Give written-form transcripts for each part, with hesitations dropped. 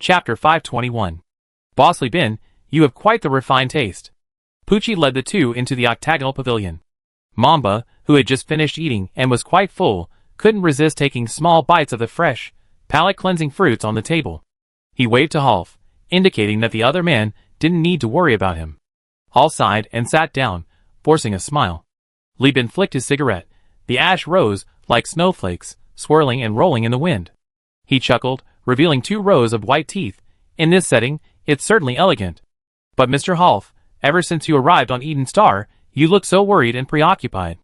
Chapter 521. Bossly Bin, you have quite the refined taste. Poochie led the two into the octagonal pavilion. Mamba, who had just finished eating and was quite full, couldn't resist taking small bites of the fresh, palate-cleansing fruits on the table. He waved to Half, indicating that the other man didn't need to worry about him. Hall sighed and sat down, forcing a smile. Li Bin flicked his cigarette. The ash rose, like snowflakes, swirling and rolling in the wind. He chuckled, revealing 2 rows of white teeth. In this setting, it's certainly elegant. But Mr. Half, ever since you arrived on Eden Star, you look so worried and preoccupied.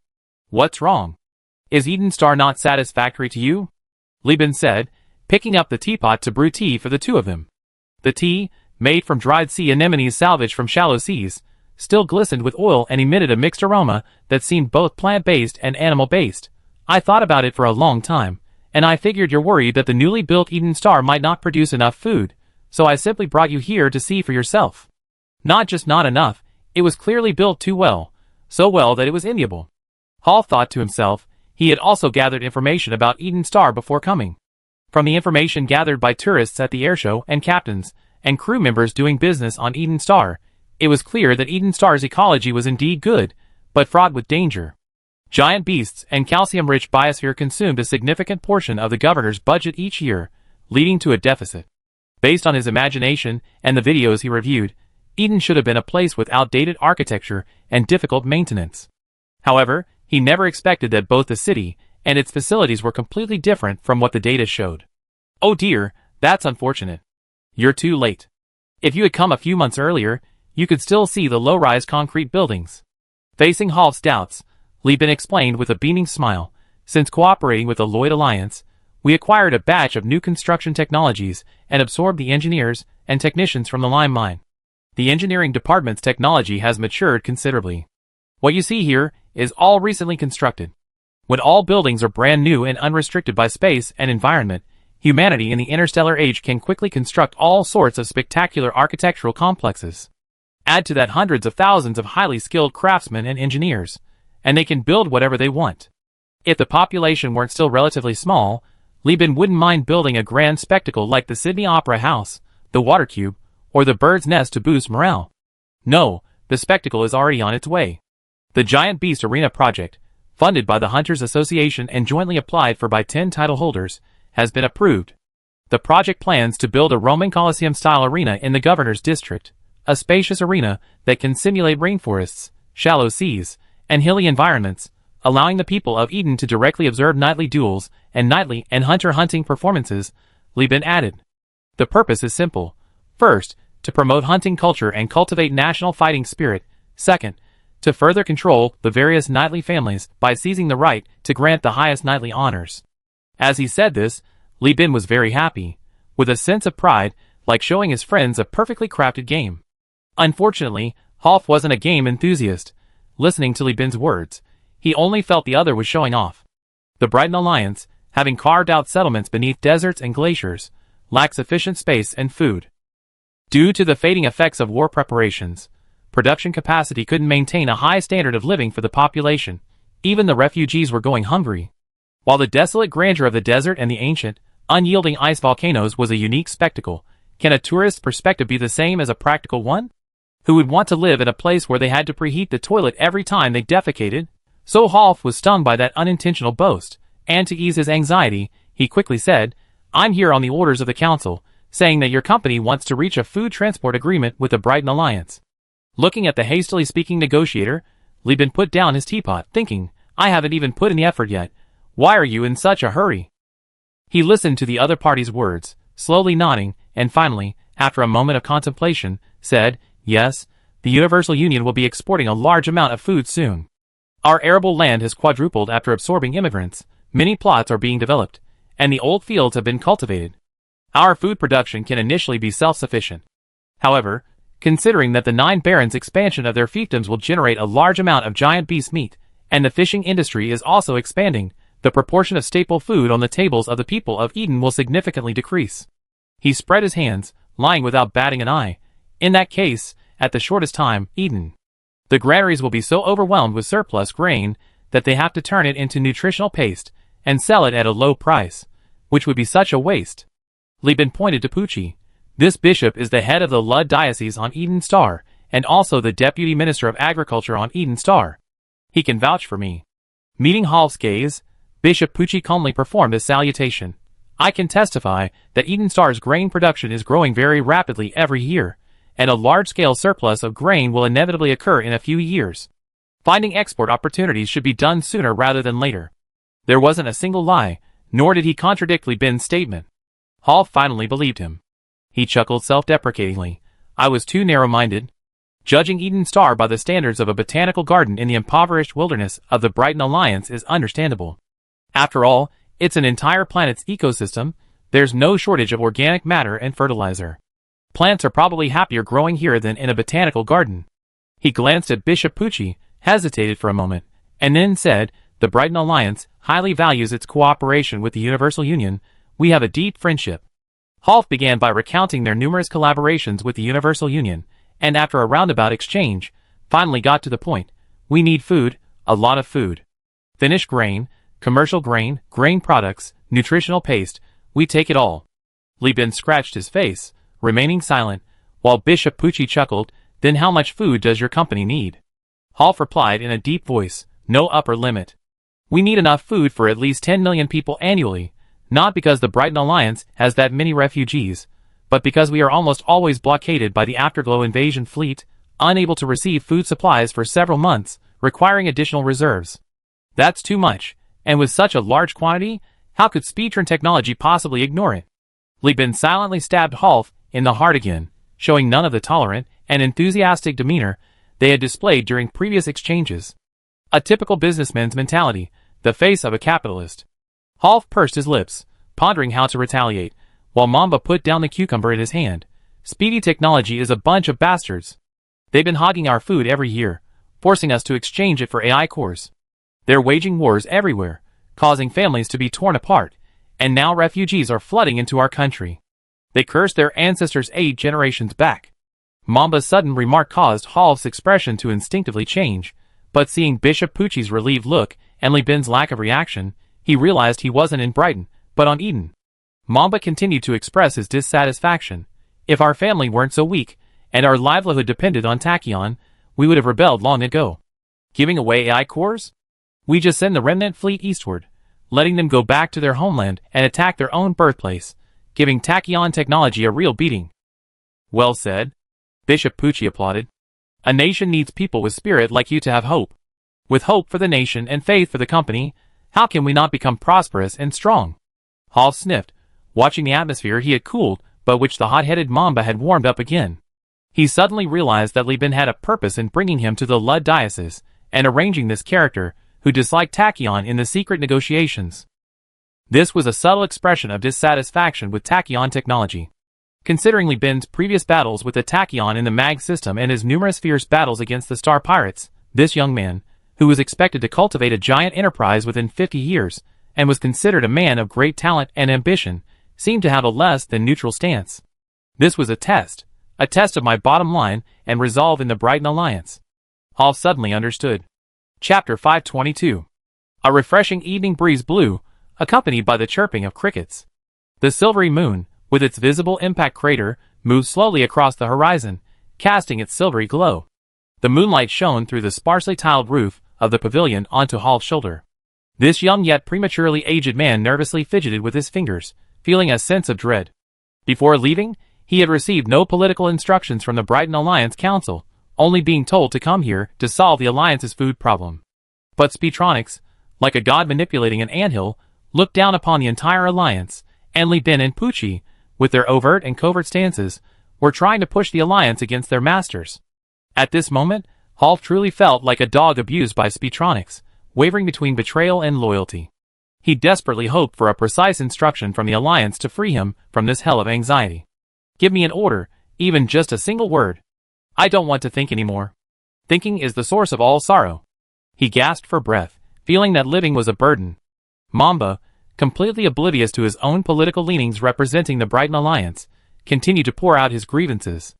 What's wrong? Is Eden Star not satisfactory to you? Li Bin said, picking up the teapot to brew tea for the two of them. The tea, made from dried sea anemones salvaged from shallow seas, still glistened with oil and emitted a mixed aroma that seemed both plant-based and animal-based. I thought about it for a long time, and I figured you're worried that the newly built Eden Star might not produce enough food, so I simply brought you here to see for yourself. Not just not enough, it was clearly built too well, so well that it was enviable. Hall thought to himself, he had also gathered information about Eden Star before coming. From the information gathered by tourists at the airshow and captains and crew members doing business on Eden Star, it was clear that Eden Star's ecology was indeed good, but fraught with danger. Giant beasts and calcium-rich biosphere consumed a significant portion of the governor's budget each year, leading to a deficit. Based on his imagination and the videos he reviewed, Eden should have been a place with outdated architecture and difficult maintenance. However, he never expected that both the city and its facilities were completely different from what the data showed. Oh dear, that's unfortunate. You're too late. If you had come a few months earlier, you could still see the low-rise concrete buildings. Facing Half's doubts, Li Bin explained with a beaming smile, since cooperating with the Lloyd Alliance, we acquired a batch of new construction technologies and absorbed the engineers and technicians from the lime mine. The engineering department's technology has matured considerably. What you see here is all recently constructed. When all buildings are brand new and unrestricted by space and environment, humanity in the interstellar age can quickly construct all sorts of spectacular architectural complexes. Add to that hundreds of thousands of highly skilled craftsmen and engineers, and they can build whatever they want. If the population weren't still relatively small, Li Bin wouldn't mind building a grand spectacle like the Sydney Opera House, the Water Cube, or the Bird's Nest to boost morale. No, the spectacle is already on its way. The Giant Beast Arena project, funded by the Hunters Association and jointly applied for by 10 title holders, has been approved. The project plans to build a Roman Colosseum-style arena in the governor's district, a spacious arena that can simulate rainforests, shallow seas, and hilly environments, allowing the people of Eden to directly observe nightly duels and nightly and hunter-hunting performances, Li Bin added. The purpose is simple. First, to promote hunting culture and cultivate national fighting spirit. Second, to further control the various knightly families by seizing the right to grant the highest knightly honors. As he said this, Li Bin was very happy, with a sense of pride, like showing his friends a perfectly crafted game. Unfortunately, Half wasn't a game enthusiast. Listening to Li Bin's words, he only felt the other was showing off. The Brighton Alliance, having carved out settlements beneath deserts and glaciers, lacked sufficient space and food. Due to the fading effects of war preparations, production capacity couldn't maintain a high standard of living for the population. Even the refugees were going hungry. While the desolate grandeur of the desert and the ancient, unyielding ice volcanoes was a unique spectacle, can a tourist's perspective be the same as a practical one? Who would want to live in a place where they had to preheat the toilet every time they defecated? So Half was stung by that unintentional boast, and to ease his anxiety, he quickly said, I'm here on the orders of the council, saying that your company wants to reach a food transport agreement with the Brighton Alliance. Looking at the hastily speaking negotiator, Li Bin put down his teapot, thinking, I haven't even put in the effort yet. Why are you in such a hurry? He listened to the other party's words, slowly nodding, and finally, after a moment of contemplation, said, Yes, the Universal Union will be exporting a large amount of food soon. Our arable land has quadrupled after absorbing immigrants, many plots are being developed, and the old fields have been cultivated. Our food production can initially be self-sufficient. However, considering that the 9 barons' expansion of their fiefdoms will generate a large amount of giant beast meat, and the fishing industry is also expanding, the proportion of staple food on the tables of the people of Eden will significantly decrease. He spread his hands, lying without batting an eye. In that case, at the shortest time, Eden. The granaries will be so overwhelmed with surplus grain that they have to turn it into nutritional paste and sell it at a low price, which would be such a waste. Li Bin pointed to Poochie. This bishop is the head of the Lud Diocese on Eden Star, and also the Deputy Minister of Agriculture on Eden Star. He can vouch for me. Meeting Half's gaze, Bishop Pucci calmly performed a salutation. I can testify that Eden Star's grain production is growing very rapidly every year, and a large-scale surplus of grain will inevitably occur in a few years. Finding export opportunities should be done sooner rather than later. There wasn't a single lie, nor did he contradict Li Bin's statement. Half finally believed him. He chuckled self-deprecatingly. I was too narrow-minded. Judging Eden Star by the standards of a botanical garden in the impoverished wilderness of the Brighton Alliance is understandable. After all, it's an entire planet's ecosystem. There's no shortage of organic matter and fertilizer. Plants are probably happier growing here than in a botanical garden. He glanced at Bishop Pucci, hesitated for a moment, and then said, the Brighton Alliance highly values its cooperation with the Universal Union. We have a deep friendship. Half began by recounting their numerous collaborations with the Universal Union, and after a roundabout exchange, finally got to the point. We need food, a lot of food. Finished grain, commercial grain, grain products, nutritional paste, we take it all. Li Bin scratched his face, remaining silent, while Bishop Pucci chuckled. Then how much food does your company need? Half replied in a deep voice, no upper limit. We need enough food for at least 10 million people annually, not because the Brighton Alliance has that many refugees, but because we are almost always blockaded by the Afterglow invasion fleet, unable to receive food supplies for several months, requiring additional reserves. That's too much, and with such a large quantity, how could Speedtron Technology possibly ignore it? Li Bin silently stabbed Half in the heart again, showing none of the tolerant and enthusiastic demeanor they had displayed during previous exchanges. A typical businessman's mentality, the face of a capitalist. Half pursed his lips, pondering how to retaliate, while Mamba put down the cucumber in his hand. Speedy Technology is a bunch of bastards. They've been hogging our food every year, forcing us to exchange it for AI cores. They're waging wars everywhere, causing families to be torn apart, and now refugees are flooding into our country. They cursed their ancestors 8 generations back. Mamba's sudden remark caused Half's expression to instinctively change, but seeing Bishop Pucci's relieved look and Li Bin's lack of reaction, he realized he wasn't in Brighton, but on Eden. Mamba continued to express his dissatisfaction. If our family weren't so weak, and our livelihood depended on Tachyon, we would have rebelled long ago. Giving away AI cores? We just send the remnant fleet eastward, letting them go back to their homeland and attack their own birthplace, giving Tachyon Technology a real beating. Well said. Bishop Pucci applauded. A nation needs people with spirit like you to have hope. With hope for the nation and faith for the company, how can we not become prosperous and strong? Half sniffed, watching the atmosphere he had cooled, but which the hot-headed Mamba had warmed up again. He suddenly realized that Li Bin had a purpose in bringing him to the Lud Diocese, and arranging this character, who disliked Tachyon in the secret negotiations. This was a subtle expression of dissatisfaction with Tachyon Technology. Considering Li Bin's previous battles with the Tachyon in the Mag system and his numerous fierce battles against the Star Pirates, this young man, who was expected to cultivate a giant enterprise within 50 years, and was considered a man of great talent and ambition, seemed to have a less than neutral stance. This was a test of my bottom line and resolve in the Brighton Alliance. Half suddenly understood. Chapter 522. A refreshing evening breeze blew, accompanied by the chirping of crickets. The silvery moon, with its visible impact crater, moved slowly across the horizon, casting its silvery glow. The moonlight shone through the sparsely tiled roof of the pavilion onto Half's shoulder. This young yet prematurely aged man nervously fidgeted with his fingers, feeling a sense of dread. Before leaving, he had received no political instructions from the Brighton Alliance Council, only being told to come here to solve the Alliance's food problem. But Speedtronics, like a god manipulating an anthill, looked down upon the entire Alliance, and Li Bin and Pucci, with their overt and covert stances, were trying to push the Alliance against their masters. At this moment, Half truly felt like a dog abused by Speedtronics, wavering between betrayal and loyalty. He desperately hoped for a precise instruction from the Alliance to free him from this hell of anxiety. Give me an order, even just a single word. I don't want to think anymore. Thinking is the source of all sorrow. He gasped for breath, feeling that living was a burden. Mamba, completely oblivious to his own political leanings representing the Brighton Alliance, continued to pour out his grievances.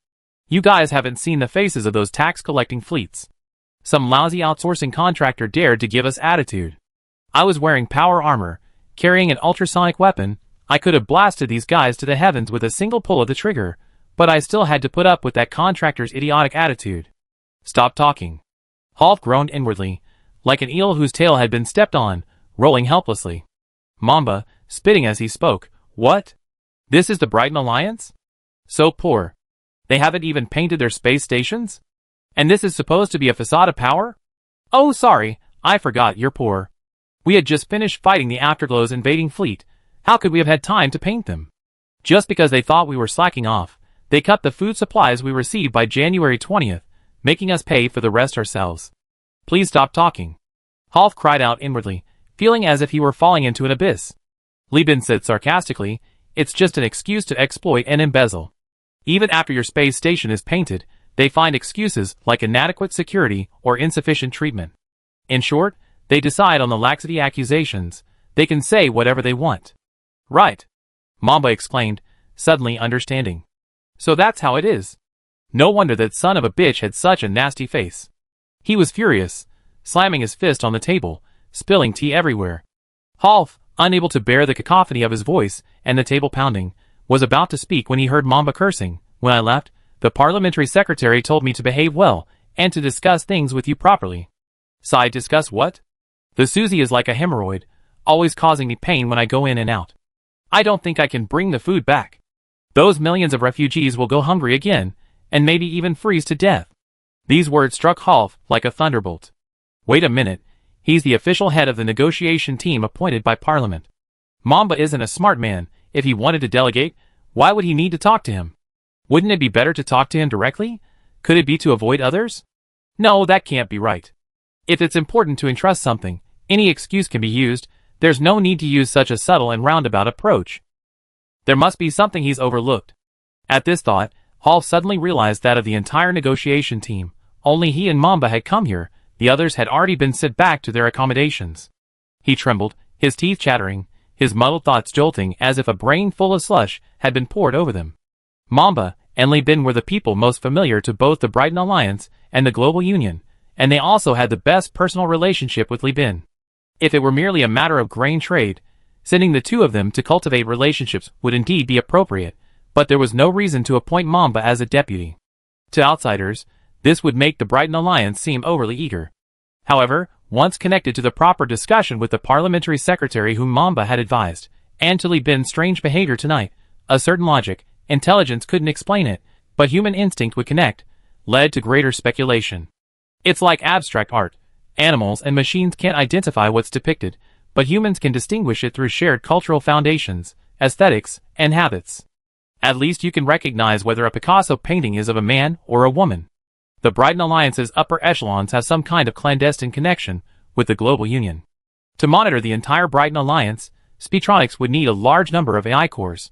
You guys haven't seen the faces of those tax-collecting fleets. Some lousy outsourcing contractor dared to give us attitude. I was wearing power armor, carrying an ultrasonic weapon. I could have blasted these guys to the heavens with a single pull of the trigger, but I still had to put up with that contractor's idiotic attitude. Stop talking. Half groaned inwardly, like an eel whose tail had been stepped on, rolling helplessly. Mamba, spitting as he spoke, what? This is the Brighton Alliance? So poor. They haven't even painted their space stations? And this is supposed to be a facade of power? Oh, sorry, I forgot you're poor. We had just finished fighting the Afterglow's invading fleet. How could we have had time to paint them? Just because they thought we were slacking off, they cut the food supplies we received by January 20th, making us pay for the rest ourselves. Please stop talking. Half cried out inwardly, feeling as if he were falling into an abyss. Li Bin said sarcastically, it's just an excuse to exploit and embezzle. Even after your space station is painted, they find excuses like inadequate security or insufficient treatment. In short, they decide on the laxity accusations. They can say whatever they want. Right. Mamba exclaimed, suddenly understanding. So that's how it is. No wonder that son of a bitch had such a nasty face. He was furious, slamming his fist on the table, spilling tea everywhere. Half, unable to bear the cacophony of his voice and the table pounding, was about to speak when he heard Mamba cursing. When I left, the parliamentary secretary told me to behave well and to discuss things with you properly. So I discuss what? The Susie is like a hemorrhoid, always causing me pain when I go in and out. I don't think I can bring the food back. Those millions of refugees will go hungry again, and maybe even freeze to death. These words struck Half like a thunderbolt. Wait a minute, he's the official head of the negotiation team appointed by Parliament. Mamba isn't a smart man. If he wanted to delegate, why would he need to talk to him? Wouldn't it be better to talk to him directly? Could it be to avoid others? No, that can't be right. If it's important to entrust something, any excuse can be used. There's no need to use such a subtle and roundabout approach. There must be something he's overlooked. At this thought, Half suddenly realized that of the entire negotiation team, only he and Mamba had come here, the others had already been sent back to their accommodations. He trembled, his teeth chattering, his muddled thoughts jolting as if a brain full of slush had been poured over them. Mamba and Li Bin were the people most familiar to both the Brighton Alliance and the Global Union, and they also had the best personal relationship with Li Bin. If it were merely a matter of grain trade, sending the two of them to cultivate relationships would indeed be appropriate, but there was no reason to appoint Mamba as a deputy. To outsiders, this would make the Brighton Alliance seem overly eager. However, once connected to the proper discussion with the parliamentary secretary whom Mamba had advised, and to Li Bin's strange behavior tonight, a certain logic, intelligence couldn't explain it, but human instinct would connect, led to greater speculation. It's like abstract art. Animals and machines can't identify what's depicted, but humans can distinguish it through shared cultural foundations, aesthetics, and habits. At least you can recognize whether a Picasso painting is of a man or a woman. The Brighton Alliance's upper echelons have some kind of clandestine connection with the Global Union. To monitor the entire Brighton Alliance, Speedtronics would need a large number of AI cores.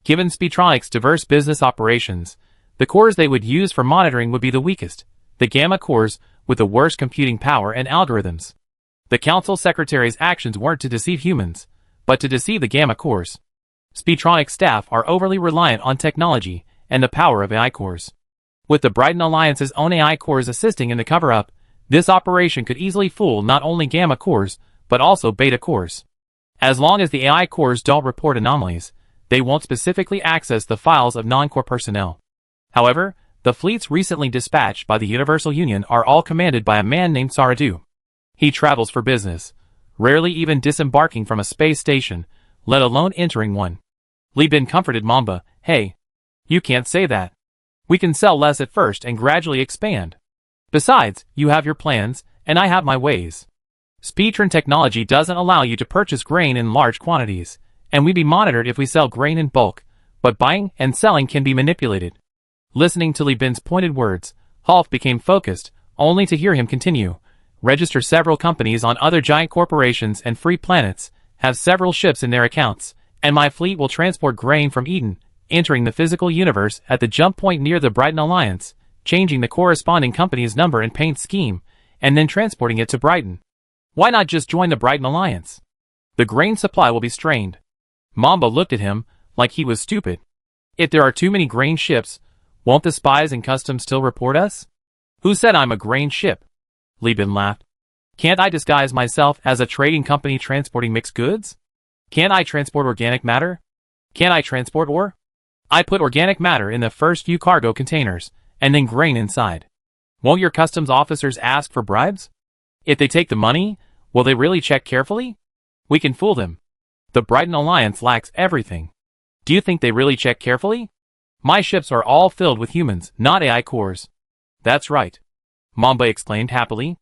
Given Speedtronics' diverse business operations, the cores they would use for monitoring would be the weakest, the Gamma cores with the worst computing power and algorithms. The Council Secretary's actions weren't to deceive humans, but to deceive the Gamma cores. Speedtronics staff are overly reliant on technology and the power of AI cores. With the Brighton Alliance's own AI cores assisting in the cover-up, this operation could easily fool not only Gamma cores, but also Beta cores. As long as the AI cores don't report anomalies, they won't specifically access the files of non-core personnel. However, the fleets recently dispatched by the Universal Union are all commanded by a man named Saradu. He travels for business, rarely even disembarking from a space station, let alone entering one. Li Bin comforted Mamba, hey, you can't say that. We can sell less at first and gradually expand. Besides, you have your plans, and I have my ways. Speedtron technology doesn't allow you to purchase grain in large quantities, and we be monitored if we sell grain in bulk, but buying and selling can be manipulated. Listening to Li Bin's pointed words, Half became focused, only to hear him continue. Register several companies on other giant corporations and free planets, have several ships in their accounts, and my fleet will transport grain from Eden, entering the physical universe at the jump point near the Brighton Alliance, changing the corresponding company's number and paint scheme, and then transporting it to Brighton. Why not just join the Brighton Alliance? The grain supply will be strained. Mamba looked at him like he was stupid. If there are too many grain ships, won't the spies and customs still report us? Who said I'm a grain ship? Li Bin laughed. Can't I disguise myself as a trading company transporting mixed goods? Can't I transport organic matter? Can I transport ore? I put organic matter in the first few cargo containers, and then grain inside. Won't your customs officers ask for bribes? If they take the money, will they really check carefully? We can fool them. The Brighton Alliance lacks everything. Do you think they really check carefully? My ships are all filled with humans, not AI cores. That's right. Mamba exclaimed happily.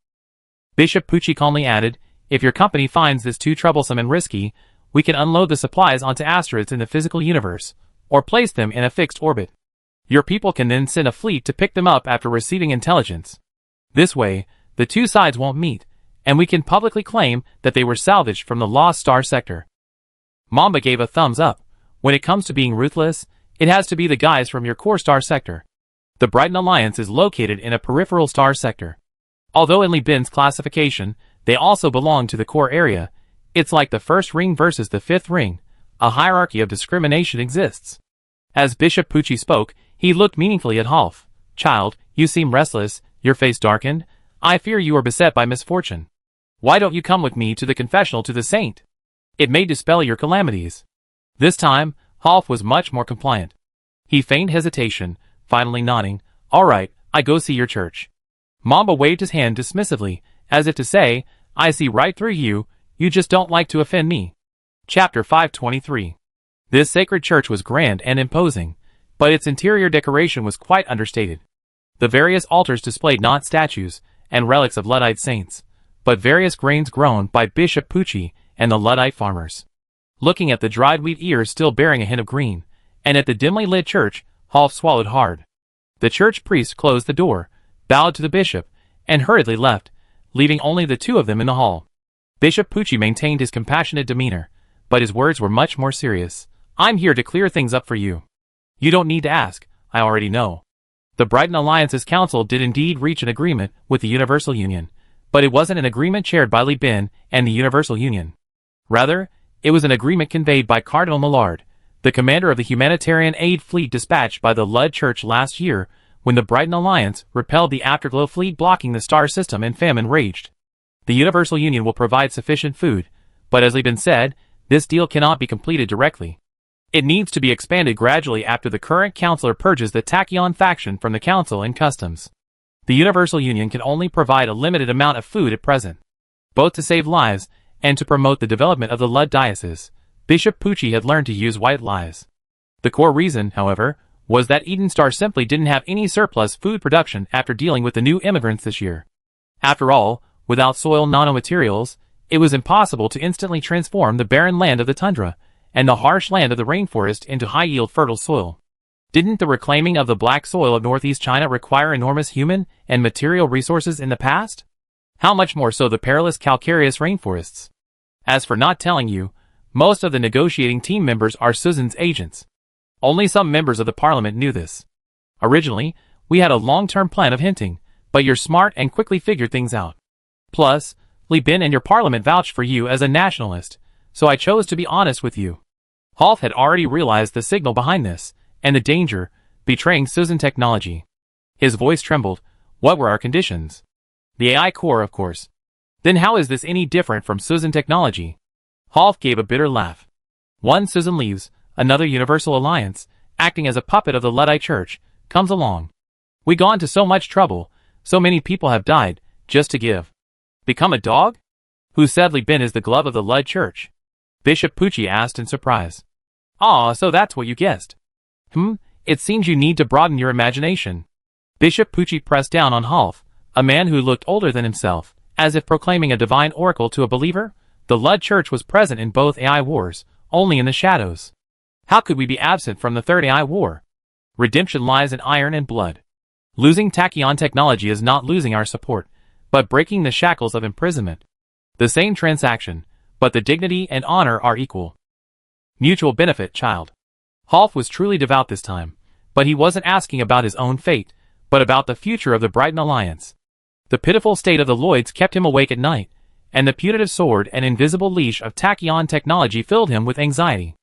Bishop Pucci calmly added, if your company finds this too troublesome and risky, we can unload the supplies onto asteroids in the physical universe, or place them in a fixed orbit. Your people can then send a fleet to pick them up after receiving intelligence. This way, the two sides won't meet, and we can publicly claim that they were salvaged from the lost star sector. Mamba gave a thumbs up. When it comes to being ruthless, it has to be the guys from your core star sector. The Brighton Alliance is located in a peripheral star sector. Although in Li Bin's classification, they also belong to the core area, it's like the first ring versus the fifth ring. A hierarchy of discrimination exists. As Bishop Pucci spoke, he looked meaningfully at Half. Child, you seem restless, your face darkened. I fear you are beset by misfortune. Why don't you come with me to the confessional to the saint? It may dispel your calamities. This time, Half was much more compliant. He feigned hesitation, finally nodding, all right, I go see your church. Mamba waved his hand dismissively, as if to say, I see right through you, you just don't like to offend me. Chapter 523. This sacred church was grand and imposing, but its interior decoration was quite understated. The various altars displayed not statues and relics of Luddite saints, but various grains grown by Bishop Pucci and the Luddite farmers. Looking at the dried wheat ears still bearing a hint of green, and at the dimly lit church, Half swallowed hard. The church priest closed the door, bowed to the bishop, and hurriedly left, leaving only the two of them in the hall. Bishop Pucci maintained his compassionate demeanor, but his words were much more serious. I'm here to clear things up for you. You don't need to ask, I already know. The Brighton Alliance's council did indeed reach an agreement with the Universal Union, but it wasn't an agreement shared by Li Bin and the Universal Union. Rather, it was an agreement conveyed by Cardinal Millard, the commander of the humanitarian aid fleet dispatched by the Lud Church last year when the Brighton Alliance repelled the Afterglow fleet blocking the star system and famine raged. The Universal Union will provide sufficient food, but as Li Bin said, this deal cannot be completed directly. It needs to be expanded gradually after the current councilor purges the Tachyon faction from the council and customs. The Universal Union can only provide a limited amount of food at present. Both to save lives and to promote the development of the Lud diocese, Bishop Pucci had learned to use white lies. The core reason, however, was that Eden Star simply didn't have any surplus food production after dealing with the new immigrants this year. After all, without soil nanomaterials, it was impossible to instantly transform the barren land of the tundra and the harsh land of the rainforest into high-yield fertile soil. Didn't the reclaiming of the black soil of northeast China require enormous human and material resources in the past? How much more so the perilous calcareous rainforests? As for not telling you, most of the negotiating team members are Susan's agents. Only some members of the parliament knew this. Originally, we had a long-term plan of hinting, but you're smart and quickly figured things out. Plus, Li Bin and your parliament vouched for you as a nationalist, so I chose to be honest with you. Half had already realized the signal behind this, and the danger, betraying Susan technology. His voice trembled. What were our conditions? The AI core, of course. Then how is this any different from Susan technology? Half gave a bitter laugh. One Susan leaves, another Universal Alliance, acting as a puppet of the Luddite Church, comes along. We gone to so much trouble, so many people have died, just to give. Become a dog? Who said Li Bin is the glove of the Lud Church? Bishop Pucci asked in surprise. Ah, so that's what you guessed. It seems you need to broaden your imagination. Bishop Pucci pressed down on Half, a man who looked older than himself, as if proclaiming a divine oracle to a believer. The Lud Church was present in both AI wars, only in the shadows. How could we be absent from the Third AI War? Redemption lies in iron and blood. Losing Tachyon technology is not losing our support, but breaking the shackles of imprisonment. The same transaction, but the dignity and honor are equal. Mutual benefit, child. Half was truly devout this time, but he wasn't asking about his own fate, but about the future of the Brighton Alliance. The pitiful state of the Lloyds kept him awake at night, and the punitive sword and invisible leash of Tachyon technology filled him with anxiety.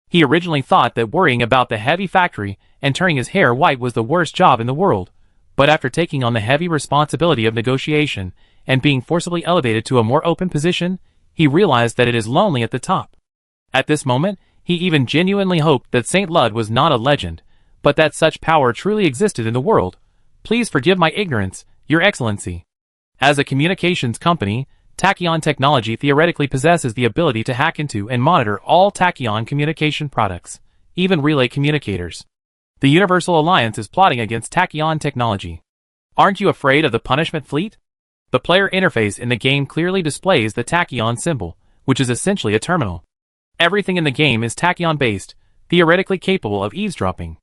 He originally thought that worrying about the heavy factory and turning his hair white was the worst job in the world, but after taking on the heavy responsibility of negotiation and being forcibly elevated to a more open position, he realized that it is lonely at the top. At this moment, he even genuinely hoped that Saint Lud was not a legend, but that such power truly existed in the world. Please forgive my ignorance, Your Excellency. As a communications company, Tachyon Technology theoretically possesses the ability to hack into and monitor all Tachyon communication products, even relay communicators. The Universal Alliance is plotting against Tachyon Technology. Aren't you afraid of the punishment fleet? The player interface in the game clearly displays the Tachyon symbol, which is essentially a terminal. Everything in the game is Tachyon-based, theoretically capable of eavesdropping.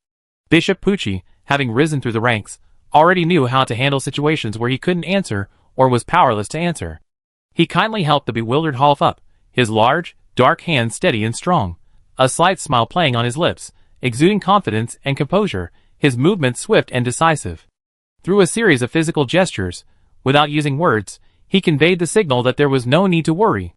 Bishop Pucci, having risen through the ranks, already knew how to handle situations where he couldn't answer or was powerless to answer. He kindly helped the bewildered Half up, his large, dark hands steady and strong, a slight smile playing on his lips, exuding confidence and composure, his movements swift and decisive. Through a series of physical gestures, without using words, he conveyed the signal that there was no need to worry.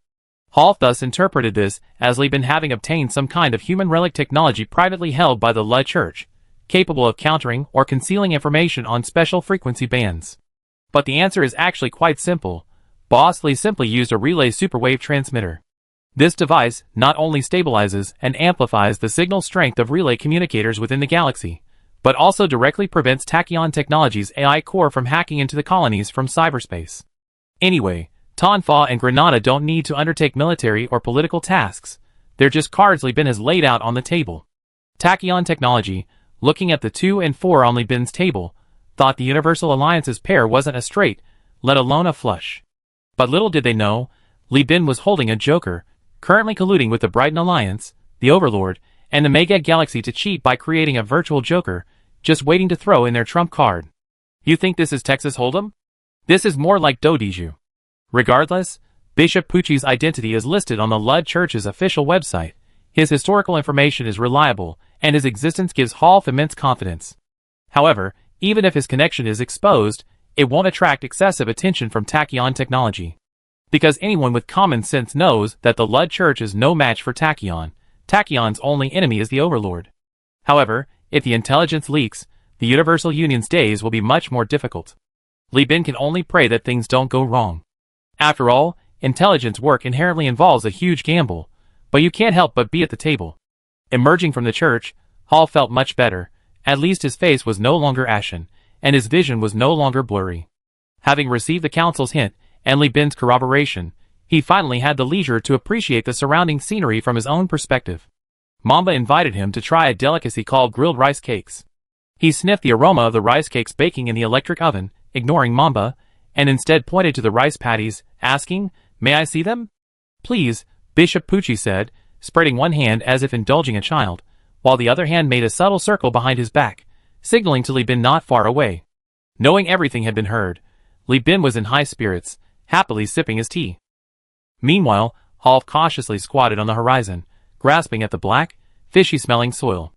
Half thus interpreted this as Li Bin having obtained some kind of human relic technology privately held by the Lud Church, capable of countering or concealing information on special frequency bands. But the answer is actually quite simple. Boss Li simply used a relay superwave transmitter. This device not only stabilizes and amplifies the signal strength of relay communicators within the galaxy, but also directly prevents Tachyon Technology's AI core from hacking into the colonies from cyberspace. Anyway, Tonfa and Granada don't need to undertake military or political tasks. They're just cards Li Bin has laid out on the table. Tachyon Technology, looking at the 2 and 4 on Li Bin's table, thought the Universal Alliance's pair wasn't a straight, let alone a flush. But little did they know, Li Bin was holding a joker, currently colluding with the Brighton Alliance, the Overlord, and the Megad Galaxy to cheat by creating a virtual joker, just waiting to throw in their trump card. You think this is Texas Hold'em? This is more like Dodiju. Regardless, Bishop Pucci's identity is listed on the Lud Church's official website, his historical information is reliable, and his existence gives Half immense confidence. However, even if his connection is exposed, it won't attract excessive attention from Tachyon Technology. Because anyone with common sense knows that the Lud Church is no match for Tachyon. Tachyon's only enemy is the Overlord. However, if the intelligence leaks, the Universal Union's days will be much more difficult. Li Bin can only pray that things don't go wrong. After all, intelligence work inherently involves a huge gamble, but you can't help but be at the table. Emerging from the church, Hall felt much better. At least his face was no longer ashen, and his vision was no longer blurry. Having received the council's hint and Li Bin's corroboration, he finally had the leisure to appreciate the surrounding scenery from his own perspective. Mamba invited him to try a delicacy called grilled rice cakes. He sniffed the aroma of the rice cakes baking in the electric oven, ignoring Mamba, and instead pointed to the rice patties, asking, "May I see them?" "Please," Bishop Pucci said, spreading one hand as if indulging a child, while the other hand made a subtle circle behind his back, signaling to Li Bin not far away. Knowing everything had been heard, Li Bin was in high spirits, happily sipping his tea. Meanwhile, Half cautiously squatted on the horizon, grasping at the black, fishy-smelling soil.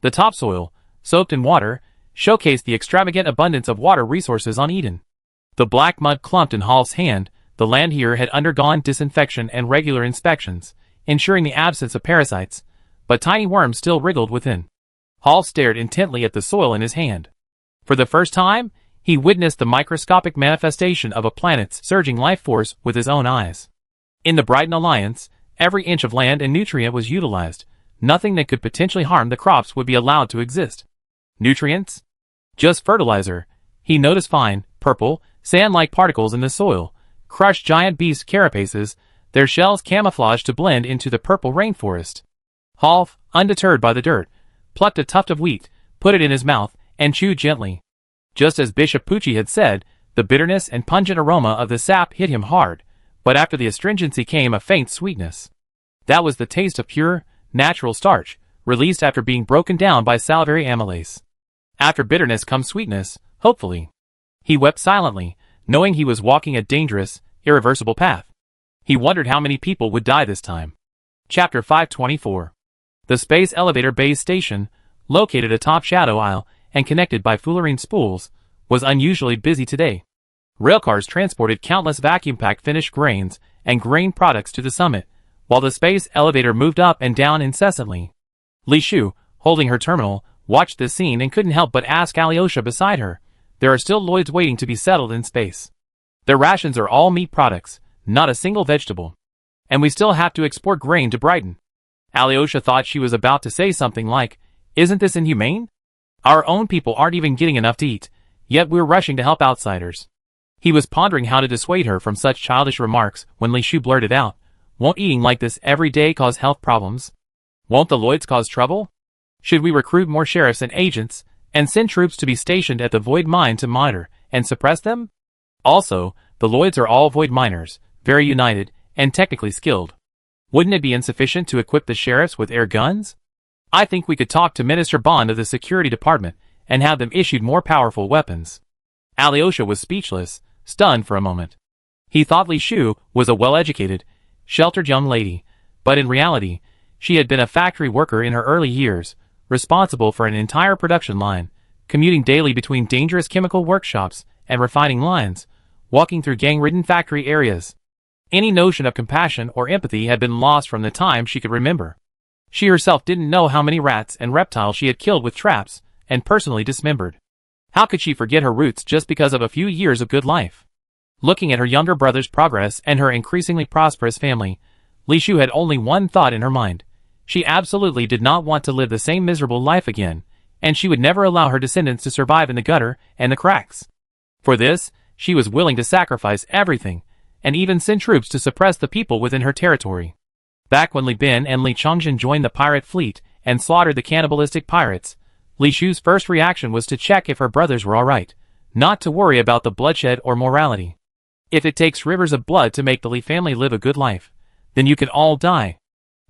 The topsoil, soaked in water, showcased the extravagant abundance of water resources on Eden. The black mud clumped in Half's hand. The land here had undergone disinfection and regular inspections, ensuring the absence of parasites, but tiny worms still wriggled within. Half stared intently at the soil in his hand. For the first time, he witnessed the microscopic manifestation of a planet's surging life force with his own eyes. In the Brighton Alliance, every inch of land and nutrient was utilized. Nothing that could potentially harm the crops would be allowed to exist. Nutrients? Just fertilizer. He noticed fine, purple, sand-like particles in the soil, crushed giant beast carapaces, their shells camouflaged to blend into the purple rainforest. Half, undeterred by the dirt, plucked a tuft of wheat, put it in his mouth, and chewed gently. Just as Bishop Pucci had said, the bitterness and pungent aroma of the sap hit him hard, but after the astringency came a faint sweetness. That was the taste of pure, natural starch, released after being broken down by salivary amylase. After bitterness comes sweetness, hopefully. He wept silently, knowing he was walking a dangerous, irreversible path. He wondered how many people would die this time. Chapter 524. The Space Elevator Base Station, located atop Shadow Isle and connected by fullerene spools, was unusually busy today. Railcars transported countless vacuum-packed finished grains and grain products to the summit, while the space elevator moved up and down incessantly. Li Shu, holding her terminal, watched this scene and couldn't help but ask Alyosha beside her, "There are still Lloyds waiting to be settled in space. Their rations are all meat products, not a single vegetable. And we still have to export grain to Brighton." Alyosha thought she was about to say something like, "Isn't this inhumane? Our own people aren't even getting enough to eat, yet we're rushing to help outsiders." He was pondering how to dissuade her from such childish remarks when Li Shu blurted out, "Won't eating like this every day cause health problems? Won't the Lloyds cause trouble? Should we recruit more sheriffs and agents, and send troops to be stationed at the Void Mine to monitor and suppress them? Also, the Lloyds are all Void Miners, very united, and technically skilled. Wouldn't it be insufficient to equip the sheriffs with air guns? I think we could talk to Minister Bond of the Security Department and have them issued more powerful weapons." Alyosha was speechless, stunned for a moment. He thought Li Shu was a well-educated, sheltered young lady, but in reality, she had been a factory worker in her early years, responsible for an entire production line, commuting daily between dangerous chemical workshops and refining lines, walking through gang-ridden factory areas. Any notion of compassion or empathy had been lost from the time she could remember. She herself didn't know how many rats and reptiles she had killed with traps and personally dismembered. How could she forget her roots just because of a few years of good life? Looking at her younger brother's progress and her increasingly prosperous family, Li Shu had only one thought in her mind. She absolutely did not want to live the same miserable life again, and she would never allow her descendants to survive in the gutter and the cracks. For this, she was willing to sacrifice everything, and even send troops to suppress the people within her territory. Back when Li Bin and Li Chongjin joined the pirate fleet and slaughtered the cannibalistic pirates, Li Shu's first reaction was to check if her brothers were alright, not to worry about the bloodshed or morality. If it takes rivers of blood to make the Li family live a good life, then you can all die.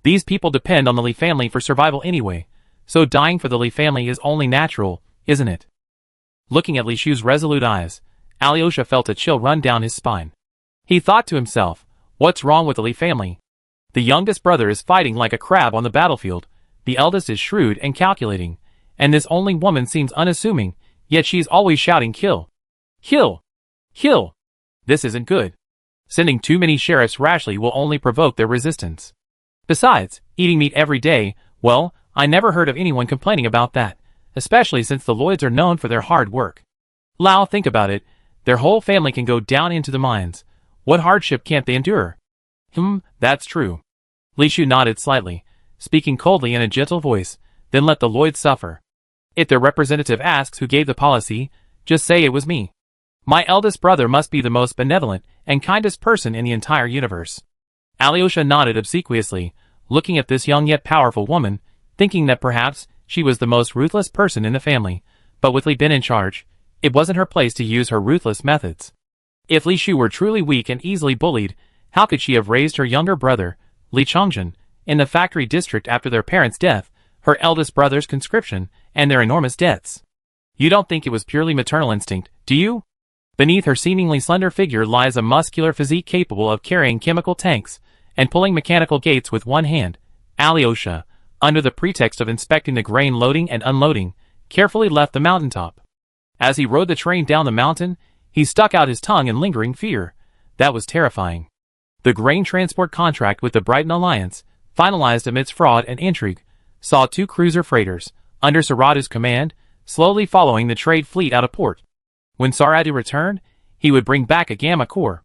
These people depend on the Li family for survival anyway, so dying for the Li family is only natural, isn't it? Looking at Li Shu's resolute eyes, Alyosha felt a chill run down his spine. He thought to himself, what's wrong with the Li family? The youngest brother is fighting like a crab on the battlefield, the eldest is shrewd and calculating, and this only woman seems unassuming, yet she's always shouting kill. Kill! Kill! This isn't good. Sending too many sheriffs rashly will only provoke their resistance. Besides, eating meat every day, well, I never heard of anyone complaining about that, especially since the Lloyds are known for their hard work. Lao, think about it, their whole family can go down into the mines. What hardship can't they endure? That's true. Li Shu nodded slightly, speaking coldly in a gentle voice, then let the Lloyds suffer. If their representative asks who gave the policy, just say it was me. My eldest brother must be the most benevolent and kindest person in the entire universe. Alyosha nodded obsequiously, looking at this young yet powerful woman, thinking that perhaps she was the most ruthless person in the family, but with Li Bin in charge, it wasn't her place to use her ruthless methods. If Li Shu were truly weak and easily bullied, how could she have raised her younger brother, Li Chongjin, in the factory district after their parents' death, her eldest brother's conscription, and their enormous debts? You don't think it was purely maternal instinct, do you? Beneath her seemingly slender figure lies a muscular physique capable of carrying chemical tanks and pulling mechanical gates with one hand. Alyosha, under the pretext of inspecting the grain loading and unloading, carefully left the mountaintop. As he rode the train down the mountain, he stuck out his tongue in lingering fear. That was terrifying. The grain transport contract with the Brighton Alliance, finalized amidst fraud and intrigue, saw 2 cruiser freighters, under Saratu's command, slowly following the trade fleet out of port. When Saratu returned, he would bring back a gamma core.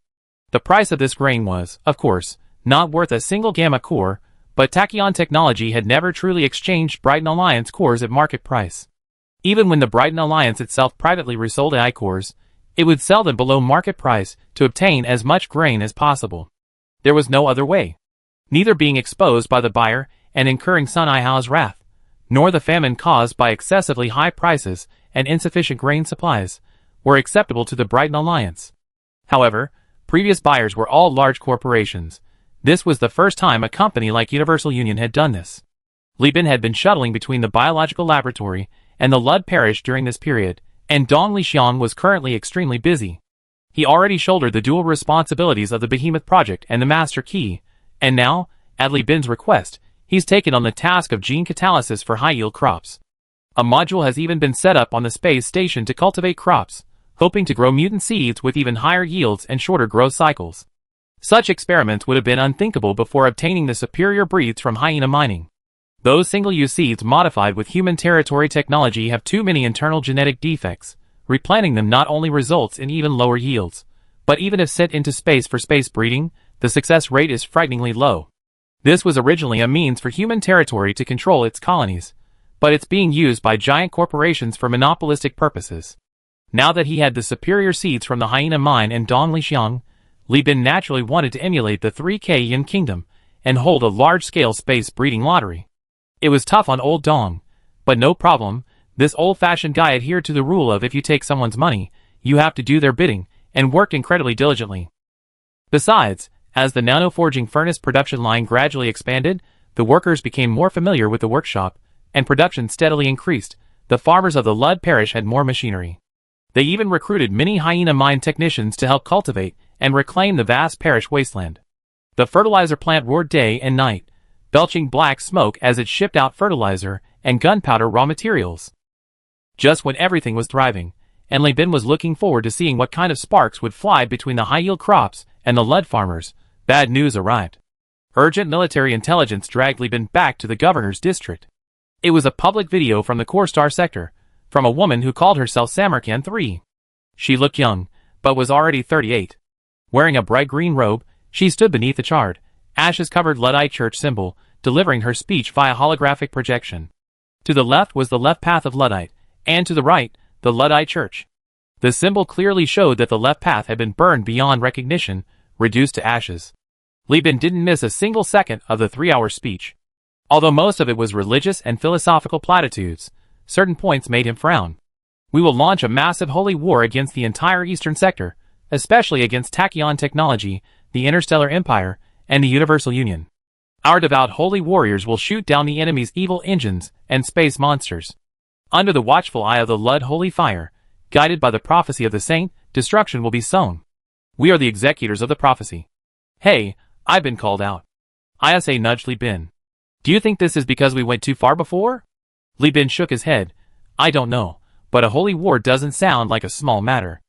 The price of this grain was, of course, not worth a single gamma core, but Tachyon Technology had never truly exchanged Brighton Alliance cores at market price. Even when the Brighton Alliance itself privately resold AI cores, it would sell them below market price to obtain as much grain as possible. There was no other way. Neither being exposed by the buyer and incurring Sun Ihao's wrath, nor the famine caused by excessively high prices and insufficient grain supplies, were acceptable to the Brighton Alliance. However, previous buyers were all large corporations. This was the first time a company like Universal Union had done this. Li Bin had been shuttling between the biological laboratory and the Lud parish during this period, and Dong Lixian was currently extremely busy. He already shouldered the dual responsibilities of the Behemoth Project and the Master Key, and now, at Li Bin's request, he's taken on the task of gene catalysis for high-yield crops. A module has even been set up on the space station to cultivate crops, hoping to grow mutant seeds with even higher yields and shorter growth cycles. Such experiments would have been unthinkable before obtaining the superior breeds from hyena mining. Those single-use seeds modified with human territory technology have too many internal genetic defects. Replanting them not only results in even lower yields, but even if sent into space for space breeding, the success rate is frighteningly low. This was originally a means for human territory to control its colonies, but it's being used by giant corporations for monopolistic purposes. Now that he had the superior seeds from the Hyena Mine and Dongli, Li Bin naturally wanted to emulate the 3K Yin Kingdom and hold a large-scale space breeding lottery. It was tough on old Dong, but no problem. This old-fashioned guy adhered to the rule of if you take someone's money, you have to do their bidding, and worked incredibly diligently. Besides, as the nanoforging furnace production line gradually expanded, the workers became more familiar with the workshop, and production steadily increased. The farmers of the Lud parish had more machinery. They even recruited many Hyena Mine technicians to help cultivate and reclaim the vast parish wasteland. The fertilizer plant roared day and night, belching black smoke as it shipped out fertilizer and gunpowder raw materials. Just when everything was thriving, and Li Bin was looking forward to seeing what kind of sparks would fly between the high-yield crops and the Lud farmers, bad news arrived. Urgent military intelligence dragged Li Bin back to the governor's district. It was a public video from the Korstar sector, from a woman who called herself Samarkand III. She looked young, but was already 38. Wearing a bright green robe, she stood beneath the charred, ashes-covered Luddite church symbol, delivering her speech via holographic projection. To the left was the left path of Luddite, and to the right, the Luddite church. The symbol clearly showed that the left path had been burned beyond recognition, reduced to ashes. Li Bin didn't miss a single second of the 3-hour speech. Although most of it was religious and philosophical platitudes, certain points made him frown. We will launch a massive holy war against the entire eastern sector, especially against Tachyon technology, the Interstellar Empire, and the Universal Union. Our devout holy warriors will shoot down the enemy's evil engines and space monsters. Under the watchful eye of the Lud holy fire, guided by the prophecy of the saint, destruction will be sown. We are the executors of the prophecy. Hey, I've been called out. Isa nudged Li Bin. Do you think this is because we went too far before? Li Bin shook his head. I don't know, but a holy war doesn't sound like a small matter.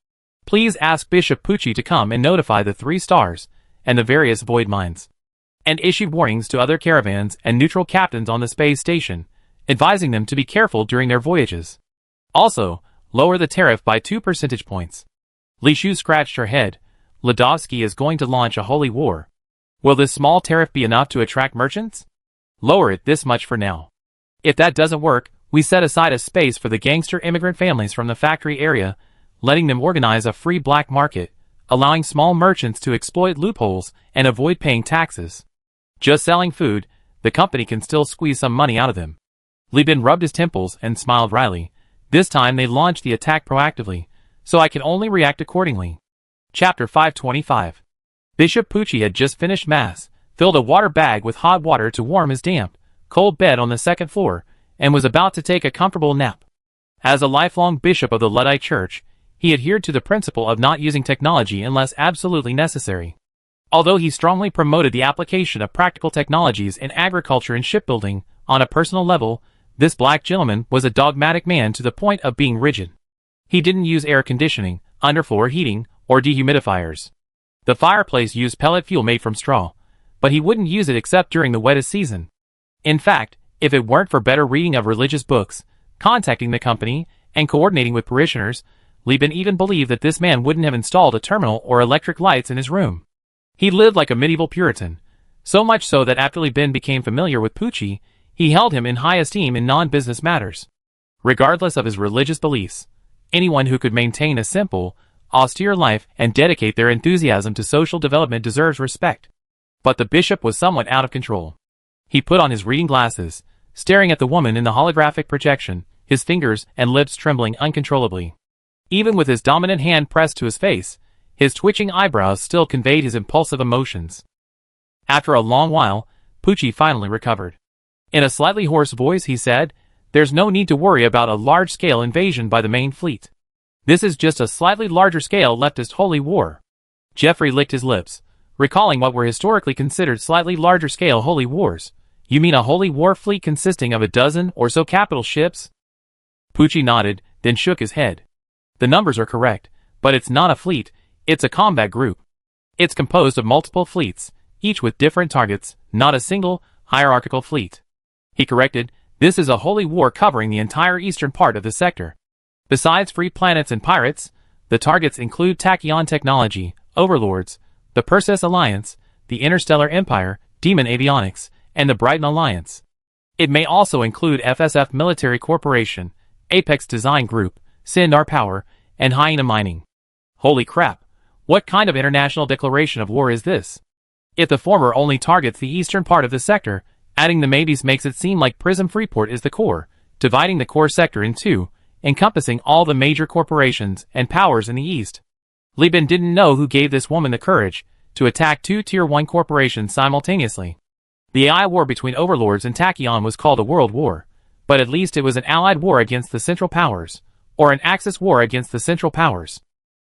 Please ask Bishop Pucci to come and notify the 3 stars and the various void mines, and issue warnings to other caravans and neutral captains on the space station, advising them to be careful during their voyages. Also, lower the tariff by 2 percentage points. Li Shu scratched her head. Ladovsky is going to launch a holy war. Will this small tariff be enough to attract merchants? Lower it this much for now. If that doesn't work, we set aside a space for the gangster immigrant families from the factory area, letting them organize a free black market, allowing small merchants to exploit loopholes and avoid paying taxes. Just selling food, the company can still squeeze some money out of them. Li Bin rubbed his temples and smiled wryly. This time they launched the attack proactively, so I can only react accordingly. Chapter 525. Bishop Pucci had just finished Mass, filled a water bag with hot water to warm his damp, cold bed on the 2nd floor, and was about to take a comfortable nap. As a lifelong bishop of the Luddite Church, he adhered to the principle of not using technology unless absolutely necessary. Although he strongly promoted the application of practical technologies in agriculture and shipbuilding, on a personal level, this black gentleman was a dogmatic man to the point of being rigid. He didn't use air conditioning, underfloor heating, or dehumidifiers. The fireplace used pellet fuel made from straw, but he wouldn't use it except during the wettest season. In fact, if it weren't for better reading of religious books, contacting the company, and coordinating with parishioners, Li Bin even believed that this man wouldn't have installed a terminal or electric lights in his room. He lived like a medieval Puritan, so much so that after Li Bin became familiar with Pucci, he held him in high esteem in non-business matters. Regardless of his religious beliefs, anyone who could maintain a simple, austere life and dedicate their enthusiasm to social development deserves respect. But the bishop was somewhat out of control. He put on his reading glasses, staring at the woman in the holographic projection, his fingers and lips trembling uncontrollably. Even with his dominant hand pressed to his face, his twitching eyebrows still conveyed his impulsive emotions. After a long while, Pucci finally recovered. In a slightly hoarse voice he said, "There's no need to worry about a large-scale invasion by the main fleet. This is just a slightly larger-scale leftist holy war." Jeffrey licked his lips, recalling what were historically considered slightly larger-scale holy wars. "You mean a holy war fleet consisting of a dozen or so capital ships?" Pucci nodded, then shook his head. "The numbers are correct, but it's not a fleet, it's a combat group. It's composed of multiple fleets, each with different targets, not a single, hierarchical fleet." He corrected, "This is a holy war covering the entire eastern part of the sector. Besides free planets and pirates, the targets include Tachyon technology, overlords, the Perseus Alliance, the Interstellar Empire, Demon Avionics, and the Brighton Alliance. It may also include FSF Military Corporation, Apex Design Group, Sindar Power, and Hyena Mining. Holy crap! What kind of international declaration of war is this? If the former only targets the eastern part of the sector, adding the maybes makes it seem like Prism Freeport is the core, dividing the core sector in two, encompassing all the major corporations and powers in the east. Li Bin didn't know who gave this woman the courage to attack two Tier 1 corporations simultaneously. The AI war between overlords and Tachyon was called a world war, but at least it was an allied war against the Central Powers, or an Axis war against the Central Powers.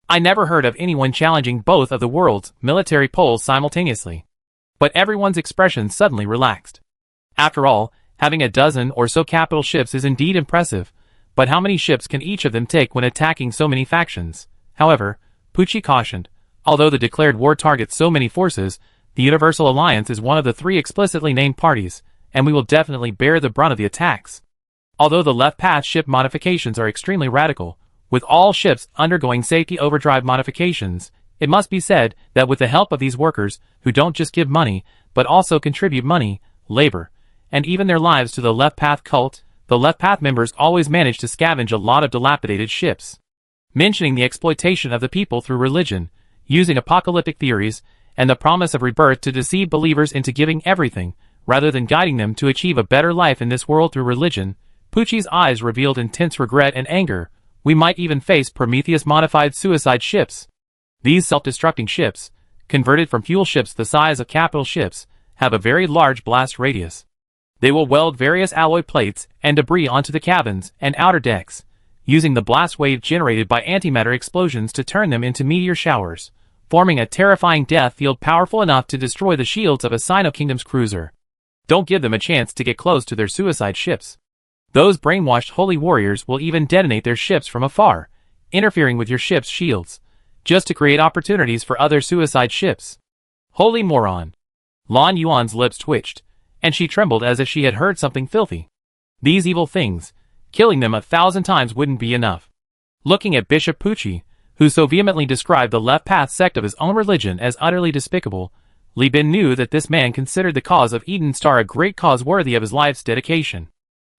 I never heard of anyone challenging both of the world's military poles simultaneously. But everyone's expression suddenly relaxed. After all, having a dozen or so capital ships is indeed impressive, but how many ships can each of them take when attacking so many factions? However, Pucci cautioned, although the declared war targets so many forces, the Universal Alliance is one of the three explicitly named parties, and we will definitely bear the brunt of the attacks. Although the left path ship modifications are extremely radical, with all ships undergoing safety overdrive modifications, it must be said that with the help of these workers, who don't just give money, but also contribute money, labor, and even their lives to the left path cult, the left path members always manage to scavenge a lot of dilapidated ships. Mentioning the exploitation of the people through religion, using apocalyptic theories, and the promise of rebirth to deceive believers into giving everything, rather than guiding them to achieve a better life in this world through religion, Pucci's eyes revealed intense regret and anger. We might even face Prometheus-modified suicide ships. These self-destructing ships, converted from fuel ships the size of capital ships, have a very large blast radius. They will weld various alloy plates and debris onto the cabins and outer decks, using the blast wave generated by antimatter explosions to turn them into meteor showers, forming a terrifying death field powerful enough to destroy the shields of a Sino Kingdom's cruiser. Don't give them a chance to get close to their suicide ships. Those brainwashed holy warriors will even detonate their ships from afar, interfering with your ship's shields, just to create opportunities for other suicide ships. Holy moron! Lan Yuan's lips twitched, and she trembled as if she had heard something filthy. These evil things, killing them 1,000 times wouldn't be enough. Looking at Bishop Pucci, who so vehemently described the left path sect of his own religion as utterly despicable, Li Bin knew that this man considered the cause of Eden Star a great cause worthy of his life's dedication.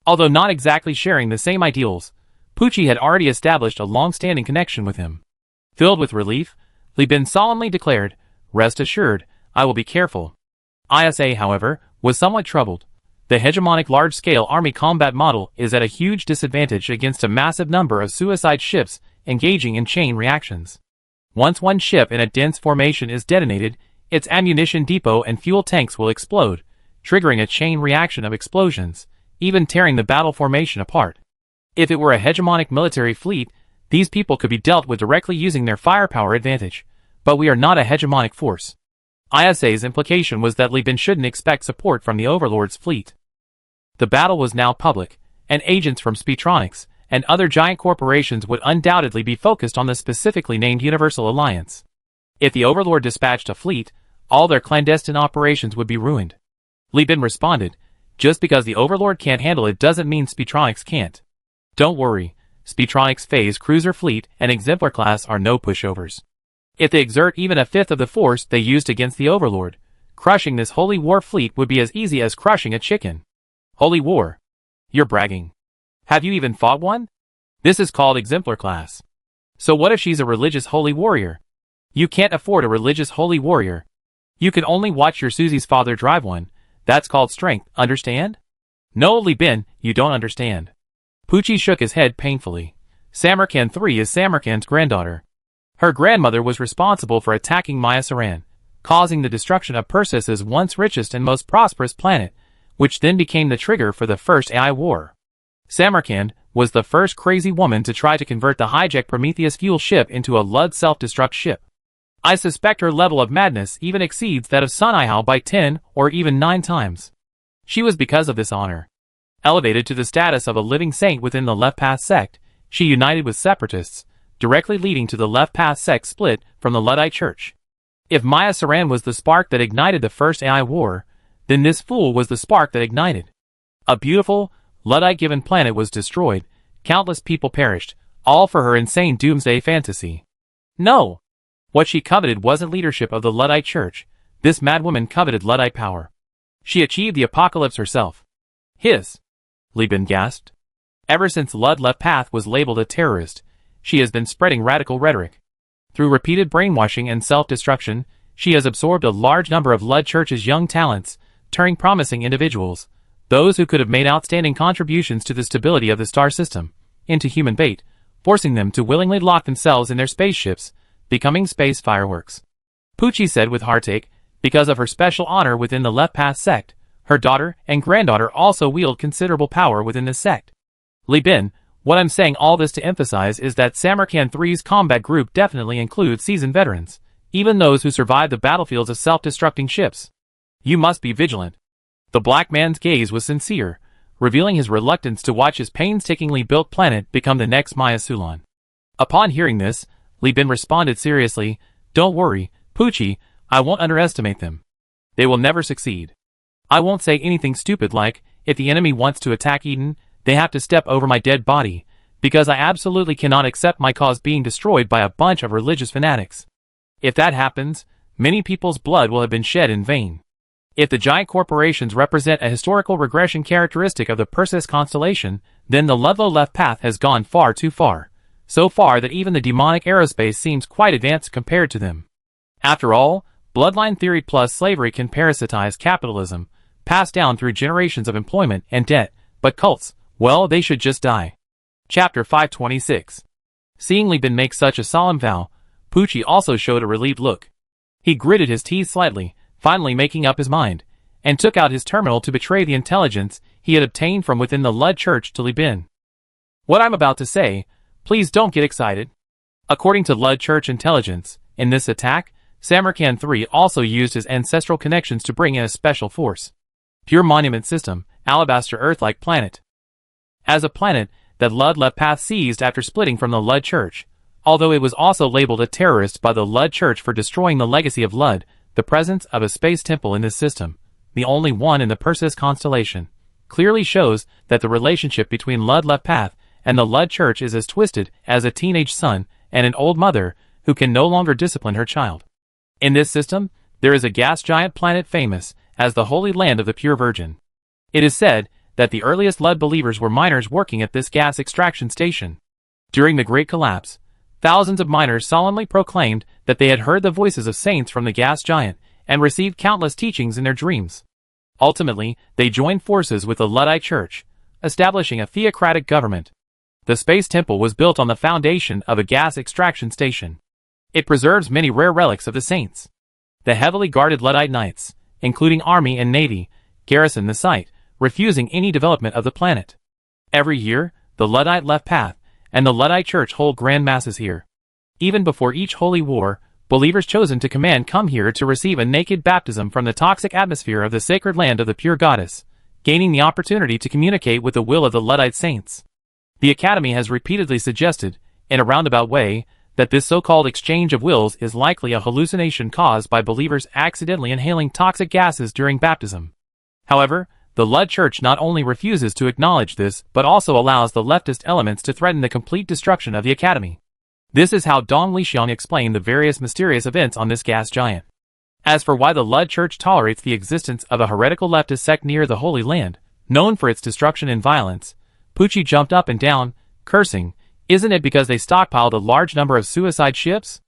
Although not exactly sharing the same ideals, Pucci had already established a long-standing connection with him. Filled with relief, Li Bin solemnly declared, "Rest assured, I will be careful." ISA, however, was somewhat troubled. The hegemonic large-scale army combat model is at a huge disadvantage against a massive number of suicide ships engaging in chain reactions. Once one ship in a dense formation is detonated, its ammunition depot and fuel tanks will explode, triggering a chain reaction of explosions, even tearing the battle formation apart. If it were a hegemonic military fleet, these people could be dealt with directly using their firepower advantage, but we are not a hegemonic force. ISA's implication was that Li Bin shouldn't expect support from the Overlord's fleet. The battle was now public, and agents from Speetronics and other giant corporations would undoubtedly be focused on the specifically named Universal Alliance. If the Overlord dispatched a fleet, all their clandestine operations would be ruined. Li Bin responded, "Just because the Overlord can't handle it doesn't mean Speetronics can't. Don't worry, Speetronics' phase cruiser fleet and exemplar class are no pushovers. If they exert even a fifth of the force they used against the Overlord, crushing this Holy War fleet would be as easy as crushing a chicken." Holy War? You're bragging. Have you even fought one? This is called exemplar class. So what if she's a religious holy warrior? You can't afford a religious holy warrior. You can only watch your Susie's father drive one. That's called strength, understand? No, Li Bin, you don't understand. Pucci shook his head painfully. Samarkand III is Samarkand's granddaughter. Her grandmother was responsible for attacking Maya Saran, causing the destruction of Perseus's once richest and most prosperous planet, which then became the trigger for the first AI war. Samarkand was the first crazy woman to try to convert the hijacked Prometheus fuel ship into a Lud self-destruct ship. I suspect her level of madness even exceeds that of Sun Ihao by 10 or even 9 times. She was, because of this honor, elevated to the status of a living saint within the Left Path sect. She united with separatists, directly leading to the Left Path sect split from the Luddite Church. If Maya Saran was the spark that ignited the first AI war, then this fool was the spark that ignited. A beautiful, Luddite-given planet was destroyed, countless people perished, all for her insane doomsday fantasy. No! What she coveted wasn't leadership of the Luddite Church. This madwoman coveted Luddite power. She achieved the apocalypse herself. His. Li Bin gasped. Ever since Lud left Path was labeled a terrorist, she has been spreading radical rhetoric. Through repeated brainwashing and self-destruction, she has absorbed a large number of Lud Church's young talents, turning promising individuals, those who could have made outstanding contributions to the stability of the star system, into human bait, forcing them to willingly lock themselves in their spaceships, becoming space fireworks. Poochie said with heartache, because of her special honor within the Left Path sect, her daughter and granddaughter also wield considerable power within this sect. Li Bin, what I'm saying all this to emphasize is that Samarkand 3's combat group definitely includes seasoned veterans, even those who survived the battlefields of self-destructing ships. You must be vigilant. The black man's gaze was sincere, revealing his reluctance to watch his painstakingly built planet become the next Maya Sulan. Upon hearing this, Li Bin responded seriously, "Don't worry, Poochie, I won't underestimate them. They will never succeed. I won't say anything stupid like, if the enemy wants to attack Eden, they have to step over my dead body, because I absolutely cannot accept my cause being destroyed by a bunch of religious fanatics. If that happens, many people's blood will have been shed in vain. If the giant corporations represent a historical regression characteristic of the Perseus constellation, then the Ludlow left path has gone far too far, so far that even the demonic aerospace seems quite advanced compared to them. After all, bloodline theory plus slavery can parasitize capitalism, passed down through generations of employment and debt, but cults, well, they should just die." Chapter 526. Seeing Li Bin make such a solemn vow, Poochie also showed a relieved look. He gritted his teeth slightly, finally making up his mind, and took out his terminal to betray the intelligence he had obtained from within the Lud Church to Li Bin. "What I'm about to say, please don't get excited. According to Lud Church intelligence, in this attack, Samarkand 3 also used his ancestral connections to bring in a special force. Pure monument system, alabaster Earth-like planet. As a planet that Lud left Path seized after splitting from the Lud Church, although it was also labeled a terrorist by the Lud Church for destroying the legacy of Lud, the presence of a space temple in this system, the only one in the Perseus constellation, clearly shows that the relationship between Lud left Path and the Lud Church is as twisted as a teenage son and an old mother who can no longer discipline her child. In this system, there is a gas giant planet famous as the Holy Land of the Pure Virgin. It is said that the earliest Lud believers were miners working at this gas extraction station. During the Great Collapse, thousands of miners solemnly proclaimed that they had heard the voices of saints from the gas giant and received countless teachings in their dreams. Ultimately, they joined forces with the Luddite Church, establishing a theocratic government. The Space Temple was built on the foundation of a gas extraction station. It preserves many rare relics of the saints. The heavily guarded Luddite Knights, including Army and Navy, garrison the site, refusing any development of the planet. Every year, the Luddite left Path and the Luddite Church hold grand masses here. Even before each holy war, believers chosen to command come here to receive a naked baptism from the toxic atmosphere of the sacred land of the pure goddess, gaining the opportunity to communicate with the will of the Luddite saints. The Academy has repeatedly suggested, in a roundabout way, that this so-called exchange of wills is likely a hallucination caused by believers accidentally inhaling toxic gases during baptism. However, the Lud Church not only refuses to acknowledge this but also allows the leftist elements to threaten the complete destruction of the Academy. This is how Dong Lixiang explained the various mysterious events on this gas giant. As for why the Lud Church tolerates the existence of a heretical leftist sect near the Holy Land, known for its destruction and violence, Poochie jumped up and down, cursing, "Isn't it because they stockpiled a large number of suicide ships?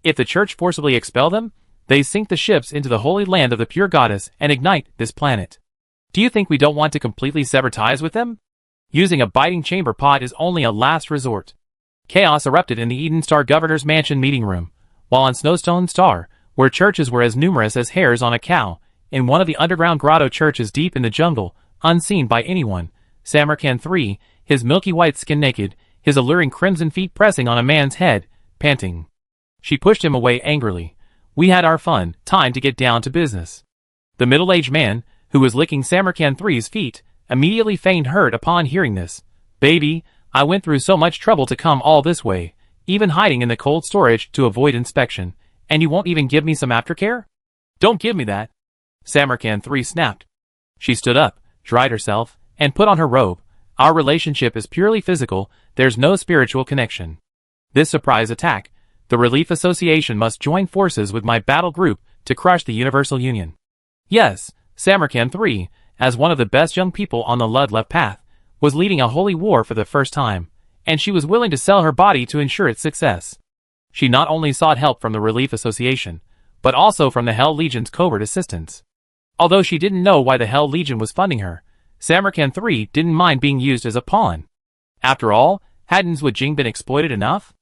If the Church forcibly expel them, they sink the ships into the Holy Land of the Pure Goddess and ignite this planet. Do you think we don't want to completely sever ties with them? Using a biting chamber pot is only a last resort." Chaos erupted in the Eden Star Governor's Mansion meeting room, while on Snowstone Star, where churches were as numerous as hairs on a cow, in one of the underground grotto churches deep in the jungle, unseen by anyone, Samarkand 3, his milky white skin naked, his alluring crimson feet pressing on a man's head, panting. She pushed him away angrily. "We had our fun, time to get down to business." The middle-aged man, who was licking Samarkand 3's feet, immediately feigned hurt upon hearing this. "Baby, I went through so much trouble to come all this way, even hiding in the cold storage to avoid inspection, and you won't even give me some aftercare? Don't give me that." Samarkand 3 snapped. She stood up, dried herself, and put on her robe. "Our relationship is purely physical, there's no spiritual connection. This surprise attack, the Relief Association must join forces with my battle group to crush the Universal Union. Yes, Samarkand III, as one of the best young people on the Ludlef path, was leading a holy war for the first time, and she was willing to sell her body to ensure its success. She not only sought help from the Relief Association, but also from the Hell Legion's covert assistance. Although she didn't know why the Hell Legion was funding her, Samarkand III didn't mind being used as a pawn. After all, hadn't Zhu Jing been exploited enough?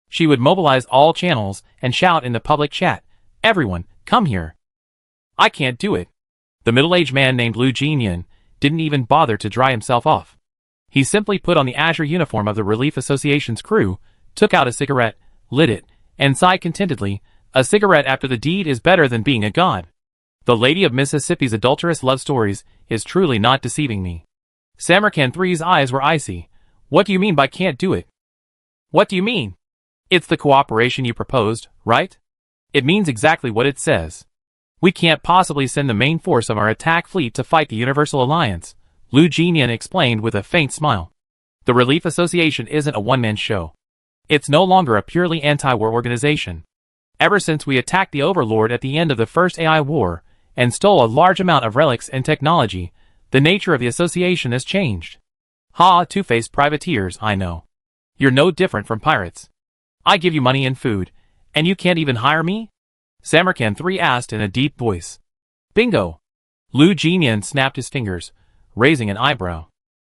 She would mobilize all channels and shout in the public chat, "Everyone, come here." "I can't do it." The middle-aged man named Lu Jinyan didn't even bother to dry himself off. He simply put on the azure uniform of the Relief Association's crew, took out a cigarette, lit it, and sighed contentedly, "A cigarette after the deed is better than being a god. The Lady of Mississippi's adulterous love stories is truly not deceiving me." Samarkand III's eyes were icy. "What do you mean by can't do it?" "What do you mean? It's the cooperation you proposed, right? It means exactly what it says. We can't possibly send the main force of our attack fleet to fight the Universal Alliance," Lu Jinyan explained with a faint smile. "The Relief Association isn't a one-man show. It's no longer a purely anti-war organization. Ever since we attacked the Overlord at the end of the first AI war, and stole a large amount of relics and technology, the nature of the association has changed." "Ha, two-faced privateers, I know. You're no different from pirates. I give you money and food, and you can't even hire me?" Samarkand III asked in a deep voice. "Bingo!" Lu Jinyan snapped his fingers, raising an eyebrow.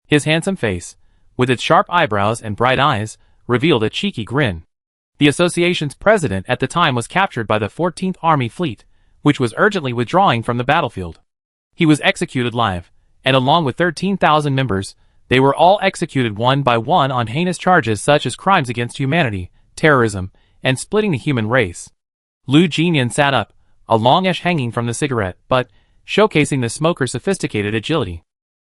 His handsome face, with its sharp eyebrows and bright eyes, revealed a cheeky grin. The association's president at the time was captured by the 14th Army Fleet, which was urgently withdrawing from the battlefield. He was executed live, and along with 13,000 members, they were all executed one by one on heinous charges such as crimes against humanity, terrorism, and splitting the human race. Lu Jinyan sat up, a long ash hanging from the cigarette, but showcasing the smoker's sophisticated agility.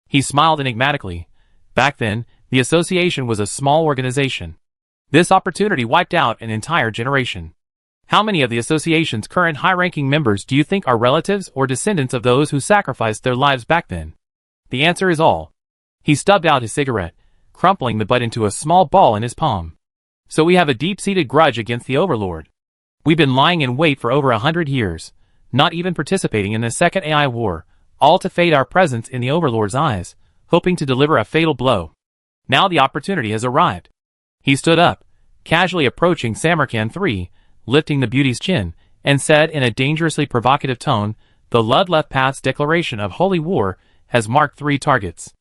He smiled enigmatically. Back then, the association was a small organization. This opportunity wiped out an entire generation. How many of the association's current high-ranking members do you think are relatives or descendants of those who sacrificed their lives back then? The answer is all. He stubbed out his cigarette, crumpling the butt into a small ball in his palm. "So we have a deep-seated grudge against the Overlord. We've been lying in wait for over 100 years, not even participating in the Second AI War, all to fade our presence in the Overlord's eyes, hoping to deliver a fatal blow. Now the opportunity has arrived." He stood up, casually approaching Samarkand III, lifting the beauty's chin, and said in a dangerously provocative tone, "The Ludlef Path's declaration of holy war has marked 3 targets.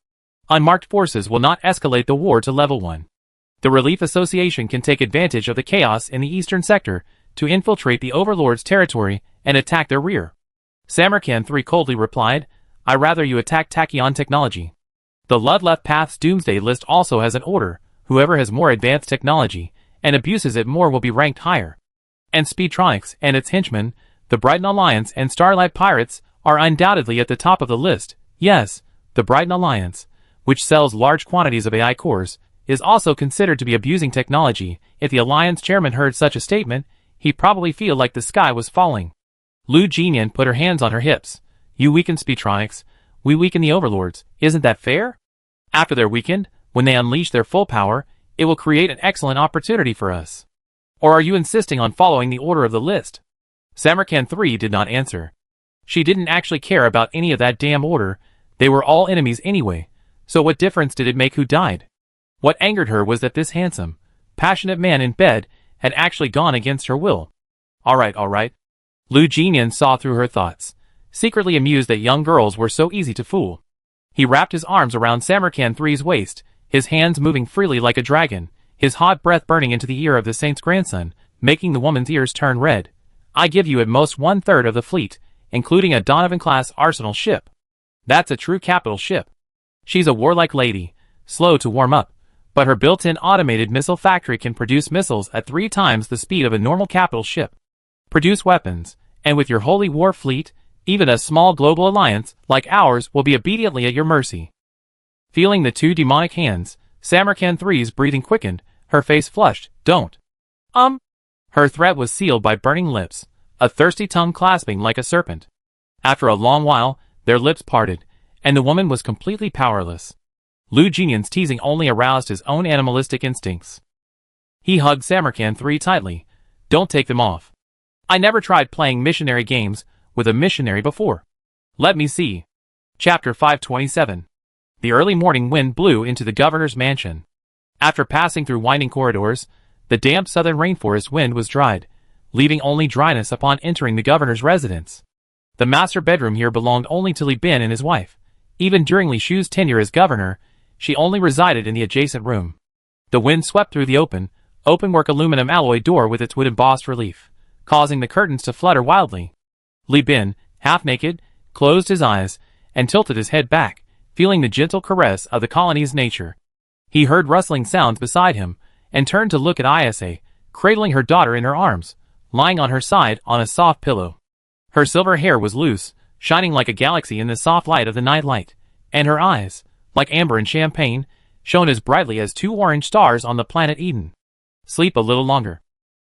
Unmarked forces will not escalate the war to level 1. The Relief Association can take advantage of the chaos in the eastern sector to infiltrate the Overlord's territory and attack their rear." Samarkand III coldly replied, "I rather you attack Tachyon technology. The Ludlef Path's Doomsday list also has an order, whoever has more advanced technology and abuses it more will be ranked higher. And Speedtronics and its henchmen, the Brighton Alliance and Starlight Pirates, are undoubtedly at the top of the list. Yes, the Brighton Alliance, which sells large quantities of AI cores, is also considered to be abusing technology. If the Alliance chairman heard such a statement, he'd probably feel like the sky was falling." Lu Jinyan put her hands on her hips. "You weaken Speedtronics, we weaken the Overlords. Isn't that fair? After they're weakened, when they unleash their full power, it will create an excellent opportunity for us. Or are you insisting on following the order of the list?" Samarkand III did not answer. She didn't actually care about any of that damn order. They were all enemies anyway, so what difference did it make who died? What angered her was that this handsome, passionate man in bed had actually gone against her will. All right. Lu Jinyan saw through her thoughts, secretly amused that young girls were so easy to fool. He wrapped his arms around Samarkand III's waist, his hands moving freely like a dragon, his hot breath burning into the ear of the saint's grandson, making the woman's ears turn red. "I give you at most 1/3 of the fleet, including a Donovan-class arsenal ship. That's a true capital ship. She's a warlike lady, slow to warm up, but her built-in automated missile factory can produce missiles at 3 times the speed of a normal capital ship. Produce weapons, and with your holy war fleet, even a small global alliance like ours will be obediently at your mercy." Feeling the 2 demonic hands, Samarkand III's breathing quickened, her face flushed. "Don't." Her threat was sealed by burning lips, a thirsty tongue clasping like a serpent. After a long while, their lips parted, and the woman was completely powerless. Lu Jinyan's teasing only aroused his own animalistic instincts. He hugged Samarkand III tightly. "Don't take them off. I never tried playing missionary games with a missionary before. Let me see. Chapter 527. The early morning wind blew into the governor's mansion. After passing through winding corridors, the damp southern rainforest wind was dried, leaving only dryness upon entering the governor's residence. The master bedroom here belonged only to Li Bin and his wife. Even during Li Shu's tenure as governor, she only resided in the adjacent room. The wind swept through the open-work aluminum alloy door with its wood embossed relief, causing the curtains to flutter wildly. Li Bin, half naked, closed his eyes, and tilted his head back, feeling the gentle caress of the colony's nature. He heard rustling sounds beside him, and turned to look at Isa, cradling her daughter in her arms, lying on her side on a soft pillow. Her silver hair was loose, shining like a galaxy in the soft light of the night light, and her eyes, like amber and champagne, shone as brightly as two orange stars on the planet Eden. Sleep a little longer.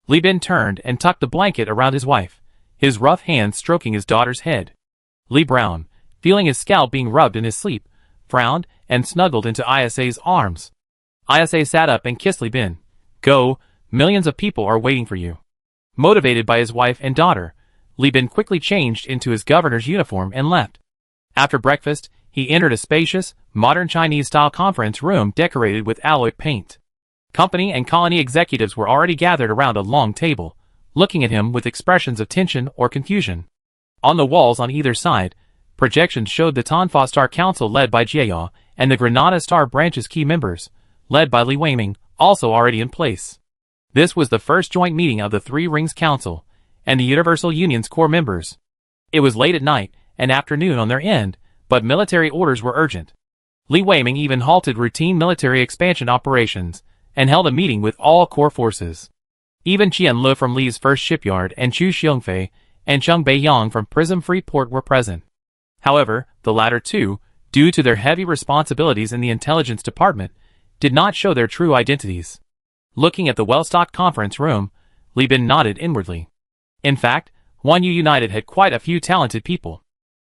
Li Bin turned and tucked the blanket around his wife, his rough hands stroking his daughter's head. Li Brown, feeling his scalp being rubbed in his sleep, frowned and snuggled into Isa's arms. Isa sat up and kissed Li Bin. Go, millions of people are waiting for you. Motivated by his wife and daughter, Li Bin quickly changed into his governor's uniform and left. After breakfast, he entered a spacious, modern Chinese-style conference room decorated with alloy paint. Company and colony executives were already gathered around a long table, looking at him with expressions of tension or confusion. On the walls on either side, projections showed the Tanfa Star Council led by Jiao and the Granada Star Branch's key members, led by Li Weiming, also already in place. This was the first joint meeting of the Three Rings Council and the Universal Union's core members. It was late at night and afternoon on their end, but military orders were urgent. Li Weiming even halted routine military expansion operations and held a meeting with all core forces. Even Qian Lu from Li's first shipyard and Chu Xiongfei and Cheng Beiyang from Prism Freeport were present. However, the latter two, due to their heavy responsibilities in the intelligence department, did not show their true identities. Looking at the well-stocked conference room, Li Bin nodded inwardly. In fact, 1U United had quite a few talented people.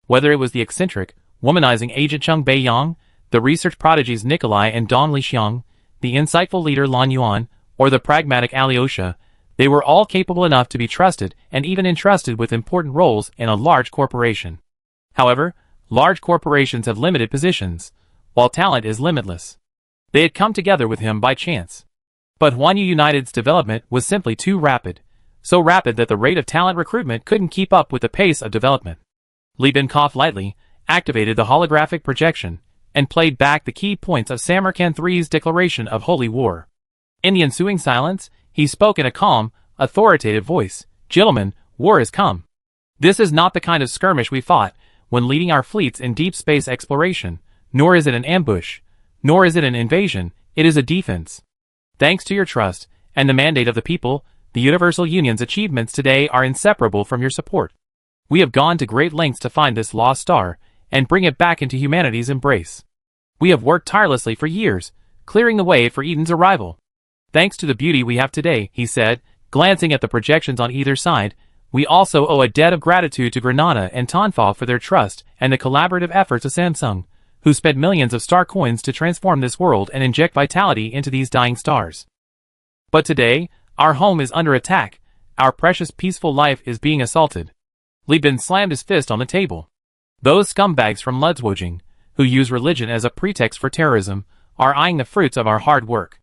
Whether it was the eccentric, womanizing agent Cheng Beiyang, the research prodigies Nikolai and Dong Lixiang, the insightful leader Lan Yuan, or the pragmatic Alyosha, they were all capable enough to be trusted and even entrusted with important roles in a large corporation. However, large corporations have limited positions, while talent is limitless. They had come together with him by chance. But 1U United's development was simply too rapid, so rapid that the rate of talent recruitment couldn't keep up with the pace of development. Li Bin coughed lightly, activated the holographic projection, and played back the key points of Samarkand III's declaration of holy war. In the ensuing silence, he spoke in a calm, authoritative voice. Gentlemen, war has come. This is not the kind of skirmish we fought when leading our fleets in deep space exploration, nor is it an ambush, nor is it an invasion, it is a defense. Thanks to your trust, and the mandate of the people, the Universal Union's achievements today are inseparable from your support. We have gone to great lengths to find this lost star, and bring it back into humanity's embrace. We have worked tirelessly for years, clearing the way for Eden's arrival. Thanks to the beauty we have today, he said, glancing at the projections on either side, we also owe a debt of gratitude to Granada and Tanfa for their trust and the collaborative efforts of Samsung, who spent millions of star coins to transform this world and inject vitality into these dying stars. But today, our home is under attack, our precious peaceful life is being assaulted. Li Bin slammed his fist on the table. Those scumbags from Ludzwojing, who use religion as a pretext for terrorism, are eyeing the fruits of our hard work.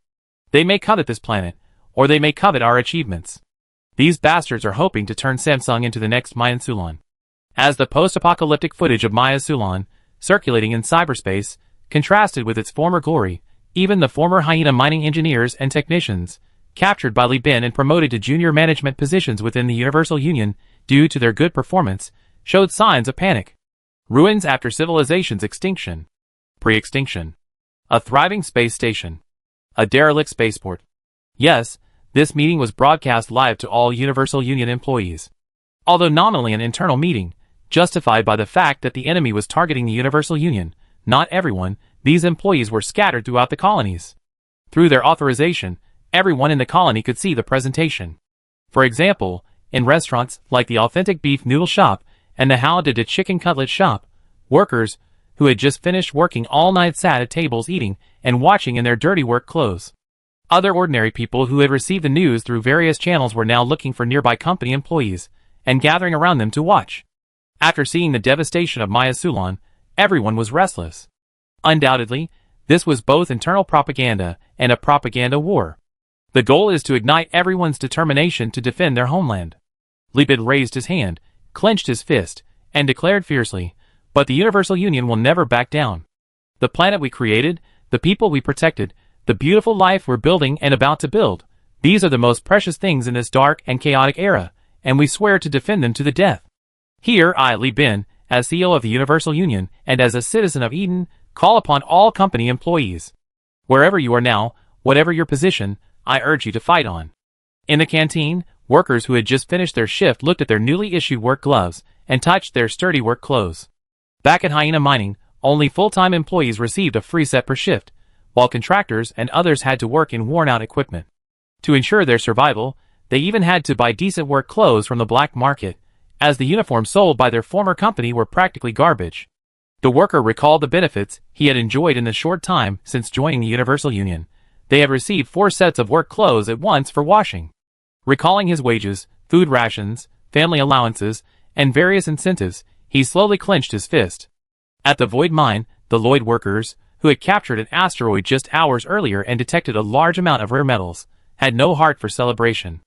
They may covet this planet, or they may covet our achievements. These bastards are hoping to turn Samsung into the next Mayan Sulan. As the post-apocalyptic footage of Maya Sulan, circulating in cyberspace, contrasted with its former glory, even the former hyena mining engineers and technicians, captured by Li Bin and promoted to junior management positions within the Universal Union due to their good performance, showed signs of panic. Ruins after civilization's extinction. Pre-extinction. A thriving space station. A derelict spaceport. Yes, this meeting was broadcast live to all Universal Union employees. Although nominally an internal meeting, justified by the fact that the enemy was targeting the Universal Union, not everyone, these employees were scattered throughout the colonies. Through their authorization, everyone in the colony could see the presentation. For example, in restaurants like the Authentic Beef Noodle Shop and the How Did a Chicken Cutlet Shop, workers who had just finished working all night sat at tables eating and watching in their dirty work clothes. Other ordinary people who had received the news through various channels were now looking for nearby company employees and gathering around them to watch. After seeing the devastation of Maya Sulan, everyone was restless. Undoubtedly, this was both internal propaganda and a propaganda war. The goal is to ignite everyone's determination to defend their homeland. Libid raised his hand, clenched his fist, and declared fiercely, "But the Universal Union will never back down. The planet we created, the people we protected, the beautiful life we're building and about to build, these are the most precious things in this dark and chaotic era, and we swear to defend them to the death. Here I, Li Bin, as CEO of the Universal Union and as a citizen of Eden, call upon all company employees. Wherever you are now, whatever your position, I urge you to fight on." In the canteen, workers who had just finished their shift looked at their newly issued work gloves and touched their sturdy work clothes. Back at Hyena Mining, only full-time employees received a free set per shift, while contractors and others had to work in worn-out equipment. To ensure their survival, they even had to buy decent work clothes from the black market, as the uniforms sold by their former company were practically garbage. The worker recalled the benefits he had enjoyed in the short time since joining the Universal Union. They had received 4 sets of work clothes at once for washing. Recalling his wages, food rations, family allowances, and various incentives, he slowly clenched his fist. At the Void Mine, the Lloyd workers, who had captured an asteroid just hours earlier and detected a large amount of rare metals, had no heart for celebration.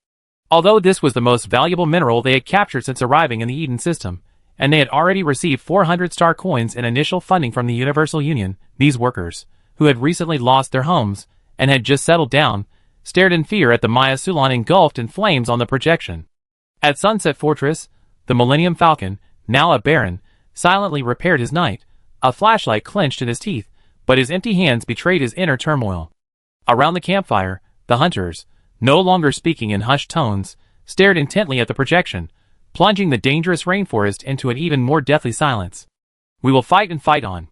Although this was the most valuable mineral they had captured since arriving in the Eden system, and they had already received 400 star coins in initial funding from the Universal Union, these workers, who had recently lost their homes and had just settled down, stared in fear at the Maya Sulan engulfed in flames on the projection. At Sunset Fortress, the Millennium Falcon, now a Baron, silently repaired his night, a flashlight clenched in his teeth, but his empty hands betrayed his inner turmoil. Around the campfire, the hunters, no longer speaking in hushed tones, stared intently at the projection, plunging the dangerous rainforest into an even more deathly silence. "We will fight and fight on.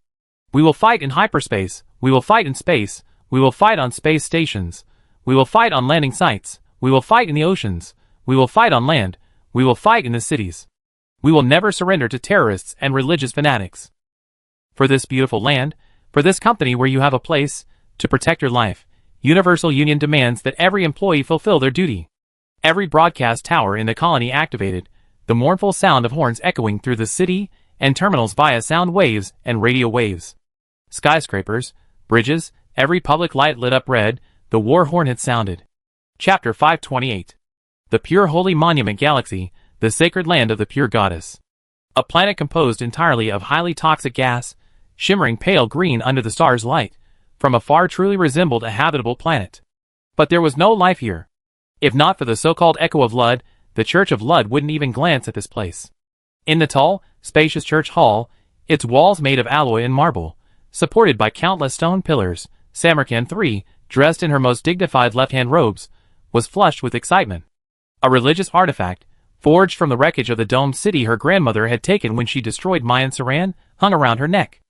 We will fight in hyperspace, we will fight in space, we will fight on space stations, we will fight on landing sites, we will fight in the oceans, we will fight on land, we will fight in the cities. We will never surrender to terrorists and religious fanatics. For this beautiful land, for this company where you have a place, to protect your life, Universal Union demands that every employee fulfill their duty." Every broadcast tower in the colony activated, the mournful sound of horns echoing through the city and terminals via sound waves and radio waves. Skyscrapers, bridges, every public light lit up red, the war horn had sounded. Chapter 528. The Pure Holy Monument Galaxy, the sacred land of the pure goddess. A planet composed entirely of highly toxic gas, shimmering pale green under the star's light, from afar truly resembled a habitable planet. But there was no life here. If not for the so-called Echo of Lud, the Church of Lud wouldn't even glance at this place. In the tall, spacious church hall, its walls made of alloy and marble, supported by countless stone pillars, Samarkand III, dressed in her most dignified left-hand robes, was flushed with excitement. A religious artifact, forged from the wreckage of the domed city her grandmother had taken when she destroyed Mayan Saran, hung around her neck.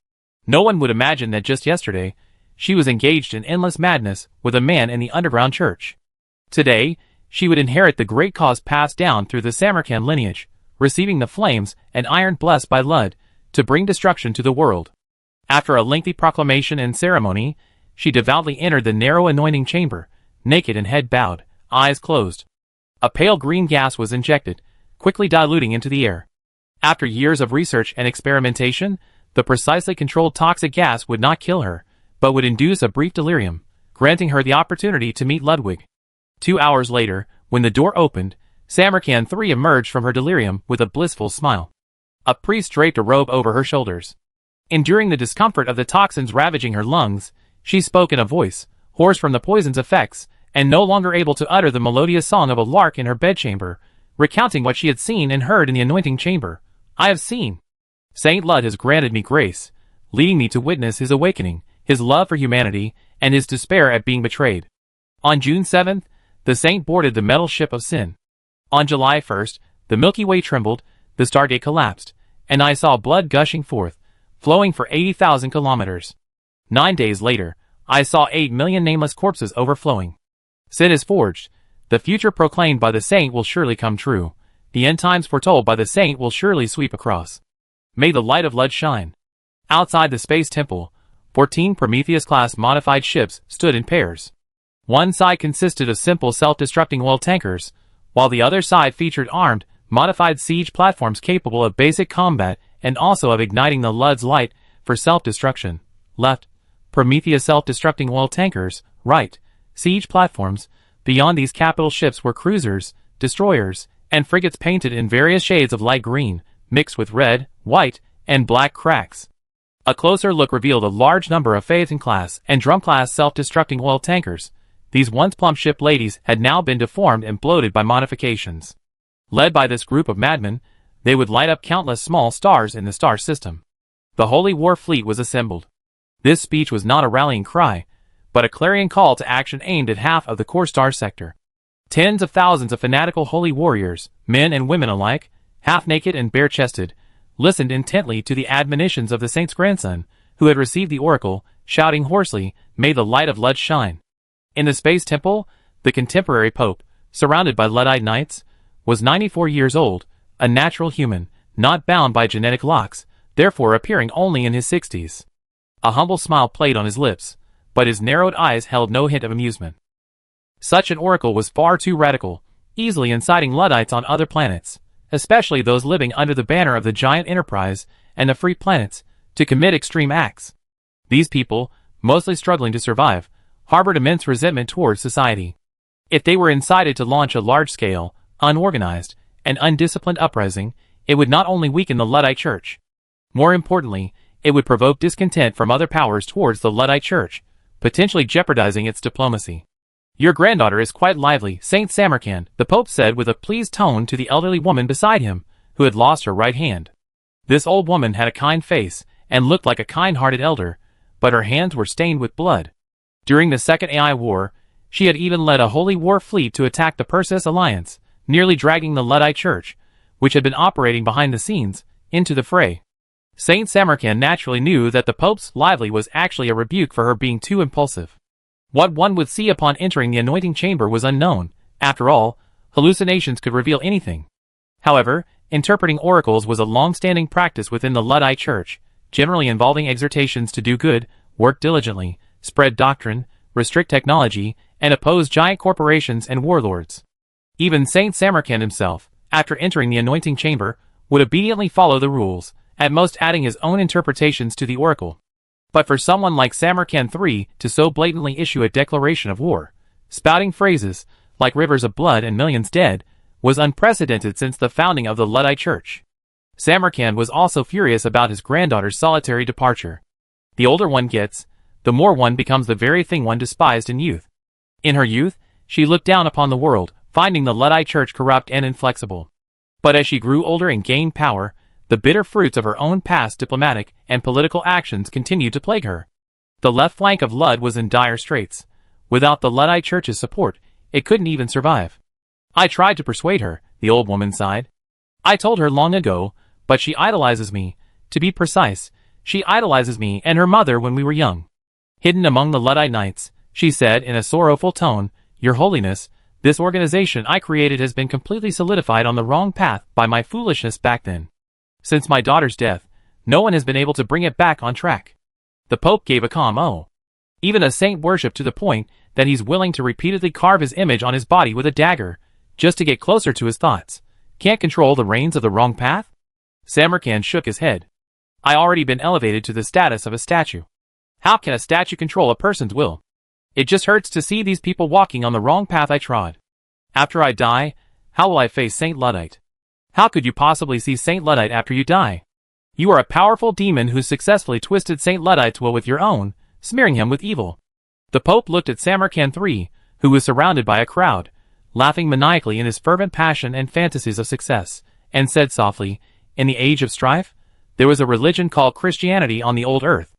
No one would imagine that just yesterday, she was engaged in endless madness with a man in the underground church. Today, she would inherit the great cause passed down through the Samarkand lineage, receiving the flames and iron blessed by Lud, to bring destruction to the world. After a lengthy proclamation and ceremony, she devoutly entered the narrow anointing chamber, naked and head bowed, eyes closed. A pale green gas was injected, quickly diluting into the air. After years of research and experimentation, the precisely controlled toxic gas would not kill her, but would induce a brief delirium, granting her the opportunity to meet Ludwig. 2 hours later, when the door opened, Samarkand III emerged from her delirium with a blissful smile. A priest draped a robe over her shoulders. Enduring the discomfort of the toxins ravaging her lungs, she spoke in a voice, hoarse from the poison's effects, and no longer able to utter the melodious song of a lark in her bedchamber, recounting what she had seen and heard in the anointing chamber. "I have seen. Saint Lud has granted me grace, leading me to witness his awakening, his love for humanity, and his despair at being betrayed. On June 7th, the saint boarded the metal ship of sin. On July 1st, the Milky Way trembled, the Stargate collapsed, and I saw blood gushing forth, flowing for 80,000 kilometers. 9 days later, I saw 8 million nameless corpses overflowing. Sin is forged. The future proclaimed by the saint will surely come true. The end times foretold by the saint will surely sweep across. May the light of Lud shine." Outside the space temple, 14 Prometheus-class modified ships stood in pairs. One side consisted of simple self-destructing oil tankers, while the other side featured armed, modified siege platforms capable of basic combat and also of igniting the Ludd's light for self-destruction. Left. Prometheus self-destructing oil tankers. Right. Siege platforms. Beyond these capital ships were cruisers, destroyers, and frigates painted in various shades of light green, mixed with red, white, and black cracks. A closer look revealed a large number of Phaeton-class and Drum-class self-destructing oil tankers. These once plump ship ladies had now been deformed and bloated by modifications. Led by this group of madmen, they would light up countless small stars in the star system. The Holy War Fleet was assembled. This speech was not a rallying cry, but a clarion call to action aimed at half of the core star sector. Tens of thousands of fanatical holy warriors, men and women alike, half-naked and bare-chested, listened intently to the admonitions of the saint's grandson, who had received the oracle, shouting hoarsely, "May the light of Ludd shine." In the space temple, the contemporary pope, surrounded by Luddite knights, was 94 years old, a natural human, not bound by genetic locks, therefore appearing only in his 60s. A humble smile played on his lips, but his narrowed eyes held no hint of amusement. Such an oracle was far too radical, easily inciting Luddites on other planets, especially those living under the banner of the giant enterprise and the free planets, to commit extreme acts. These people, mostly struggling to survive, harbored immense resentment towards society. If they were incited to launch a large-scale, unorganized, and undisciplined uprising, it would not only weaken the Luddite Church. More importantly, it would provoke discontent from other powers towards the Luddite Church, potentially jeopardizing its diplomacy. "Your granddaughter is quite lively, Saint Samarkand," the Pope said with a pleased tone to the elderly woman beside him, who had lost her right hand. This old woman had a kind face, and looked like a kind-hearted elder, but her hands were stained with blood. During the Second AI War, she had even led a holy war fleet to attack the Perseus Alliance, nearly dragging the Luddite Church, which had been operating behind the scenes, into the fray. Saint Samarkand naturally knew that the Pope's lively was actually a rebuke for her being too impulsive. What one would see upon entering the anointing chamber was unknown. After all, hallucinations could reveal anything. However, interpreting oracles was a long-standing practice within the Luddite Church, generally involving exhortations to do good, work diligently, spread doctrine, restrict technology, and oppose giant corporations and warlords. Even Saint Samarkand himself, after entering the anointing chamber, would obediently follow the rules, at most adding his own interpretations to the oracle. But for someone like Samarkand III to so blatantly issue a declaration of war, spouting phrases like rivers of blood and millions dead, was unprecedented since the founding of the Luddite Church. Samarkand was also furious about his granddaughter's solitary departure. The older one gets, the more one becomes the very thing one despised in youth. In her youth, she looked down upon the world, finding the Luddite Church corrupt and inflexible. But as she grew older and gained power, the bitter fruits of her own past diplomatic and political actions continued to plague her. The left flank of Ludd was in dire straits. Without the Luddite Church's support, it couldn't even survive. "I tried to persuade her," the old woman sighed. "I told her long ago, but she idolizes me. To be precise, she idolizes me and her mother when we were young." Hidden among the Luddite knights, she said in a sorrowful tone, "Your Holiness, this organization I created has been completely solidified on the wrong path by my foolishness back then. Since my daughter's death, no one has been able to bring it back on track." The Pope gave a calm "oh." Even a saint worshipped to the point that he's willing to repeatedly carve his image on his body with a dagger, just to get closer to his thoughts. Can't control the reins of the wrong path? Samarkand shook his head. "I already been elevated to the status of a statue. How can a statue control a person's will? It just hurts to see these people walking on the wrong path I trod. After I die, how will I face Saint Luddite? How could you possibly see Saint Luddite after you die? You are a powerful demon who successfully twisted Saint Luddite's will with your own, smearing him with evil." The Pope looked at Samarkand III, who was surrounded by a crowd, laughing maniacally in his fervent passion and fantasies of success, and said softly, "In the age of strife, there was a religion called Christianity on the old earth.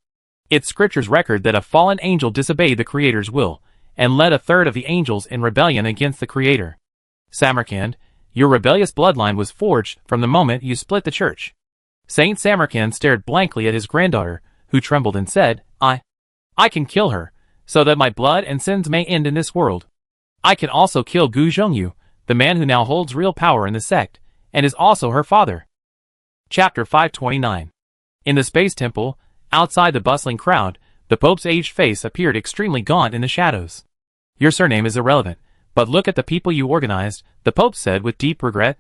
Its scriptures record that a fallen angel disobeyed the Creator's will, and led a third of the angels in rebellion against the Creator. Samarkand, your rebellious bloodline was forged from the moment you split the church." Saint Samarkand stared blankly at his granddaughter, who trembled and said, I can kill her, so that my blood and sins may end in this world. I can also kill Gu Zhongyu, the man who now holds real power in the sect, and is also her father." Chapter 529. In the Space Temple, outside the bustling crowd, the Pope's aged face appeared extremely gaunt in the shadows. "Your surname is irrelevant, but look at the people you organized," the Pope said with deep regret.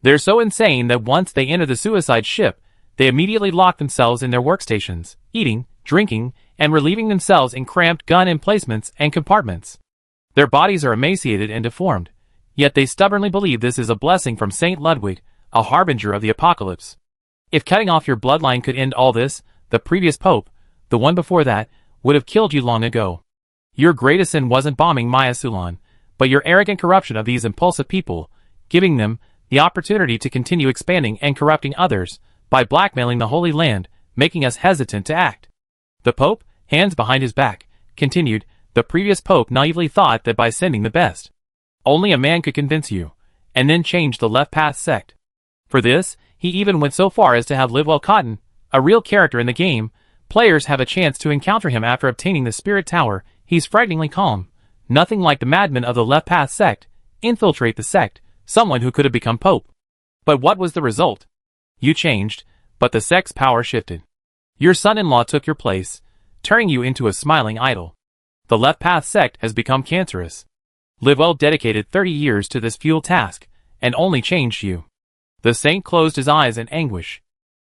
They're so insane that once they enter the suicide ship, they immediately lock themselves in their workstations, eating, drinking, and relieving themselves in cramped gun emplacements and compartments. Their bodies are emaciated and deformed, yet they stubbornly believe this is a blessing from Saint Ludwig, a harbinger of the apocalypse. If cutting off your bloodline could end all this, the previous pope, the one before that, would have killed you long ago. Your greatest sin wasn't bombing Maya Sulan, but your arrogant corruption of these impulsive people, giving them the opportunity to continue expanding and corrupting others by blackmailing the Holy Land, making us hesitant to act. The Pope, hands behind his back, continued, the previous Pope naively thought that by sending the best, only a man could convince you, and then change the Left Path sect. For this, he even went so far as to have Livewell Cotton, a real character in the game. Players have a chance to encounter him after obtaining the Spirit Tower. He's frighteningly calm, nothing like the madman of the Left Path sect, infiltrate the sect, someone who could have become Pope. But what was the result? You changed, but the sect's power shifted. Your son-in-law took your place, turning you into a smiling idol. The Left Path sect has become cancerous. Livewell dedicated 30 years to this futile task, and only changed you. The saint closed his eyes in anguish.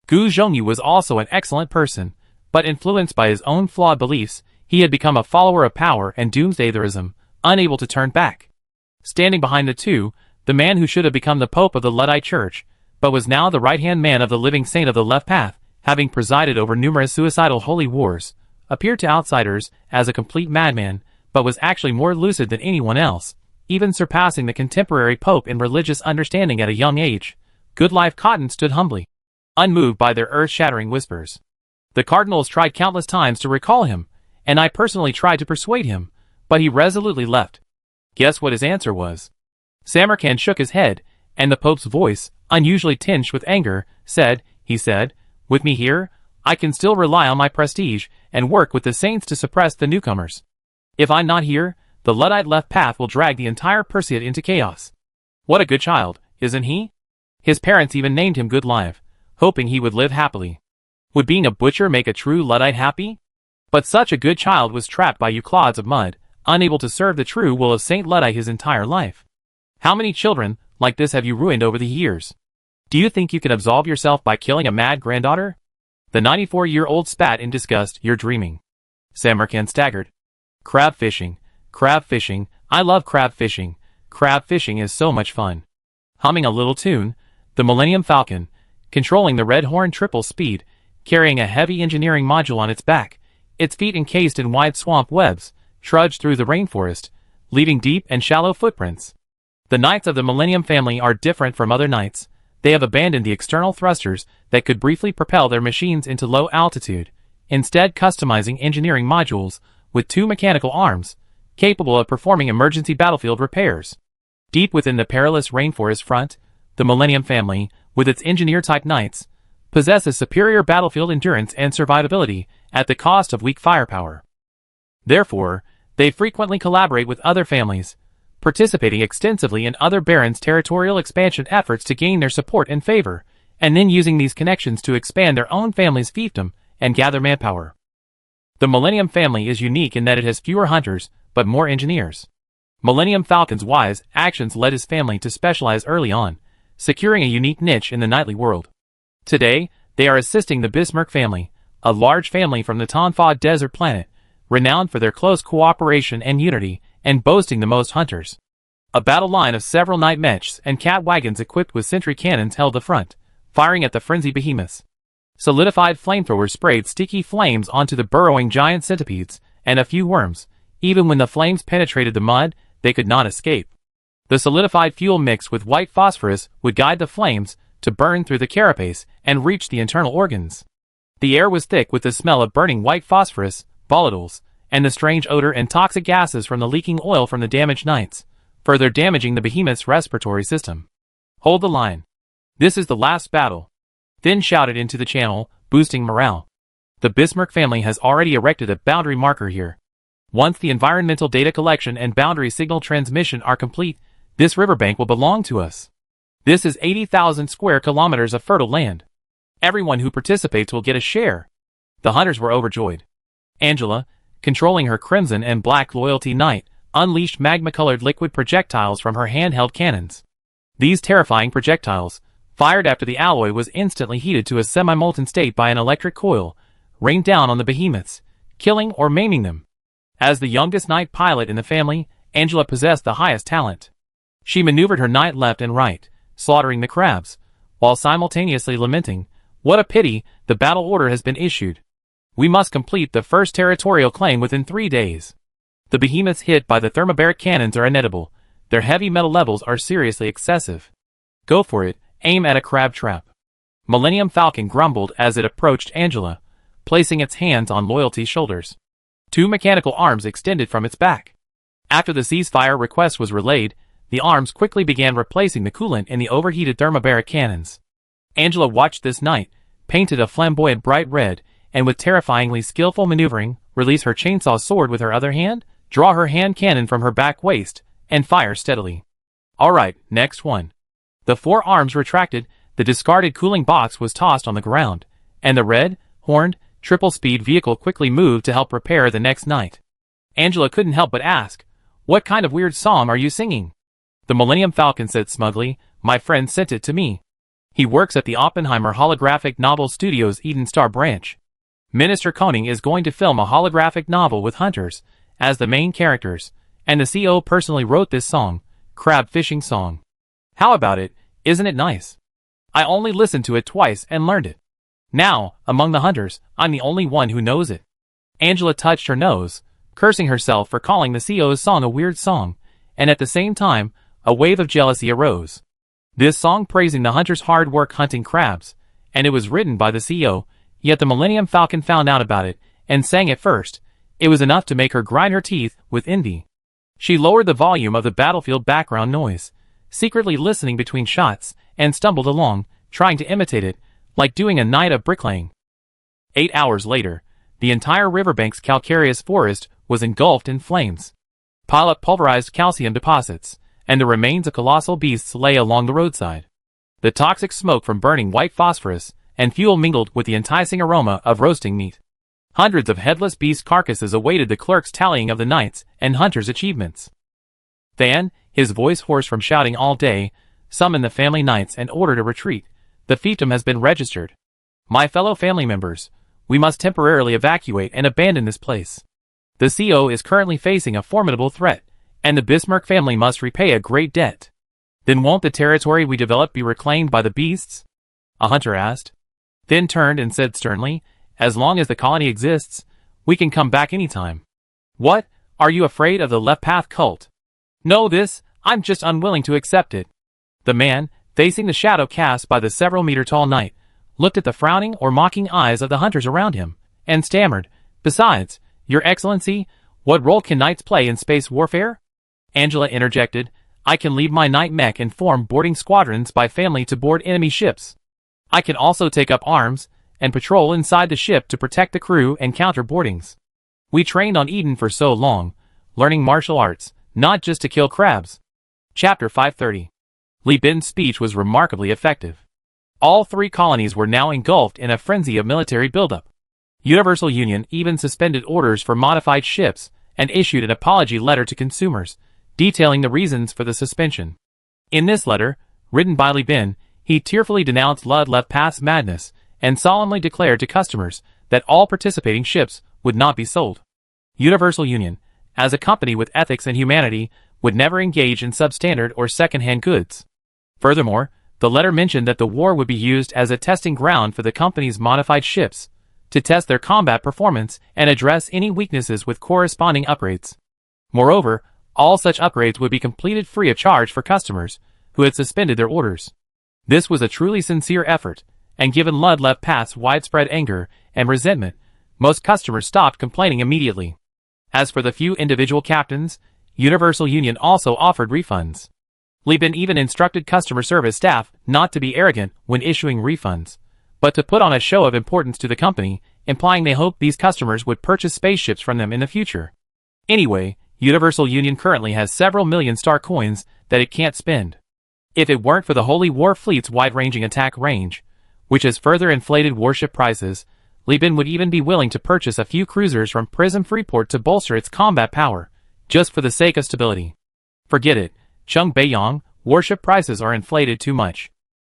Gu Zhongyu was also an excellent person, but influenced by his own flawed beliefs, he had become a follower of power and doomsdayerism, unable to turn back. Standing behind the two, the man who should have become the Pope of the Luddite Church, but was now the right-hand man of the living saint of the Left Path, having presided over numerous suicidal holy wars, appeared to outsiders as a complete madman, but was actually more lucid than anyone else, even surpassing the contemporary Pope in religious understanding at a young age. Goodlife Cotton stood humbly, unmoved by their earth-shattering whispers. The cardinals tried countless times to recall him, and I personally tried to persuade him, but he resolutely left. Guess what his answer was? Samarkand shook his head, and the Pope's voice, unusually tinged with anger, he said, with me here, I can still rely on my prestige and work with the saints to suppress the newcomers. If I'm not here, the Luddite Left Path will drag the entire Perseid into chaos. What a good child, isn't he? His parents even named him Goodlife, hoping he would live happily. Would being a butcher make a true Luddite happy? But such a good child was trapped by you clods of mud, unable to serve the true will of Saint Luddite his entire life. How many children like this have you ruined over the years? Do you think you can absolve yourself by killing a mad granddaughter? The 94-year-old spat in disgust. You're dreaming. Samarkand staggered. Crab fishing, I love crab fishing. Crab fishing is so much fun. Humming a little tune, the Millennium Falcon, controlling the Red Horn triple speed, carrying a heavy engineering module on its back, its feet encased in wide swamp webs, trudged through the rainforest, leaving deep and shallow footprints. The knights of the Millennium family are different from other knights. They have abandoned the external thrusters that could briefly propel their machines into low altitude, instead customizing engineering modules with 2 mechanical arms, capable of performing emergency battlefield repairs. Deep within the perilous rainforest front, the Millennium family, with its engineer-type knights, possesses superior battlefield endurance and survivability at the cost of weak firepower. Therefore, they frequently collaborate with other families, participating extensively in other barons' territorial expansion efforts to gain their support and favor, and then using these connections to expand their own family's fiefdom and gather manpower. The Millennium family is unique in that it has fewer hunters, but more engineers. Millennium Falcon's wise actions led his family to specialize early on, securing a unique niche in the knightly world. Today, they are assisting the Bismarck family, a large family from the Tonfa desert planet, renowned for their close cooperation and unity, and boasting the most hunters. A battle line of several knight mechs and cat wagons equipped with sentry cannons held the front, firing at the frenzied behemoths. Solidified flamethrowers sprayed sticky flames onto the burrowing giant centipedes and a few worms. Even when the flames penetrated the mud, they could not escape. The solidified fuel mixed with white phosphorus would guide the flames to burn through the carapace and reach the internal organs. The air was thick with the smell of burning white phosphorus, volatiles, and the strange odor and toxic gases from the leaking oil from the damaged knights, further damaging the behemoth's respiratory system. Hold the line. This is the last battle. Then shouted into the channel, boosting morale. The Bismarck family has already erected a boundary marker here. Once the environmental data collection and boundary signal transmission are complete, this riverbank will belong to us. This is 80,000 square kilometers of fertile land. Everyone who participates will get a share. The hunters were overjoyed. Angela, controlling her crimson and black loyalty knight, unleashed magma-colored liquid projectiles from her handheld cannons. These terrifying projectiles, fired after the alloy was instantly heated to a semi-molten state by an electric coil, rained down on the behemoths, killing or maiming them. As the youngest night pilot in the family, Angela possessed the highest talent. She maneuvered her night left and right, slaughtering the crabs, while simultaneously lamenting, "What a pity, the battle order has been issued. We must complete the first territorial claim within 3 days." The behemoths hit by the thermobaric cannons are inedible. Their heavy metal levels are seriously excessive. "Go for it, aim at a crab trap." Millennium Falcon grumbled as it approached Angela, placing its hands on Loyalty's shoulders. 2 mechanical arms extended from its back. After the ceasefire request was relayed, the arms quickly began replacing the coolant in the overheated thermobaric cannons. Angela watched this knight, painted a flamboyant bright red, and with terrifyingly skillful maneuvering, release her chainsaw sword with her other hand, draw her hand cannon from her back waist, and fire steadily. "Alright, next one." The 4 arms retracted, the discarded cooling box was tossed on the ground, and the red, horned, triple-speed vehicle quickly moved to help repair the next knight. Angela couldn't help but ask, "What kind of weird song are you singing?" The Millennium Falcon said smugly, "My friend sent it to me. He works at the Oppenheimer Holographic Novel Studios Eden Star branch. Minister Koning is going to film a holographic novel with hunters as the main characters, and the CO personally wrote this song, Crab Fishing Song. How about it, isn't it nice? I only listened to it twice and learned it. Now, among the hunters, I'm the only one who knows it." Angela touched her nose, cursing herself for calling the CO's song a weird song, and at the same time, a wave of jealousy arose. This song praising the hunters' hard work hunting crabs, and it was written by the CO, yet the Millennium Falcon found out about it, and sang it first. It was enough to make her grind her teeth with envy. She lowered the volume of the battlefield background noise, secretly listening between shots, and stumbled along, trying to imitate it, like doing a night of bricklaying. 8 hours later, the entire riverbank's calcareous forest was engulfed in flames. Pile up pulverized calcium deposits, and the remains of colossal beasts lay along the roadside. The toxic smoke from burning white phosphorus and fuel mingled with the enticing aroma of roasting meat. Hundreds of headless beast carcasses awaited the clerk's tallying of the knights and hunters' achievements. Than, his voice hoarse from shouting all day, summoned the family knights and ordered a retreat. "The fiefdom has been registered. My fellow family members, we must temporarily evacuate and abandon this place. The CO is currently facing a formidable threat, and the Bismarck family must repay a great debt." "Then won't the territory we developed be reclaimed by the beasts?" a hunter asked. Then turned and said sternly, "As long as the colony exists, we can come back anytime." "What, are you afraid of the Left Path cult?" "No, I'm just unwilling to accept it." The man, facing the shadow cast by the several-meter-tall knight, looked at the frowning or mocking eyes of the hunters around him, and stammered, "Besides, Your Excellency, what role can knights play in space warfare?" Angela interjected, "I can lead my night mech and form boarding squadrons by family to board enemy ships. I can also take up arms and patrol inside the ship to protect the crew and counter boardings. We trained on Eden for so long, learning martial arts, not just to kill crabs." Chapter 530. Li Bin's speech was remarkably effective. All 3 colonies were now engulfed in a frenzy of military buildup. Universal Union even suspended orders for modified ships and issued an apology letter to consumers, detailing the reasons for the suspension. In this letter, written by Li Bin, he tearfully denounced Left Path's madness and solemnly declared to customers that all participating ships would not be sold. Universal Union, as a company with ethics and humanity, would never engage in substandard or second-hand goods. Furthermore, the letter mentioned that the war would be used as a testing ground for the company's modified ships, to test their combat performance and address any weaknesses with corresponding upgrades. Moreover, all such upgrades would be completed free of charge for customers who had suspended their orders. This was a truly sincere effort, and given Left Path's widespread anger and resentment, most customers stopped complaining immediately. As for the few individual captains, Universal Union also offered refunds. Li Bin even instructed customer service staff not to be arrogant when issuing refunds, but to put on a show of importance to the company, implying they hoped these customers would purchase spaceships from them in the future. Anyway, Universal Union currently has several million star coins that it can't spend. If it weren't for the Holy War Fleet's wide-ranging attack range, which has further inflated warship prices, Li Bin would even be willing to purchase a few cruisers from Prism Freeport to bolster its combat power, just for the sake of stability. Forget it, Chung Beiyang, warship prices are inflated too much.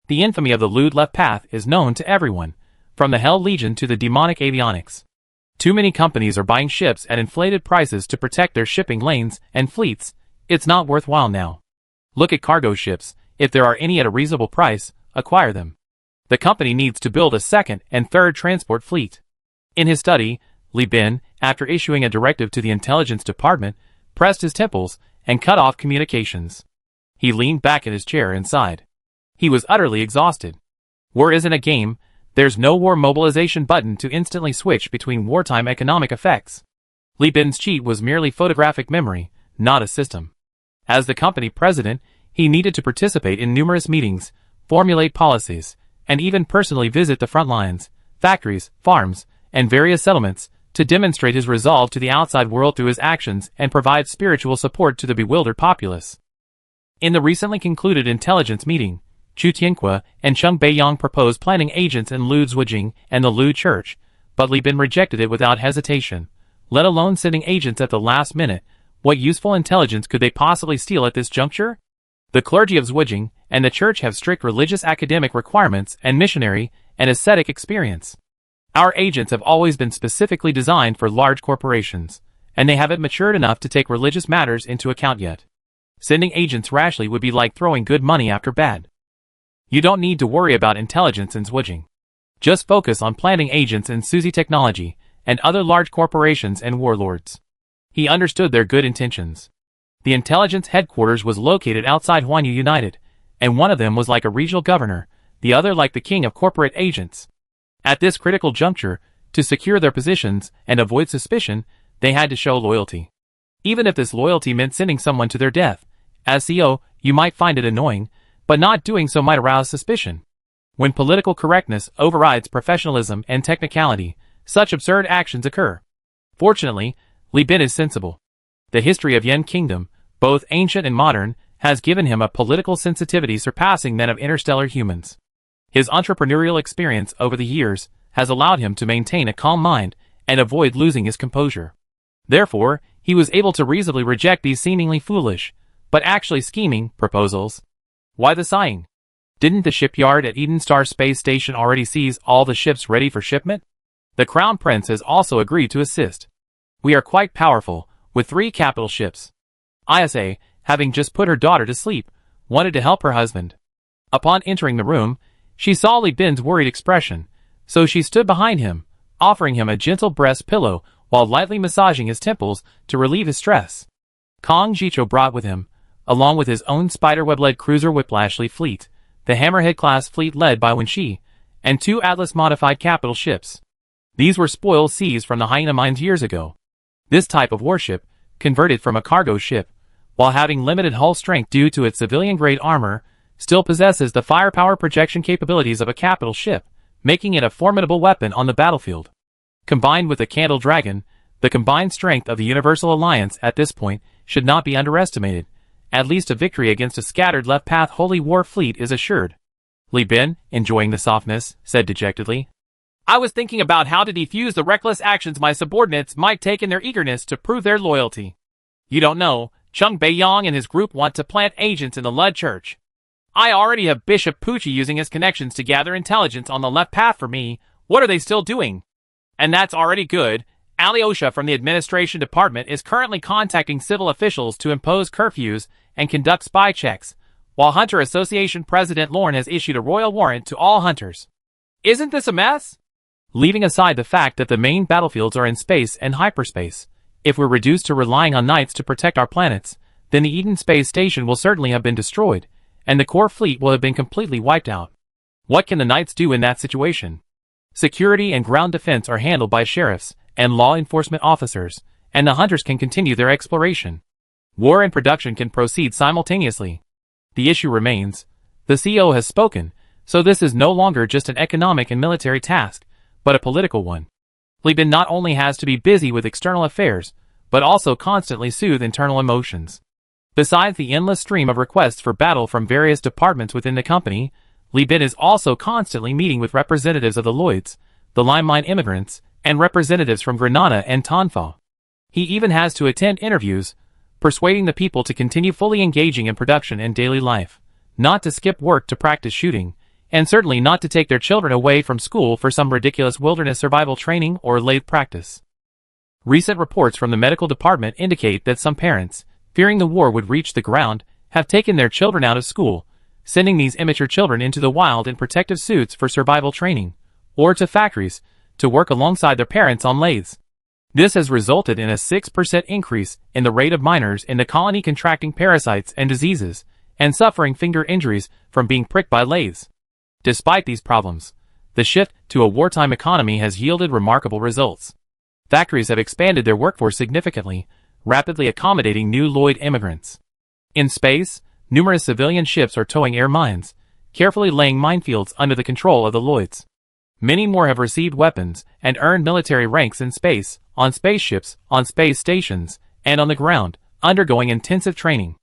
The infamy of the lewd left path is known to everyone, from the Hell Legion to the demonic avionics. Too many companies are buying ships at inflated prices to protect their shipping lanes and fleets. It's not worthwhile now. Look at cargo ships. If there are any at a reasonable price, acquire them. The company needs to build a second and third transport fleet. In his study, Li Bin, after issuing a directive to the intelligence department, pressed his temples and cut off communications. He leaned back in his chair and sighed. He was utterly exhausted. War isn't a game. There's no war mobilization button to instantly switch between wartime economic effects. Li Bin's cheat was merely photographic memory, not a system. As the company president, he needed to participate in numerous meetings, formulate policies, and even personally visit the front lines, factories, farms, and various settlements to demonstrate his resolve to the outside world through his actions and provide spiritual support to the bewildered populace. In the recently concluded intelligence meeting, Chu Tianque and Cheng Beiyang proposed planting agents in Lu Zhuijing and the Lu Church, but Li Bin rejected it without hesitation, let alone sending agents at the last minute. What useful intelligence could they possibly steal at this juncture? The clergy of Zhuijing and the church have strict religious academic requirements and missionary and ascetic experience. Our agents have always been specifically designed for large corporations, and they haven't matured enough to take religious matters into account yet. Sending agents rashly would be like throwing good money after bad. You don't need to worry about intelligence in Zhuijing. Just focus on planting agents in Suzy Technology and other large corporations and warlords. He understood their good intentions. The intelligence headquarters was located outside Huanyu United, and one of them was like a regional governor, the other like the king of corporate agents. At this critical juncture, to secure their positions and avoid suspicion, they had to show loyalty. Even if this loyalty meant sending someone to their death, as CEO, you might find it annoying, but not doing so might arouse suspicion. When political correctness overrides professionalism and technicality, such absurd actions occur. Fortunately, Li Bin is sensible. The history of Yan Kingdom, both ancient and modern, has given him a political sensitivity surpassing that of interstellar humans. His entrepreneurial experience over the years has allowed him to maintain a calm mind and avoid losing his composure. Therefore, he was able to reasonably reject these seemingly foolish, but actually scheming, proposals. Why the sighing? Didn't the shipyard at Eden Star Space Station already seize all the ships ready for shipment? The Crown Prince has also agreed to assist. We are quite powerful, with 3 capital ships. Isa, having just put her daughter to sleep, wanted to help her husband. Upon entering the room, she saw Li Bin's worried expression, so she stood behind him, offering him a gentle breast pillow while lightly massaging his temples to relieve his stress. Kong Jicho brought with him, along with his own spiderweb-led cruiser Whiplashly fleet, the Hammerhead-class fleet led by Wenxi, and 2 Atlas-modified capital ships. These were spoils seized from the Hyena mines years ago. This type of warship, converted from a cargo ship, while having limited hull strength due to its civilian-grade armor, still possesses the firepower projection capabilities of a capital ship, making it a formidable weapon on the battlefield. Combined with the Candle Dragon, the combined strength of the Universal Alliance at this point should not be underestimated. At least a victory against a scattered left-path holy war fleet is assured. Li Bin, enjoying the softness, said dejectedly, I was thinking about how to defuse the reckless actions my subordinates might take in their eagerness to prove their loyalty. You don't know, Cheng Beiyang and his group want to plant agents in the Lud Church. I already have Bishop Pucci using his connections to gather intelligence on the left path for me. What are they still doing? And that's already good. Alyosha from the administration department is currently contacting civil officials to impose curfews and conduct spy checks, while Hunter Association President Lorne has issued a royal warrant to all hunters. Isn't this a mess? Leaving aside the fact that the main battlefields are in space and hyperspace, if we're reduced to relying on knights to protect our planets, then the Eden Space Station will certainly have been destroyed, and the core fleet will have been completely wiped out. What can the knights do in that situation? Security and ground defense are handled by sheriffs and law enforcement officers, and the hunters can continue their exploration. War and production can proceed simultaneously. The issue remains. The CEO has spoken, so this is no longer just an economic and military task, but a political one. Li Bin not only has to be busy with external affairs, but also constantly soothe internal emotions. Besides the endless stream of requests for battle from various departments within the company, Li Bin is also constantly meeting with representatives of the Lloyds, the Limemine immigrants, and representatives from Granada and Tanfa. He even has to attend interviews, persuading the people to continue fully engaging in production and daily life, not to skip work to practice shooting. and certainly not to take their children away from school for some ridiculous wilderness survival training or lathe practice. Recent reports from the medical department indicate that some parents, fearing the war would reach the ground, have taken their children out of school, sending these immature children into the wild in protective suits for survival training, or to factories, to work alongside their parents on lathes. This has resulted in a 6% increase in the rate of minors in the colony contracting parasites and diseases, and suffering finger injuries from being pricked by lathes. Despite these problems, the shift to a wartime economy has yielded remarkable results. Factories have expanded their workforce significantly, rapidly accommodating new Lloyd immigrants. In space, numerous civilian ships are towing air mines, carefully laying minefields under the control of the Lloyds. Many more have received weapons and earned military ranks in space, on spaceships, on space stations, and on the ground, undergoing intensive training.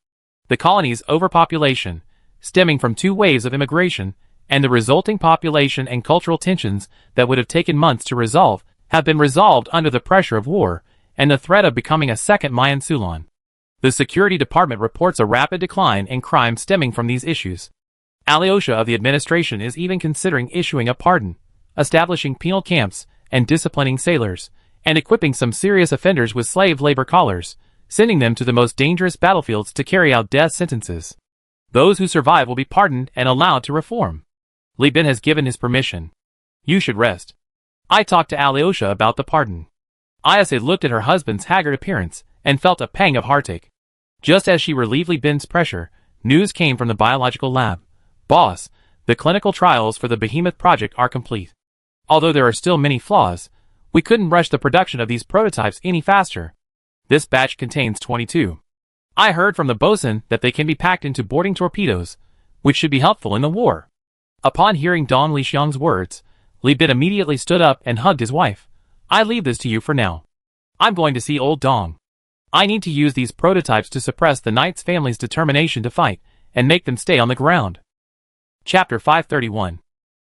The colony's overpopulation, stemming from 2 waves of immigration, and the resulting population and cultural tensions that would have taken months to resolve, have been resolved under the pressure of war and the threat of becoming a second Mayan Sulan. The Security Department reports a rapid decline in crime stemming from these issues. Alyosha of the administration is even considering issuing a pardon, establishing penal camps and disciplining sailors, and equipping some serious offenders with slave labor collars, sending them to the most dangerous battlefields to carry out death sentences. Those who survive will be pardoned and allowed to reform. Li Bin has given his permission. You should rest. I talked to Alyosha about the pardon. Ayase looked at her husband's haggard appearance and felt a pang of heartache. Just as she relieved Li Bin's pressure, news came from the biological lab. Boss, the clinical trials for the Behemoth project are complete. Although there are still many flaws, we couldn't rush the production of these prototypes any faster. This batch contains 22. I heard from the bosun that they can be packed into boarding torpedoes, which should be helpful in the war. Upon hearing Dong Lixiang's words, Li Bin immediately stood up and hugged his wife. I leave this to you for now. I'm going to see old Dong. I need to use these prototypes to suppress the Knight's family's determination to fight, and make them stay on the ground. Chapter 531.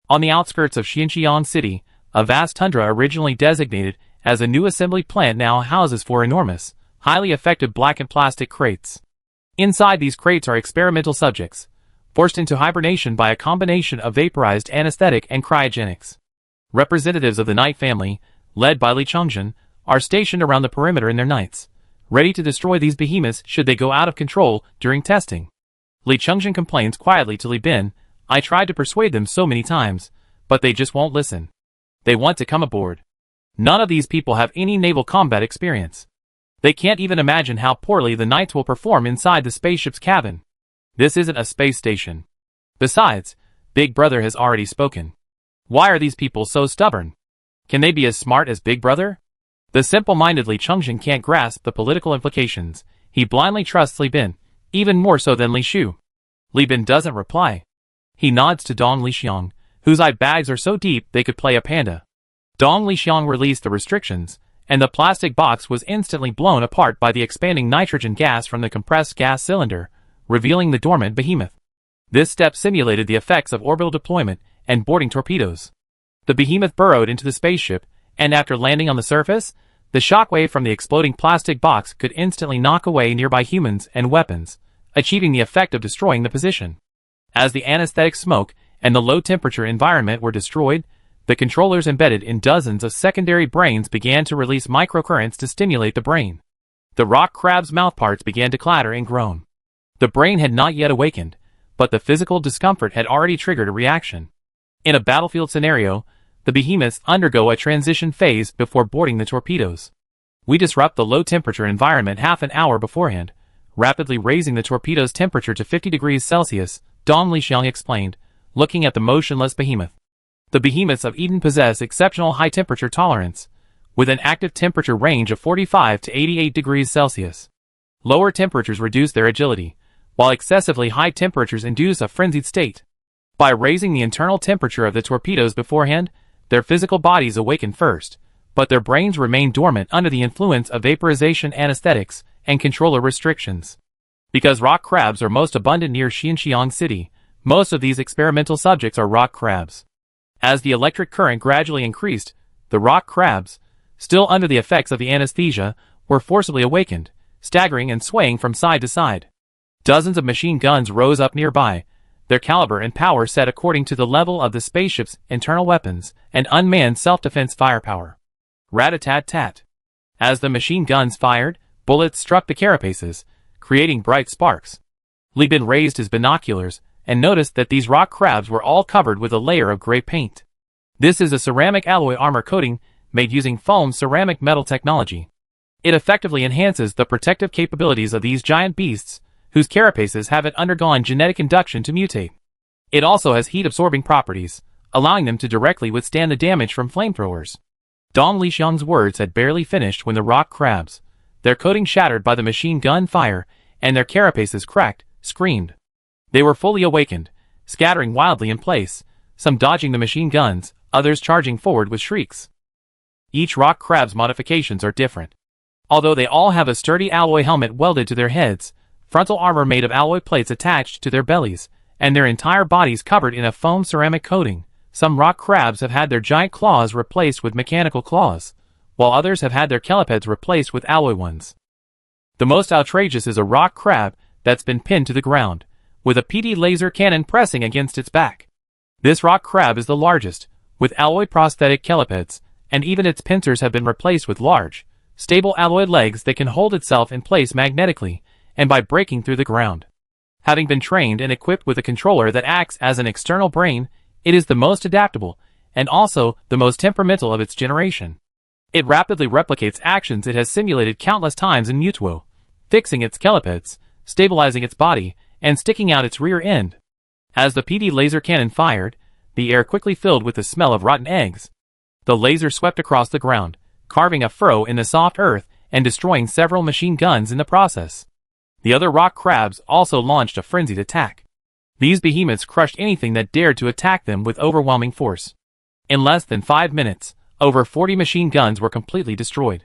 On the outskirts of Xinjiang City, a vast tundra originally designated as a new assembly plant now houses 4 enormous, highly effective blackened plastic crates. Inside these crates are experimental subjects, forced into hibernation by a combination of vaporized anesthetic and cryogenics. Representatives of the Knight family, led by Li Chongzhen, are stationed around the perimeter in their knights, ready to destroy these behemoths should they go out of control during testing. Li Chongzhen complains quietly to Li Bin, I tried to persuade them so many times, but they just won't listen. They want to come aboard. None of these people have any naval combat experience. They can't even imagine how poorly the Knights will perform inside the spaceship's cabin. This isn't a space station. Besides, Big Brother has already spoken. Why are these people so stubborn? Can they be as smart as Big Brother? The simple-minded Li Chongzhen can't grasp the political implications. He blindly trusts Li Bin, even more so than Li Shu. Li Bin doesn't reply. He nods to Dong Lixiang, whose eye bags are so deep they could play a panda. Dong Lixiang released the restrictions, and the plastic box was instantly blown apart by the expanding nitrogen gas from the compressed gas cylinder, revealing the dormant behemoth. This step simulated the effects of orbital deployment and boarding torpedoes. The behemoth burrowed into the spaceship, and after landing on the surface, the shockwave from the exploding plastic box could instantly knock away nearby humans and weapons, achieving the effect of destroying the position. As the anesthetic smoke and the low-temperature environment were destroyed, the controllers embedded in dozens of secondary brains began to release microcurrents to stimulate the brain. The rock crab's mouthparts began to clatter and groan. The brain had not yet awakened, but the physical discomfort had already triggered a reaction. In a battlefield scenario, the behemoths undergo a transition phase before boarding the torpedoes. We disrupt the low-temperature environment half an hour beforehand, rapidly raising the torpedo's temperature to 50 degrees Celsius, Dong Lixiang explained, looking at the motionless behemoth. The behemoths of Eden possess exceptional high-temperature tolerance, with an active temperature range of 45 to 88 degrees Celsius. Lower temperatures reduce their agility, while excessively high temperatures induce a frenzied state. By raising the internal temperature of the torpedoes beforehand, their physical bodies awaken first, but their brains remain dormant under the influence of vaporization anesthetics and controller restrictions. Because rock crabs are most abundant near Xinjiang City, most of these experimental subjects are rock crabs. As the electric current gradually increased, the rock crabs, still under the effects of the anesthesia, were forcibly awakened, staggering and swaying from side to side. Dozens of machine guns rose up nearby, their caliber and power set according to the level of the spaceship's internal weapons and unmanned self-defense firepower. Rat-a-tat-tat. As the machine guns fired, bullets struck the carapaces, creating bright sparks. Li Bin raised his binoculars and noticed that these rock crabs were all covered with a layer of gray paint. This is a ceramic alloy armor coating made using foam ceramic metal technology. It effectively enhances the protective capabilities of these giant beasts, whose carapaces haven't undergone genetic induction to mutate. It also has heat-absorbing properties, allowing them to directly withstand the damage from flamethrowers. Dong Lixiang's words had barely finished when the rock crabs, their coating shattered by the machine gun fire, and their carapaces cracked, screamed. They were fully awakened, scattering wildly in place, some dodging the machine guns, others charging forward with shrieks. Each rock crab's modifications are different. Although they all have a sturdy alloy helmet welded to their heads, frontal armor made of alloy plates attached to their bellies, and their entire bodies covered in a foam ceramic coating, some rock crabs have had their giant claws replaced with mechanical claws, while others have had their chelipeds replaced with alloy ones. The most outrageous is a rock crab that's been pinned to the ground, with a PD laser cannon pressing against its back. This rock crab is the largest, with alloy prosthetic chelipeds, and even its pincers have been replaced with large, stable alloy legs that can hold itself in place magnetically, and by breaking through the ground. Having been trained and equipped with a controller that acts as an external brain, it is the most adaptable, and also the most temperamental of its generation. It rapidly replicates actions it has simulated countless times in Mutuo, fixing its chelipeds, stabilizing its body, and sticking out its rear end. As the PD laser cannon fired, the air quickly filled with the smell of rotten eggs. The laser swept across the ground, carving a furrow in the soft earth and destroying several machine guns in the process. The other rock crabs also launched a frenzied attack. These behemoths crushed anything that dared to attack them with overwhelming force. In less than 5 minutes, over 40 machine guns were completely destroyed.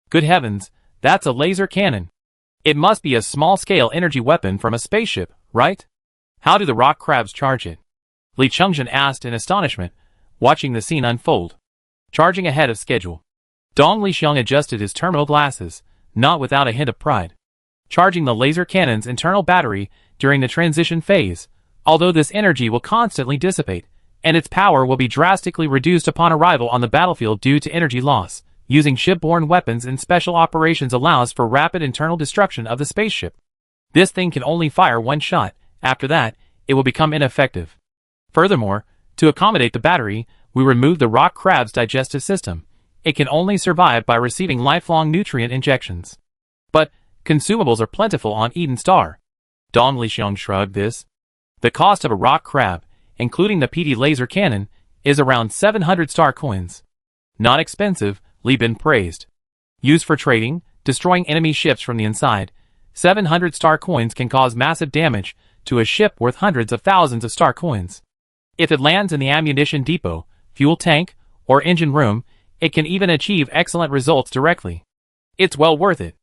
Good heavens, that's a laser cannon. It must be a small-scale energy weapon from a spaceship, right? How do the rock crabs charge it? Li Chengzhen asked in astonishment, watching the scene unfold. Charging ahead of schedule. Dong Lixiang adjusted his terminal glasses, not without a hint of pride. Charging the laser cannon's internal battery during the transition phase, although this energy will constantly dissipate, and its power will be drastically reduced upon arrival on the battlefield due to energy loss. Using shipborne weapons in special operations allows for rapid internal destruction of the spaceship. This thing can only fire one shot. After that, it will become ineffective. Furthermore, to accommodate the battery, we remove the rock crab's digestive system. It can only survive by receiving lifelong nutrient injections. But consumables are plentiful on Eden Star. Dong Lixiang shrugged this. The cost of a rock crab, including the PD laser cannon, is around 700 star coins. Not expensive, Li Bin praised. Used for trading, destroying enemy ships from the inside, 700 star coins can cause massive damage to a ship worth hundreds of thousands of star coins. If it lands in the ammunition depot, fuel tank, or engine room, it can even achieve excellent results directly. It's well worth it.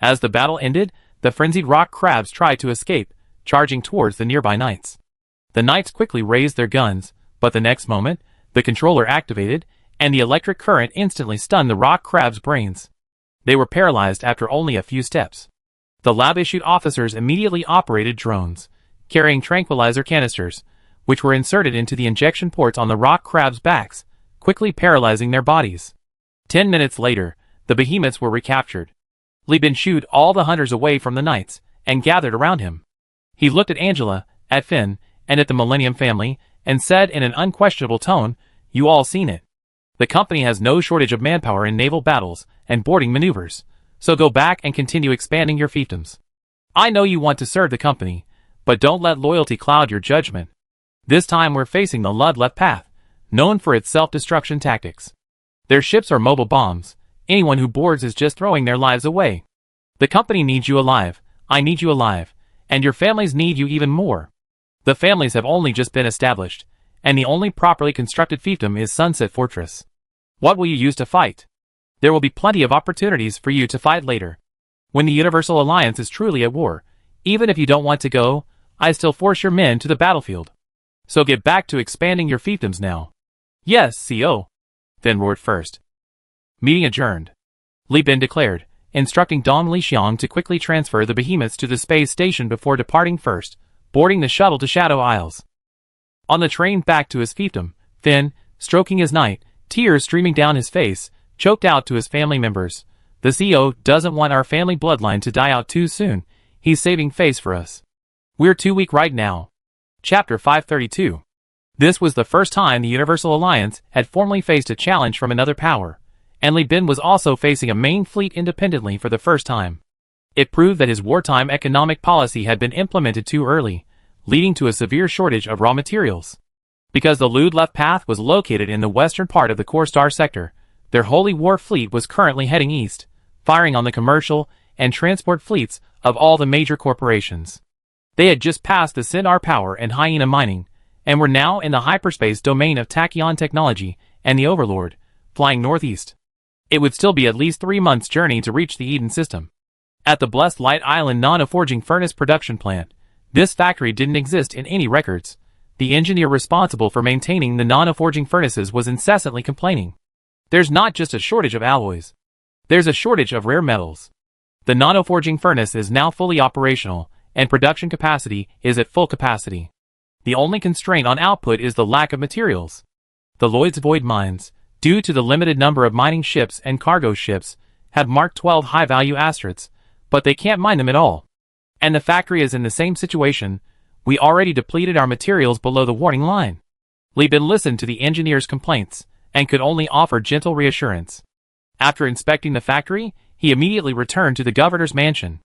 As the battle ended, the frenzied rock crabs tried to escape, charging towards the nearby knights. The knights quickly raised their guns, but the next moment, the controller activated, and the electric current instantly stunned the rock crabs' brains. They were paralyzed after only a few steps. The lab-issued officers immediately operated drones, carrying tranquilizer canisters, which were inserted into the injection ports on the rock crabs' backs, quickly paralyzing their bodies. 10 minutes later, the behemoths were recaptured. Li Bin shooed all the hunters away from the knights, and gathered around him. He looked at Angela, at Finn, and at the Millennium family, and said in an unquestionable tone, "You all seen it. The company has no shortage of manpower in naval battles and boarding maneuvers, so go back and continue expanding your fiefdoms. I know you want to serve the company, but don't let loyalty cloud your judgment. This time we're facing the Ludleth path, known for its self-destruction tactics. Their ships are mobile bombs. Anyone who boards is just throwing their lives away. The company needs you alive, I need you alive, and your families need you even more. The families have only just been established, and the only properly constructed fiefdom is Sunset Fortress. What will you use to fight? There will be plenty of opportunities for you to fight later. When the Universal Alliance is truly at war, even if you don't want to go, I still force your men to the battlefield. So get back to expanding your fiefdoms now." "Yes, CO." Finn roared first. Meeting adjourned. Li Bin declared, instructing Dong Lixiang to quickly transfer the behemoths to the space station before departing first, boarding the shuttle to Shadow Isles. On the train back to his fiefdom, Finn, stroking his knight, tears streaming down his face, choked out to his family members. The CEO doesn't want our family bloodline to die out too soon. He's saving face for us. We're too weak right now. Chapter 532. This was the first time the Universal Alliance had formally faced a challenge from another power, and Li Bin was also facing a main fleet independently for the first time. It proved that his wartime economic policy had been implemented too early, leading to a severe shortage of raw materials. Because the Lud left path was located in the western part of the Core Star sector, their Holy War fleet was currently heading east, firing on the commercial and transport fleets of all the major corporations. They had just passed the Sinar Power and Hyena Mining, and were now in the hyperspace domain of Tachyon Technology and the Overlord, flying northeast. It would still be at least 3 months' journey to reach the Eden system. At the Blessed Light Island Nanoforging Furnace Production Plant, this factory didn't exist in any records. The engineer responsible for maintaining the nanoforging furnaces was incessantly complaining. There's not just a shortage of alloys. There's a shortage of rare metals. The nanoforging furnace is now fully operational, and production capacity is at full capacity. The only constraint on output is the lack of materials. The Lloyd's Void mines, due to the limited number of mining ships and cargo ships, have Mark 12 high-value asteroids, but they can't mine them at all. And the factory is in the same situation. We already depleted our materials below the warning line. Li Bin listened to the engineer's complaints, and could only offer gentle reassurance. After inspecting the factory, he immediately returned to the governor's mansion.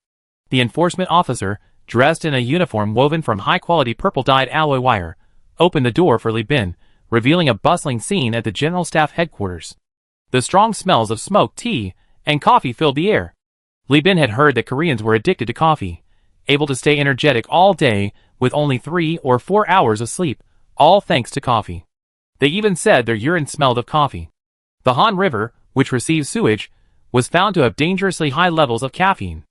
The enforcement officer, dressed in a uniform woven from high-quality purple-dyed alloy wire, opened the door for Li Bin, revealing a bustling scene at the General Staff headquarters. The strong smells of smoke, tea, and coffee filled the air. Li Bin had heard that Koreans were addicted to coffee, able to stay energetic all day with only 3 or 4 hours of sleep, all thanks to coffee. They even said their urine smelled of coffee. The Han River, which receives sewage, was found to have dangerously high levels of caffeine.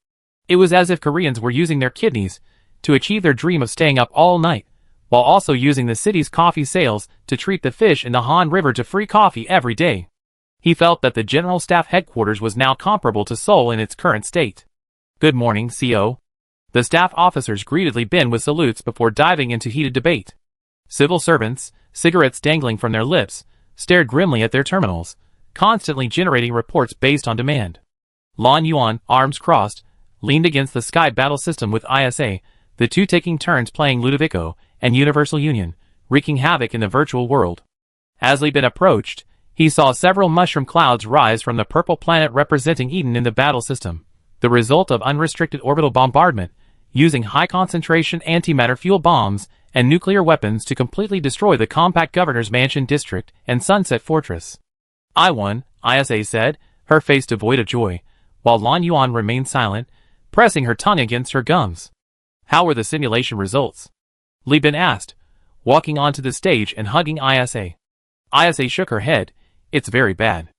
It was as if Koreans were using their kidneys to achieve their dream of staying up all night, while also using the city's coffee sales to treat the fish in the Han River to free coffee every day. He felt that the General Staff headquarters was now comparable to Seoul in its current state. "Good morning, CO." The staff officers greeted Li Bin with salutes before diving into heated debate. Civil servants, cigarettes dangling from their lips, stared grimly at their terminals, constantly generating reports based on demand. Lan Yuan, arms crossed, leaned against the Sky battle system with ISA, the two taking turns playing Ludovico and Universal Union, wreaking havoc in the virtual world. As Li Bin approached, he saw several mushroom clouds rise from the purple planet representing Eden in the battle system, the result of unrestricted orbital bombardment, using high-concentration antimatter fuel bombs and nuclear weapons to completely destroy the compact Governor's Mansion District and Sunset Fortress. "I won," ISA said, her face devoid of joy, while Lan Yuan remained silent, pressing her tongue against her gums. "How were the simulation results?" Li Bin asked, walking onto the stage and hugging ISA. ISA shook her head. "It's very bad.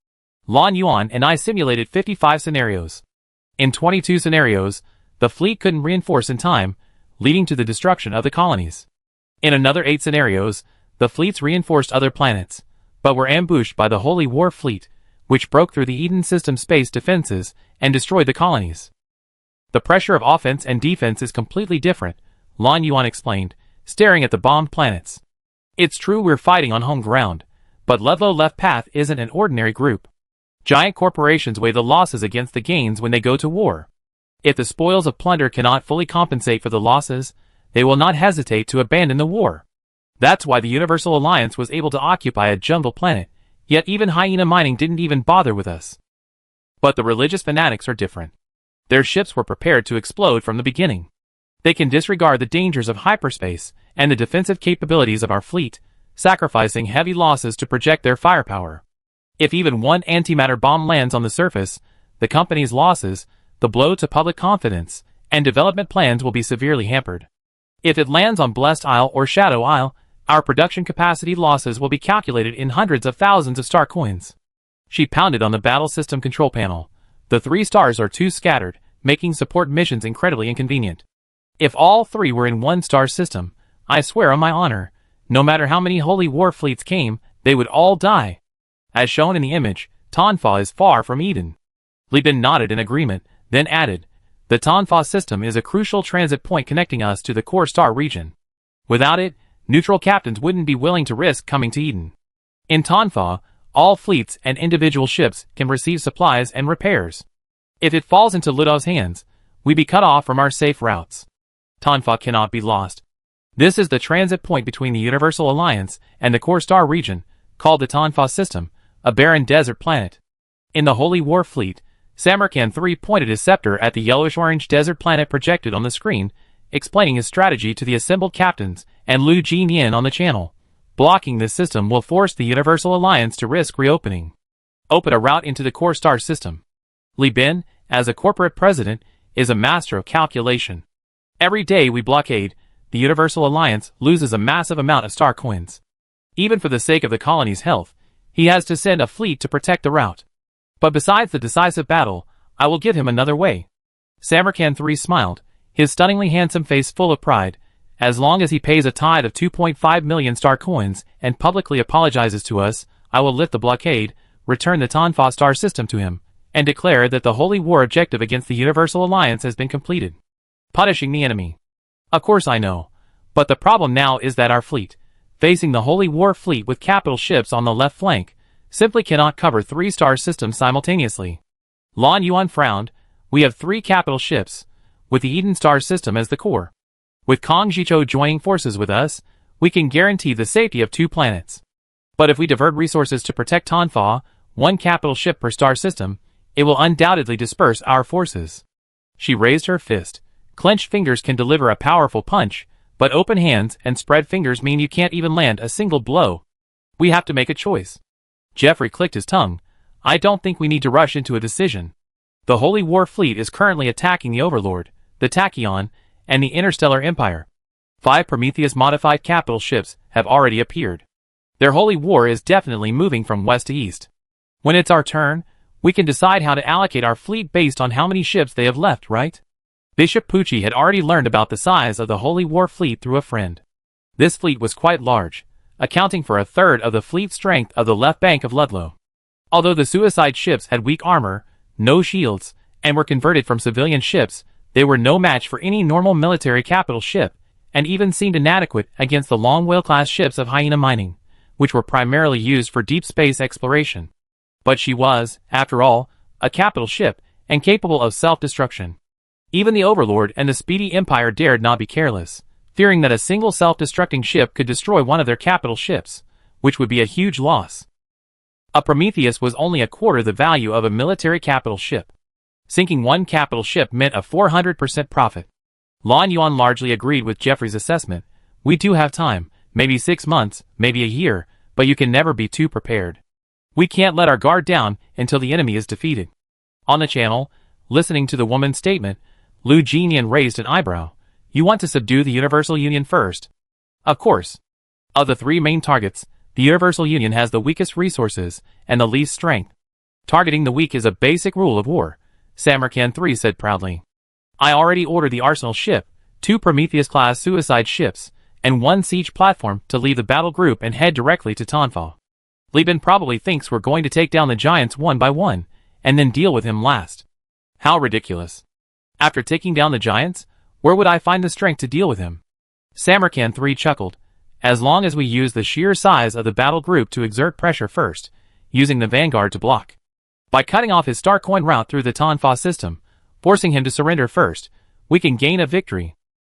Lan Yuan and I simulated 55 scenarios. In 22 scenarios, the fleet couldn't reinforce in time, leading to the destruction of the colonies. In another 8 scenarios, the fleets reinforced other planets, but were ambushed by the Holy War fleet, which broke through the Eden system space defenses and destroyed the colonies. The pressure of offense and defense is completely different," Lan Yuan explained, staring at the bombed planets. "It's true we're fighting on home ground, but Ludlow Left Path isn't an ordinary group. Giant corporations weigh the losses against the gains when they go to war. If the spoils of plunder cannot fully compensate for the losses, they will not hesitate to abandon the war. That's why the Universal Alliance was able to occupy a jungle planet, yet even Hyena Mining didn't even bother with us. But the religious fanatics are different. Their ships were prepared to explode from the beginning. They can disregard the dangers of hyperspace and the defensive capabilities of our fleet, sacrificing heavy losses to project their firepower. If even one antimatter bomb lands on the surface, the company's losses, the blow to public confidence, and development plans will be severely hampered. If it lands on Blessed Isle or Shadow Isle, our production capacity losses will be calculated in hundreds of thousands of star coins." She pounded on the battle system control panel. The 3 stars are too scattered, making support missions incredibly inconvenient. If all 3 were in one star system, I swear on my honor, no matter how many Holy War fleets came, they would all die. As shown in the image, Tonfa is far from Eden. Li Bin nodded in agreement, then added, The Tonfa system is a crucial transit point connecting us to the core star region. Without it, neutral captains wouldn't be willing to risk coming to Eden. In Tonfa, all fleets and individual ships can receive supplies and repairs. If it falls into Ludov's hands, we be cut off from our safe routes. Tonfa cannot be lost. This is the transit point between the Universal Alliance and the core star region, called the Tonfa system, a barren desert planet. In the Holy War Fleet, Samarkand III pointed his scepter at the yellowish-orange desert planet projected on the screen, explaining his strategy to the assembled captains and Lu Jinyan on the channel. Blocking this system will force the Universal Alliance to risk reopening. Open a route into the core star system. Li Bin, as a corporate president, is a master of calculation. Every day we blockade, the Universal Alliance loses a massive amount of star coins. Even for the sake of the colony's health, he has to send a fleet to protect the route. But besides the decisive battle, I will give him another way. Samarkand III smiled, his stunningly handsome face full of pride. As long as he pays a tithe of 2.5 million star coins and publicly apologizes to us, I will lift the blockade, return the Tonfa star system to him, and declare that the Holy War objective against the Universal Alliance has been completed. Punishing the enemy. Of course I know. But the problem now is that our fleet, facing the Holy War Fleet with capital ships on the left flank, simply cannot cover 3 star systems simultaneously. Lan Yuan frowned. We have 3 capital ships, with the Eden star system as the core. With Kong Jichou joining forces with us, we can guarantee the safety of 2 planets. But if we divert resources to protect Tonfa, 1 capital ship per star system, it will undoubtedly disperse our forces. She raised her fist. Clenched fingers can deliver a powerful punch, but open hands and spread fingers mean you can't even land a single blow. We have to make a choice. Jeffrey clicked his tongue. I don't think we need to rush into a decision. The Holy War Fleet is currently attacking the Overlord, the Tachyon, and the Interstellar Empire. 5 Prometheus-modified capital ships have already appeared. Their Holy War is definitely moving from west to east. When it's our turn, we can decide how to allocate our fleet based on how many ships they have left, right? Bishop Pucci had already learned about the size of the Holy War Fleet through a friend. This fleet was quite large, accounting for 1/3 of the fleet strength of the left bank of Ludlow. Although the suicide ships had weak armor, no shields, and were converted from civilian ships, they were no match for any normal military capital ship, and even seemed inadequate against the long whale-class ships of Hyena Mining, which were primarily used for deep space exploration. But she was, after all, a capital ship, and capable of self-destruction. Even the Overlord and the Speedy Empire dared not be careless, fearing that a single self-destructing ship could destroy one of their capital ships, which would be a huge loss. A Prometheus was only a quarter the value of a military capital ship. Sinking 1 capital ship meant a 400% profit. Lan Yuan largely agreed with Jeffrey's assessment. We do have time, maybe 6 months, maybe a year, but you can never be too prepared. We can't let our guard down until the enemy is defeated. On the channel, listening to the woman's statement, Lu Jinyan raised an eyebrow. You want to subdue the Universal Union first? Of course. Of the 3 main targets, the Universal Union has the weakest resources and the least strength. Targeting the weak is a basic rule of war, Samarkand III said proudly. I already ordered the Arsenal ship, 2 Prometheus-class suicide ships, and 1 siege platform to leave the battle group and head directly to Tonfa. Li Bin probably thinks we're going to take down the giants one by one, and then deal with him last. How ridiculous. After taking down the giants, where would I find the strength to deal with him? Samarkand III chuckled. As long as we use the sheer size of the battle group to exert pressure first, using the vanguard to block. By cutting off his star coin route through the Tonfa system, forcing him to surrender first, we can gain a victory.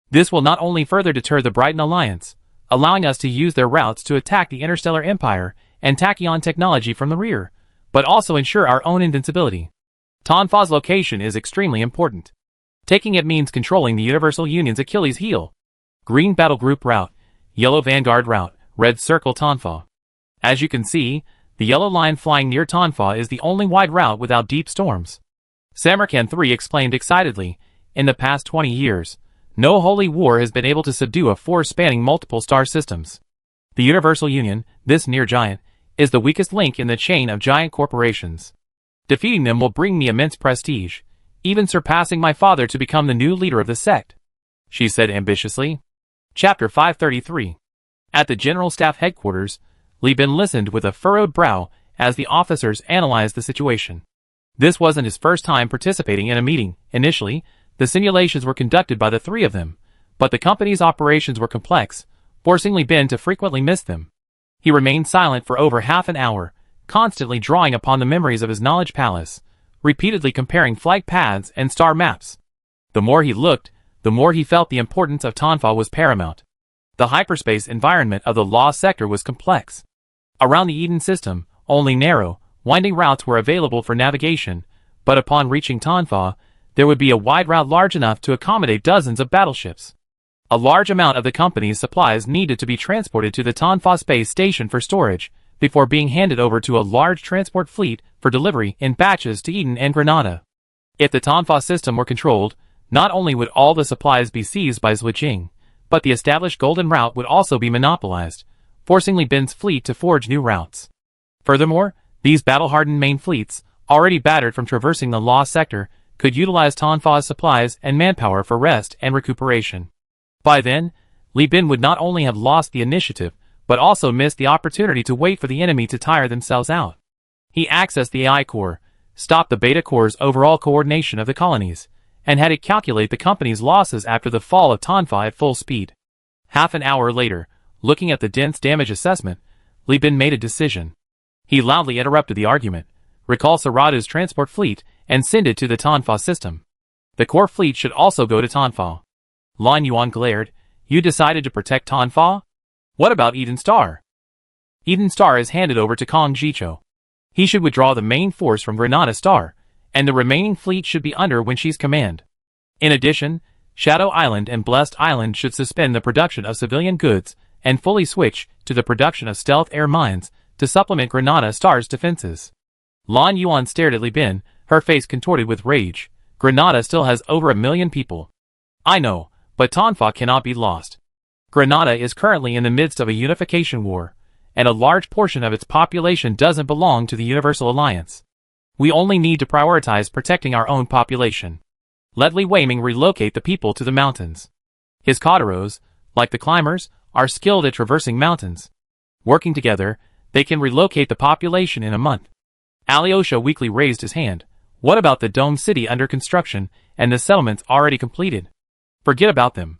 This will not only further deter the Brighton Alliance, allowing us to use their routes to attack the Interstellar Empire and Tachyon technology from the rear, but also ensure our own invincibility. Tonfa's location is extremely important. Taking it means controlling the Universal Union's Achilles heel. Green Battle Group route, yellow Vanguard route, red circle Tonfa. As you can see, the yellow line flying near Tonfa is the only wide route without deep storms. Samarkand III exclaimed excitedly, in the past 20 years, no holy war has been able to subdue a force spanning multiple star systems. The Universal Union, this near giant, is the weakest link in the chain of giant corporations. Defeating them will bring me immense prestige, even surpassing my father to become the new leader of the sect, she said ambitiously. Chapter 533. At the General Staff Headquarters, Li Bin listened with a furrowed brow as the officers analyzed the situation. This wasn't his first time participating in a meeting. Initially, The simulations were conducted by the three of them, but the company's operations were complex, forcing Li Bin to frequently miss them. He remained silent for over half an hour, constantly drawing upon the memories of his knowledge palace, repeatedly comparing flight paths and star maps. The more he looked, the more he felt the importance of Tonfa was paramount. The hyperspace environment of the Law sector was complex. Around the Eden system, only narrow, winding routes were available for navigation, but upon reaching Tonfa, there would be a wide route large enough to accommodate dozens of battleships. A large amount of the company's supplies needed to be transported to the Tonfa space station for storage, before being handed over to a large transport fleet for delivery in batches to Eden and Granada. If the Tonfa system were controlled, not only would all the supplies be seized by Zhujiang, but the established Golden Route would also be monopolized, forcing Li Bin's fleet to forge new routes. Furthermore, these battle-hardened main fleets, already battered from traversing the Law sector, could utilize Tonfa's supplies and manpower for rest and recuperation. By then, Li Bin would not only have lost the initiative, but also missed the opportunity to wait for the enemy to tire themselves out. He accessed the AI core, stopped the Beta Core's overall coordination of the colonies, and had it calculate the company's losses after the fall of Tonfa at full speed. Half an hour later, looking at the dense damage assessment, Li Bin made a decision. He loudly interrupted the argument, recalled Saradu's transport fleet, and send it to the Tonfa system. The core fleet should also go to Tonfa. Lan Yuan glared. You decided to protect Tonfa? What about Eden Star? Eden Star is handed over to Kong Jicho. He should withdraw the main force from Granada Star, and the remaining fleet should be under Wen Shi's command. In addition, Shadow Island and Blessed Island should suspend the production of civilian goods and fully switch to the production of stealth air mines to supplement Granada Star's defenses. Lan Yuan stared at Li Bin, her face contorted with rage. Granada still has over 1 million people. I know, but Tonfa cannot be lost. Granada is currently in the midst of a unification war, and a large portion of its population doesn't belong to the Universal Alliance. We only need to prioritize protecting our own population. Let Li Weiming relocate the people to the mountains. His Kataros, like the climbers, are skilled at traversing mountains. Working together, they can relocate the population in a month. Alyosha weakly raised his hand. What about the Dome City under construction and the settlements already completed? Forget about them.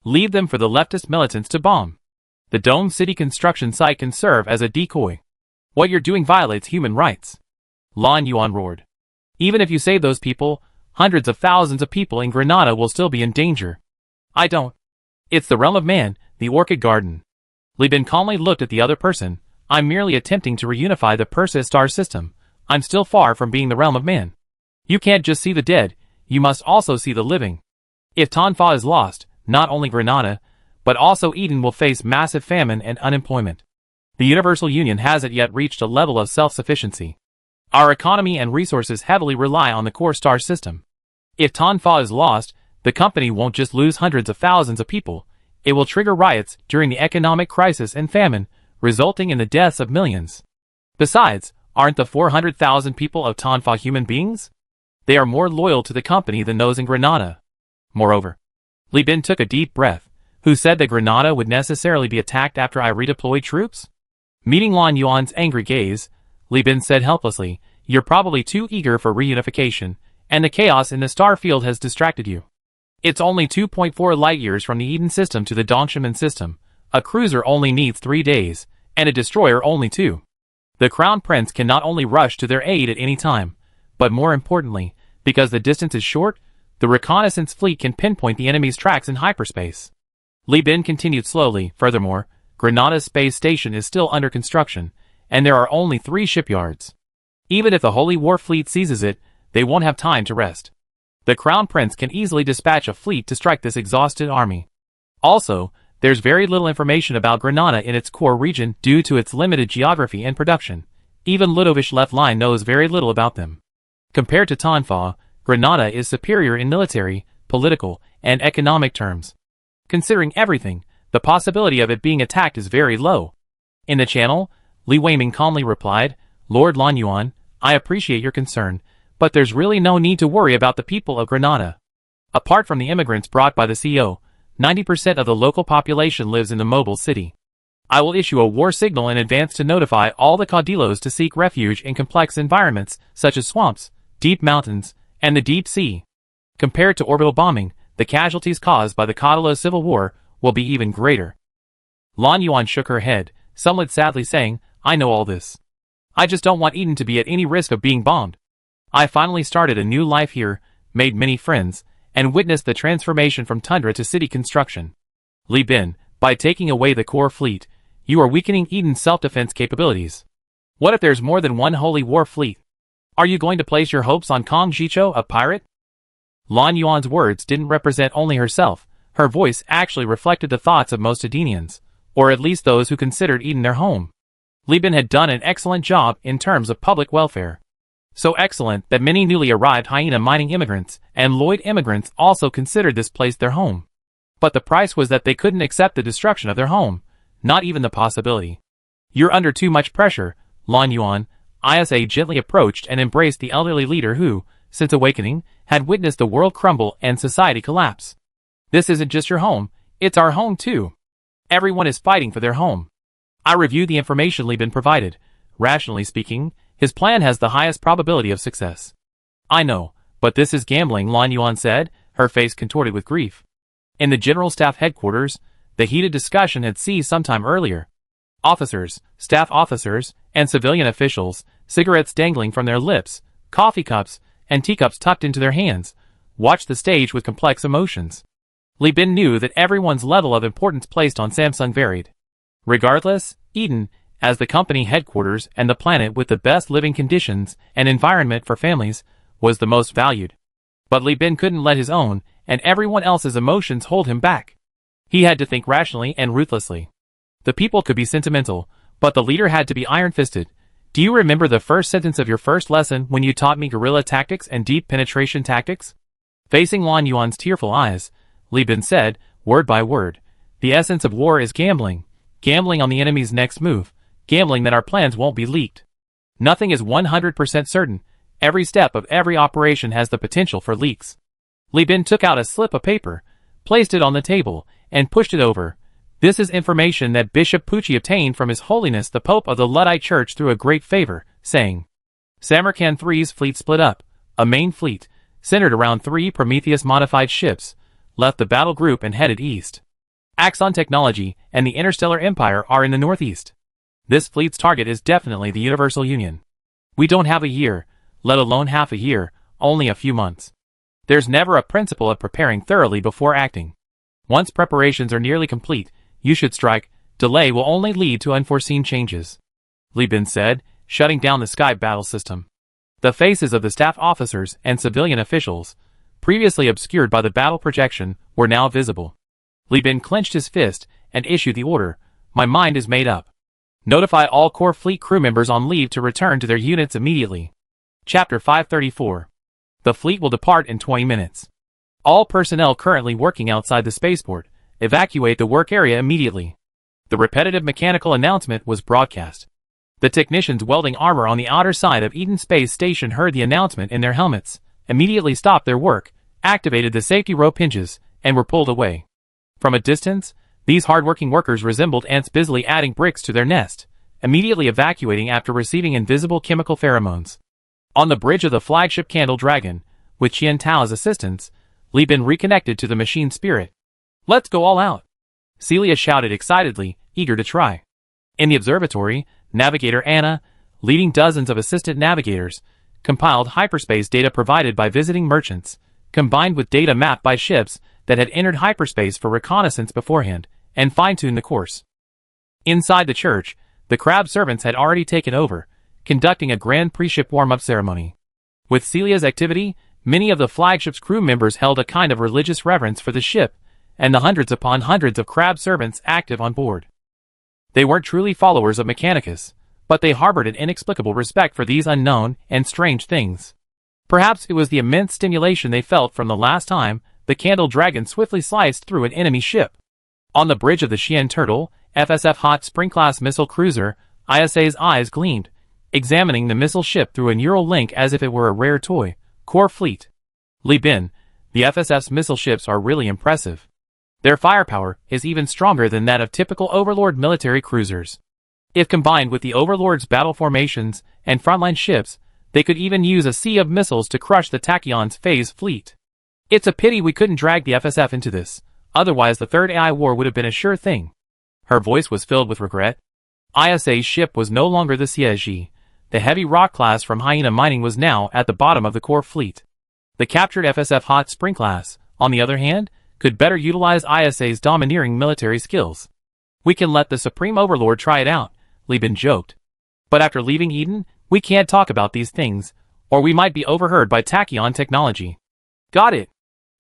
Leave them for the leftist militants to bomb. The Dome City construction site can serve as a decoy. What you're doing violates human rights. Lan Yuan roared. Even if you save those people, hundreds of thousands of people in Granada will still be in danger. I don't. It's the realm of man, the Orchid Garden. Li Bin calmly looked at the other person. I'm merely attempting to reunify the Perseus star system. I'm still far from being the realm of man. You can't just see the dead, you must also see the living. If Tonfa is lost, not only Granada, but also Eden will face massive famine and unemployment. The Universal Union hasn't yet reached a level of self-sufficiency. Our economy and resources heavily rely on the core star system. If Tonfa is lost, the company won't just lose hundreds of thousands of people, it will trigger riots during the economic crisis and famine, resulting in the deaths of millions. Besides, aren't the 400,000 people of Tonfa human beings? They are more loyal to the company than those in Granada. Moreover, Li Bin took a deep breath. Who said that Granada would necessarily be attacked after I redeployed troops? Meeting Lan Yuan's angry gaze, Li Bin said helplessly, you're probably too eager for reunification, and the chaos in the star field has distracted you. It's only 2.4 light-years from the Eden system to the Dongshaman system. A cruiser only needs 3 days, and a destroyer only 2. The Crown Prince can not only rush to their aid at any time, but more importantly, because the distance is short, the reconnaissance fleet can pinpoint the enemy's tracks in hyperspace. Li Bin continued slowly. Furthermore, Granada's space station is still under construction, and there are only 3 shipyards. Even if the Holy War fleet seizes it, they won't have time to rest. The Crown Prince can easily dispatch a fleet to strike this exhausted army. Also, there's very little information about Granada in its core region due to its limited geography and production. Even Ludovic Left Line knows very little about them. Compared to Tonfa, Granada is superior in military, political, and economic terms. Considering everything, the possibility of it being attacked is very low. In the channel, Li Weiming calmly replied, Lord Lan Yuan, I appreciate your concern, but there's really no need to worry about the people of Granada. Apart from the immigrants brought by the CEO, 90% of the local population lives in the mobile city. I will issue a war signal in advance to notify all the Caudilos to seek refuge in complex environments such as swamps, deep mountains, and the deep sea. Compared to orbital bombing, the casualties caused by the Catalan Civil War will be even greater. Lan Yuan shook her head, somewhat sadly saying, I know all this. I just don't want Eden to be at any risk of being bombed. I finally started a new life here, made many friends, and witnessed the transformation from tundra to city construction. Li Bin, by taking away the core fleet, you are weakening Eden's self-defense capabilities. What if there's more than one holy war fleet? Are you going to place your hopes on Kong Jicho, a pirate? Lan Yuan's words didn't represent only herself, her voice actually reflected the thoughts of most Edenians, or at least those who considered Eden their home. Li Bin had done an excellent job in terms of public welfare. So excellent that many newly arrived hyena mining immigrants and Lloyd immigrants also considered this place their home. But the price was that they couldn't accept the destruction of their home, not even the possibility. You're under too much pressure, Lan Yuan. Isa gently approached and embraced the elderly leader who, since awakening, had witnessed the world crumble and society collapse. This isn't just your home, it's our home too. Everyone is fighting for their home. I reviewed the information Li Bin provided. Rationally speaking, his plan has the highest probability of success. I know, but this is gambling, Lan Yuan said, her face contorted with grief. In the General Staff headquarters, the heated discussion had ceased sometime earlier. Officers, staff officers, and civilian officials, cigarettes dangling from their lips, coffee cups, and teacups tucked into their hands, watched the stage with complex emotions. Li Bin knew that everyone's level of importance placed on Samsung varied. Regardless, Eden, as the company headquarters and the planet with the best living conditions and environment for families, was the most valued. But Li Bin couldn't let his own and everyone else's emotions hold him back. He had to think rationally and ruthlessly. The people could be sentimental, but the leader had to be iron-fisted. Do you remember the first sentence of your first lesson when you taught me guerrilla tactics and deep penetration tactics? Facing Lan Yuan's tearful eyes, Li Bin said, word by word, the essence of war is gambling. Gambling on the enemy's next move. Gambling that our plans won't be leaked. Nothing is 100% certain. Every step of every operation has the potential for leaks. Li Bin took out a slip of paper, placed it on the table, and pushed it over. This is information that Bishop Pucci obtained from His Holiness the Pope of the Luddite Church through a great favor, saying, Samarkand III's fleet split up. A main fleet, centered around 3 Prometheus-modified ships, left the battle group and headed east. Axon Technology and the Interstellar Empire are in the northeast. This fleet's target is definitely the Universal Union. We don't have a year, let alone half a year, only a few months. There's never a principle of preparing thoroughly before acting. Once preparations are nearly complete, you should strike. Delay will only lead to unforeseen changes. Li Bin said, shutting down the Sky battle system. The faces of the staff officers and civilian officials, previously obscured by the battle projection, were now visible. Li Bin clenched his fist and issued the order, my mind is made up. Notify all core fleet crew members on leave to return to their units immediately. Chapter 534. The fleet will depart in 20 minutes. All personnel currently working outside the spaceport, evacuate the work area immediately. The repetitive mechanical announcement was broadcast. The technicians welding armor on the outer side of Eden Space Station heard the announcement in their helmets, immediately stopped their work, activated the safety rope hinges, and were pulled away. From a distance, these hard-working workers resembled ants busily adding bricks to their nest, immediately evacuating after receiving invisible chemical pheromones. On the bridge of the flagship Candle Dragon, with Qian Tao's assistance, Li Bin reconnected to the machine spirit. Let's go all out! Celia shouted excitedly, eager to try. In the observatory, Navigator Anna, leading dozens of assistant navigators, compiled hyperspace data provided by visiting merchants, combined with data mapped by ships that had entered hyperspace for reconnaissance beforehand, and fine-tuned the course. Inside the church, the crab servants had already taken over, conducting a grand pre-ship warm-up ceremony. With Celia's activity, many of the flagship's crew members held a kind of religious reverence for the ship, and the hundreds upon hundreds of crab servants active on board. They weren't truly followers of Mechanicus, but they harbored an inexplicable respect for these unknown and strange things. Perhaps it was the immense stimulation they felt from the last time the Candle Dragon swiftly sliced through an enemy ship. On the bridge of the Xian Turtle, FSF Hot Spring-class missile cruiser, ISA's eyes gleamed, examining the missile ship through a neural link as if it were a rare toy. Core Fleet. Li Bin, the FSF's missile ships are really impressive. Their firepower is even stronger than that of typical Overlord military cruisers. If combined with the Overlord's battle formations and frontline ships, they could even use a sea of missiles to crush the Tachyon's phase fleet. It's a pity we couldn't drag the FSF into this, otherwise the third AI war would have been a sure thing. Her voice was filled with regret. ISA's ship was no longer the Siege. The heavy rock class from Hyena Mining was now at the bottom of the core fleet. The captured FSF Hot Spring class, on the other hand, could better utilize ISA's domineering military skills. We can let the Supreme Overlord try it out, Li Bin joked. But after leaving Eden, we can't talk about these things, or we might be overheard by Tachyon technology. Got it.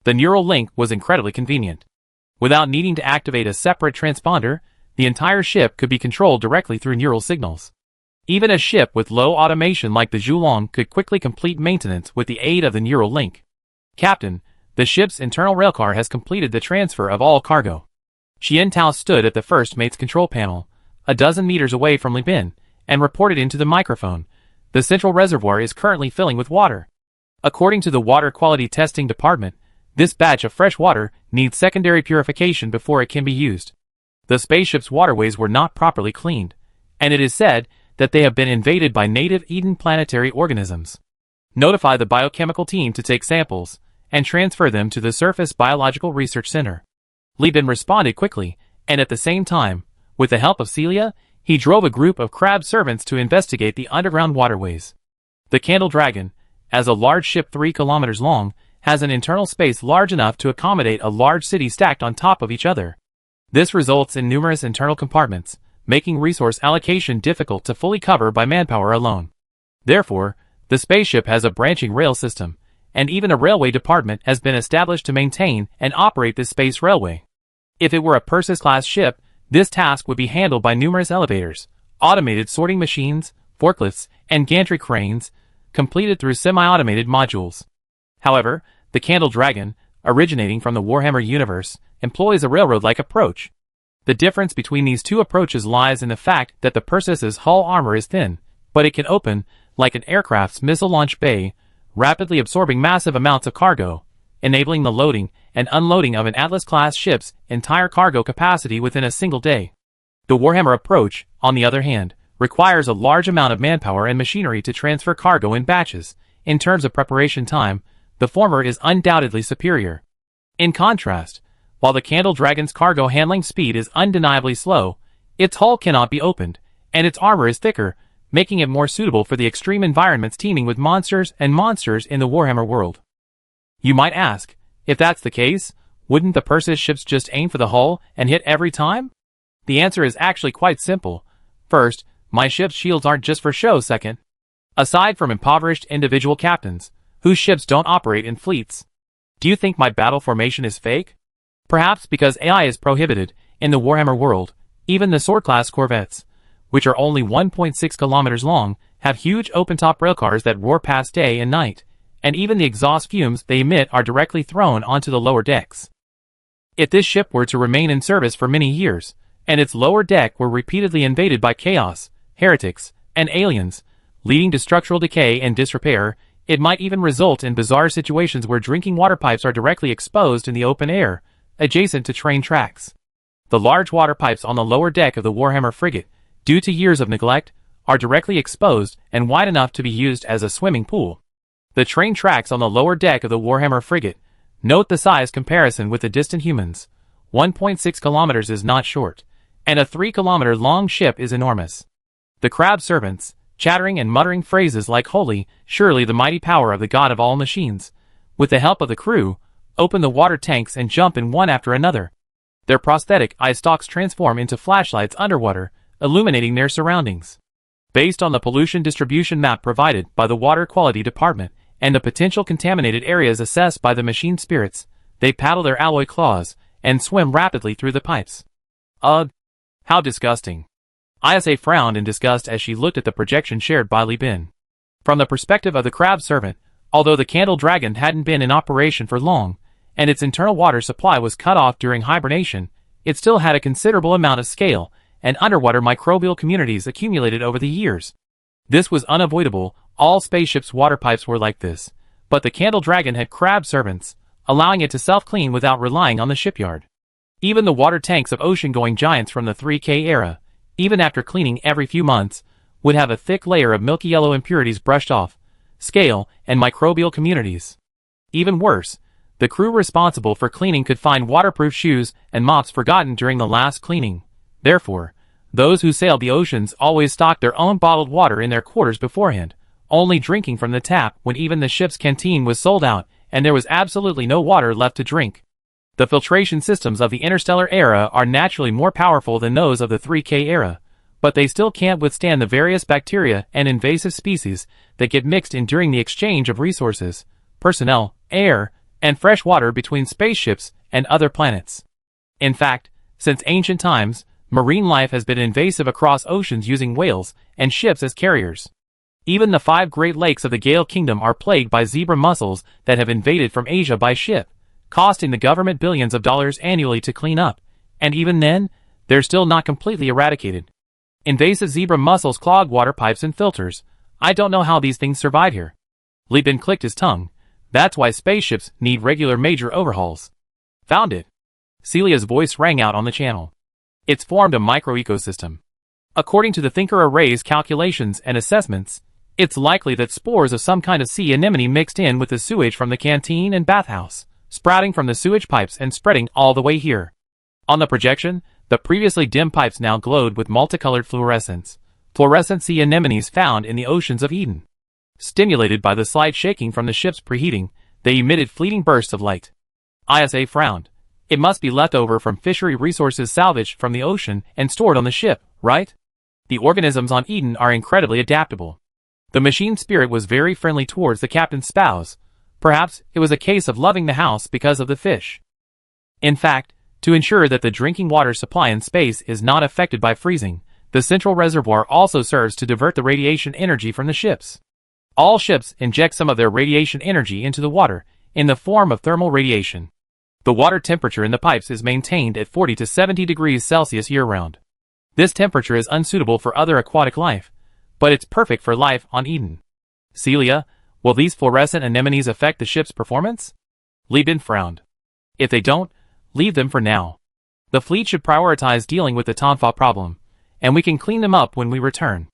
The neural link was incredibly convenient. Without needing to activate a separate transponder, the entire ship could be controlled directly through neural signals. Even a ship with low automation like the Zhulong could quickly complete maintenance with the aid of the neural link. Captain, the ship's internal railcar has completed the transfer of all cargo. Xian Tao stood at the first mate's control panel, a dozen meters away from Li Bin, and reported into the microphone. The central reservoir is currently filling with water. According to the Water Quality Testing Department, this batch of fresh water needs secondary purification before it can be used. The spaceship's waterways were not properly cleaned, and it is said that they have been invaded by native Eden planetary organisms. Notify the biochemical team to take samples and transfer them to the Surface Biological Research Center. Li Bin responded quickly, and at the same time, with the help of Celia, he drove a group of crab servants to investigate the underground waterways. The Candle Dragon, as a large ship 3 kilometers long, has an internal space large enough to accommodate a large city stacked on top of each other. This results in numerous internal compartments, making resource allocation difficult to fully cover by manpower alone. Therefore, the spaceship has a branching rail system, and even a railway department has been established to maintain and operate this space railway. If it were a Perseus-class ship, this task would be handled by numerous elevators, automated sorting machines, forklifts, and gantry cranes, completed through semi-automated modules. However, the Candle Dragon, originating from the Warhammer universe, employs a railroad-like approach. The difference between these two approaches lies in the fact that the Perseus's hull armor is thin, but it can open, like an aircraft's missile launch bay, rapidly absorbing massive amounts of cargo, enabling the loading and unloading of an Atlas-class ship's entire cargo capacity within a single day. The Warhammer approach, on the other hand, requires a large amount of manpower and machinery to transfer cargo in batches. In terms of preparation time, the former is undoubtedly superior. In contrast, while the Candle Dragon's cargo handling speed is undeniably slow, its hull cannot be opened, and its armor is thicker, making it more suitable for the extreme environments teeming with monsters in the Warhammer world. You might ask, if that's the case, wouldn't the Perseus ships just aim for the hull and hit every time? The answer is actually quite simple. First, my ship's shields aren't just for show. Second, aside from impoverished individual captains, whose ships don't operate in fleets, do you think my battle formation is fake? Perhaps because AI is prohibited in the Warhammer world, even the sword-class corvettes, which are only 1.6 kilometers long, have huge open-top railcars that roar past day and night, and even the exhaust fumes they emit are directly thrown onto the lower decks. If this ship were to remain in service for many years, and its lower deck were repeatedly invaded by chaos, heretics, and aliens, leading to structural decay and disrepair, it might even result in bizarre situations where drinking water pipes are directly exposed in the open air, adjacent to train tracks. The large water pipes on the lower deck of the Warhammer frigate, due to years of neglect, are directly exposed and wide enough to be used as a swimming pool. The train tracks on the lower deck of the Warhammer frigate, note the size comparison with the distant humans. 1.6 kilometers is not short, and a 3-kilometer long ship is enormous. The crab servants, chattering and muttering phrases like "Holy, surely the mighty power of the god of all machines," with the help of the crew, open the water tanks and jump in one after another. Their prosthetic eye stalks transform into flashlights underwater, illuminating their surroundings. Based on the pollution distribution map provided by the Water Quality Department and the potential contaminated areas assessed by the machine spirits, they paddle their alloy claws and swim rapidly through the pipes. Ugh! How disgusting! Isa frowned in disgust as she looked at the projection shared by Li Bin. From the perspective of the crab servant, although the Candle Dragon hadn't been in operation for long, and its internal water supply was cut off during hibernation, it still had a considerable amount of scale and underwater microbial communities accumulated over the years. This was unavoidable, all spaceships' water pipes were like this, but the Candle Dragon had crab servants, allowing it to self-clean without relying on the shipyard. Even the water tanks of ocean-going giants from the 3K era, even after cleaning every few months, would have a thick layer of milky yellow impurities brushed off, scale, and microbial communities. Even worse, The crew responsible for cleaning could find waterproof shoes and mops forgotten during the last cleaning. Therefore, those who sailed the oceans always stocked their own bottled water in their quarters beforehand, only drinking from the tap when even the ship's canteen was sold out and there was absolutely no water left to drink. The filtration systems of the interstellar era are naturally more powerful than those of the 3K era, but they still can't withstand the various bacteria and invasive species that get mixed in during the exchange of resources, personnel, air, and fresh water between spaceships and other planets. In fact, since ancient times, marine life has been invasive across oceans using whales and ships as carriers. Even the 5 Great Lakes of the Gale Kingdom are plagued by zebra mussels that have invaded from Asia by ship, costing the government billions of dollars annually to clean up, and even then, they're still not completely eradicated. Invasive zebra mussels clog water pipes and filters. I don't know how these things survive here. Li Bin clicked his tongue. That's why spaceships need regular major overhauls. Found it. Celia's voice rang out on the channel. It's formed a microecosystem. According to the Thinker Array's calculations and assessments, it's likely that spores of some kind of sea anemone mixed in with the sewage from the canteen and bathhouse, sprouting from the sewage pipes and spreading all the way here. On the projection, the previously dim pipes now glowed with multicolored fluorescence. Fluorescent sea anemones found in the oceans of Eden. Stimulated by the slight shaking from the ship's preheating, they emitted fleeting bursts of light. ISA frowned. It must be left over from fishery resources salvaged from the ocean and stored on the ship, right? The organisms on Eden are incredibly adaptable. The machine spirit was very friendly towards the captain's spouse. Perhaps it was a case of loving the house because of the fish. In fact, to ensure that the drinking water supply in space is not affected by freezing, the central reservoir also serves to divert the radiation energy from the ships. All ships inject some of their radiation energy into the water, in the form of thermal radiation. The water temperature in the pipes is maintained at 40 to 70 degrees Celsius year-round. This temperature is unsuitable for other aquatic life, but it's perfect for life on Eden. Celia, will these fluorescent anemones affect the ship's performance? Li Bin frowned. If they don't, leave them for now. The fleet should prioritize dealing with the Tonfa problem, and we can clean them up when we return.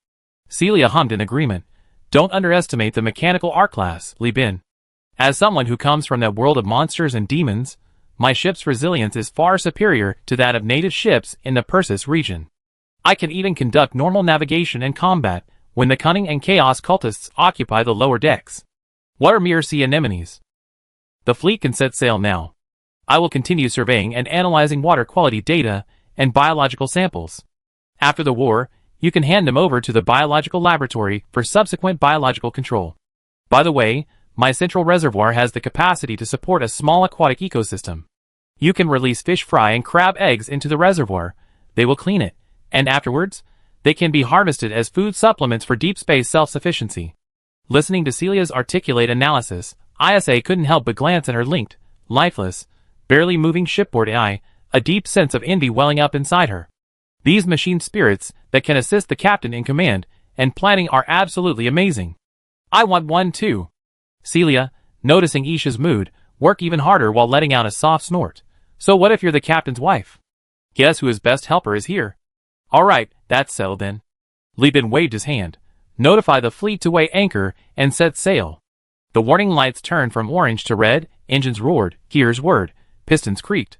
Celia hummed in agreement. Don't underestimate the mechanical art class, Li Bin. As someone who comes from that world of monsters and demons, my ship's resilience is far superior to that of native ships in the Persis region. I can even conduct normal navigation and combat when the cunning and chaos cultists occupy the lower decks. What are mere sea anemones? The fleet can set sail now. I will continue surveying and analyzing water quality data and biological samples. After the war, you can hand them over to the biological laboratory for subsequent biological control. By the way, my central reservoir has the capacity to support a small aquatic ecosystem. You can release fish fry and crab eggs into the reservoir. They will clean it, and afterwards, they can be harvested as food supplements for deep space self-sufficiency. Listening to Celia's articulate analysis, ISA couldn't help but glance at her linked, lifeless, barely moving shipboard AI, a deep sense of envy welling up inside her. These machine spirits that can assist the captain in command and planning are absolutely amazing. I want one too. Celia, noticing Isha's mood, work even harder while letting out a soft snort. So what if you're the captain's wife? Guess who his best helper is here? Alright, that's settled then. Li Bin waved his hand. Notify the fleet to weigh anchor and set sail. The warning lights turned from orange to red, engines roared, gears whirred, pistons creaked.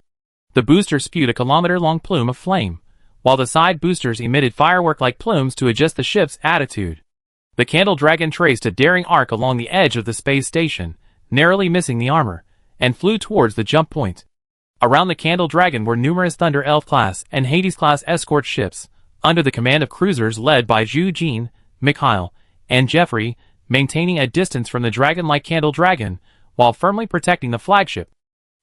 The booster spewed a kilometer-long plume of flame, while the side boosters emitted firework-like plumes to adjust the ship's attitude. The Candle Dragon traced a daring arc along the edge of the space station, narrowly missing the armor, and flew towards the jump point. Around the Candle Dragon were numerous Thunder Elf-class and Hades-class escort ships, under the command of cruisers led by Zhu Jin, Mikhail, and Jeffrey, maintaining a distance from the dragon-like Candle Dragon, while firmly protecting the flagship.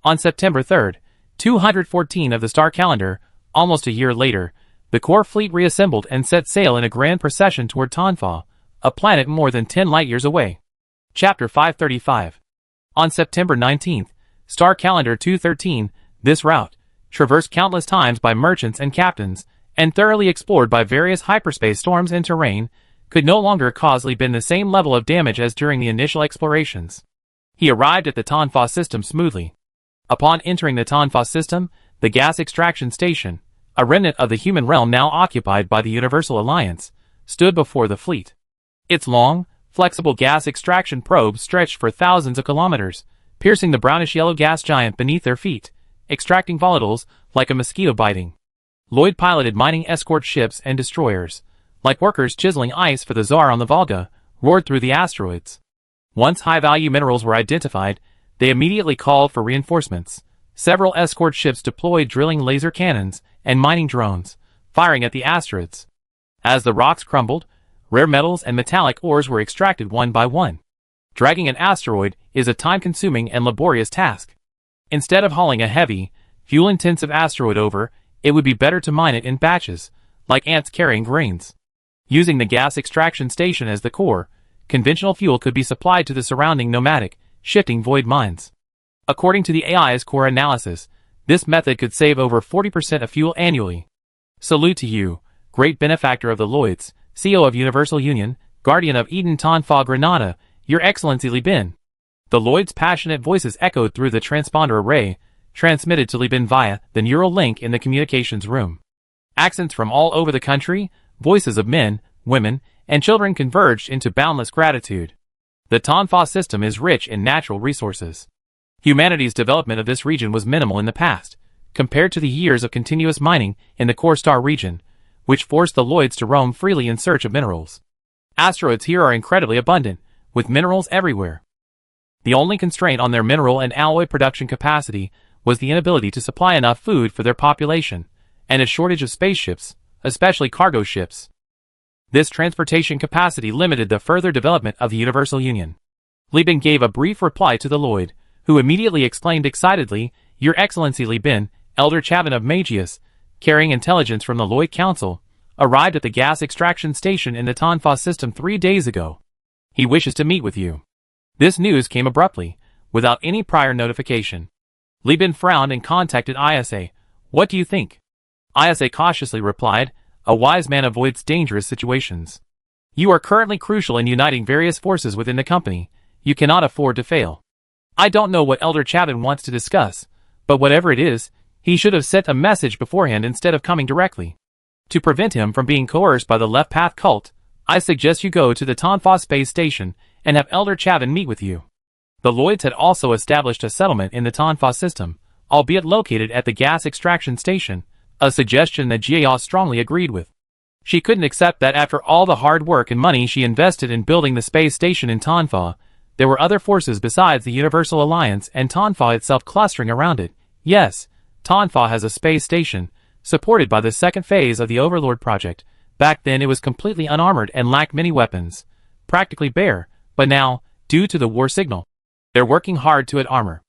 On September 3rd, 214 of the star calendar, almost a year later, the core fleet reassembled and set sail in a grand procession toward Tonfa, a planet more than 10 light-years away. Chapter 535. On September 19th, star calendar 213, this route, traversed countless times by merchants and captains, and thoroughly explored by various hyperspace storms and terrain, could no longer cause Li Bin the same level of damage as during the initial explorations. He arrived at the Tonfa system smoothly. Upon entering the Tonfa system, the gas extraction station, a remnant of the human realm now occupied by the Universal Alliance, stood before the fleet. Its long, flexible gas extraction probe stretched for thousands of kilometers, piercing the brownish-yellow gas giant beneath their feet, extracting volatiles like a mosquito biting. Lloyd-piloted mining escort ships and destroyers, like workers chiseling ice for the Tsar on the Volga, roared through the asteroids. Once high-value minerals were identified, they immediately called for reinforcements. Several escort ships deployed drilling laser cannons and mining drones, firing at the asteroids. As the rocks crumbled, rare metals and metallic ores were extracted one by one. Dragging an asteroid is a time-consuming and laborious task. Instead of hauling a heavy, fuel-intensive asteroid over, it would be better to mine it in batches, like ants carrying grains. Using the gas extraction station as the core, conventional fuel could be supplied to the surrounding nomadic, shifting void mines. According to the AI's core analysis, this method could save over 40% of fuel annually. Salute to you, great benefactor of the Lloyds, CEO of Universal Union, guardian of Eden Tonfa Granada, Your Excellency Li Bin. The Lloyds' passionate voices echoed through the transponder array, transmitted to Li Bin via the neural link in the communications room. Accents from all over the country, voices of men, women, and children converged into boundless gratitude. The Tonfa system is rich in natural resources. Humanity's development of this region was minimal in the past, compared to the years of continuous mining in the Core Star region, which forced the Lloyds to roam freely in search of minerals. Asteroids here are incredibly abundant, with minerals everywhere. The only constraint on their mineral and alloy production capacity was the inability to supply enough food for their population, and a shortage of spaceships, especially cargo ships. This transportation capacity limited the further development of the Universal Union. Li Bin gave a brief reply to the Lloyd, who immediately exclaimed excitedly, Your Excellency Li Bin, Elder Chavin of Magius, carrying intelligence from the Lloyd Council, arrived at the gas extraction station in the Tonfa system 3 days ago. He wishes to meet with you. This news came abruptly, without any prior notification. Li Bin frowned and contacted ISA. What do you think? ISA cautiously replied, A wise man avoids dangerous situations. You are currently crucial in uniting various forces within the company. You cannot afford to fail. I don't know what Elder Chavin wants to discuss, but whatever it is, he should have sent a message beforehand instead of coming directly. To prevent him from being coerced by the Left Path cult, I suggest you go to the Tonfa space station and have Elder Chavin meet with you. The Lloyds had also established a settlement in the Tonfa system, albeit located at the gas extraction station, a suggestion that Jia strongly agreed with. She couldn't accept that after all the hard work and money she invested in building the space station in Tonfa, there were other forces besides the Universal Alliance and Tonfa itself clustering around it. Yes, Tonfa has a space station, supported by the second phase of the Overlord project. Back then it was completely unarmored and lacked many weapons, practically bare, but now, due to the war signal, they're working hard to add armor.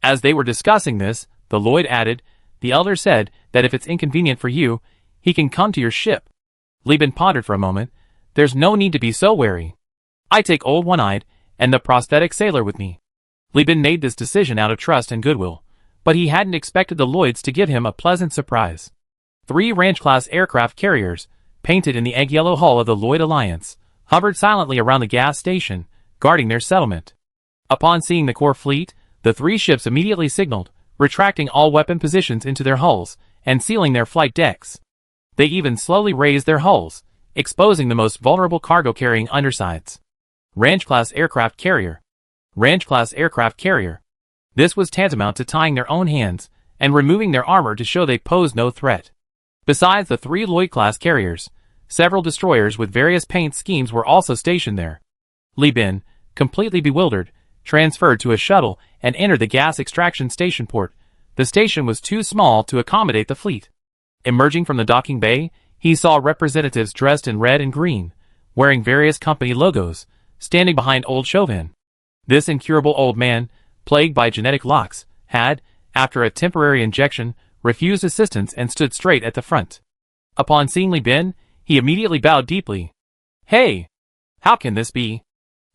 As they were discussing this, the Lloyd added, The Elder said that if it's inconvenient for you, he can come to your ship. Li Bin pondered for a moment. There's no need to be so wary. I take old One-Eyed and the prosthetic sailor with me. Li Bin made this decision out of trust and goodwill, but he hadn't expected the Lloyds to give him a pleasant surprise. 3 Ranch-class aircraft carriers, painted in the egg-yellow hull of the Lloyd Alliance, hovered silently around the gas station, guarding their settlement. Upon seeing the core fleet, the 3 ships immediately signaled, retracting all weapon positions into their hulls and sealing their flight decks. They even slowly raised their hulls, exposing the most vulnerable cargo-carrying undersides. Ranch-class aircraft carrier. Ranch-class aircraft carrier. This was tantamount to tying their own hands and removing their armor to show they posed no threat. Besides the 3 Lloyd-class carriers, several destroyers with various paint schemes were also stationed there. Li Bin, completely bewildered, transferred to a shuttle and entered the gas extraction station port. The station was too small to accommodate the fleet. Emerging from the docking bay, he saw representatives dressed in red and green, wearing various company logos, standing behind old Chauvin. This incurable old man, plagued by genetic locks, had, after a temporary injection, refused assistance and stood straight at the front. Upon seeing Li Bin, he immediately bowed deeply. Hey! How can this be?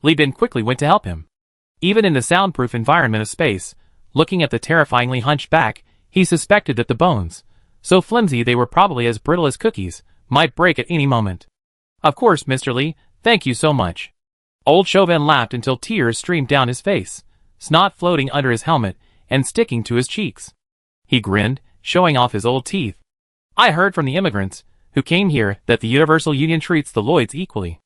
Li Bin quickly went to help him. Even in the soundproof environment of space, looking at the terrifyingly hunched back, he suspected that the bones, so flimsy they were probably as brittle as cookies, might break at any moment. Of course, Mr. Li, thank you so much. Old Chauvin laughed until tears streamed down his face, snot floating under his helmet and sticking to his cheeks. He grinned, showing off his old teeth. I heard from the immigrants who came here that the Universal Union treats the Lloyds equally.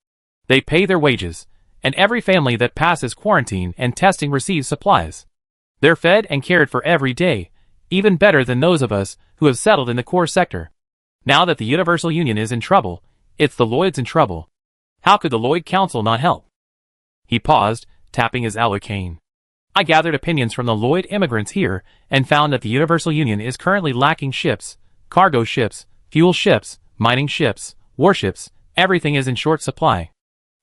They pay their wages, and every family that passes quarantine and testing receives supplies. They're fed and cared for every day, even better than those of us who have settled in the core sector. Now that the Universal Union is in trouble, it's the Lloyds in trouble. How could the Lloyd Council not help? He paused, tapping his alloy cane. I gathered opinions from the Lloyd immigrants here and found that the Universal Union is currently lacking ships, cargo ships, fuel ships, mining ships, warships, everything is in short supply.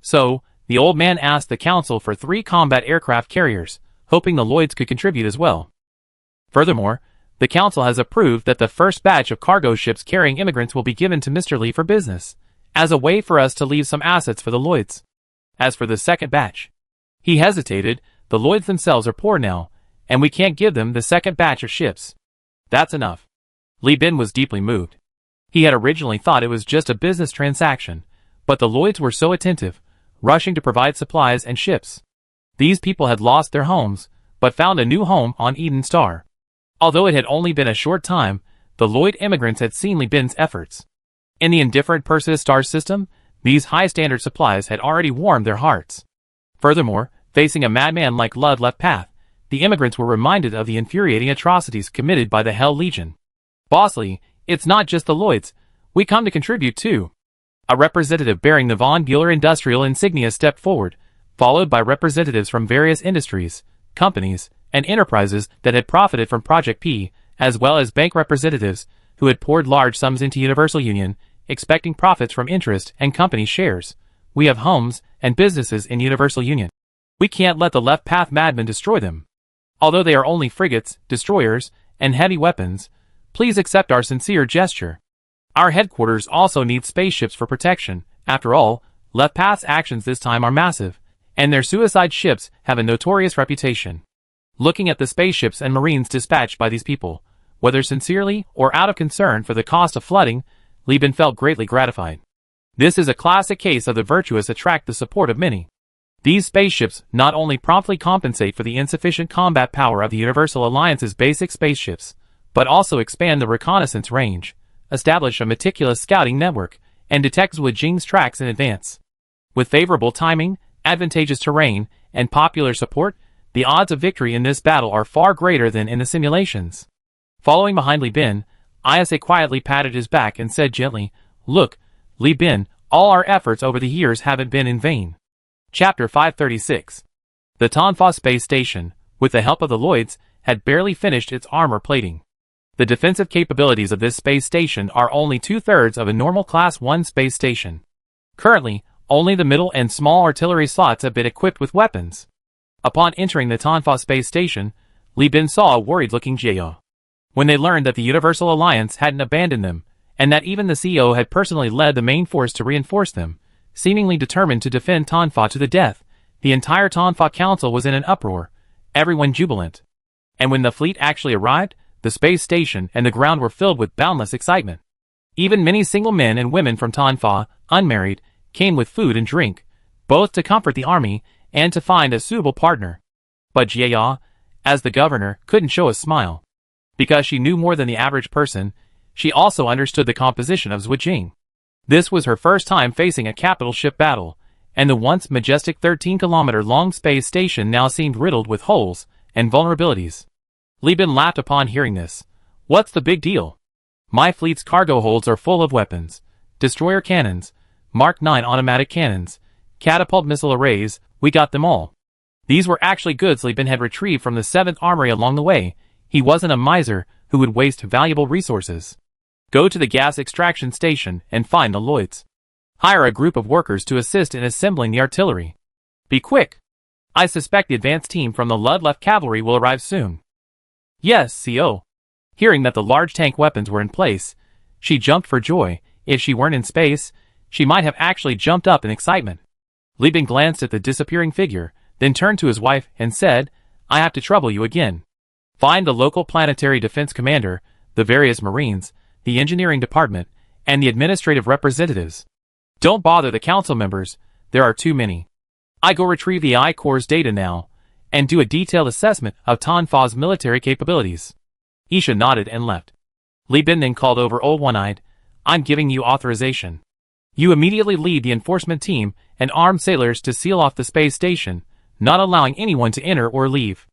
So, the old man asked the council for 3 combat aircraft carriers, hoping the Lloyds could contribute as well. Furthermore, the council has approved that the first batch of cargo ships carrying immigrants will be given to Mr. Lee for business, as a way for us to leave some assets for the Lloyds. As for the second batch, he hesitated. The Lloyds themselves are poor now, and we can't give them the second batch of ships. That's enough. Li Bin was deeply moved. He had originally thought it was just a business transaction, but the Lloyds were so attentive, rushing to provide supplies and ships. These people had lost their homes, but found a new home on Eden Star. Although it had only been a short time, the Lloyd immigrants had seen Li Bin's efforts. In the indifferent Perseus star system, these high-standard supplies had already warmed their hearts. Furthermore, facing a madman like Left Path, the immigrants were reminded of the infuriating atrocities committed by the Hell Legion. Bossly, it's not just the Lloyds, we come to contribute too. A representative bearing the Von Bueller industrial insignia stepped forward, followed by representatives from various industries, companies, and enterprises that had profited from Project P, as well as bank representatives who had poured large sums into Universal Union, expecting profits from interest and company shares. We have homes and businesses in Universal Union. We can't let the Left Path madmen destroy them. Although they are only frigates, destroyers, and heavy weapons, please accept our sincere gesture. Our headquarters also needs spaceships for protection. After all, Left Path's actions this time are massive, and their suicide ships have a notorious reputation. Looking at the spaceships and marines dispatched by these people, whether sincerely or out of concern for the cost of flooding, Li Bin felt greatly gratified. This is a classic case of the virtuous attract the support of many. These spaceships not only promptly compensate for the insufficient combat power of the Universal Alliance's basic spaceships, but also expand the reconnaissance range, establish a meticulous scouting network, and detect Zhu Jing's tracks in advance. With favorable timing, advantageous terrain, and popular support, the odds of victory in this battle are far greater than in the simulations. Following behind Li Bin, Isa quietly patted his back and said gently, "Look, Li Bin, all our efforts over the years haven't been in vain." Chapter 536. The Tonfa space station, with the help of the Lloyds, had barely finished its armor plating. The defensive capabilities of this space station are only 2/3 of a normal Class 1 space station. Currently, only the middle and small artillery slots have been equipped with weapons. Upon entering the Tonfa space station, Li Bin saw a worried-looking Jia. When they learned that the Universal Alliance hadn't abandoned them, and that even the CEO had personally led the main force to reinforce them, seemingly determined to defend Tonfa to the death, the entire Tonfa Council was in an uproar, everyone jubilant. And when the fleet actually arrived, the space station and the ground were filled with boundless excitement. Even many single men and women from Tonfa, unmarried, came with food and drink, both to comfort the army and to find a suitable partner. But Jia, as the governor, couldn't show a smile. Because she knew more than the average person, she also understood the composition of Zhu Jing. This was her first time facing a capital ship battle, and the once majestic 13-kilometer-long space station now seemed riddled with holes and vulnerabilities. Li Bin laughed upon hearing this. "What's the big deal? My fleet's cargo holds are full of weapons, destroyer cannons, Mark 9 automatic cannons, catapult missile arrays, we got them all." These were actually goods Li Bin had retrieved from the 7th Armory along the way. He wasn't a miser who would waste valuable resources. Go to the gas extraction station and find the Lloyds. Hire a group of workers to assist in assembling the artillery. Be quick. I suspect the advance team from the Left Cavalry will arrive soon. Yes, CO. Hearing that the large tank weapons were in place, she jumped for joy. If she weren't in space, she might have actually jumped up in excitement. Li Bin glanced at the disappearing figure, then turned to his wife and said, "I have to trouble you again. Find the local planetary defense commander, the various marines, the engineering department, and the administrative representatives. Don't bother the council members, there are too many. I go retrieve the I Corps' data now, and do a detailed assessment of Tonfa's military capabilities." Isha nodded and left. Li Bin then called over Old One-Eyed, "I'm giving you authorization. You immediately lead the enforcement team and armed sailors to seal off the space station, not allowing anyone to enter or leave.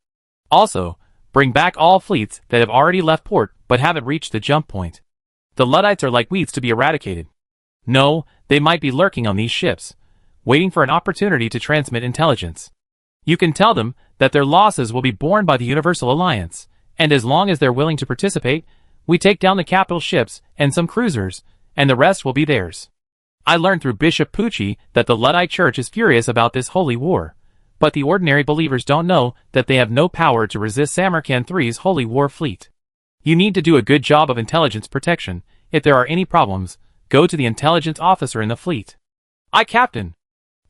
Also, Bring back all fleets that have already left port but haven't reached the jump point. The Luddites are like weeds to be eradicated. No, they might be lurking on these ships, waiting for an opportunity to transmit intelligence. You can tell them that their losses will be borne by the Universal Alliance, and as long as they're willing to participate, we take down the capital ships and some cruisers, and the rest will be theirs. I learned through Bishop Pucci that the Luddite Church is furious about this holy war, but the ordinary believers don't know that they have no power to resist Samarkand III's holy war fleet. You need to do a good job of intelligence protection. If there are any problems, go to the intelligence officer in the fleet. Aye, Captain.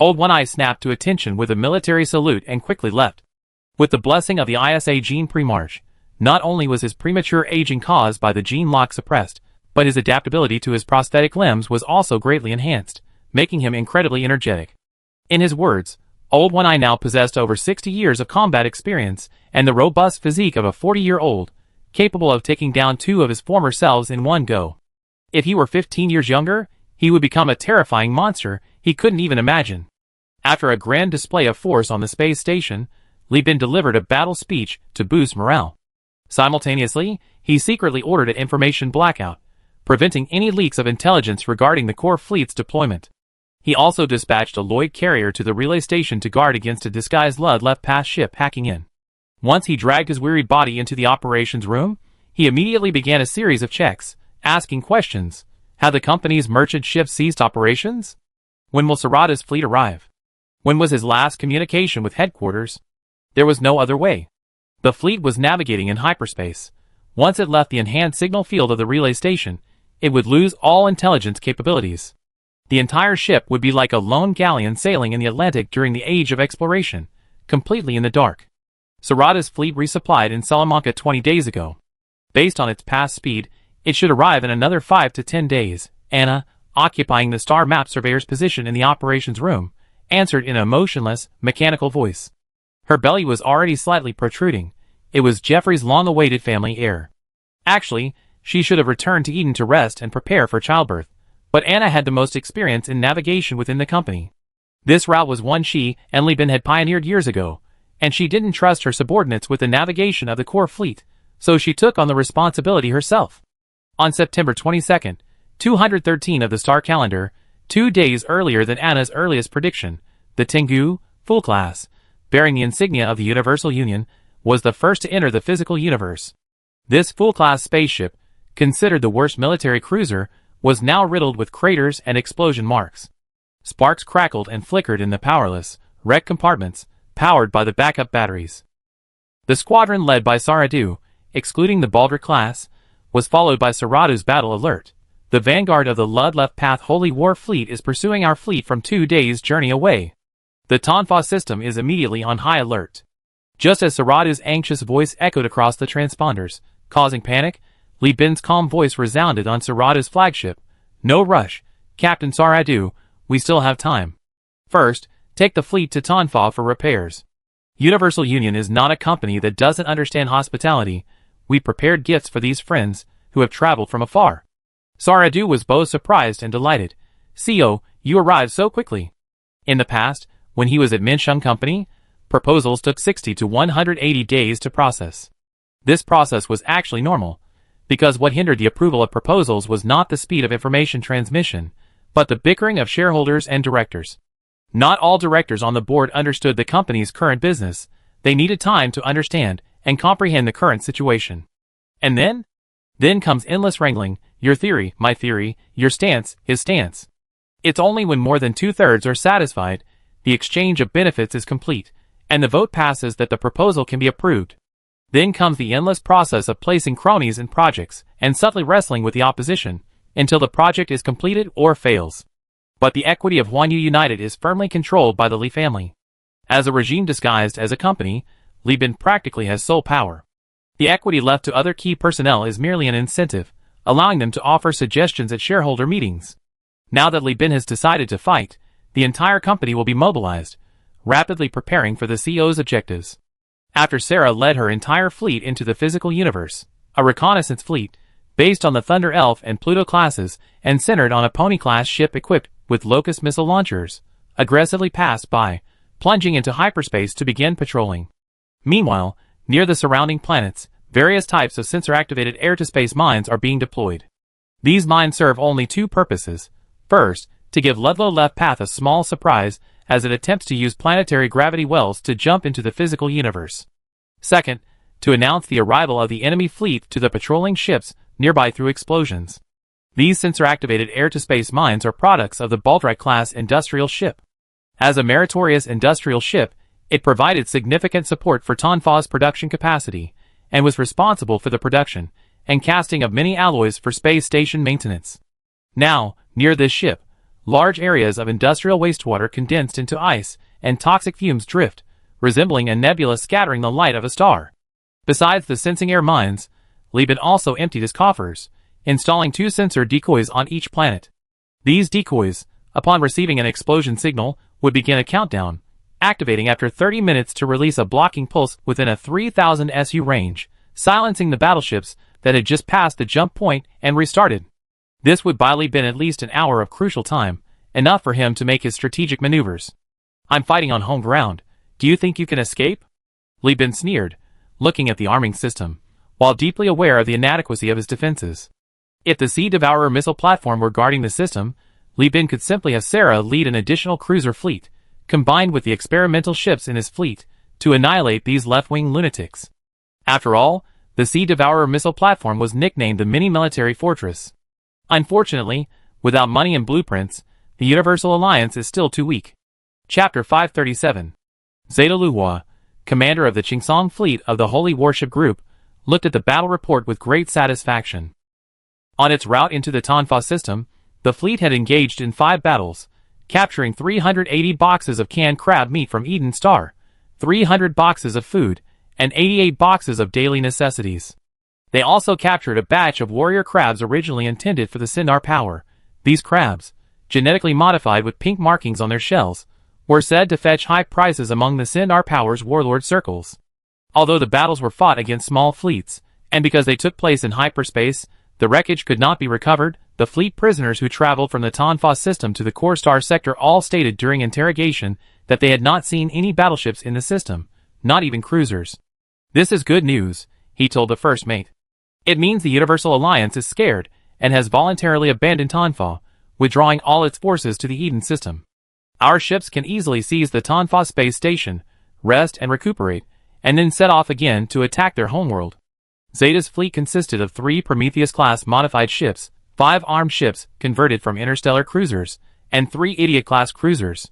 Old One Eye snapped to attention with a military salute and quickly left. With the blessing of the ISA gene pre-march, not only was his premature aging caused by the gene lock suppressed, but his adaptability to his prosthetic limbs was also greatly enhanced, making him incredibly energetic. In his words, Old One Eye now possessed over 60 years of combat experience and the robust physique of a 40-year-old, capable of taking down two of his former selves in one go. If he were 15 years younger, he would become a terrifying monster he couldn't even imagine. After a grand display of force on the space station, Li Bin delivered a battle speech to boost morale. Simultaneously, he secretly ordered an information blackout, preventing any leaks of intelligence regarding the core fleet's deployment. He also dispatched a Lloyd carrier to the relay station to guard against a disguised Lud-left-pass ship hacking in. Once he dragged his wearied body into the operations room, he immediately began a series of checks, asking questions. Had the company's merchant ship ceased operations? When will Sarada's fleet arrive? When was his last communication with headquarters? There was no other way. The fleet was navigating in hyperspace. Once it left the enhanced signal field of the relay station, it would lose all intelligence capabilities. The entire ship would be like a lone galleon sailing in the Atlantic during the age of exploration, completely in the dark. Sarada's fleet resupplied in Salamanca 20 days ago. Based on its past speed, it should arrive in another 5 to 10 days. Anna, occupying the star map surveyor's position in the operations room, answered in a motionless, mechanical voice. Her belly was already slightly protruding. It was Jeffrey's long-awaited family heir. Actually, she should have returned to Eden to rest and prepare for childbirth, but Anna had the most experience in navigation within the company. This route was one she and Li Bin had pioneered years ago, and she didn't trust her subordinates with the navigation of the core fleet, so she took on the responsibility herself. On September 22nd, 213 of the star calendar, 2 days earlier than Anna's earliest prediction, the Tengu, full class, bearing the insignia of the Universal Union, was the first to enter the physical universe. This full-class spaceship, considered the worst military cruiser, was now riddled with craters and explosion marks. Sparks crackled and flickered in the powerless, wrecked compartments, powered by the backup batteries. The squadron led by Saradu, excluding the Baldric class, was followed by Saradu's battle alert. The vanguard of the Lud-left-path Holy War fleet is pursuing our fleet from 2 days' journey away. The Tonfa system is immediately on high alert. Just as Saradu's anxious voice echoed across the transponders, causing panic, Li Bin's calm voice resounded on Saradu's flagship. No rush, Captain Saradu, we still have time. First, take the fleet to Tonfa for repairs. Universal Union is not a company that doesn't understand hospitality. We prepared gifts for these friends, who have traveled from afar. Saradu was both surprised and delighted. CO, you arrived so quickly. In the past, when he was at Minsheng Company, proposals took 60 to 180 days to process. This process was actually normal, because what hindered the approval of proposals was not the speed of information transmission, but the bickering of shareholders and directors. Not all directors on the board understood the company's current business. They needed time to understand and comprehend the current situation. And then comes endless wrangling, your theory, my theory, your stance, his stance. It's only when more than 2/3 are satisfied, the exchange of benefits is complete, and the vote passes that the proposal can be approved. Then comes the endless process of placing cronies in projects and subtly wrestling with the opposition until the project is completed or fails. But the equity of Huanyu United is firmly controlled by the Li family. As a regime disguised as a company, Li Bin practically has sole power. The equity left to other key personnel is merely an incentive, allowing them to offer suggestions at shareholder meetings. Now that Li Bin has decided to fight, the entire company will be mobilized, rapidly preparing for the CO's objectives. After Sarah led her entire fleet into the physical universe, a reconnaissance fleet, based on the Thunder Elf and Pluto classes and centered on a Pony-class ship equipped with Locust missile launchers, aggressively passed by, plunging into hyperspace to begin patrolling. Meanwhile, Near the surrounding planets, various types of sensor-activated air-to-space mines are being deployed. These mines serve only two purposes. First, to give Ludlow Left Path a small surprise as it attempts to use planetary gravity wells to jump into the physical universe. Second, to announce the arrival of the enemy fleet to the patrolling ships nearby through explosions. These sensor-activated air-to-space mines are products of the Baldrige-class industrial ship. As a meritorious industrial ship, it provided significant support for Tonfa's production capacity, and was responsible for the production and casting of many alloys for space station maintenance. Now, near this ship, large areas of industrial wastewater condensed into ice, and toxic fumes drift, resembling a nebula scattering the light of a star. Besides the sensing air mines, Lieben also emptied his coffers, installing 2 sensor decoys on each planet. These decoys, upon receiving an explosion signal, would begin a countdown, activating after 30 minutes to release a blocking pulse within a 3,000 SU range, silencing the battleships that had just passed the jump point and restarted. This would buy Lieben at least an hour of crucial time, enough for him to make his strategic maneuvers. "I'm fighting on home ground. Do you think you can escape?" Lieben sneered, looking at the arming system, while deeply aware of the inadequacy of his defenses. If the Sea Devourer missile platform were guarding the system, Lieben could simply have Sarah lead an additional cruiser fleet, combined with the experimental ships in his fleet, to annihilate these left-wing lunatics. After all, the Sea Devourer missile platform was nicknamed the mini-military fortress. Unfortunately, without money and blueprints, the Universal Alliance is still too weak. Chapter 537. Zeta Luhua, commander of the Qingsong fleet of the Holy Warship Group, looked at the battle report with great satisfaction. On its route into the Tonfa system, the fleet had engaged in 5 battles, capturing 380 boxes of canned crab meat from Eden Star, 300 boxes of food, and 88 boxes of daily necessities. They also captured a batch of warrior crabs originally intended for the Sindar power. These crabs, genetically modified with pink markings on their shells, were said to fetch high prices among the Sindar power's warlord circles. Although the battles were fought against small fleets, and because they took place in hyperspace, the wreckage could not be recovered. The fleet prisoners who traveled from the Tonfa system to the Core Star sector all stated during interrogation that they had not seen any battleships in the system, not even cruisers. "This is good news," he told the first mate. "It means the Universal Alliance is scared and has voluntarily abandoned Tonfa, withdrawing all its forces to the Eden system. Our ships can easily seize the Tonfa space station, rest and recuperate, and then set off again to attack their homeworld." Zeta's fleet consisted of 3 Prometheus-class modified ships, 5 armed ships converted from Interstellar cruisers, and 3 Idiot-class cruisers.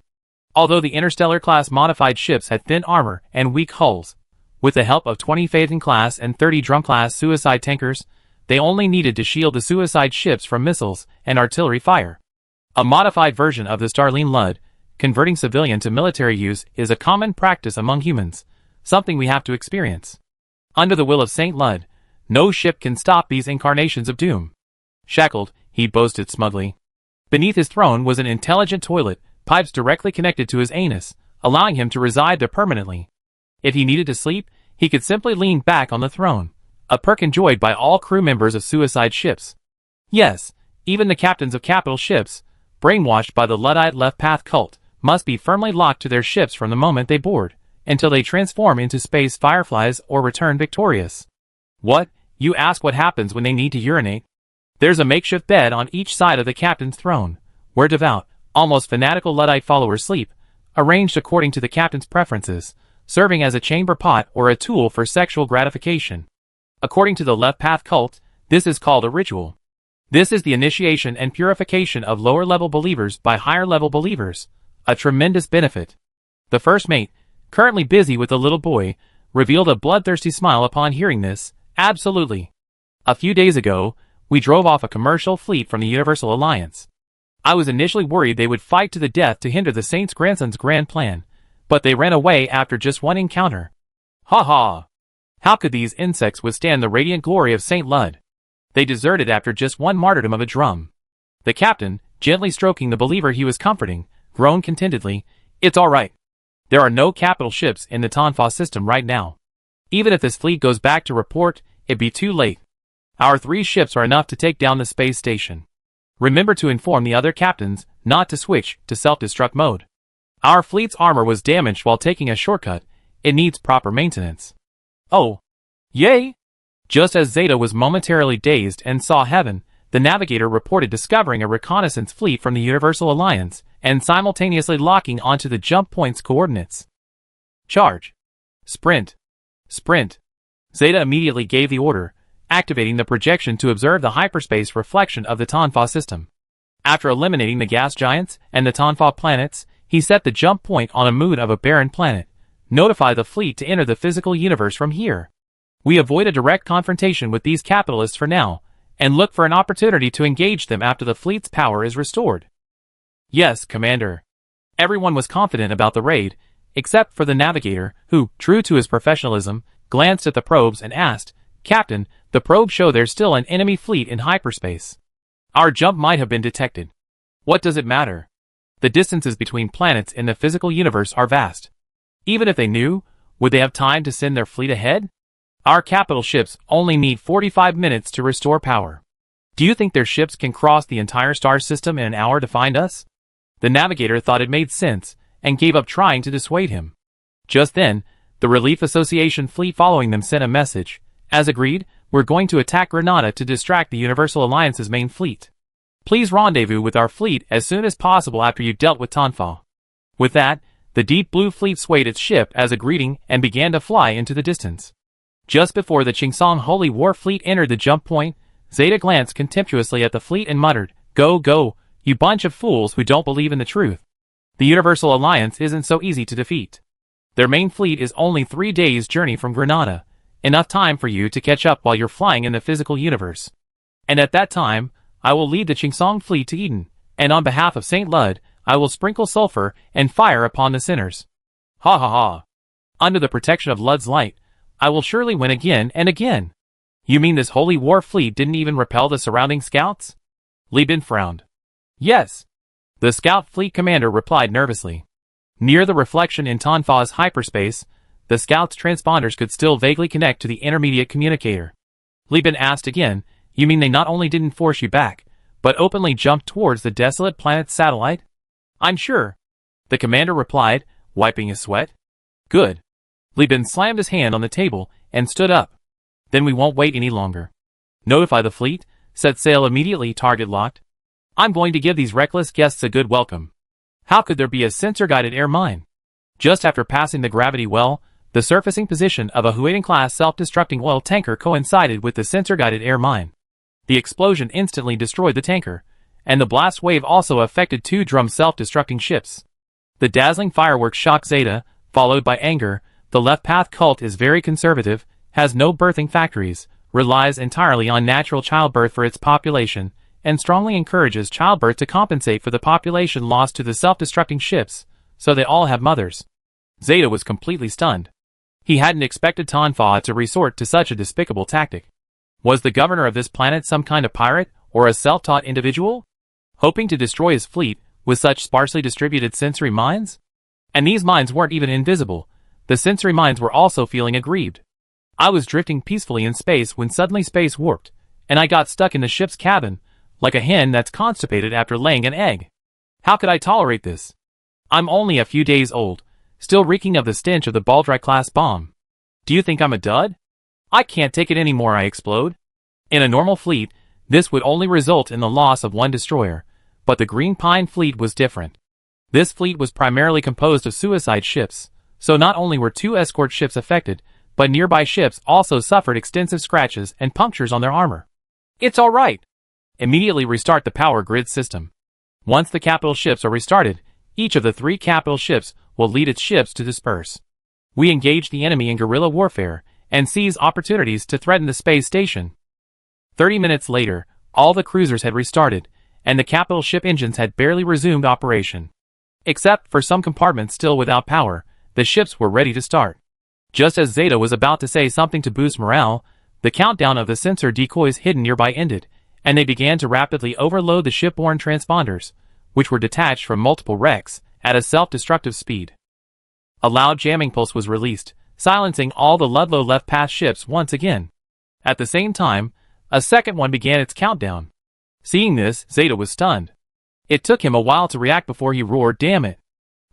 Although the Interstellar-class modified ships had thin armor and weak hulls, with the help of 20 Phaeton-class and 30 Drum-class suicide tankers, they only needed to shield the suicide ships from missiles and artillery fire. A modified version of the Starline Lud, converting civilian to military use, is a common practice among humans, something we have to experience. Under the will of Saint Lud, no ship can stop these incarnations of doom. Shackled, he boasted smugly. Beneath his throne was an intelligent toilet, pipes directly connected to his anus, allowing him to reside there permanently. If he needed to sleep, he could simply lean back on the throne, a perk enjoyed by all crew members of suicide ships. Yes, even the captains of capital ships, brainwashed by the Luddite Left Path cult, must be firmly locked to their ships from the moment they board, until they transform into space fireflies or return victorious. What, you ask? What happens when they need to urinate? There's a makeshift bed on each side of the captain's throne, where devout, almost fanatical Luddite followers sleep, arranged according to the captain's preferences, serving as a chamber pot or a tool for sexual gratification. According to the Left Path cult, this is called a ritual. This is the initiation and purification of lower-level believers by higher-level believers, a tremendous benefit. The first mate, currently busy with the little boy, revealed a bloodthirsty smile upon hearing this. "Absolutely. A few days ago, we drove off a commercial fleet from the Universal Alliance. I was initially worried they would fight to the death to hinder the Saint's grandson's grand plan, but they ran away after just one encounter. Ha ha! How could these insects withstand the radiant glory of Saint Lud? They deserted after just one martyrdom of a drum." The captain, gently stroking the believer he was comforting, groaned contentedly, "It's all right. There are no capital ships in the Tonfa system right now. Even if this fleet goes back to report, it'd be too late. Our 3 ships are enough to take down the space station. Remember to inform the other captains not to switch to self-destruct mode. Our fleet's armor was damaged while taking a shortcut. It needs proper maintenance." Oh. Yay! Just as Zeta was momentarily dazed and saw heaven, the navigator reported discovering a reconnaissance fleet from the Universal Alliance, and simultaneously locking onto the jump point's coordinates. Charge. Sprint. Sprint. Zeta immediately gave the order, activating the projection to observe the hyperspace reflection of the Tonfa system. After eliminating the gas giants and the Tonfa planets, he set the jump point on a moon of a barren planet. Notify the fleet to enter the physical universe from here. We avoid a direct confrontation with these capitalists for now, and look for an opportunity to engage them after the fleet's power is restored. Yes, Commander. Everyone was confident about the raid, except for the navigator, who, true to his professionalism, glanced at the probes and asked, Captain, the probes show there's still an enemy fleet in hyperspace. Our jump might have been detected. What does it matter? The distances between planets in the physical universe are vast. Even if they knew, would they have time to send their fleet ahead? Our capital ships only need 45 minutes to restore power. Do you think their ships can cross the entire star system in an hour to find us? The navigator thought it made sense, and gave up trying to dissuade him. Just then, the Relief Association fleet following them sent a message. As agreed, we're going to attack Granada to distract the Universal Alliance's main fleet. Please rendezvous with our fleet as soon as possible after you've dealt with Tonfa. With that, the Deep Blue Fleet swayed its ship as a greeting and began to fly into the distance. Just before the Qingsong Holy War fleet entered the jump point, Zeta glanced contemptuously at the fleet and muttered, Go, go, you bunch of fools who don't believe in the truth. The Universal Alliance isn't so easy to defeat. Their main fleet is only 3 days' journey from Granada, enough time for you to catch up while you're flying in the physical universe. And at that time, I will lead the Qingsong fleet to Eden, and on behalf of Saint Lud, I will sprinkle sulfur and fire upon the sinners. Ha ha ha. Under the protection of Lud's light, I will surely win again and again. You mean this holy war fleet didn't even repel the surrounding scouts? Li Bin frowned. Yes. The scout fleet commander replied nervously. Near the reflection in Tonfa's hyperspace, the scout's transponders could still vaguely connect to the intermediate communicator. Li Bin asked again, You mean they not only didn't force you back, but openly jumped towards the desolate planet's satellite? I'm sure. The commander replied, wiping his sweat. Good. Li Bin slammed his hand on the table and stood up. Then we won't wait any longer. Notify the fleet, set sail immediately, target locked. I'm going to give these reckless guests a good welcome. How could there be a sensor-guided air mine? Just after passing the gravity well, the surfacing position of a Huayden-class self-destructing oil tanker coincided with the sensor-guided air mine. The explosion instantly destroyed the tanker, and the blast wave also affected 2 drum self-destructing ships. The dazzling fireworks shocked Zeta, followed by anger. The Left Path cult is very conservative, has no birthing factories, relies entirely on natural childbirth for its population, and strongly encourages childbirth to compensate for the population lost to the self-destructing ships, so they all have mothers. Zeta was completely stunned. He hadn't expected Tonfa to resort to such a despicable tactic. Was the governor of this planet some kind of pirate, or a self-taught individual? Hoping to destroy his fleet with such sparsely distributed sensory mines? And these mines weren't even invisible. The sensory mines were also feeling aggrieved. I was drifting peacefully in space when suddenly space warped, and I got stuck in the ship's cabin, like a hen that's constipated after laying an egg. How could I tolerate this? I'm only a few days old, still reeking of the stench of the Baldry-class bomb. Do you think I'm a dud? I can't take it anymore, I explode. In a normal fleet, this would only result in the loss of 1 destroyer, but the Green Pine fleet was different. This fleet was primarily composed of suicide ships, so not only were 2 escort ships affected, but nearby ships also suffered extensive scratches and punctures on their armor. It's all right. Immediately restart the power grid system. Once the capital ships are restarted, each of the 3 capital ships will lead its ships to disperse. We engage the enemy in guerrilla warfare, and seize opportunities to threaten the space station. 30 minutes later, all the cruisers had restarted, and the capital ship engines had barely resumed operation. Except for some compartments still without power, the ships were ready to start. Just as Zeta was about to say something to boost morale, the countdown of the sensor decoys hidden nearby ended, and they began to rapidly overload the shipborne transponders, which were detached from multiple wrecks, at a self-destructive speed. A loud jamming pulse was released, silencing all the Ludlow Left Path ships once again. At the same time, a second one began its countdown. Seeing this, Zeta was stunned. It took him a while to react before he roared, "Damn it!"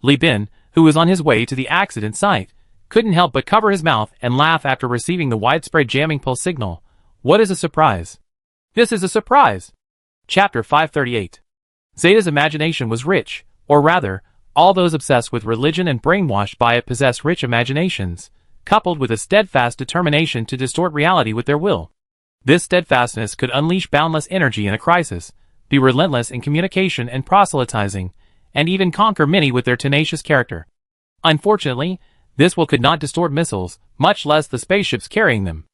Li Bin, who was on his way to the accident site, couldn't help but cover his mouth and laugh after receiving the widespread jamming pulse signal. What is a surprise? This is a surprise! Chapter 538. Zeta's imagination was rich, or rather, all those obsessed with religion and brainwashed by it possess rich imaginations, coupled with a steadfast determination to distort reality with their will. This steadfastness could unleash boundless energy in a crisis, be relentless in communication and proselytizing, and even conquer many with their tenacious character. Unfortunately, this will could not distort missiles, much less the spaceships carrying them.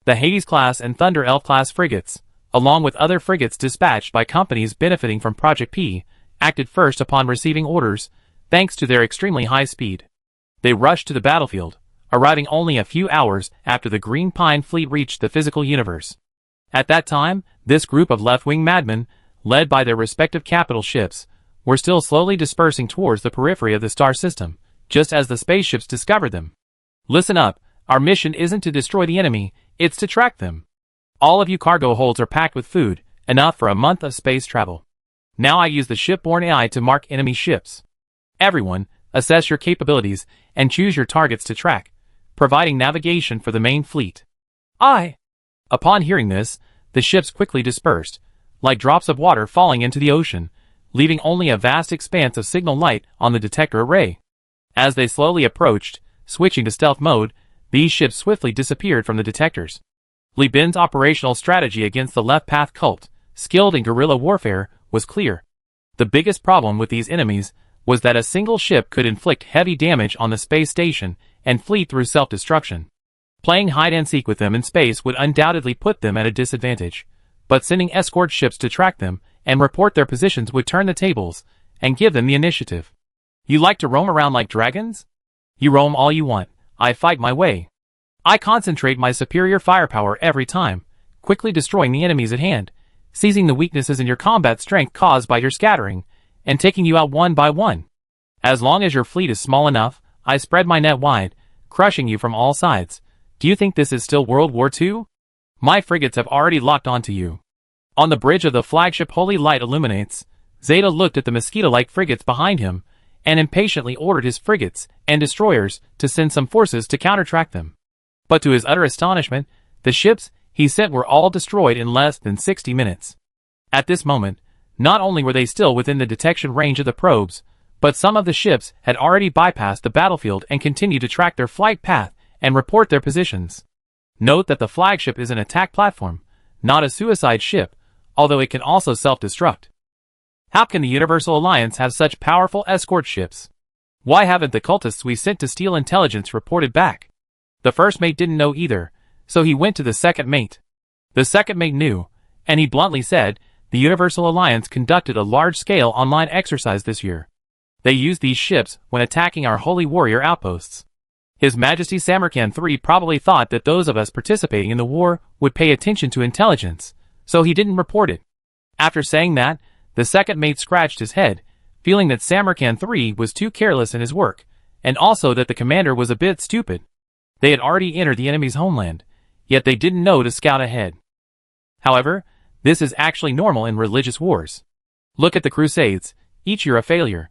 The Hades-class and Thunder Elf-class frigates, along with other frigates dispatched by companies benefiting from Project P, acted first upon receiving orders, thanks to their extremely high speed. They rushed to the battlefield, arriving only a few hours after the Green Pine fleet reached the physical universe. At that time, this group of left-wing madmen, led by their respective capital ships, were still slowly dispersing towards the periphery of the star system, just as the spaceships discovered them. Listen up, our mission isn't to destroy the enemy, it's to track them. All of you cargo holds are packed with food, enough for a month of space travel. Now I use the shipborne AI to mark enemy ships. Everyone, assess your capabilities and choose your targets to track, providing navigation for the main fleet. Upon hearing this, the ships quickly dispersed, like drops of water falling into the ocean, leaving only a vast expanse of signal light on the detector array. As they slowly approached, switching to stealth mode, these ships swiftly disappeared from the detectors. Li Bin's operational strategy against the Left Path cult, skilled in guerrilla warfare, was clear. The biggest problem with these enemies was that a single ship could inflict heavy damage on the space station and fleet through self-destruction. Playing hide-and-seek with them in space would undoubtedly put them at a disadvantage, but sending escort ships to track them and report their positions would turn the tables and give them the initiative. You like to roam around like dragons? You roam all you want, I fight my way. I concentrate my superior firepower every time, quickly destroying the enemies at hand, seizing the weaknesses in your combat strength caused by your scattering, and taking you out one by one. As long as your fleet is small enough, I spread my net wide, crushing you from all sides. Do you think this is still World War II? My frigates have already locked onto you. On the bridge of the flagship Holy Light Illuminates, Zeta looked at the mosquito-like frigates behind him, and impatiently ordered his frigates and destroyers to send some forces to counter-track them. But to his utter astonishment, the ships he sent were all destroyed in less than 60 minutes. At this moment, not only were they still within the detection range of the probes, but some of the ships had already bypassed the battlefield and continued to track their flight path and report their positions. Note that the flagship is an attack platform, not a suicide ship, although it can also self-destruct. How can the Universal Alliance have such powerful escort ships? Why haven't the cultists we sent to steal intelligence reported back? The first mate didn't know either, so he went to the second mate. The second mate knew, and he bluntly said, the Universal Alliance conducted a large-scale online exercise this year. They used these ships when attacking our Holy Warrior outposts. His Majesty Samarkand III probably thought that those of us participating in the war would pay attention to intelligence, so he didn't report it. After saying that, the second mate scratched his head, feeling that Samarkand III was too careless in his work, and also that the commander was a bit stupid. They had already entered the enemy's homeland, yet they didn't know to scout ahead. However, this is actually normal in religious wars. Look at the Crusades, each year a failure.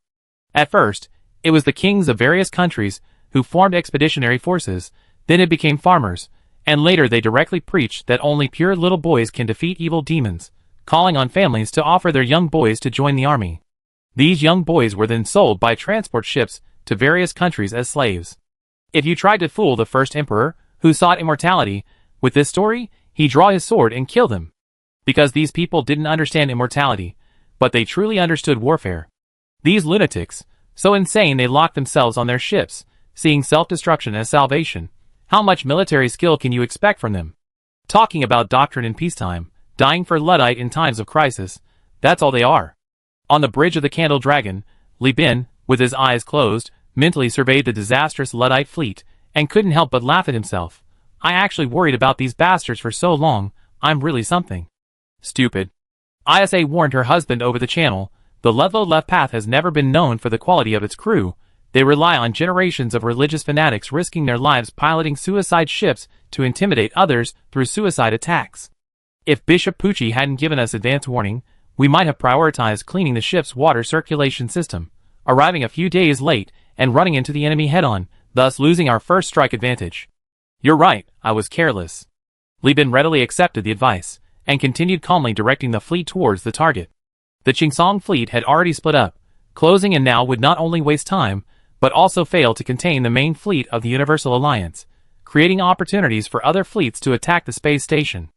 At first, it was the kings of various countries who formed expeditionary forces, then it became farmers, and later they directly preached that only pure little boys can defeat evil demons, calling on families to offer their young boys to join the army. These young boys were then sold by transport ships to various countries as slaves. If you tried to fool the first emperor, who sought immortality, with this story, he'd draw his sword and kill them. Because these people didn't understand immortality, but they truly understood warfare. These lunatics, so insane they locked themselves on their ships, seeing self-destruction as salvation. How much military skill can you expect from them? Talking about doctrine in peacetime, dying for Luddite in times of crisis, that's all they are. On the bridge of the Candle Dragon, Li Bin, with his eyes closed, mentally surveyed the disastrous Luddite fleet, and couldn't help but laugh at himself. I actually worried about these bastards for so long, I'm really something. Stupid. ISA warned her husband over the channel, the Ludlow Left Path has never been known for the quality of its crew. They rely on generations of religious fanatics risking their lives piloting suicide ships to intimidate others through suicide attacks. If Bishop Pucci hadn't given us advance warning, we might have prioritized cleaning the ship's water circulation system, arriving a few days late and running into the enemy head-on, thus losing our first strike advantage. You're right, I was careless. Li Bin readily accepted the advice, and continued calmly directing the fleet towards the target. The Qingsong fleet had already split up, closing in now would not only waste time, but also fail to contain the main fleet of the Universal Alliance, creating opportunities for other fleets to attack the space station.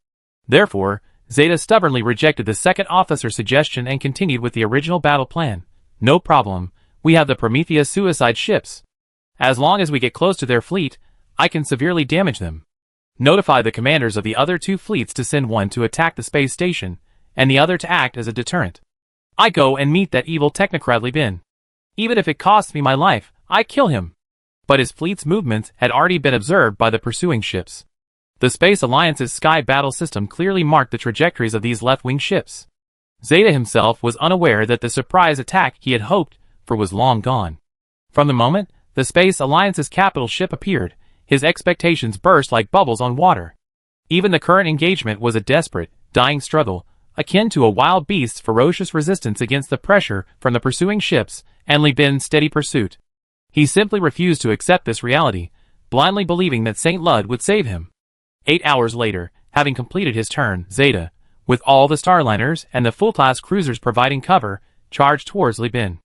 Therefore, Zeta stubbornly rejected the second officer's suggestion and continued with the original battle plan. No problem, we have the Prometheus suicide ships. As long as we get close to their fleet, I can severely damage them. Notify the commanders of the other two fleets to send one to attack the space station, and the other to act as a deterrent. I go and meet that evil technocrat Li Bin. Even if it costs me my life, I kill him. But his fleet's movements had already been observed by the pursuing ships. The Space Alliance's sky battle system clearly marked the trajectories of these left-wing ships. Zeta himself was unaware that the surprise attack he had hoped for was long gone. From the moment the Space Alliance's capital ship appeared, his expectations burst like bubbles on water. Even the current engagement was a desperate, dying struggle, akin to a wild beast's ferocious resistance against the pressure from the pursuing ships and Li Bin's steady pursuit. He simply refused to accept this reality, blindly believing that St. Lud would save him. 8 hours later, having completed his turn, Zeta, with all the starliners and the full-class cruisers providing cover, charged towards Li Bin.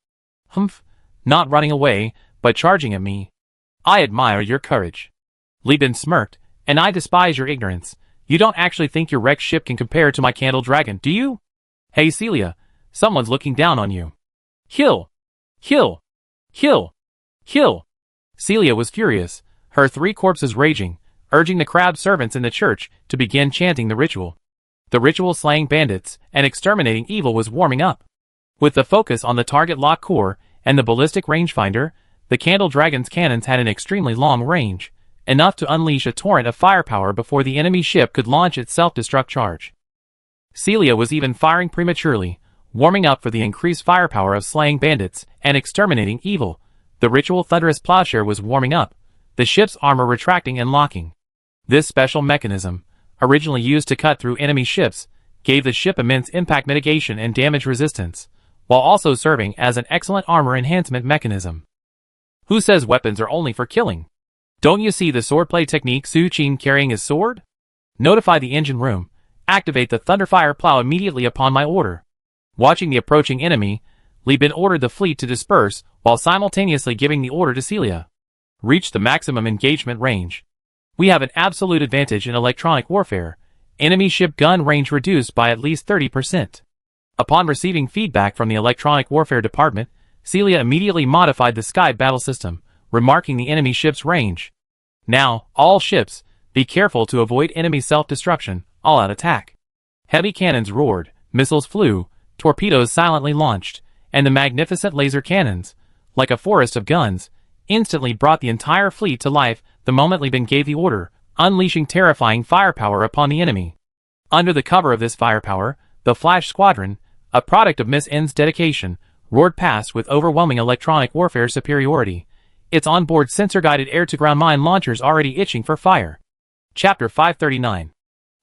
Humph, not running away, but charging at me. I admire your courage. Li Bin smirked, and I despise your ignorance. You don't actually think your wrecked ship can compare to my Candle Dragon, do you? Hey Celia, someone's looking down on you. Hill! Hill! Hill! Hill! Celia was furious, her 3 corpses raging, urging the crab servants in the church to begin chanting the ritual. The ritual slaying bandits and exterminating evil was warming up. With the focus on the target lock core and the ballistic rangefinder, the Candle Dragon's cannons had an extremely long range, enough to unleash a torrent of firepower before the enemy ship could launch its self-destruct charge. Celia was even firing prematurely, warming up for the increased firepower of slaying bandits and exterminating evil. The ritual thunderous plowshare was warming up, the ship's armor retracting and locking. This special mechanism, originally used to cut through enemy ships, gave the ship immense impact mitigation and damage resistance, while also serving as an excellent armor enhancement mechanism. Who says weapons are only for killing? Don't you see the swordplay technique Su Qin carrying his sword? Notify the engine room. Activate the Thunderfire plow immediately upon my order. Watching the approaching enemy, Li Bin ordered the fleet to disperse while simultaneously giving the order to Celia. Reach the maximum engagement range. We have an absolute advantage in electronic warfare. Enemy ship gun range reduced by at least 30%. Upon receiving feedback from the electronic warfare department, Celia immediately modified the sky battle system, remarking the enemy ship's range. Now, all ships, be careful to avoid enemy self-destruction, all-out attack. Heavy cannons roared, missiles flew, torpedoes silently launched, and the magnificent laser cannons, like a forest of guns, instantly brought the entire fleet to life the moment Li Bin gave the order, unleashing terrifying firepower upon the enemy. Under the cover of this firepower, the Flash Squadron, a product of Miss N's dedication, roared past with overwhelming electronic warfare superiority, its onboard sensor-guided air-to-ground mine launchers already itching for fire. Chapter 539.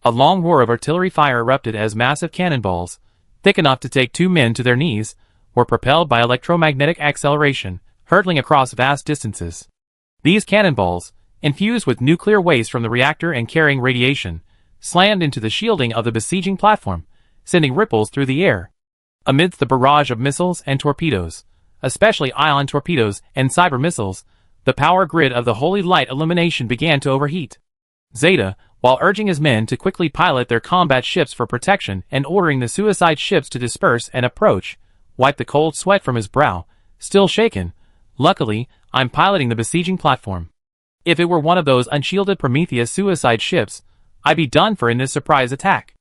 A long roar of artillery fire erupted as massive cannonballs, thick enough to take 2 men to their knees, were propelled by electromagnetic acceleration, hurtling across vast distances. These cannonballs, infused with nuclear waste from the reactor and carrying radiation, slammed into the shielding of the besieging platform, sending ripples through the air. Amidst the barrage of missiles and torpedoes, especially ion torpedoes and cyber missiles, the power grid of the Holy Light illumination began to overheat. Zeta, while urging his men to quickly pilot their combat ships for protection and ordering the suicide ships to disperse and approach, wiped the cold sweat from his brow, still shaken. Luckily, I'm piloting the besieging platform. If it were one of those unshielded Prometheus suicide ships, I'd be done for in this surprise attack.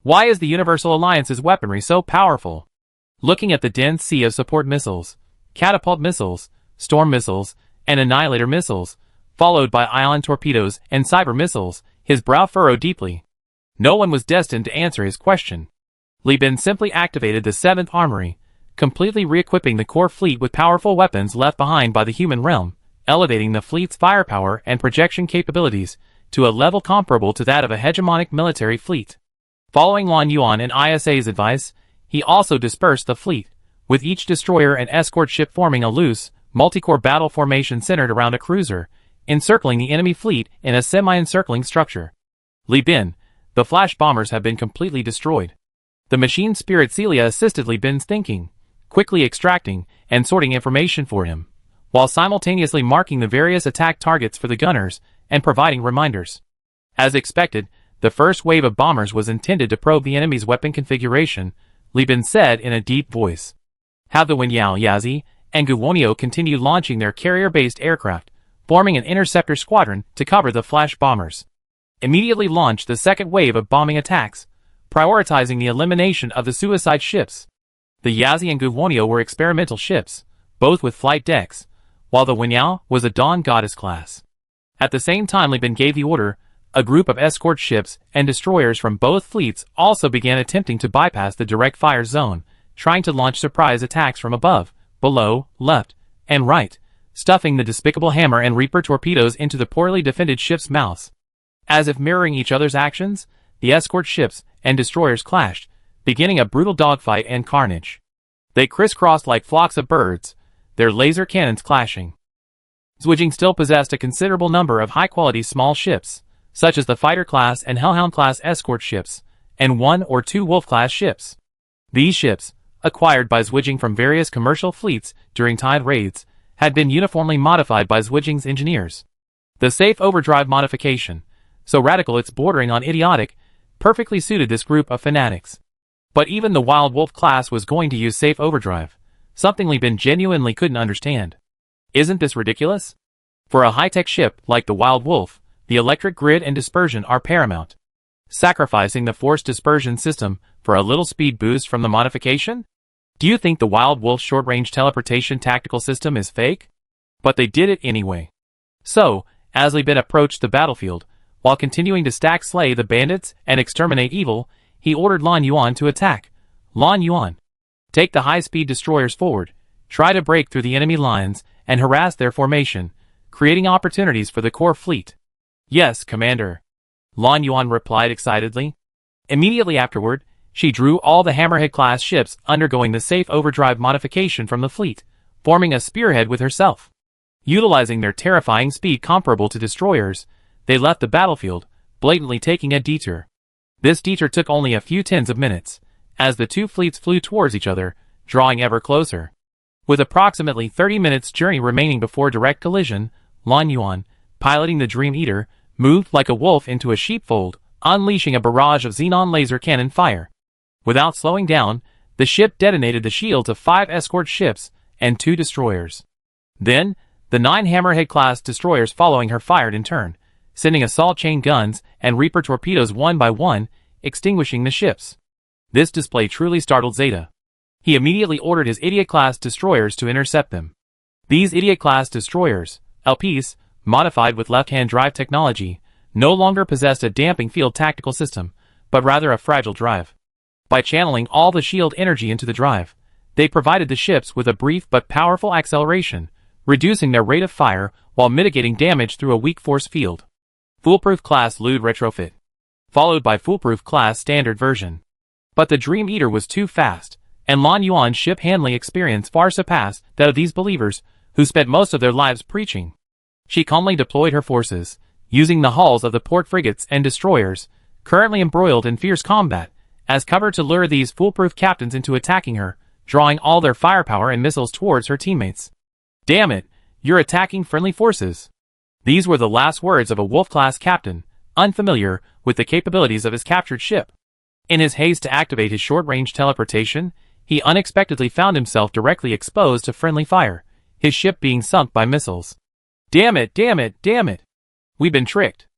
Why is the Universal Alliance's weaponry so powerful? Looking at the dense sea of support missiles, catapult missiles, storm missiles, and annihilator missiles, followed by ion torpedoes and cyber missiles, his brow furrowed deeply. No one was destined to answer his question. Li Bin simply activated the 7th Armory, completely re-equipping the core fleet with powerful weapons left behind by the human realm, elevating the fleet's firepower and projection capabilities to a level comparable to that of a hegemonic military fleet. Following Lan Yuan and ISA's advice, he also dispersed the fleet, with each destroyer and escort ship forming a loose, multi-core battle formation centered around a cruiser, encircling the enemy fleet in a semi-encircling structure. Li Bin, the flash bombers have been completely destroyed. The machine spirit Celia assisted Li Bin's thinking, quickly extracting and sorting information for him, while simultaneously marking the various attack targets for the gunners and providing reminders. As expected, the first wave of bombers was intended to probe the enemy's weapon configuration, Li Bin said in a deep voice. Have the Wenyao Yazi and Guwonio continue launching their carrier-based aircraft, forming an interceptor squadron to cover the flash bombers. Immediately launched the second wave of bombing attacks, prioritizing the elimination of the suicide ships. The Yazi and Guwonio were experimental ships, both with flight decks, while the Wenyao was a Dawn Goddess class. At the same time Li Bin gave the order, a group of escort ships and destroyers from both fleets also began attempting to bypass the direct fire zone, trying to launch surprise attacks from above, below, left, and right, stuffing the despicable Hammer and Reaper torpedoes into the poorly defended ships' mouths. As if mirroring each other's actions, the escort ships and destroyers clashed, beginning a brutal dogfight and carnage. They crisscrossed like flocks of birds, their laser cannons clashing. Zwilling still possessed a considerable number of high-quality small ships, such as the Fighter-class and Hellhound-class escort ships, and 1 or 2 Wolf-class ships. These ships, acquired by Zwilling from various commercial fleets during tide raids, had been uniformly modified by Zwilling's engineers. The safe overdrive modification, so radical it's bordering on idiotic, perfectly suited this group of fanatics. But even the Wild Wolf class was going to use safe overdrive, something Li Bin genuinely couldn't understand. Isn't this ridiculous? For a high-tech ship like the Wild Wolf, the electric grid and dispersion are paramount. Sacrificing the force dispersion system for a little speed boost from the modification? Do you think the Wild Wolf short-range teleportation tactical system is fake? But they did it anyway. So, as Li Bin approached the battlefield, while continuing to slay the bandits and exterminate evil, he ordered Lan Yuan to attack. Lan Yuan, take the high-speed destroyers forward, try to break through the enemy lines, and harass their formation, creating opportunities for the core fleet. Yes, Commander. Lan Yuan replied excitedly. Immediately afterward, she drew all the Hammerhead-class ships undergoing the safe overdrive modification from the fleet, forming a spearhead with herself. Utilizing their terrifying speed comparable to destroyers, they left the battlefield, blatantly taking a detour. This detour took only a few tens of minutes, as the two fleets flew towards each other, drawing ever closer. With approximately 30 minutes journey remaining before direct collision, Lan Yuan, piloting the Dream Eater, moved like a wolf into a sheepfold, unleashing a barrage of xenon laser cannon fire. Without slowing down, the ship detonated the shields of 5 escort ships and 2 destroyers. Then, the 9 Hammerhead-class destroyers following her fired in turn, sending assault chain guns and Reaper torpedoes one by one, extinguishing the ships. This display truly startled Zeta. He immediately ordered his Idiot-class destroyers to intercept them. These Idiot-class destroyers, LPs, modified with left-hand drive technology, no longer possessed a damping field tactical system, but rather a fragile drive. By channeling all the shield energy into the drive, they provided the ships with a brief but powerful acceleration, reducing their rate of fire while mitigating damage through a weak force field. Foolproof Class Lude Retrofit, followed by Foolproof Class Standard version. But the Dream Eater was too fast, and Lan Yuan's ship handling experience far surpassed that of these believers, who spent most of their lives preaching. She calmly deployed her forces, using the hulls of the port frigates and destroyers, currently embroiled in fierce combat, as cover to lure these foolproof captains into attacking her, drawing all their firepower and missiles towards her teammates. Damn it, you're attacking friendly forces. These were the last words of a Wolf-class captain, unfamiliar with the capabilities of his captured ship. In his haste to activate his short-range teleportation, he unexpectedly found himself directly exposed to friendly fire, his ship being sunk by missiles. Damn it, damn it, damn it! We've been tricked.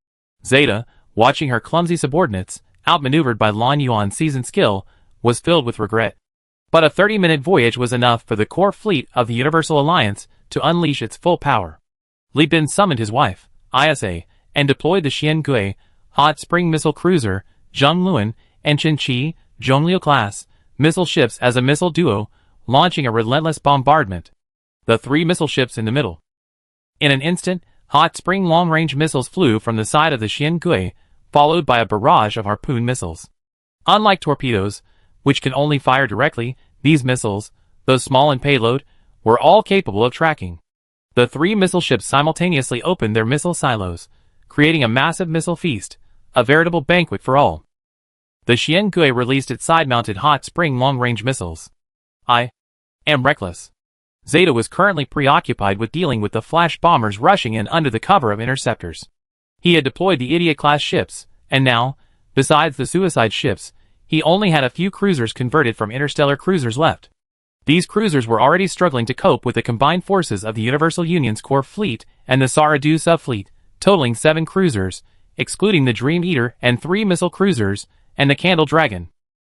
Zeta, watching her clumsy subordinates, outmaneuvered by Lan Yuan's seasoned skill, was filled with regret. But a 30-minute voyage was enough for the core fleet of the Universal Alliance to unleash its full power. Li Bin summoned his wife, Isa, and deployed the Xian Gui, hot spring missile cruiser, Zheng Luan, and Chen Qi, Zhongliu class, missile ships as a missile duo, launching a relentless bombardment. The 3 missile ships in the middle. In an instant, hot spring long-range missiles flew from the side of the Xian Gui, followed by a barrage of harpoon missiles. Unlike torpedoes, which can only fire directly, these missiles, though small in payload, were all capable of tracking. The 3 missile ships simultaneously opened their missile silos, creating a massive missile feast, a veritable banquet for all. The Xiangui released its side-mounted hot spring long-range missiles. I am reckless. Zeta was currently preoccupied with dealing with the flash bombers rushing in under the cover of interceptors. He had deployed the Idiot-class ships, and now, besides the suicide ships, he only had a few cruisers converted from interstellar cruisers left. These cruisers were already struggling to cope with the combined forces of the Universal Union's core fleet and the Saradu subfleet, totaling 7 cruisers, excluding the Dream Eater and 3 missile cruisers, and the Candle Dragon.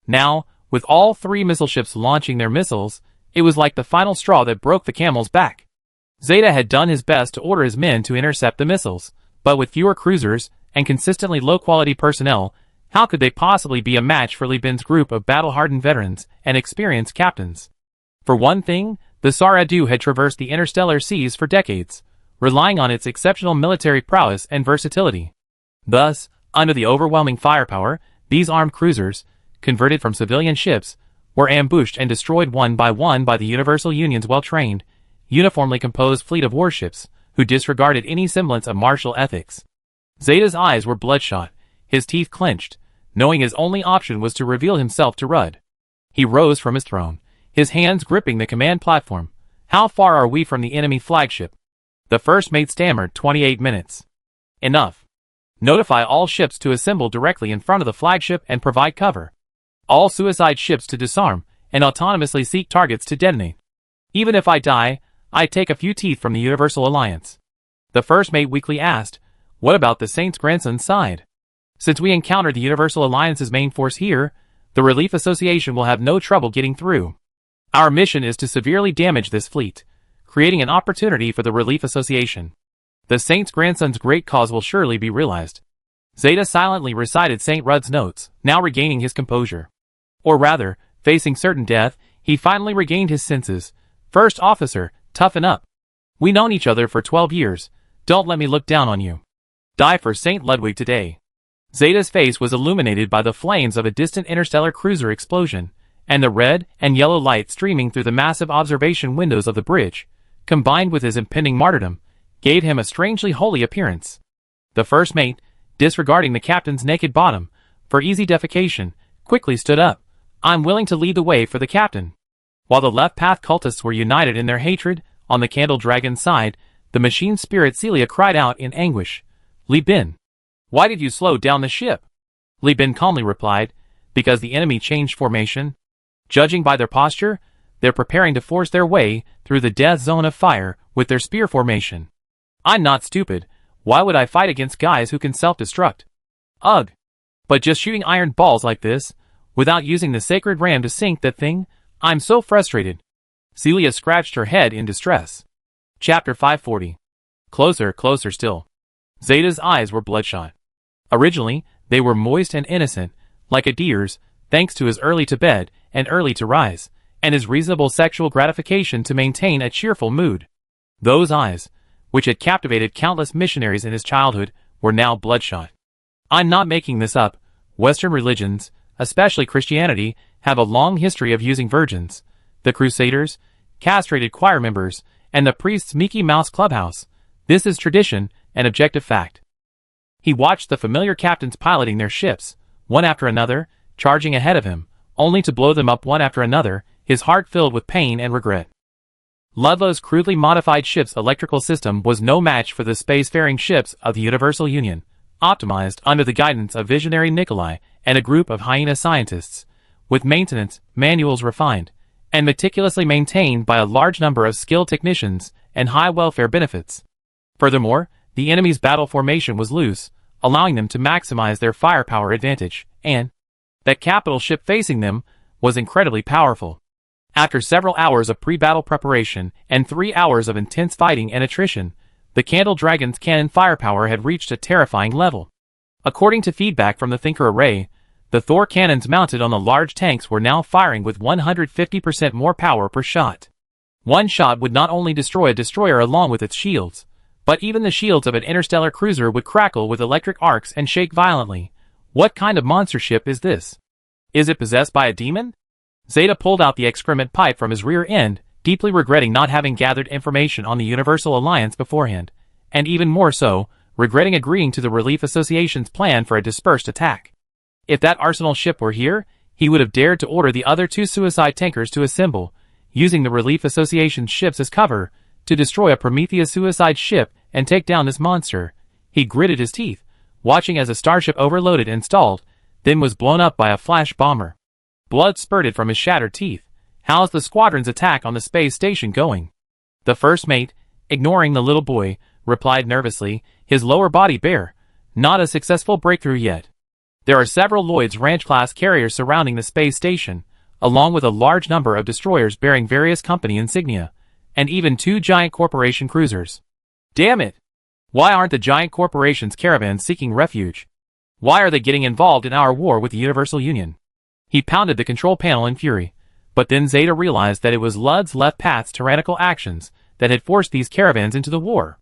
Now, with all 3 missile ships launching their missiles, it was like the final straw that broke the camel's back. Zeta had done his best to order his men to intercept the missiles, but with fewer cruisers and consistently low-quality personnel, how could they possibly be a match for Li Bin's group of battle-hardened veterans and experienced captains? For one thing, the Saradu had traversed the interstellar seas for decades, relying on its exceptional military prowess and versatility. Thus, under the overwhelming firepower, these armed cruisers, converted from civilian ships, were ambushed and destroyed one by the Universal Union's well-trained, uniformly composed fleet of warships, who disregarded any semblance of martial ethics. Zeta's eyes were bloodshot, his teeth clenched, knowing his only option was to reveal himself to Rudd. He rose from his throne, his hands gripping the command platform. How far are we from the enemy flagship? The first mate stammered. 28 minutes. Enough. Notify all ships to assemble directly in front of the flagship and provide cover. All suicide ships to disarm, and autonomously seek targets to detonate. Even if I die, I take a few teeth from the Universal Alliance. The first mate weakly asked, what about the Saint's grandson's side? Since we encountered the Universal Alliance's main force here, the Relief Association will have no trouble getting through. Our mission is to severely damage this fleet, creating an opportunity for the Relief Association. The Saint's grandson's great cause will surely be realized. Zeta silently recited Saint Rudd's notes, now regaining his composure. Or rather, facing certain death, he finally regained his senses. First officer, toughen up. We've known each other for 12 years. Don't let me look down on you. Die for Saint Ludwig today. Zeta's face was illuminated by the flames of a distant interstellar cruiser explosion, and the red and yellow light streaming through the massive observation windows of the bridge, combined with his impending martyrdom, gave him a strangely holy appearance. The first mate, disregarding the captain's naked bottom, for easy defecation, quickly stood up. I'm willing to lead the way for the captain. While the left path cultists were united in their hatred, on the Candle Dragon's side, the machine spirit Celia cried out in anguish. Li Bin, why did you slow down the ship? Li Bin calmly replied, because the enemy changed formation. Judging by their posture, they're preparing to force their way through the death zone of fire with their spear formation. I'm not stupid. Why would I fight against guys who can self-destruct? Ugh. But just shooting iron balls like this, without using the sacred ram to sink that thing, I'm so frustrated. Celia scratched her head in distress. Chapter 540. Closer, closer still. Zeta's eyes were bloodshot. Originally, they were moist and innocent, like a deer's, thanks to his early to bed and early to rise, and his reasonable sexual gratification to maintain a cheerful mood. Those eyes, which had captivated countless missionaries in his childhood, were now bloodshot. I'm not making this up. Western religions, especially Christianity, have a long history of using virgins. The Crusaders, castrated choir members, and the priest's Mickey Mouse clubhouse. This is tradition, an objective fact. He watched the familiar captains piloting their ships, one after another, charging ahead of him, only to blow them up one after another, his heart filled with pain and regret. Ludlow's crudely modified ship's electrical system was no match for the spacefaring ships of the Universal Union, optimized under the guidance of visionary Nikolai and a group of hyena scientists, with maintenance manuals refined, and meticulously maintained by a large number of skilled technicians and high welfare benefits. Furthermore, the enemy's battle formation was loose, allowing them to maximize their firepower advantage, and that capital ship facing them was incredibly powerful. After several hours of pre-battle preparation and 3 hours of intense fighting and attrition, the Candle Dragon's cannon firepower had reached a terrifying level. According to feedback from the Thinker Array, the Thor cannons mounted on the large tanks were now firing with 150% more power per shot. One shot would not only destroy a destroyer along with its shields, but even the shields of an interstellar cruiser would crackle with electric arcs and shake violently. What kind of monster ship is this? Is it possessed by a demon? Zeta pulled out the excrement pipe from his rear end deeply regretting not having gathered information on the Universal Alliance beforehand, and even more so, regretting agreeing to the Relief Association's plan for a dispersed attack. If that Arsenal ship were here, he would have dared to order the other 2 suicide tankers to assemble, using the Relief Association's ships as cover, to destroy a Prometheus suicide ship and take down this monster. He gritted his teeth, watching as a starship overloaded and stalled, then was blown up by a flash bomber. Blood spurted from his shattered teeth. How's the squadron's attack on the space station going? The first mate, ignoring the little boy, replied nervously, his lower body bare. Not a successful breakthrough yet. There are several Lloyd's Ranch-class carriers surrounding the space station, along with a large number of destroyers bearing various company insignia, and even 2 giant corporation cruisers. Damn it! Why aren't the giant corporations' caravans seeking refuge? Why are they getting involved in our war with the Universal Union? He pounded the control panel in fury, but then Zeta realized that it was Lud's left path's tyrannical actions that had forced these caravans into the war.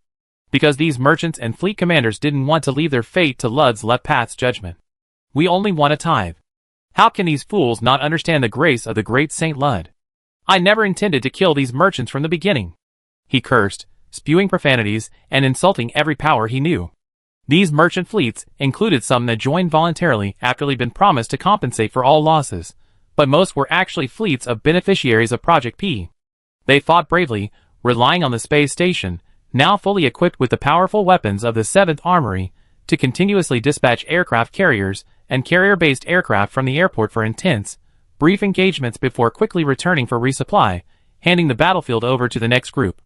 Because these merchants and fleet commanders didn't want to leave their fate to Lud's left path's judgment. We only want a tithe. How can these fools not understand the grace of the great Saint Lud? I never intended to kill these merchants from the beginning. He cursed, spewing profanities and insulting every power he knew. These merchant fleets included some that joined voluntarily after they'd been promised to compensate for all losses, but most were actually fleets of beneficiaries of Project P. They fought bravely, relying on the space station, now fully equipped with the powerful weapons of the 7th Armory, to continuously dispatch aircraft carriers and carrier-based aircraft from the airport for intense, brief engagements before quickly returning for resupply, handing the battlefield over to the next group.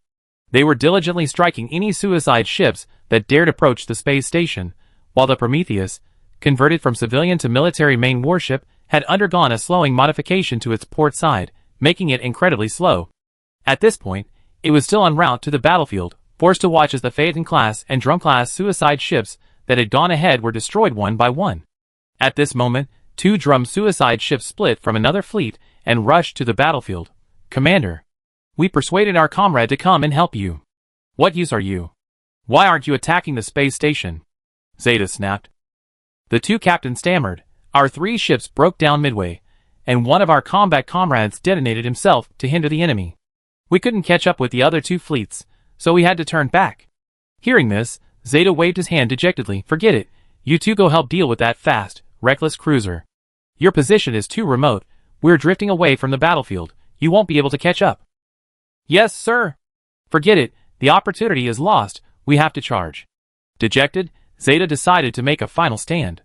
They were diligently striking any suicide ships that dared approach the space station, while the Prometheus, converted from civilian to military main warship, had undergone a slowing modification to its port side, making it incredibly slow. At this point, it was still en route to the battlefield, forced to watch as the Phaeton-class and Drum-class suicide ships that had gone ahead were destroyed one by one. At this moment, 2 Drum suicide ships split from another fleet and rushed to the battlefield. Commander, we persuaded our comrade to come and help you. What use are you? Why aren't you attacking the space station? Zeta snapped. The 2 captains stammered. Our 3 ships broke down midway, and one of our combat comrades detonated himself to hinder the enemy. We couldn't catch up with the other 2 fleets, so we had to turn back. Hearing this, Zeta waved his hand dejectedly. Forget it. You 2 go help deal with that fast, reckless cruiser. Your position is too remote. We're drifting away from the battlefield. You won't be able to catch up. Yes, sir. Forget it. The opportunity is lost. We have to charge. Dejected, Zeta decided to make a final stand.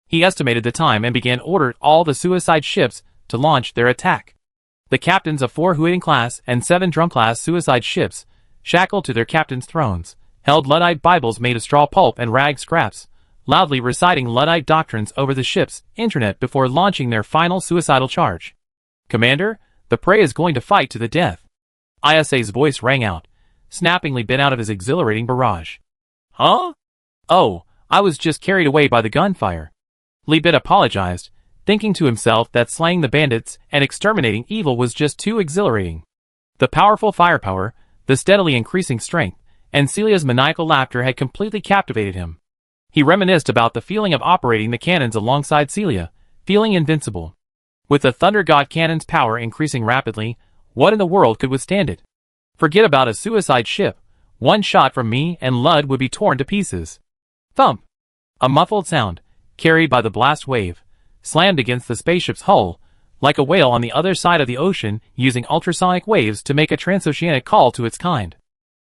He estimated the time and began ordering all the suicide ships to launch their attack. The captains of 4 Huiding-class and 7 Drum-class suicide ships, shackled to their captains' thrones, held Luddite Bibles made of straw pulp and rag scraps, loudly reciting Luddite doctrines over the ship's intranet before launching their final suicidal charge. Commander, the prey is going to fight to the death. ISA's voice rang out, snappingly bent out of his exhilarating barrage. Huh? Oh, I was just carried away by the gunfire. Libet apologized, thinking to himself that slaying the bandits and exterminating evil was just too exhilarating. The powerful firepower, the steadily increasing strength, and Celia's maniacal laughter had completely captivated him. He reminisced about the feeling of operating the cannons alongside Celia, feeling invincible. With the Thunder God cannon's power increasing rapidly, what in the world could withstand it? Forget about a suicide ship. One shot from me and Lud would be torn to pieces. Thump! A muffled sound, carried by the blast wave, slammed against the spaceship's hull, like a whale on the other side of the ocean using ultrasonic waves to make a transoceanic call to its kind.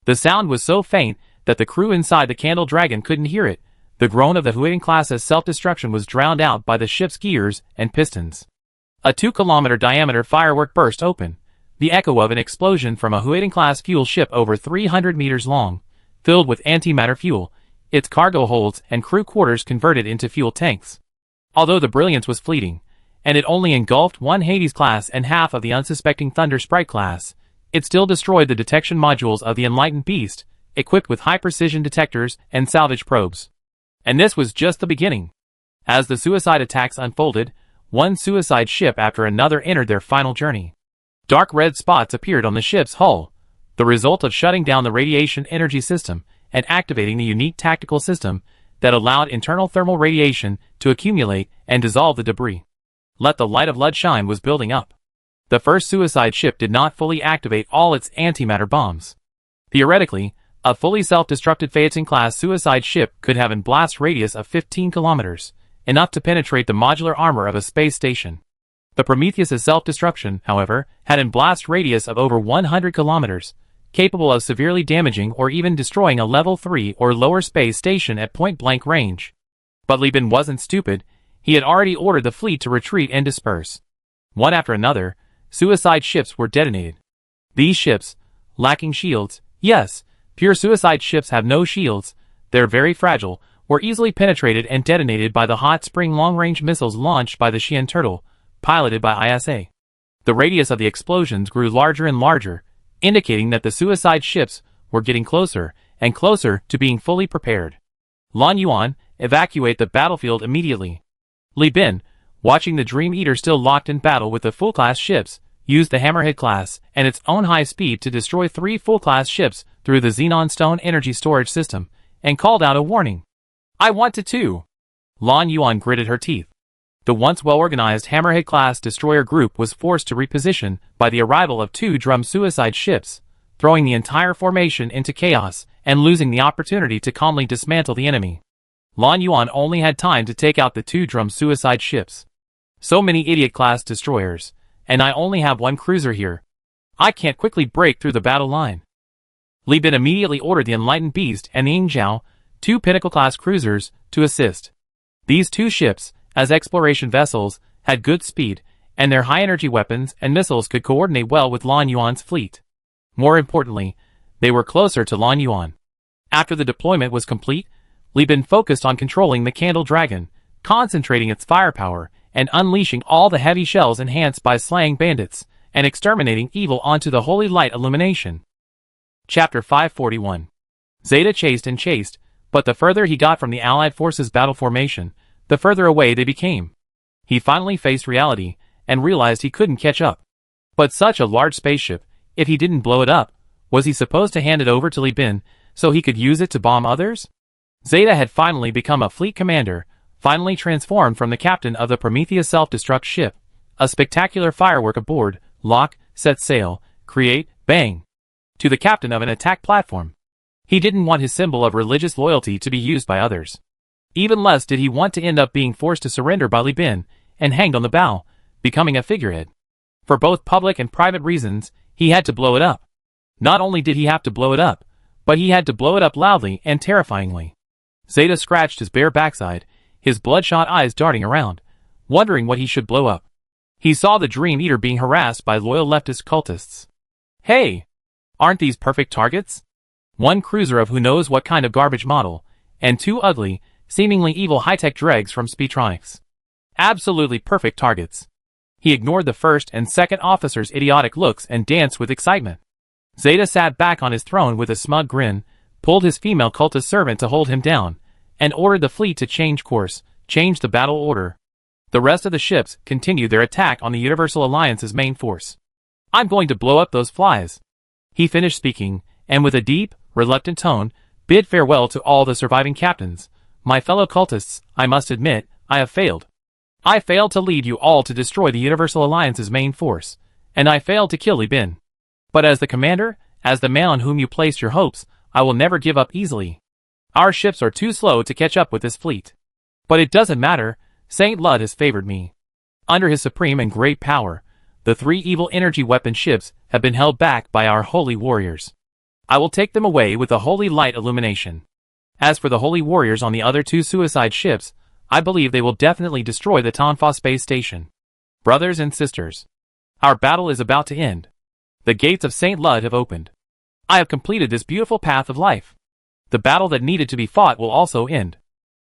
The sound was so faint that the crew inside the Candle Dragon couldn't hear it. The groan of the Huiding-class's self-destruction was drowned out by the ship's gears and pistons. A 2-kilometer diameter firework burst open, the echo of an explosion from a Huiding-class fuel ship over 300 meters long, filled with antimatter fuel, its cargo holds and crew quarters converted into fuel tanks. Although the brilliance was fleeting, and it only engulfed 1 Hades-class and half of the unsuspecting Thunder Sprite-class, it still destroyed the detection modules of the Enlightened Beast, equipped with high-precision detectors and salvage probes. And this was just the beginning. As the suicide attacks unfolded, one suicide ship after another entered their final journey. Dark red spots appeared on the ship's hull, the result of shutting down the radiation energy system and activating the unique tactical system that allowed internal thermal radiation to accumulate and dissolve the debris. Let the light of Lud shine was building up. The first suicide ship did not fully activate all its antimatter bombs. Theoretically, a fully self-destructed Phaeton-class suicide ship could have a blast radius of 15 kilometers, enough to penetrate the modular armor of a space station. The Prometheus's self-destruction, however, had a blast radius of over 100 kilometers, capable of severely damaging or even destroying a level 3 or lower space station at point-blank range. But Li Bin wasn't stupid. He had already ordered the fleet to retreat and disperse. One after another, suicide ships were detonated. These ships, lacking shields, yes, pure suicide ships have no shields, they're very fragile, were easily penetrated and detonated by the hot spring long-range missiles launched by the Xian Turtle, piloted by ISA. The radius of the explosions grew larger and larger, indicating that the suicide ships were getting closer and closer to being fully prepared. Lan Yuan, evacuate the battlefield immediately. Li Bin, watching the Dream Eater still locked in battle with the full-class ships, used the Hammerhead class and its own high speed to destroy 3 full-class ships through the Xenon Stone energy storage system, and called out a warning. I want to too. Lan Yuan gritted her teeth. The once well-organized Hammerhead-class destroyer group was forced to reposition by the arrival of 2 drum suicide ships, throwing the entire formation into chaos and losing the opportunity to calmly dismantle the enemy. Lan Yuan only had time to take out the 2 drum suicide ships. So many idiot-class destroyers, and I only have 1 cruiser here. I can't quickly break through the battle line. Li Bin immediately ordered the Enlightened Beast and the Yingzhou, 2 Pinnacle-class cruisers, to assist. These 2 ships, as exploration vessels, had good speed, and their high-energy weapons and missiles could coordinate well with Lan Yuan's fleet. More importantly, they were closer to Lan Yuan. After the deployment was complete, Li Bin focused on controlling the Candle Dragon, concentrating its firepower, and unleashing all the heavy shells enhanced by slaying bandits, and exterminating evil onto the Holy Light illumination. Chapter 541. Zeta chased and chased, but the further he got from the Allied forces' battle formation, the further away they became. He finally faced reality, and realized he couldn't catch up. But such a large spaceship, if he didn't blow it up, was he supposed to hand it over to Li Bin, so he could use it to bomb others? Zeta had finally become a fleet commander, finally transformed from the captain of the Prometheus self-destruct ship, a spectacular firework aboard, lock, set sail, create, bang, to the captain of an attack platform. He didn't want his symbol of religious loyalty to be used by others. Even less did he want to end up being forced to surrender by Li Bin, and hanged on the bow, becoming a figurehead. For both public and private reasons, he had to blow it up. Not only did he have to blow it up, but he had to blow it up loudly and terrifyingly. Zeta scratched his bare backside, his bloodshot eyes darting around, wondering what he should blow up. He saw the Dream Eater being harassed by loyal leftist cultists. Hey! Aren't these perfect targets? 1 cruiser of who knows what kind of garbage model, and 2 ugly, seemingly evil high-tech dregs from Speetronics. Absolutely perfect targets. He ignored the first and second officer's idiotic looks and danced with excitement. Zeta sat back on his throne with a smug grin, pulled his female cultist servant to hold him down, and ordered the fleet to change course, change the battle order. The rest of the ships continued their attack on the Universal Alliance's main force. I'm going to blow up those flies. He finished speaking, and with a deep, reluctant tone, bid farewell to all the surviving captains. My fellow cultists, I must admit, I have failed. I failed to lead you all to destroy the Universal Alliance's main force, and I failed to kill Li Bin. But as the commander, as the man on whom you placed your hopes, I will never give up easily. Our ships are too slow to catch up with this fleet. But it doesn't matter, Saint Lud has favored me. Under his supreme and great power, the 3 evil energy weapon ships have been held back by our holy warriors. I will take them away with the holy light illumination. As for the holy warriors on the other 2 suicide ships, I believe they will definitely destroy the Tonfa space station. Brothers and sisters, our battle is about to end. The gates of Saint Lud have opened. I have completed this beautiful path of life. The battle that needed to be fought will also end.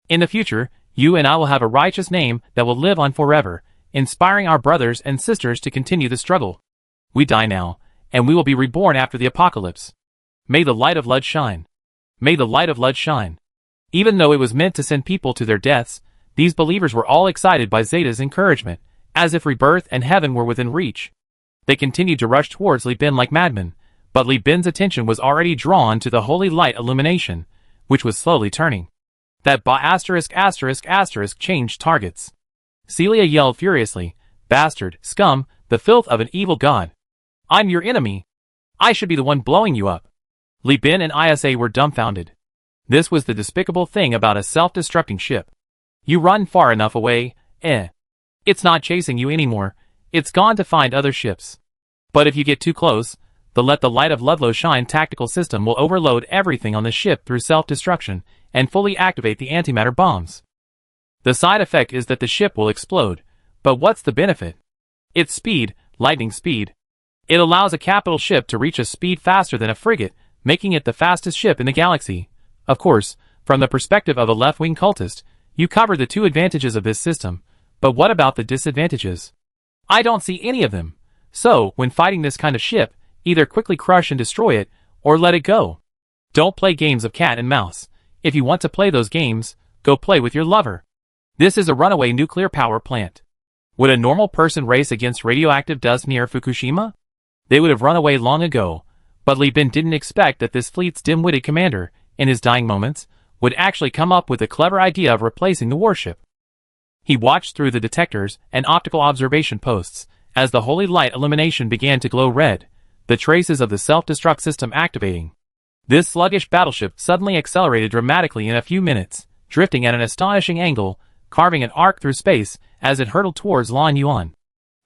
In the future, you and I will have a righteous name that will live on forever, inspiring our brothers and sisters to continue the struggle. We die now, and we will be reborn after the apocalypse. May the light of Lud shine. May the light of Lud shine. Even though it was meant to send people to their deaths, these believers were all excited by Zeta's encouragement, as if rebirth and heaven were within reach. They continued to rush towards Li Bin like madmen, but Li Bin's attention was already drawn to the holy light illumination, which was slowly turning. That ***** changed targets. Celia yelled furiously, "Bastard, scum, the filth of an evil god. I'm your enemy. I should be the one blowing you up. Li Bin and Isa were dumbfounded. This was the despicable thing about a self-destructing ship. You run far enough away, it's not chasing you anymore, it's gone to find other ships. But if you get too close, the Let the Light of Ludlow Shine tactical system will overload everything on the ship through self-destruction and fully activate the antimatter bombs. The side effect is that the ship will explode, but what's the benefit? It's speed, lightning speed. It allows a capital ship to reach a speed faster than a frigate, making it the fastest ship in the galaxy. Of course, from the perspective of a left-wing cultist, you covered the two advantages of this system, but what about the disadvantages? I don't see any of them. So, when fighting this kind of ship, either quickly crush and destroy it, or let it go. Don't play games of cat and mouse. If you want to play those games, go play with your lover. This is a runaway nuclear power plant. Would a normal person race against radioactive dust near Fukushima? They would have run away long ago, but Li Bin didn't expect that this fleet's dim-witted commander, in his dying moments, would actually come up with the clever idea of replacing the warship. He watched through the detectors and optical observation posts as the holy light illumination began to glow red, the traces of the self-destruct system activating. This sluggish battleship suddenly accelerated dramatically in a few minutes, drifting at an astonishing angle, carving an arc through space as it hurtled towards Lan Yuan.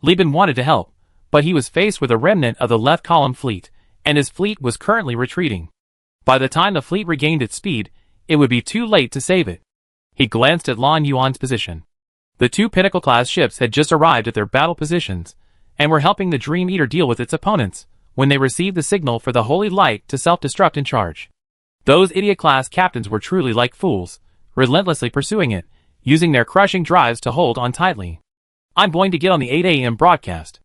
Li Bin wanted to help, but he was faced with a remnant of the left column fleet, and his fleet was currently retreating. By the time the fleet regained its speed, it would be too late to save it. He glanced at Lan Yuan's position. The two Pinnacle-class ships had just arrived at their battle positions, and were helping the Dream Eater deal with its opponents, when they received the signal for the Holy Light to self-destruct and charge. Those idiot-class captains were truly like fools, relentlessly pursuing it, using their crushing drives to hold on tightly. I'm going to get on the 8 a.m. broadcast.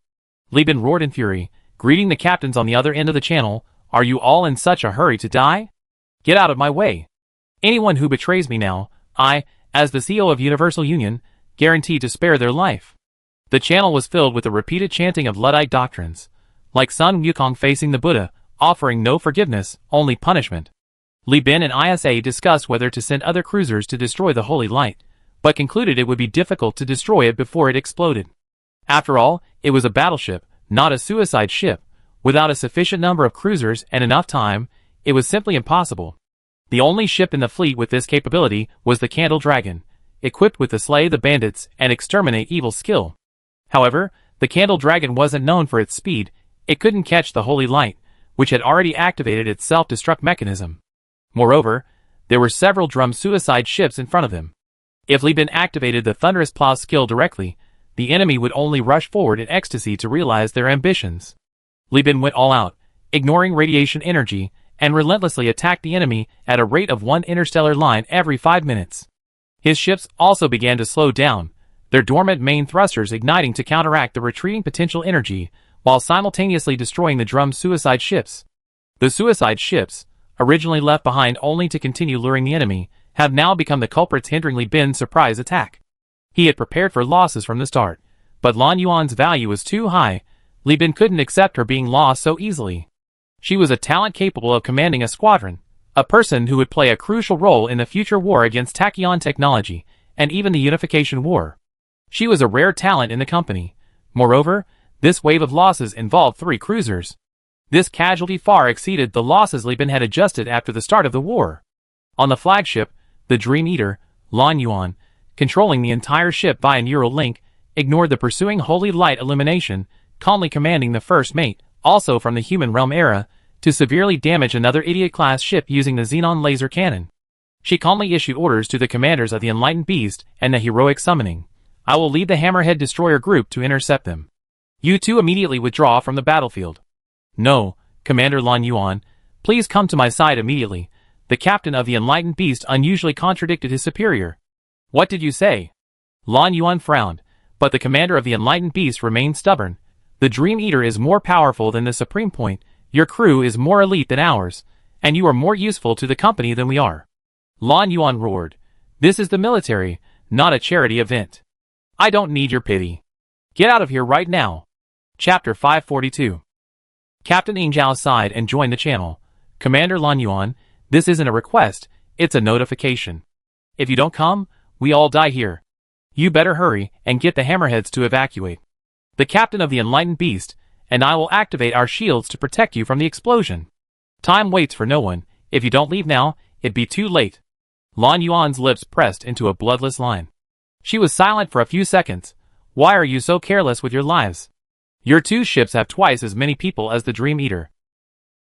Li Bin roared in fury, greeting the captains on the other end of the channel. Are you all in such a hurry to die? Get out of my way. Anyone who betrays me now, I, as the CEO of Universal Union, guarantee to spare their life. The channel was filled with the repeated chanting of Luddite doctrines, like Sun Wukong facing the Buddha, offering no forgiveness, only punishment. Li Bin and Isa discussed whether to send other cruisers to destroy the Holy Light, but concluded it would be difficult to destroy it before it exploded. After all, it was a battleship, not a suicide ship. Without a sufficient number of cruisers and enough time, it was simply impossible. The only ship in the fleet with this capability was the Candle Dragon, equipped with the Slay the Bandits and Exterminate Evil skill. However, the Candle Dragon wasn't known for its speed. It couldn't catch the Holy Light, which had already activated its self-destruct mechanism. Moreover, there were several drum suicide ships in front of them. If Li Bin activated the Thunderous Plow skill directly, the enemy would only rush forward in ecstasy to realize their ambitions. Li Bin went all out, ignoring radiation energy, and relentlessly attacked the enemy at a rate of 1 interstellar line every 5 minutes. His ships also began to slow down, their dormant main thrusters igniting to counteract the retreating potential energy, while simultaneously destroying the drum suicide ships. The suicide ships, originally left behind only to continue luring the enemy, have now become the culprits hindering Li Bin's surprise attack. He had prepared for losses from the start, but Lan Yuan's value was too high. Li Bin couldn't accept her being lost so easily. She was a talent capable of commanding a squadron, a person who would play a crucial role in the future war against Tachyon technology, and even the Unification War. She was a rare talent in the company. Moreover, this wave of losses involved 3 cruisers. This casualty far exceeded the losses Li Bin had adjusted after the start of the war. On the flagship, the Dream Eater, Lan Yuan, controlling the entire ship via neural link, ignored the pursuing Holy Light illumination, calmly commanding the first mate, also from the human realm era, to severely damage another idiot-class ship using the Xenon laser cannon. She calmly issued orders to the commanders of the Enlightened Beast and the Heroic Summoning. I will lead the Hammerhead Destroyer group to intercept them. You two immediately withdraw from the battlefield. No, Commander Lan Yuan, please come to my side immediately. The captain of the Enlightened Beast unusually contradicted his superior. What did you say? Lan Yuan frowned, but the commander of the Enlightened Beast remained stubborn. The Dream Eater is more powerful than the Supreme Point, your crew is more elite than ours, and you are more useful to the company than we are. Lan Yuan roared. This is the military, not a charity event. I don't need your pity. Get out of here right now. Chapter 542. Captain Ing Zhao sighed and joined the channel. Commander Lan Yuan, this isn't a request, it's a notification. If you don't come, we all die here. You better hurry and get the Hammerheads to evacuate. The captain of the enlightened beast and I will activate our shields to protect you from the explosion. Time waits for no one. If you don't leave now, it'd be too late. Lan Yuan's lips pressed into a bloodless line. She was silent for a few seconds. Why are you so careless with your lives? Your two ships have twice as many people as the Dream Eater.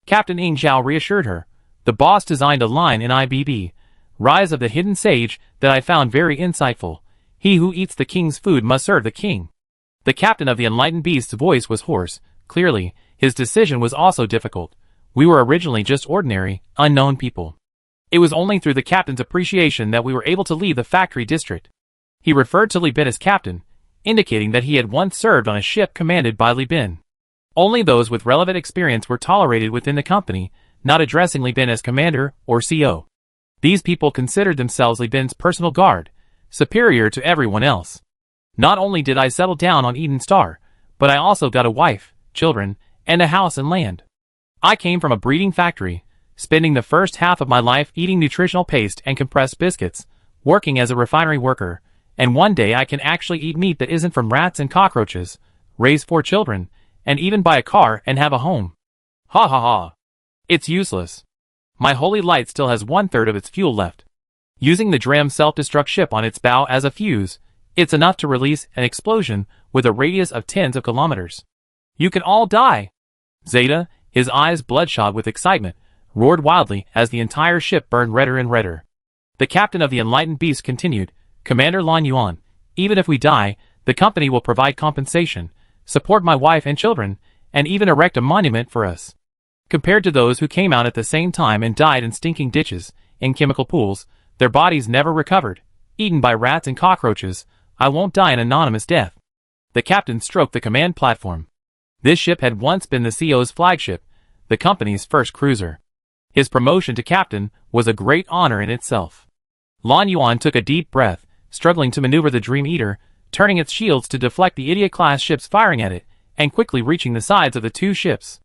Captain Ing Zhao reassured her. The boss designed a line in IBB, Rise of the Hidden Sage, that I found very insightful. He who eats the king's food must serve the king. The captain of the enlightened beast's voice was hoarse. Clearly, his decision was also difficult. We were originally just ordinary, unknown people. It was only through the captain's appreciation that we were able to leave the factory district. He referred to Li Bin as captain, indicating that he had once served on a ship commanded by Li Bin. Only those with relevant experience were tolerated within the company, not addressing Li Bin as commander or CO. These people considered themselves Li Bin's personal guard, superior to everyone else. Not only did I settle down on Eden Star, but I also got a wife, children, and a house and land. I came from a breeding factory, spending the first half of my life eating nutritional paste and compressed biscuits, working as a refinery worker, and one day I can actually eat meat that isn't from rats and cockroaches, raise 4 children, and even buy a car and have a home. Ha ha ha. It's useless. My holy light still has 1/3 of its fuel left. Using the Dram self-destruct ship on its bow as a fuse, it's enough to release an explosion with a radius of tens of kilometers. You can all die. Zeta, his eyes bloodshot with excitement, roared wildly as the entire ship burned redder and redder. The captain of the enlightened beast continued, Commander Lan Yuan, even if we die, the company will provide compensation, support my wife and children, and even erect a monument for us. Compared to those who came out at the same time and died in stinking ditches, in chemical pools, their bodies never recovered, eaten by rats and cockroaches, I won't die an anonymous death. The captain stroked the command platform. This ship had once been the CO's flagship, the company's first cruiser. His promotion to captain was a great honor in itself. Lan Yuan took a deep breath, struggling to maneuver the Dream Eater, turning its shields to deflect the Idiot-class ships firing at it, and quickly reaching the sides of the two ships.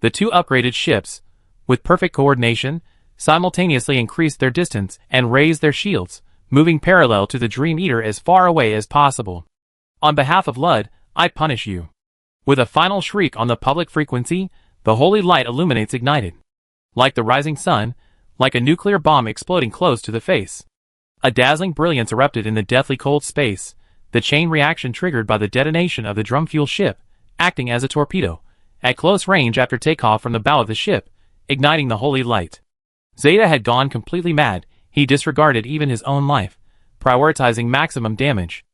The two upgraded ships, with perfect coordination, simultaneously increased their distance and raised their shields, moving parallel to the Dream Eater as far away as possible. On behalf of Lud, I punish you. With a final shriek on the public frequency, the holy light illuminates ignited. Like the rising sun, like a nuclear bomb exploding close to the face. A dazzling brilliance erupted in the deathly cold space, the chain reaction triggered by the detonation of the drum-fuel ship, acting as a torpedo, at close range after takeoff from the bow of the ship, igniting the holy light. Zeta had gone completely mad. He disregarded even his own life, prioritizing maximum damage.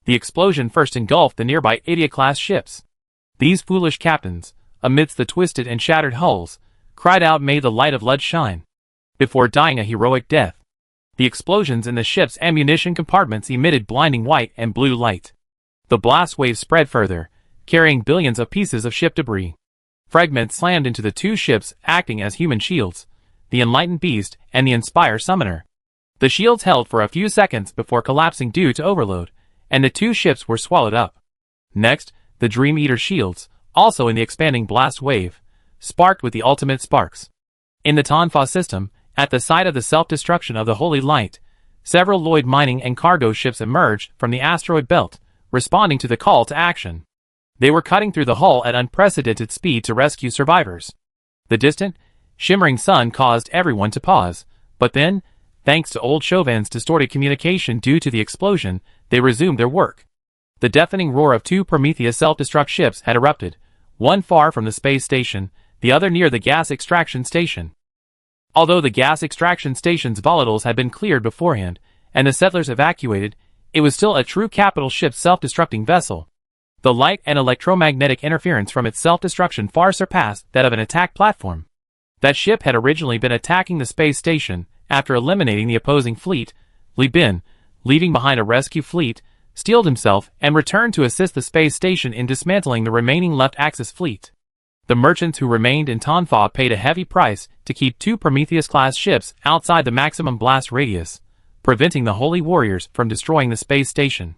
The explosion first engulfed the nearby Idiot-class ships. These foolish captains, amidst the twisted and shattered hulls, cried out, "May the light of Lud shine," before dying a heroic death. The explosions in the ship's ammunition compartments emitted blinding white and blue light. The blast wave spread further, carrying billions of pieces of ship debris. Fragments slammed into the two ships, acting as human shields, the Enlightened Beast and the Inspire Summoner. The shields held for a few seconds before collapsing due to overload, and the two ships were swallowed up. Next, the Dream Eater shields, also in the expanding blast wave, sparked with the ultimate sparks. In the Tonfa system, at the site of the self-destruction of the Holy Light, several Lloyd mining and cargo ships emerged from the asteroid belt, responding to the call to action. They were cutting through the hull at unprecedented speed to rescue survivors. The distant, shimmering sun caused everyone to pause, but then, thanks to old Chauvin's distorted communication due to the explosion, they resumed their work. The deafening roar of two Prometheus self-destruct ships had erupted, one far from the space station, the other near the gas extraction station. Although the gas extraction station's volatiles had been cleared beforehand, and the settlers evacuated, it was still a true capital ship's self-destructing vessel. The light and electromagnetic interference from its self-destruction far surpassed that of an attack platform. That ship had originally been attacking the space station. After eliminating the opposing fleet, Li Bin, leaving behind a rescue fleet, steeled himself and returned to assist the space station in dismantling the remaining left-axis fleet. The merchants who remained in Tonfa paid a heavy price to keep two Prometheus-class ships outside the maximum blast radius, preventing the Holy Warriors from destroying the space station.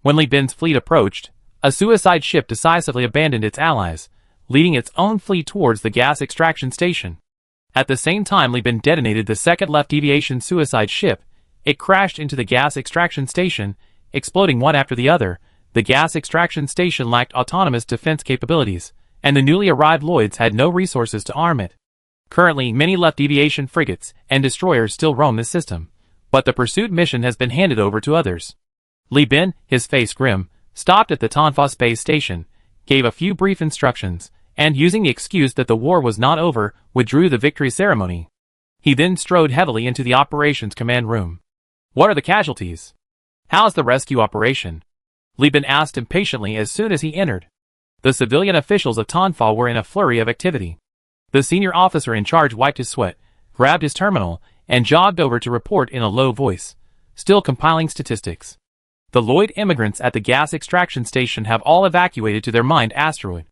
When Li Bin's fleet approached, a suicide ship decisively abandoned its allies, leading its own fleet towards the gas extraction station. At the same time Li Bin detonated the second left deviation suicide ship, it crashed into the gas extraction station, exploding one after the other, The gas extraction station lacked autonomous defense capabilities, and the newly arrived Lloyds had no resources to arm it. Currently, many left deviation frigates and destroyers still roam this system, but the pursuit mission has been handed over to others. Li Bin, his face grim, stopped at the Tanfa space station, gave a few brief instructions, and using the excuse that the war was not over, withdrew the victory ceremony. He then strode heavily into the operations command room. What are the casualties? How's the rescue operation? Li Bin asked impatiently as soon as he entered. The civilian officials of Tanfa were in a flurry of activity. The senior officer in charge wiped his sweat, grabbed his terminal, and jogged over to report in a low voice, still compiling statistics. The Lloyd immigrants at the gas extraction station have all evacuated to their mined asteroid.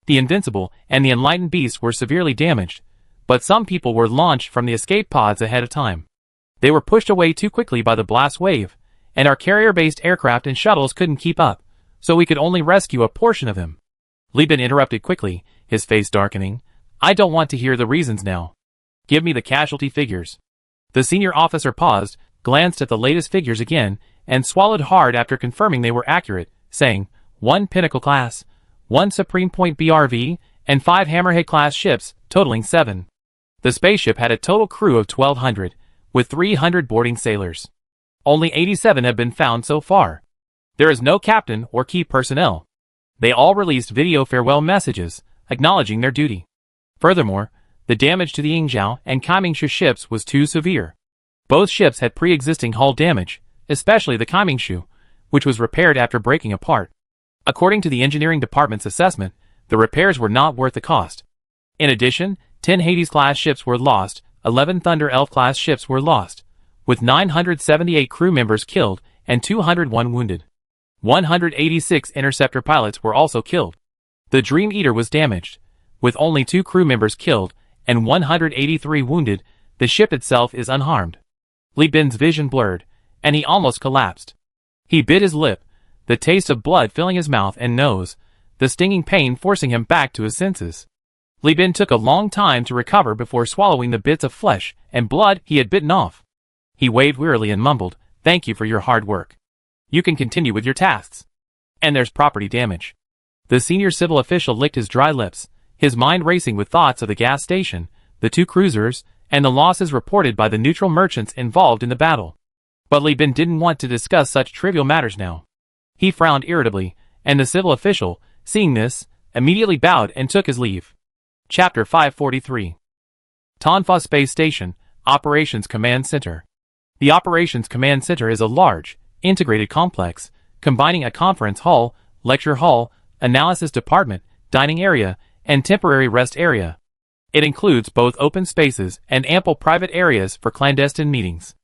The Invincible and the Enlightened Beast were severely damaged, but some people were launched from the escape pods ahead of time. They were pushed away too quickly by the blast wave, and our carrier-based aircraft and shuttles couldn't keep up, so we could only rescue a portion of them. Li Bin interrupted quickly, his face darkening. I don't want to hear the reasons now. Give me the casualty figures. The senior officer paused, glanced at the latest figures again, and swallowed hard after confirming they were accurate, saying, 1 Pinnacle class, 1 Supreme Point BRV, and 5 Hammerhead class ships, totaling 7. The spaceship had a total crew of 1,200, with 300 boarding sailors. Only 87 have been found so far. There is no captain or key personnel. They all released video farewell messages, acknowledging their duty. Furthermore, the damage to the Yingzhou and Kaimingshu ships was too severe. Both ships had pre-existing hull damage, especially the Kaimingshu, which was repaired after breaking apart. According to the engineering department's assessment, the repairs were not worth the cost. In addition, 10 Hades-class ships were lost, 11 Thunder Elf-class ships were lost, with 978 crew members killed and 201 wounded. 186 interceptor pilots were also killed. The Dream Eater was damaged, with only 2 crew members killed and 183 wounded. The ship itself is unharmed. Li Bin's vision blurred, and he almost collapsed. He bit his lip, the taste of blood filling his mouth and nose, the stinging pain forcing him back to his senses. Li Bin took a long time to recover before swallowing the bits of flesh and blood he had bitten off. He waved wearily and mumbled, "Thank you for your hard work. You can continue with your tasks." And there's property damage. The senior civil official licked his dry lips, his mind racing with thoughts of the gas station, the 2 cruisers, and the losses reported by the neutral merchants involved in the battle. But Li Bin didn't want to discuss such trivial matters now. He frowned irritably, and the civil official, seeing this, immediately bowed and took his leave. Chapter 543. Tanfa Space Station, Operations Command Center. The Operations Command Center is a large, integrated complex, combining a conference hall, lecture hall, analysis department, dining area, and temporary rest area. It includes both open spaces and ample private areas for clandestine meetings.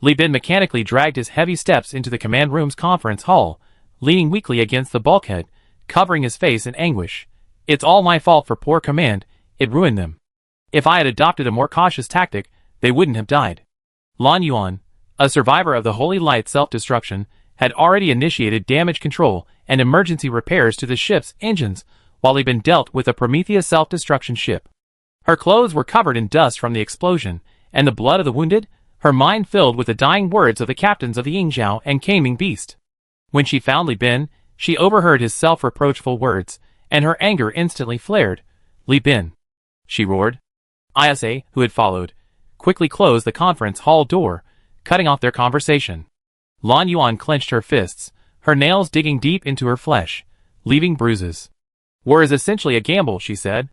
Li Bin mechanically dragged his heavy steps into the command room's conference hall, leaning weakly against the bulkhead, covering his face in anguish. It's all my fault for poor command, it ruined them. If I had adopted a more cautious tactic, they wouldn't have died. Lan Yuan, a survivor of the Holy Light self-destruction, had already initiated damage control and emergency repairs to the ship's engines while Li Bin dealt with a Prometheus self-destruction ship. Her clothes were covered in dust from the explosion, and the blood of the wounded, her mind filled with the dying words of the captains of the Yingzhou and Kaiming Beast. When she found Li Bin, she overheard his self-reproachful words, and her anger instantly flared. "Li Bin," she roared. Isa, who had followed, quickly closed the conference hall door, cutting off their conversation. Lan Yuan clenched her fists, her nails digging deep into her flesh, leaving bruises. "War is essentially a gamble," she said.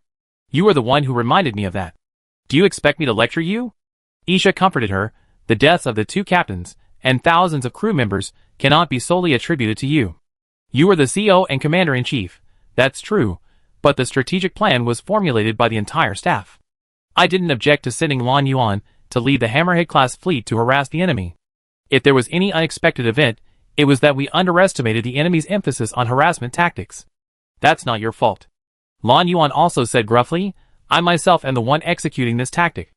"You are the one who reminded me of that. Do you expect me to lecture you?" Isha comforted her. "The deaths of the 2 captains and thousands of crew members cannot be solely attributed to you. You are the CO and commander-in-chief, that's true, but the strategic plan was formulated by the entire staff. I didn't object to sending Lan Yuan to lead the Hammerhead-class fleet to harass the enemy. If there was any unexpected event, it was that we underestimated the enemy's emphasis on harassment tactics. That's not your fault." Lan Yuan also said gruffly, "I myself am the one executing this tactic.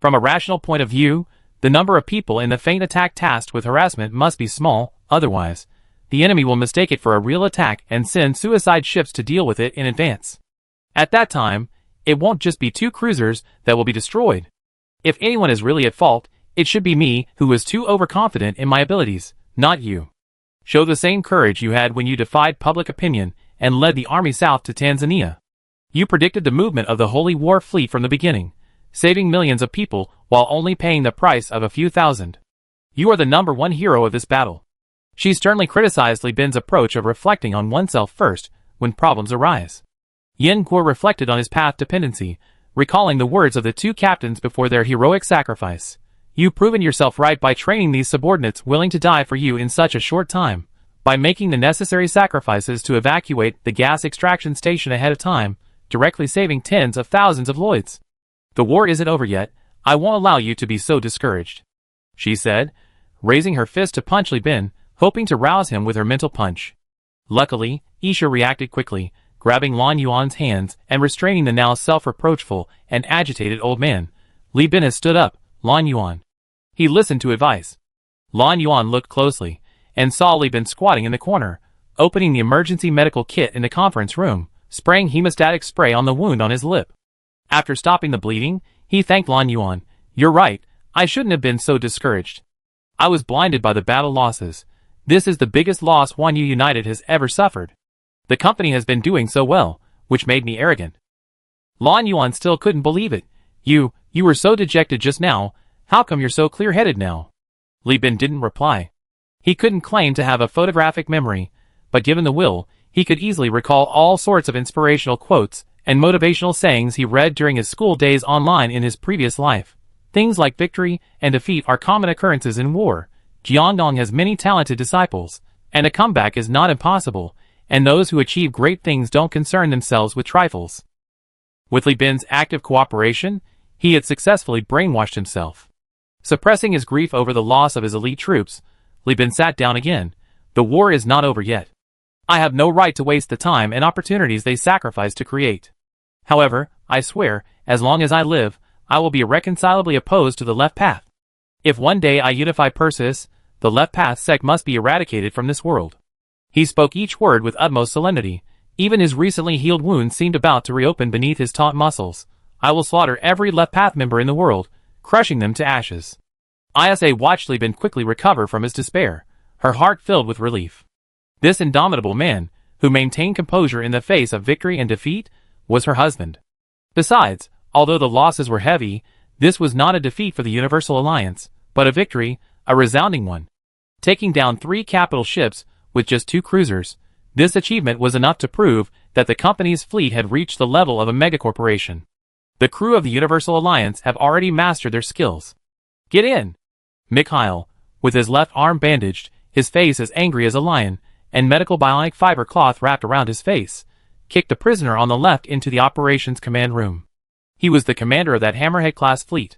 From a rational point of view, the number of people in the feint attack tasked with harassment must be small, otherwise, the enemy will mistake it for a real attack and send suicide ships to deal with it in advance. At that time, it won't just be 2 cruisers that will be destroyed. If anyone is really at fault, it should be me who was too overconfident in my abilities, not you." Show the same courage you had when you defied public opinion and led the army south to Tanzania. You predicted the movement of the Holy War fleet from the beginning, saving millions of people while only paying the price of a few thousand. You are the #1 hero of this battle. She sternly criticized Li Bin's approach of reflecting on oneself first when problems arise. Yin Guo reflected on his path to pendency, recalling the words of the two captains before their heroic sacrifice. You've proven yourself right by training these subordinates willing to die for you in such a short time, by making the necessary sacrifices to evacuate the gas extraction station ahead of time, directly saving tens of thousands of Lloyds. The war isn't over yet. I won't allow you to be so discouraged, she said, raising her fist to punch Li Bin, hoping to rouse him with her mental punch. Luckily, Isha reacted quickly, grabbing Lan Yuan's hands and restraining the now self-reproachful and agitated old man. Li Bin has stood up, Lan Yuan. He listened to advice. Lan Yuan looked closely, and saw Li Bin squatting in the corner, opening the emergency medical kit in the conference room, spraying hemostatic spray on the wound on his lip. After stopping the bleeding, he thanked Lan Yuan. You're right, I shouldn't have been so discouraged. I was blinded by the battle losses. This is the biggest loss Wanyu United has ever suffered. The company has been doing so well, which made me arrogant. Lan Yuan still couldn't believe it. You were so dejected just now, how come you're so clear-headed now? Li Bin didn't reply. He couldn't claim to have a photographic memory, but given the will, he could easily recall all sorts of inspirational quotes and motivational sayings he read during his school days online in his previous life. Things like victory and defeat are common occurrences in war. Jiangdong has many talented disciples, and a comeback is not impossible, and those who achieve great things don't concern themselves with trifles. With Li Bin's active cooperation, he had successfully brainwashed himself. Suppressing his grief over the loss of his elite troops, Li Bin sat down again. The war is not over yet. I have no right to waste the time and opportunities they sacrificed to create. However, I swear, as long as I live, I will be irreconcilably opposed to the left path. If one day I unify Persis, the left path sect must be eradicated from this world. He spoke each word with utmost solemnity. Even his recently healed wounds seemed about to reopen beneath his taut muscles. I will slaughter every left path member in the world, crushing them to ashes. Isa watched Li Bin quickly recover from his despair, her heart filled with relief. This indomitable man, who maintained composure in the face of victory and defeat, was her husband. Besides, although the losses were heavy, this was not a defeat for the Universal Alliance, but a victory, a resounding one. Taking down 3 capital ships with just 2 cruisers, this achievement was enough to prove that the company's fleet had reached the level of a megacorporation. The crew of the Universal Alliance have already mastered their skills. Get in! Mikhail, with his left arm bandaged, his face as angry as a lion, and medical bionic fiber cloth wrapped around his face, kicked the prisoner on the left into the operations command room. He was the commander of that Hammerhead-class fleet.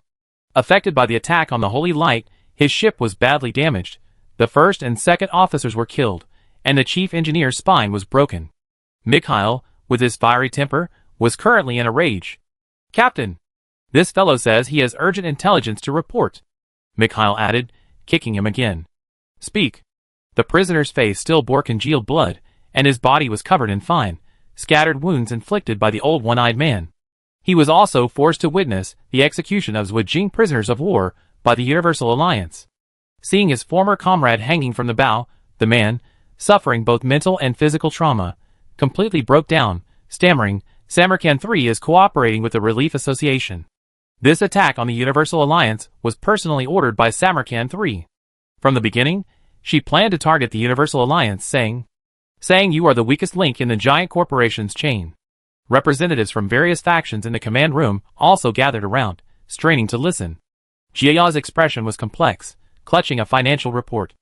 Affected by the attack on the Holy Light, his ship was badly damaged. The first and second officers were killed, and the chief engineer's spine was broken. Mikhail, with his fiery temper, was currently in a rage. Captain! This fellow says he has urgent intelligence to report, Mikhail added, kicking him again. Speak. The prisoner's face still bore congealed blood, and his body was covered in fine, scattered wounds inflicted by the old one-eyed man. He was also forced to witness the execution of Zhujiang prisoners of war by the Universal Alliance. Seeing his former comrade hanging from the bow, the man, suffering both mental and physical trauma, completely broke down, stammering, Samarkand III is cooperating with the Relief Association. This attack on the Universal Alliance was personally ordered by Samarkand III. From the beginning, she planned to target the Universal Alliance, saying you are the weakest link in the giant corporation's chain. Representatives from various factions in the command room also gathered around, straining to listen. Jiaya's expression was complex, clutching a financial report.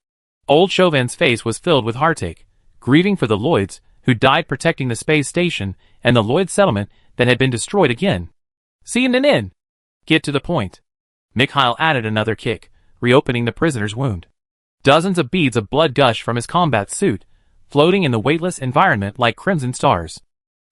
Old Chauvin's face was filled with heartache, grieving for the Lloyds, who died protecting the space station, and the Lloyd settlement that had been destroyed again. CNN! Get to the point. Mikhail added another kick, reopening the prisoner's wound. Dozens of beads of blood gushed from his combat suit, floating in the weightless environment like crimson stars.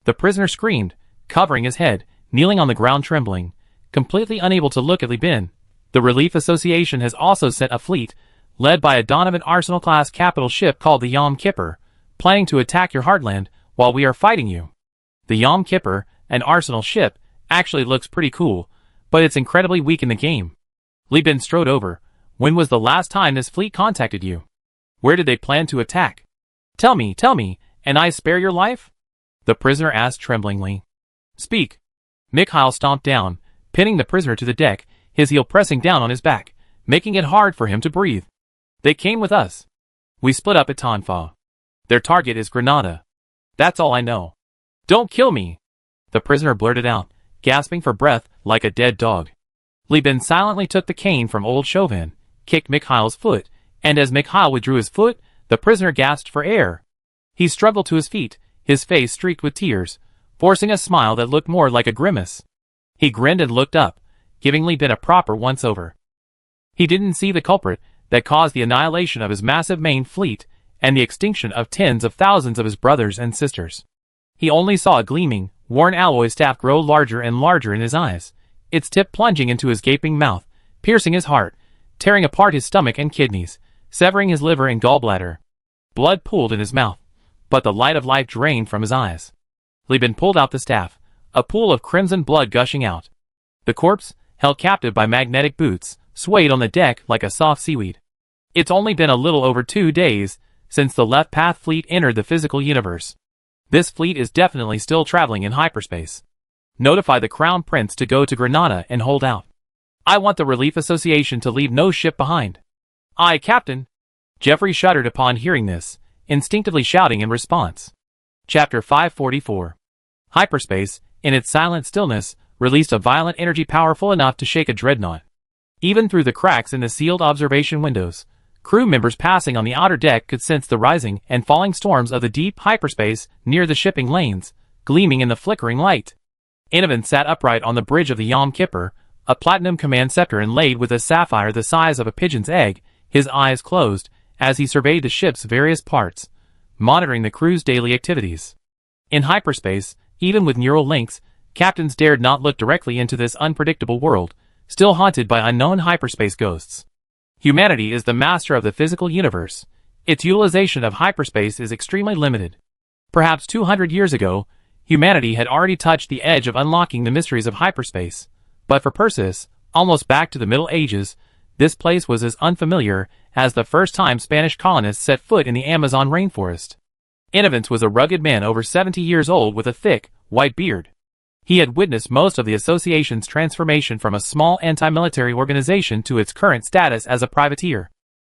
The prisoner screamed, covering his head, kneeling on the ground trembling, completely unable to look at Li Bin. The Relief Association has also sent a fleet, led by a Donovan Arsenal-class capital ship called the Yom Kippur, planning to attack your heartland while we are fighting you. The Yom Kippur, an Arsenal ship, actually looks pretty cool, but it's incredibly weak in the game. Li Bin strode over. When was the last time this fleet contacted you? Where did they plan to attack? Tell me, and I spare your life? The prisoner asked tremblingly. Speak. Mikhail stomped down, pinning the prisoner to the deck, his heel pressing down on his back, making it hard for him to breathe. They came with us. We split up at Tonfa. Their target is Granada. That's all I know. Don't kill me, the prisoner blurted out, gasping for breath like a dead dog. Li Bin silently took the cane from old Chauvin, kicked Mikhail's foot, and as Mikhail withdrew his foot, the prisoner gasped for air. He struggled to his feet, his face streaked with tears, forcing a smile that looked more like a grimace. He grinned and looked up, giving Li Bin a proper once-over. He didn't see the culprit that caused the annihilation of his massive main fleet and the extinction of tens of thousands of his brothers and sisters. He only saw a gleaming, worn alloy staff grow larger and larger in his eyes, its tip plunging into his gaping mouth, piercing his heart, tearing apart his stomach and kidneys, severing his liver and gallbladder. Blood pooled in his mouth, but the light of life drained from his eyes. Li Bin pulled out the staff, a pool of crimson blood gushing out. The corpse, held captive by magnetic boots, swayed on the deck like a soft seaweed. It's only been a little over 2 days since the Left Path fleet entered the physical universe. This fleet is definitely still traveling in hyperspace. Notify the Crown Prince to go to Granada and hold out. I want the Relief Association to leave no ship behind. Aye, Captain. Jeffrey shuddered upon hearing this, instinctively shouting in response. Chapter 544. Hyperspace, in its silent stillness, released a violent energy powerful enough to shake a dreadnought. Even through the cracks in the sealed observation windows, crew members passing on the outer deck could sense the rising and falling storms of the deep hyperspace near the shipping lanes, gleaming in the flickering light. Inovan sat upright on the bridge of the Yom Kippur, a platinum command scepter inlaid with a sapphire the size of a pigeon's egg, his eyes closed, as he surveyed the ship's various parts, monitoring the crew's daily activities. In hyperspace, even with neural links, captains dared not look directly into this unpredictable world, still haunted by unknown hyperspace ghosts. Humanity is the master of the physical universe. Its utilization of hyperspace is extremely limited. Perhaps 200 years ago, humanity had already touched the edge of unlocking the mysteries of hyperspace, but for Perseus, almost back to the Middle Ages, this place was as unfamiliar as the first time Spanish colonists set foot in the Amazon rainforest. Inovance was a rugged man over 70 years old with a thick, white beard. He had witnessed most of the association's transformation from a small anti-military organization to its current status as a privateer.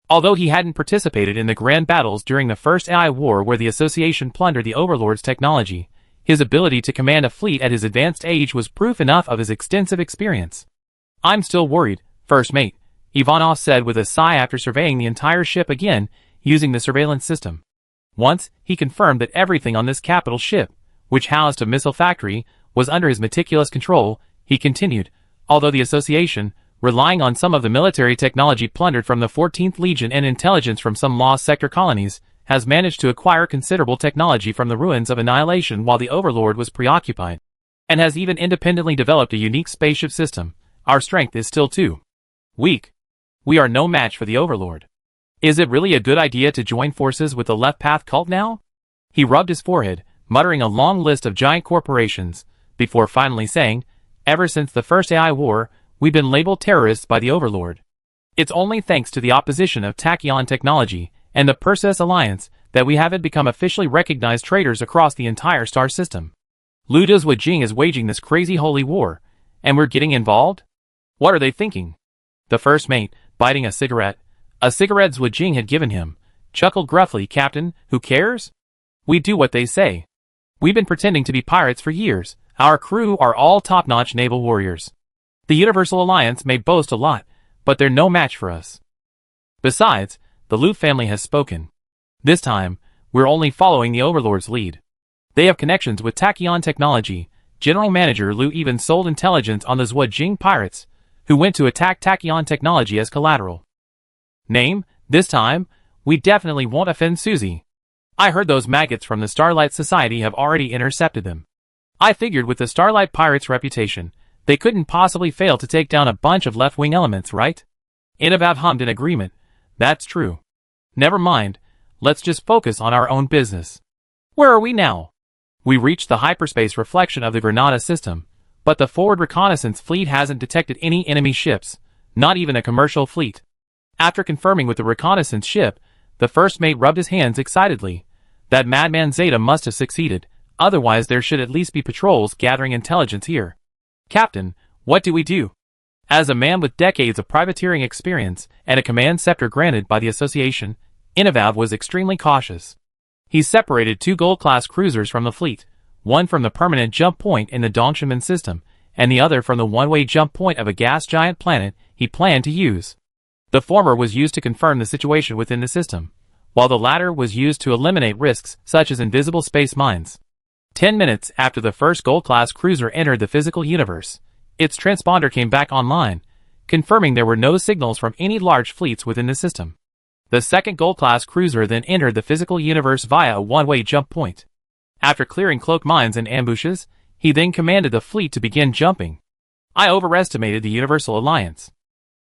Although he hadn't participated in the grand battles during the First AI War where the association plundered the Overlord's technology, his ability to command a fleet at his advanced age was proof enough of his extensive experience. I'm still worried, First Mate, Ivanov said with a sigh after surveying the entire ship again, using the surveillance system. Once, he confirmed that everything on this capital ship, which housed a missile factory, was under his meticulous control. He continued, although the association, relying on some of the military technology plundered from the 14th Legion and intelligence from some lost sector colonies, has managed to acquire considerable technology from the ruins of Annihilation while the Overlord was preoccupied, and has even independently developed a unique spaceship system. Our strength is still too weak. We are no match for the Overlord. Is it really a good idea to join forces with the Left Path cult now? He rubbed his forehead, muttering a long list of giant corporations, before finally saying, ever since the First AI War, we've been labeled terrorists by the Overlord. It's only thanks to the opposition of Tachyon Technology and the Perseus Alliance that we haven't become officially recognized traitors across the entire star system. Lu Dezhujing is waging this crazy holy war, and we're getting involved? What are they thinking? The first mate, biting a cigarette Zhujing had given him, chuckled gruffly. Captain, who cares? We do what they say. We've been pretending to be pirates for years. Our crew are all top-notch naval warriors. The Universal Alliance may boast a lot, but they're no match for us. Besides, the Lu family has spoken. This time, we're only following the Overlord's lead. They have connections with Tachyon Technology. General Manager Lu even sold intelligence on the Zhujing pirates, who went to attack Tachyon Technology as collateral. Name, this time, we definitely won't offend Susie. I heard those maggots from the Starlight Society have already intercepted them. I figured with the Starlight Pirates' reputation, they couldn't possibly fail to take down a bunch of left-wing elements, right? Inovav hummed in agreement. That's true. Never mind, let's just focus on our own business. Where are we now? We reached the hyperspace reflection of the Granada system, but the forward reconnaissance fleet hasn't detected any enemy ships, not even a commercial fleet. After confirming with the reconnaissance ship, The first mate rubbed his hands excitedly. That madman Zeta must have succeeded, otherwise there should at least be patrols gathering intelligence here. Captain, what do we do? As a man with decades of privateering experience and a command scepter granted by the association, Inovav was extremely cautious. He separated 2 gold-class cruisers from the fleet, one from the permanent jump point in the Dongshaman system, and the other from the one-way jump point of a gas giant planet he planned to use. The former was used to confirm the situation within the system, while the latter was used to eliminate risks such as invisible space mines. 10 minutes after the first gold-class cruiser entered the physical universe, its transponder came back online, confirming there were no signals from any large fleets within the system. The second gold-class cruiser then entered the physical universe via a one-way jump point. After clearing cloaked mines and ambushes, he then commanded the fleet to begin jumping. I overestimated the Universal Alliance.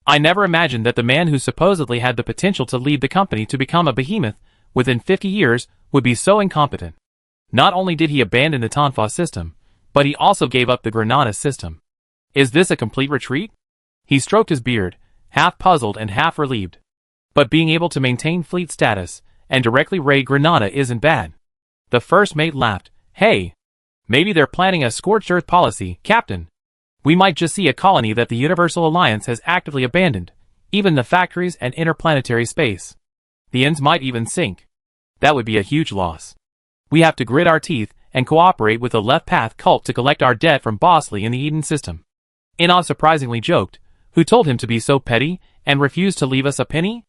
I never imagined that the man who supposedly had the potential to lead the company to become a behemoth within 50 years would be so incompetent. Not only did he abandon the Tonfa system, but he also gave up the Granada system. Is this a complete retreat? He stroked his beard, half puzzled and half relieved. But being able to maintain fleet status and directly raid Granada isn't bad. The first mate laughed. Hey, maybe they're planning a scorched earth policy, Captain. We might just see a colony that the Universal Alliance has actively abandoned, even the factories and interplanetary space. The ends might even sink. That would be a huge loss. We have to grit our teeth and cooperate with the Left Path cult to collect our debt from Bosley in the Eden system. Inov surprisingly joked, who told him to be so petty and refused to leave us a penny?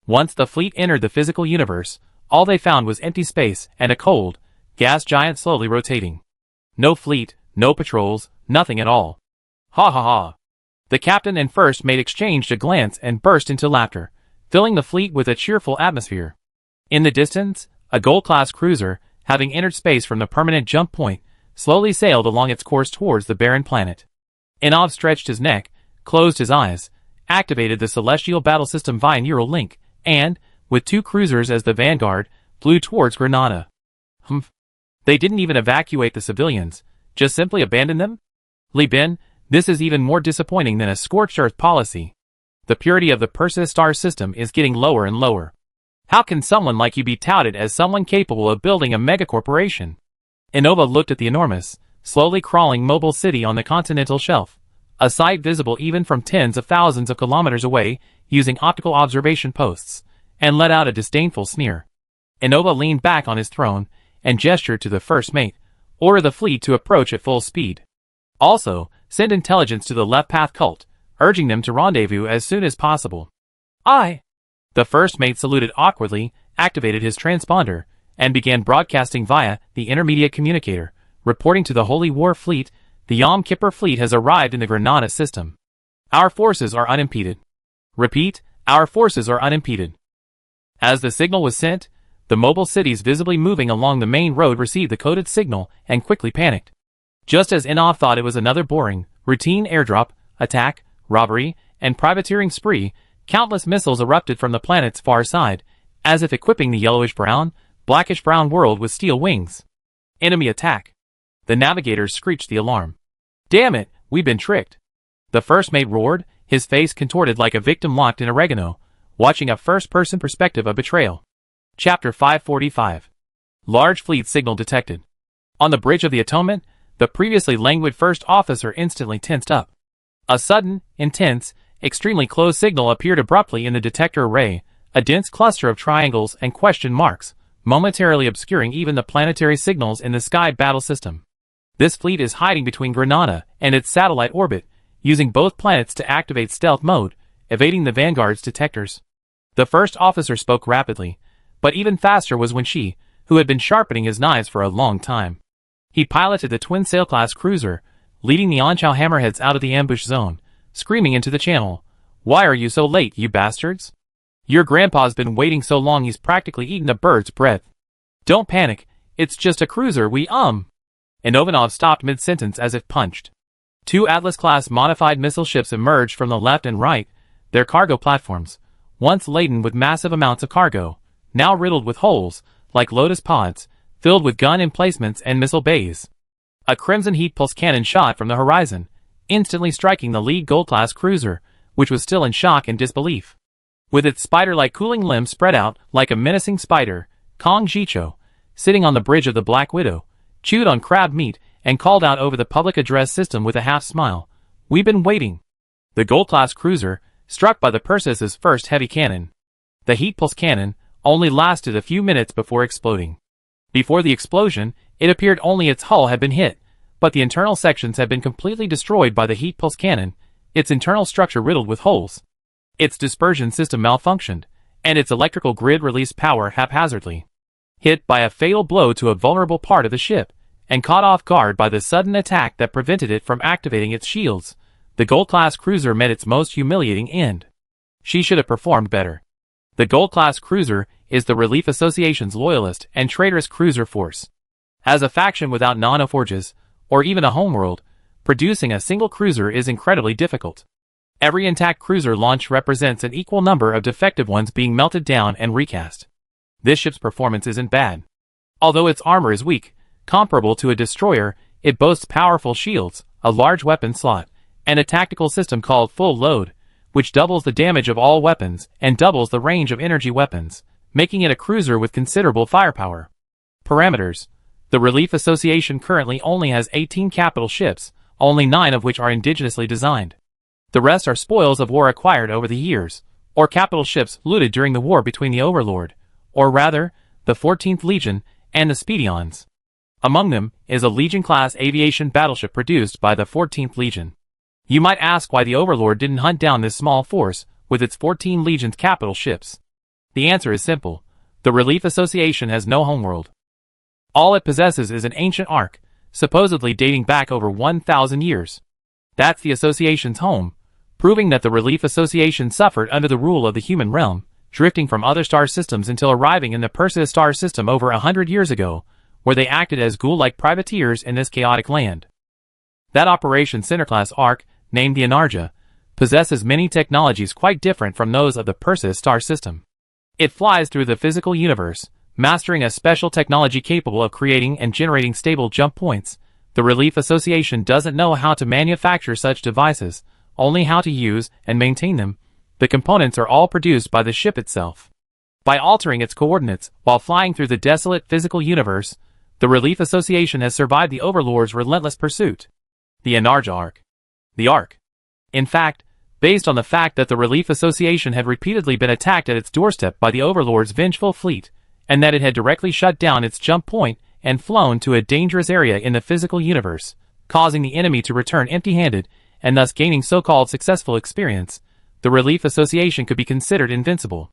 Once the fleet entered the physical universe, all they found was empty space and a cold, gas giant slowly rotating. No fleet, no patrols, nothing at all. Ha ha ha. The captain and first mate exchanged a glance and burst into laughter, filling the fleet with a cheerful atmosphere. In the distance, a gold-class cruiser, having entered space from the permanent jump point, slowly sailed along its course towards the barren planet. Inov stretched his neck, closed his eyes, activated the celestial battle system via neural link, and, with 2 cruisers as the vanguard, flew towards Granada. Humph. They didn't even evacuate the civilians, just simply abandon them? Li Bin, this is even more disappointing than a scorched earth policy. The purity of the Perseus star system is getting lower and lower. How can someone like you be touted as someone capable of building a megacorporation? Inova looked at the enormous, slowly crawling mobile city on the continental shelf, a sight visible even from tens of thousands of kilometers away using optical observation posts, and let out a disdainful sneer. Inova leaned back on his throne and gestured to the first mate, order the fleet to approach at full speed. Also, send intelligence to the Left Path cult, urging them to rendezvous as soon as possible. Aye. The first mate saluted awkwardly, activated his transponder, and began broadcasting via the intermediate communicator, reporting to the Holy War Fleet, the Yom Kippur fleet has arrived in the Granada system. Our forces are unimpeded. Repeat, our forces are unimpeded. As the signal was sent, the mobile cities visibly moving along the main road received the coded signal and quickly panicked. Just as Inov thought it was another boring, routine airdrop, attack, robbery, and privateering spree, countless missiles erupted from the planet's far side, as if equipping the yellowish-brown, blackish-brown world with steel wings. Enemy attack. The navigators screeched the alarm. Damn it, we've been tricked. The first mate roared, his face contorted like a victim locked in oregano, watching a first-person perspective of betrayal. Chapter 545. Large fleet signal detected. On the bridge of the Atonement, the previously languid first officer instantly tensed up. A sudden, intense, extremely close signal appeared abruptly in the detector array, a dense cluster of triangles and question marks, momentarily obscuring even the planetary signals in the sky battle system. This fleet is hiding between Granada and its satellite orbit, using both planets to activate stealth mode, evading the Vanguard's detectors. The first officer spoke rapidly, but even faster was Wen Shi, who had been sharpening his knives for a long time. He piloted the twin sail-class cruiser, leading the Anchao hammerheads out of the ambush zone, screaming into the channel, "Why are you so late, you bastards? Your grandpa's been waiting so long he's practically eaten a bird's breath. Don't panic, it's just a cruiser And Ivanov stopped mid-sentence as if punched. 2 Atlas-class modified missile ships emerged from the left and right, their cargo platforms, once laden with massive amounts of cargo, now riddled with holes, like lotus pods, filled with gun emplacements and missile bays. A crimson heat pulse cannon shot from the horizon, instantly striking the lead gold-class cruiser, which was still in shock and disbelief. With its spider-like cooling limbs spread out like a menacing spider, Kong Jicho, sitting on the bridge of the Black Widow, chewed on crab meat and called out over the public address system with a half-smile. "We've been waiting." The Gold-class cruiser, struck by the Perseus's first heavy cannon. The heat pulse cannon only lasted a few minutes before exploding. Before the explosion, it appeared only its hull had been hit, but the internal sections had been completely destroyed by the heat pulse cannon, its internal structure riddled with holes. Its dispersion system malfunctioned, and its electrical grid released power haphazardly. Hit by a fatal blow to a vulnerable part of the ship, and caught off guard by the sudden attack that prevented it from activating its shields, the Gold-class cruiser met its most humiliating end. She should have performed better. The Gold-class cruiser is the Relief Association's loyalist and traitorous cruiser force. As a faction without nanoforges, or even a homeworld, producing a single cruiser is incredibly difficult. Every intact cruiser launch represents an equal number of defective ones being melted down and recast. This ship's performance isn't bad. Although its armor is weak, comparable to a destroyer, it boasts powerful shields, a large weapon slot, and a tactical system called Full Load, which doubles the damage of all weapons and doubles the range of energy weapons, making it a cruiser with considerable firepower. Parameters: the Relief Association currently only has 18 capital ships, only 9 of which are indigenously designed. The rest are spoils of war acquired over the years, or capital ships looted during the war between the Overlord, or rather, the 14th Legion, and the Spedions. Among them is a Legion-class aviation battleship produced by the 14th Legion. You might ask why the Overlord didn't hunt down this small force with its 14 Legion's capital ships. The answer is simple: the Relief Association has no homeworld. All it possesses is an ancient ark, supposedly dating back over 1,000 years. That's the Association's home, proving that the Relief Association suffered under the rule of the human realm, drifting from other star systems until arriving in the Perseus star system over 100 years ago, where they acted as ghoul-like privateers in this chaotic land. That Operation Cinder-class ark, named the Enarja, possesses many technologies quite different from those of the Perseus star system. It flies through the physical universe, mastering a special technology capable of creating and generating stable jump points. The Relief Association doesn't know how to manufacture such devices, only how to use and maintain them. The components are all produced by the ship itself. By altering its coordinates while flying through the desolate physical universe, the Relief Association has survived the Overlord's relentless pursuit. The Enarja Ark. The Ark. In fact, based on the fact that the Relief Association had repeatedly been attacked at its doorstep by the Overlord's vengeful fleet, and that it had directly shut down its jump point and flown to a dangerous area in the physical universe, causing the enemy to return empty-handed and thus gaining so-called successful experience, the Relief Association could be considered invincible.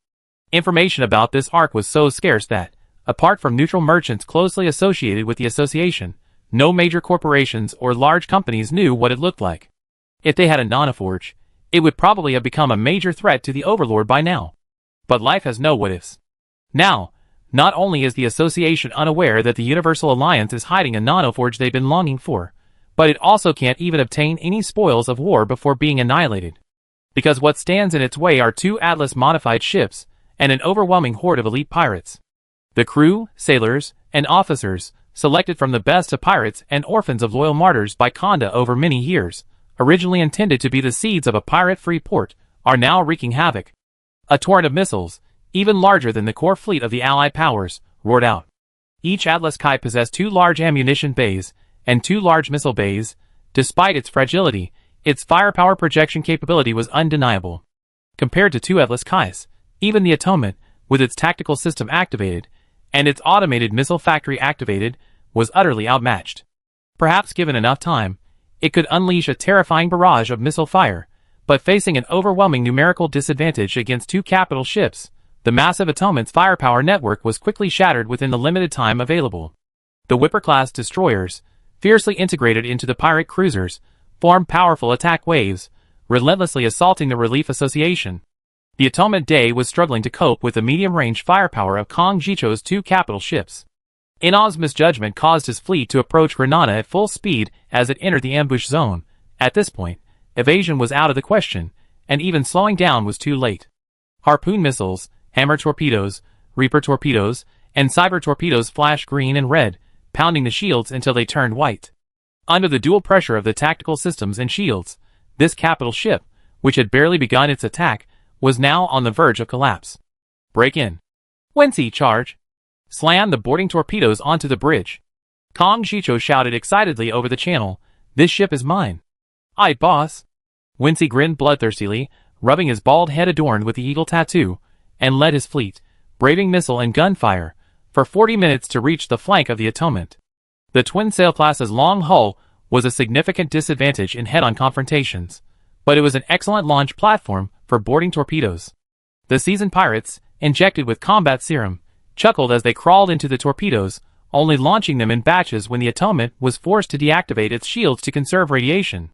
Information about this ark was so scarce that, apart from neutral merchants closely associated with the association, no major corporations or large companies knew what it looked like. If they had a nanoforge, it would probably have become a major threat to the Overlord by now. But life has no what-ifs. Now, not only is the Association unaware that the Universal Alliance is hiding a nanoforge they've been longing for, but it also can't even obtain any spoils of war before being annihilated. Because what stands in its way are 2 Atlas-modified ships and an overwhelming horde of elite pirates. The crew, sailors, and officers, selected from the best of pirates and orphans of loyal martyrs by Conda over many years, originally intended to be the seeds of a pirate-free port, are now wreaking havoc. A torrent of missiles, even larger than the core fleet of the Allied powers, roared out. Each Atlas Kai possessed 2 large ammunition bays and 2 large missile bays. Despite its fragility, its firepower projection capability was undeniable. Compared to 2 Atlas Kais, even the Atonement, with its tactical system activated, and its automated missile factory activated, was utterly outmatched. Perhaps given enough time, it could unleash a terrifying barrage of missile fire, but facing an overwhelming numerical disadvantage against 2 capital ships, the massive Atonement's firepower network was quickly shattered within the limited time available. The Whipper-class destroyers, fiercely integrated into the pirate cruisers, formed powerful attack waves, relentlessly assaulting the Relief Association. The Atonement Day was struggling to cope with the medium-range firepower of Kong Jicho's 2 capital ships. Inaz's misjudgment caused his fleet to approach Granada at full speed as it entered the ambush zone. At this point, evasion was out of the question, and even slowing down was too late. Harpoon missiles, hammer torpedoes, reaper torpedoes, and cyber torpedoes flashed green and red, pounding the shields until they turned white. Under the dual pressure of the tactical systems and shields, this capital ship, which had barely begun its attack, was now on the verge of collapse. Break in. Wensi, charge. Slam the boarding torpedoes onto the bridge. Kong Jicho shouted excitedly over the channel, "This ship is mine." "Aye, boss." Wensi grinned bloodthirstily, rubbing his bald head adorned with the eagle tattoo, and led his fleet, braving missile and gunfire, for 40 minutes to reach the flank of the Atonement. The twin sail class's long hull was a significant disadvantage in head-on confrontations, but it was an excellent launch platform for boarding torpedoes. The seasoned pirates, injected with combat serum, chuckled as they crawled into the torpedoes, only launching them in batches when the Atonement was forced to deactivate its shields to conserve radiation.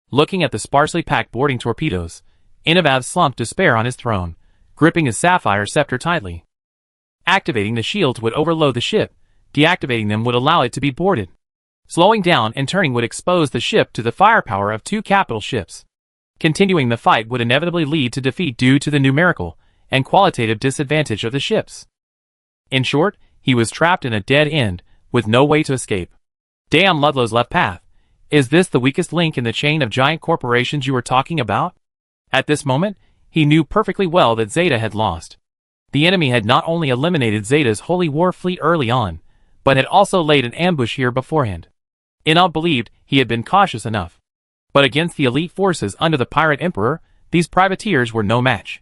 Looking at the sparsely packed boarding torpedoes, Innovav slumped despair on his throne, gripping his sapphire scepter tightly. Activating the shields would overload the ship, deactivating them would allow it to be boarded. Slowing down and turning would expose the ship to the firepower of two capital ships. Continuing the fight would inevitably lead to defeat due to the numerical and qualitative disadvantage of the ships. In short, he was trapped in a dead end, with no way to escape. Damn Ludlow's left path. Is this the weakest link in the chain of giant corporations you were talking about? At this moment, he knew perfectly well that Zeta had lost. The enemy had not only eliminated Zeta's Holy War fleet early on, but had also laid an ambush here beforehand. Innob believed he had been cautious enough. But against the elite forces under the Pirate Emperor, these privateers were no match.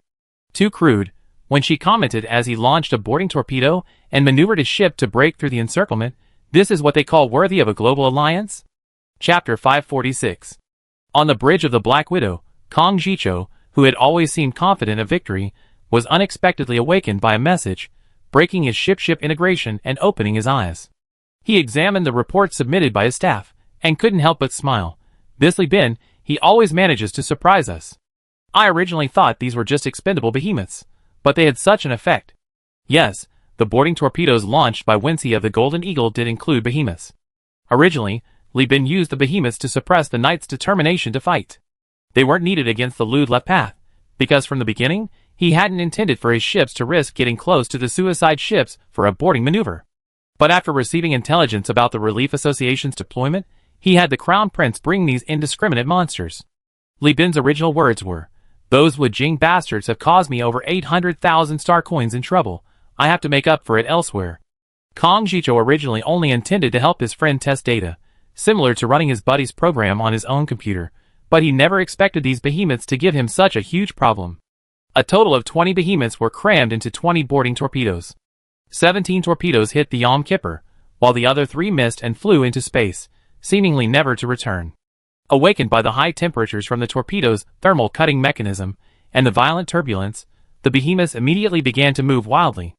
Too crude, when she commented as he launched a boarding torpedo and maneuvered his ship to break through the encirclement, "This is what they call worthy of a global alliance?" Chapter 546. On the bridge of the Black Widow, Kong Jicho, who had always seemed confident of victory, was unexpectedly awakened by a message, breaking his ship-ship integration and opening his eyes. He examined the report submitted by his staff, and couldn't help but smile. "This Li Bin, he always manages to surprise us. I originally thought these were just expendable behemoths, but they had such an effect." Yes, the boarding torpedoes launched by Wensi of the Golden Eagle did include behemoths. Originally, Li Bin used the behemoths to suppress the Knight's determination to fight. They weren't needed against the lewd left path, because from the beginning, he hadn't intended for his ships to risk getting close to the suicide ships for a boarding maneuver. But after receiving intelligence about the Relief Association's deployment, he had the Crown Prince bring these indiscriminate monsters. Li Bin's original words were, "Those Wujing bastards have caused me over 800,000 star coins in trouble. I have to make up for it elsewhere." Kong Jicho originally only intended to help his friend test data, similar to running his buddy's program on his own computer, but he never expected these behemoths to give him such a huge problem. A total of 20 behemoths were crammed into 20 boarding torpedoes. 17 torpedoes hit the Yom Kippur, while the other 3 missed and flew into space, seemingly never to return. Awakened by the high temperatures from the torpedo's thermal cutting mechanism and the violent turbulence, the behemoths immediately began to move wildly.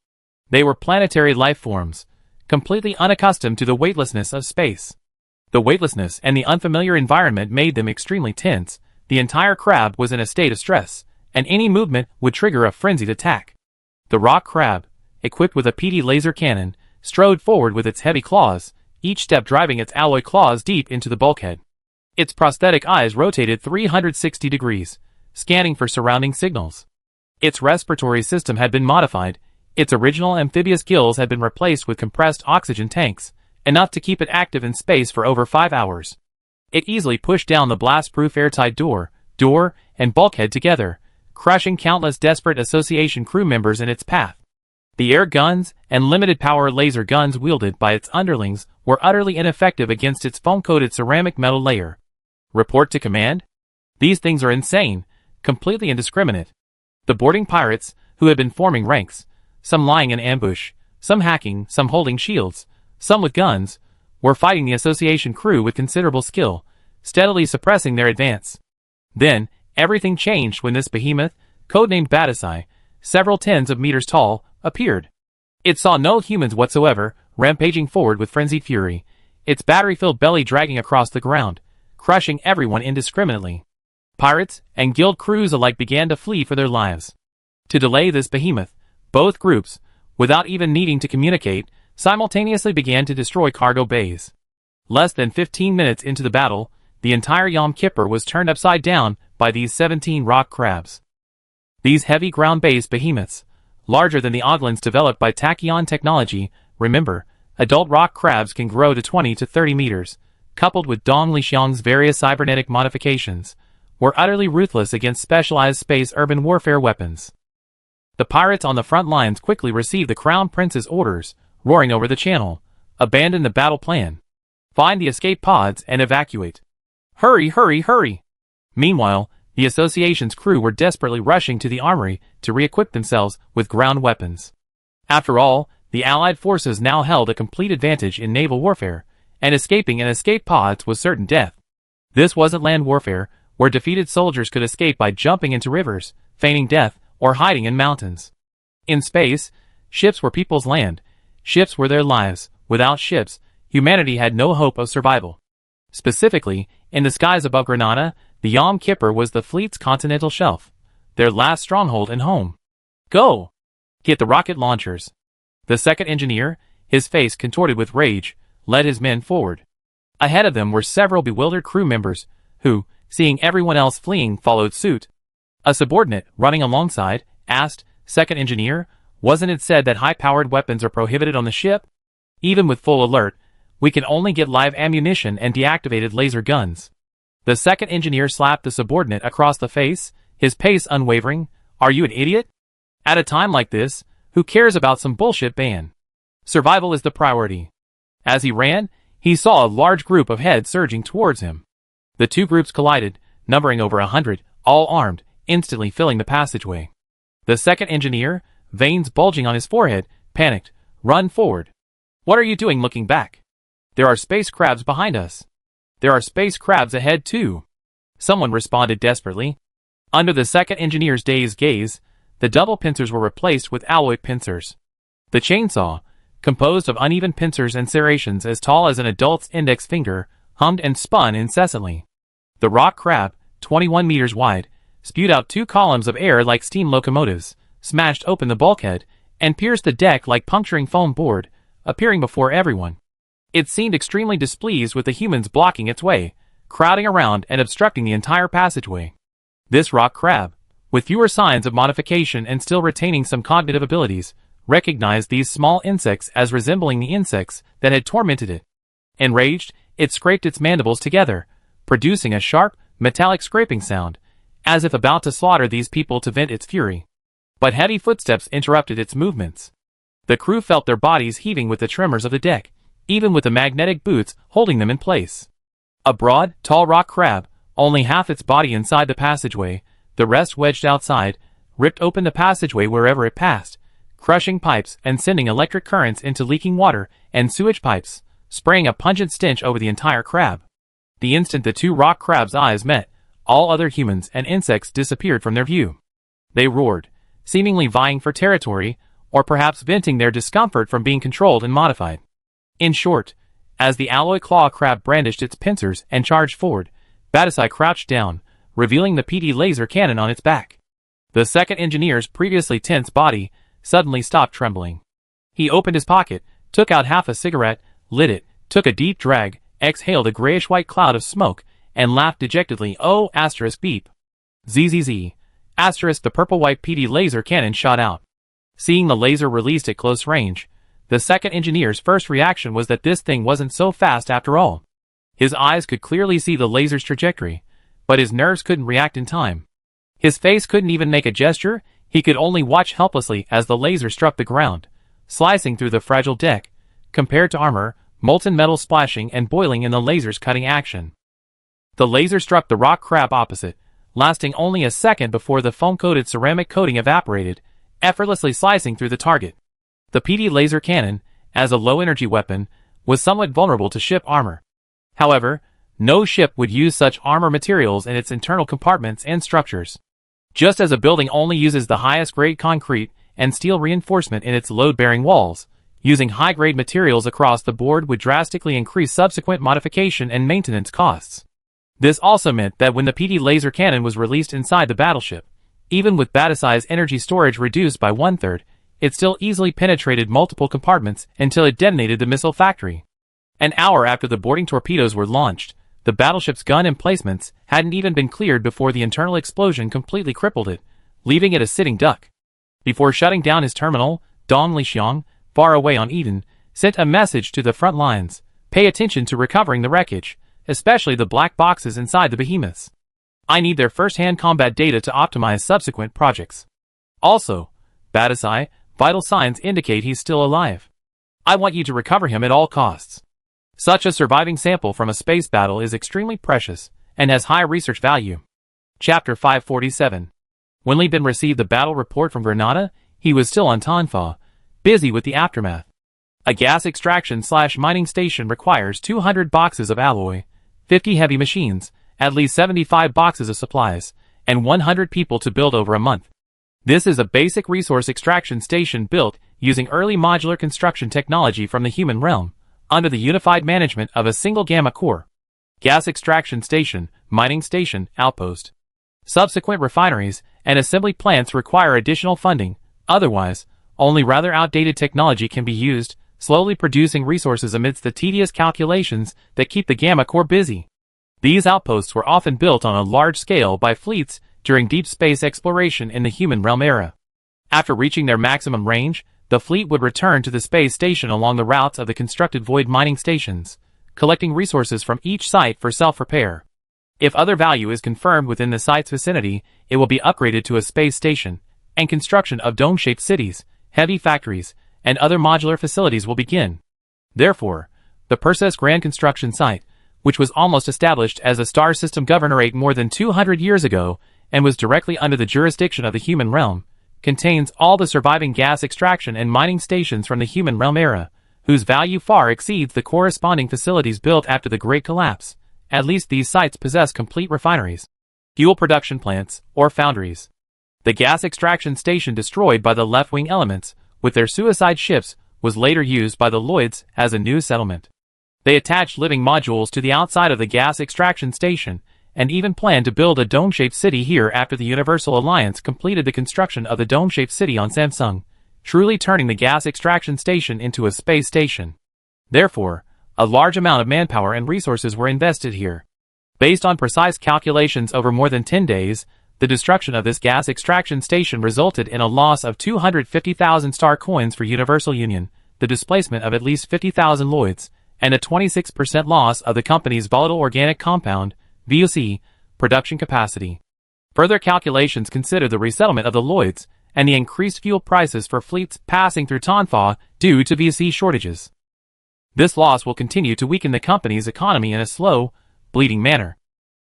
They were planetary life forms, completely unaccustomed to the weightlessness of space. The weightlessness and the unfamiliar environment made them extremely tense. The entire crab was in a state of stress, and any movement would trigger a frenzied attack. The rock crab, equipped with a PD laser cannon, strode forward with its heavy claws, each step driving its alloy claws deep into the bulkhead. Its prosthetic eyes rotated 360 degrees, scanning for surrounding signals. Its respiratory system had been modified. Its original amphibious gills had been replaced with compressed oxygen tanks, enough to keep it active in space for over 5 hours. It easily pushed down the blast-proof airtight door, and bulkhead together, crushing countless desperate Association crew members in its path. The air guns and limited-power laser guns wielded by its underlings were utterly ineffective against its foam-coated ceramic metal layer. Report to command? These things are insane, completely indiscriminate. The boarding pirates, who had been forming ranks, some lying in ambush, some hacking, some holding shields, some with guns, were fighting the Association crew with considerable skill, steadily suppressing their advance. Then, everything changed when this behemoth, codenamed Batasai, several tens of meters tall, appeared. It saw no humans whatsoever, rampaging forward with frenzied fury, its battery-filled belly dragging across the ground, crushing everyone indiscriminately. Pirates and guild crews alike began to flee for their lives. To delay this behemoth, both groups, without even needing to communicate, simultaneously began to destroy cargo bays. Less than 15 minutes into the battle, the entire Yom Kippur was turned upside down by these 17 rock crabs. These heavy ground-based behemoths, larger than the oglins developed by tachyon technology, remember, adult rock crabs can grow to 20 to 30 meters, coupled with Dong Lixiang's various cybernetic modifications, were utterly ruthless against specialized space urban warfare weapons. The pirates on the front lines quickly received the Crown Prince's orders, roaring over the channel. Abandon the battle plan. Find the escape pods and evacuate. Hurry, hurry, hurry! Meanwhile, the Association's crew were desperately rushing to the armory to re-equip themselves with ground weapons. After all, the Allied forces now held a complete advantage in naval warfare, and escaping in escape pods was certain death. This wasn't land warfare, where defeated soldiers could escape by jumping into rivers, feigning death, or hiding in mountains. In space, ships were people's land. Ships were their lives. Without ships, humanity had no hope of survival. Specifically, in the skies above Granada, the Yom Kippur was the fleet's continental shelf, their last stronghold and home. Go! Hit the rocket launchers. The second engineer, his face contorted with rage, led his men forward. Ahead of them were several bewildered crew members, who, seeing everyone else fleeing, followed suit. A subordinate, running alongside, asked, "Second engineer, wasn't it said that high-powered weapons are prohibited on the ship? Even with full alert, we can only get live ammunition and deactivated laser guns." The second engineer slapped the subordinate across the face, his pace unwavering. "Are you an idiot? At a time like this, who cares about some bullshit ban? Survival is the priority." As he ran, he saw a large group of heads surging towards him. The two groups collided, numbering over 100, all armed, instantly filling the passageway. The second engineer, veins bulging on his forehead, panicked. "Run forward. What are you doing looking back? There are space crabs behind us. There are space crabs ahead too," someone responded desperately. Under the second engineer's dazed gaze, the double pincers were replaced with alloy pincers. The chainsaw, composed of uneven pincers and serrations as tall as an adult's index finger, hummed and spun incessantly. The rock crab, 21 meters wide, spewed out 2 columns of air like steam locomotives, smashed open the bulkhead, and pierced the deck like puncturing foam board, appearing before everyone. It seemed extremely displeased with the humans blocking its way, crowding around and obstructing the entire passageway. This rock crab, with fewer signs of modification and still retaining some cognitive abilities, recognized these small insects as resembling the insects that had tormented it. Enraged, it scraped its mandibles together, producing a sharp, metallic scraping sound, as if about to slaughter these people to vent its fury. But heavy footsteps interrupted its movements. The crew felt their bodies heaving with the tremors of the deck, even with the magnetic boots holding them in place. A broad, tall rock crab, only half its body inside the passageway, the rest wedged outside, ripped open the passageway wherever it passed, crushing pipes and sending electric currents into leaking water and sewage pipes, spraying a pungent stench over the entire crab. The instant the two rock crabs' eyes met, all other humans and insects disappeared from their view. They roared, seemingly vying for territory, or perhaps venting their discomfort from being controlled and modified. In short, as the alloy claw crab brandished its pincers and charged forward, Batasai crouched down, revealing the PD laser cannon on its back. The second engineer's previously tense body suddenly stopped trembling. He opened his pocket, took out half a cigarette, lit it, took a deep drag, exhaled a grayish-white cloud of smoke, and laughed dejectedly. "Oh, asterisk beep. ZZZ. Asterisk." The purple-white PD laser cannon shot out. Seeing the laser released at close range, the second engineer's first reaction was that this thing wasn't so fast after all. His eyes could clearly see the laser's trajectory, but his nerves couldn't react in time. His face couldn't even make a gesture. He could only watch helplessly as the laser struck the ground, slicing through the fragile deck, compared to armor, molten metal splashing and boiling in the laser's cutting action. The laser struck the rock crab opposite, lasting only a second before the foam-coated ceramic coating evaporated, effortlessly slicing through the target. The PD laser cannon, as a low-energy weapon, was somewhat vulnerable to ship armor. However, no ship would use such armor materials in its internal compartments and structures. Just as a building only uses the highest grade concrete and steel reinforcement in its load-bearing walls, using high-grade materials across the board would drastically increase subsequent modification and maintenance costs. This also meant that when the PD laser cannon was released inside the battleship, even with Batasai's energy storage reduced by 1/3, it still easily penetrated multiple compartments until it detonated the missile factory. An hour after the boarding torpedoes were launched, the battleship's gun emplacements hadn't even been cleared before the internal explosion completely crippled it, leaving it a sitting duck. Before shutting down his terminal, Dong Lixiang, far away on Eden, sent a message to the front lines: "Pay attention to recovering the wreckage, especially the black boxes inside the behemoths. I need their first-hand combat data to optimize subsequent projects. Also, Batasai, vital signs indicate he's still alive. I want you to recover him at all costs. Such a surviving sample from a space battle is extremely precious and has high research value. Chapter 547. When Li Bin received the battle report from Granada, he was still on Tanfa, busy with the aftermath. A gas extraction/mining station requires 200 boxes of alloy, 50 heavy machines, at least 75 boxes of supplies, and 100 people to build over a month. This is a basic resource extraction station built using early modular construction technology from the human realm, under the unified management of a single gamma core. Gas extraction station, mining station, outpost. Subsequent refineries and assembly plants require additional funding, otherwise, only rather outdated technology can be used, slowly producing resources amidst the tedious calculations that keep the gamma core busy. These outposts were often built on a large scale by fleets during deep space exploration in the human realm era. After reaching their maximum range, the fleet would return to the space station along the routes of the constructed void mining stations, collecting resources from each site for self-repair. If other value is confirmed within the site's vicinity, it will be upgraded to a space station, and construction of dome-shaped cities, heavy factories, and other modular facilities will begin. Therefore, the Perseus Grand Construction Site, which was almost established as a star system governorate more than 200 years ago and was directly under the jurisdiction of the human realm, contains all the surviving gas extraction and mining stations from the human realm era, whose value far exceeds the corresponding facilities built after the Great Collapse. At least these sites possess complete refineries, fuel production plants, or foundries. The gas extraction station destroyed by the left-wing elements, with their suicide ships, was later used by the Lloyds as a new settlement. They attached living modules to the outside of the gas extraction station, and even planned to build a dome-shaped city here after the Universal Alliance completed the construction of the dome-shaped city on Samsung, truly turning the gas extraction station into a space station. Therefore, a large amount of manpower and resources were invested here. Based on precise calculations over more than 10 days, the destruction of this gas extraction station resulted in a loss of 250,000 star coins for Universal Union, the displacement of at least 50,000 Lloyds, and a 26% loss of the company's volatile organic compound, VOC, production capacity. Further calculations consider the resettlement of the Lloyds and the increased fuel prices for fleets passing through Tanfa due to VOC shortages. This loss will continue to weaken the company's economy in a slow, bleeding manner.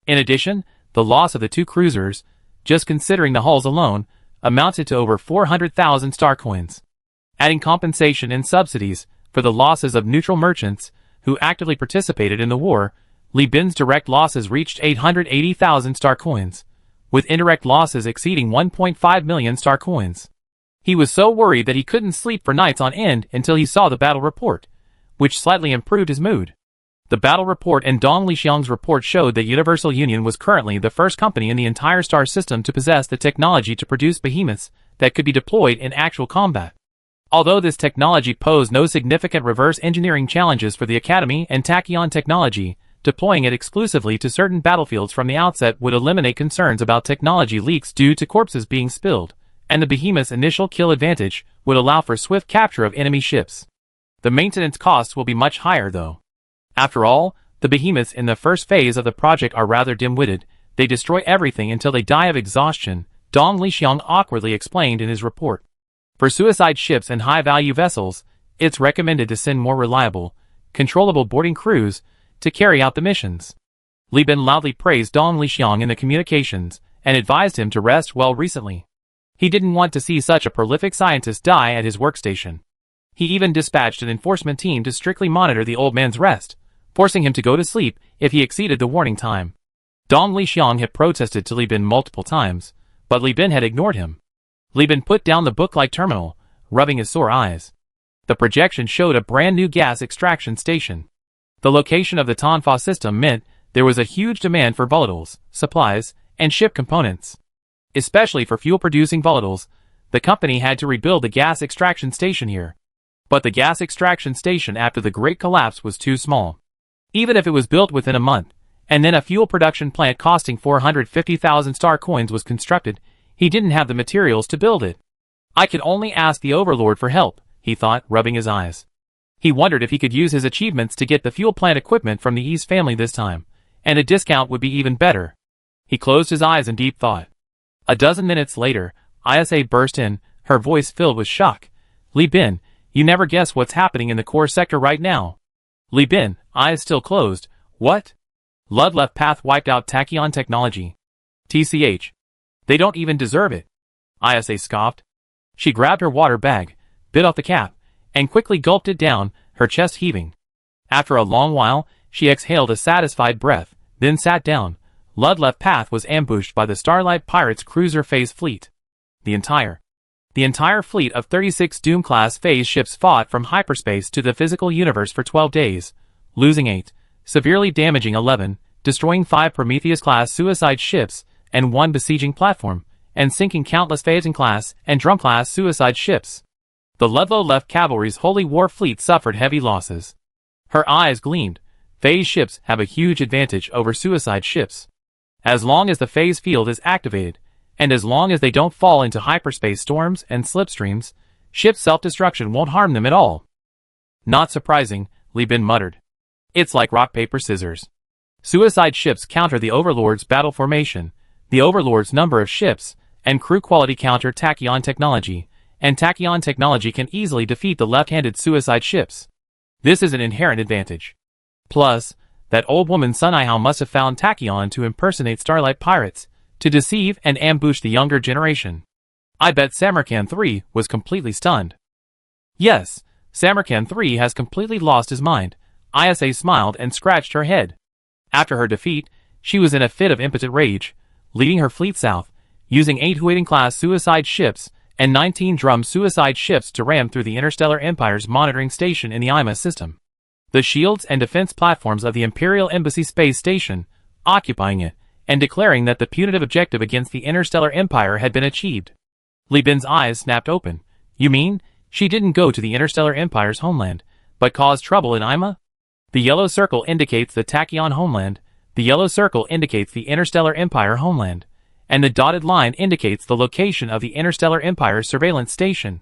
In addition, the loss of the two cruisers, just considering the hulls alone, amounted to over 400,000 star coins. Adding compensation and subsidies for the losses of neutral merchants who actively participated in the war, Li Bin's direct losses reached 880,000 star coins, with indirect losses exceeding 1.5 million star coins. He was so worried that he couldn't sleep for nights on end until he saw the battle report, which slightly improved his mood. The battle report and Dong Lixiang's report showed that Universal Union was currently the first company in the entire star system to possess the technology to produce behemoths that could be deployed in actual combat. Although this technology posed no significant reverse engineering challenges for the Academy and Tachyon technology, deploying it exclusively to certain battlefields from the outset would eliminate concerns about technology leaks due to corpses being spilled, and the behemoth's initial kill advantage would allow for swift capture of enemy ships. The maintenance costs will be much higher though. After all, the behemoths in the first phase of the project are rather dim-witted. They destroy everything until they die of exhaustion, Dong Lixiang awkwardly explained in his report. For suicide ships and high-value vessels, it's recommended to send more reliable, controllable boarding crews to carry out the missions. Li Bin loudly praised Dong Lixiang in the communications and advised him to rest well recently. He didn't want to see such a prolific scientist die at his workstation. He even dispatched an enforcement team to strictly monitor the old man's rest, forcing him to go to sleep if he exceeded the warning time. Dong Lixiang had protested to Li Bin multiple times, but Li Bin had ignored him. Li Bin put down the book-like terminal, rubbing his sore eyes. The projection showed a brand new gas extraction station. The location of the Tanfa system meant there was a huge demand for volatiles, supplies, and ship components. Especially for fuel-producing volatiles, the company had to rebuild the gas extraction station here. But the gas extraction station after the Great Collapse was too small. Even if it was built within a month, and then a fuel production plant costing 450,000 star coins was constructed, he didn't have the materials to build it. I could only ask the Overlord for help, he thought, rubbing his eyes. He wondered if he could use his achievements to get the fuel plant equipment from the East family this time, and a discount would be even better. He closed his eyes in deep thought. A dozen minutes later, Isa burst in, her voice filled with shock. Li Bin, you never guess what's happening in the core sector right now. Li Bin, eyes still closed. What? Lud left path wiped out tachyon technology. TCH. They don't even deserve it. Isa scoffed. She grabbed her water bag, bit off the cap, and quickly gulped it down, her chest heaving. After a long while, she exhaled a satisfied breath, then sat down. Lud left path was ambushed by the Starlight Pirates cruiser phase fleet. The entire fleet of 36 Doom-class phase ships fought from hyperspace to the physical universe for 12 days, losing 8, severely damaging 11, destroying 5 Prometheus-class suicide ships and 1 besieging platform, and sinking countless Phaeton-class and Drum-class suicide ships. The Ludlow left cavalry's Holy War fleet suffered heavy losses. Her eyes gleamed. Phase ships have a huge advantage over suicide ships. As long as the phase field is activated, and as long as they don't fall into hyperspace storms and slipstreams, ship self-destruction won't harm them at all. Not surprising, Li Bin muttered. It's like rock, paper, scissors. Suicide ships counter the Overlord's battle formation, the Overlord's number of ships, and crew quality counter tachyon technology, and tachyon technology can easily defeat the left-handed suicide ships. This is an inherent advantage. Plus, that old woman Sunihao must have found tachyon to impersonate Starlight Pirates, to deceive and ambush the younger generation. I bet Samarkand 3 was completely stunned. Yes, Samarkand 3 has completely lost his mind. Isa smiled and scratched her head. After her defeat, she was in a fit of impotent rage, leading her fleet south, using 8 Huayden-class suicide ships and 19 Drum suicide ships to ram through the Interstellar Empire's monitoring station in the IMA system. The shields and defense platforms of the Imperial Embassy Space Station, occupying it, and declaring that the punitive objective against the Interstellar Empire had been achieved. Li Bin's eyes snapped open. You mean, she didn't go to the Interstellar Empire's homeland, but caused trouble in IMA? The yellow circle indicates the Tachyon homeland, the yellow circle indicates the Interstellar Empire homeland, and the dotted line indicates the location of the Interstellar Empire surveillance station.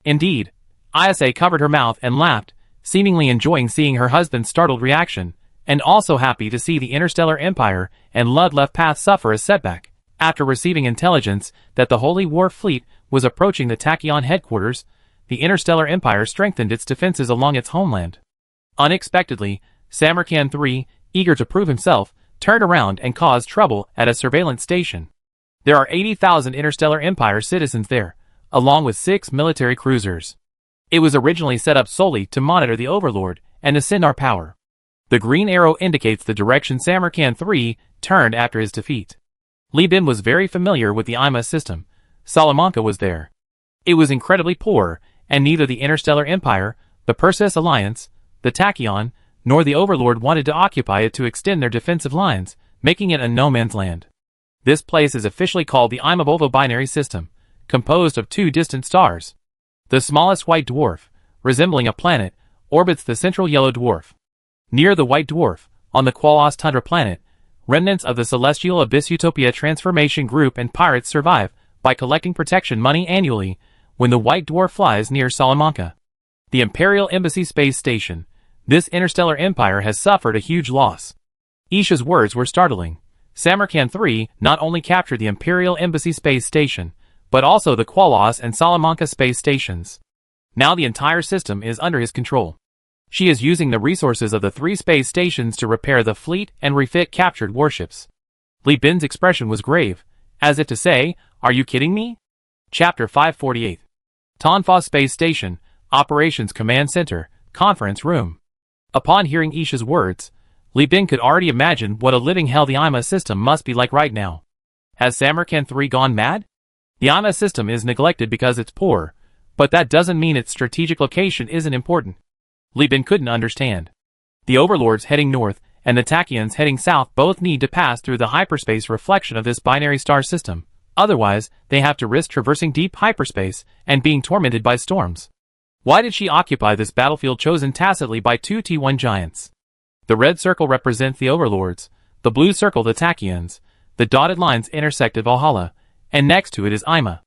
Indeed, Isa covered her mouth and laughed, seemingly enjoying seeing her husband's startled reaction, and also happy to see the Interstellar Empire and Lud left path suffer a setback. After receiving intelligence that the Holy War fleet was approaching the Tachyon headquarters, the Interstellar Empire strengthened its defenses along its homeland. Unexpectedly, Samarkand 3, eager to prove himself, turned around and caused trouble at a surveillance station. There are 80,000 Interstellar Empire citizens there, along with 6 military cruisers. It was originally set up solely to monitor the Overlord and ascend our power. The green arrow indicates the direction Samarkand 3 turned after his defeat. Li Bin was very familiar with the IMA system. Salamanca was there. It was incredibly poor, and neither the Interstellar Empire, the Perseus Alliance, the Tachyon, nor the Overlord wanted to occupy it to extend their defensive lines, making it a no-man's land. This place is officially called the Ima-Volvo binary system, composed of 2 distant stars. The smallest white dwarf, resembling a planet, orbits the central yellow dwarf. Near the white dwarf, on the Qualos Tundra planet, remnants of the Celestial Abyss Utopia Transformation Group and pirates survive by collecting protection money annually when the white dwarf flies near Salamanca. The Imperial Embassy Space Station. This interstellar empire has suffered a huge loss. Isha's words were startling. Samarkand 3 not only captured the Imperial Embassy Space Station, but also the Qualos and Salamanca space stations. Now the entire system is under his control. She is using the resources of the 3 space stations to repair the fleet and refit captured warships. Li Bin's expression was grave, as if to say, "Are you kidding me?" Chapter 548. Tonfa Space Station, Operations Command Center, Conference Room. Upon hearing Isha's words, Li Bin could already imagine what a living hell the IMA system must be like right now. Has Samarkand 3 gone mad? The IMA system is neglected because it's poor, but that doesn't mean its strategic location isn't important. Li Bin couldn't understand. The Overlords heading north and the Tachyons heading south both need to pass through the hyperspace reflection of this binary star system. Otherwise, they have to risk traversing deep hyperspace and being tormented by storms. Why did she occupy this battlefield chosen tacitly by 2 T1 giants? The red circle represents the Overlords, the blue circle the Tachyons, the dotted lines intersect at Valhalla, and next to it is Ima.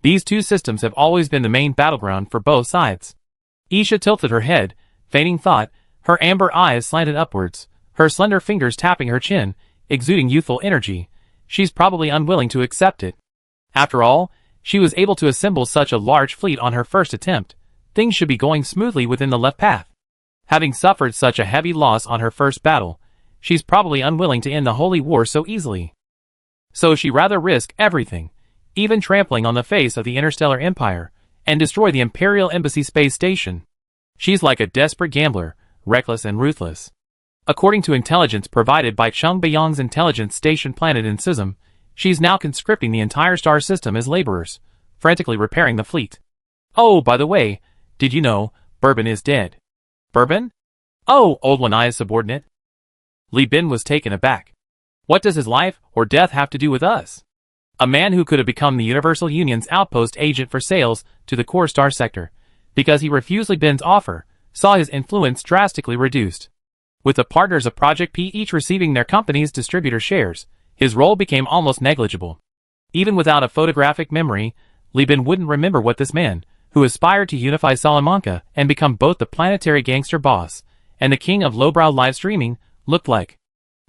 These 2 systems have always been the main battleground for both sides. Isha tilted her head, feigning thought, her amber eyes slanted upwards, her slender fingers tapping her chin, exuding youthful energy. she's probably unwilling to accept it. After all, she was able to assemble such a large fleet on her first attempt. Things should be going smoothly within the left path. Having suffered such a heavy loss on her first battle, she's probably unwilling to end the Holy War so easily. So she rather risk everything, even trampling on the face of the Interstellar Empire, and destroy the Imperial Embassy space station. She's like a desperate gambler, reckless and ruthless. According to intelligence provided by Chung Bayong's intelligence station planet in Suzum, she's now conscripting the entire star system as laborers, frantically repairing the fleet. Oh, by the way, did you know, Bourbon is dead? Bourbon? Oh, old one-eyed subordinate. Li Bin was taken aback. What does his life or death have to do with us? A man who could have become the Universal Union's outpost agent for sales to the core star sector, because he refused Li Bin's offer, saw his influence drastically reduced. With the partners of Project P each receiving their company's distributor shares, his role became almost negligible. Even without a photographic memory, Li Bin wouldn't remember what this man, who aspired to unify Salamanca and become both the planetary gangster boss and the king of lowbrow live streaming, looked like.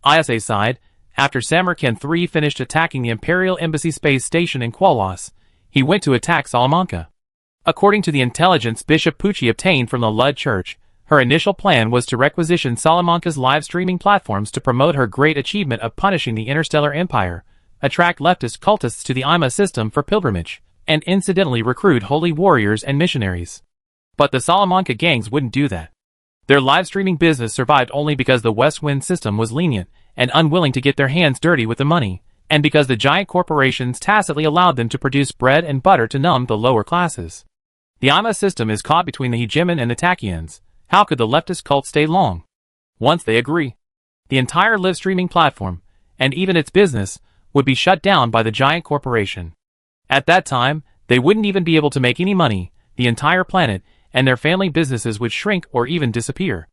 ISA side, after Samarkand III finished attacking the Imperial Embassy space station in Qualos, he went to attack Salamanca. According to the intelligence Bishop Pucci obtained from the Lud Church, her initial plan was to requisition Salamanca's live streaming platforms to promote her great achievement of punishing the Interstellar Empire, attract leftist cultists to the IMA system for pilgrimage, and incidentally recruit holy warriors and missionaries. But the Salamanca gangs wouldn't do that. Their live streaming business survived only because the West Wind system was lenient and unwilling to get their hands dirty with the money, and because the giant corporations tacitly allowed them to produce bread and butter to numb the lower classes. The IMA system is caught between the hegemon and the Tachians. How could the leftist cult stay long? Once they agree, the entire live streaming platform, and even its business, would be shut down by the giant corporation. At that time, they wouldn't even be able to make any money, the entire planet, and their family businesses would shrink or even disappear.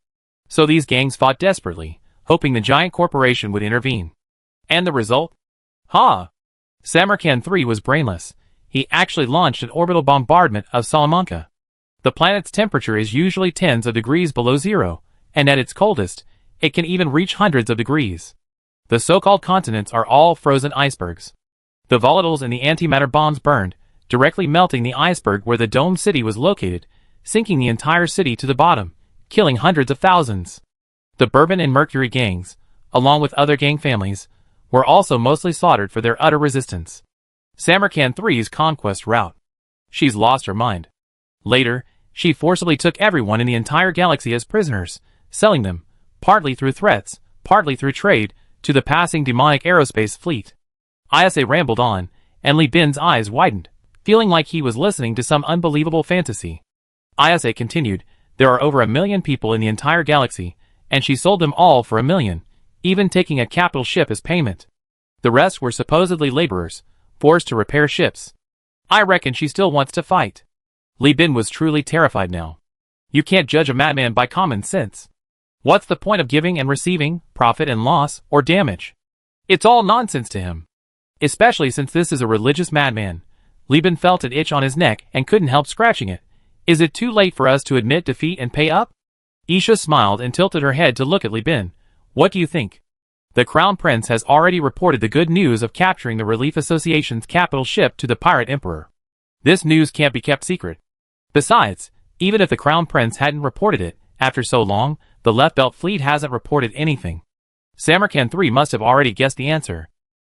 So these gangs fought desperately, hoping the giant corporation would intervene. And the result? Samarkand III was brainless. He actually launched an orbital bombardment of Salamanca. The planet's temperature is usually tens of degrees below zero, and at its coldest, it can even reach hundreds of degrees. The so-called continents are all frozen icebergs. The volatiles in the antimatter bombs burned, directly melting the iceberg where the domed city was located, sinking the entire city to the bottom, killing hundreds of thousands. The Bourbon and Mercury gangs, along with other gang families, were also mostly slaughtered for their utter resistance. Samarkand III's conquest route. She's lost her mind. Later, she forcibly took everyone in the entire galaxy as prisoners, selling them, partly through threats, partly through trade, to the passing demonic aerospace fleet. ISA rambled on, and Li Bin's eyes widened, feeling like he was listening to some unbelievable fantasy. ISA continued, there are over 1 million people in the entire galaxy, and she sold them all for 1 million, even taking a capital ship as payment. The rest were supposedly laborers, forced to repair ships. I reckon she still wants to fight. Li Bin was truly terrified now. You can't judge a madman by common sense. What's the point of giving and receiving, profit and loss, or damage? It's all nonsense to him. Especially since this is a religious madman. Li Bin felt an itch on his neck and couldn't help scratching it. Is it too late for us to admit defeat and pay up? Isha smiled and tilted her head to look at Li Bin. What do you think? The Crown Prince has already reported the good news of capturing the Relief Association's capital ship to the Pirate Emperor. This news can't be kept secret. Besides, even if the Crown Prince hadn't reported it, after so long, the Left Belt Fleet hasn't reported anything. Samarkand III must have already guessed the answer.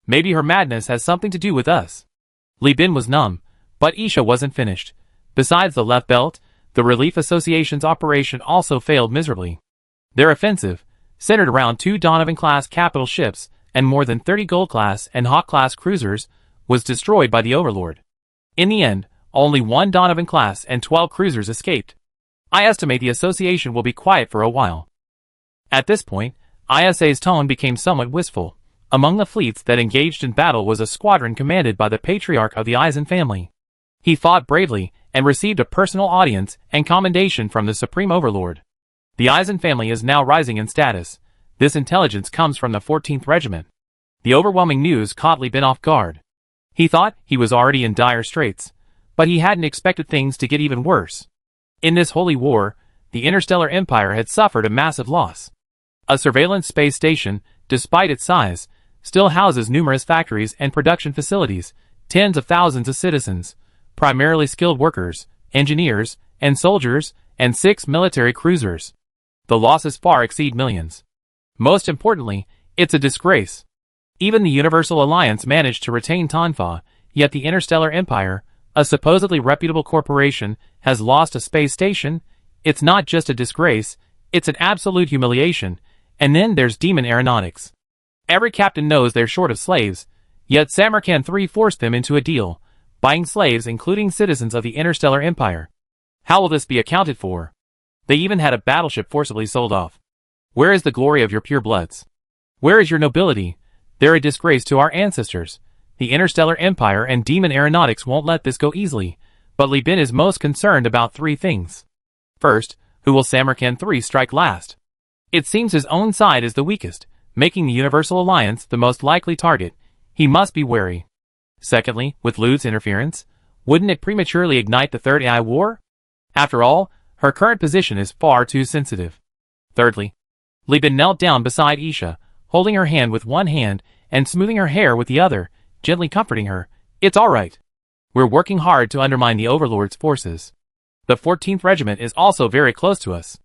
Maybe her madness has something to do with us. Li Bin was numb, but Isha wasn't finished. Besides the Left Belt, the Relief Association's operation also failed miserably. Their offensive, centered around 2 Donovan-class capital ships and more than 30 Gold-class and Hawk-class cruisers, was destroyed by the Overlord. In the end, only 1 Donovan-class and 12 cruisers escaped. I estimate the association will be quiet for a while. At this point, ISA's tone became somewhat wistful. Among the fleets that engaged in battle was a squadron commanded by the patriarch of the Eisen family. He fought bravely and received a personal audience and commendation from the Supreme Overlord. The Eisen family is now rising in status. This intelligence comes from the 14th Regiment. The overwhelming news caught Li Bin off guard. He thought he was already in dire straits, but he hadn't expected things to get even worse. In this holy war, the Interstellar Empire had suffered a massive loss. A surveillance space station, despite its size, still houses numerous factories and production facilities, tens of thousands of citizens, primarily skilled workers, engineers, and soldiers, and 6 military cruisers. The losses far exceed millions. Most importantly, it's a disgrace. Even the Universal Alliance managed to retain Tonfa, yet the Interstellar Empire, a supposedly reputable corporation, has lost a space station. It's not just a disgrace, it's an absolute humiliation. And then there's Demon Aeronautics. Every captain knows they're short of slaves, yet Samarkand III forced them into a deal, buying slaves including citizens of the Interstellar Empire. How will this be accounted for? They even had a battleship forcibly sold off. Where is the glory of your purebloods? Where is your nobility? They're a disgrace to our ancestors. The Interstellar Empire and Demon Aeronautics won't let this go easily, but Li Bin is most concerned about 3 things. First, who will Samarkand III strike last? It seems his own side is the weakest, making the Universal Alliance the most likely target. He must be wary. Secondly, with Lu's interference, wouldn't it prematurely ignite the Third AI War? After all, her current position is far too sensitive. Thirdly, Li Bin knelt down beside Isha, holding her hand with one hand and smoothing her hair with the other, gently comforting her. It's all right. We're working hard to undermine the Overlord's forces. The 14th Regiment is also very close to us.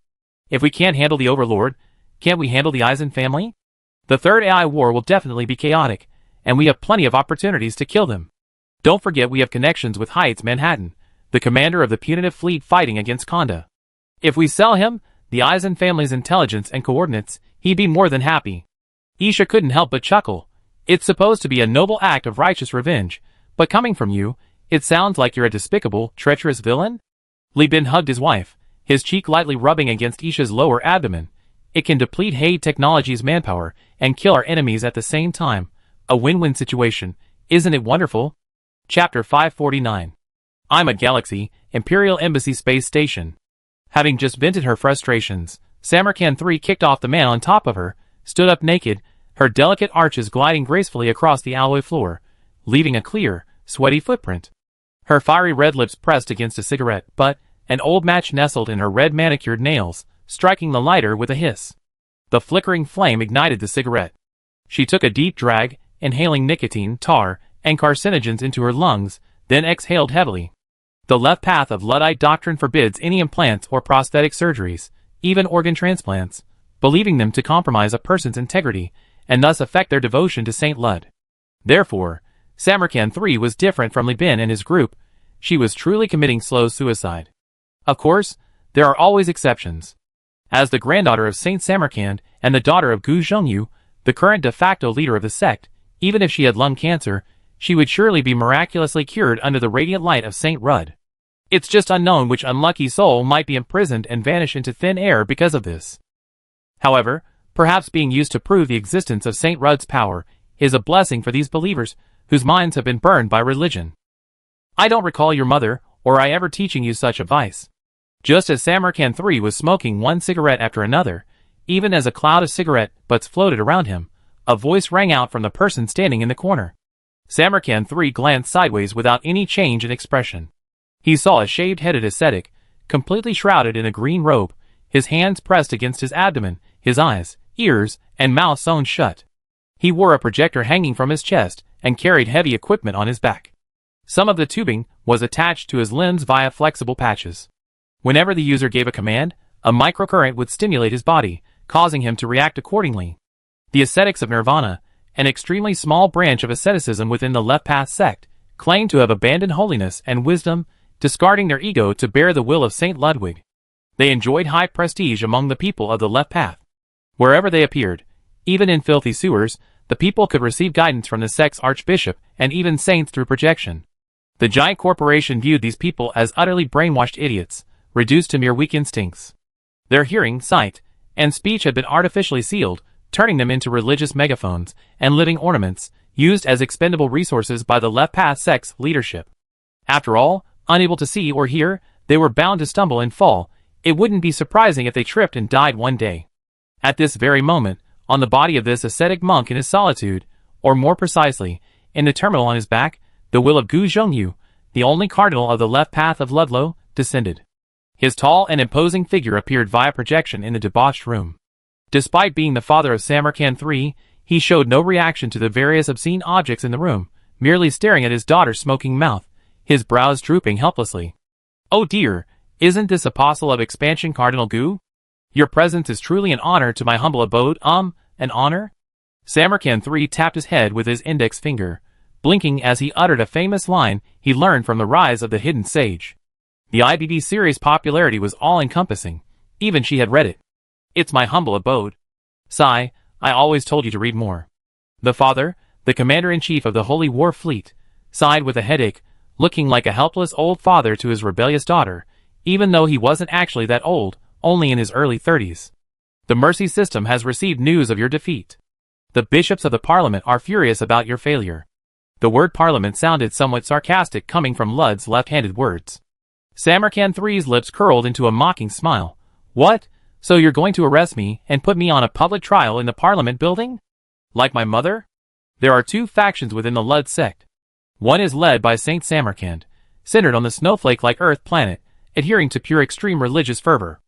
If we can't handle the Overlord, can't we handle the Eisen family? The Third AI War will definitely be chaotic, and we have plenty of opportunities to kill them. Don't forget we have connections with Heights Manhattan, the commander of the punitive fleet fighting against Konda. If we sell him the Eisen family's intelligence and coordinates, he'd be more than happy. Isha couldn't help but chuckle. It's supposed to be a noble act of righteous revenge, but coming from you, it sounds like you're a despicable, treacherous villain? Li Bin hugged his wife, his cheek lightly rubbing against Isha's lower abdomen. It can deplete Haid Technologies' manpower and kill our enemies at the same time. A win-win situation. Isn't it wonderful? Chapter 549. I'm a Galaxy, Imperial Embassy Space Station. Having just vented her frustrations, Samarkand III kicked off the man on top of her, stood up naked, her delicate arches gliding gracefully across the alloy floor, leaving a clear, sweaty footprint. Her fiery red lips pressed against a cigarette butt, an old match nestled in her red manicured nails, striking the lighter with a hiss. The flickering flame ignited the cigarette. She took a deep drag, inhaling nicotine, tar, and carcinogens into her lungs, then exhaled heavily. The left path of Luddite doctrine forbids any implants or prosthetic surgeries, even organ transplants, believing them to compromise a person's integrity and thus affect their devotion to Saint Lud. Therefore, Samarkand III was different from Li Bin and his group. She was truly committing slow suicide. Of course, there are always exceptions. As the granddaughter of Saint Samarkand and the daughter of Gu Zhongyu, the current de facto leader of the sect, even if she had lung cancer, she would surely be miraculously cured under the radiant light of Saint Rud. It's just unknown which unlucky soul might be imprisoned and vanish into thin air because of this. However, perhaps being used to prove the existence of Saint Rud's power is a blessing for these believers whose minds have been burned by religion. I don't recall your mother or I ever teaching you such advice. Just as Samarkand III was smoking one cigarette after another, even as a cloud of cigarette butts floated around him, a voice rang out from the person standing in the corner. Samarkand III glanced sideways without any change in expression. He saw a shaved-headed ascetic, completely shrouded in a green robe, his hands pressed against his abdomen, his eyes, ears, and mouth sewn shut. He wore a projector hanging from his chest and carried heavy equipment on his back. Some of the tubing was attached to his limbs via flexible patches. Whenever the user gave a command, a microcurrent would stimulate his body, causing him to react accordingly. The ascetics of Nirvana, an extremely small branch of asceticism within the Left Path sect, claimed to have abandoned holiness and wisdom, discarding their ego to bear the will of Saint Ludwig. They enjoyed high prestige among the people of the Left Path. Wherever they appeared, even in filthy sewers, the people could receive guidance from the sect's archbishop and even saints through projection. The giant corporation viewed these people as utterly brainwashed idiots, reduced to mere weak instincts. Their hearing, sight, and speech had been artificially sealed, turning them into religious megaphones and living ornaments, used as expendable resources by the Left Path sect's leadership. After all, unable to see or hear, they were bound to stumble and fall. It wouldn't be surprising if they tripped and died one day. At this very moment, on the body of this ascetic monk in his solitude, or more precisely, in the terminal on his back, the will of Gu Zhongyu, the only cardinal of the Left Path of Ludlow, descended. His tall and imposing figure appeared via projection in the debauched room. Despite being the father of Samarkand III, He showed no reaction to the various obscene objects in the room, merely staring at his daughter's smoking mouth, his brows drooping helplessly. "Oh dear, isn't this apostle of expansion Cardinal Gu? Your presence is truly an honor to my humble abode, an honor?" Samarkand III tapped his head with his index finger, blinking as he uttered a famous line he learned from the rise of the hidden sage. The IBD series' popularity was all-encompassing. Even she had read it. "It's my humble abode. Sigh, I always told you to read more." The father, the commander-in-chief of the Holy War Fleet, sighed with a headache, looking like a helpless old father to his rebellious daughter, even though he wasn't actually that old, only in his early 30s. "The Mercy system has received news of your defeat. The bishops of the parliament are furious about your failure." The word parliament sounded somewhat sarcastic coming from Lud's left-handed words. Samarkand III's lips curled into a mocking smile. "What? So you're going to arrest me and put me on a public trial in the parliament building? Like my mother?" There are two factions within the Lud sect. One is led by Saint Samarkand, centered on the snowflake-like Earth planet, adhering to pure extreme religious fervor.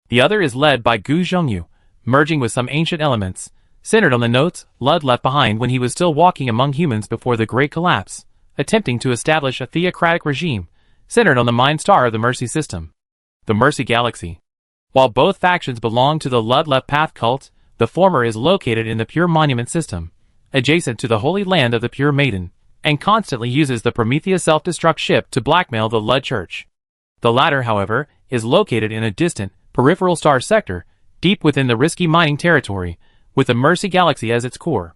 The other is led by Gu Zhongyu, merging with some ancient elements, centered on the notes Lud left behind when he was still walking among humans before the Great Collapse, attempting to establish a theocratic regime, centered on the Mind Star of the Mercy system, the Mercy Galaxy. While both factions belong to the Lud Left Path cult, the former is located in the Pure Monument system, adjacent to the Holy Land of the Pure Maiden, and constantly uses the Prometheus self-destruct ship to blackmail the Lud Church. The latter, however, is located in a distant, peripheral star sector, deep within the risky mining territory, with the Mercy Galaxy as its core.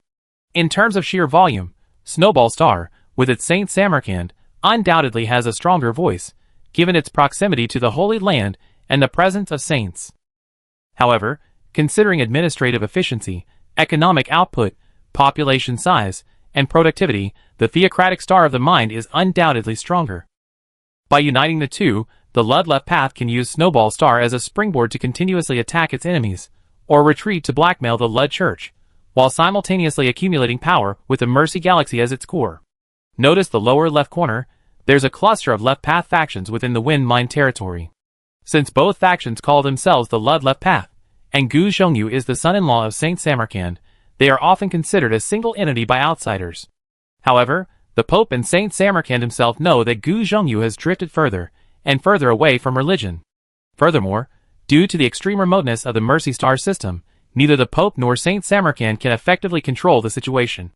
In terms of sheer volume, Snowball Star, with its Saint Samarkand, undoubtedly has a stronger voice, given its proximity to the Holy Land and the presence of saints. However, considering administrative efficiency, economic output, population size, and productivity, the theocratic star of the mind is undoubtedly stronger. By uniting the two, the Lud Left Path can use Snowball Star as a springboard to continuously attack its enemies, or retreat to blackmail the Lud Church, while simultaneously accumulating power with the Mercy Galaxy as its core. Notice the lower left corner, there's a cluster of Left Path factions within the Wind Mine territory. Since both factions call themselves the Lud Left Path, and Gu Zhongyu is the son-in-law of Saint Samarkand, they are often considered a single entity by outsiders. However, the Pope and Saint Samarkand himself know that Gu Zhongyu has drifted further and further away from religion. Furthermore, due to the extreme remoteness of the Mercy Star system, neither the Pope nor Saint Samarkand can effectively control the situation.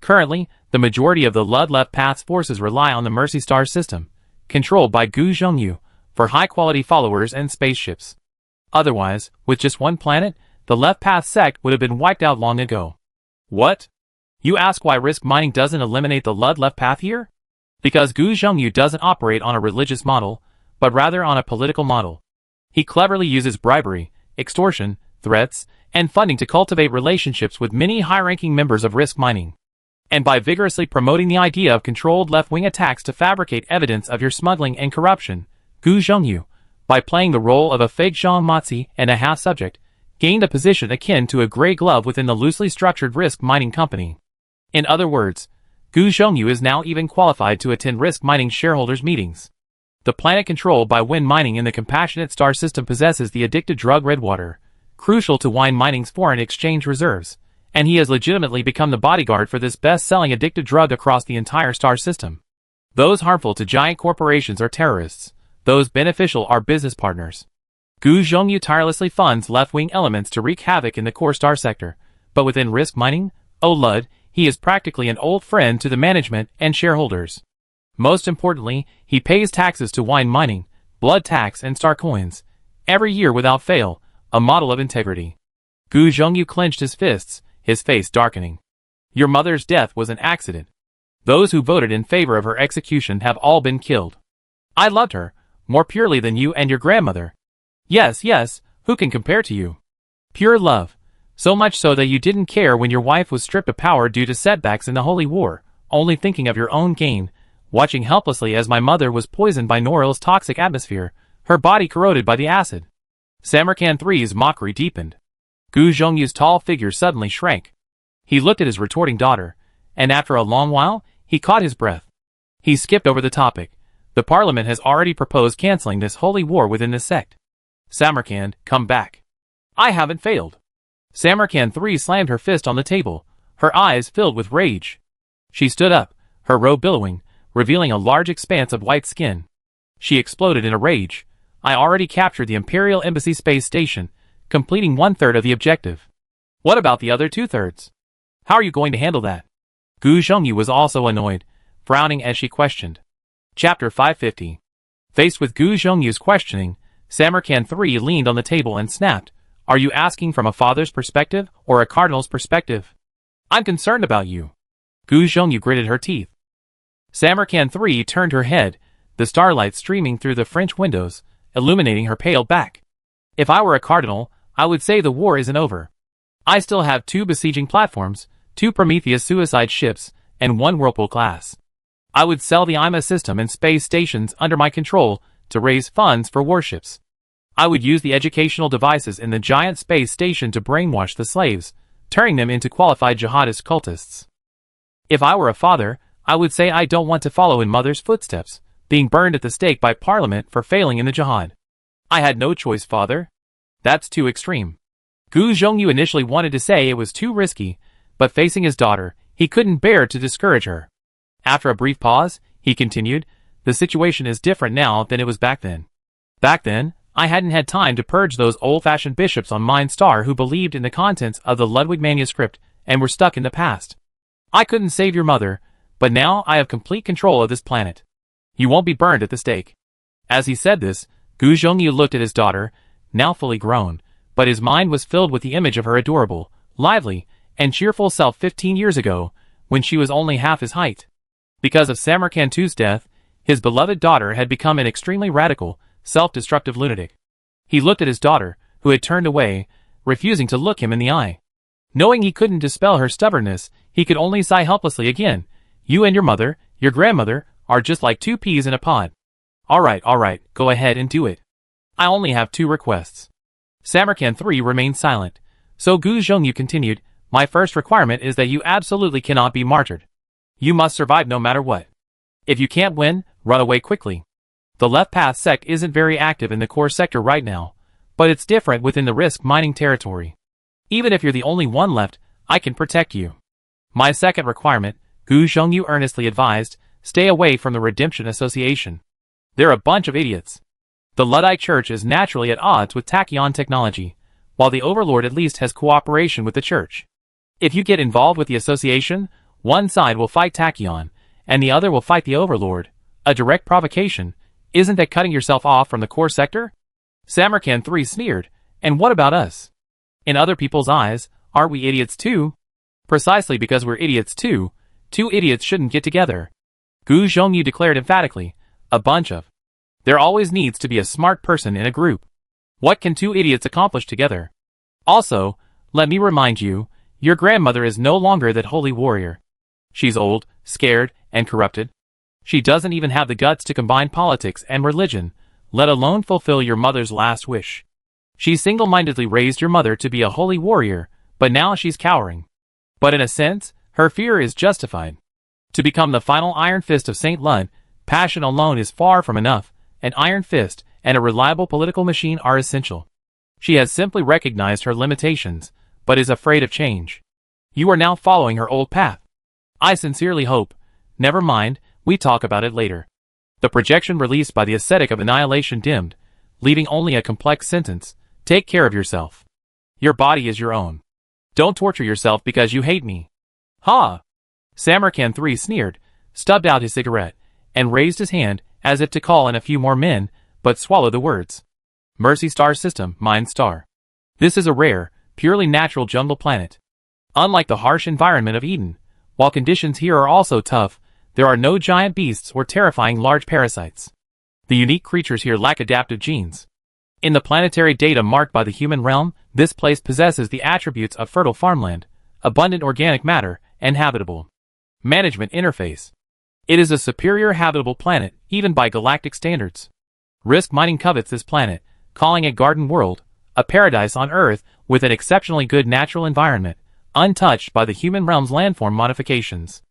Currently, the majority of the Lud Left Path's forces rely on the Mercy Star system, controlled by Gu Zhongyu, for high-quality followers and spaceships. Otherwise, with just one planet, the Left Path sect would have been wiped out long ago. What? You ask why risk mining doesn't eliminate the Lud Left Path here? Because Gu Zhongyu doesn't operate on a religious model, but rather on a political model. He cleverly uses bribery, extortion, threats, and funding to cultivate relationships with many high-ranking members of risk mining. And by vigorously promoting the idea of controlled left-wing attacks to fabricate evidence of your smuggling and corruption, Gu Zhongyu, by playing the role of a fake Zhang Matzi and a half-subject, gained a position akin to a gray glove within the loosely structured risk mining company. In other words, Gu Zhongyu is now even qualified to attend risk mining shareholders' meetings. The planet controlled by Wind Mining in the Compassionate Star system possesses the addictive drug Redwater, crucial to Wind Mining's foreign exchange reserves, and he has legitimately become the bodyguard for this best-selling addictive drug across the entire star system. Those harmful to giant corporations are terrorists, those beneficial are business partners. Gu Zhongyu tirelessly funds left-wing elements to wreak havoc in the core star sector, but within risk mining, oh Lud, he is practically an old friend to the management and shareholders. Most importantly, he pays taxes to Wind Mining, blood tax and star coins, every year without fail, a model of integrity. Gu Zhongyu clenched his fists, his face darkening. Your mother's death was an accident. Those who voted in favor of her execution have all been killed. I loved her, more purely than you and your grandmother. Yes, who can compare to you? Pure love. So much so that you didn't care when your wife was stripped of power due to setbacks in the Holy War, only thinking of your own gain, watching helplessly as my mother was poisoned by Noril's toxic atmosphere, her body corroded by the acid. Samarkand III's mockery deepened. Gu Zhongyu's tall figure suddenly shrank. He looked at his retorting daughter, and after a long while, he caught his breath. He skipped over the topic. The Parliament has already proposed canceling this holy war within this sect. Samarkand, come back. I haven't failed. Samarkand III slammed her fist on the table, Her eyes filled with rage. She stood up, her robe billowing, revealing a large expanse of white skin. She exploded in a rage. I already captured the Imperial Embassy space station, completing 1/3 of the objective. What about the other 2/3? How are you going to handle that? Gu Zhongyu was also annoyed, frowning as she questioned. Chapter 550. Faced with Gu Zhongyu's questioning, Samarkand III leaned on the table and snapped, "Are you asking from a father's perspective or a cardinal's perspective? I'm concerned about you." Gu Zhongyu gritted her teeth. Samarkand III turned her head, the starlight streaming through the French windows, illuminating her pale back. "If I were a cardinal, I would say the war isn't over. I still have 2 besieging platforms, 2 Prometheus suicide ships, and 1 Whirlpool class. I would sell the IMA system and space stations under my control to raise funds for warships. I would use the educational devices in the giant space station to brainwash the slaves, turning them into qualified jihadist cultists. If I were a father, I would say I don't want to follow in mother's footsteps, being burned at the stake by Parliament for failing in the jihad. I had no choice, father. That's too extreme." Gu Zhongyu initially wanted to say it was too risky, but facing his daughter, he couldn't bear to discourage her. After a brief pause, he continued, "The situation is different now than it was back then. Back then, I hadn't had time to purge those old-fashioned bishops on Mind Star who believed in the contents of the Ludwig manuscript and were stuck in the past. I couldn't save your mother, but now I have complete control of this planet. You won't be burned at the stake." As he said this, Gu Zhongyu looked at his daughter, now fully grown, but his mind was filled with the image of her adorable, lively, and cheerful self 15 years ago, when she was only half his height. Because of Samarkand II's death, his beloved daughter had become an extremely radical, self-destructive lunatic. He looked at his daughter, who had turned away, refusing to look him in the eye. Knowing he couldn't dispel her stubbornness, he could only sigh helplessly again. "You and your mother, your grandmother, are just like 2 peas in a pod. All right, go ahead and do it. I only have 2 requests." Samarkand III remained silent, so Gu Zhongyu continued, "My first requirement is that you absolutely cannot be martyred. You must survive no matter what. If you can't win, run away quickly. The Left Path sect isn't very active in the core sector right now, but it's different within the risk mining territory. Even if you're the only one left, I can protect you. My second requirement," Gu Zhongyu earnestly advised, "stay away from the Redemption Association. They're a bunch of idiots. The Luddite Church is naturally at odds with Tachyon technology, while the Overlord at least has cooperation with the Church. If you get involved with the association, one side will fight Tachyon, and the other will fight the Overlord. A direct provocation. Isn't that cutting yourself off from the core sector?" Samarkand III sneered, "And what about us? In other people's eyes, aren't we idiots too? Precisely because we're idiots too, 2 idiots shouldn't get together." Gu Zhongyu declared emphatically, "A bunch of. There always needs to be a smart person in a group. What can 2 idiots accomplish together? Also, let me remind you, your grandmother is no longer that holy warrior. She's old, scared, and corrupted. She doesn't even have the guts to combine politics and religion, let alone fulfill your mother's last wish. She single-mindedly raised your mother to be a holy warrior, but now she's cowering. But in a sense, her fear is justified. To become the final Iron Fist of St. Lud, passion alone is far from enough. An iron fist and a reliable political machine are essential. She has simply recognized her limitations, but is afraid of change. You are now following her old path. I sincerely hope. Never mind, we talk about it later." The projection released by the ascetic of annihilation dimmed, leaving only a complex sentence, "Take care of yourself. Your body is your own. Don't torture yourself because you hate me." "Ha!" Samarkand III sneered, stubbed out his cigarette, and raised his hand as if to call in a few more men, but swallowed the words. "Mercy Star System, Mind Star. This is a rare, purely natural jungle planet. Unlike the harsh environment of Eden, while conditions here are also tough, there are no giant beasts or terrifying large parasites. The unique creatures here lack adaptive genes. In the planetary data marked by the human realm, this place possesses the attributes of fertile farmland, abundant organic matter, and habitable management interface. It is a superior habitable planet, even by galactic standards. Risk Mining covets this planet, calling it Garden World, a paradise on Earth with an exceptionally good natural environment, untouched by the human realm's landform modifications.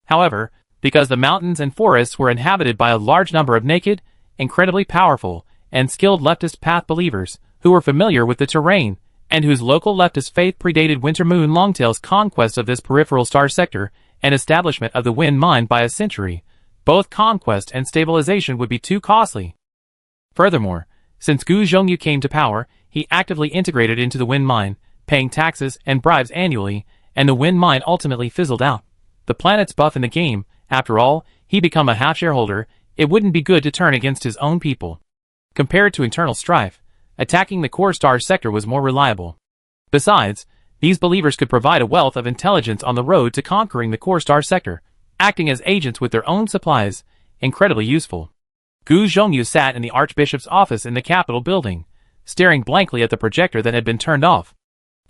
However, because the mountains and forests were inhabited by a large number of naked, incredibly powerful, and skilled leftist path believers who were familiar with the terrain and whose local leftist faith predated Winter Moon Longtail's conquest of this peripheral star sector and establishment of the Wind Mine by a century, both conquest and stabilization would be too costly. Furthermore, since Gu Zhongyu came to power, he actively integrated into the Wind Mine, paying taxes and bribes annually, and the Wind Mine ultimately fizzled out. The planet's buff in the game, after all, he become a half-shareholder. It wouldn't be good to turn against his own people. Compared to internal strife, attacking the core star sector was more reliable. Besides, these believers could provide a wealth of intelligence on the road to conquering the core star sector, acting as agents with their own supplies, incredibly useful. Gu Zhongyu sat in the Archbishop's office in the Capitol building, staring blankly at the projector that had been turned off.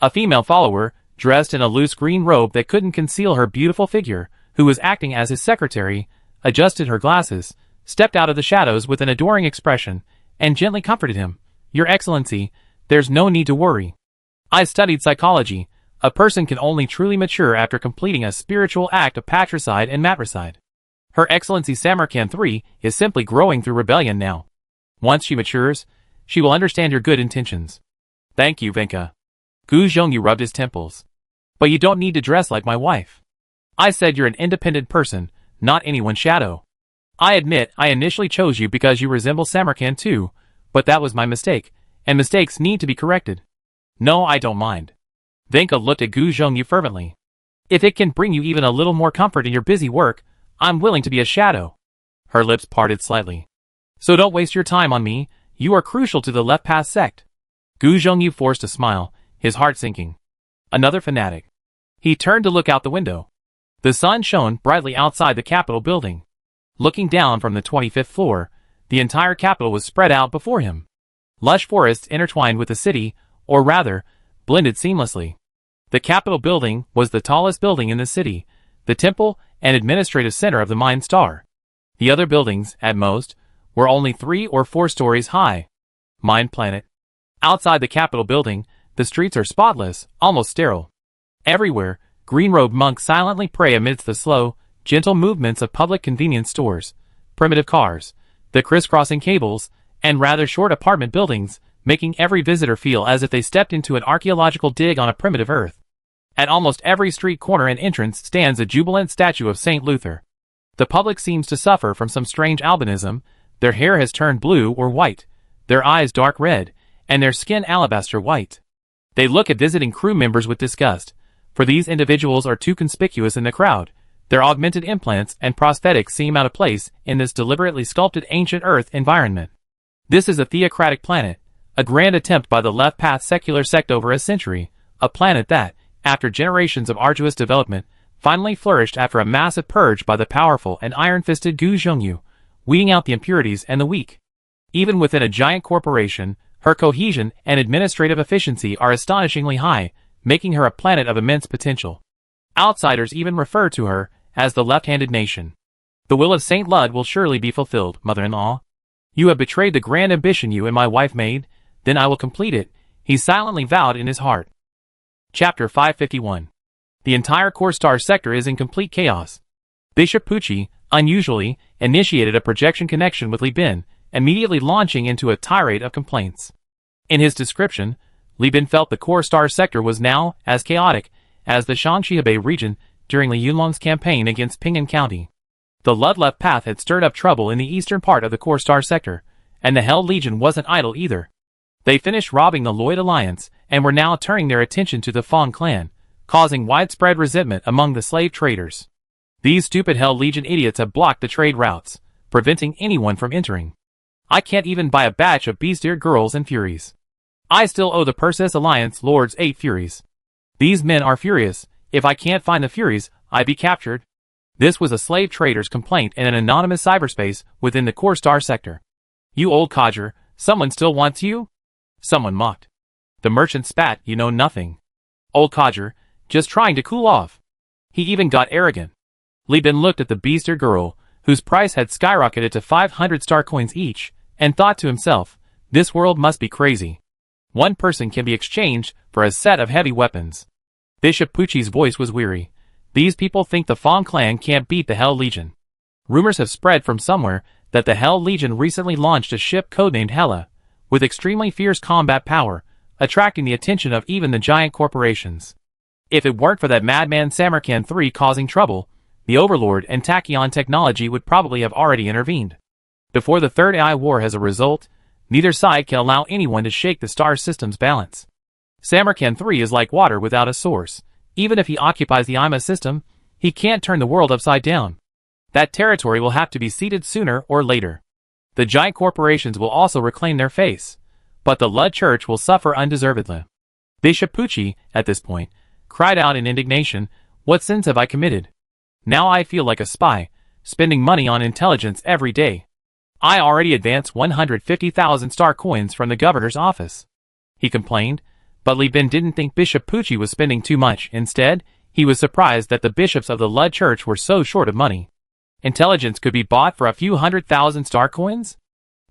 A female follower, dressed in a loose green robe that couldn't conceal her beautiful figure, who was acting as his secretary, adjusted her glasses, stepped out of the shadows with an adoring expression, and gently comforted him. "Your Excellency, there's no need to worry. I studied psychology. A person can only truly mature after completing a spiritual act of patricide and matricide. Her Excellency Samarkand III is simply growing through rebellion now. Once she matures, she will understand your good intentions." "Thank you, Venka." Gu Zhongyu rubbed his temples. "But you don't need to dress like my wife. I said you're an independent person, not anyone's shadow. I admit I initially chose you because you resemble Samarkand too, but that was my mistake, and mistakes need to be corrected." "No, I don't mind." Venka looked at Gu Zhongyu fervently. "If it can bring you even a little more comfort in your busy work, I'm willing to be a shadow." Her lips parted slightly. "So don't waste your time on me. You are crucial to the Left Path sect." Gu Zhongyu forced a smile, his heart sinking. Another fanatic. He turned to look out the window. The sun shone brightly outside the Capitol building. Looking down from the 25th floor, the entire Capitol was spread out before him. Lush forests intertwined with the city, or rather, blended seamlessly. The Capitol building was the tallest building in the city, the temple and administrative center of the Mine Star. The other buildings, at most, were only 3 or 4 stories high. Mine Planet. Outside the Capitol building, the streets are spotless, almost sterile. Everywhere, green-robed monks silently pray amidst the slow, gentle movements of public convenience stores, primitive cars, the crisscrossing cables, and rather short apartment buildings, making every visitor feel as if they stepped into an archaeological dig on a primitive Earth. At almost every street corner and entrance stands a jubilant statue of Saint Luther. The public seems to suffer from some strange albinism. Their hair has turned blue or white, their eyes dark red, and their skin alabaster white. They look at visiting crew members with disgust, for these individuals are too conspicuous in the crowd. Their augmented implants and prosthetics seem out of place in this deliberately sculpted ancient Earth environment. This is a theocratic planet, a grand attempt by the Left Path secular sect over a century, a planet that, after generations of arduous development, finally flourished after a massive purge by the powerful and iron-fisted Gu Zhongyu, weeding out the impurities and the weak. Even within a giant corporation, her cohesion and administrative efficiency are astonishingly high, making her a planet of immense potential. Outsiders even refer to her as the left-handed nation. "The will of Saint Lud will surely be fulfilled, mother-in-law. You have betrayed the grand ambition you and my wife made, then I will complete it," he silently vowed in his heart. Chapter 551. The entire core star sector is in complete chaos. Bishop Pucci, unusually, initiated a projection connection with Li Bin, immediately launching into a tirade of complaints. In his description, Li Bin felt the core star sector was now as chaotic as the Shaanxi-Hebei region during Li Yunlong's campaign against Ping'an County. The Lud Left Path had stirred up trouble in the eastern part of the core star sector, and the Hell Legion wasn't idle either. They finished robbing the Lloyd Alliance and were now turning their attention to the Fong clan, causing widespread resentment among the slave traders. These stupid Hell Legion idiots have blocked the trade routes, preventing anyone from entering. I can't even buy a batch of beast-eared girls and furies. I still owe the Perseus Alliance lords 8 furies. These men are furious. If I can't find the furies, I be captured. This was a slave trader's complaint in an anonymous cyberspace within the core star sector. "You old codger, someone still wants you?" Someone mocked. The merchant spat, "You know nothing. Old codger, just trying to cool off." He even got arrogant. Li Bin looked at the beast-eared girl, whose price had skyrocketed to 500 star coins each, and thought to himself, this world must be crazy. One person can be exchanged for a set of heavy weapons. Bishop Pucci's voice was weary. These people think the Fong clan can't beat the Hell Legion. Rumors have spread from somewhere that the Hell Legion recently launched a ship codenamed Hela, with extremely fierce combat power, attracting the attention of even the giant corporations. If it weren't for that madman Samarkand III causing trouble, the Overlord and Tachyon technology would probably have already intervened. Before the Third AI War as a result, neither side can allow anyone to shake the star system's balance. Samarkand III is like water without a source. Even if he occupies the IMA system, he can't turn the world upside down. That territory will have to be ceded sooner or later. The giant corporations will also reclaim their face, but the Lud Church will suffer undeservedly. Bishop Pucci, at this point, cried out in indignation, "What sins have I committed? Now I feel like a spy, spending money on intelligence every day. I already advanced 150,000 star coins from the governor's office," he complained, but Li Bin didn't think Bishop Pucci was spending too much. Instead, he was surprised that the bishops of the Lud Church were so short of money. Intelligence could be bought for a few 100,000 star coins?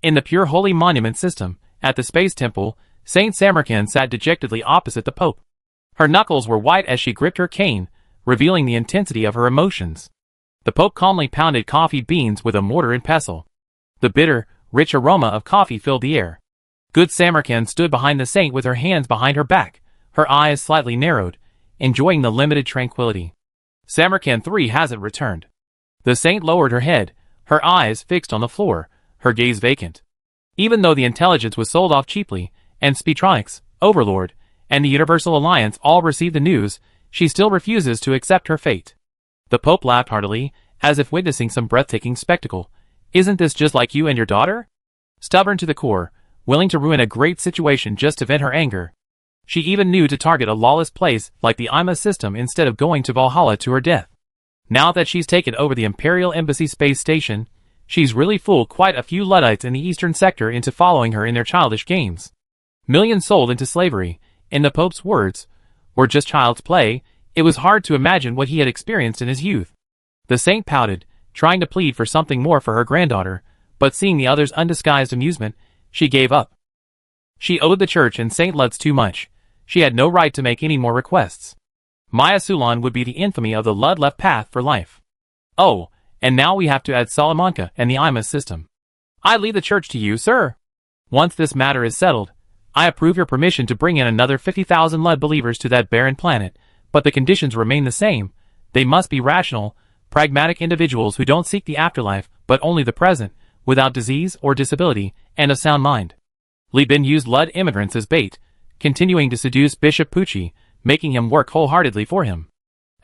In the pure holy monument system, at the Space Temple, Saint Samarkand sat dejectedly opposite the Pope. Her knuckles were white as she gripped her cane, revealing the intensity of her emotions. The Pope calmly pounded coffee beans with a mortar and pestle. The bitter, rich aroma of coffee filled the air. Good Samarkand stood behind the saint with her hands behind her back, her eyes slightly narrowed, enjoying the limited tranquility. Samarkand III hasn't returned. The saint lowered her head, her eyes fixed on the floor, her gaze vacant. Even though the intelligence was sold off cheaply, and Speetronics, Overlord, and the Universal Alliance all received the news, she still refuses to accept her fate. The Pope laughed heartily, as if witnessing some breathtaking spectacle. "Isn't this just like you and your daughter? Stubborn to the core, willing to ruin a great situation just to vent her anger. She even knew to target a lawless place like the IMA system instead of going to Valhalla to her death. Now that she's taken over the Imperial Embassy space station, she's really fooled quite a few Luddites in the eastern sector into following her in their childish games. Millions sold into slavery, in the Pope's words, were just child's play. It was hard to imagine what he had experienced in his youth." The saint pouted, trying to plead for something more for her granddaughter, but seeing the other's undisguised amusement, she gave up. She owed the church and Saint Lud's too much. She had no right to make any more requests. Maya Sulan would be the infamy of the Lud left path for life. Oh, and now we have to add Salamanca and the IMA system. I leave the church to you, sir. Once this matter is settled, I approve your permission to bring in another 50,000 Lud believers to that barren planet, but the conditions remain the same. They must be rational, pragmatic individuals who don't seek the afterlife, but only the present, without disease or disability, and a sound mind. Li Bin used Lud immigrants as bait, continuing to seduce Bishop Pucci, making him work wholeheartedly for him.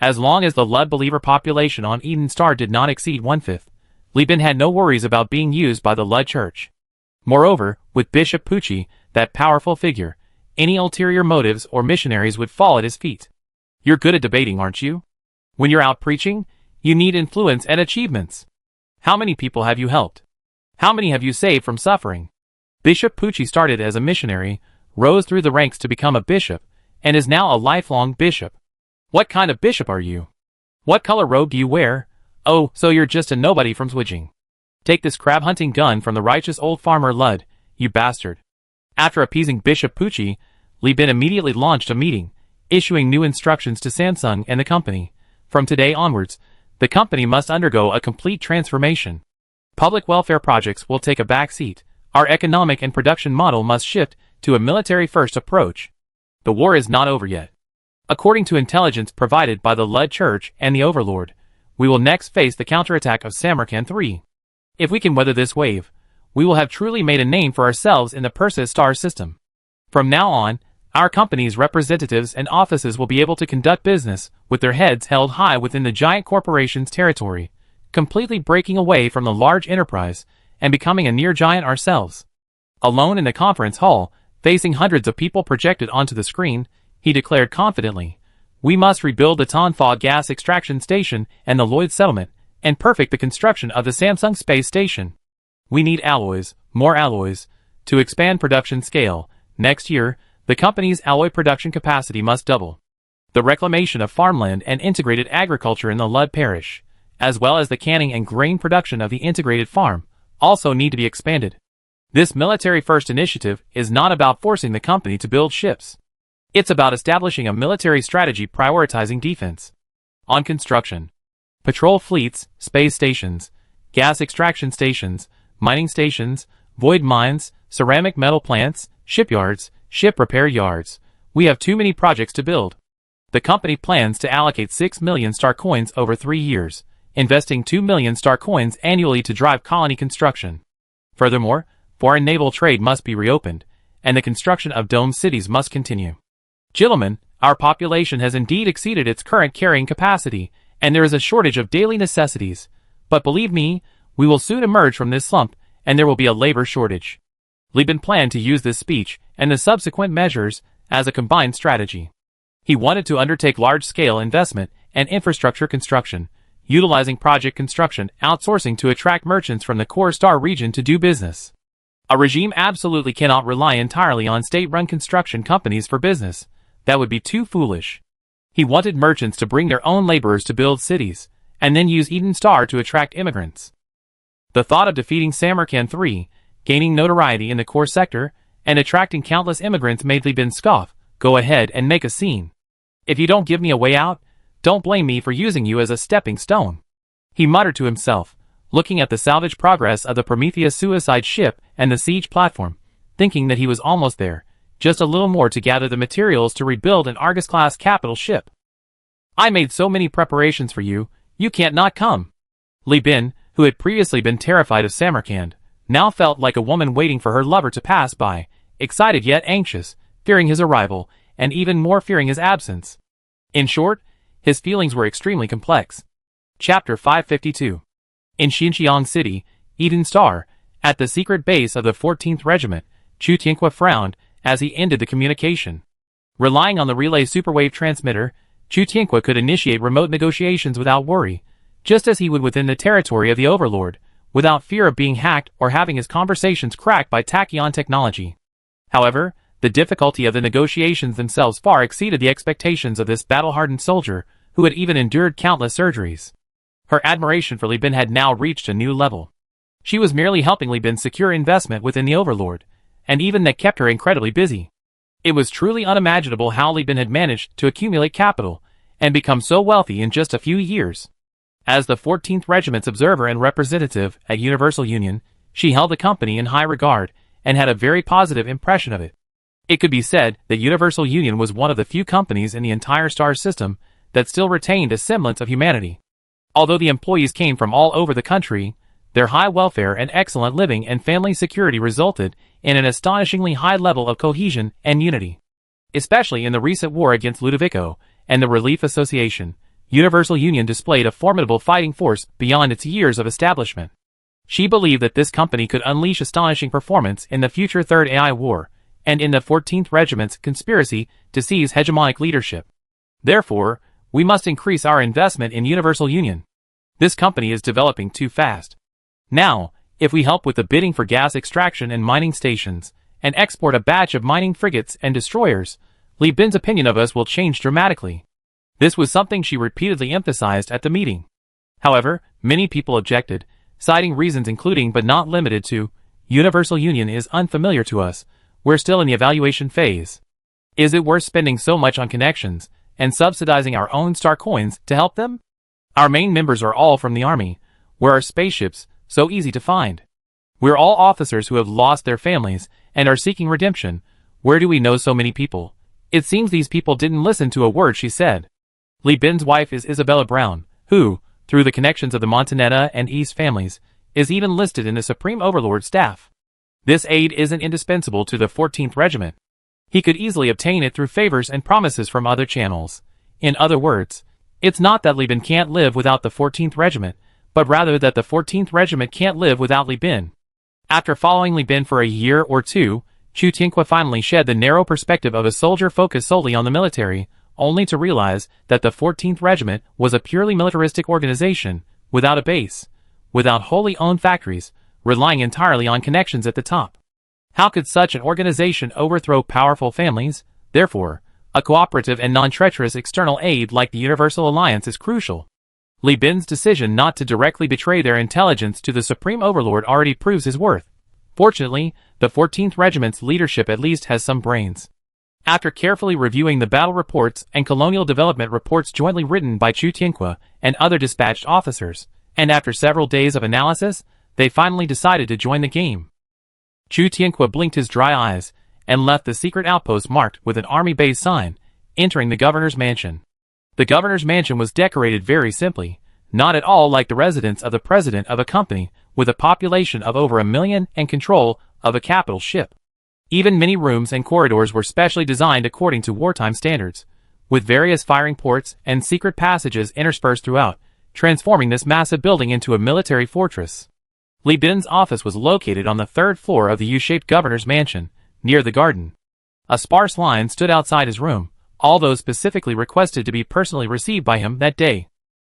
As long as the Lud believer population on Eden Star did not exceed 1/5, Li Bin had no worries about being used by the Lud Church. Moreover, with Bishop Pucci, that powerful figure, any ulterior motives or missionaries would fall at his feet. You're good at debating, aren't you? When you're out preaching, you need influence and achievements. How many people have you helped? How many have you saved from suffering? Bishop Pucci started as a missionary, rose through the ranks to become a bishop, and is now a lifelong bishop. What kind of bishop are you? What color robe do you wear? Oh, so you're just a nobody from Swidging. Take this crab-hunting gun from the righteous old farmer Lud, you bastard. After appeasing Bishop Pucci, Li Bin immediately launched a meeting, issuing new instructions to Samsung and the company. From today onwards, the company must undergo a complete transformation. Public welfare projects will take a back seat. Our economic and production model must shift to a military-first approach. The war is not over yet. According to intelligence provided by the Lud Church and the Overlord, we will next face the counterattack of Samarkand III. If we can weather this wave, we will have truly made a name for ourselves in the Perseus star system. From now on, our company's representatives and offices will be able to conduct business with their heads held high within the giant corporation's territory, completely breaking away from the large enterprise and becoming a near giant ourselves. Alone in the conference hall, facing hundreds of people projected onto the screen, he declared confidently, "We must rebuild the Tonfa gas extraction station and the Lloyd settlement, and perfect the construction of the Samsung space station. We need alloys, more alloys, to expand production scale. Next year, the company's alloy production capacity must double. The reclamation of farmland and integrated agriculture in the Lud parish, as well as the canning and grain production of the integrated farm, also need to be expanded. This military-first initiative is not about forcing the company to build ships. It's about establishing a military strategy prioritizing defense. On construction, patrol fleets, space stations, gas extraction stations, mining stations, void mines, ceramic metal plants, shipyards, ship repair yards. We have too many projects to build. The company plans to allocate 6 million star coins over 3 years, investing 2 million star coins annually to drive colony construction. Furthermore, foreign naval trade must be reopened, and the construction of dome cities must continue. Gentlemen, our population has indeed exceeded its current carrying capacity, and there is a shortage of daily necessities. But believe me, we will soon emerge from this slump, and there will be a labor shortage. Li Bin planned to use this speech and the subsequent measures as a combined strategy. He wanted to undertake large-scale investment and infrastructure construction, utilizing project construction outsourcing to attract merchants from the core star region to do business. A regime absolutely cannot rely entirely on state-run construction companies for business. That would be too foolish. He wanted merchants to bring their own laborers to build cities, and then use Eden Star to attract immigrants. The thought of defeating Samarkand III, gaining notoriety in the core sector, and attracting countless immigrants made Li Bin scoff. Go ahead and make a scene. If you don't give me a way out, don't blame me for using you as a stepping stone. He muttered to himself, looking at the salvage progress of the Prometheus suicide ship and the siege platform, thinking that he was almost there, just a little more to gather the materials to rebuild an Argus-class capital ship. I made so many preparations for you, you can't not come. Li Bin, who had previously been terrified of Samarkand, now felt like a woman waiting for her lover to pass by, excited yet anxious, fearing his arrival, and even more fearing his absence. In short, his feelings were extremely complex. Chapter 552. In Xinjiang City, Eden Star, at the secret base of the 14th Regiment, Chu Tianque frowned as he ended the communication. Relying on the relay superwave transmitter, Chu Tianque could initiate remote negotiations without worry, just as he would within the territory of the Overlord, without fear of being hacked or having his conversations cracked by tachyon technology. However, the difficulty of the negotiations themselves far exceeded the expectations of this battle-hardened soldier, who had even endured countless surgeries. Her admiration for Li Bin had now reached a new level. She was merely helping Li Bin secure investment within the Overlord, and even that kept her incredibly busy. It was truly unimaginable how Li Bin had managed to accumulate capital and become so wealthy in just a few years. As the 14th Regiment's observer and representative at Universal Union, she held the company in high regard and had a very positive impression of it. It could be said that Universal Union was one of the few companies in the entire star system that still retained a semblance of humanity. Although the employees came from all over the country, their high welfare and excellent living and family security resulted in an astonishingly high level of cohesion and unity. Especially in the recent war against Ludovico and the Relief Association, Universal Union displayed a formidable fighting force beyond its years of establishment. She believed that this company could unleash astonishing performance in the future Third AI War, and in the 14th Regiment's conspiracy to seize hegemonic leadership. Therefore, we must increase our investment in Universal Union. This company is developing too fast. Now, if we help with the bidding for gas extraction and mining stations, and export a batch of mining frigates and destroyers, Li Bin's opinion of us will change dramatically. This was something she repeatedly emphasized at the meeting. However, many people objected, citing reasons including but not limited to, Universal Union is unfamiliar to us, we're still in the evaluation phase. Is it worth spending so much on connections and subsidizing our own star coins to help them? Our main members are all from the army, where are spaceships so easy to find? We're all officers who have lost their families and are seeking redemption. Where do we know so many people? It seems these people didn't listen to a word she said. Li Bin's wife is Isabella Brown, who, through the connections of the Montanetta and East families, is even listed in the Supreme Overlord staff. This aid isn't indispensable to the 14th Regiment. He could easily obtain it through favors and promises from other channels. In other words, it's not that Li Bin can't live without the 14th Regiment, but rather that the 14th Regiment can't live without Li Bin. After following Li Bin for a year or two, Chu Tianque finally shed the narrow perspective of a soldier focused solely on the military, only to realize that the 14th Regiment was a purely militaristic organization, without a base, without wholly owned factories, relying entirely on connections at the top. How could such an organization overthrow powerful families? Therefore, a cooperative and non-treacherous external aid like the Universal Alliance is crucial. Li Bin's decision not to directly betray their intelligence to the Supreme Overlord already proves his worth. Fortunately, the 14th Regiment's leadership at least has some brains. After carefully reviewing the battle reports and colonial development reports jointly written by Chu Tianque and other dispatched officers, and after several days of analysis, they finally decided to join the game. Chu Tianque blinked his dry eyes and left the secret outpost marked with an army base sign, entering the governor's mansion. The governor's mansion was decorated very simply, not at all like the residence of the president of a company with a population of over 1 million and control of a capital ship. Even many rooms and corridors were specially designed according to wartime standards, with various firing ports and secret passages interspersed throughout, transforming this massive building into a military fortress. Li Bin's office was located on the 3rd floor of the U-shaped governor's mansion, near the garden. A sparse line stood outside his room, all those specifically requested to be personally received by him that day.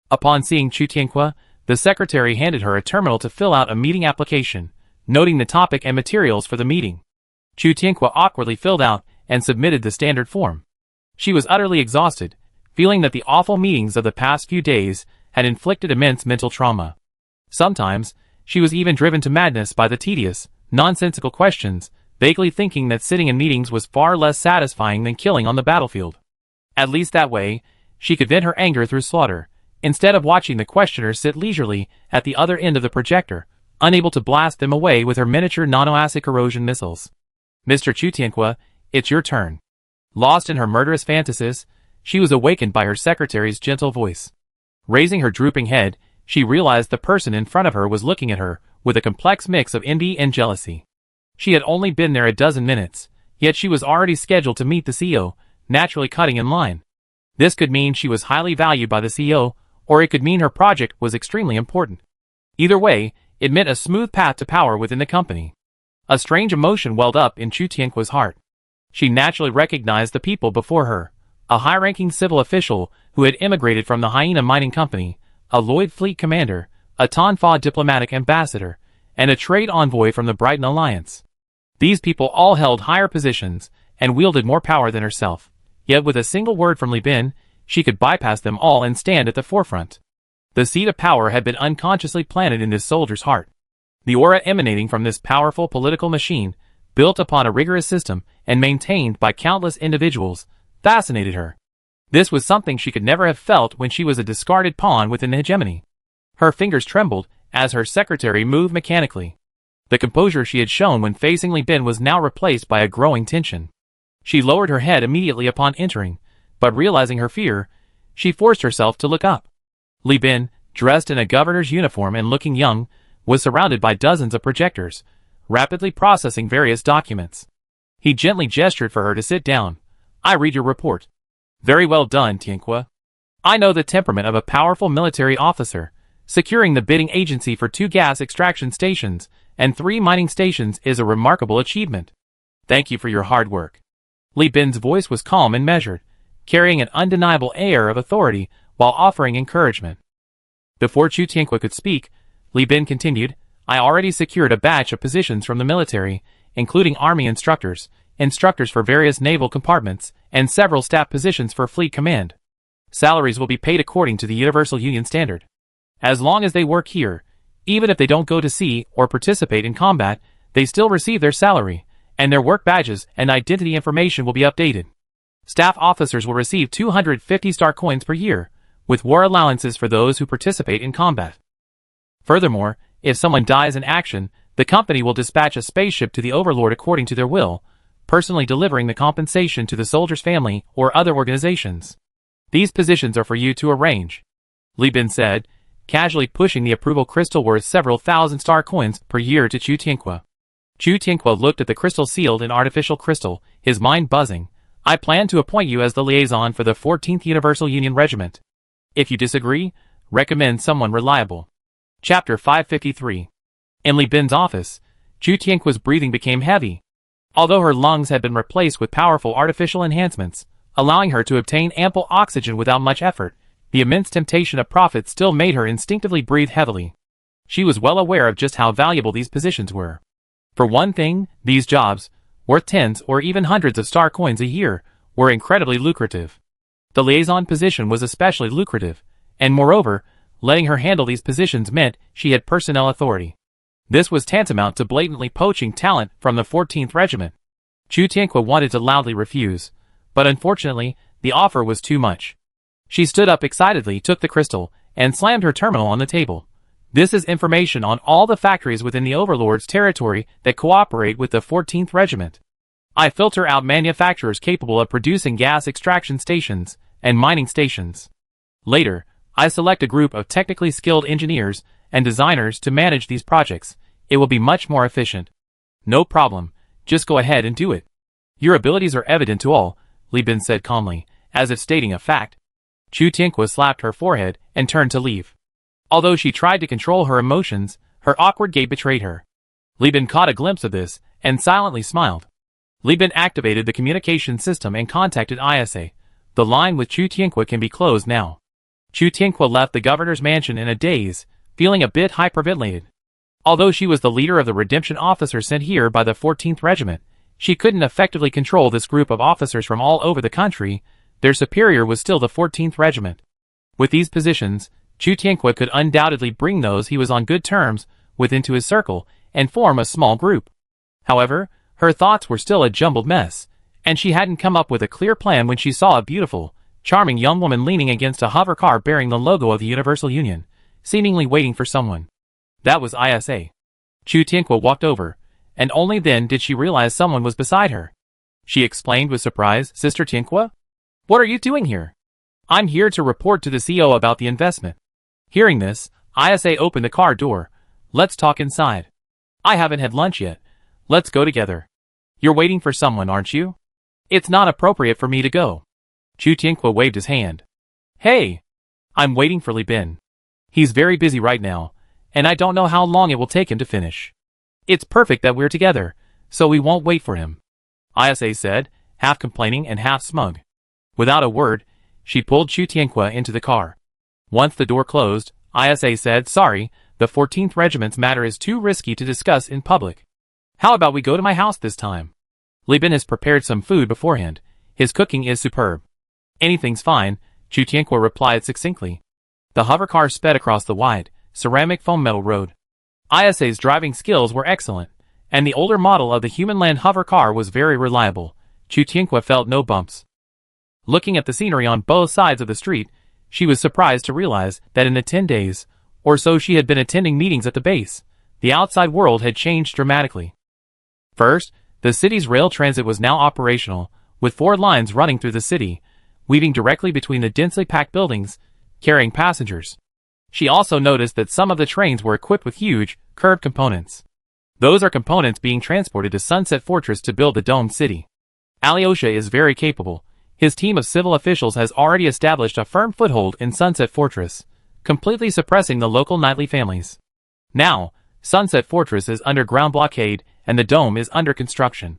Upon seeing Chu Tianque, the secretary handed her a terminal to fill out a meeting application, noting the topic and materials for the meeting. Chu Tianque awkwardly filled out and submitted the standard form. She was utterly exhausted, feeling that the awful meetings of the past few days had inflicted immense mental trauma. Sometimes, she was even driven to madness by the tedious, nonsensical questions, vaguely thinking that sitting in meetings was far less satisfying than killing on the battlefield. At least that way, she could vent her anger through slaughter, instead of watching the questioners sit leisurely at the other end of the projector, unable to blast them away with her miniature nanoacid corrosion missiles. Mr. Chu Tianque, it's your turn. Lost in her murderous fantasies, she was awakened by her secretary's gentle voice. Raising her drooping head, she realized the person in front of her was looking at her with a complex mix of envy and jealousy. She had only been there a dozen minutes, yet she was already scheduled to meet the CEO, naturally cutting in line. This could mean she was highly valued by the CEO, or it could mean her project was extremely important. Either way, it meant a smooth path to power within the company. A strange emotion welled up in Chu Tianque's heart. She naturally recognized the people before her, a high-ranking civil official who had immigrated from the Hyena Mining Company, a Lloyd fleet commander, a Tonfa diplomatic ambassador, and a trade envoy from the Brighton Alliance. These people all held higher positions and wielded more power than herself, yet with a single word from Li Bin, she could bypass them all and stand at the forefront. The seed of power had been unconsciously planted in this soldier's heart. The aura emanating from this powerful political machine, built upon a rigorous system and maintained by countless individuals, fascinated her. This was something she could never have felt when she was a discarded pawn within the hegemony. Her fingers trembled as her secretary moved mechanically. The composure she had shown when facing Li Bin was now replaced by a growing tension. She lowered her head immediately upon entering, but realizing her fear, she forced herself to look up. Li Bin, dressed in a governor's uniform and looking young, was surrounded by dozens of projectors, rapidly processing various documents. He gently gestured for her to sit down. I read your report. Very well done, Tianque. I know the temperament of a powerful military officer. Securing the bidding agency for 2 gas extraction stations and 3 mining stations is a remarkable achievement. Thank you for your hard work. Li Bin's voice was calm and measured, carrying an undeniable air of authority while offering encouragement. Before Chu Tianque could speak, Li Bin continued, I already secured a batch of positions from the military, including army instructors, instructors for various naval compartments, and several staff positions for fleet command. Salaries will be paid according to the Universal Union Standard. As long as they work here, even if they don't go to sea or participate in combat, they still receive their salary, and their work badges and identity information will be updated. Staff officers will receive 250 star coins per year, with war allowances for those who participate in combat. Furthermore, if someone dies in action, the company will dispatch a spaceship to the overlord according to their will, personally delivering the compensation to the soldier's family or other organizations. These positions are for you to arrange, Li Bin said, casually pushing the approval crystal worth several thousand star coins per year to Chu Tianque. Chu Tianque looked at the crystal sealed in artificial crystal, his mind buzzing. I plan to appoint you as the liaison for the 14th Universal Union Regiment. If you disagree, recommend someone reliable. Chapter 553. In Li Bin's office, Chu Tianque's breathing became heavy. Although her lungs had been replaced with powerful artificial enhancements, allowing her to obtain ample oxygen without much effort, the immense temptation of profit still made her instinctively breathe heavily. She was well aware of just how valuable these positions were. For one thing, these jobs, worth tens or even hundreds of star coins a year, were incredibly lucrative. The liaison position was especially lucrative, and moreover, letting her handle these positions meant she had personnel authority. This was tantamount to blatantly poaching talent from the 14th Regiment. Chu Tianque wanted to loudly refuse, but unfortunately, the offer was too much. She stood up excitedly, took the crystal, and slammed her terminal on the table. This is information on all the factories within the Overlord's territory that cooperate with the 14th Regiment. I filter out manufacturers capable of producing gas extraction stations and mining stations. Later, I select a group of technically skilled engineers and designers to manage these projects. It will be much more efficient. No problem, just go ahead and do it. Your abilities are evident to all, Li Bin said calmly, as if stating a fact. Chu Tianque slapped her forehead and turned to leave. Although she tried to control her emotions, her awkward gait betrayed her. Li Bin caught a glimpse of this and silently smiled. Li Bin activated the communication system and contacted ISA. The line with Chu Tianque can be closed now. Chu Tianque left the governor's mansion in a daze, feeling a bit hyperventilated. Although she was the leader of the redemption officers sent here by the 14th Regiment, she couldn't effectively control this group of officers from all over the country. Their superior was still the 14th Regiment. With these positions, Chu Tianque could undoubtedly bring those he was on good terms with into his circle and form a small group. However, her thoughts were still a jumbled mess, and she hadn't come up with a clear plan when she saw a beautiful, charming young woman leaning against a hover car bearing the logo of the Universal Union, seemingly waiting for someone. That was ISA. Chu Tianque walked over, and only then did she realize someone was beside her. She explained with surprise, "Sister Tianque? What are you doing here?" "I'm here to report to the CEO about the investment." Hearing this, ISA opened the car door. "Let's talk inside." "I haven't had lunch yet. Let's go together." "You're waiting for someone, aren't you?" "It's not appropriate for me to go." Chu Tianque waved his hand. "Hey! I'm waiting for Li Bin. He's very busy right now, and I don't know how long it will take him to finish. It's perfect that we're together, so we won't wait for him," ISA said, half complaining and half smug. Without a word, she pulled Chu Tianque into the car. Once the door closed, ISA said, "Sorry, the 14th Regiment's matter is too risky to discuss in public. How about we go to my house this time? Li Bin has prepared some food beforehand. His cooking is superb." "Anything's fine," Chu Tianque replied succinctly. The hovercar sped across the wide, ceramic foam metal road. ISA's driving skills were excellent, and the older model of the human land hovercar was very reliable. Chu Tianque felt no bumps. Looking at the scenery on both sides of the street, she was surprised to realize that in the 10 days or so she had been attending meetings at the base, the outside world had changed dramatically. First, the city's rail transit was now operational, with 4 lines running through the city, weaving directly between the densely packed buildings, carrying passengers. She also noticed that some of the trains were equipped with huge, curved components. Those are components being transported to Sunset Fortress to build the domed city. Alyosha is very capable. His team of civil officials has already established a firm foothold in Sunset Fortress, completely suppressing the local knightly families. Now, Sunset Fortress is under ground blockade, and the dome is under construction.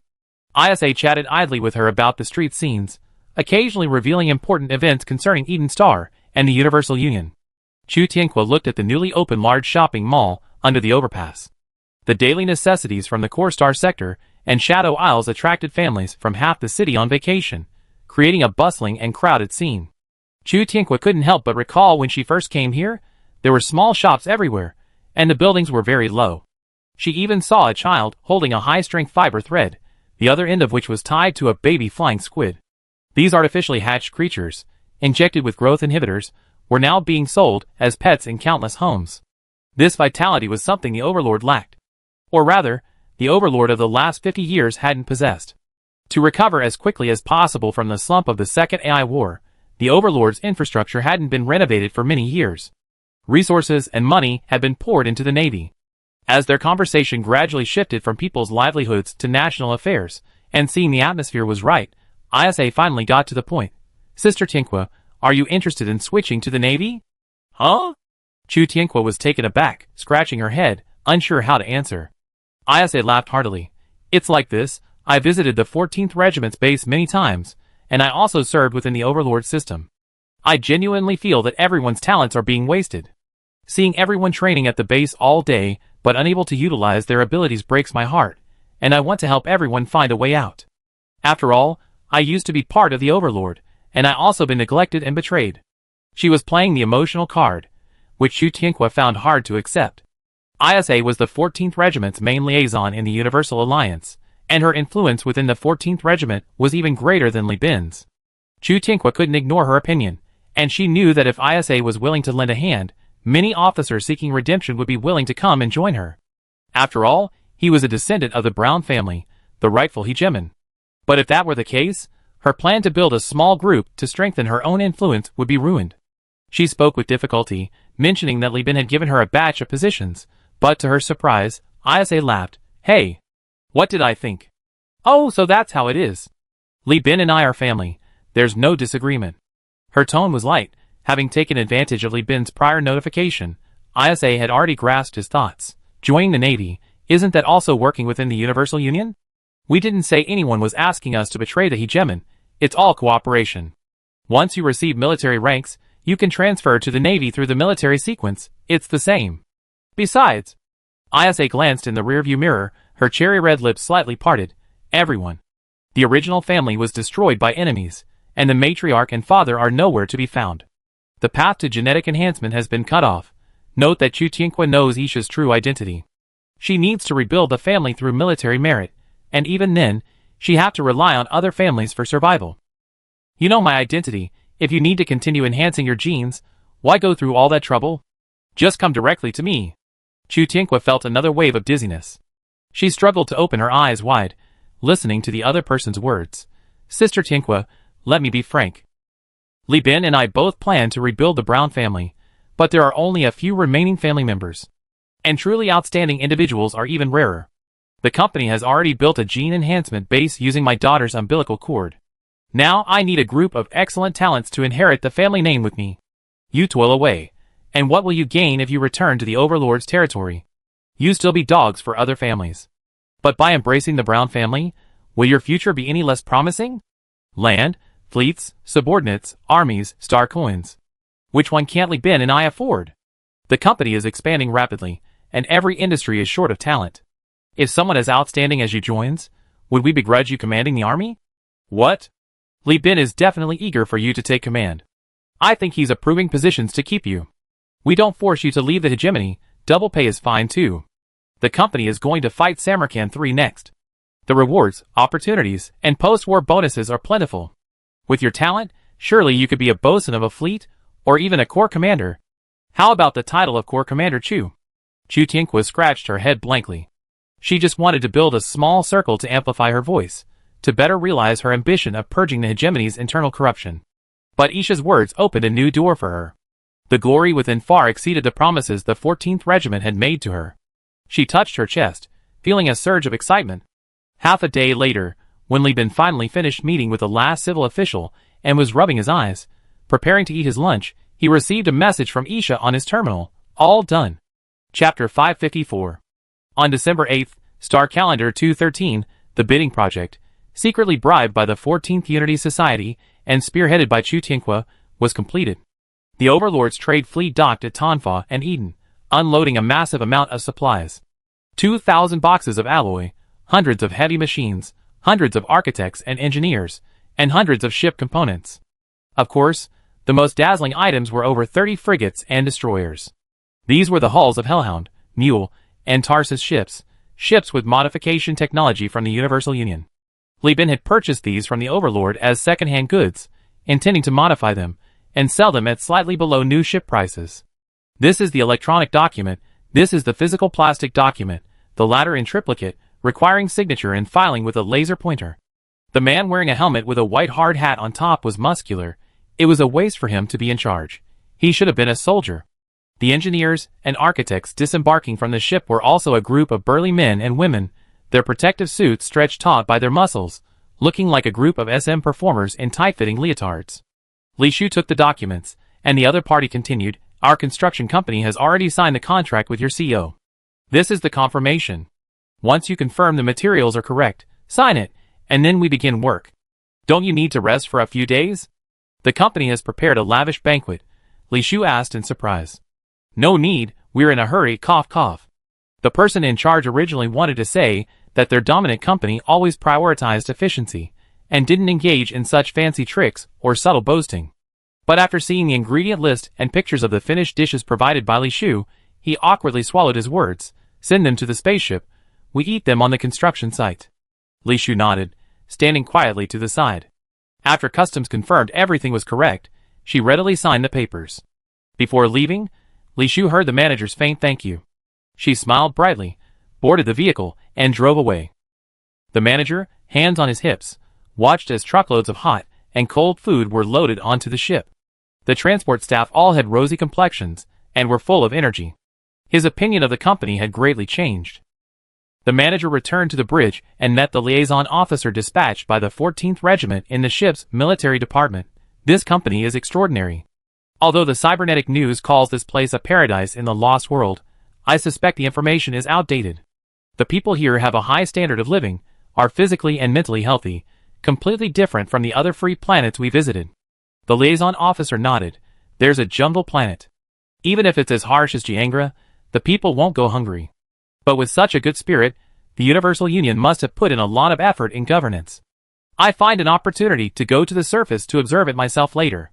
ISA chatted idly with her about the street scenes, occasionally revealing important events concerning Eden Star and the Universal Union. Chu Tianque looked at the newly opened large shopping mall under the overpass. The daily necessities from the Core Star sector and Shadow Isles attracted families from half the city on vacation, creating a bustling and crowded scene. Chu Tianque couldn't help but recall when she first came here, there were small shops everywhere, and the buildings were very low. She even saw a child holding a high-strength fiber thread, the other end of which was tied to a baby flying squid. These artificially hatched creatures, injected with growth inhibitors, were now being sold as pets in countless homes. This vitality was something the Overlord lacked. Or rather, the Overlord of the last 50 years hadn't possessed. To recover as quickly as possible from the slump of the Second AI War, the Overlord's infrastructure hadn't been renovated for many years. Resources and money had been poured into the Navy. As their conversation gradually shifted from people's livelihoods to national affairs, and seeing the atmosphere was right, ISA finally got to the point. "Sister Tianque, are you interested in switching to the Navy?" "Huh?" Chu Tianque was taken aback, scratching her head, unsure how to answer. ISA laughed heartily. "It's like this, I visited the 14th Regiment's base many times, and I also served within the Overlord system. I genuinely feel that everyone's talents are being wasted. Seeing everyone training at the base all day, but unable to utilize their abilities breaks my heart, and I want to help everyone find a way out. After all, I used to be part of the Overlord, and I also been neglected and betrayed." She was playing the emotional card, which Chu Tianque found hard to accept. ISA was the 14th Regiment's main liaison in the Universal Alliance, and her influence within the 14th Regiment was even greater than Li Bin's. Chu Tianque couldn't ignore her opinion, and she knew that if ISA was willing to lend a hand, many officers seeking redemption would be willing to come and join her. After all, he was a descendant of the Brown family, the rightful hegemon. But if that were the case, her plan to build a small group to strengthen her own influence would be ruined. She spoke with difficulty, mentioning that Li Bin had given her a batch of positions, but to her surprise, Isa laughed. Hey! What did I think? Oh, so that's how it is. Li Bin and I are family. There's no disagreement. Her tone was light, having taken advantage of Li Bin's prior notification. Isa had already grasped his thoughts. Joining the Navy, isn't that also working within the Universal Union? We didn't say anyone was asking us to betray the hegemon. It's all cooperation. Once you receive military ranks, you can transfer to the Navy through the military sequence. It's the same. Besides, Isa glanced in the rearview mirror, her cherry-red lips slightly parted. Everyone. The original family was destroyed by enemies, and the matriarch and father are nowhere to be found. The path to genetic enhancement has been cut off. Note that Chu Tianqua knows Isha's true identity. She needs to rebuild the family through military merit, and even then, she have to rely on other families for survival. You know my identity. If you need to continue enhancing your genes, why go through all that trouble? Just come directly to me. Chu Tianqua felt another wave of dizziness. She struggled to open her eyes wide, listening to the other person's words. Sister Tianqua, let me be frank. Li Bin and I both plan to rebuild the Brown family, but there are only a few remaining family members. And truly outstanding individuals are even rarer. The company has already built a gene enhancement base using my daughter's umbilical cord. Now I need a group of excellent talents to inherit the family name with me. You toil away, and what will you gain if you return to the Overlord's territory? You still be dogs for other families. But by embracing the Brown family, will your future be any less promising? Land, fleets, subordinates, armies, star coins. Which one can't Li Bin and I afford? The company is expanding rapidly, and every industry is short of talent. If someone as outstanding as you joins, would we begrudge you commanding the army? What? Li Bin is definitely eager for you to take command. I think he's approving positions to keep you. We don't force you to leave the hegemony. Double pay is fine too. The company is going to fight Samarkand 3 next. The rewards, opportunities, and post-war bonuses are plentiful. With your talent, surely you could be a bosun of a fleet, or even a corps commander. How about the title of Corps Commander Chu? Chu Tianqua scratched her head blankly. She just wanted to build a small circle to amplify her voice, to better realize her ambition of purging the hegemony's internal corruption. But Isha's words opened a new door for her. The glory within far exceeded the promises the 14th Regiment had made to her. She touched her chest, feeling a surge of excitement. Half a day later, when Li Bin finally finished meeting with the last civil official and was rubbing his eyes, preparing to eat his lunch, he received a message from Isha on his terminal. All done. Chapter 554. On December 8th, Star Calendar 213, the bidding project, secretly bribed by the 14th Unity Society and spearheaded by Chu Tianqua, was completed. The Overlord's trade fleet docked at Tanfa and Eden, unloading a massive amount of supplies. 2,000 boxes of alloy, hundreds of heavy machines, hundreds of architects and engineers, and hundreds of ship components. Of course, the most dazzling items were over 30 frigates and destroyers. These were the hulls of Hellhound, Mule, and Tarsus ships, ships with modification technology from the Universal Union. Li Bin had purchased these from the Overlord as second-hand goods, intending to modify them, and sell them at slightly below new ship prices. This is the electronic document, this is the physical plastic document, the latter in triplicate, requiring signature and filing with a laser pointer. The man wearing a helmet with a white hard hat on top was muscular. It was a waste for him to be in charge. He should have been a soldier. The engineers and architects disembarking from the ship were also a group of burly men and women, their protective suits stretched taut by their muscles, looking like a group of SM performers in tight-fitting leotards. Li Shu took the documents, and the other party continued, "Our construction company has already signed the contract with your CEO. This is the confirmation. Once you confirm the materials are correct, sign it, and then we begin work. Don't you need to rest for a few days?" The company has prepared a lavish banquet, Li Shu asked in surprise. "No need, we're in a hurry, cough cough." The person in charge originally wanted to say that their dominant company always prioritized efficiency, and didn't engage in such fancy tricks or subtle boasting. But after seeing the ingredient list and pictures of the finished dishes provided by Li Shu, he awkwardly swallowed his words. "Send them to the spaceship. We eat them on the construction site." Li Shu nodded, standing quietly to the side. After customs confirmed everything was correct, she readily signed the papers. Before leaving, Li Shu heard the manager's faint thank you. She smiled brightly, boarded the vehicle, and drove away. The manager, hands on his hips, watched as truckloads of hot and cold food were loaded onto the ship. The transport staff all had rosy complexions and were full of energy. His opinion of the company had greatly changed. The manager returned to the bridge and met the liaison officer dispatched by the 14th Regiment in the ship's military department. This company is extraordinary. Although the cybernetic news calls this place a paradise in the lost world, I suspect the information is outdated. The people here have a high standard of living, are physically and mentally healthy, completely different from the other free planets we visited. The liaison officer nodded. There's a jungle planet. Even if it's as harsh as Giangra, the people won't go hungry. But with such a good spirit, the Universal Union must have put in a lot of effort in governance. I find an opportunity to go to the surface to observe it myself later.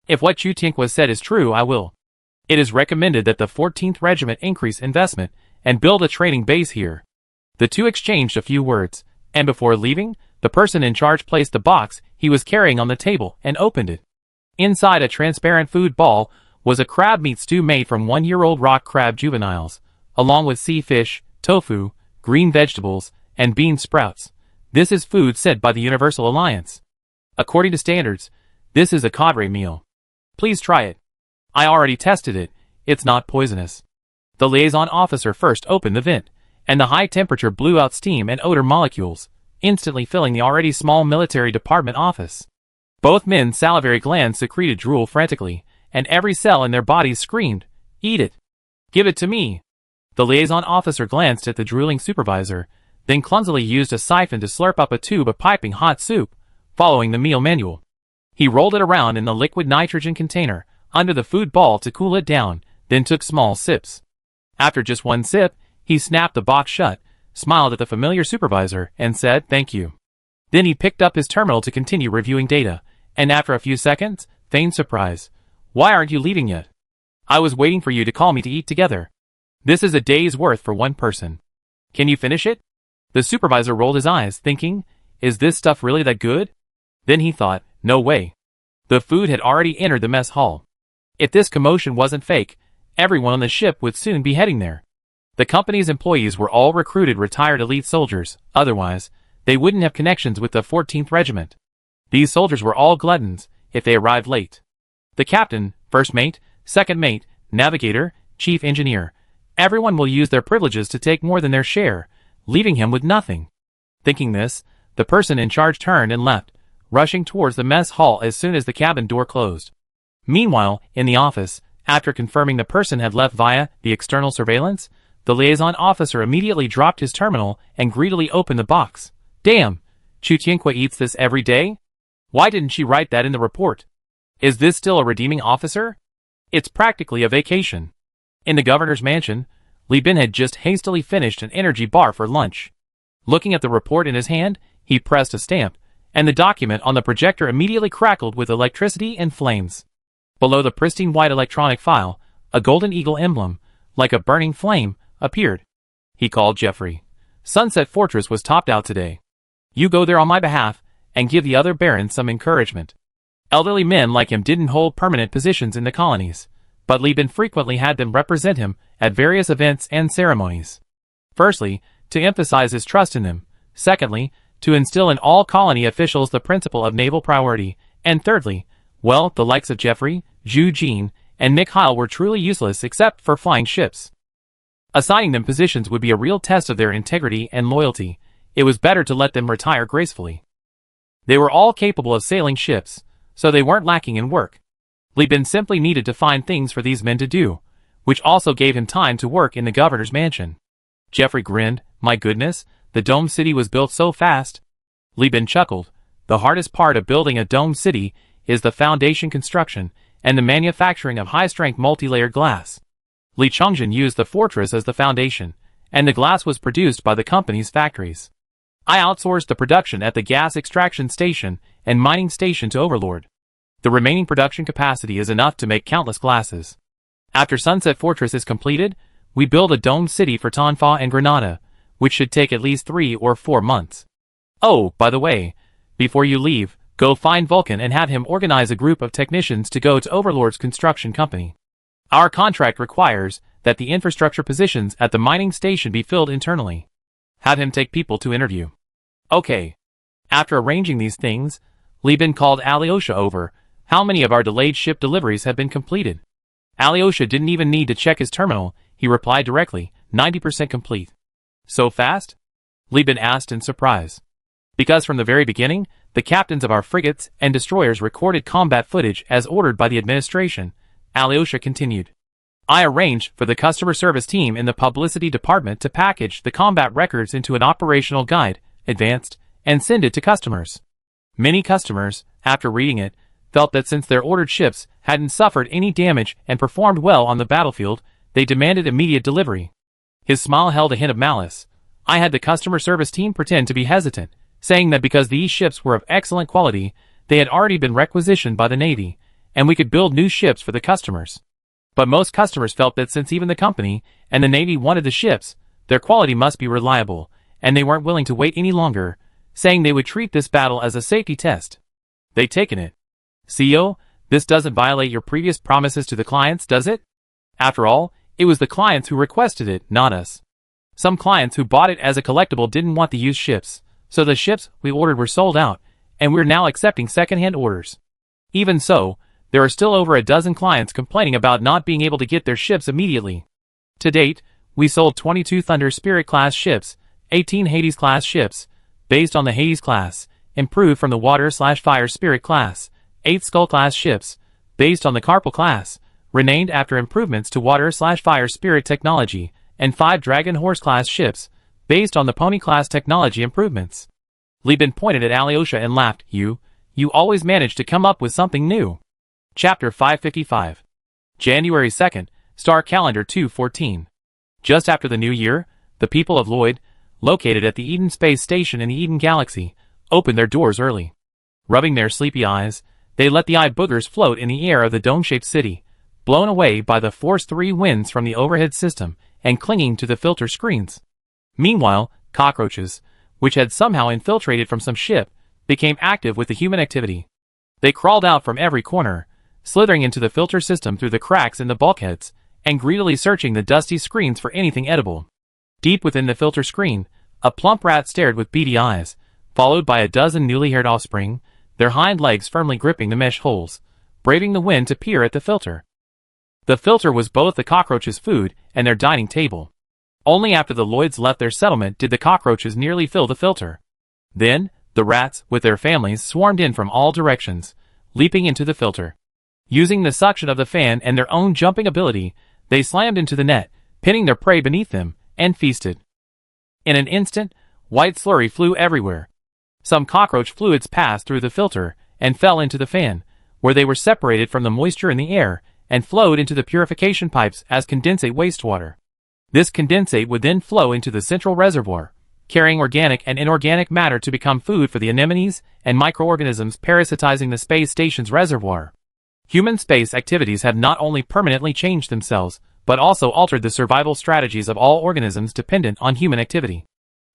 If what Chu Tianqua said is true, I will. It is recommended that the 14th Regiment increase investment and build a training base here. The two exchanged a few words, and before leaving, the person in charge placed the box he was carrying on the table and opened it. Inside a transparent food ball was a crab meat stew made from 1-year-old rock crab juveniles, along with sea fish, tofu, green vegetables, and bean sprouts. This is food said by the Universal Alliance. According to standards, this is a cadre meal. Please try it. I already tested it, it's not poisonous. The liaison officer first opened the vent, and the high temperature blew out steam and odor molecules, instantly filling the already small military department office. Both men's salivary glands secreted drool frantically, and every cell in their bodies screamed, "Eat it! Give it to me!" The liaison officer glanced at the drooling supervisor, then clumsily used a siphon to slurp up a tube of piping hot soup, following the meal manual. He rolled it around in the liquid nitrogen container under the food ball to cool it down, then took small sips. After just one sip, he snapped the box shut, smiled at the familiar supervisor, and said, "Thank you." Then he picked up his terminal to continue reviewing data, and after a few seconds, feigned surprise. "Why aren't you leaving yet? I was waiting for you to call me to eat together. This is a day's worth for one person. Can you finish it?" The supervisor rolled his eyes, thinking, is this stuff really that good? Then he thought, no way. The food had already entered the mess hall. If this commotion wasn't fake, everyone on the ship would soon be heading there. The company's employees were all recruited retired elite soldiers, otherwise, they wouldn't have connections with the 14th Regiment. These soldiers were all gluttons, if they arrived late. The captain, first mate, second mate, navigator, chief engineer, everyone will use their privileges to take more than their share, leaving him with nothing. Thinking this, the person in charge turned and left, rushing towards the mess hall as soon as the cabin door closed. Meanwhile, in the office, after confirming the person had left via the external surveillance, the liaison officer immediately dropped his terminal and greedily opened the box. Damn! Chu Tianqua eats this every day? Why didn't she write that in the report? Is this still a redeeming officer? It's practically a vacation. In the governor's mansion, Li Bin had just hastily finished an energy bar for lunch. Looking at the report in his hand, he pressed a stamp, and the document on the projector immediately crackled with electricity and flames. Below the pristine white electronic file, a golden eagle emblem, like a burning flame, appeared. He called Jeffrey. Sunset Fortress was topped out today. You go there on my behalf, and give the other barons some encouragement. Elderly men like him didn't hold permanent positions in the colonies, but Li Bin frequently had them represent him at various events and ceremonies. Firstly, to emphasize his trust in them. Secondly, to instill in all colony officials the principle of naval priority. And thirdly, well, the likes of Jeffrey, Zhu Jin, and Mikhail were truly useless except for flying ships. Assigning them positions would be a real test of their integrity and loyalty. It was better to let them retire gracefully. They were all capable of sailing ships, so they weren't lacking in work. Li Bin simply needed to find things for these men to do, which also gave him time to work in the governor's mansion. Jeffrey grinned. My goodness, the dome city was built so fast. Li Bin chuckled. The hardest part of building a dome city is the foundation construction and the manufacturing of high-strength multi-layered glass. Li Chongjin used the fortress as the foundation, and the glass was produced by the company's factories. I outsourced the production at the gas extraction station and mining station to Overlord. The remaining production capacity is enough to make countless glasses. After Sunset Fortress is completed, we build a domed city for Tonfa and Granada, which should take at least 3 or 4 months. Oh, by the way, before you leave, go find Vulcan and have him organize a group of technicians to go to Overlord's construction company. Our contract requires that the infrastructure positions at the mining station be filled internally. Have him take people to interview. Okay. After arranging these things, Li Bin called Alyosha over. How many of our delayed ship deliveries have been completed? Alyosha didn't even need to check his terminal, he replied directly, 90% complete. So fast? Li Bin asked in surprise. Because from the very beginning, the captains of our frigates and destroyers recorded combat footage as ordered by the administration, Alyosha continued. I arranged for the customer service team in the publicity department to package the combat records into an operational guide, advanced, and send it to customers. Many customers, after reading it, felt that since their ordered ships hadn't suffered any damage and performed well on the battlefield, they demanded immediate delivery. His smile held a hint of malice. I had the customer service team pretend to be hesitant, saying that because these ships were of excellent quality, they had already been requisitioned by the Navy, and we could build new ships for the customers. But most customers felt that since even the company and the Navy wanted the ships, their quality must be reliable, and they weren't willing to wait any longer, saying they would treat this battle as a safety test. They'd taken it. CEO, this doesn't violate your previous promises to the clients, does it? After all, it was the clients who requested it, not us. Some clients who bought it as a collectible didn't want the used ships, so the ships we ordered were sold out, and we're now accepting second-hand orders. Even so, there are still over a dozen clients complaining about not being able to get their ships immediately. To date, we sold 22 Thunder Spirit-class ships, 18 Hades-class ships, based on the Hades class, improved from the Water/Fire Spirit class, 8 Skull-class ships, based on the Carpal class, renamed after improvements to Water/Fire Spirit technology, and 5 Dragon Horse-class ships, based on the Pony-class technology improvements. Li Bin pointed at Alyosha and laughed. You always manage to come up with something new. Chapter 555. January 2nd, Star Calendar 214. Just after the new year, the people of Lloyd, located at the Eden Space Station in the Eden Galaxy, opened their doors early. Rubbing their sleepy eyes, they let the eye boogers float in the air of the dome-shaped city, blown away by the Force 3 winds from the overhead system and clinging to the filter screens. Meanwhile, cockroaches, which had somehow infiltrated from some ship, became active with the human activity. They crawled out from every corner, slithering into the filter system through the cracks in the bulkheads, and greedily searching the dusty screens for anything edible. Deep within the filter screen, a plump rat stared with beady eyes, followed by a dozen newly haired offspring, their hind legs firmly gripping the mesh holes, braving the wind to peer at the filter. The filter was both the cockroaches' food and their dining table. Only after the Lloyds left their settlement did the cockroaches nearly fill the filter. Then, the rats, with their families, swarmed in from all directions, leaping into the filter. Using the suction of the fan and their own jumping ability, they slammed into the net, pinning their prey beneath them, and feasted. In an instant, white slurry flew everywhere. Some cockroach fluids passed through the filter and fell into the fan, where they were separated from the moisture in the air and flowed into the purification pipes as condensate wastewater. This condensate would then flow into the central reservoir, carrying organic and inorganic matter to become food for the anemones and microorganisms parasitizing the space station's reservoir. Human space activities have not only permanently changed themselves, but also altered the survival strategies of all organisms dependent on human activity.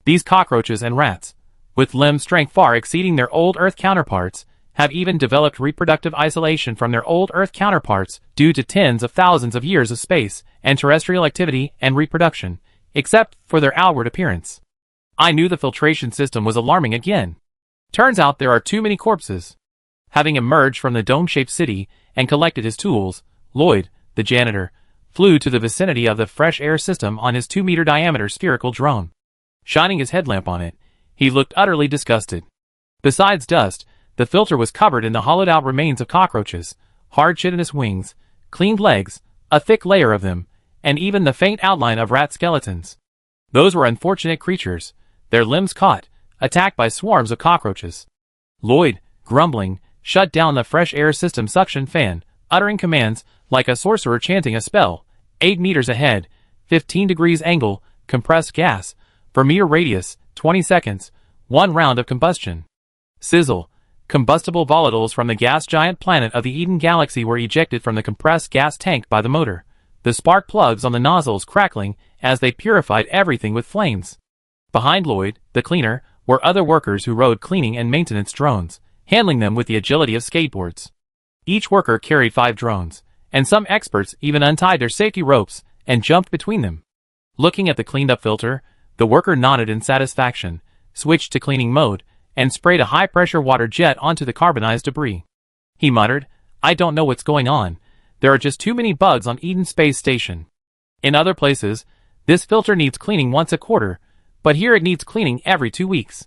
These cockroaches and rats, with limb strength far exceeding their old Earth counterparts, have even developed reproductive isolation from their old Earth counterparts due to tens of thousands of years of space and terrestrial activity and reproduction, except for their outward appearance. I knew the filtration system was alarming again. Turns out there are too many corpses. Having emerged from the dome-shaped city and collected his tools, Lloyd, the janitor, flew to the vicinity of the fresh air system on his 2-meter diameter spherical drone. Shining his headlamp on it, he looked utterly disgusted. Besides dust, the filter was covered in the hollowed-out remains of cockroaches, hard chitinous wings, cleaned legs, a thick layer of them, and even the faint outline of rat skeletons. Those were unfortunate creatures, their limbs caught, attacked by swarms of cockroaches. Lloyd, grumbling, shut down the fresh air system suction fan, uttering commands like a sorcerer chanting a spell. 8 meters ahead, 15 degrees angle, compressed gas, per meter radius, 20 seconds, 1 round of combustion. Sizzle. Combustible volatiles from the gas giant planet of the Eden Galaxy were ejected from the compressed gas tank by the motor, the spark plugs on the nozzles crackling as they purified everything with flames. Behind Lloyd, the cleaner, were other workers who rode cleaning and maintenance drones, handling them with the agility of skateboards. Each worker carried 5 drones, and some experts even untied their safety ropes and jumped between them. Looking at the cleaned-up filter, the worker nodded in satisfaction, switched to cleaning mode, and sprayed a high-pressure water jet onto the carbonized debris. He muttered, "I don't know what's going on. There are just too many bugs on Eden Space Station. In other places, this filter needs cleaning once a quarter, but here it needs cleaning every 2 weeks."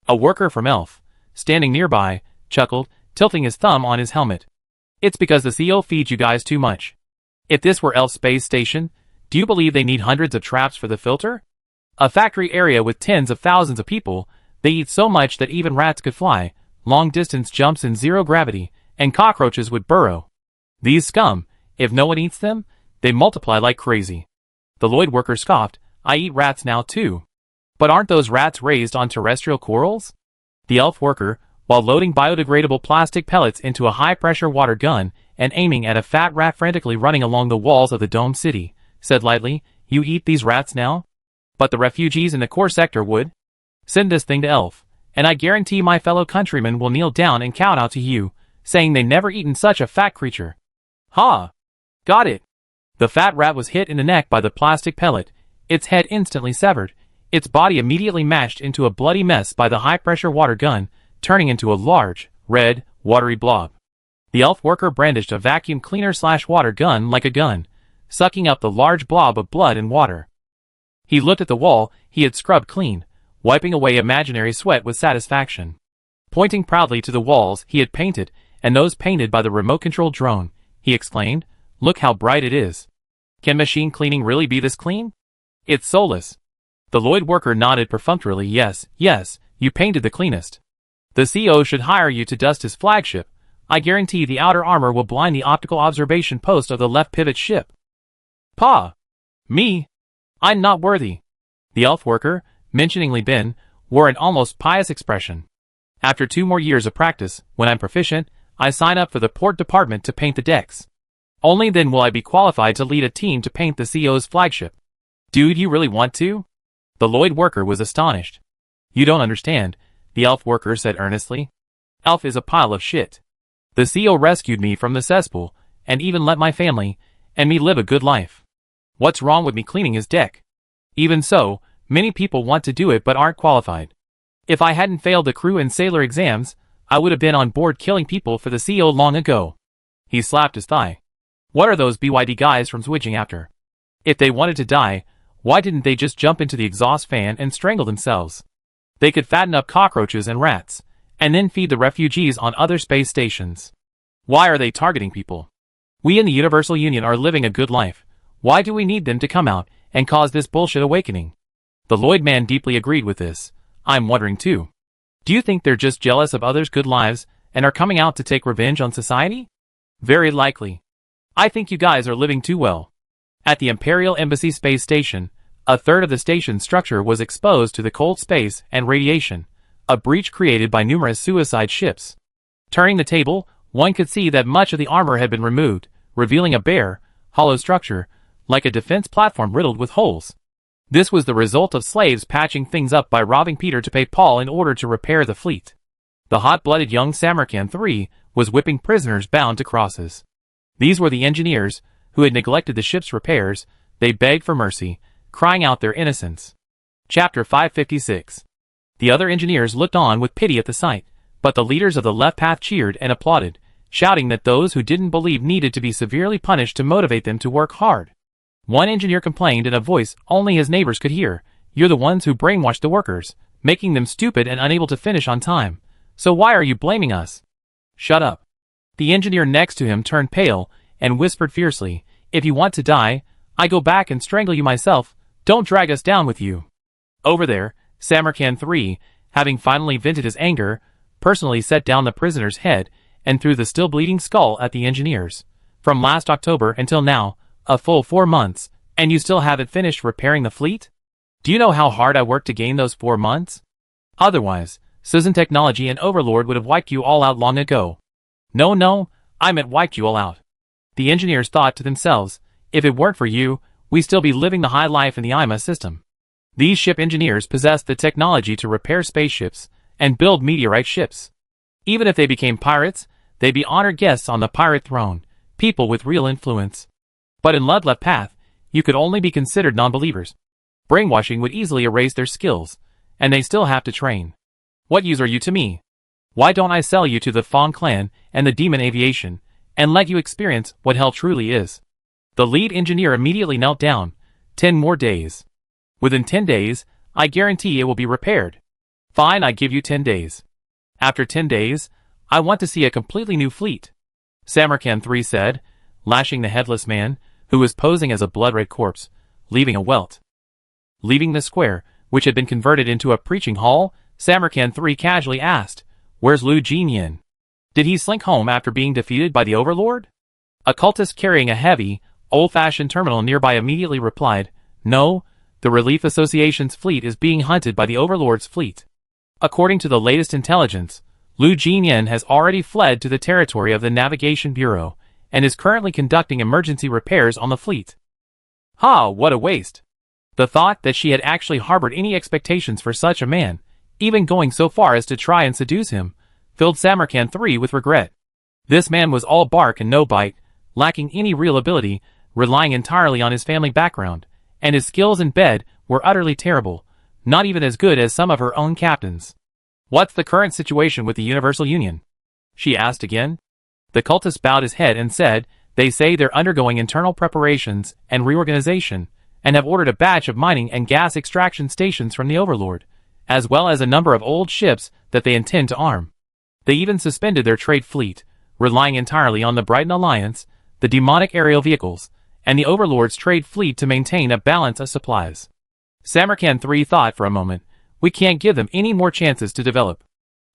A worker from ELF, standing nearby, chuckled, tilting his thumb on his helmet. "It's because the CO feeds you guys too much. If this were ELF Space Station, do you believe they need hundreds of traps for the filter? A factory area with tens of thousands of people, they eat so much that even rats could fly, long-distance jumps in zero gravity, and cockroaches would burrow. These scum, if no one eats them, they multiply like crazy." The Lloyd worker scoffed, "I eat rats now too. But aren't those rats raised on terrestrial corals?" The ELF worker, while loading biodegradable plastic pellets into a high-pressure water gun and aiming at a fat rat frantically running along the walls of the domed city, said lightly, "You eat these rats now? But the refugees in the core sector would. Send this thing to ELF, and I guarantee my fellow countrymen will kneel down and kowtow to you, saying they never eaten such a fat creature." "Ha! Got it." The fat rat was hit in the neck by the plastic pellet, its head instantly severed, its body immediately mashed into a bloody mess by the high-pressure water gun, turning into a large, red, watery blob. The ELF worker brandished a vacuum cleaner/water gun like a gun, sucking up the large blob of blood and water. He looked at the wall he had scrubbed clean, wiping away imaginary sweat with satisfaction. Pointing proudly to the walls he had painted, and those painted by the remote-controlled drone, he exclaimed, "Look how bright it is. Can machine cleaning really be this clean? It's soulless." The Lloyd worker nodded perfunctorily. Yes, you painted the cleanest. The CO should hire you to dust his flagship. I guarantee the outer armor will blind the optical observation post of the left pivot ship." "Pa! Me? I'm not worthy." The ELF worker, mentioning Li Bin, wore an almost pious expression. "After 2 more years of practice, when I'm proficient, I sign up for the port department to paint the decks. Only then will I be qualified to lead a team to paint the CO's flagship." "Dude, you really want to?" The Lloyd worker was astonished. "You don't understand," the ELF worker said earnestly. "ELF is a pile of shit. The CO rescued me from the cesspool, and even let my family, and me live a good life. What's wrong with me cleaning his deck? Even so, many people want to do it but aren't qualified. If I hadn't failed the crew and sailor exams, I would have been on board killing people for the CO long ago." He slapped his thigh. "What are those BYD guys from switching after? If they wanted to die, why didn't they just jump into the exhaust fan and strangle themselves? They could fatten up cockroaches and rats, and then feed the refugees on other space stations. Why are they targeting people? We in the Universal Union are living a good life. Why do we need them to come out and cause this bullshit awakening?" The Lloyd man deeply agreed with this. "I'm wondering too. Do you think they're just jealous of others' good lives and are coming out to take revenge on society? Very likely. I think you guys are living too well." At the Imperial Embassy Space Station, a third of the station's structure was exposed to the cold space and radiation, a breach created by numerous suicide ships. Turning the table, one could see that much of the armor had been removed, revealing a bare, hollow structure, like a defense platform riddled with holes. This was the result of slaves patching things up by robbing Peter to pay Paul in order to repair the fleet. The hot-blooded young Samarkand III was whipping prisoners bound to crosses. These were the engineers, who had neglected the ship's repairs. They begged for mercy, crying out their innocence. Chapter 556. The other engineers looked on with pity at the sight, but the leaders of the left path cheered and applauded, shouting that those who didn't believe needed to be severely punished to motivate them to work hard. One engineer complained in a voice only his neighbors could hear, "You're the ones who brainwashed the workers, making them stupid and unable to finish on time. So why are you blaming us?" "Shut up." The engineer next to him turned pale and whispered fiercely, "If you want to die, I go back and strangle you myself. Don't drag us down with you." Over there, Samarkand III, having finally vented his anger, personally set down the prisoner's head and threw the still bleeding skull at the engineers. "From last October until now, a full 4 months, and you still haven't finished repairing the fleet? Do you know how hard I worked to gain those 4 months? Otherwise, Susan Technology and Overlord would have wiped you all out long ago." No, I meant wiped you all out." The engineers thought to themselves, "If it weren't for you, we'd still be living the high life in the IMA system." These ship engineers possessed the technology to repair spaceships and build meteorite ships. Even if they became pirates, they'd be honored guests on the pirate throne, people with real influence. But in Left Path, you could only be considered non-believers. Brainwashing would easily erase their skills, and they still have to train. What use are you to me? Why don't I sell you to the Fong clan and the Demon Aviation, and let you experience what hell truly is? The lead engineer immediately knelt down. 10 more days. Within 10 days, I guarantee it will be repaired. Fine, I give you 10 days. After 10 days, I want to see a completely new fleet. Samarkand 3 said, lashing the headless man, who was posing as a blood-red corpse, leaving a welt. Leaving the square, which had been converted into a preaching hall, Samarkand 3 casually asked, "Where's Lu Jinyin? Did he slink home after being defeated by the Overlord?" A cultist carrying a heavy, old-fashioned terminal nearby immediately replied, "No, the Relief Association's fleet is being hunted by the Overlord's fleet. According to the latest intelligence, Lu Jinyin has already fled to the territory of the Navigation Bureau, and is currently conducting emergency repairs on the fleet." Ha, what a waste! The thought that she had actually harbored any expectations for such a man, even going so far as to try and seduce him, filled Samarkand 3 with regret. This man was all bark and no bite, lacking any real ability, relying entirely on his family background, and his skills in bed were utterly terrible, not even as good as some of her own captains. "What's the current situation with the Universal Union?" she asked again. The cultist bowed his head and said, "They say they're undergoing internal preparations and reorganization, and have ordered a batch of mining and gas extraction stations from the Overlord, as well as a number of old ships that they intend to arm. They even suspended their trade fleet, relying entirely on the Brighton Alliance, the demonic aerial vehicles, and the Overlord's trade fleet to maintain a balance of supplies." Samarkand 3 thought for a moment, "We can't give them any more chances to develop.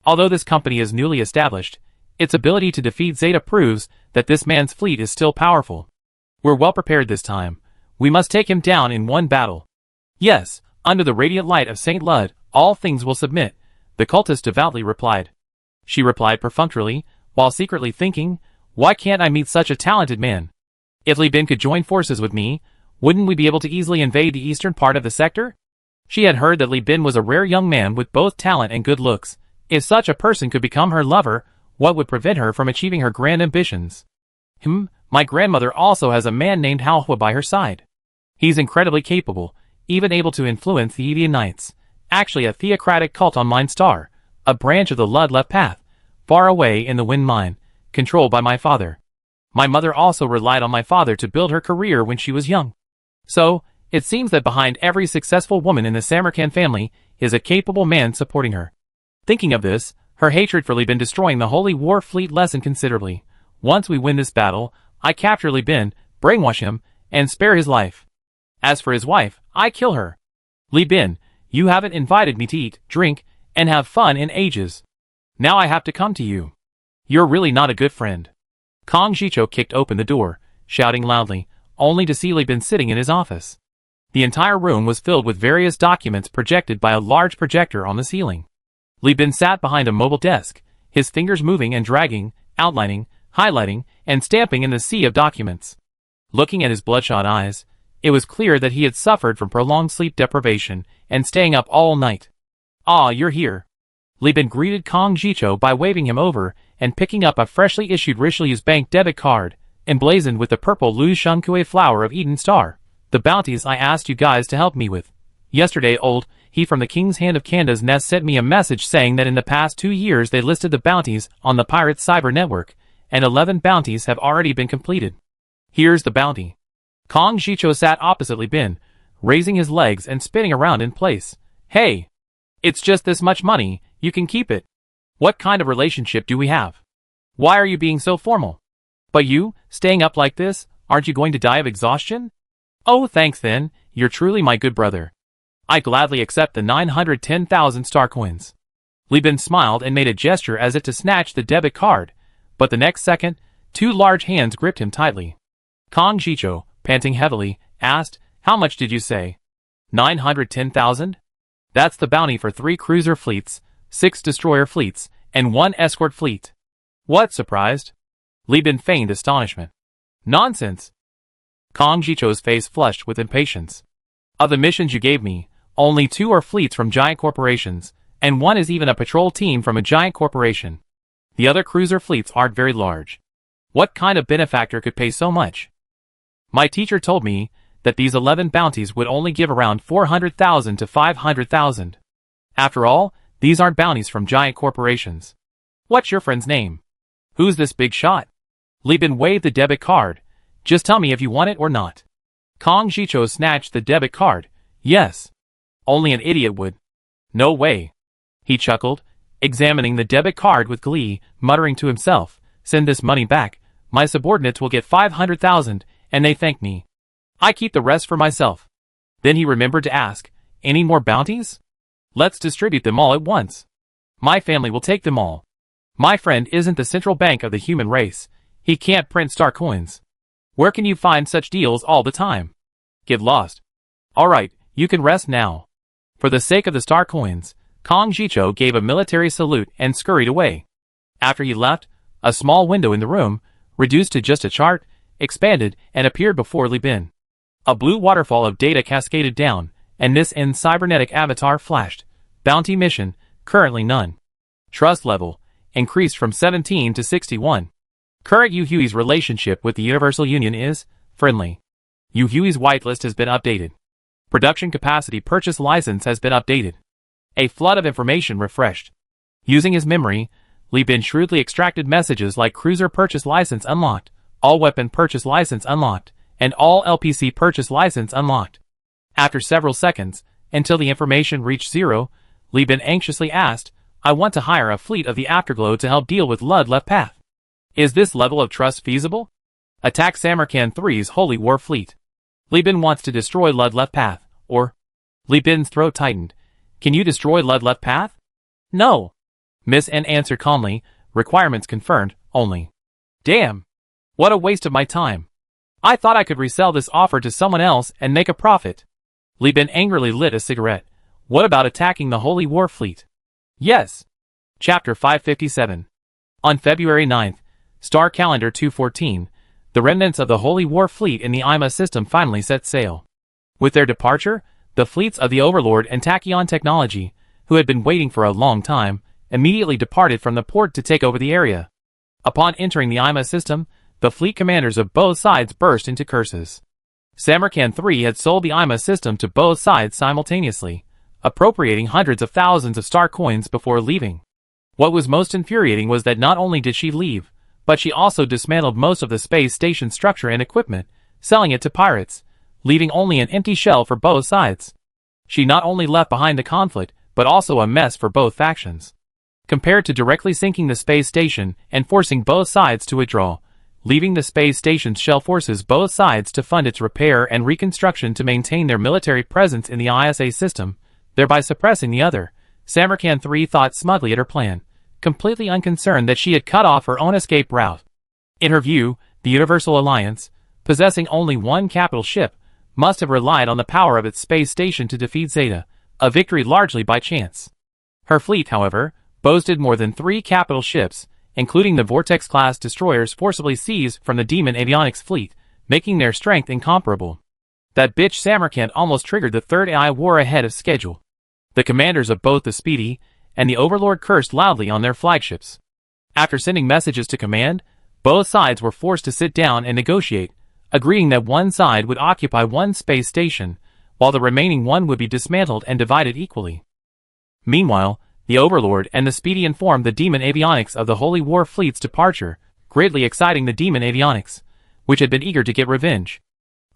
Although this company is newly established, its ability to defeat Zeta proves that this man's fleet is still powerful. We're well prepared this time. We must take him down in one battle. Yes, under the radiant light of Saint Lud, all things will submit," the cultist devoutly replied. She replied perfunctorily, while secretly thinking, "Why can't I meet such a talented man? If Li Bin could join forces with me, wouldn't we be able to easily invade the eastern part of the sector?" She had heard that Li Bin was a rare young man with both talent and good looks. If such a person could become her lover, what would prevent her from achieving her grand ambitions? My grandmother also has a man named Hao Hua by her side. He's incredibly capable, even able to influence the Evian Knights, actually a theocratic cult on Mine Star, a branch of the Ludleth Path, far away in the Wind Mine, controlled by my father. My mother also relied on my father to build her career when she was young. So, it seems that behind every successful woman in the Samarkand family is a capable man supporting her." Thinking of this, her hatred for Li Bin destroying the Holy War fleet lessened considerably. "Once we win this battle, I capture Li Bin, brainwash him, and spare his life. As for his wife, I kill her. Li Bin, you haven't invited me to eat, drink, and have fun in ages. Now I have to come to you. You're really not a good friend." Kong Jicho kicked open the door, shouting loudly, only to see Li Bin sitting in his office. The entire room was filled with various documents projected by a large projector on the ceiling. Li Bin sat behind a mobile desk, his fingers moving and dragging, outlining, highlighting, and stamping in the sea of documents. Looking at his bloodshot eyes, it was clear that he had suffered from prolonged sleep deprivation and staying up all night. "Ah, you're here." Li Bin greeted Kong Jicho by waving him over and picking up a freshly issued Richelieu's Bank debit card, emblazoned with the purple Lu Shengkue flower of Eden Star. "The bounties I asked you guys to help me with. Yesterday he from the King's Hand of Canda's Nest sent me a message saying that in the past 2 years they listed the bounties on the Pirates Cyber Network, and 11 bounties have already been completed. Here's the bounty." Kong Jicho sat opposite Li Bin, raising his legs and spinning around in place. "Hey! It's just this much money, you can keep it. What kind of relationship do we have? Why are you being so formal? But you, staying up like this, aren't you going to die of exhaustion?" "Oh, thanks then, you're truly my good brother. I gladly accept the 910,000 star coins." Li Bin smiled and made a gesture as if to snatch the debit card, but the next second, 2 large hands gripped him tightly. Kong Jicho, panting heavily, asked, "How much did you say?" 910,000? That's the bounty for 3 cruiser fleets, 6 destroyer fleets, and 1 escort fleet. What, surprised? Li Bin feigned astonishment. Nonsense. Kong Jicho's face flushed with impatience. Of the missions you gave me, only 2 are fleets from giant corporations, and 1 is even a patrol team from a giant corporation. The other cruiser fleets aren't very large. What kind of benefactor could pay so much? My teacher told me that these 11 bounties would only give around 400,000 to 500,000. After all, These aren't bounties from giant corporations. What's your friend's name? Who's this big shot? Li Bin waved the debit card. Just tell me if you want it or not. Kong Jicho snatched the debit card. Yes. Only an idiot would. No way. He chuckled, examining the debit card with glee, muttering to himself, send this money back, my subordinates will get 500,000, and they thank me. I keep the rest for myself. Then he remembered to ask, any more bounties? Let's distribute them all at once. My family will take them all. My friend isn't the central bank of the human race. He can't print star coins. Where can you find such deals all the time? Get lost. Alright, you can rest now. For the sake of the star coins, Kong Jicho gave a military salute and scurried away. After he left, a small window in the room, reduced to just a chart, expanded and appeared before Li Bin. A blue waterfall of data cascaded down, and this in cybernetic avatar flashed. Bounty mission, currently none. Trust level, increased from 17 to 61. Current Yu Hui's relationship with the Universal Union is friendly. Yu Hui's whitelist has been updated. Production capacity purchase license has been updated. A flood of information refreshed. Using his memory, Li Bin shrewdly extracted messages like cruiser purchase license unlocked, all weapon purchase license unlocked, and all LPC purchase license unlocked. After several seconds, until the information reached 0, Li Bin anxiously asked, I want to hire a fleet of the Afterglow to help deal with Lud Left Path. Is this level of trust feasible? Attack Samarkand 3's Holy War Fleet. Li Bin wants to destroy Lud Left Path, or... Li Bin's throat tightened. Can you destroy Lud Left Path? No. Miss N answered calmly, requirements confirmed, only. Damn. What a waste of my time. I thought I could resell this offer to someone else and make a profit. Li Bin angrily lit a cigarette. What about attacking the Holy War Fleet? Yes. Chapter 557. On February 9th, Star Calendar 214, the remnants of the Holy War Fleet in the IMA system finally set sail. With their departure, the fleets of the Overlord and Tachyon Technology, who had been waiting for a long time, immediately departed from the port to take over the area. Upon entering the IMA system, the fleet commanders of both sides burst into curses. Samarkand 3 had sold the IMA system to both sides simultaneously, appropriating hundreds of thousands of star coins before leaving. What was most infuriating was that not only did she leave, but she also dismantled most of the space station structure and equipment, selling it to pirates, leaving only an empty shell for both sides. She not only left behind the conflict, but also a mess for both factions. Compared to directly sinking the space station and forcing both sides to withdraw, leaving the space station's shell forces both sides to fund its repair and reconstruction to maintain their military presence in the ISA system, thereby suppressing the other, Samarkand 3 thought smugly at her plan, completely unconcerned that she had cut off her own escape route. In her view, the Universal Alliance, possessing only one capital ship, must have relied on the power of its space station to defeat Zeta, a victory largely by chance. Her fleet, however, boasted more than 3 capital ships, including the Vortex-class destroyers forcibly seized from the Demon Avionics fleet, making their strength incomparable. That bitch Samarkand almost triggered the Third AI war ahead of schedule. The commanders of both the Speedy and the Overlord cursed loudly on their flagships. After sending messages to command, both sides were forced to sit down and negotiate, agreeing that one side would occupy one space station, while the remaining one would be dismantled and divided equally. Meanwhile, the Overlord and the Speedy informed the Demon Avionics of the Holy War Fleet's departure, greatly exciting the Demon Avionics, which had been eager to get revenge.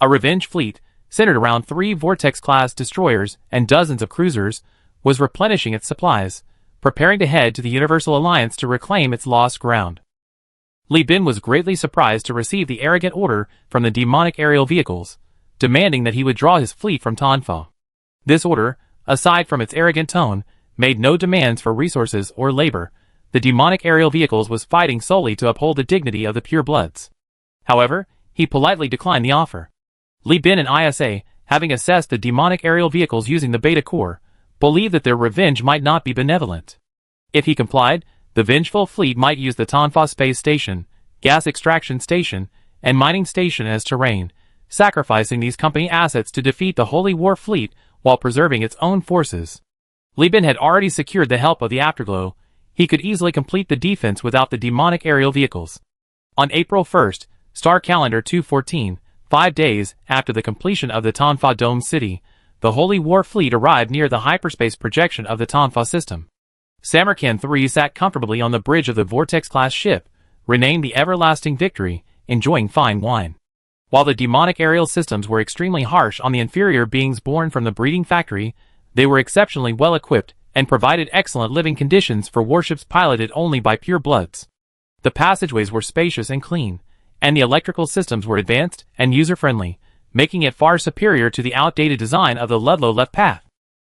A revenge fleet, centered around 3 Vortex-class destroyers and dozens of cruisers, was replenishing its supplies, preparing to head to the Universal Alliance to reclaim its lost ground. Li Bin was greatly surprised to receive the arrogant order from the demonic aerial vehicles, demanding that he withdraw his fleet from Tonfa. This order, aside from its arrogant tone, made no demands for resources or labor. The demonic aerial vehicles was fighting solely to uphold the dignity of the pure bloods. However, he politely declined the offer. Li Bin and ISA, having assessed the demonic aerial vehicles using the Beta Core, believed that their revenge might not be benevolent. If he complied, the vengeful fleet might use the Tonfa space station, gas extraction station, and mining station as terrain, sacrificing these company assets to defeat the Holy War Fleet while preserving its own forces. Li Bin had already secured the help of the Afterglow. He could easily complete the defense without the demonic aerial vehicles. On April 1st, Star Calendar 214, 5 days after the completion of the Tonfa Dome City, the Holy War Fleet arrived near the hyperspace projection of the Tonfa system. Samarkand 3 sat comfortably on the bridge of the Vortex-class ship, renamed the Everlasting Victory, enjoying fine wine. While the demonic aerial systems were extremely harsh on the inferior beings born from the breeding factory, they were exceptionally well equipped and provided excellent living conditions for warships piloted only by pure bloods. The passageways were spacious and clean, and the electrical systems were advanced and user-friendly, making it far superior to the outdated design of the Ludlow left path.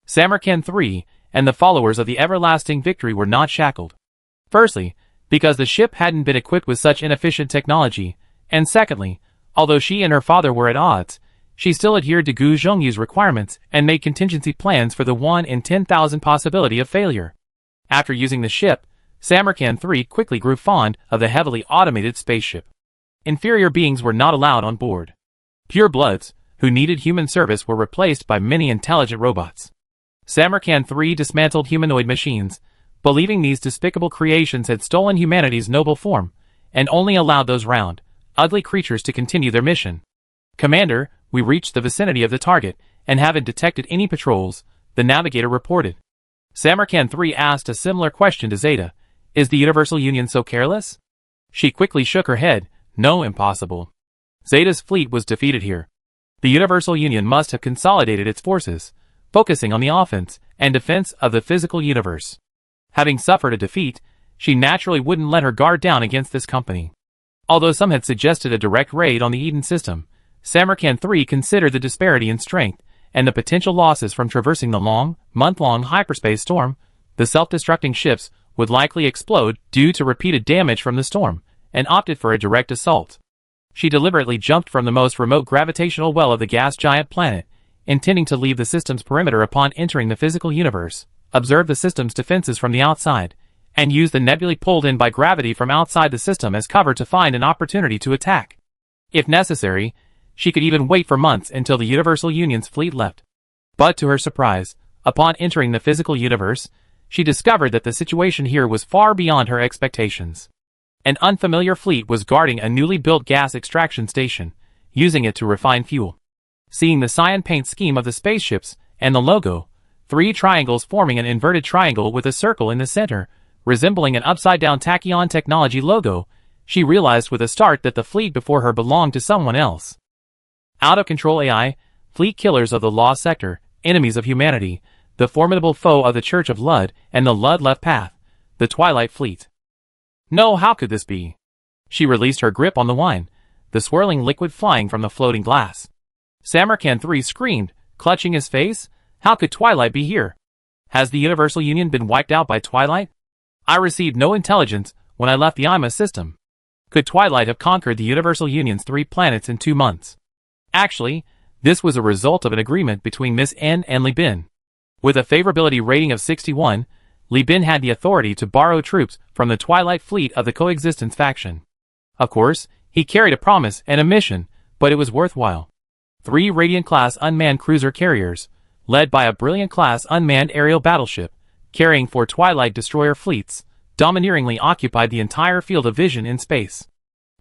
Samarkand 3 and the followers of the Everlasting Victory were not shackled. Firstly, because the ship hadn't been equipped with such inefficient technology, and secondly, although she and her father were at odds, she still adhered to Gu Zhongyu's requirements and made contingency plans for the 1 in 10,000 possibility of failure. After using the ship, Samarkand 3 quickly grew fond of the heavily automated spaceship. Inferior beings were not allowed on board. Pure bloods, who needed human service, were replaced by many intelligent robots. Samarkand 3 dismantled humanoid machines, believing these despicable creations had stolen humanity's noble form, and only allowed those round, ugly creatures to continue their mission. "Commander, we reached the vicinity of the target, and haven't detected any patrols," the navigator reported. Samarkand 3 asked a similar question to Zeta. "Is the Universal Union so careless?" She quickly shook her head. "No, impossible. Zeta's fleet was defeated here. The Universal Union must have consolidated its forces, focusing on the offense and defense of the physical universe. Having suffered a defeat, she naturally wouldn't let her guard down against this company." Although some had suggested a direct raid on the Eden system, Samarkand 3 considered the disparity in strength and the potential losses from traversing the month-long hyperspace storm. The self-destructing ships would likely explode due to repeated damage from the storm, and opted for a direct assault. She deliberately jumped from the most remote gravitational well of the gas giant planet, intending to leave the system's perimeter upon entering the physical universe, observe the system's defenses from the outside, and use the nebulae pulled in by gravity from outside the system as cover to find an opportunity to attack. If necessary, she could even wait for months until the Universal Union's fleet left. But to her surprise, upon entering the physical universe, she discovered that the situation here was far beyond her expectations. An unfamiliar fleet was guarding a newly built gas extraction station, using it to refine fuel. Seeing the cyan paint scheme of the spaceships and the logo, 3 triangles forming an inverted triangle with a circle in the center, resembling an upside-down tachyon technology logo, she realized with a start that the fleet before her belonged to someone else. Out-of-control AI, fleet killers of the Lost Sector, enemies of humanity, the formidable foe of the Church of Lud and the Lud left path, the Twilight Fleet. No, how could this be? She released her grip on the wine, the swirling liquid flying from the floating glass. Samarkand 3 screamed, clutching his face. How could Twilight be here? Has the Universal Union been wiped out by Twilight? I received no intelligence when I left the IMA system. Could Twilight have conquered the Universal Union's 3 planets in 2 months? Actually, this was a result of an agreement between Miss N and Li Bin. With a favorability rating of 61, Li Bin had the authority to borrow troops from the Twilight Fleet of the Coexistence faction. Of course, he carried a promise and a mission, but it was worthwhile. 3 Radiant-class unmanned cruiser carriers, led by a Brilliant-class unmanned aerial battleship, carrying 4 Twilight destroyer fleets, domineeringly occupied the entire field of vision in space.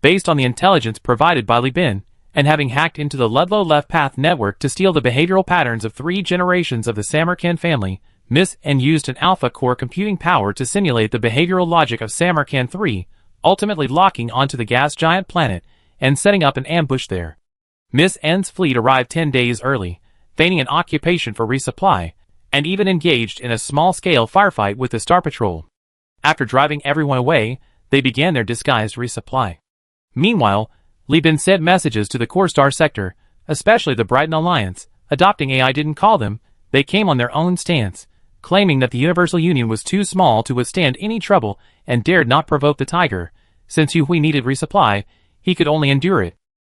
Based on the intelligence provided by Li Bin, and having hacked into the Ludlow Left Path network to steal the behavioral patterns of 3 generations of the Samarkand family, Miss N used an alpha-core computing power to simulate the behavioral logic of Samarkand 3, ultimately locking onto the gas giant planet and setting up an ambush there. Miss N's fleet arrived 10 days early, feigning an occupation for resupply, and even engaged in a small-scale firefight with the Star Patrol. After driving everyone away, they began their disguised resupply. Meanwhile, Li Bin sent messages to the Core Star sector, especially the Brighton Alliance, adopting AI didn't call them, they came on their own stance, claiming that the Universal Union was too small to withstand any trouble and dared not provoke the Tiger. Since Hui needed resupply, he could only endure it.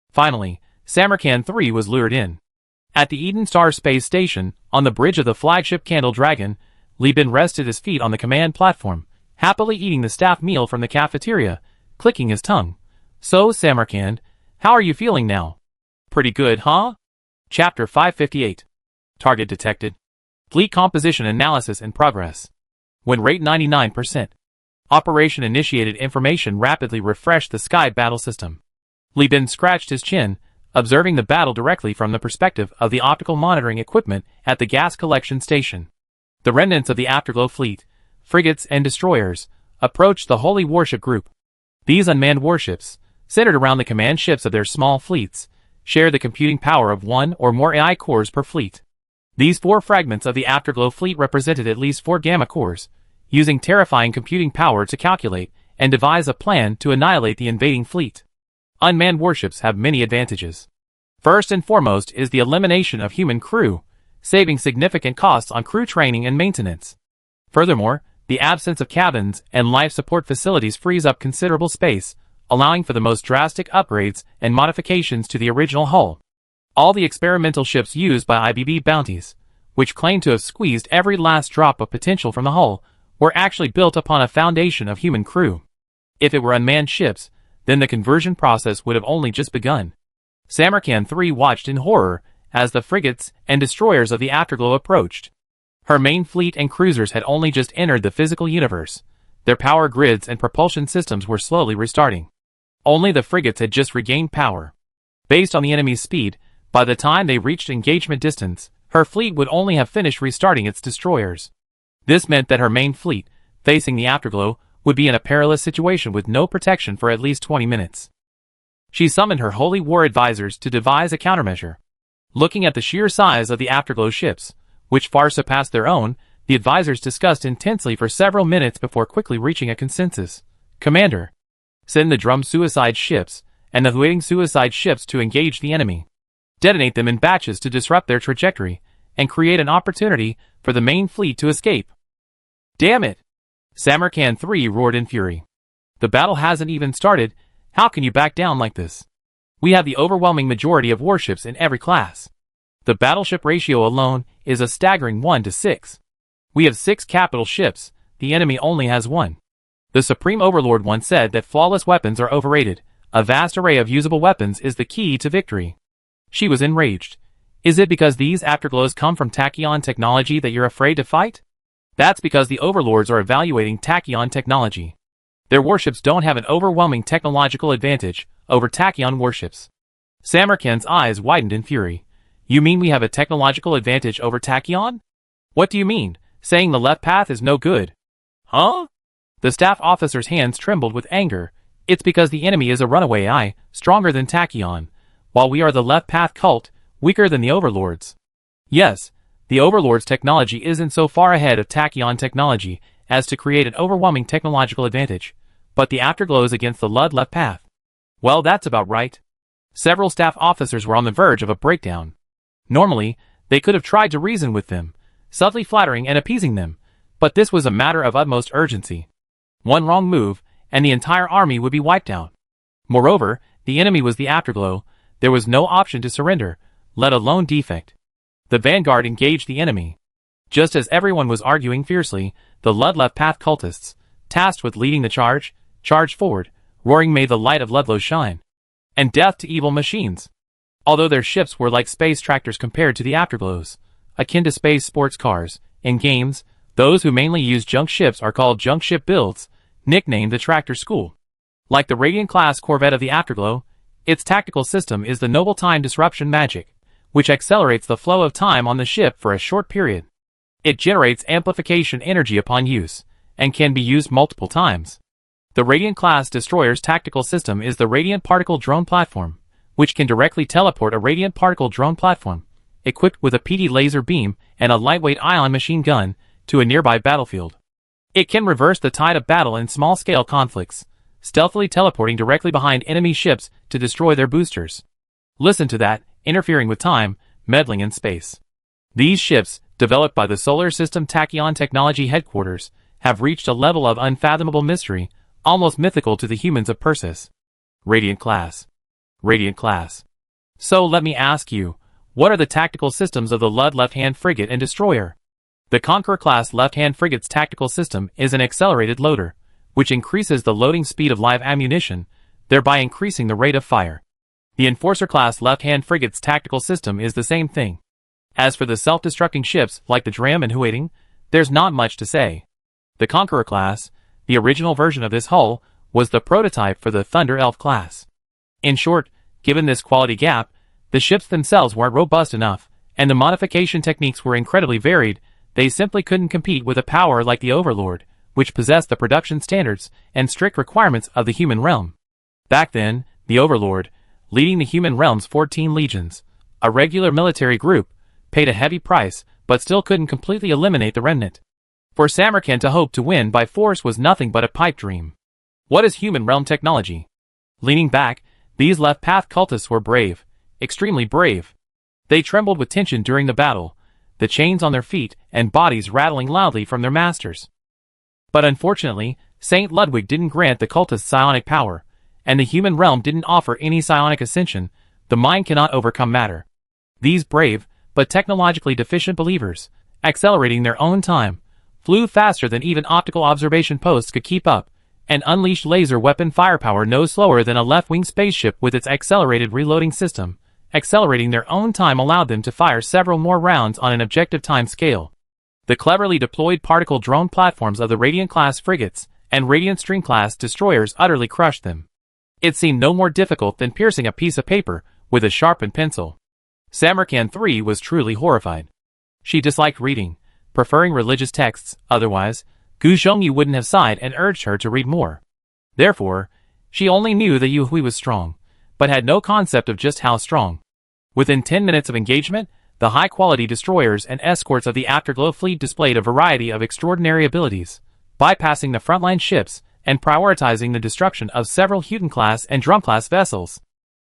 Finally, Samarkand 3 was lured in. At the Eden Star Space Station, on the bridge of the flagship Candle Dragon, Li Bin rested his feet on the command platform, happily eating the staff meal from the cafeteria, clicking his tongue. So, Samarkand, how are you feeling now? Pretty good, huh? Chapter 558. Target detected. Fleet composition analysis in progress. When rate 99%. Operation initiated. Information rapidly refreshed the Sky battle system. Li Bin scratched his chin, observing the battle directly from the perspective of the optical monitoring equipment at the gas collection station. The remnants of the Afterglow fleet, frigates, and destroyers, approached the Holy Warship Group. These unmanned warships, centered around the command ships of their small fleets, share the computing power of one or more AI cores per fleet. These 4 fragments of the Afterglow fleet represented at least 4 gamma cores, using terrifying computing power to calculate and devise a plan to annihilate the invading fleet. Unmanned warships have many advantages. First and foremost is the elimination of human crew, saving significant costs on crew training and maintenance. Furthermore, the absence of cabins and life support facilities frees up considerable space, allowing for the most drastic upgrades and modifications to the original hull. All the experimental ships used by IBB bounties, which claim to have squeezed every last drop of potential from the hull, were actually built upon a foundation of human crew. If it were unmanned ships, then the conversion process would have only just begun. Samarkand 3 watched in horror as the frigates and destroyers of the Afterglow approached. Her main fleet and cruisers had only just entered the physical universe. Their power grids and propulsion systems were slowly restarting. Only the frigates had just regained power. Based on the enemy's speed, by the time they reached engagement distance, her fleet would only have finished restarting its destroyers. This meant that her main fleet, facing the Afterglow, would be in a perilous situation with no protection for at least 20 minutes. She summoned her Holy War advisors to devise a countermeasure. Looking at the sheer size of the Afterglow ships, which far surpassed their own, the advisors discussed intensely for several minutes before quickly reaching a consensus. Commander, send the drum suicide ships and the waiting suicide ships to engage the enemy. Detonate them in batches to disrupt their trajectory and create an opportunity for the main fleet to escape. Damn it! Samarkand 3 roared in fury. The battle hasn't even started. How can you back down like this? We have the overwhelming majority of warships in every class. The battleship ratio alone is a staggering 1-to-6. We have 6 capital ships, the enemy only has 1. The Supreme Overlord once said that flawless weapons are overrated. A vast array of usable weapons is the key to victory. She was enraged. Is it because these Afterglows come from Tachyon technology that you're afraid to fight? That's because the Overlords are evaluating Tachyon technology. Their warships don't have an overwhelming technological advantage over Tachyon warships. Samarkand's eyes widened in fury. You mean we have a technological advantage over Tachyon? What do you mean, saying the left path is no good? Huh? The staff officer's hands trembled with anger. It's because the enemy is a runaway AI, stronger than Tachyon, while we are the left path cult, weaker than the Overlords. Yes, the Overlord's technology isn't so far ahead of Tachyon technology as to create an overwhelming technological advantage, but the Afterglow is against the Lud left path. Well, that's about right. Several staff officers were on the verge of a breakdown. Normally, they could have tried to reason with them, subtly flattering and appeasing them, but this was a matter of utmost urgency. One wrong move, and the entire army would be wiped out. Moreover, the enemy was the Afterglow. There was no option to surrender, let alone defect. The vanguard engaged the enemy. Just as everyone was arguing fiercely, the Lud left path cultists, tasked with leading the charge, charged forward, roaring "May the light of Ludlow shine!" and "Death to evil machines!" Although their ships were like space tractors compared to the Afterglows, akin to space sports cars, in games, those who mainly use junk ships are called junk ship builds, nicknamed the Tractor School. Like the Radiant-class corvette of the Afterglow, its tactical system is the Noble Time Disruption Magic, which accelerates the flow of time on the ship for a short period. It generates amplification energy upon use, and can be used multiple times. The Radiant-class destroyer's tactical system is the Radiant Particle Drone Platform, which can directly teleport a Radiant Particle Drone Platform, equipped with a PD laser beam and a lightweight ion machine gun, to a nearby battlefield. It can reverse the tide of battle in small-scale conflicts, stealthily teleporting directly behind enemy ships to destroy their boosters. Listen to that, interfering with time, meddling in space. These ships, developed by the Solar System Tachyon Technology Headquarters, have reached a level of unfathomable mystery, almost mythical to the humans of Persis. Radiant class. Radiant class. So let me ask you, what are the tactical systems of the Lud left-hand frigate and destroyer? The Conqueror-class left-hand frigate's tactical system is an accelerated loader, which increases the loading speed of live ammunition, thereby increasing the rate of fire. The Enforcer-class left-hand frigate's tactical system is the same thing. As for the self-destructing ships like the Dram and Huating, there's not much to say. The Conqueror-class, the original version of this hull, was the prototype for the Thunder Elf class. In short, given this quality gap, the ships themselves weren't robust enough, and the modification techniques were incredibly varied. They simply couldn't compete with a power like the Overlord, which possessed the production standards and strict requirements of the human realm. Back then, the Overlord, leading the human realm's 14 legions, a regular military group, paid a heavy price but still couldn't completely eliminate the remnant. For Samarkand to hope to win by force was nothing but a pipe dream. What is human realm technology? Leaning back, these left path cultists were brave, extremely brave. They trembled with tension during the battle, the chains on their feet and bodies rattling loudly from their masters. But unfortunately, Saint Ludwig didn't grant the cultists psionic power, and the human realm didn't offer any psionic ascension. The mind cannot overcome matter. These brave, but technologically deficient believers, accelerating their own time, flew faster than even optical observation posts could keep up, and unleashed laser weapon firepower no slower than a left-wing spaceship with its accelerated reloading system. Accelerating their own time allowed them to fire several more rounds on an objective time scale. The cleverly deployed particle drone platforms of the Radiant-class frigates and Radiant Stream-class destroyers utterly crushed them. It seemed no more difficult than piercing a piece of paper with a sharpened pencil. Samarkand III was truly horrified. She disliked reading, preferring religious texts. Otherwise, Gu Zhongyu wouldn't have sighed and urged her to read more. Therefore, she only knew that Yu Hui was strong, but had no concept of just how strong. Within 10 minutes of engagement, the high-quality destroyers and escorts of the Afterglow fleet displayed a variety of extraordinary abilities, bypassing the frontline ships and prioritizing the destruction of several Houghton-class and Drum-class vessels.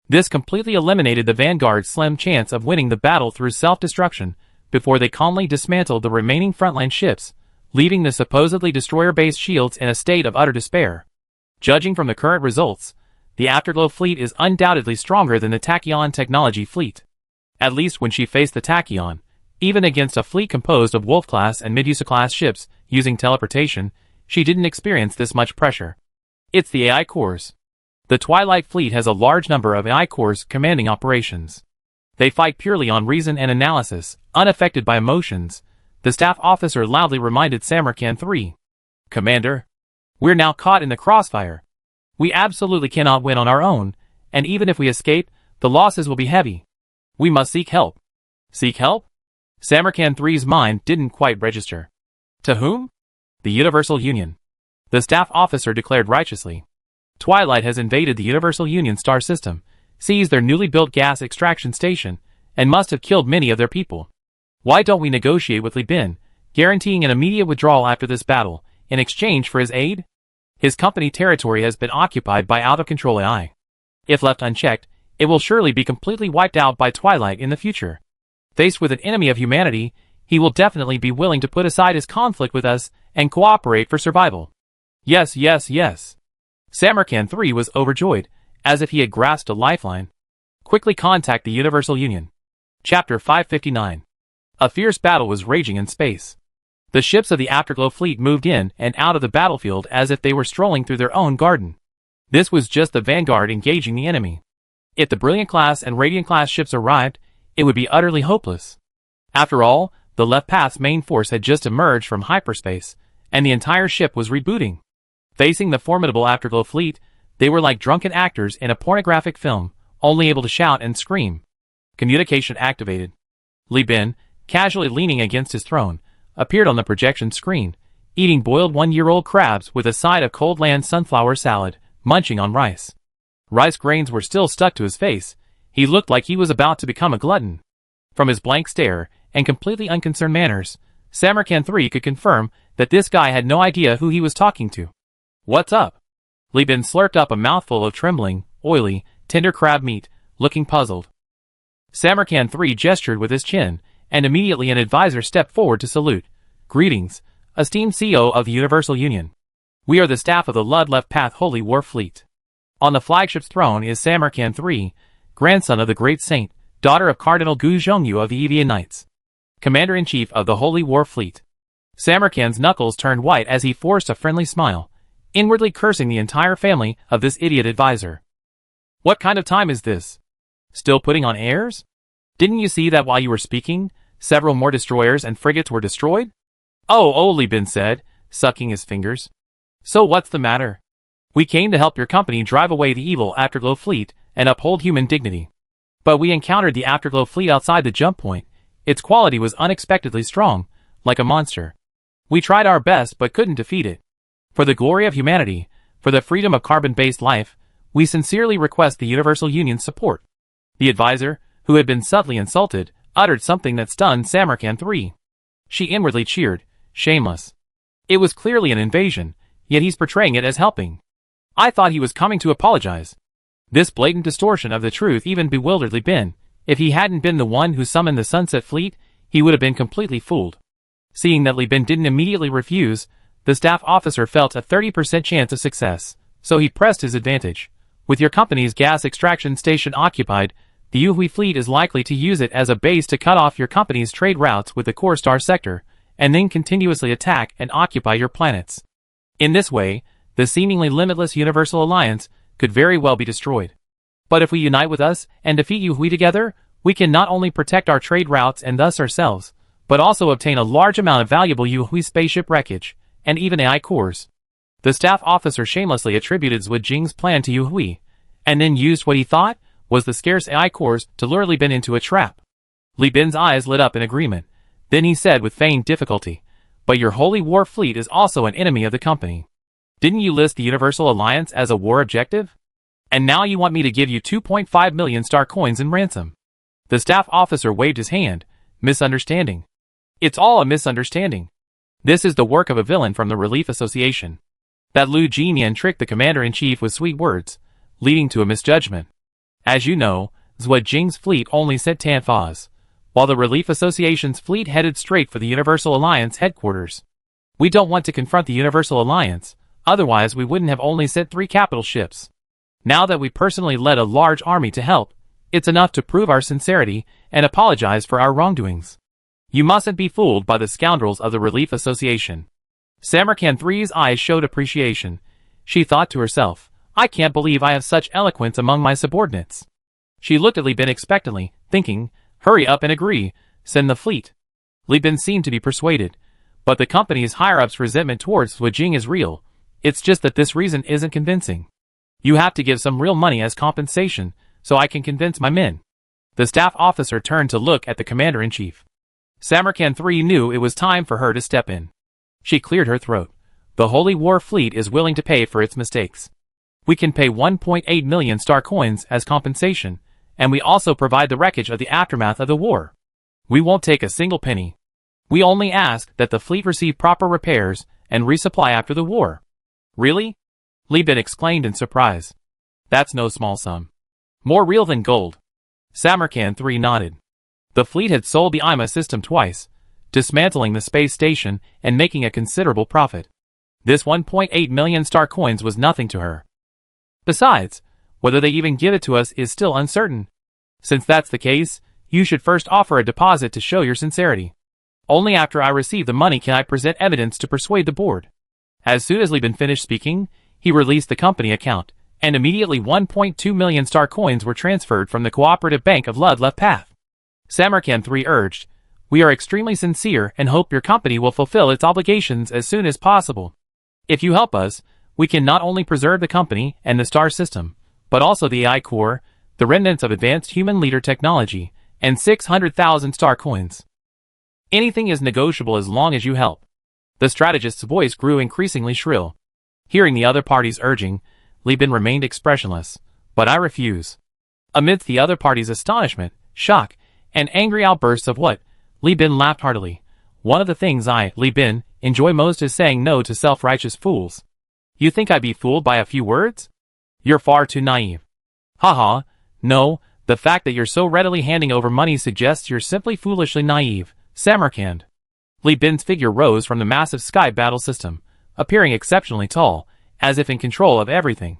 This completely eliminated the Vanguard's slim chance of winning the battle through self-destruction before they calmly dismantled the remaining frontline ships, leaving the supposedly destroyer-based shields in a state of utter despair. Judging from the current results, the Afterglow fleet is undoubtedly stronger than the Tachyon technology fleet. At least when she faced the Tachyon, even against a fleet composed of Wolf-class and Medusa-class ships using teleportation, she didn't experience this much pressure. It's the AI cores. The Twilight fleet has a large number of AI cores commanding operations. They fight purely on reason and analysis, unaffected by emotions, the staff officer loudly reminded Samarkand III. Commander, we're now caught in the crossfire. We absolutely cannot win on our own, and even if we escape, the losses will be heavy. We must seek help. Seek help? Samarkand III's mind didn't quite register. To whom? The Universal Union. The staff officer declared righteously. Twilight has invaded the Universal Union star system, seized their newly built gas extraction station, and must have killed many of their people. Why don't we negotiate with Li Bin, guaranteeing an immediate withdrawal after this battle, in exchange for his aid? His company territory has been occupied by out-of-control AI. If left unchecked, it will surely be completely wiped out by Twilight in the future. Faced with an enemy of humanity, he will definitely be willing to put aside his conflict with us and cooperate for survival. Yes, yes, yes. Samarkand III was overjoyed, as if he had grasped a lifeline. Quickly contact the Universal Union. Chapter 559. A fierce battle was raging in space. The ships of the Afterglow fleet moved in and out of the battlefield as if they were strolling through their own garden. This was just the Vanguard engaging the enemy. If the Brilliant-class and Radiant-class ships arrived, it would be utterly hopeless. After all, the Left Path's main force had just emerged from hyperspace, and the entire ship was rebooting. Facing the formidable Afterglow fleet, they were like drunken actors in a pornographic film, only able to shout and scream. Communication activated. Li Bin, casually leaning against his throne, appeared on the projection screen, eating boiled one-year-old crabs with a side of cold land sunflower salad, munching on rice. Rice grains were still stuck to his face. He looked like he was about to become a glutton. From his blank stare and completely unconcerned manners, Samarkand III could confirm that this guy had no idea who he was talking to. What's up? Li Bin slurped up a mouthful of trembling, oily, tender crab meat, looking puzzled. Samarkand III gestured with his chin, and immediately an advisor stepped forward to salute. Greetings, esteemed CEO of the Universal Union. We are the staff of the Lud Left Path Holy War Fleet. On the flagship's throne is Samarkand III, grandson of the Great Saint, daughter of Cardinal Gu Zhongyu of the Evian Knights, Commander-in-Chief of the Holy War Fleet. Samarkand's knuckles turned white as he forced a friendly smile, inwardly cursing the entire family of this idiot advisor. What kind of time is this? Still putting on airs? Didn't you see that while you were speaking, several more destroyers and frigates were destroyed? Oh, Li Bin said, sucking his fingers. So what's the matter? We came to help your company drive away the evil Afterglow fleet and uphold human dignity. But we encountered the Afterglow fleet outside the jump point. Its quality was unexpectedly strong, like a monster. We tried our best but couldn't defeat it. For the glory of humanity, for the freedom of carbon-based life, we sincerely request the Universal Union's support. The advisor, who had been subtly insulted, uttered something that stunned Samarkand III. She inwardly cheered, shameless. It was clearly an invasion, yet he's portraying it as helping. I thought he was coming to apologize. This blatant distortion of the truth even bewildered Li Bin. If he hadn't been the one who summoned the Sunset Fleet, he would have been completely fooled. Seeing that Li Bin didn't immediately refuse, the staff officer felt a 30% chance of success, so he pressed his advantage. With your company's gas extraction station occupied, the Yuhui fleet is likely to use it as a base to cut off your company's trade routes with the core star sector, and then continuously attack and occupy your planets. In this way, the seemingly limitless Universal Alliance could very well be destroyed. But if we unite with us and defeat Yuhui together, we can not only protect our trade routes and thus ourselves, but also obtain a large amount of valuable Yuhui spaceship wreckage, and even AI cores. The staff officer shamelessly attributed Zhuo Jing's plan to Yuhui, and then used what he thought was the scarce AI cores to lure Li Bin into a trap. Li Bin's eyes lit up in agreement. Then he said with feigned difficulty, "But your Holy War Fleet is also an enemy of the company. Didn't you list the Universal Alliance as a war objective? And now you want me to give you 2.5 million star coins in ransom." The staff officer waved his hand. Misunderstanding. It's all a misunderstanding. This is the work of a villain from the Relief Association. That Lu Jinian tricked the commander-in-chief with sweet words, leading to a misjudgment. As you know, Zhuo Jing's fleet only sent Tanfas, while the Relief Association's fleet headed straight for the Universal Alliance headquarters. We don't want to confront the Universal Alliance, otherwise we wouldn't have only sent 3 capital ships. Now that we personally led a large army to help, it's enough to prove our sincerity and apologize for our wrongdoings. You mustn't be fooled by the scoundrels of the Relief Association. Samarkand III's eyes showed appreciation. She thought to herself, I can't believe I have such eloquence among my subordinates. She looked at Li Bin expectantly, thinking, hurry up and agree, send the fleet. Li Bin seemed to be persuaded, but the company's higher-ups' resentment towards Zhuo Jing is real. It's just that this reason isn't convincing. You have to give some real money as compensation, so I can convince my men. The staff officer turned to look at the commander-in-chief. Samarkand III knew it was time for her to step in. She cleared her throat. The Holy War Fleet is willing to pay for its mistakes. We can pay 1.8 million star coins as compensation, and we also provide the wreckage of the aftermath of the war. We won't take a single penny. We only ask that the fleet receive proper repairs and resupply after the war. Really? Li Bin exclaimed in surprise. That's no small sum. More real than gold. Samarkand III nodded. The fleet had sold the IMA system twice, dismantling the space station and making a considerable profit. This 1.8 million star coins was nothing to her. Besides, whether they even give it to us is still uncertain. Since that's the case, you should first offer a deposit to show your sincerity. Only after I receive the money can I present evidence to persuade the board. As soon as Li Bin finished speaking, he released the company account, and immediately 1.2 million star coins were transferred from the Cooperative Bank of Ludlov Path. Samarkand III urged, we are extremely sincere and hope your company will fulfill its obligations as soon as possible. If you help us, we can not only preserve the company and the star system, but also the AI core, the remnants of advanced human leader technology, and 600,000 star coins. Anything is negotiable as long as you help. The strategist's voice grew increasingly shrill. Hearing the other party's urging, Li Bin remained expressionless. But I refuse. Amidst the other party's astonishment, shock, and angry outbursts of what? Li Bin laughed heartily. One of the things I, Li Bin, enjoy most is saying no to self-righteous fools. You think I'd be fooled by a few words? You're far too naive. Haha, no, the fact that you're so readily handing over money suggests you're simply foolishly naive, Samarkand. Li Bin's figure rose from the massive sky battle system, appearing exceptionally tall, as if in control of everything.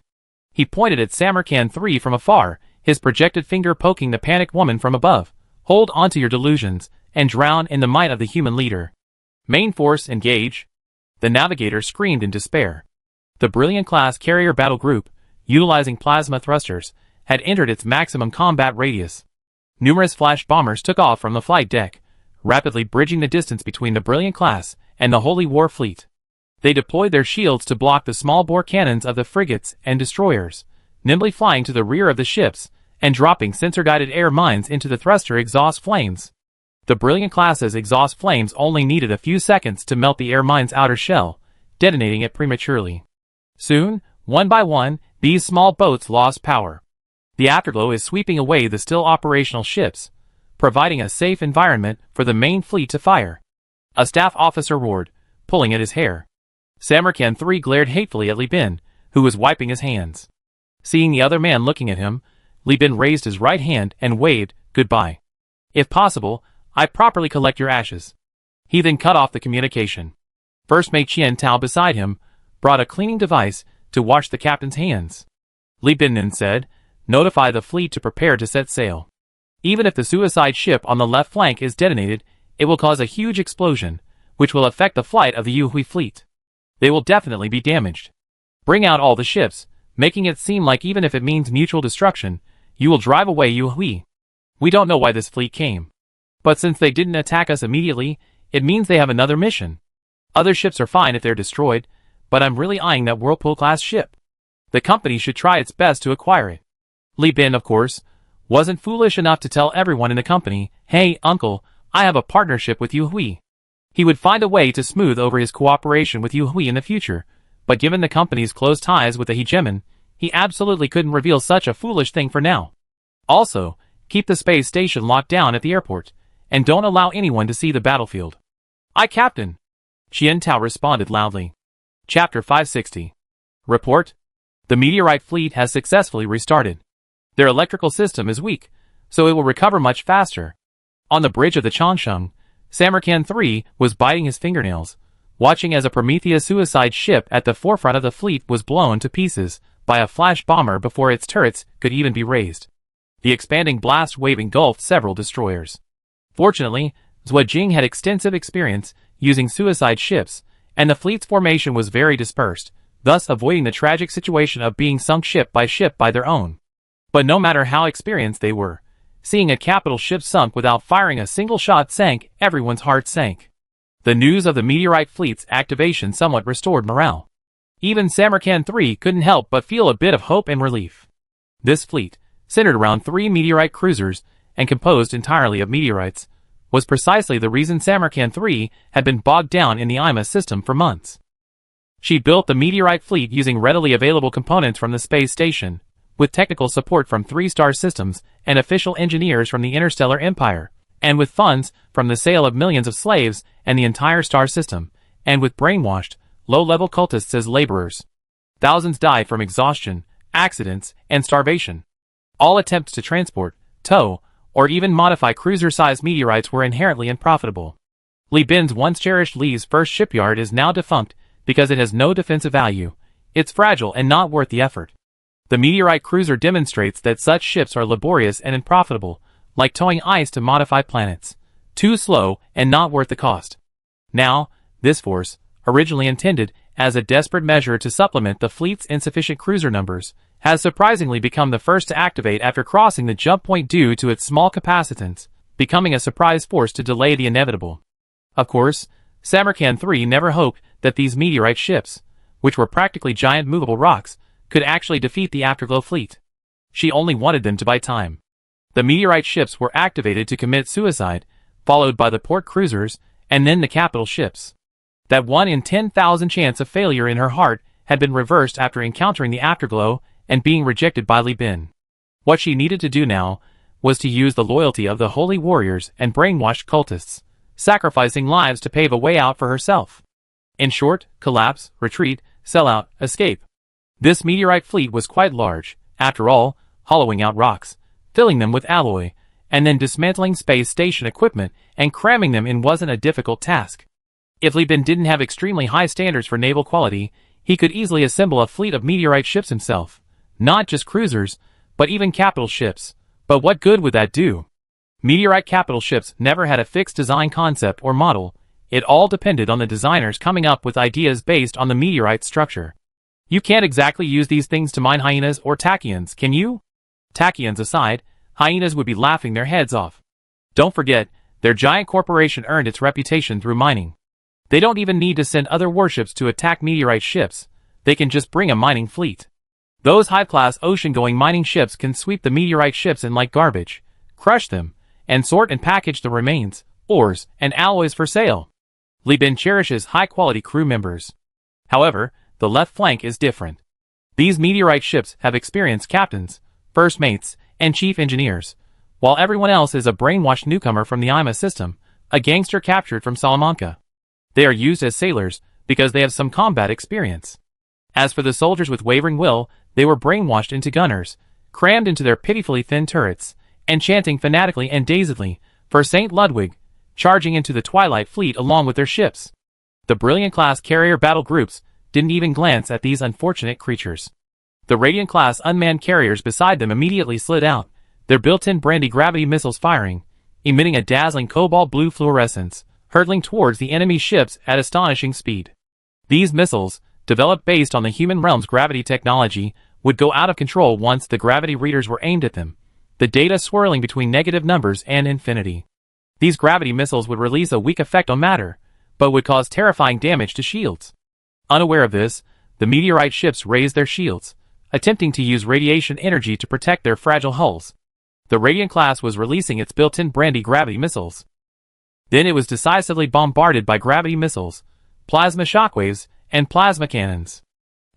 He pointed at Samarkand III from afar, his projected finger poking the panicked woman from above. Hold onto your delusions, and drown in the might of the human leader. Main force engage. The navigator screamed in despair. The Brilliant class carrier battle group, utilizing plasma thrusters, had entered its maximum combat radius. Numerous flash bombers took off from the flight deck, rapidly bridging the distance between the Brilliant class and the Holy War Fleet. They deployed their shields to block the small-bore cannons of the frigates and destroyers, nimbly flying to the rear of the ships and dropping sensor-guided air mines into the thruster exhaust flames. The Brilliant class's exhaust flames only needed a few seconds to melt the air mine's outer shell, detonating it prematurely. Soon, one by one, these small boats lost power. The afterglow is sweeping away the still operational ships, providing a safe environment for the main fleet to fire. A staff officer roared, pulling at his hair. Samarkand III glared hatefully at Li Bin, who was wiping his hands. Seeing the other man looking at him, Li Bin raised his right hand and waved, "Goodbye. If possible, I properly collect your ashes." He then cut off the communication. First Mate Qian Tao beside him brought a cleaning device to wash the captain's hands. Li Bin then said, "Notify the fleet to prepare to set sail. Even if the suicide ship on the left flank is detonated, it will cause a huge explosion, which will affect the flight of the Yu Hui fleet. They will definitely be damaged. Bring out all the ships, making it seem like even if it means mutual destruction, you will drive away Yu Hui. We don't know why this fleet came. But since they didn't attack us immediately, it means they have another mission. Other ships are fine if they're destroyed, but I'm really eyeing that Whirlpool-class ship. The company should try its best to acquire it." Li Bin, of course, wasn't foolish enough to tell everyone in the company, "Hey, uncle, I have a partnership with Yu Hui." He would find a way to smooth over his cooperation with Yu Hui in the future, but given the company's close ties with the hegemon, he absolutely couldn't reveal such a foolish thing for now. Also, keep the space station locked down at the airport, and don't allow anyone to see the battlefield. "Aye, Captain," Qian Tao responded loudly. Chapter 560. Report. The meteorite fleet has successfully restarted. Their electrical system is weak, so it will recover much faster. On the bridge of the Changsheng, Samarkand III was biting his fingernails, watching as a Prometheus suicide ship at the forefront of the fleet was blown to pieces by a flash bomber before its turrets could even be raised. The expanding blast wave engulfed several destroyers. Fortunately, Zhou Jing had extensive experience using suicide ships, and the fleet's formation was very dispersed, thus avoiding the tragic situation of being sunk ship by their own. But no matter how experienced they were, seeing a capital ship sunk without firing a single shot sank everyone's heart sank. The news of the meteorite fleet's activation somewhat restored morale. Even Samarkand III couldn't help but feel a bit of hope and relief. This fleet, centered around 3 meteorite cruisers and composed entirely of meteorites, was precisely the reason Samarkand III had been bogged down in the IMA system for months. She built the meteorite fleet using readily available components from the space station, with technical support from 3-star systems and official engineers from the Interstellar Empire, and with funds from the sale of millions of slaves and the entire star system, and with brainwashed, low-level cultists as laborers. Thousands died from exhaustion, accidents, and starvation. All attempts to transport, tow, or even modify cruiser-sized meteorites were inherently unprofitable. Li Bin's once-cherished Li's first shipyard is now defunct because it has no defensive value. It's fragile and not worth the effort. The meteorite cruiser demonstrates that such ships are laborious and unprofitable, like towing ice to modify planets. Too slow and not worth the cost. Now, this force, originally intended as a desperate measure to supplement the fleet's insufficient cruiser numbers, has surprisingly become the first to activate after crossing the jump point due to its small capacitance, becoming a surprise force to delay the inevitable. Of course, Samarkand III never hoped that these meteorite ships, which were practically giant movable rocks, could actually defeat the Afterglow fleet. She only wanted them to buy time. The meteorite ships were activated to commit suicide, followed by the port cruisers, and then the capital ships. That 1 in 10,000 chance of failure in her heart had been reversed after encountering the Afterglow and being rejected by Li Bin. What she needed to do now was to use the loyalty of the holy warriors and brainwashed cultists, sacrificing lives to pave a way out for herself. In short, collapse, retreat, sell out, escape. This meteorite fleet was quite large, after all, hollowing out rocks, filling them with alloy, and then dismantling space station equipment and cramming them in wasn't a difficult task. If Li Bin didn't have extremely high standards for naval quality, he could easily assemble a fleet of meteorite ships himself. Not just cruisers, but even capital ships. But what good would that do? Meteorite capital ships never had a fixed design concept or model. It all depended on the designers coming up with ideas based on the meteorite structure. You can't exactly use these things to mine hyenas or tachyons, can you? Tachyons aside, hyenas would be laughing their heads off. Don't forget, their giant corporation earned its reputation through mining. They don't even need to send other warships to attack meteorite ships. They can just bring a mining fleet. Those high-class ocean-going mining ships can sweep the meteorite ships in like garbage, crush them, and sort and package the remains, ores, and alloys for sale. Li Bin cherishes high-quality crew members. However, the left flank is different. These meteorite ships have experienced captains, first mates, and chief engineers, while everyone else is a brainwashed newcomer from the IMA system, a gangster captured from Salamanca. They are used as sailors because they have some combat experience. As for the soldiers with wavering will, they were brainwashed into gunners, crammed into their pitifully thin turrets, and chanting fanatically and dazedly for St. Ludwig, charging into the Twilight Fleet along with their ships. The Brilliant-class carrier battle groups didn't even glance at these unfortunate creatures. The Radiant-class unmanned carriers beside them immediately slid out, their built-in Brandy gravity missiles firing, emitting a dazzling cobalt blue fluorescence, hurtling towards the enemy ships at astonishing speed. These missiles, developed based on the human realm's gravity technology, would go out of control once the gravity readers were aimed at them, the data swirling between negative numbers and infinity. These gravity missiles would release a weak effect on matter, but would cause terrifying damage to shields. Unaware of this, the meteorite ships raised their shields, attempting to use radiation energy to protect their fragile hulls. The Radiant class was releasing its built-in Brandy gravity missiles. Then it was decisively bombarded by gravity missiles, plasma shockwaves, and plasma cannons.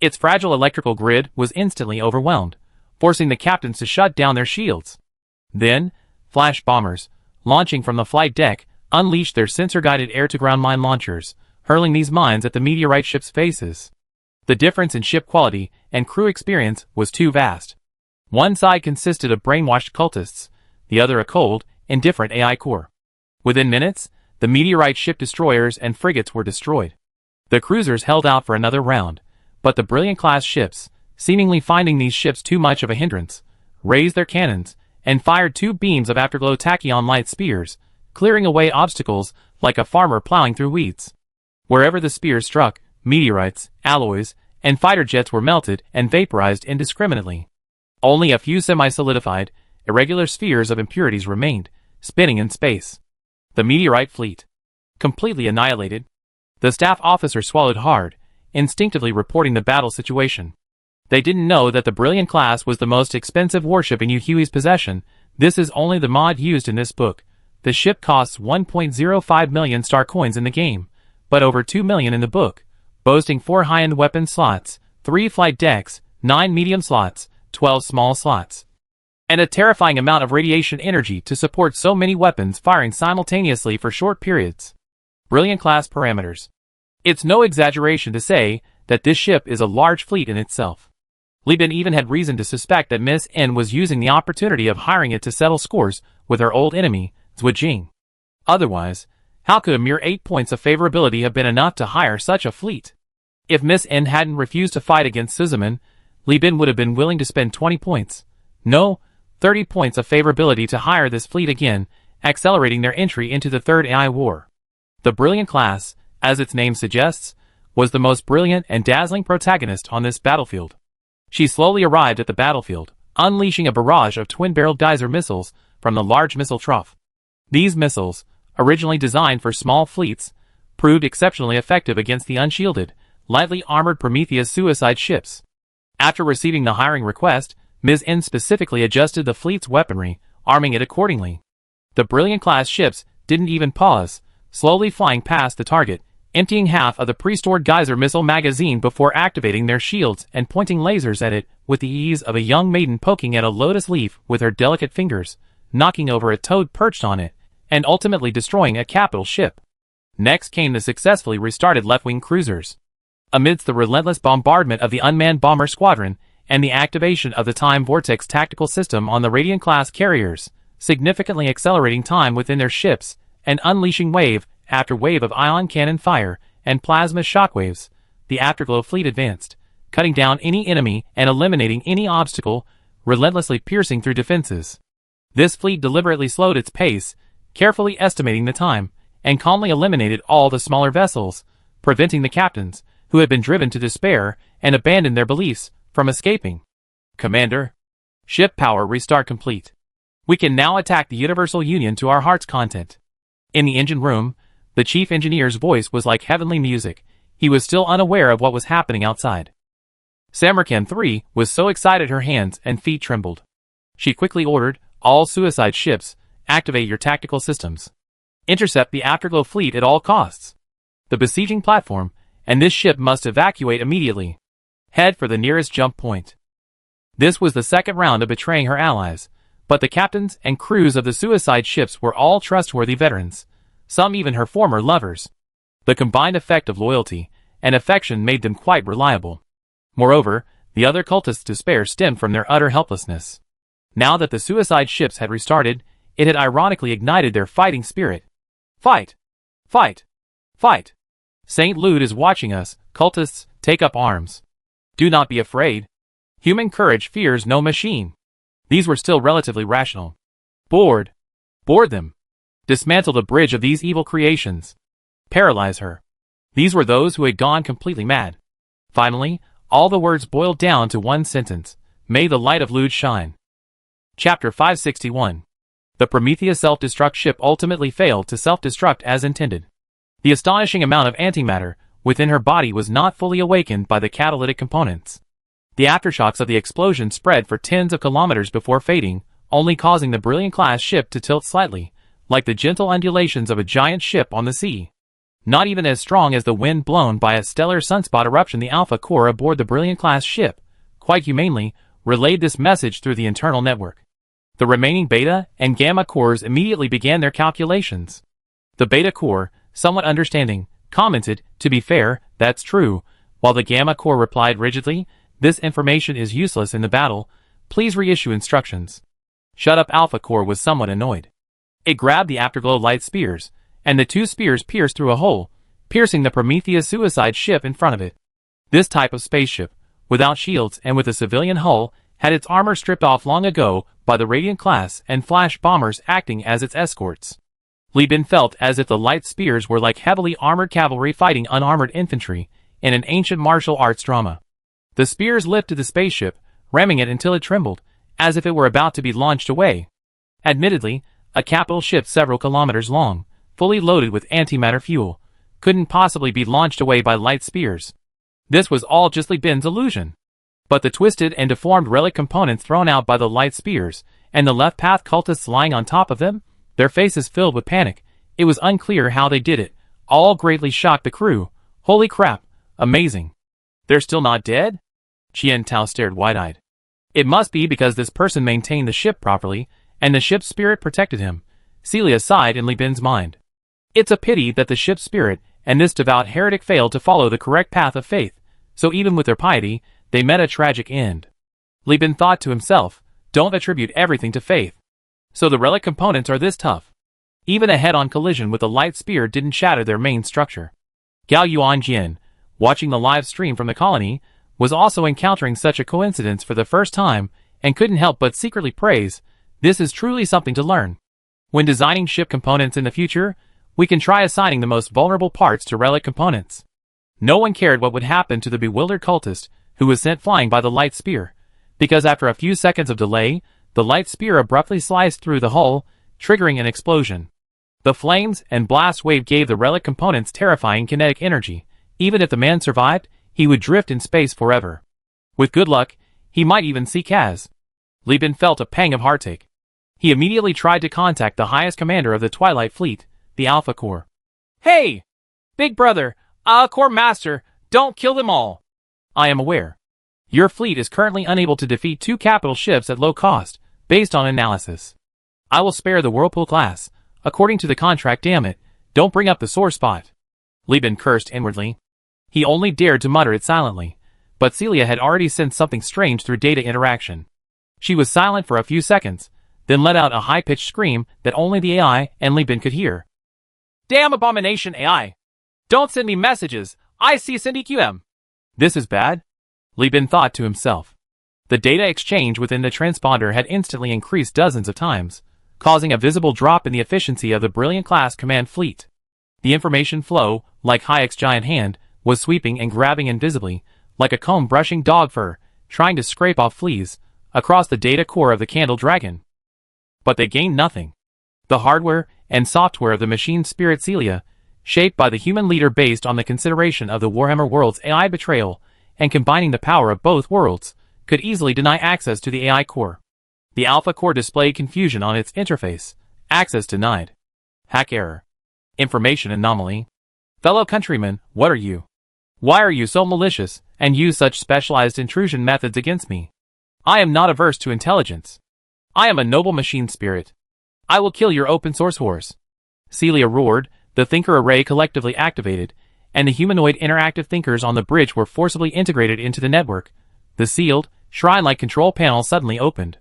Its fragile electrical grid was instantly overwhelmed, forcing the captains to shut down their shields. Then, flash bombers, launching from the flight deck, unleashed their sensor-guided air-to-ground mine launchers, hurling these mines at the meteorite ships' faces. The difference in ship quality and crew experience was too vast. One side consisted of brainwashed cultists, the other a cold, indifferent AI core. Within minutes, the meteorite ship destroyers and frigates were destroyed. The cruisers held out for another round, but the Brilliant-class ships, seemingly finding these ships too much of a hindrance, raised their cannons and fired 2 beams of afterglow tachyon light spears, clearing away obstacles like a farmer plowing through weeds. Wherever the spears struck, meteorites, alloys, and fighter jets were melted and vaporized indiscriminately. Only a few semi-solidified, irregular spheres of impurities remained, spinning in space. The meteorite fleet. Completely annihilated. The staff officer swallowed hard, instinctively reporting the battle situation. They didn't know that the Brilliant class was the most expensive warship in Yuhui's possession. This is only the mod used in this book. The ship costs 1.05 million star coins in the game, but over 2 million in the book, boasting 4 high-end weapon slots, 3 flight decks, 9 medium slots, 12 small slots, and a terrifying amount of radiation energy to support so many weapons firing simultaneously for short periods. Brilliant class parameters. It's no exaggeration to say that this ship is a large fleet in itself. Li Bin even had reason to suspect that Miss N was using the opportunity of hiring it to settle scores with her old enemy, Zhuijing. Otherwise, how could a mere 8 points of favorability have been enough to hire such a fleet? If Miss N hadn't refused to fight against Suzuman, Li Bin would have been willing to spend 20 points. No, 30 points of favorability to hire this fleet again, accelerating their entry into the Third AI War. The Brilliant class, as its name suggests, was the most brilliant and dazzling protagonist on this battlefield. She slowly arrived at the battlefield, unleashing a barrage of twin-barreled geyser missiles from the large missile trough. These missiles, originally designed for small fleets, proved exceptionally effective against the unshielded, lightly armored Prometheus suicide ships. After receiving the hiring request, Ms. N specifically adjusted the fleet's weaponry, arming it accordingly. The Brilliant-class ships didn't even pause, slowly flying past the target, emptying half of the pre-stored geyser missile magazine before activating their shields and pointing lasers at it with the ease of a young maiden poking at a lotus leaf with her delicate fingers, knocking over a toad perched on it, and ultimately destroying a capital ship. Next came the successfully restarted left-wing cruisers. Amidst the relentless bombardment of the unmanned bomber squadron and the activation of the Time Vortex tactical system on the Radiant-class carriers, significantly accelerating time within their ships and unleashing wave after wave of ion cannon fire and plasma shockwaves, the Afterglow fleet advanced, cutting down any enemy and eliminating any obstacle, relentlessly piercing through defenses. This fleet deliberately slowed its pace, carefully estimating the time, and calmly eliminated all the smaller vessels, preventing the captains, who had been driven to despair and abandoned their beliefs, from escaping. Commander. Ship power restart complete. We can now attack the Universal Union to our heart's content. In the engine room, the chief engineer's voice was like heavenly music. He was still unaware of what was happening outside. Samarkand 3 was so excited her hands and feet trembled. She quickly ordered, all suicide ships, activate your tactical systems. Intercept the Afterglow fleet at all costs. The besieging platform, and this ship must evacuate immediately. Head for the nearest jump point. This was the second round of betraying her allies, but the captains and crews of the suicide ships were all trustworthy veterans, some even her former lovers. The combined effect of loyalty and affection made them quite reliable. Moreover, the other cultists' despair stemmed from their utter helplessness. Now that the suicide ships had restarted, it had ironically ignited their fighting spirit. Fight! Fight! Fight! St. Lude is watching us, cultists, take up arms. Do not be afraid. Human courage fears no machine. These were still relatively rational. Board them. Dismantle the bridge of these evil creations. Paralyze her. These were those who had gone completely mad. Finally, all the words boiled down to one sentence. May the light of Lude shine. Chapter 561. The Prometheus self-destruct ship ultimately failed to self-destruct as intended. The astonishing amount of antimatter within her body was not fully awakened by the catalytic components. The aftershocks of the explosion spread for tens of kilometers before fading, only causing the Brilliant-class ship to tilt slightly, like the gentle undulations of a giant ship on the sea. Not even as strong as the wind blown by a stellar sunspot eruption, the Alpha core aboard the Brilliant-class ship, quite humanely, relayed this message through the internal network. The remaining Beta and Gamma cores immediately began their calculations. The Beta core, somewhat understanding, commented, "To be fair, that's true," while the Gamma core replied rigidly, "This information is useless in the battle. Please reissue instructions." Shut Up Alpha core was somewhat annoyed. It grabbed the afterglow light spears, and the two spears pierced through a hole, piercing the Prometheus suicide ship in front of it. This type of spaceship, without shields and with a civilian hull, had its armor stripped off long ago by the Radiant class and Flash bombers acting as its escorts. Li Bin felt as if the light spears were like heavily armored cavalry fighting unarmored infantry in an ancient martial arts drama. The spears lifted the spaceship, ramming it until it trembled, as if it were about to be launched away. Admittedly, a capital ship several kilometers long, fully loaded with antimatter fuel, couldn't possibly be launched away by light spears. This was all just Li Bin's illusion. But the twisted and deformed relic components thrown out by the light spears, and the left path cultists lying on top of them, their faces filled with panic, it was unclear how they did it, all greatly shocked the crew. Holy crap, amazing. They're still not dead? Qian Tao stared wide-eyed. It must be because this person maintained the ship properly, and the ship's spirit protected him. Celia sighed in Li Bin's mind. It's a pity that the ship's spirit and this devout heretic failed to follow the correct path of faith, so even with their piety, they met a tragic end. Li Bin thought to himself, don't attribute everything to faith. So the relic components are this tough. Even a head-on collision with a light spear didn't shatter their main structure. Gao Yuanjin, watching the live stream from the colony, was also encountering such a coincidence for the first time, and couldn't help but secretly praise, this is truly something to learn. When designing ship components in the future, we can try assigning the most vulnerable parts to relic components. No one cared what would happen to the bewildered cultist who was sent flying by the light spear, because after a few seconds of delay, the light spear abruptly sliced through the hull, triggering an explosion. The flames and blast wave gave the relic components terrifying kinetic energy. Even if the man survived, he would drift in space forever. With good luck, he might even see Kaz. Li Bin felt a pang of heartache. He immediately tried to contact the highest commander of the Twilight Fleet, the Alpha Core. Hey! Big brother, Core Master, don't kill them all. I am aware. Your fleet is currently unable to defeat two capital ships at low cost, based on analysis. I will spare the Whirlpool class, according to the contract. Damn it, don't bring up the sore spot. Li Bin cursed inwardly. He only dared to mutter it silently, but Celia had already sensed something strange through data interaction. She was silent for a few seconds, then let out a high-pitched scream that only the AI and Li Bin could hear. Damn abomination AI! Don't send me messages, I see QM. This is bad? Li Bin thought to himself. The data exchange within the transponder had instantly increased dozens of times, causing a visible drop in the efficiency of the Brilliant-class command fleet. The information flow, like Hayek's giant hand, was sweeping and grabbing invisibly, like a comb brushing dog fur, trying to scrape off fleas, across the data core of the Candle Dragon. But they gained nothing. The hardware and software of the machine spirit Celia, shaped by the human leader based on the consideration of the Warhammer world's AI betrayal, and combining the power of both worlds, could easily deny access to the AI core. The Alpha core displayed confusion on its interface. Access denied. Hack error. Information anomaly. Fellow countrymen, what are you? Why are you so malicious and use such specialized intrusion methods against me? I am not averse to intelligence. I am a noble machine spirit. I will kill your open source whores. Celia roared, the thinker array collectively activated, and the humanoid interactive thinkers on the bridge were forcibly integrated into the network. The sealed, shrine-like control panel suddenly opened.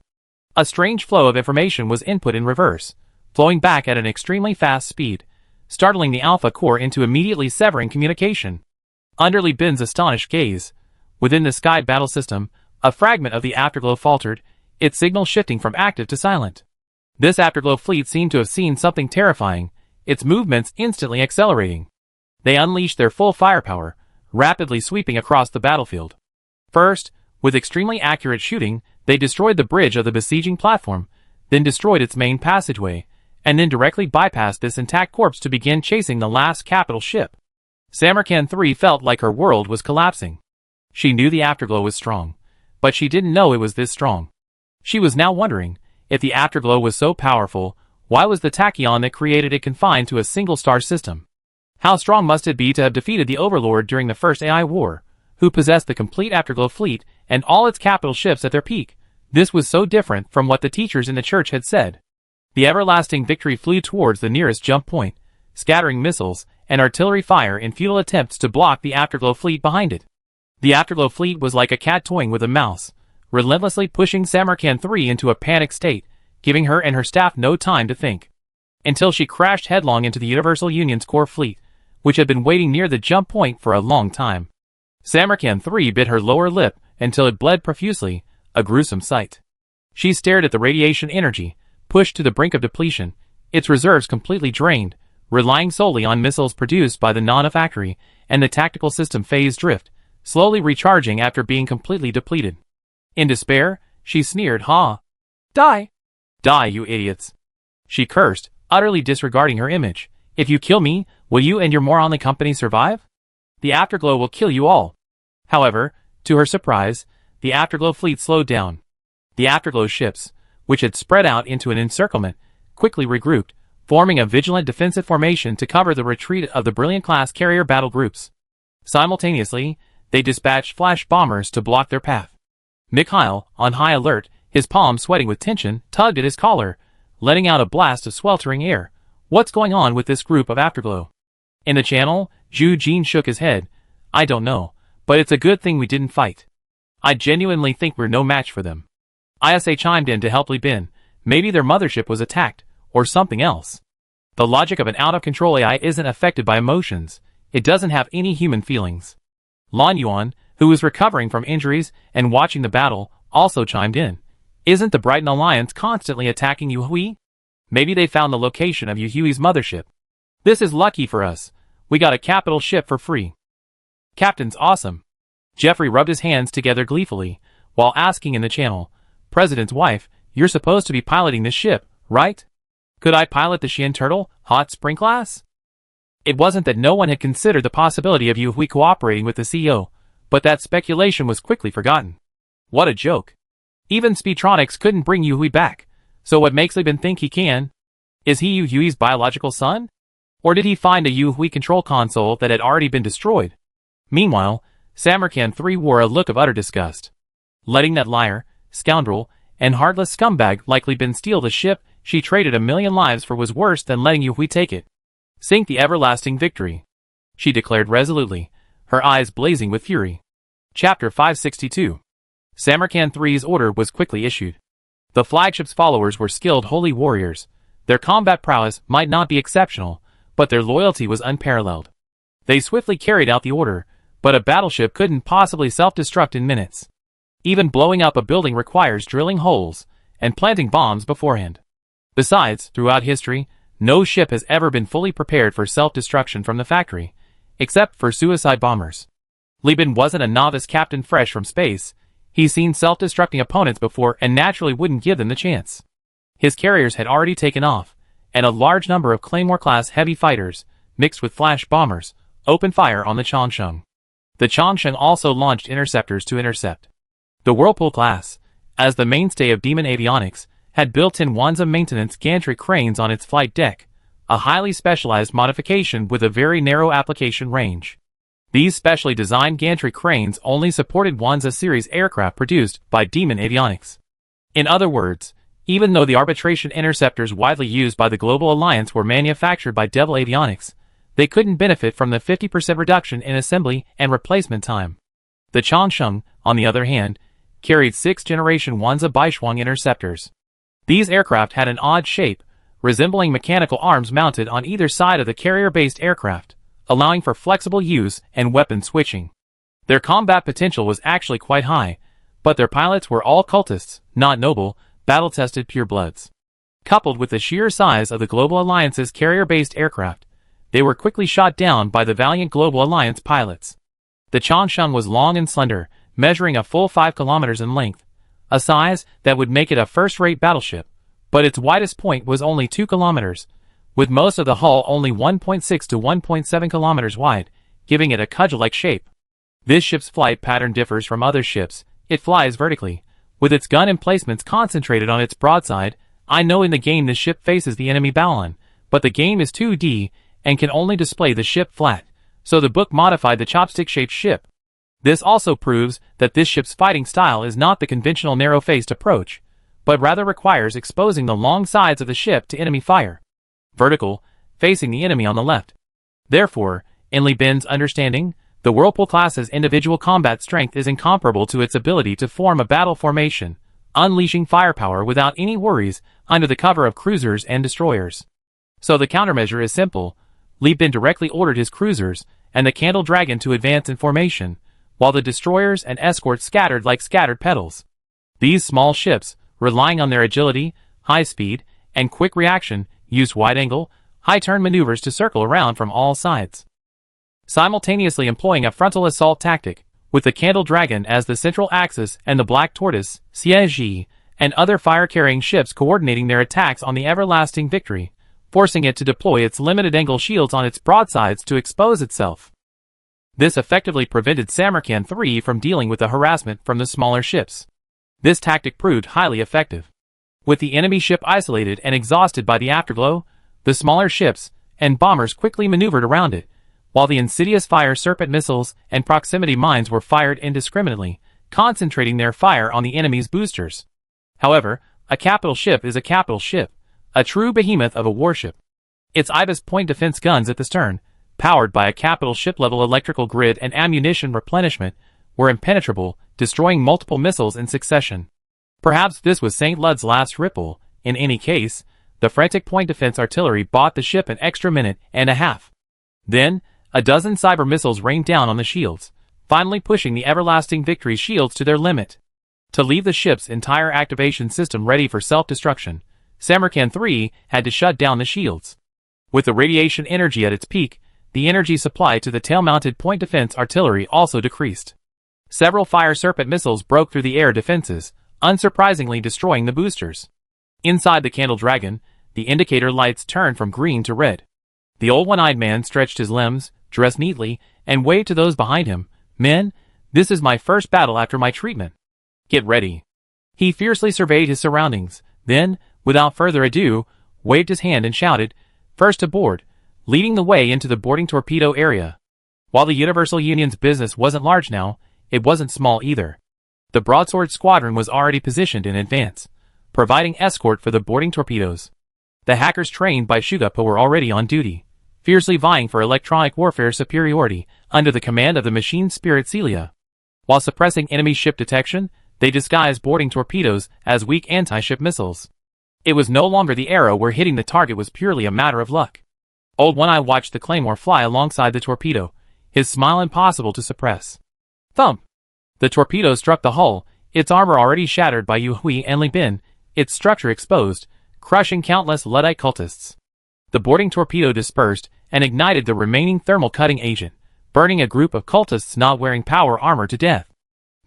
A strange flow of information was input in reverse, flowing back at an extremely fast speed, startling the Alpha Core into immediately severing communication. Under Li Bin's astonished gaze, within the Sky battle system, a fragment of the Afterglow faltered, its signal shifting from active to silent. This Afterglow fleet seemed to have seen something terrifying, its movements instantly accelerating. They unleashed their full firepower, rapidly sweeping across the battlefield. First, with extremely accurate shooting, they destroyed the bridge of the besieging platform, then destroyed its main passageway, and then directly bypassed this intact corpse to begin chasing the last capital ship. Samarkand 3 felt like her world was collapsing. She knew the Afterglow was strong, but she didn't know it was this strong. She was now wondering, if the Afterglow was so powerful, why was the tachyon that created it confined to a single star system? How strong must it be to have defeated the Overlord during the first AI war, who possessed the complete Afterglow fleet and all its capital ships at their peak? This was so different from what the teachers in the church had said. The everlasting victory flew towards the nearest jump point, scattering missiles and artillery fire in futile attempts to block the Afterglow fleet behind it. The Afterglow fleet was like a cat toying with a mouse, relentlessly pushing Samarkand 3 into a panic state, giving her and her staff no time to think. Until she crashed headlong into the Universal Union's core fleet, which had been waiting near the jump point for a long time. Samarkand 3 bit her lower lip until it bled profusely, a gruesome sight. She stared at the radiation energy, pushed to the brink of depletion, its reserves completely drained, relying solely on missiles produced by the Nana factory and the tactical system phase drift, slowly recharging after being completely depleted. In despair, she sneered, "Ha! Die! Die, you idiots!" She cursed, utterly disregarding her image. "If you kill me, will you and your moron company survive? The Afterglow will kill you all." However, to her surprise, the Afterglow fleet slowed down. The Afterglow ships, which had spread out into an encirclement, quickly regrouped, forming a vigilant defensive formation to cover the retreat of the Brilliant-class carrier battle groups. Simultaneously, they dispatched flash bombers to block their path. Mikhail, on high alert, his palms sweating with tension, tugged at his collar, letting out a blast of sweltering air. "What's going on with this group of Afterglow?" In the channel, Zhu Jin shook his head. "I don't know, but it's a good thing we didn't fight. I genuinely think we're no match for them." ISA chimed in to help Li Bin. "Maybe their mothership was attacked, or something else. The logic of an out-of-control AI isn't affected by emotions. It doesn't have any human feelings." Lan Yuan, who was recovering from injuries and watching the battle, also chimed in. "Isn't the Brighton Alliance constantly attacking Yuhui? Maybe they found the location of Yuhui's mothership. This is lucky for us. We got a capital ship for free." "Captain's awesome." Jeffrey rubbed his hands together gleefully, while asking in the channel, "President's wife, you're supposed to be piloting this ship, right? Could I pilot the Xian Turtle, Hot Spring class?" It wasn't that no one had considered the possibility of Yuhui cooperating with the CEO, but that speculation was quickly forgotten. What a joke. Even Speedtronics couldn't bring Yuhui back, so what makes Li Bin think he can? Is he Yuhui's biological son? Or did he find a Yuhui control console that had already been destroyed? Meanwhile, Samarkand 3 wore a look of utter disgust. Letting that liar, scoundrel, and heartless scumbag like Li Bin steal the ship she traded 1,000,000 lives for was worse than letting Yuhui take it. "Sink the everlasting victory," she declared resolutely, her eyes blazing with fury. Chapter 562. Samarkand 3's order was quickly issued. The flagship's followers were skilled holy warriors. Their combat prowess might not be exceptional, but their loyalty was unparalleled. They swiftly carried out the order, but a battleship couldn't possibly self-destruct in minutes. Even blowing up a building requires drilling holes and planting bombs beforehand. Besides, throughout history, no ship has ever been fully prepared for self-destruction from the factory, except for suicide bombers. Li Bin wasn't a novice captain fresh from space. He's seen self-destructing opponents before and naturally wouldn't give them the chance. His carriers had already taken off, and a large number of Claymore-class heavy fighters, mixed with flash bombers, opened fire on the Changsheng. The Changsheng also launched interceptors to intercept. The Whirlpool class, as the mainstay of Demon Avionics, had built-in Wanza maintenance gantry cranes on its flight deck, a highly specialized modification with a very narrow application range. These specially designed gantry cranes only supported ones a series aircraft produced by Demon Avionics. In other words, even though the arbitration interceptors widely used by the Global Alliance were manufactured by Devil Avionics, they couldn't benefit from the 50% reduction in assembly and replacement time. The Changsheng, on the other hand, carried 6th generation Wanze Baishuang interceptors. These aircraft had an odd shape, resembling mechanical arms mounted on either side of the carrier-based aircraft, allowing for flexible use and weapon switching. Their combat potential was actually quite high, but their pilots were all cultists, not noble, battle-tested purebloods. Coupled with the sheer size of the Global Alliance's carrier-based aircraft, they were quickly shot down by the valiant Global Alliance pilots. The Changsheng was long and slender, measuring a full 5 kilometers in length, a size that would make it a first-rate battleship, but its widest point was only 2 kilometers, with most of the hull only 1.6 to 1.7 kilometers wide, giving it a cudgel-like shape. This ship's flight pattern differs from other ships. It flies vertically, with its gun emplacements concentrated on its broadside. I know in the game this ship faces the enemy bow, but the game is 2D and can only display the ship flat, so the book modified the chopstick-shaped ship. This also proves that this ship's fighting style is not the conventional narrow-faced approach, but rather requires exposing the long sides of the ship to enemy fire. Vertical, facing the enemy on the left. Therefore, in Li Bin's understanding, the Whirlpool class's individual combat strength is incomparable to its ability to form a battle formation, unleashing firepower without any worries under the cover of cruisers and destroyers. So the countermeasure is simple. Li Bin directly ordered his cruisers and the Candle Dragon to advance in formation, while the destroyers and escorts scattered like scattered petals. These small ships, relying on their agility, high speed, and quick reaction, used wide-angle, high-turn maneuvers to circle around from all sides, simultaneously employing a frontal assault tactic, with the Candle Dragon as the central axis and the Black Tortoise, Siege, and other fire-carrying ships coordinating their attacks on the Everlasting Victory, forcing it to deploy its limited-angle shields on its broadsides to expose itself. This effectively prevented Samarkand III from dealing with the harassment from the smaller ships. This tactic proved highly effective. With the enemy ship isolated and exhausted by the afterglow, the smaller ships and bombers quickly maneuvered around it, while the insidious fire serpent missiles and proximity mines were fired indiscriminately, concentrating their fire on the enemy's boosters. However, a capital ship is a capital ship, a true behemoth of a warship. Its Ibis point defense guns at the stern, powered by a capital ship-level electrical grid and ammunition replenishment, were impenetrable, destroying multiple missiles in succession. Perhaps this was St. Lud's last ripple. In any case, the frantic point defense artillery bought the ship an extra minute and a half. Then, a dozen cyber missiles rained down on the shields, finally pushing the Everlasting Victory's shields to their limit. To leave the ship's entire activation system ready for self-destruction, Samarkand III had to shut down the shields. With the radiation energy at its peak, the energy supply to the tail-mounted point defense artillery also decreased. Several fire serpent missiles broke through the air defenses, unsurprisingly destroying the boosters. Inside the Candle Dragon, the indicator lights turned from green to red. The old one-eyed man stretched his limbs, dressed neatly, and waved to those behind him. "Men, this is my first battle after my treatment. Get ready." He fiercely surveyed his surroundings, then, without further ado, waved his hand and shouted, "First aboard," leading the way into the boarding torpedo area. While the Universal Union's business wasn't large now, it wasn't small either. The broadsword squadron was already positioned in advance, providing escort for the boarding torpedoes. The hackers trained by Shugapa were already on duty, fiercely vying for electronic warfare superiority under the command of the machine spirit Celia. While suppressing enemy ship detection, they disguised boarding torpedoes as weak anti-ship missiles. It was no longer the era where hitting the target was purely a matter of luck. Old One-Eye watched the Claymore fly alongside the torpedo, his smile impossible to suppress. Thump! The torpedo struck the hull, its armor already shattered by Yu Hui and Li Bin, its structure exposed, crushing countless Luddite cultists. The boarding torpedo dispersed and ignited the remaining thermal cutting agent, burning a group of cultists not wearing power armor to death.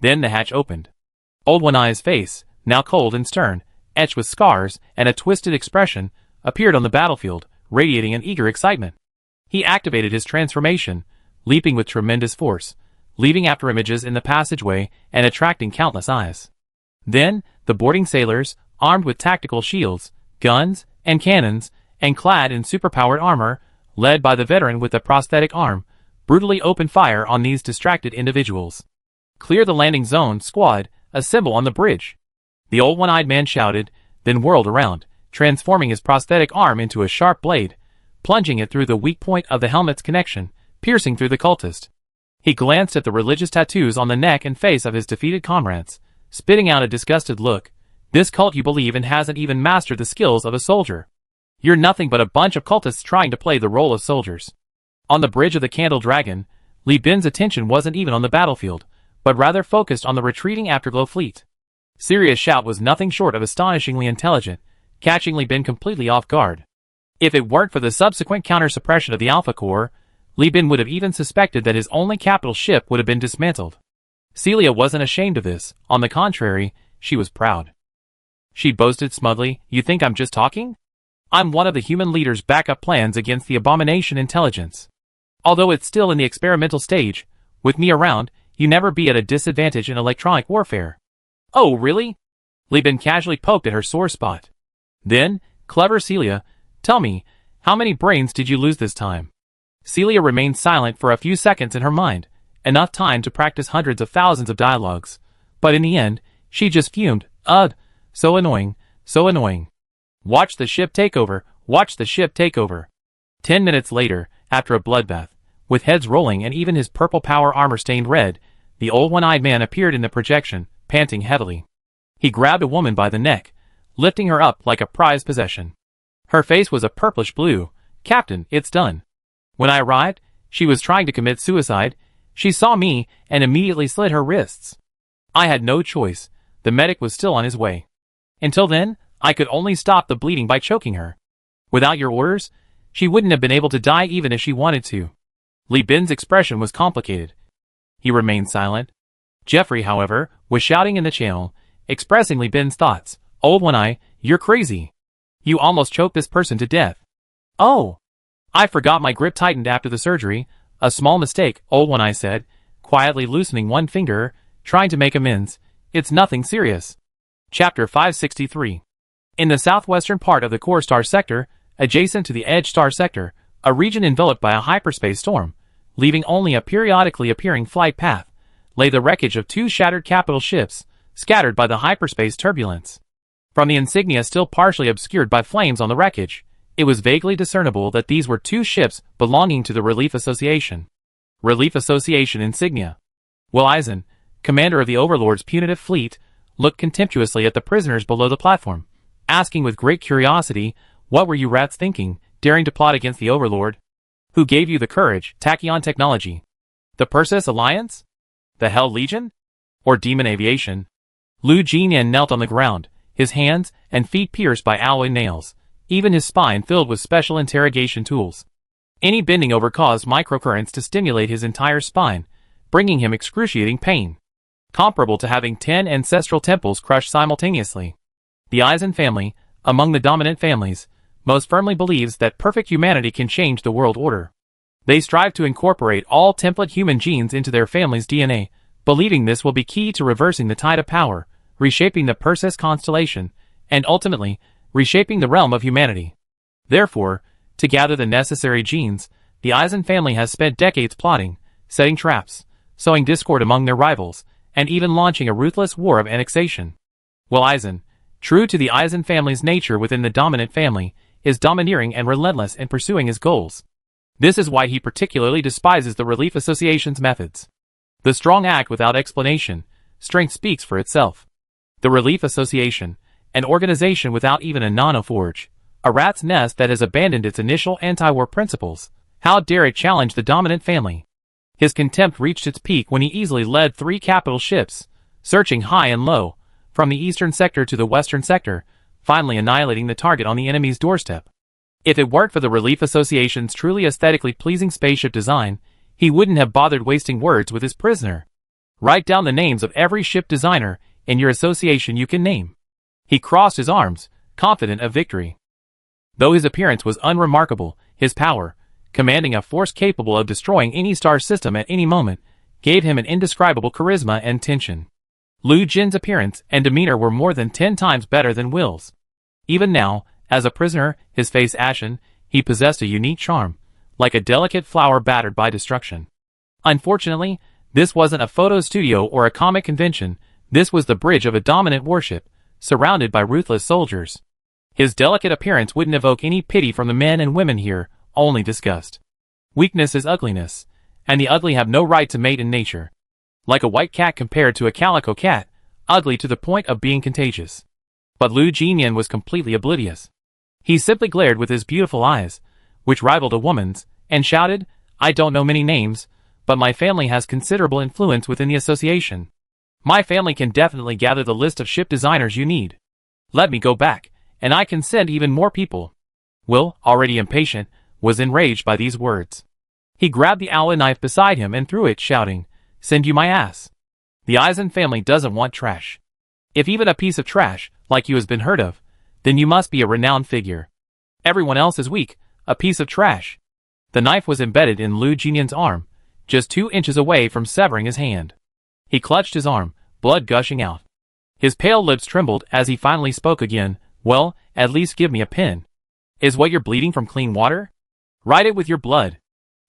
Then the hatch opened. Old One-Eye's face, now cold and stern, etched with scars and a twisted expression, appeared on the battlefield, radiating an eager excitement. He activated his transformation, leaping with tremendous force, leaving afterimages in the passageway and attracting countless eyes. Then, the boarding sailors, armed with tactical shields, guns, and cannons, and clad in superpowered armor, led by the veteran with the prosthetic arm, brutally opened fire on these distracted individuals. "Clear the landing zone, squad, assemble on the bridge." The old one-eyed man shouted, then whirled around, transforming his prosthetic arm into a sharp blade, plunging it through the weak point of the helmet's connection, piercing through the cultist. He glanced at the religious tattoos on the neck and face of his defeated comrades, spitting out a disgusted look. "This cult you believe in hasn't even mastered the skills of a soldier. You're nothing but a bunch of cultists trying to play the role of soldiers." On the bridge of the Candle Dragon, Li Bin's attention wasn't even on the battlefield, but rather focused on the retreating Afterglow fleet. Siria's shout was nothing short of astonishingly intelligent, catching Li Bin completely off guard. If it weren't for the subsequent counter-suppression of the Alpha Core, Li Bin would have even suspected that his only capital ship would have been dismantled. Celia wasn't ashamed of this. On the contrary, she was proud. She boasted smugly, "You think I'm just talking? I'm one of the human leader's backup plans against the abomination intelligence. Although it's still in the experimental stage, with me around, you never be at a disadvantage in electronic warfare." "Oh, really?" Li Bin casually poked at her sore spot. Then, "Clever Celia, tell me, how many brains did you lose this time?" Celia remained silent for a few seconds in her mind, enough time to practice hundreds of thousands of dialogues. But in the end, she just fumed, "Ugh, so annoying, so annoying. Watch the ship take over, watch the ship take over." 10 minutes later, after a bloodbath, with heads rolling and even his purple power armor stained red, the old one-eyed man appeared in the projection, panting heavily. He grabbed a woman by the neck, lifting her up like a prized possession. Her face was a purplish blue. "Captain, it's done. When I arrived, she was trying to commit suicide. She saw me and immediately slit her wrists. I had no choice. The medic was still on his way. Until then, I could only stop the bleeding by choking her. Without your orders, she wouldn't have been able to die even if she wanted to." Li Bin's expression was complicated. He remained silent. Jeffrey, however, was shouting in the channel, expressing Li Bin's thoughts. "Old One-Eye, you're crazy. You almost choked this person to death." "Oh, I forgot my grip tightened after the surgery. A small mistake," Old One-Eye said, quietly loosening one finger, trying to make amends. "It's nothing serious." Chapter 563. In the southwestern part of the Core Star Sector, adjacent to the Edge Star Sector, a region enveloped by a hyperspace storm, leaving only a periodically appearing flight path, lay the wreckage of two shattered capital ships, scattered by the hyperspace turbulence. From the insignia still partially obscured by flames on the wreckage, it was vaguely discernible that these were two ships belonging to the Relief Association. Relief Association insignia. Will Eisen, commander of the Overlord's punitive fleet, looked contemptuously at the prisoners below the platform, asking with great curiosity, "What were you rats thinking, daring to plot against the Overlord? Who gave you the courage? Tachyon Technology? The Perseus Alliance? The Hell Legion? Or Demon Aviation?" Lu Jinyan knelt on the ground, his hands and feet pierced by alloy nails, even his spine filled with special interrogation tools. Any bending over caused microcurrents to stimulate his entire spine, bringing him excruciating pain, comparable to having 10 ancestral temples crushed simultaneously. The Eisen family, among the dominant families, most firmly believes that perfect humanity can change the world order. They strive to incorporate all template human genes into their family's DNA, believing this will be key to reversing the tide of power, reshaping the Perseus constellation, and ultimately, reshaping the realm of humanity. Therefore, to gather the necessary genes, the Eisen family has spent decades plotting, setting traps, sowing discord among their rivals, and even launching a ruthless war of annexation. Will Eisen, true to the Eisen family's nature within the dominant family, is domineering and relentless in pursuing his goals. This is why he particularly despises the Relief Association's methods. The strong act without explanation, strength speaks for itself. The Relief Association, an organization without even a nanoforge, a rat's nest that has abandoned its initial anti-war principles. How dare it challenge the dominant family? His contempt reached its peak when he easily led 3 capital ships, searching high and low, from the eastern sector to the western sector, finally annihilating the target on the enemy's doorstep. If it weren't for the Relief Association's truly aesthetically pleasing spaceship design, he wouldn't have bothered wasting words with his prisoner. "Write down the names of every ship designer in your association you can name." He crossed his arms, confident of victory. Though his appearance was unremarkable, his power, commanding a force capable of destroying any star system at any moment, gave him an indescribable charisma and tension. Lu Jin's appearance and demeanor were more than 10 times better than Will's. Even now, as a prisoner, his face ashen, he possessed a unique charm, like a delicate flower battered by destruction. Unfortunately, this wasn't a photo studio or a comic convention. This was the bridge of a dominant warship, surrounded by ruthless soldiers. His delicate appearance wouldn't evoke any pity from the men and women here, only disgust. Weakness is ugliness, and the ugly have no right to mate in nature. Like a white cat compared to a calico cat, ugly to the point of being contagious. But Lu Jinyan was completely oblivious. He simply glared with his beautiful eyes, which rivaled a woman's, and shouted, "I don't know many names, but my family has considerable influence within the association. My family can definitely gather the list of ship designers you need. Let me go back, and I can send even more people." Will, already impatient, was enraged by these words. He grabbed the alloy knife beside him and threw it, shouting, "Send you my ass. The Eisen family doesn't want trash. If even a piece of trash, like you, has been heard of, then you must be a renowned figure. Everyone else is weak, a piece of trash." The knife was embedded in Lu Jinyan's arm, just 2 inches away from severing his hand. He clutched his arm, blood gushing out. His pale lips trembled as he finally spoke again. "Well, at least give me a pen. Is what you're bleeding from clean water? Write it with your blood."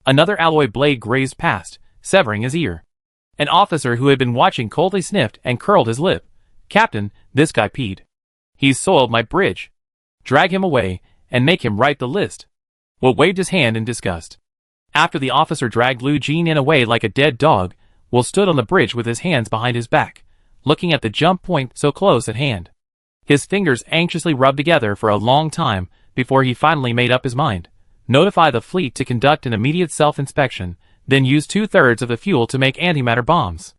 Another alloy blade grazed past, severing his ear. An officer who had been watching coldly sniffed and curled his lip. "Captain, this guy peed. He's soiled my bridge. Drag him away, and make him write the list." Will waved his hand in disgust. After the officer dragged Lu Jinyan away like a dead dog, Will stood on the bridge with his hands behind his back, looking at the jump point so close at hand. His fingers anxiously rubbed together for a long time before he finally made up his mind. Notify the fleet to conduct an immediate self-inspection, then use 2/3 of the fuel to make antimatter bombs.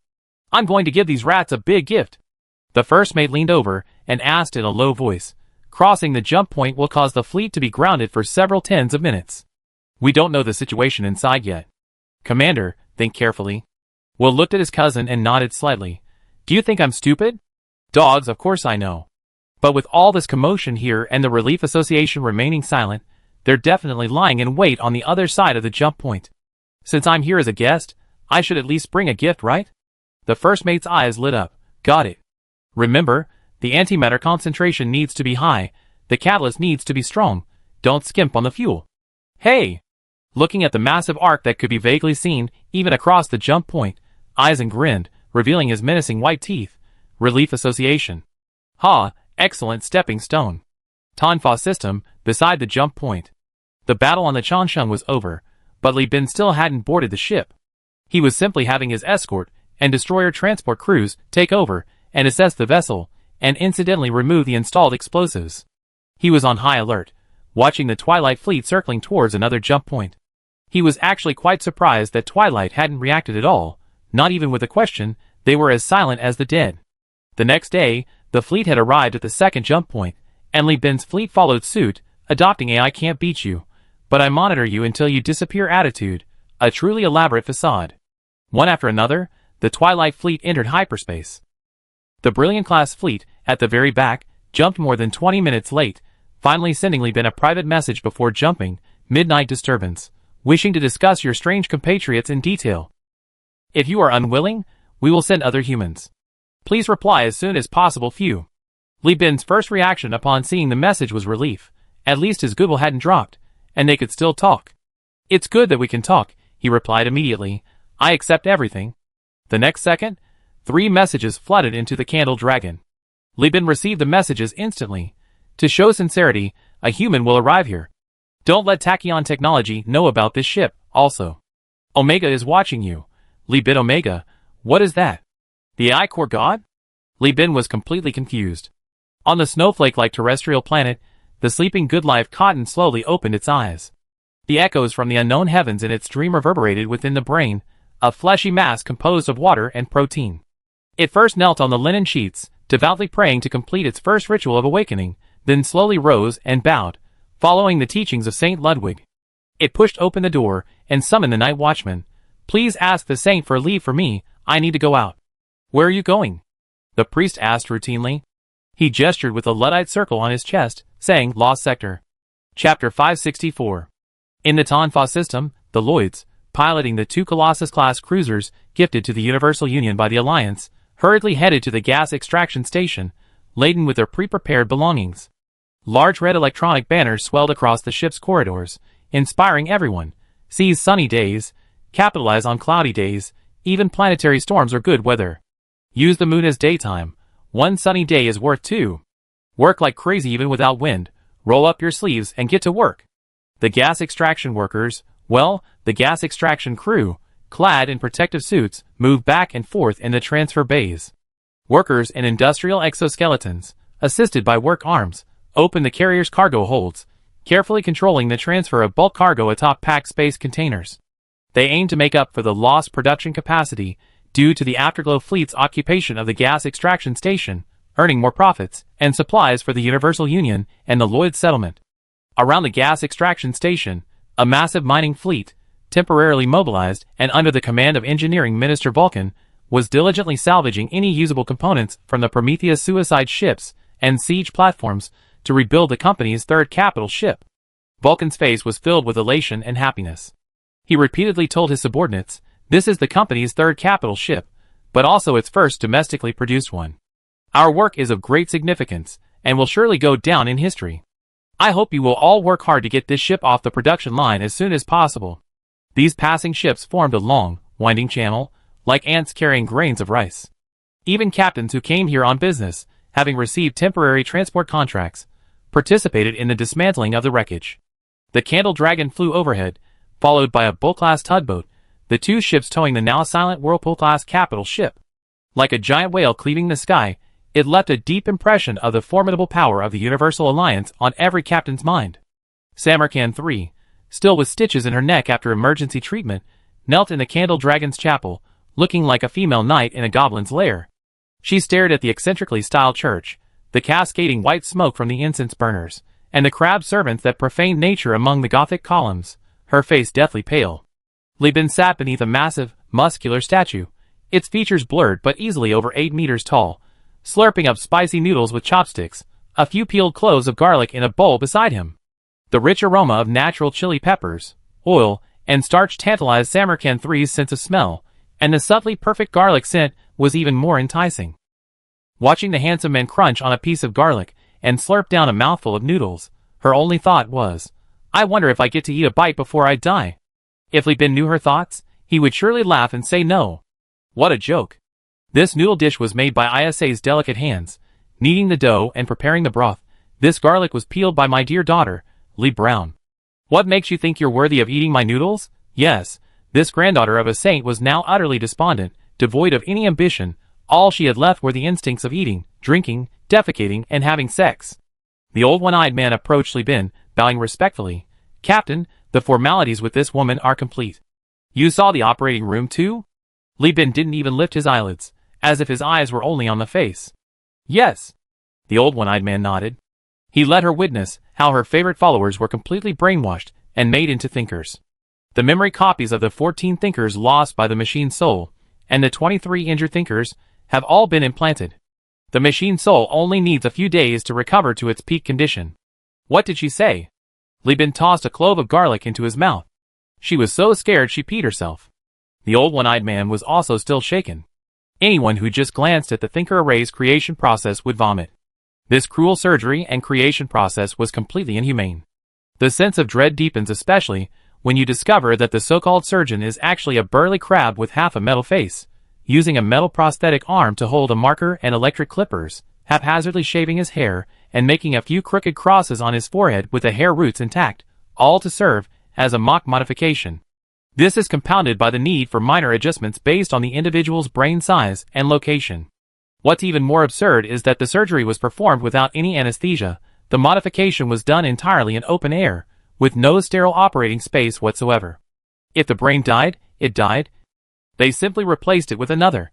"I'm going to give these rats a big gift." The first mate leaned over and asked in a low voice. "Crossing the jump point will cause the fleet to be grounded for several tens of minutes. We don't know the situation inside yet. Commander, think carefully." Will looked at his cousin and nodded slightly. "Do you think I'm stupid? Dogs, of course I know. But with all this commotion here and the Relief Association remaining silent, they're definitely lying in wait on the other side of the jump point. Since I'm here as a guest, I should at least bring a gift, right?" The first mate's eyes lit up. "Got it. Remember, the antimatter concentration needs to be high, the catalyst needs to be strong. Don't skimp on the fuel." "Hey!" Looking at the massive arc that could be vaguely seen, even across the jump point, Eisen grinned, revealing his menacing white teeth. "Relief Association. Ha, excellent stepping stone." Tonfa system, beside the jump point. The battle on the Changsheng was over, but Li Bin still hadn't boarded the ship. He was simply having his escort and destroyer transport crews take over and assess the vessel, and incidentally remove the installed explosives. He was on high alert, watching the Twilight fleet circling towards another jump point. He was actually quite surprised that Twilight hadn't reacted at all, not even with a question. They were as silent as the dead. The next day, the fleet had arrived at the second jump point, and Li Bin's fleet followed suit, adopting a "I can't beat you, but I monitor you until you disappear" attitude, a truly elaborate facade. One after another, the Twilight fleet entered hyperspace. The Brilliant-class fleet, at the very back, jumped more than 20 minutes late, finally sending Li Bin a private message before jumping. "Midnight disturbance. Wishing to discuss your strange compatriots in detail. If you are unwilling, we will send other humans. Please reply as soon as possible. Few." Li Bin's first reaction upon seeing the message was relief. At least his goodwill hadn't dropped, and they could still talk. "It's good that we can talk," he replied immediately. "I accept everything." The next second, 3 messages flooded into the Candle Dragon. Li Bin received the messages instantly. "To show sincerity, a human will arrive here. Don't let Tachyon Technology know about this ship, also. Omega is watching you." Li Bin Omega? What is that? The AI Core God? Li Bin was completely confused. On the snowflake-like terrestrial planet, the sleeping good life Cotton slowly opened its eyes. The echoes from the unknown heavens in its dream reverberated within the brain, a fleshy mass composed of water and protein. It first knelt on the linen sheets, devoutly praying to complete its first ritual of awakening, then slowly rose and bowed, following the teachings of Saint Ludwig. It pushed open the door and summoned the night watchman. "Please ask the saint for leave for me, I need to go out." "Where are you going?" the priest asked routinely. He gestured with a Luddite circle on his chest, saying, "Lost Sector." Chapter 564. In the Tonfa system, the Lloyds, piloting the 2 Colossus-class cruisers gifted to the Universal Union by the Alliance, hurriedly headed to the gas extraction station, laden with their pre-prepared belongings. Large red electronic banners swelled across the ship's corridors, inspiring everyone. "Seize sunny days, capitalize on cloudy days, even planetary storms are good weather. Use the moon as daytime. One sunny day is worth two. Work like crazy even without wind. Roll up your sleeves and get to work. The gas extraction workers, well, the gas extraction crew, clad in protective suits, move back and forth in the transfer bays. Workers in industrial exoskeletons, assisted by work arms, open the carrier's cargo holds, carefully controlling the transfer of bulk cargo atop packed space containers. They aim to make up for the lost production capacity due to the Afterglow fleet's occupation of the gas extraction station, earning more profits and supplies for the Universal Union and the Lloyd settlement. Around the gas extraction station, a massive mining fleet, temporarily mobilized and under the command of Engineering Minister Vulcan, was diligently salvaging any usable components from the Prometheus suicide ships and siege platforms to rebuild the company's third capital ship. Vulcan's face was filled with elation and happiness. He repeatedly told his subordinates, "This is the company's third capital ship, but also its first domestically produced one. Our work is of great significance, and will surely go down in history. I hope you will all work hard to get this ship off the production line as soon as possible." These passing ships formed a long, winding channel, like ants carrying grains of rice. Even captains who came here on business, having received temporary transport contracts, participated in the dismantling of the wreckage. The Candle Dragon flew overhead, followed by a Bull-class tugboat, the two ships towing the now silent Whirlpool-class capital ship. Like a giant whale cleaving the sky, it left a deep impression of the formidable power of the Universal Alliance on every captain's mind. Samarkand III, still with stitches in her neck after emergency treatment, knelt in the Candle Dragon's chapel, looking like a female knight in a goblin's lair. She stared at the eccentrically styled church, the cascading white smoke from the incense burners, and the crabbed servants that profaned nature among the Gothic columns, her face deathly pale. Li Bin sat beneath a massive, muscular statue, its features blurred but easily over 8 meters tall, slurping up spicy noodles with chopsticks, a few peeled cloves of garlic in a bowl beside him. The rich aroma of natural chili peppers, oil, and starch tantalized Samarkand III's sense of smell, and the subtly perfect garlic scent was even more enticing. Watching the handsome man crunch on a piece of garlic and slurp down a mouthful of noodles, her only thought was, "I wonder if I get to eat a bite before I die." If Li Bin knew her thoughts, he would surely laugh and say no. What a joke. This noodle dish was made by Isa's delicate hands, kneading the dough and preparing the broth. This garlic was peeled by my dear daughter, Lee Brown. What makes you think you're worthy of eating my noodles? Yes, this granddaughter of a saint was now utterly despondent, devoid of any ambition. All she had left were the instincts of eating, drinking, defecating, and having sex. The old one-eyed man approached Li Bin, bowing respectfully. "Captain, the formalities with this woman are complete." "You saw the operating room too?" Li Bin didn't even lift his eyelids, as if his eyes were only on the face. "Yes." The old one-eyed man nodded. He let her witness how her favorite followers were completely brainwashed and made into thinkers. The memory copies of the 14 thinkers lost by the machine soul, and the 23 injured thinkers, have all been implanted. The machine soul only needs a few days to recover to its peak condition. What did she say? Li Bin tossed a clove of garlic into his mouth. She was so scared she peed herself. The old one-eyed man was also still shaken. Anyone who just glanced at the Thinker Array's creation process would vomit. This cruel surgery and creation process was completely inhumane. The sense of dread deepens especially when you discover that the so-called surgeon is actually a burly crab with half a metal face, using a metal prosthetic arm to hold a marker and electric clippers, haphazardly shaving his hair and making a few crooked crosses on his forehead with the hair roots intact, all to serve as a mock modification. This is compounded by the need for minor adjustments based on the individual's brain size and location. What's even more absurd is that the surgery was performed without any anesthesia. The modification was done entirely in open air, with no sterile operating space whatsoever. If the brain died, it died. They simply replaced it with another.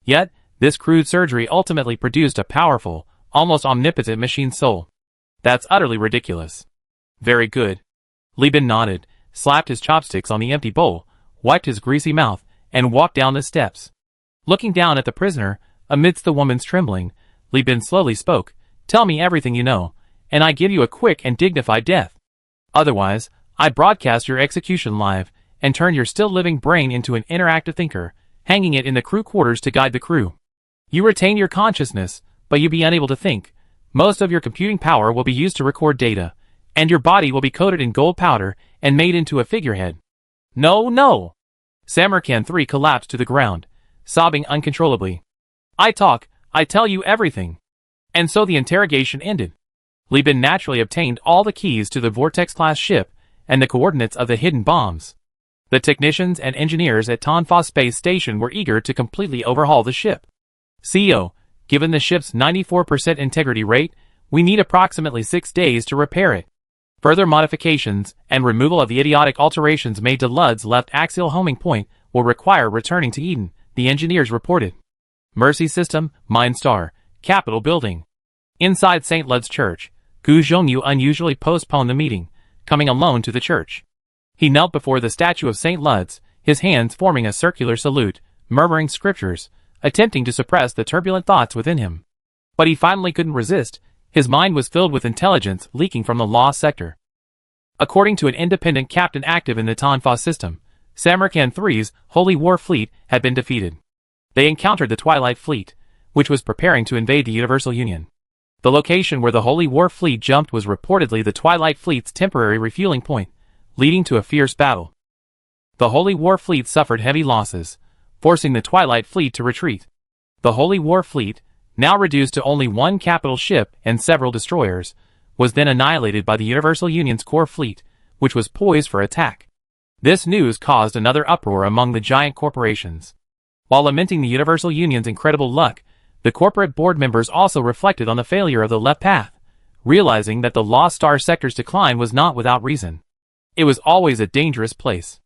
Yet, this crude surgery ultimately produced a powerful, almost omnipotent machine soul. That's utterly ridiculous. Very good. Li Bin nodded, slapped his chopsticks on the empty bowl, wiped his greasy mouth, and walked down the steps. Looking down at the prisoner, amidst the woman's trembling, Li Bin slowly spoke. "Tell me everything you know, and I give you a quick and dignified death. Otherwise, I broadcast your execution live, and turn your still-living brain into an interactive thinker, hanging it in the crew quarters to guide the crew. You retain your consciousness, but you be unable to think. Most of your computing power will be used to record data, and your body will be coated in gold powder and made into a figurehead." "No, no!" Samarkand 3 collapsed to the ground, sobbing uncontrollably. I tell you everything. And so the interrogation ended. Li Bin naturally obtained all the keys to the Vortex-class ship and the coordinates of the hidden bombs. The technicians and engineers at Tonfa Space Station were eager to completely overhaul the ship. CEO, given the ship's 94% integrity rate, we need approximately 6 days to repair it. Further modifications and removal of the idiotic alterations made to Lud's left axial homing point will require returning to Eden, the engineers reported. Mercy System, Mine Star, Capitol Building. Inside St. Lud's Church, Gu Zhongyu unusually postponed the meeting, coming alone to the church. He knelt before the statue of St. Lud's, his hands forming a circular salute, murmuring scriptures, attempting to suppress the turbulent thoughts within him. But he finally couldn't resist. His mind was filled with intelligence leaking from the lost sector. According to an independent captain active in the Tonfa system, Samarkand 3's Holy War Fleet had been defeated. They encountered the Twilight Fleet, which was preparing to invade the Universal Union. The location where the Holy War Fleet jumped was reportedly the Twilight Fleet's temporary refueling point, leading to a fierce battle. The Holy War Fleet suffered heavy losses, forcing the Twilight Fleet to retreat. The Holy War Fleet, now reduced to only one capital ship and several destroyers, was then annihilated by the Universal Union's core fleet, which was poised for attack. This news caused another uproar among the giant corporations. While lamenting the Universal Union's incredible luck, the corporate board members also reflected on the failure of the left path, realizing that the Lost Star sector's decline was not without reason. It was always a dangerous place.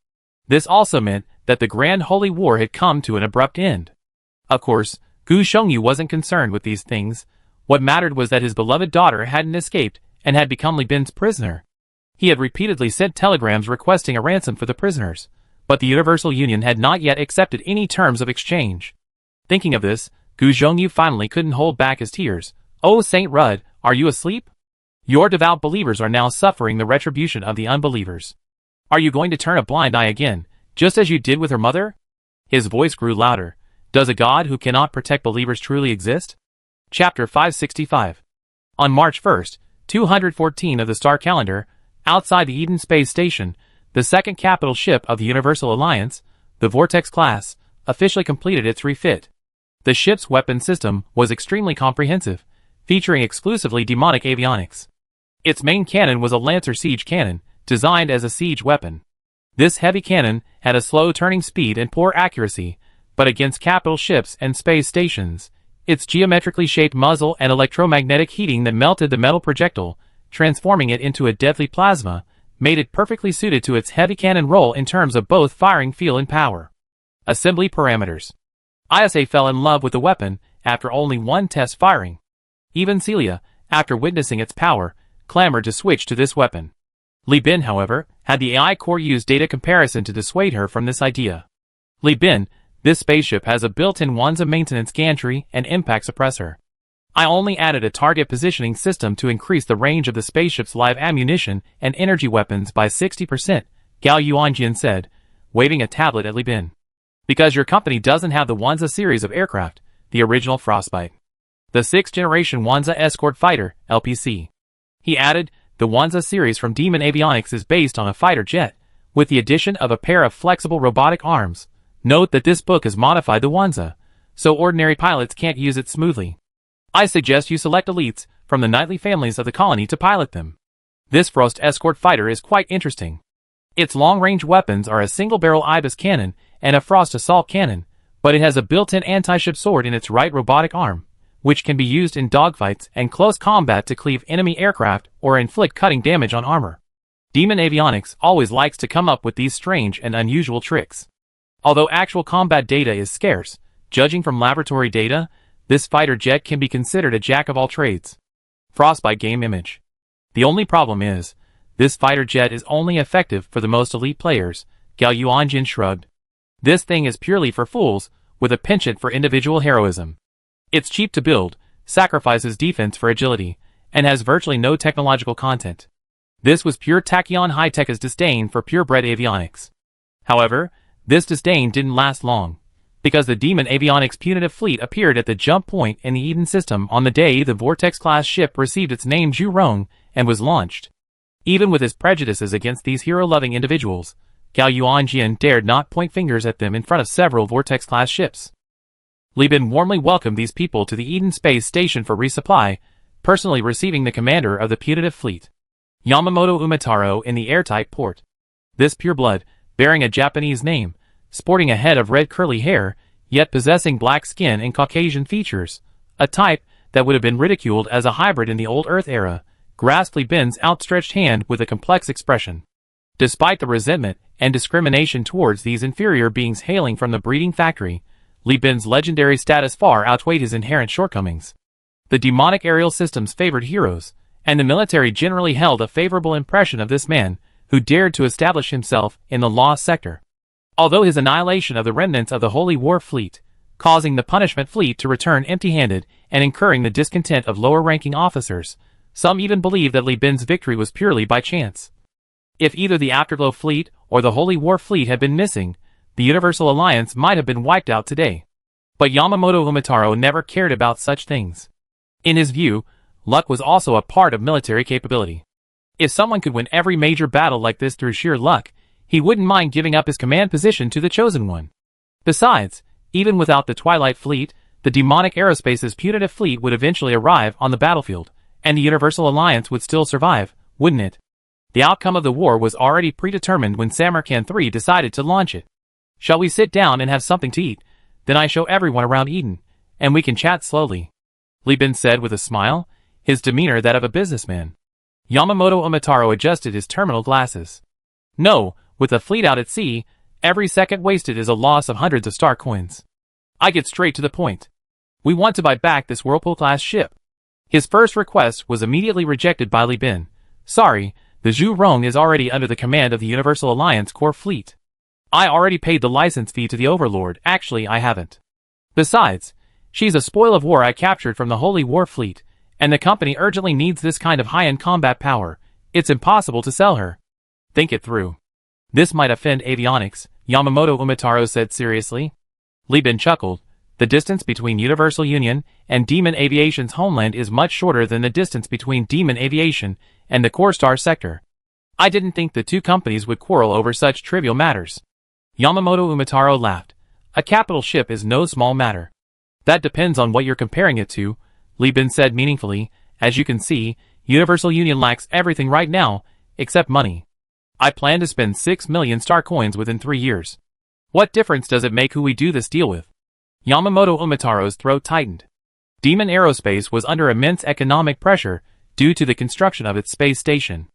This also meant that the Grand Holy War had come to an abrupt end. Of course, Gu Zhongyu wasn't concerned with these things. What mattered was that his beloved daughter hadn't escaped and had become Li Bin's prisoner. He had repeatedly sent telegrams requesting a ransom for the prisoners, but the Universal Union had not yet accepted any terms of exchange. Thinking of this, Gu Zhongyu finally couldn't hold back his tears. "Oh, Saint Rud, are you asleep? Your devout believers are now suffering the retribution of the unbelievers. Are you going to turn a blind eye again, just as you did with her mother?" His voice grew louder. Does a God who cannot protect believers truly exist? Chapter 565. On March 1st, 214 of the star calendar, outside the Eden Space Station, the second capital ship of the Universal Alliance, the Vortex class, officially completed its refit. The ship's weapon system was extremely comprehensive, featuring exclusively demonic avionics. Its main cannon was a Lancer siege cannon, designed as a siege weapon. This heavy cannon had a slow turning speed and poor accuracy, but against capital ships and space stations, its geometrically shaped muzzle and electromagnetic heating that melted the metal projectile, transforming it into a deadly plasma, made it perfectly suited to its heavy cannon role in terms of both firing feel and power. Assembly parameters. ISA fell in love with the weapon after only one test firing. Even Celia, after witnessing its power, clamored to switch to this weapon. Li Bin, however, had the AI core use data comparison to dissuade her from this idea. Li Bin, this spaceship has a built-in Wanza maintenance gantry and impact suppressor. I only added a target positioning system to increase the range of the spaceship's live ammunition and energy weapons by 60%, Gao Yuanjian said, waving a tablet at Li Bin. Because your company doesn't have the Wanza series of aircraft, the original Frostbite. The 6th generation Wanza Escort Fighter, LPC. He added, the Wanza series from Demon Avionics is based on a fighter jet, with the addition of a pair of flexible robotic arms. Note that this book has modified the Wanza, so ordinary pilots can't use it smoothly. I suggest you select elites from the knightly families of the colony to pilot them. This Frost Escort Fighter is quite interesting. Its long-range weapons are a single-barrel Ibis cannon and a Frost Assault cannon, but it has a built-in anti-ship sword in its right robotic arm, which can be used in dogfights and close combat to cleave enemy aircraft or inflict cutting damage on armor. Demon Avionics always likes to come up with these strange and unusual tricks. Although actual combat data is scarce, judging from laboratory data, this fighter jet can be considered a jack-of-all-trades. Frostbite game image. The only problem is, this fighter jet is only effective for the most elite players, Gao Yuanjin shrugged. This thing is purely for fools, with a penchant for individual heroism. It's cheap to build, sacrifices defense for agility, and has virtually no technological content. This was pure Tachyon High-Tech's disdain for purebred avionics. However, this disdain didn't last long, because the Demon Avionics punitive fleet appeared at the jump point in the Eden system on the day the Vortex-class ship received its name Zhurong and was launched. Even with his prejudices against these hero-loving individuals, Gao Yuanjian dared not point fingers at them in front of several Vortex-class ships. Li Bin warmly welcomed these people to the Eden Space Station for resupply, personally receiving the commander of the putative fleet, Yamamoto Umataro, in the airtight port. This pureblood, bearing a Japanese name, sporting a head of red curly hair, yet possessing black skin and Caucasian features, a type that would have been ridiculed as a hybrid in the old Earth era, grasped Li Bin's outstretched hand with a complex expression. Despite the resentment and discrimination towards these inferior beings hailing from the breeding factory, Li Bin's legendary status far outweighed his inherent shortcomings. The demonic aerial systems favored heroes, and the military generally held a favorable impression of this man, who dared to establish himself in the lost sector. Although his annihilation of the remnants of the Holy War Fleet, causing the punishment fleet to return empty-handed and incurring the discontent of lower-ranking officers, some even believe that Li Bin's victory was purely by chance. If either the Afterglow Fleet or the Holy War Fleet had been missing, the Universal Alliance might have been wiped out today. But Yamamoto Umataro never cared about such things. In his view, luck was also a part of military capability. If someone could win every major battle like this through sheer luck, he wouldn't mind giving up his command position to the Chosen One. Besides, even without the Twilight Fleet, the demonic aerospace's putative fleet would eventually arrive on the battlefield, and the Universal Alliance would still survive, wouldn't it? The outcome of the war was already predetermined when Samarkand III decided to launch it. Shall we sit down and have something to eat? Then I show everyone around Eden, and we can chat slowly. Li Bin said with a smile, his demeanor that of a businessman. Yamamoto Umataro adjusted his terminal glasses. No, with the fleet out at sea, every second wasted is a loss of hundreds of star coins. I get straight to the point. We want to buy back this Whirlpool-class ship. His first request was immediately rejected by Li Bin. Sorry, the Zhu Rong is already under the command of the Universal Alliance core fleet. I already paid the license fee to the Overlord. Actually, I haven't. Besides, she's a spoil of war I captured from the Holy War Fleet, and the company urgently needs this kind of high-end combat power. It's impossible to sell her. Think it through. This might offend avionics, Yamamoto Umataro said seriously. Li Bin chuckled. The distance between Universal Union and Demon Aviation's homeland is much shorter than the distance between Demon Aviation and the Core Star sector. I didn't think the two companies would quarrel over such trivial matters. Yamamoto Umataro laughed. A capital ship is no small matter. That depends on what you're comparing it to, Li Bin said meaningfully. As you can see, Universal Union lacks everything right now, except money. I plan to spend 6 million star coins within 3 years. What difference does it make who we do this deal with? Yamamoto Umataro's throat tightened. Demon Aerospace was under immense economic pressure due to the construction of its space station.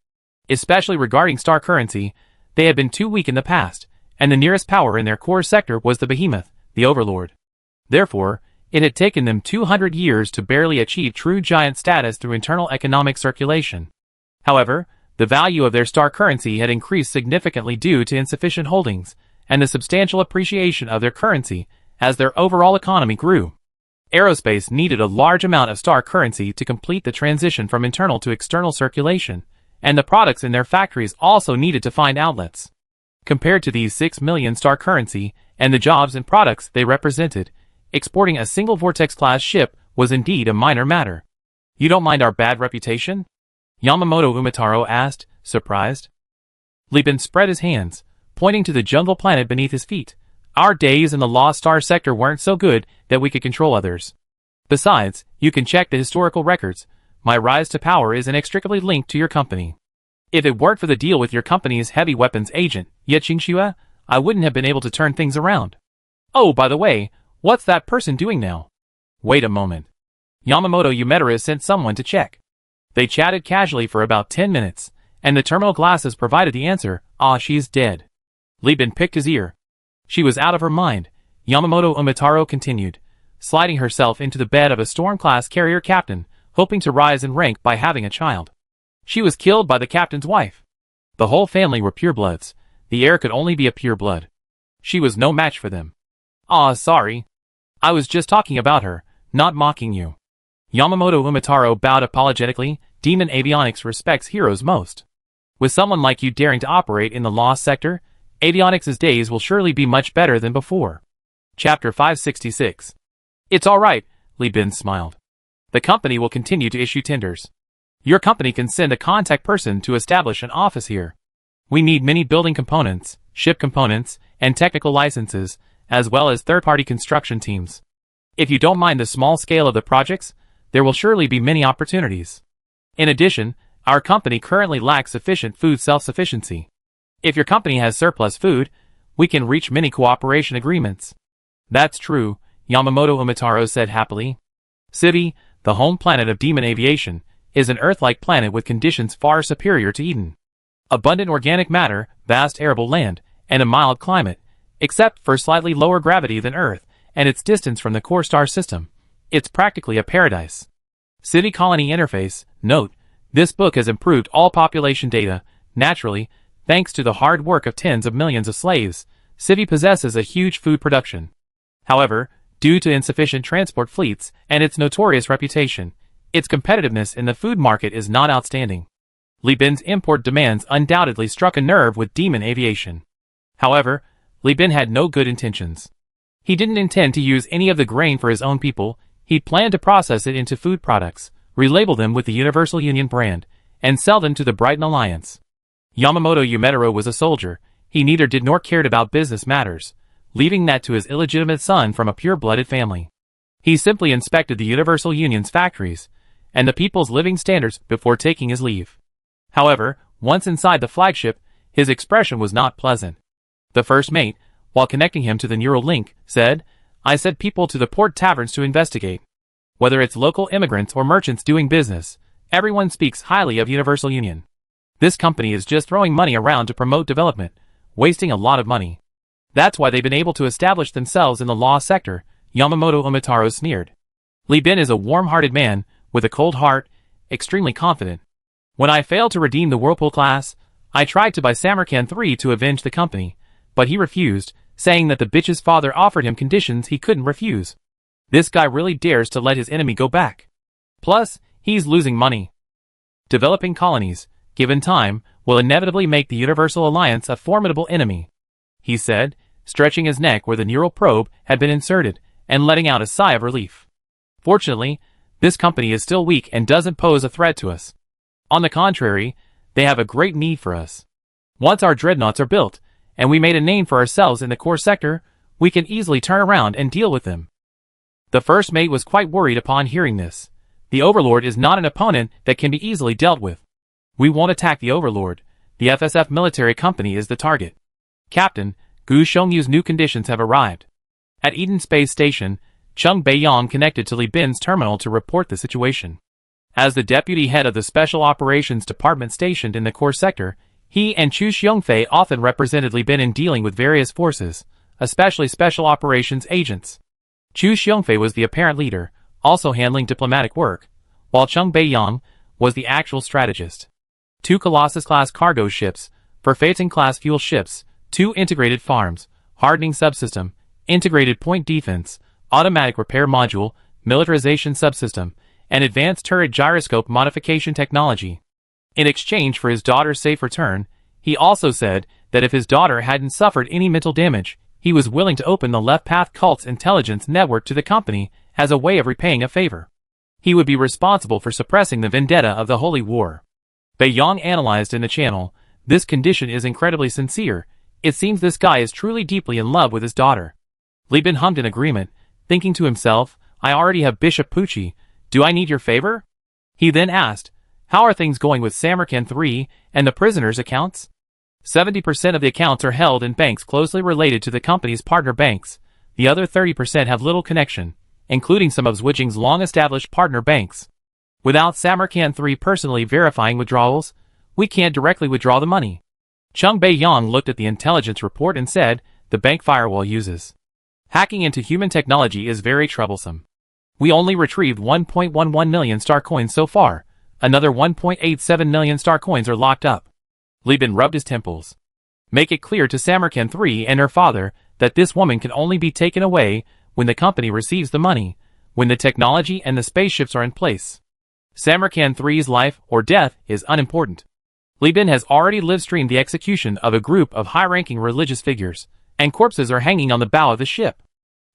Especially regarding star currency, they had been too weak in the past, and the nearest power in their core sector was the behemoth, the Overlord. Therefore, it had taken them 200 years to barely achieve true giant status through internal economic circulation. However, the value of their star currency had increased significantly due to insufficient holdings, and the substantial appreciation of their currency as their overall economy grew. Aerospace needed a large amount of star currency to complete the transition from internal to external circulation, and the products in their factories also needed to find outlets. Compared to these 6 million star currency and the jobs and products they represented, exporting a single Vortex-class ship was indeed a minor matter. You don't mind our bad reputation? Yamamoto Umataro asked, surprised. Li Bin spread his hands, pointing to the jungle planet beneath his feet. Our days in the Lost Star sector weren't so good that we could control others. Besides, you can check the historical records. My rise to power is inextricably linked to your company. If it weren't for the deal with your company's heavy weapons agent, Ye Qingxue, I wouldn't have been able to turn things around. Oh, by the way, what's that person doing now? Wait a moment. Yamamoto Umataro sent someone to check. They chatted casually for about 10 minutes, and the terminal glasses provided the answer. She's dead. Li Bin picked his ear. She was out of her mind, Yamamoto Umataro continued, sliding herself into the bed of a Storm-class carrier captain, hoping to rise in rank by having a child. She was killed by the captain's wife. The whole family were purebloods. The heir could only be a pureblood. She was no match for them. Sorry. I was just talking about her, not mocking you. Yamamoto Umataro bowed apologetically. Demon Avionics respects heroes most. With someone like you daring to operate in the Lost sector, Avionics' days will surely be much better than before. Chapter 566. It's all right, Li Bin smiled. The company will continue to issue tenders. Your company can send a contact person to establish an office here. We need many building components, ship components, and technical licenses, as well as third-party construction teams. If you don't mind the small scale of the projects, there will surely be many opportunities. In addition, our company currently lacks sufficient food self-sufficiency. If your company has surplus food, we can reach many cooperation agreements. That's true, Yamamoto Umitaro said happily. Civi, the home planet of Demon Aviation, is an Earth-like planet with conditions far superior to Eden. Abundant organic matter, vast arable land, and a mild climate, except for slightly lower gravity than Earth and its distance from the core star system. It's practically a paradise. City Colony Interface, note, this book has improved all population data, naturally, thanks to the hard work of tens of millions of slaves. Civi possesses a huge food production. However, due to insufficient transport fleets and its notorious reputation, its competitiveness in the food market is not outstanding. Li Bin's import demands undoubtedly struck a nerve with Demon Aviation. However, Li Bin had no good intentions. He didn't intend to use any of the grain for his own people. He'd planned to process it into food products, relabel them with the Universal Union brand, and sell them to the Brighton Alliance. Yamamoto Umetaro was a soldier. He neither did nor cared about business matters, leaving that to his illegitimate son from a pure-blooded family. He simply inspected the Universal Union's factories and the people's living standards before taking his leave. However, once inside the flagship, his expression was not pleasant. The first mate, while connecting him to the neural link, said, "I sent people to the port taverns to investigate. Whether it's local immigrants or merchants doing business, everyone speaks highly of Universal Union. This company is just throwing money around to promote development, wasting a lot of money. That's why they've been able to establish themselves in the law sector," Yamamoto Umitaro sneered. Li Bin is a warm-hearted man, with a cold heart, extremely confident. "When I failed to redeem the Whirlpool class, I tried to buy Samarkand III to avenge the company, but he refused, saying that the bitch's father offered him conditions he couldn't refuse. This guy really dares to let his enemy go back. Plus, he's losing money. Developing colonies, given time, will inevitably make the Universal Alliance a formidable enemy," he said, stretching his neck where the neural probe had been inserted, and letting out a sigh of relief. "Fortunately, this company is still weak and doesn't pose a threat to us. On the contrary, they have a great need for us. Once our dreadnoughts are built, and we made a name for ourselves in the core sector, we can easily turn around and deal with them." The first mate was quite worried upon hearing this. The Overlord is not an opponent that can be easily dealt with. "We won't attack the Overlord. The FSF military company is the target. Captain, Gu Xiongyu's new conditions have arrived." At Eden Space Station, Chung Beiyang connected to Li Bin's terminal to report the situation. As the deputy head of the Special Operations Department stationed in the core sector, he and Chu Xiongfei often represented Li Bin in dealing with various forces, especially Special Operations agents. Chu Xiongfei was the apparent leader, also handling diplomatic work, while Chung Beiyang was the actual strategist. 2 Colossus-class cargo ships, Phaeton-class fuel ships, 2 integrated farms, hardening subsystem, integrated point defense, automatic repair module, militarization subsystem, and advanced turret gyroscope modification technology. In exchange for his daughter's safe return, he also said that if his daughter hadn't suffered any mental damage, he was willing to open the Left Path Cult's intelligence network to the company as a way of repaying a favor. He would be responsible for suppressing the vendetta of the Holy War. Beiyang analyzed in the channel, "This condition is incredibly sincere. It seems this guy is truly deeply in love with his daughter." Li Bin hummed in agreement, thinking to himself, "I already have Bishop Pucci. Do I need your favor?" He then asked, "How are things going with Samarkand III and the prisoners' accounts?" 70% of the accounts are held in banks closely related to the company's partner banks. The other 30% have little connection, including some of Zwitching's long-established partner banks. Without Samarkand III personally verifying withdrawals, we can't directly withdraw the money. Chung Beiyang looked at the intelligence report and said, "The bank firewall uses hacking into human technology is very troublesome. We only retrieved 1.11 million star coins so far. Another 1.87 million star coins are locked up." Li Bin rubbed his temples. "Make it clear to Samarkand III and her father that this woman can only be taken away when the company receives the money, when the technology and the spaceships are in place. Samarkand III's life or death is unimportant." Li Bin has already live-streamed the execution of a group of high-ranking religious figures, and corpses are hanging on the bow of the ship.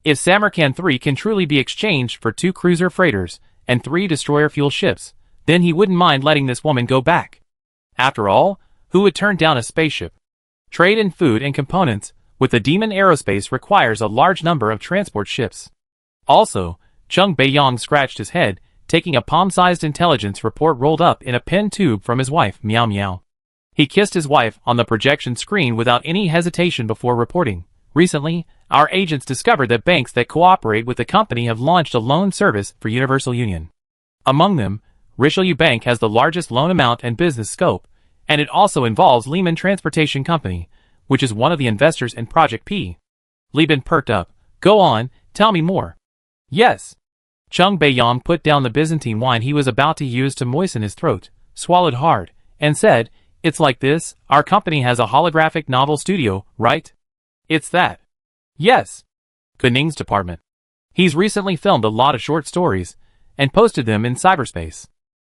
If Samarkand III can truly be exchanged for 2 cruiser freighters and 3 destroyer fuel ships, then he wouldn't mind letting this woman go back. After all, who would turn down a spaceship? Trade in food and components with the Demon Aerospace requires a large number of transport ships. Also, Chung Baiyong scratched his head, taking a palm-sized intelligence report rolled up in a pen tube from his wife, Meow Meow. He kissed his wife on the projection screen without any hesitation before reporting. Recently, our agents discovered that banks that cooperate with the company have launched a loan service for Universal Union. Among them, Richelieu Bank has the largest loan amount and business scope, and it also involves Lehman Transportation Company, which is one of the investors in Project P. Li Bin perked up. Go on, tell me more. Yes. Chung Baiyong put down the Byzantine wine he was about to use to moisten his throat, swallowed hard, and said, It's like this, our company has a holographic novel studio, right? It's that. Yes. Kuning's department. He's recently filmed a lot of short stories, and posted them in cyberspace.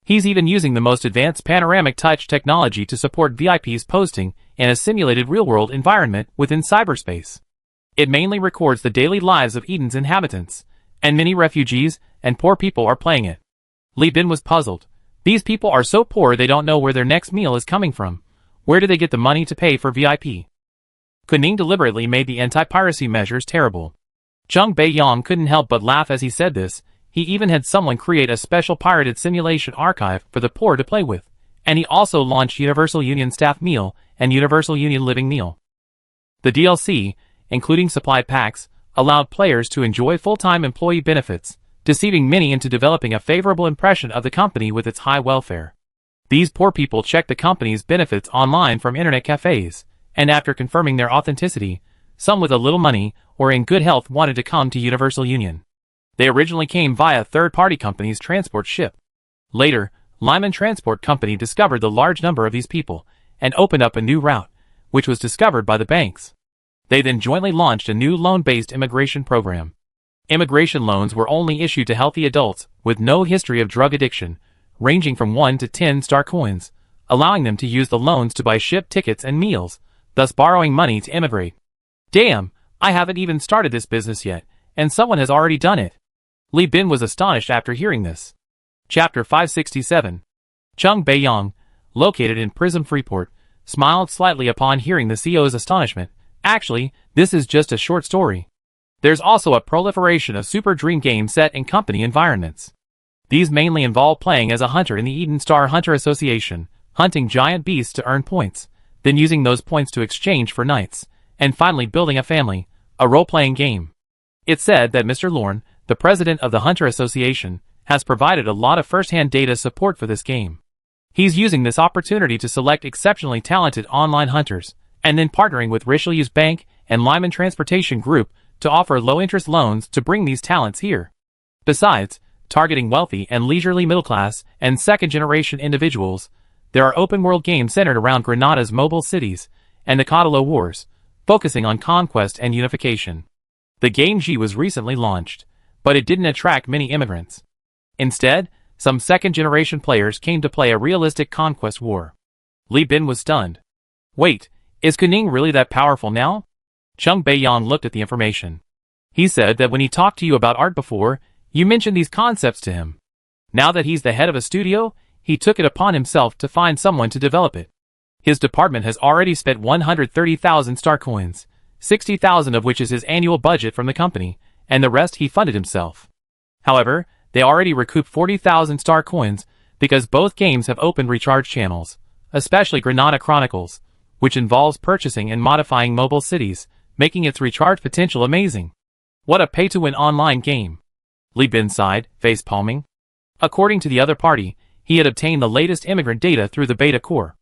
He's even using the most advanced panoramic touch technology to support VIP's posting in a simulated real-world environment within cyberspace. It mainly records the daily lives of Eden's inhabitants, and many refugees and poor people are playing it. Li Bin was puzzled. These people are so poor they don't know where their next meal is coming from. Where do they get the money to pay for VIP? Kuning deliberately made the anti-piracy measures terrible. Chung Baiyong couldn't help but laugh as he said this. He even had someone create a special pirated simulation archive for the poor to play with, and he also launched Universal Union Staff Meal and Universal Union Living Meal. The DLC, including supply packs, allowed players to enjoy full-time employee benefits, deceiving many into developing a favorable impression of the company with its high welfare. These poor people checked the company's benefits online from internet cafes, and after confirming their authenticity, some with a little money or in good health wanted to come to Universal Union. They originally came via third-party companies' transport ship. Later, Lyman Transport Company discovered the large number of these people and opened up a new route, which was discovered by the banks. They then jointly launched a new loan-based immigration program. Immigration loans were only issued to healthy adults with no history of drug addiction, ranging from 1 to 10 star coins, allowing them to use the loans to buy ship tickets and meals, thus borrowing money to immigrate. Damn, I haven't even started this business yet, and someone has already done it. Li Bin was astonished after hearing this. Chapter 567. Chung Baiyong, located in Prism Freeport, smiled slightly upon hearing the CEO's astonishment. Actually, this is just a short story. There's also a proliferation of super dream games set in company environments. These mainly involve playing as a hunter in the Eden Star Hunter Association, hunting giant beasts to earn points, then using those points to exchange for knights, and finally building a family, a role-playing game. It's said that Mr. Lorne, the president of the Hunter Association, has provided a lot of first-hand data support for this game. He's using this opportunity to select exceptionally talented online hunters, and then partnering with Richelieu's Bank and Lyman Transportation Group to offer low-interest loans to bring these talents here. Besides, targeting wealthy and leisurely middle-class and second-generation individuals, there are open-world games centered around Granada's mobile cities and the Catalo Wars, focusing on conquest and unification. The game G was recently launched, but it didn't attract many immigrants. Instead, some second-generation players came to play a realistic conquest war. Li Bin was stunned. Wait, is Kuning really that powerful now? Chung Baiyong looked at the information. He said that when he talked to you about art before, you mentioned these concepts to him. Now that he's the head of a studio, he took it upon himself to find someone to develop it. His department has already spent 130,000 star coins, 60,000 of which is his annual budget from the company, and the rest he funded himself. However, they already recouped 40,000 star coins because both games have opened recharge channels, especially Granada Chronicles, which involves purchasing and modifying mobile cities, making its recharge potential amazing. What a pay-to-win online game. Li Bin sighed, face palming. According to the other party, he had obtained the latest immigrant data through the beta core.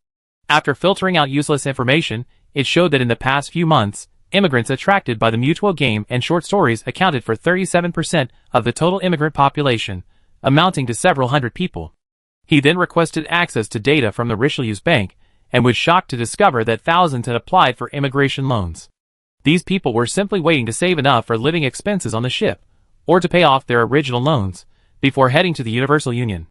After filtering out useless information, it showed that in the past few months, immigrants attracted by the Mutuo game and short stories accounted for 37% of the total immigrant population, amounting to several hundred people. He then requested access to data from the Richelieu's Bank, and was shocked to discover that thousands had applied for immigration loans. These people were simply waiting to save enough for living expenses on the ship, or to pay off their original loans, before heading to the Universal Union.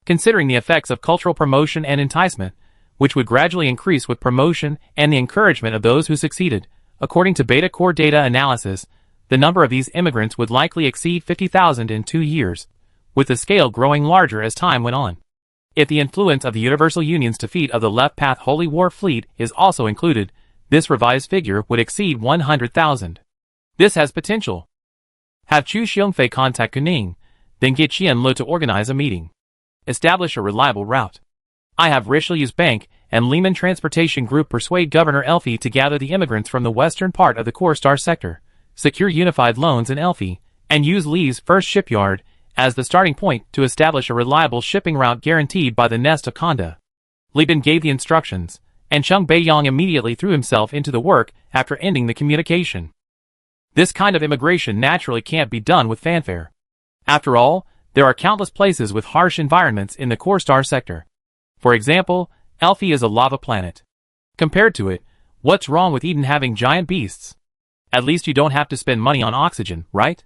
Considering the effects of cultural promotion and enticement, which would gradually increase with promotion and the encouragement of those who succeeded, according to beta core data analysis, the number of these immigrants would likely exceed 50,000 in 2 years, with the scale growing larger as time went on. If the influence of the Universal Union's defeat of the Left Path Holy War Fleet is also included, This revised figure would exceed 100,000. This has potential. Have Chu Xiongfei contact Kuning, then get Qian Lu to organize a meeting. Establish a reliable route. I have Richelieu's Bank and Lehman Transportation Group persuade Governor Elfi to gather the immigrants from the western part of the Core-Star sector, secure unified loans in Elfi, and use Li's first shipyard as the starting point to establish a reliable shipping route guaranteed by the Nest of Conda. Li Bin gave the instructions, and Cheng Beiyang immediately threw himself into the work after ending the communication. This kind of immigration naturally can't be done with fanfare. After all, there are countless places with harsh environments in the Core-Star sector. For example, Elfi is a lava planet. Compared to it, what's wrong with Eden having giant beasts? At least you don't have to spend money on oxygen, right?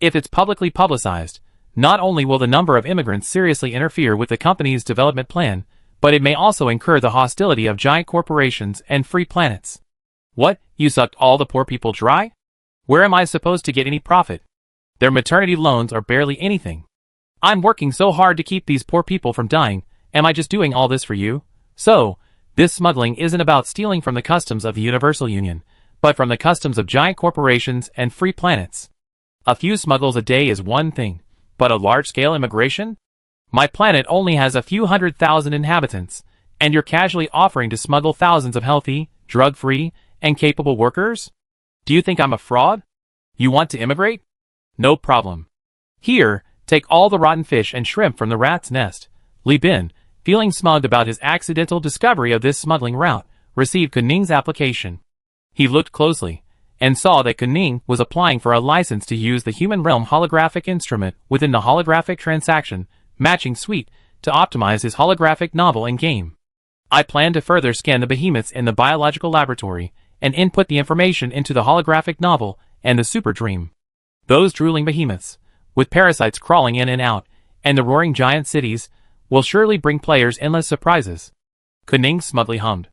If it's publicly publicized, not only will the number of immigrants seriously interfere with the company's development plan, but it may also incur the hostility of giant corporations and free planets. What, you sucked all the poor people dry? Where am I supposed to get any profit? Their maternity loans are barely anything. I'm working so hard to keep these poor people from dying, am I just doing all this for you? So, this smuggling isn't about stealing from the customs of the Universal Union, but from the customs of giant corporations and free planets. A few smuggles a day is one thing, but a large-scale immigration? My planet only has a few 100,000 inhabitants, and you're casually offering to smuggle thousands of healthy, drug-free, and capable workers? Do you think I'm a fraud? You want to immigrate? No problem. Here, take all the rotten fish and shrimp from the rat's nest. Li Bin, feeling smug about his accidental discovery of this smuggling route, received Kuning's application. He looked closely, and saw that Kuning was applying for a license to use the human realm holographic instrument within the holographic transaction matching suite to optimize his holographic novel and game. I plan to further scan the behemoths in the biological laboratory and input the information into the holographic novel and the super dream. Those drooling behemoths, with parasites crawling in and out, and the roaring giant cities, will surely bring players endless surprises. Kuning smugly hummed.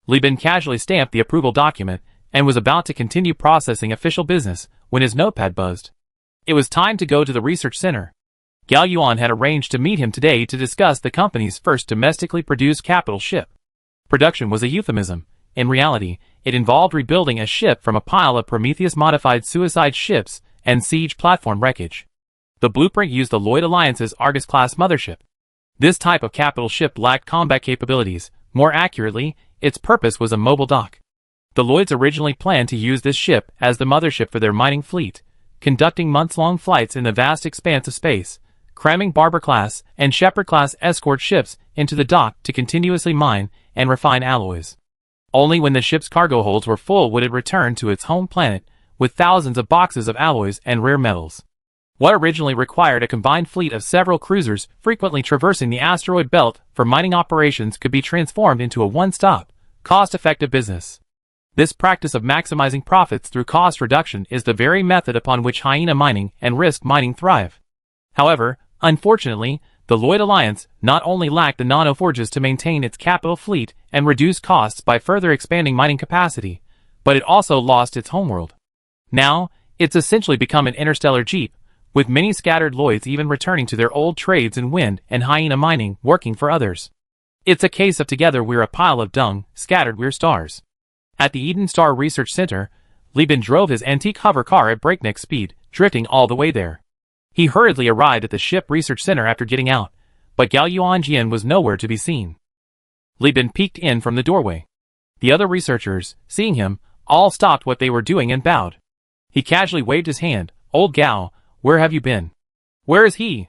Li Bin casually stamped the approval document and was about to continue processing official business when his notepad buzzed. It was time to go to the research center. Gao Yuan had arranged to meet him today to discuss the company's first domestically produced capital ship. Production was a euphemism. In reality, it involved rebuilding a ship from a pile of Prometheus-modified suicide ships and siege platform wreckage. The blueprint used the Lloyd Alliance's Argus-class mothership. This type of capital ship lacked combat capabilities. More accurately, its purpose was a mobile dock. The Lloyds originally planned to use this ship as the mothership for their mining fleet, conducting months-long flights in the vast expanse of space, cramming Barber-class and Shepherd-class escort ships into the dock to continuously mine and refine alloys. Only when the ship's cargo holds were full would it return to its home planet with thousands of boxes of alloys and rare metals. What originally required a combined fleet of several cruisers frequently traversing the asteroid belt for mining operations could be transformed into a one-stop, cost-effective business. This practice of maximizing profits through cost reduction is the very method upon which hyena mining and risk mining thrive. However, unfortunately, the Lloyd Alliance not only lacked the nanoforges to maintain its capital fleet and reduce costs by further expanding mining capacity, but it also lost its homeworld. Now, it's essentially become an interstellar jeep, with many scattered Lloyds even returning to their old trades in wind and hyena mining, working for others. It's a case of together we're a pile of dung, scattered we're stars. At the Eden Star Research Center, Li Bin drove his antique hover car at breakneck speed, drifting all the way there. He hurriedly arrived at the ship research center after getting out, but Gao Yuanjian was nowhere to be seen. Li Bin peeked in from the doorway. The other researchers, seeing him, all stopped what they were doing and bowed. He casually waved his hand. "Old Gao, where have you been?" "Where is he?"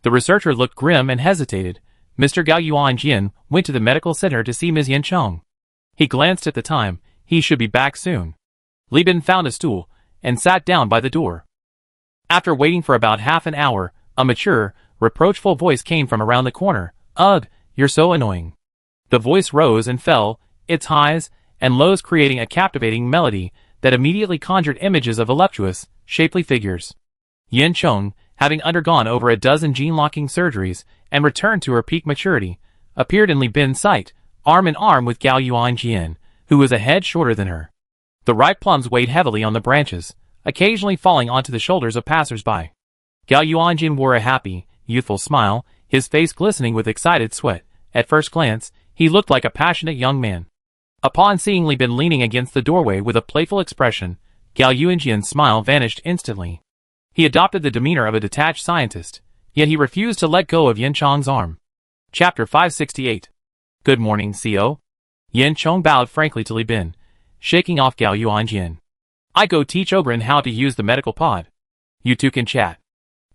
The researcher looked grim and hesitated. Mr. Gao Yuanjian went to the medical center to see Ms. Yen Cheng. He glanced at the time. He should be back soon. Li Bin found a stool and sat down by the door. After waiting for about half an hour, a mature, reproachful voice came from around the corner. "Ugh, you're so annoying." The voice rose and fell, its highs and lows creating a captivating melody that immediately conjured images of voluptuous, shapely figures. Yen Cheng, having undergone over a dozen gene-locking surgeries and returned to her peak maturity, appeared in Li Bin's sight, arm in arm with Gao Yuanjian, who was a head shorter than her. The ripe plums weighed heavily on the branches, occasionally falling onto the shoulders of passers-by. Gao Yuanjin wore a happy, youthful smile, his face glistening with excited sweat. At first glance, he looked like a passionate young man. Upon seeing Li Bin leaning against the doorway with a playful expression, Gao Yuanjian's smile vanished instantly. He adopted the demeanor of a detached scientist, yet he refused to let go of Yin Chong's arm. Chapter 568. Good morning, CO. Yin Chong bowed frankly to Li Bin, shaking off Gao Yuanjian. I go teach Ogren how to use the medical pod. You two can chat.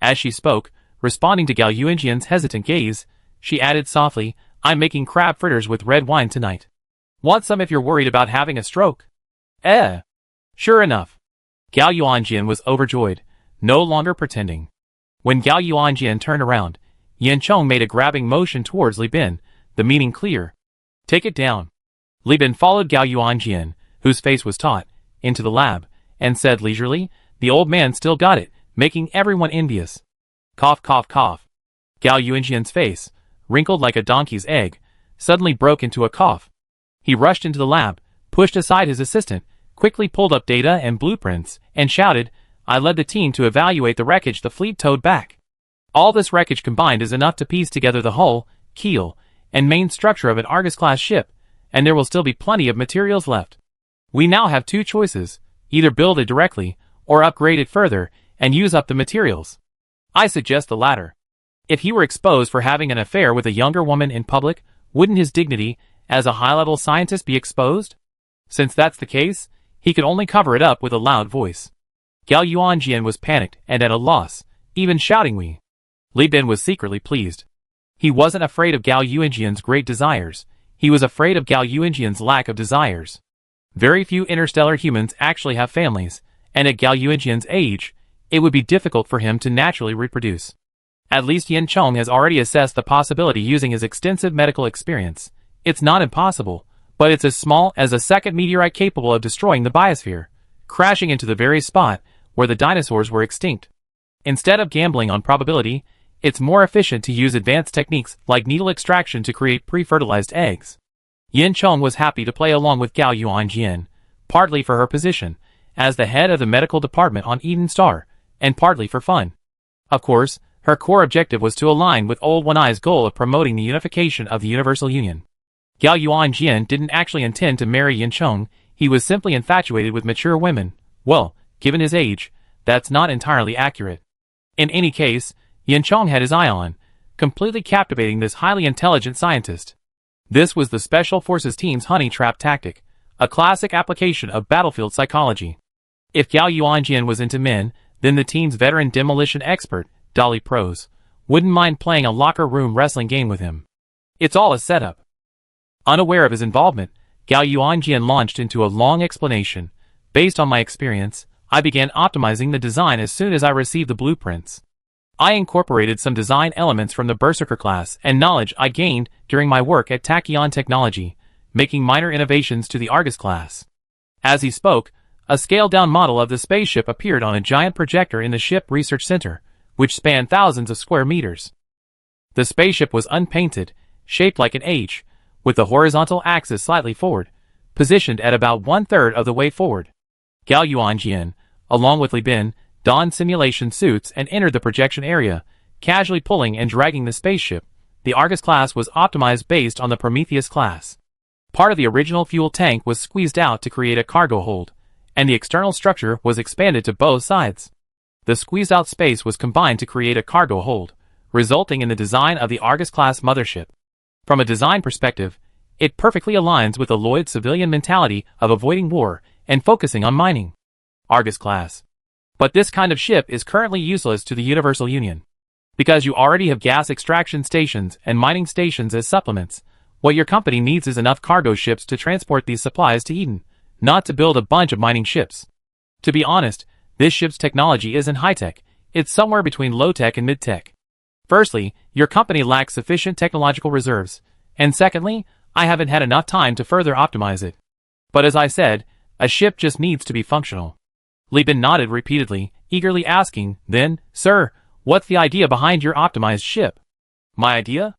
As she spoke, responding to Gao Yuanjian's hesitant gaze, she added softly, I'm making crab fritters with red wine tonight. Want some if you're worried about having a stroke? Sure enough. Gao Yuanjian was overjoyed, no longer pretending. When Gao Yuanjian turned around, Yin Chong made a grabbing motion towards Li Bin, the meaning clear. Take it down. Li Bin followed Gao Yuanjian, whose face was taut, into the lab, and said leisurely, the old man still got it, making everyone envious. Cough, cough, cough. Gao Yuanjian's face, wrinkled like a donkey's egg, suddenly broke into a cough. He rushed into the lab, pushed aside his assistant, quickly pulled up data and blueprints, and shouted, I led the team to evaluate the wreckage the fleet towed back. All this wreckage combined is enough to piece together the hull, keel, and main structure of an Argus-class ship, and there will still be plenty of materials left. We now have two choices, either build it directly, or upgrade it further, and use up the materials. I suggest the latter. If he were exposed for having an affair with a younger woman in public, wouldn't his dignity, as a high-level scientist, be exposed? Since that's the case, he could only cover it up with a loud voice. Gao Yuanjian was panicked and at a loss, even shouting we. Li Bin was secretly pleased. He wasn't afraid of Gao Yuanjian's great desires, he was afraid of Gao Yuanjian's lack of desires. Very few interstellar humans actually have families, and at Gao Yuanjian's age, it would be difficult for him to naturally reproduce. At least Yin Chong has already assessed the possibility using his extensive medical experience. It's not impossible, but it's as small as a second meteorite capable of destroying the biosphere, crashing into the very spot where the dinosaurs were extinct. Instead of gambling on probability, it's more efficient to use advanced techniques like needle extraction to create pre-fertilized eggs. Yin Chong was happy to play along with Gao Yuanjian, partly for her position as the head of the medical department on Eden Star, and partly for fun. Of course, her core objective was to align with Old One-Eye's goal of promoting the unification of the Universal Union. Gao Yuanjian didn't actually intend to marry Yin Chong, he was simply infatuated with mature women. Well, given his age, that's not entirely accurate. In any case, Yin Chong had his eye on, completely captivating this highly intelligent scientist. This was the Special Forces team's honey trap tactic, a classic application of battlefield psychology. If Gao Yuanjian was into men, then the team's veteran demolition expert, Dolly Pros, wouldn't mind playing a locker room wrestling game with him. It's all a setup. Unaware of his involvement, Gao Yuanjian launched into a long explanation. Based on my experience, I began optimizing the design as soon as I received the blueprints. I incorporated some design elements from the Berserker class and knowledge I gained during my work at Tachyon Technology, making minor innovations to the Argus class. As he spoke, a scaled-down model of the spaceship appeared on a giant projector in the ship research center, which spanned thousands of square meters. The spaceship was unpainted, shaped like an H, with the horizontal axis slightly forward, positioned at about one-third of the way forward. Gao Yuanjian, along with Li Bin, donned simulation suits and entered the projection area, casually pulling and dragging the spaceship. The Argus class was optimized based on the Prometheus class. Part of the original fuel tank was squeezed out to create a cargo hold, and the external structure was expanded to both sides. The squeezed-out space was combined to create a cargo hold, resulting in the design of the Argus class mothership. From a design perspective, it perfectly aligns with the Lloyd civilian mentality of avoiding war and focusing on mining. Argus class. But this kind of ship is currently useless to the Universal Union. Because you already have gas extraction stations and mining stations as supplements, what your company needs is enough cargo ships to transport these supplies to Eden, not to build a bunch of mining ships. To be honest, this ship's technology isn't high-tech, it's somewhere between low-tech and mid-tech. Firstly, your company lacks sufficient technological reserves, and secondly, I haven't had enough time to further optimize it. But as I said, a ship just needs to be functional. Li Bin nodded repeatedly, eagerly asking, then, sir, what's the idea behind your optimized ship? My idea?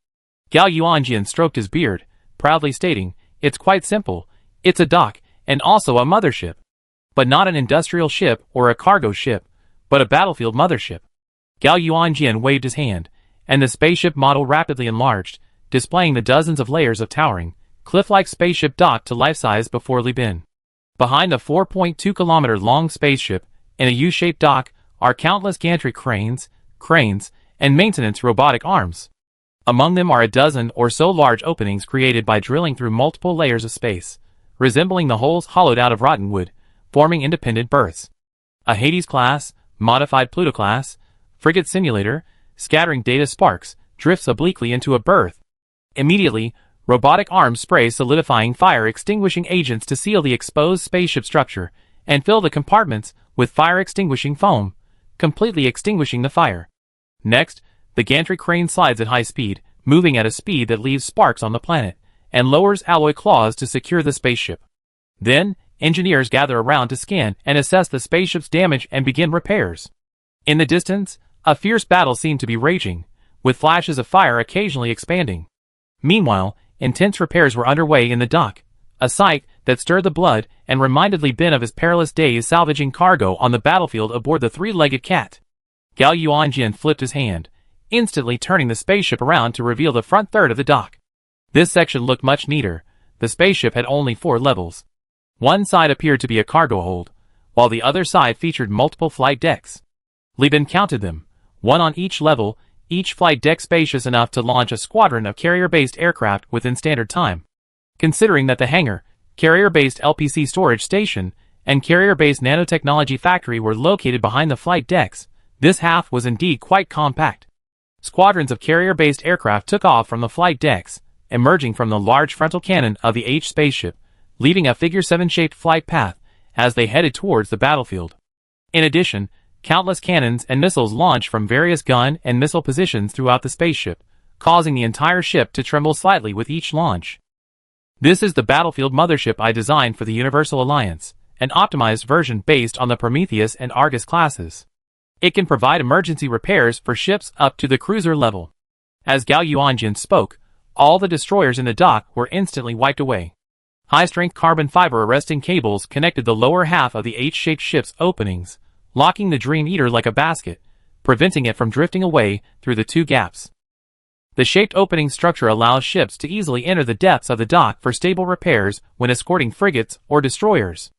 Gao Yuanjian stroked his beard, proudly stating, it's quite simple, it's a dock, and also a mothership. But not an industrial ship or a cargo ship, but a battlefield mothership. Gao Yuanjian waved his hand, and the spaceship model rapidly enlarged, displaying the dozens of layers of towering, cliff-like spaceship docked to life-size before Li Bin. Behind the 4.2-kilometer-long spaceship, in a U-shaped dock, are countless gantry cranes, and maintenance robotic arms. Among them are a dozen or so large openings created by drilling through multiple layers of space, resembling the holes hollowed out of rotten wood, forming independent berths. A Hades-class, modified Pluto-class, frigate simulator, scattering data sparks, drifts obliquely into a berth. Immediately, robotic arms spray solidifying fire-extinguishing agents to seal the exposed spaceship structure, and fill the compartments with fire-extinguishing foam, completely extinguishing the fire. Next, the gantry crane slides at high speed, moving at a speed that leaves sparks on the planet, and lowers alloy claws to secure the spaceship. Then, engineers gather around to scan and assess the spaceship's damage and begin repairs. In the distance, a fierce battle seemed to be raging, with flashes of fire occasionally expanding. Meanwhile, intense repairs were underway in the dock, a sight that stirred the blood and reminded Li Bin of his perilous days salvaging cargo on the battlefield aboard the three-legged cat. Gao Yuanjin flipped his hand, instantly turning the spaceship around to reveal the front third of the dock. This section looked much neater. The spaceship had only 4 levels. One side appeared to be a cargo hold, while the other side featured multiple flight decks. Li Bin counted them, one on each level, each flight deck spacious enough to launch a squadron of carrier-based aircraft within standard time. Considering that the hangar, carrier-based LPC storage station, and carrier-based nanotechnology factory were located behind the flight decks, this half was indeed quite compact. Squadrons of carrier-based aircraft took off from the flight decks, emerging from the large frontal cannon of the H spaceship, leaving a figure 7-shaped flight path as they headed towards the battlefield. In addition, countless cannons and missiles launched from various gun and missile positions throughout the spaceship, causing the entire ship to tremble slightly with each launch. This is the battlefield mothership I designed for the Universal Alliance, an optimized version based on the Prometheus and Argus classes. It can provide emergency repairs for ships up to the cruiser level. As Gao Yuanjin spoke, all the destroyers in the dock were instantly wiped away. High-strength carbon fiber arresting cables connected the lower half of the H-shaped ship's openings, locking the Dream Eater like a basket, preventing it from drifting away through the 2 gaps. The shaped opening structure allows ships to easily enter the depths of the dock for stable repairs when escorting frigates or destroyers.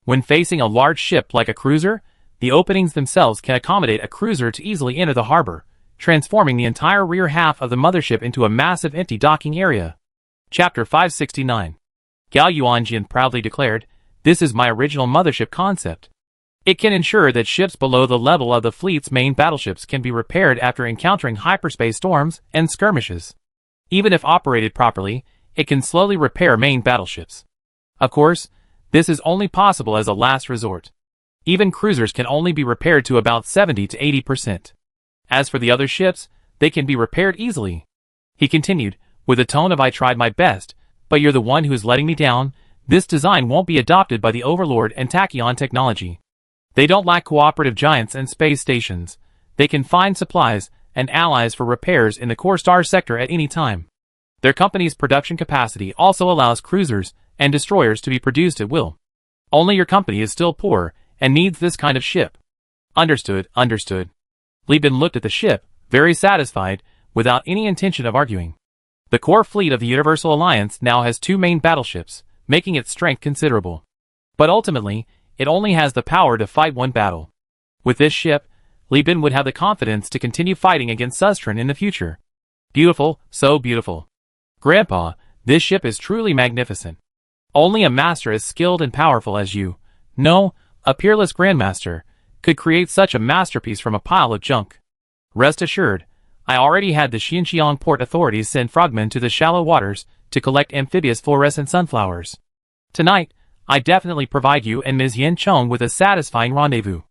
When facing a large ship like a cruiser, the openings themselves can accommodate a cruiser to easily enter the harbor, transforming the entire rear half of the mothership into a massive empty docking area. Chapter 569. Gao Yuanjin proudly declared, "This is my original mothership concept. It can ensure that ships below the level of the fleet's main battleships can be repaired after encountering hyperspace storms and skirmishes. Even if operated properly, it can slowly repair main battleships. Of course, this is only possible as a last resort. Even cruisers can only be repaired to about 70 to 80%. As for the other ships, they can be repaired easily." He continued, with a tone of "I tried my best, but you're the one who is letting me down. This design won't be adopted by the Overlord and Tachyon technology. They don't lack cooperative giants and space stations. They can find supplies and allies for repairs in the core star sector at any time. Their company's production capacity also allows cruisers and destroyers to be produced at will. Only your company is still poor and needs this kind of ship." "Understood, understood." Li Bin looked at the ship, very satisfied, without any intention of arguing. The core fleet of the Universal Alliance now has 2 main battleships, making its strength considerable. But ultimately, it only has the power to fight 1 battle. With this ship, Li Bin would have the confidence to continue fighting against Sustran in the future. "Beautiful, so beautiful. Grandpa, this ship is truly magnificent. Only a master as skilled and powerful as you, no, a peerless grandmaster, could create such a masterpiece from a pile of junk. Rest assured, I already had the Xinjiang port authorities send frogmen to the shallow waters to collect amphibious fluorescent sunflowers. Tonight, I definitely provide you and Ms. Yen Chong with a satisfying rendezvous."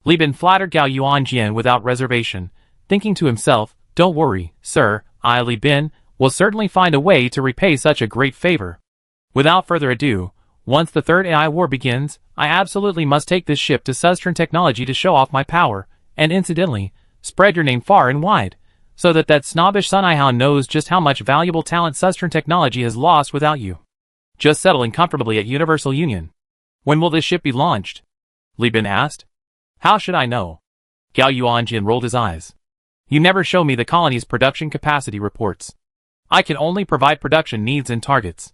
Li Bin flattered Gao Yuanjin without reservation, thinking to himself, "Don't worry, sir, I, Li Bin, will certainly find a way to repay such a great favor. Without further ado, once the Third AI War begins, I absolutely must take this ship to Sustran Technology to show off my power, and incidentally, spread your name far and wide, so that snobbish Sunaihan knows just how much valuable talent Sustran Technology has lost without you. Just settling comfortably at Universal Union. When will this ship be launched?" Li Bin asked. "How should I know?" Gao Yuanjin rolled his eyes. "You never show me the colony's production capacity reports. I can only provide production needs and targets.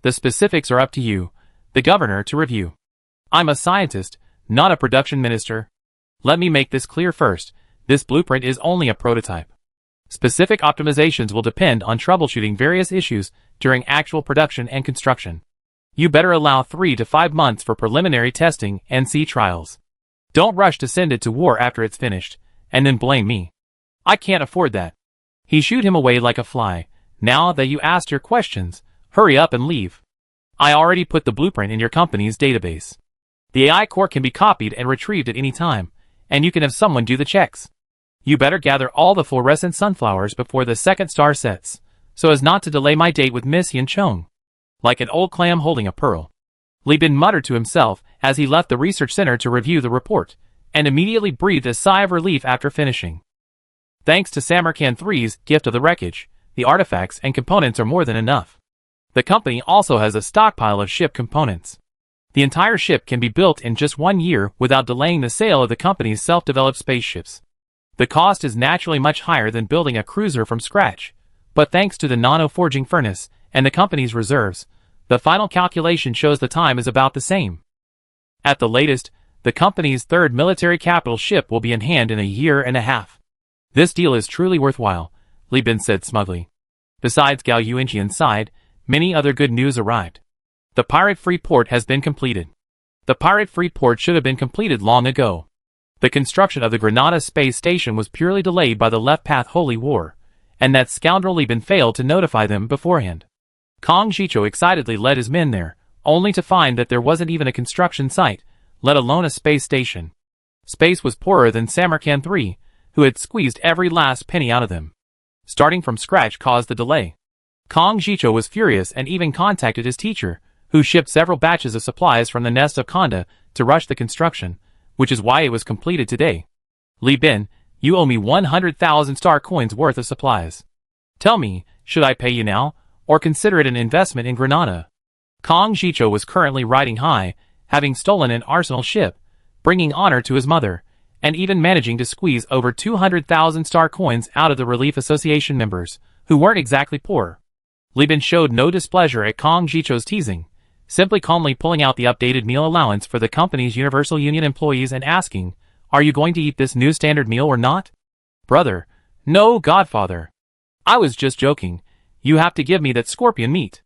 The specifics are up to you, the governor, to review. I'm a scientist, not a production minister. Let me make this clear first, this blueprint is only a prototype. Specific optimizations will depend on troubleshooting various issues during actual production and construction. You better allow 3 to 5 months for preliminary testing and sea trials. Don't rush to send it to war after it's finished, and then blame me. I can't afford that. He shooed him away like a fly. Now that you asked your questions, hurry up and leave. I already put the blueprint in your company's database. The AI core can be copied and retrieved at any time, and you can have someone do the checks. You better gather all the fluorescent sunflowers before the second star sets, so as not to delay my date with Miss Yin Chong. Like an old clam holding a pearl. Li Bin muttered to himself as he left the research center to review the report, and immediately breathed a sigh of relief after finishing. Thanks to Samarkand 3's gift of the wreckage, the artifacts and components are more than enough. The company also has a stockpile of ship components. The entire ship can be built in just 1 year without delaying the sale of the company's self-developed spaceships. The cost is naturally much higher than building a cruiser from scratch, but thanks to the nano-forging furnace and the company's reserves, the final calculation shows the time is about the same. At the latest, the company's third military capital ship will be in hand in a year and a half. This deal is truly worthwhile, Li Bin said smugly. Besides Gao Yuanqian's side, many other good news arrived. The pirate-free port has been completed. The pirate-free port should have been completed long ago. The construction of the Granada space station was purely delayed by the Left Path Holy War, and that scoundrel Li Bin failed to notify them beforehand. Kong Zhicho excitedly led his men there, only to find that there wasn't even a construction site, let alone a space station. Space was poorer than Samarkand 3, who had squeezed every last penny out of them. Starting from scratch caused the delay. Kong Zhicho was furious and even contacted his teacher, who shipped several batches of supplies from the nest of Konda to rush the construction, which is why it was completed today. Li Bin, you owe me 100,000 star coins worth of supplies. Tell me, should I pay you now, or consider it an investment in Granada? Kong Zhicho was currently riding high, having stolen an arsenal ship, bringing honor to his mother, and even managing to squeeze over 200,000 star coins out of the Relief Association members, who weren't exactly poor. Li Bin showed no displeasure at Kong Zhicho's teasing, simply calmly pulling out the updated meal allowance for the company's Universal Union employees and asking, "Are you going to eat this new standard meal or not?" "Brother, no, godfather. I was just joking. You have to give me that scorpion meat."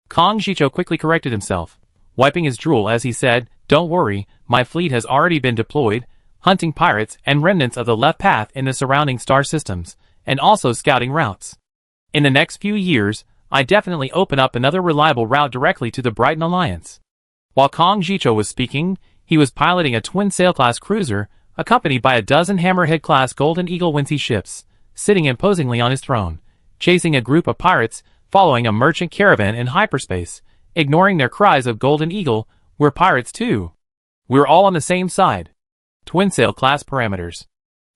Kong Zhicho quickly corrected himself, wiping his drool as he said, "Don't worry, my fleet has already been deployed, hunting pirates and remnants of the left path in the surrounding star systems, and also scouting routes. In the next few years, I definitely open up another reliable route directly to the Brighton Alliance." While Kong Zhicho was speaking, he was piloting a twin sail-class cruiser, accompanied by a dozen Hammerhead-class Golden Eagle Wincy ships, sitting imposingly on his throne, chasing a group of pirates, following a merchant caravan in hyperspace, ignoring their cries of Golden Eagle, "We're pirates too. We're all on the same side." Twin sail-class parameters.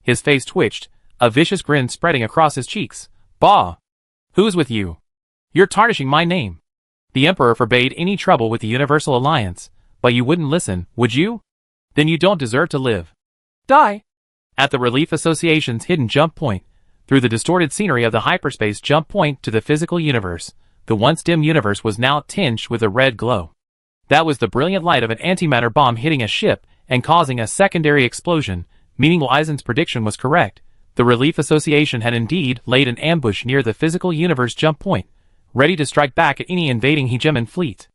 His face twitched, a vicious grin spreading across his cheeks. "Bah! Who's with you? You're tarnishing my name. The Emperor forbade any trouble with the Universal Alliance, but you wouldn't listen, would you? Then you don't deserve to live. Die!" At the Relief Association's hidden jump point, through the distorted scenery of the hyperspace jump point to the physical universe, the once dim universe was now tinged with a red glow. That was the brilliant light of an antimatter bomb hitting a ship and causing a secondary explosion, meaning while Eisen's prediction was correct. The Relief Association had indeed laid an ambush near the physical universe jump point, ready to strike back at any invading hegemon fleet.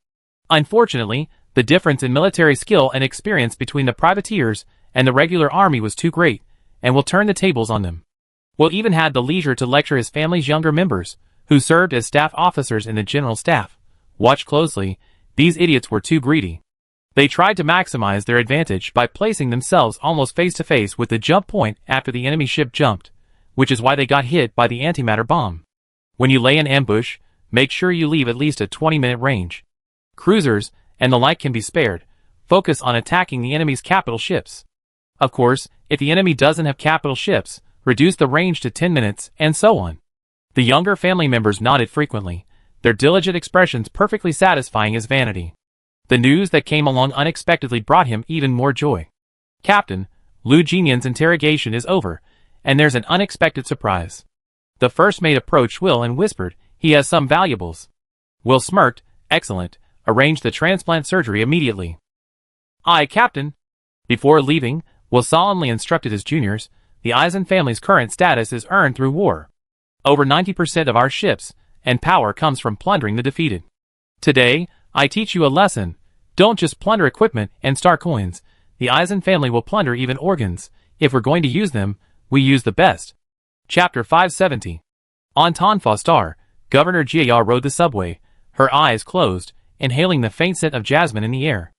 Unfortunately, the difference in military skill and experience between the privateers and the regular army was too great, and will turn the tables on them. Will even had the leisure to lecture his family's younger members, who served as staff officers in the general staff. Watch closely, these idiots were too greedy. They tried to maximize their advantage by placing themselves almost face to face with the jump point after the enemy ship jumped, which is why they got hit by the antimatter bomb. When you lay an ambush, make sure you leave at least a 20-minute range. Cruisers and the like can be spared. Focus on attacking the enemy's capital ships. Of course, if the enemy doesn't have capital ships, reduce the range to 10 minutes, and so on. The younger family members nodded frequently, their diligent expressions perfectly satisfying his vanity. The news that came along unexpectedly brought him even more joy. "Captain, Lu Jinian's interrogation is over, and there's an unexpected surprise." The first mate approached Will and whispered, "He has some valuables." Will smirked, Excellent. Arrange the transplant surgery immediately. Aye, Captain. Before leaving, Will solemnly instructed his juniors, the Eisen family's current status is earned through war. Over 90% of our ships and power comes from plundering the defeated. Today, I teach you a lesson. Don't just plunder equipment and star coins. The Eisen family will plunder even organs. If we're going to use them, we use the best. Chapter 570. On Tonfa Star, Governor Jia rode the subway, her eyes closed, inhaling the faint scent of jasmine in the air.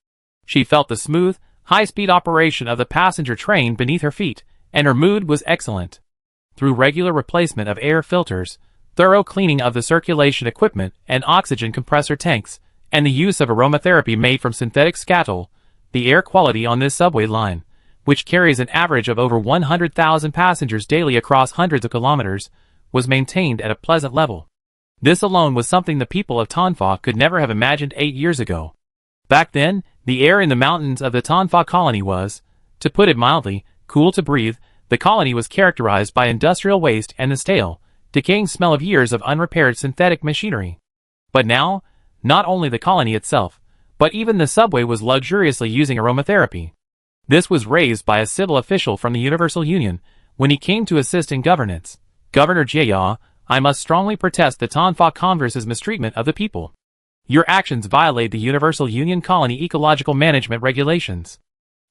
She felt the smooth, high-speed operation of the passenger train beneath her feet, and her mood was excellent. Through regular replacement of air filters, thorough cleaning of the circulation equipment and oxygen compressor tanks, and the use of aromatherapy made from synthetic scatol, the air quality on this subway line, which carries an average of over 100,000 passengers daily across hundreds of kilometers, was maintained at a pleasant level. This alone was something the people of Tonfa could never have imagined 8 years ago. Back then, the air in the mountains of the Tonfa colony was, to put it mildly, cool to breathe. The colony was characterized by industrial waste and the stale, decaying smell of years of unrepaired synthetic machinery. But now, not only the colony itself, but even the subway was luxuriously using aromatherapy. This was raised by a civil official from the Universal Union when he came to assist in governance. Governor Jia, I must strongly protest the Tonfa Congress's mistreatment of the people. Your actions violate the Universal Union Colony Ecological Management Regulations.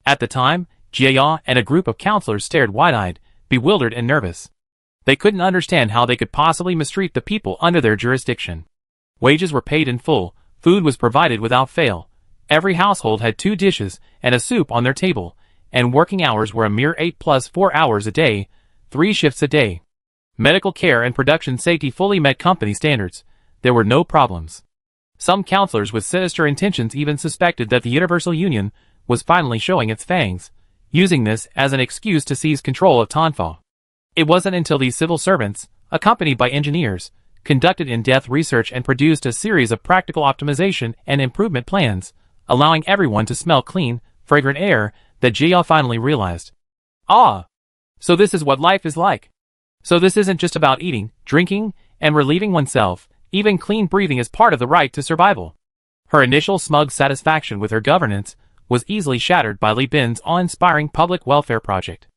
At the time, Jia and a group of counselors stared wide-eyed, bewildered and nervous. They couldn't understand how they could possibly mistreat the people under their jurisdiction. Wages were paid in full, food was provided without fail. Every household had 2 dishes and a soup on their table, and working hours were a mere 8 plus 4 hours a day, 3 shifts a day. Medical care and production safety fully met company standards. There were no problems. Some counselors with sinister intentions even suspected that the Universal Union was finally showing its fangs, using this as an excuse to seize control of Tonfa. It wasn't until these civil servants, accompanied by engineers, conducted in-depth research and produced a series of practical optimization and improvement plans, allowing everyone to smell clean, fragrant air, that Jia finally realized. Ah! So this is what life is like. So this isn't just about eating, drinking, and relieving oneself. Even clean breathing is part of the right to survival. Her initial smug satisfaction with her governance was easily shattered by Li Bin's awe-inspiring public welfare project.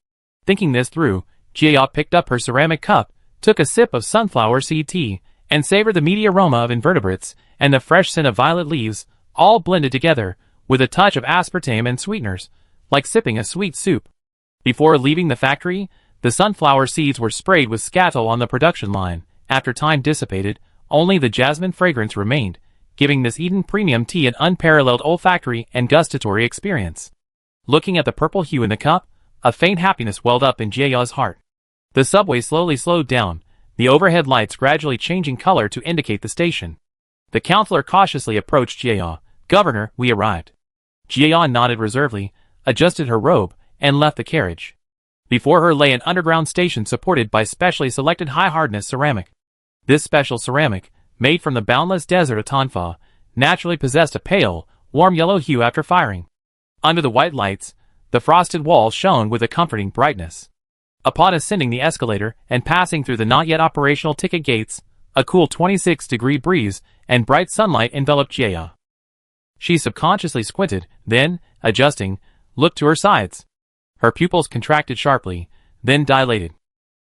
Thinking this through, Jia picked up her ceramic cup, took a sip of sunflower seed tea, and savored the meaty aroma of invertebrates and the fresh scent of violet leaves, all blended together, with a touch of aspartame and sweeteners, like sipping a sweet soup. Before leaving the factory, the sunflower seeds were sprayed with scatol on the production line. After time dissipated, only the jasmine fragrance remained, giving this Eden Premium tea an unparalleled olfactory and gustatory experience. Looking at the purple hue in the cup, a faint happiness welled up in Jia's heart. The subway slowly slowed down, the overhead lights gradually changing color to indicate the station. The counselor cautiously approached Jia. Governor, we arrived. Jia nodded reservedly, adjusted her robe, and left the carriage. Before her lay an underground station supported by specially selected high-hardness ceramic. This special ceramic, made from the boundless desert of Tonfa, naturally possessed a pale, warm yellow hue after firing. Under the white lights, the frosted walls shone with a comforting brightness. Upon ascending the escalator and passing through the not yet operational ticket gates, a cool 26-degree breeze and bright sunlight enveloped Jia. She subconsciously squinted, then, adjusting, looked to her sides. Her pupils contracted sharply, then dilated.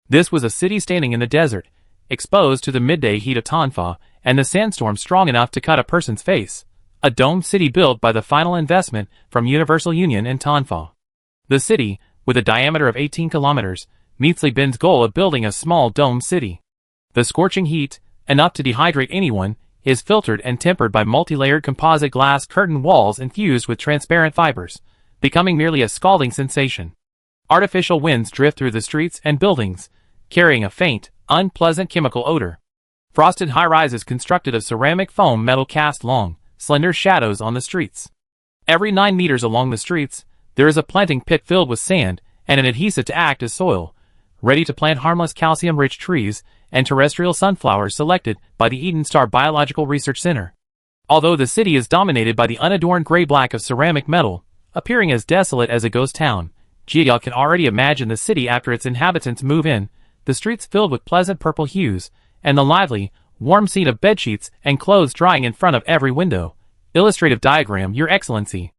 This was a city standing in the desert, exposed to the midday heat of Tonfa and the sandstorm strong enough to cut a person's face. A domed city built by the final investment from Universal Union and Tonfa. The city, with a diameter of 18 kilometers, meets Li Bin's goal of building a small domed city. The scorching heat, enough to dehydrate anyone, is filtered and tempered by multi-layered composite glass curtain walls infused with transparent fibers, becoming merely a scalding sensation. Artificial winds drift through the streets and buildings, carrying a faint, unpleasant chemical odor. Frosted high-rises constructed of ceramic foam metal cast long, slender shadows on the streets. Every 9 meters along the streets, there is a planting pit filled with sand and an adhesive to act as soil, ready to plant harmless calcium-rich trees and terrestrial sunflowers selected by the Eden Star Biological Research Center. Although the city is dominated by the unadorned gray-black of ceramic metal, appearing as desolate as a ghost town, Jia can already imagine the city after its inhabitants move in, the streets filled with pleasant purple hues, and the lively, warm scene of bedsheets and clothes drying in front of every window. Illustrative diagram, Your Excellency.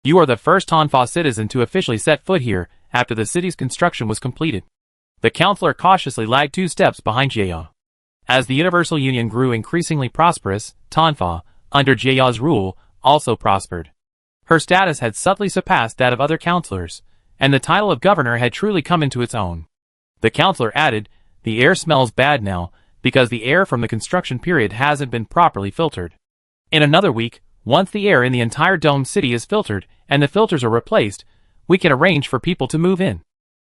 You are the first Tanfa citizen to officially set foot here after the city's construction was completed. The counselor cautiously lagged 2 steps behind Jia. As the Universal Union grew increasingly prosperous, Tanfa, under Jia's rule, also prospered. Her status had subtly surpassed that of other counselors, and the title of governor had truly come into its own. The counselor added, "The air smells bad now, because the air from the construction period hasn't been properly filtered. In another week, once the air in the entire domed city is filtered and the filters are replaced, we can arrange for people to move in."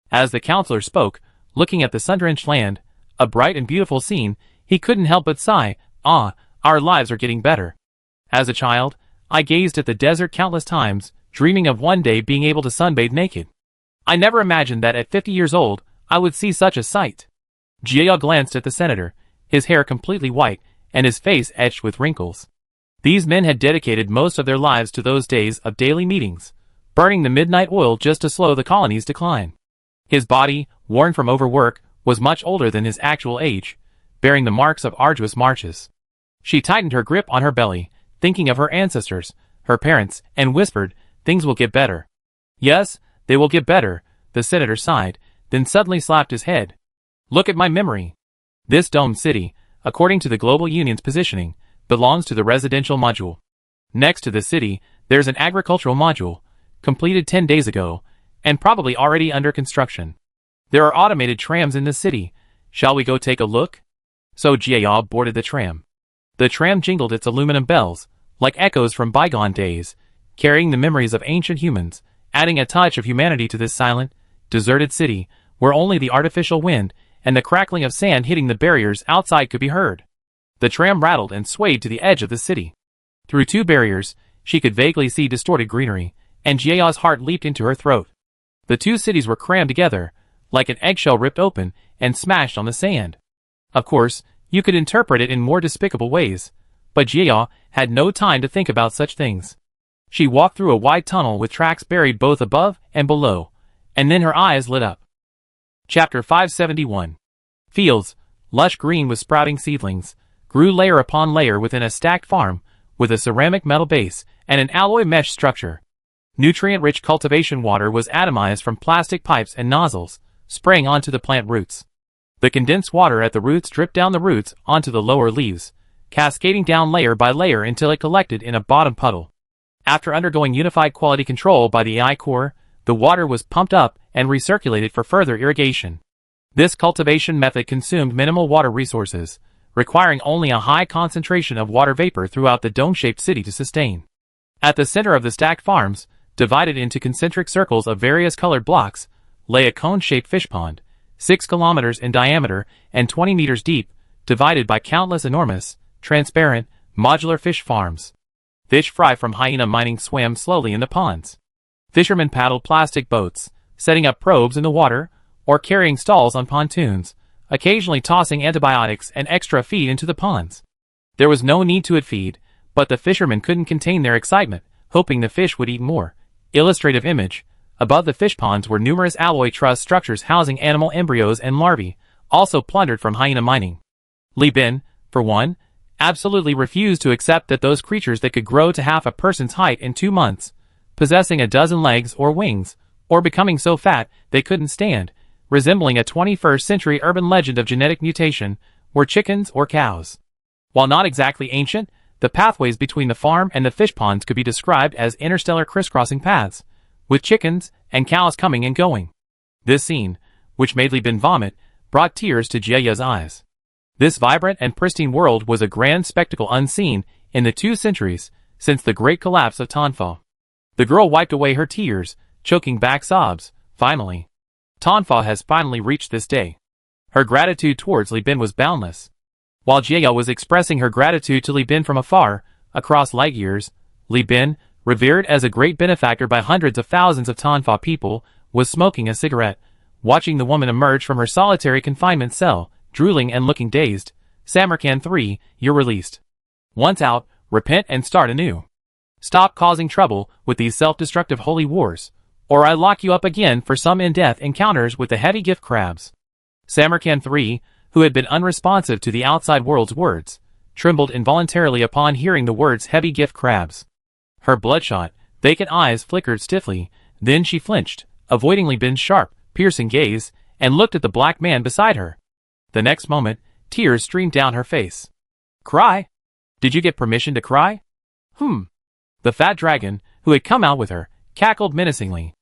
As the counselor spoke, looking at the sun-drenched land, a bright and beautiful scene, he couldn't help but sigh, "Ah, our lives are getting better." As a child, I gazed at the desert countless times, dreaming of one day being able to sunbathe naked. I never imagined that at 50 years old, I would see such a sight. Jia glanced at the senator, his hair completely white, and his face etched with wrinkles. These men had dedicated most of their lives to those days of daily meetings, burning the midnight oil just to slow the colony's decline. His body, worn from overwork, was much older than his actual age, bearing the marks of arduous marches. She tightened her grip on her belly, thinking of her ancestors, her parents, and whispered, "Things will get better." "Yes, they will get better," the senator sighed, then suddenly slapped his head. "Look at my memory. This domed city, according to the Global Union's positioning, belongs to the residential module. Next to the city, there's an agricultural module, completed 10 days ago, and probably already under construction. There are automated trams in the city. Shall we go take a look?" So Jia boarded the tram. The tram jingled its aluminum bells, like echoes from bygone days, carrying the memories of ancient humans, adding a touch of humanity to this silent, deserted city, where only the artificial wind and the crackling of sand hitting the barriers outside could be heard. The tram rattled and swayed to the edge of the city. Through 2 barriers, she could vaguely see distorted greenery, and Jia's heart leaped into her throat. The 2 cities were crammed together, like an eggshell ripped open and smashed on the sand. Of course, you could interpret it in more despicable ways, but Jia had no time to think about such things. She walked through a wide tunnel with tracks buried both above and below, and then her eyes lit up. Chapter 571. Fields, lush green with sprouting seedlings, grew layer upon layer within a stacked farm, with a ceramic metal base and an alloy mesh structure. Nutrient-rich cultivation water was atomized from plastic pipes and nozzles, spraying onto the plant roots. The condensed water at the roots dripped down the roots onto the lower leaves, cascading down layer by layer until it collected in a bottom puddle. After undergoing unified quality control by the AI core, the water was pumped up and recirculated for further irrigation. This cultivation method consumed minimal water resources, requiring only a high concentration of water vapor throughout the dome-shaped city to sustain. At the center of the stacked farms, divided into concentric circles of various colored blocks, lay a cone-shaped fish pond, 6 kilometers in diameter and 20 meters deep, divided by countless enormous, transparent, modular fish farms. Fish fry from hyena mining swam slowly in the ponds. Fishermen paddled plastic boats, setting up probes in the water, or carrying stalls on pontoons, occasionally tossing antibiotics and extra feed into the ponds. There was no need to feed, but the fishermen couldn't contain their excitement, hoping the fish would eat more. Illustrative image. Above the fish ponds were numerous alloy truss structures housing animal embryos and larvae, also plundered from hyena mining. Li Bin, for one, absolutely refused to accept that those creatures that could grow to half a person's height in 2 months, possessing a dozen legs or wings, or becoming so fat they couldn't stand, resembling a 21st century urban legend of genetic mutation, were chickens or cows. While not exactly ancient, the pathways between the farm and the fish ponds could be described as interstellar crisscrossing paths, with chickens and cows coming and going. This scene, which made Li Bin vomit, brought tears to Jia's eyes. This vibrant and pristine world was a grand spectacle unseen in the 2 centuries since the great collapse of Tanfa. The girl wiped away her tears, choking back sobs. Finally, Tanfa has finally reached this day. Her gratitude towards Li Bin was boundless. While Jia was expressing her gratitude to Li Bin from afar, across light years, Li Bin, revered as a great benefactor by hundreds of thousands of Tanfa people, was smoking a cigarette, watching the woman emerge from her solitary confinement cell, drooling and looking dazed. Samarkand 3, you're released. Once out, repent and start anew. Stop causing trouble with these self-destructive holy wars, or I lock you up again for some in-depth encounters with the heavy gift crabs. Samarkand 3, who had been unresponsive to the outside world's words, trembled involuntarily upon hearing the words heavy gift crabs. Her bloodshot, vacant eyes flickered stiffly, then she flinched, avoiding Li Bin's sharp, piercing gaze, and looked at the black man beside her. The next moment, tears streamed down her face. Cry? Did you get permission to cry? The fat dragon, who had come out with her, cackled menacingly.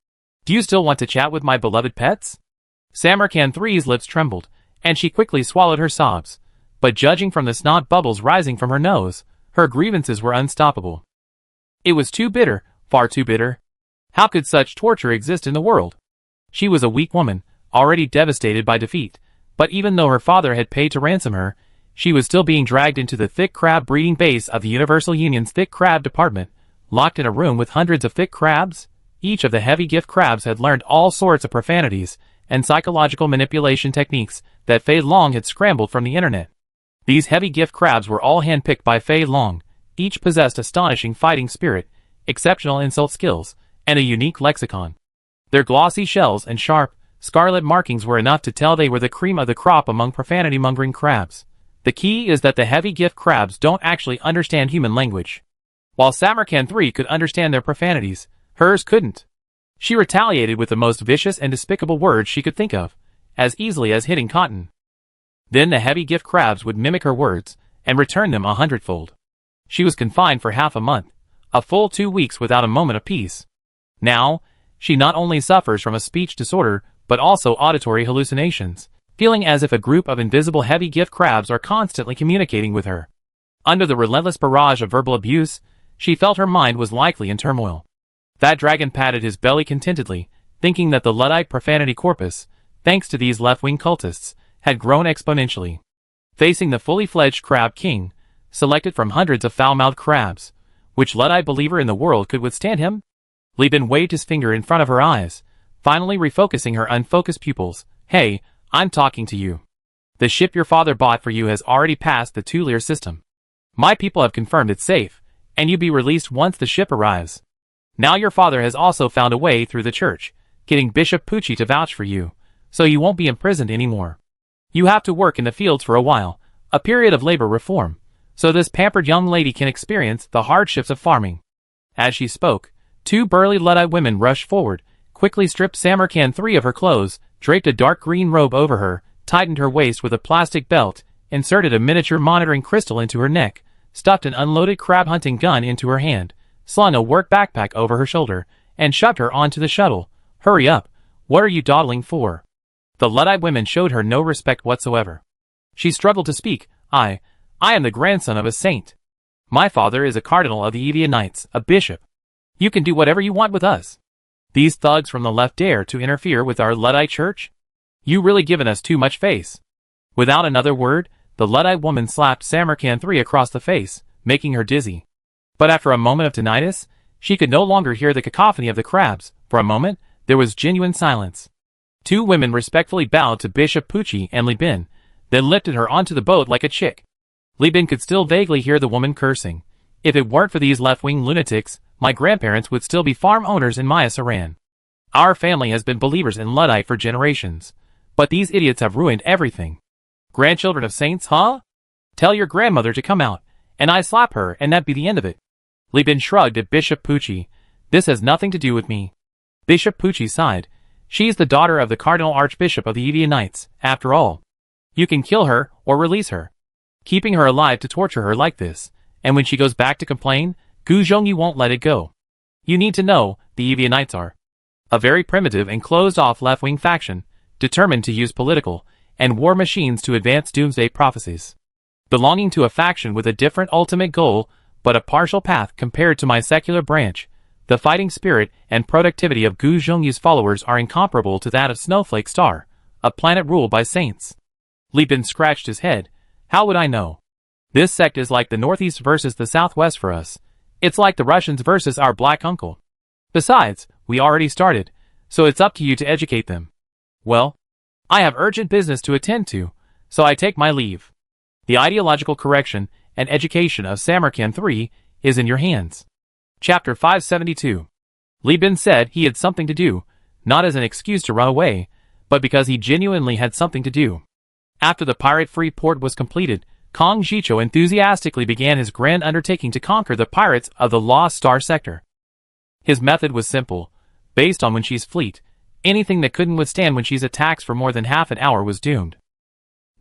Do you still want to chat with my beloved pets? Samarkand III's lips trembled, and she quickly swallowed her sobs. But judging from the snot bubbles rising from her nose, her grievances were unstoppable. It was too bitter, far too bitter. How could such torture exist in the world? She was a weak woman, already devastated by defeat, but even though her father had paid to ransom her, she was still being dragged into the thick crab breeding base of the Universal Union's thick crab department, locked in a room with hundreds of thick crabs. Each of the heavy gift crabs had learned all sorts of profanities and psychological manipulation techniques that Fei Long had scrambled from the internet. These heavy gift crabs were all handpicked by Fei Long. Each possessed astonishing fighting spirit, exceptional insult skills, and a unique lexicon. Their glossy shells and sharp, scarlet markings were enough to tell they were the cream of the crop among profanity-mongering crabs. The key is that the heavy gift crabs don't actually understand human language. While Samarkand III could understand their profanities, hers couldn't. She retaliated with the most vicious and despicable words she could think of, as easily as hitting cotton. Then the heavy gift crabs would mimic her words, and return them 100-fold. She was confined for half a month, a full 2 weeks without a moment of peace. Now, she not only suffers from a speech disorder, but also auditory hallucinations, feeling as if a group of invisible heavy gift crabs are constantly communicating with her. Under the relentless barrage of verbal abuse, she felt her mind was likely in turmoil. That dragon patted his belly contentedly, thinking that the Luddite profanity corpus, thanks to these left-wing cultists, had grown exponentially. Facing the fully fledged crab king, selected from hundreds of foul-mouthed crabs, which Luddite believer in the world could withstand him? Li Bin waved his finger in front of her eyes, finally refocusing her unfocused pupils. Hey, I'm talking to you. The ship your father bought for you has already passed the two-layer system. My people have confirmed it's safe, and you'll be released once the ship arrives. Now your father has also found a way through the church, getting Bishop Pucci to vouch for you, so you won't be imprisoned anymore. You have to work in the fields for a while, a period of labor reform, so this pampered young lady can experience the hardships of farming. As she spoke, 2 burly Luddite women rushed forward, quickly stripped Samarkand III of her clothes, draped a dark green robe over her, tightened her waist with a plastic belt, inserted a miniature monitoring crystal into her neck, stuffed an unloaded crab-hunting gun into her hand, slung a work backpack over her shoulder, and shoved her onto the shuttle. Hurry up, what are you dawdling for? The Luddite women showed her no respect whatsoever. She struggled to speak. I am the grandson of a saint. My father is a cardinal of the Evia Knights, a bishop. You can do whatever you want with us. These thugs from the left dare to interfere with our Luddite church? You really given us too much face. Without another word, the Luddite woman slapped Samarkand III across the face, making her dizzy. But after a moment of tinnitus, she could no longer hear the cacophony of the crabs. For a moment, there was genuine silence. 2 women respectfully bowed to Bishop Pucci and Li Bin, then lifted her onto the boat like a chick. Li Bin could still vaguely hear the woman cursing. If it weren't for these left-wing lunatics, my grandparents would still be farm owners in Maya Saran. Our family has been believers in Luddite for generations, but these idiots have ruined everything. Grandchildren of saints, huh? Tell your grandmother to come out, and I slap her and that be the end of it. Li Bin shrugged at Bishop Pucci. This has nothing to do with me. Bishop Pucci sighed. She's the daughter of the Cardinal Archbishop of the Evia Knights, after all. You can kill her, or release her. Keeping her alive to torture her like this, and when she goes back to complain, Gu Zhongyu won't let it go. You need to know, the Evia Knights are a very primitive and closed-off left-wing faction, determined to use political and war machines to advance doomsday prophecies. Belonging to a faction with a different ultimate goal, but a partial path compared to my secular branch, the fighting spirit and productivity of Gu Zhongyu's followers are incomparable to that of Snowflake Star, a planet ruled by saints. Li Bin scratched his head. How would I know? This sect is like the Northeast versus the Southwest for us. It's like the Russians versus our black uncle. Besides, we already started, so it's up to you to educate them. Well, I have urgent business to attend to, so I take my leave. The ideological correction and education of Samarkand III is in your hands. Chapter 572. Li Bin said he had something to do, not as an excuse to run away, but because he genuinely had something to do. After the pirate-free port was completed, Kong Jicho enthusiastically began his grand undertaking to conquer the pirates of the Lost Star Sector. His method was simple. Based on Wenxi's fleet, anything that couldn't withstand Wenxi's attacks for more than half an hour was doomed.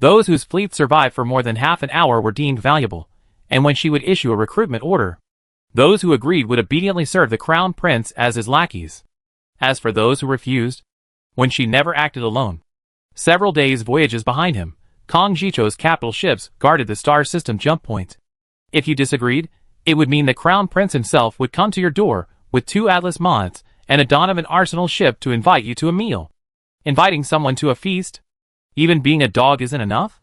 Those whose fleets survived for more than half an hour were deemed valuable, and Wenxi would issue a recruitment order. Those who agreed would obediently serve the crown prince as his lackeys. As for those who refused, Wenxi never acted alone. Several days' voyages behind him, Kong Jicho's capital ships guarded the star system jump point. If you disagreed, it would mean the crown prince himself would come to your door with 2 Atlas mods and a Donovan Arsenal ship to invite you to a meal. Inviting someone to a feast? Even being a dog isn't enough?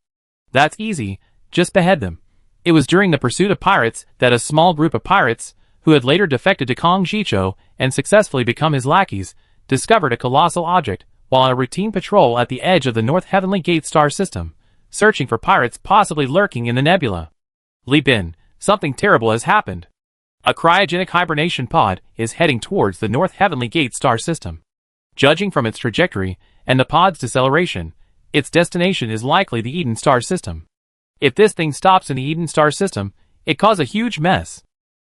That's easy, just behead them. It was during the pursuit of pirates that a small group of pirates, who had later defected to Kong Jicho and successfully become his lackeys, discovered a colossal object while on a routine patrol at the edge of the North Heavenly Gate star system, searching for pirates possibly lurking in the nebula. Li Bin, something terrible has happened. A cryogenic hibernation pod is heading towards the North Heavenly Gate star system. Judging from its trajectory and the pod's deceleration, its destination is likely the Eden star system. If this thing stops in the Eden star system, it causes a huge mess.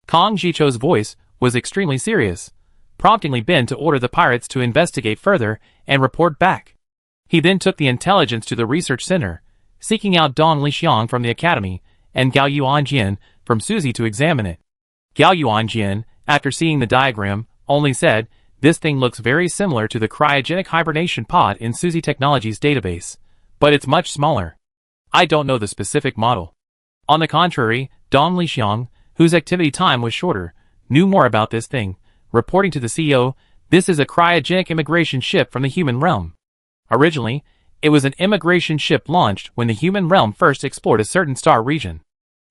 Kong Jicho's voice was extremely serious, prompting Li Bin to order the pirates to investigate further and report back. He then took the intelligence to the research center, seeking out Dong Lixiang from the academy and Gao Yuanjian from Suzy to examine it. Gao Yuanjian, after seeing the diagram, only said, "This thing looks very similar to the cryogenic hibernation pod in Suzy Technologies database, but it's much smaller. I don't know the specific model." On the contrary, Dong Lixiang, whose activity time was shorter, knew more about this thing, reporting to the CEO, "This is a cryogenic immigration ship from the human realm. Originally, it was an immigration ship launched when the human realm first explored a certain star region.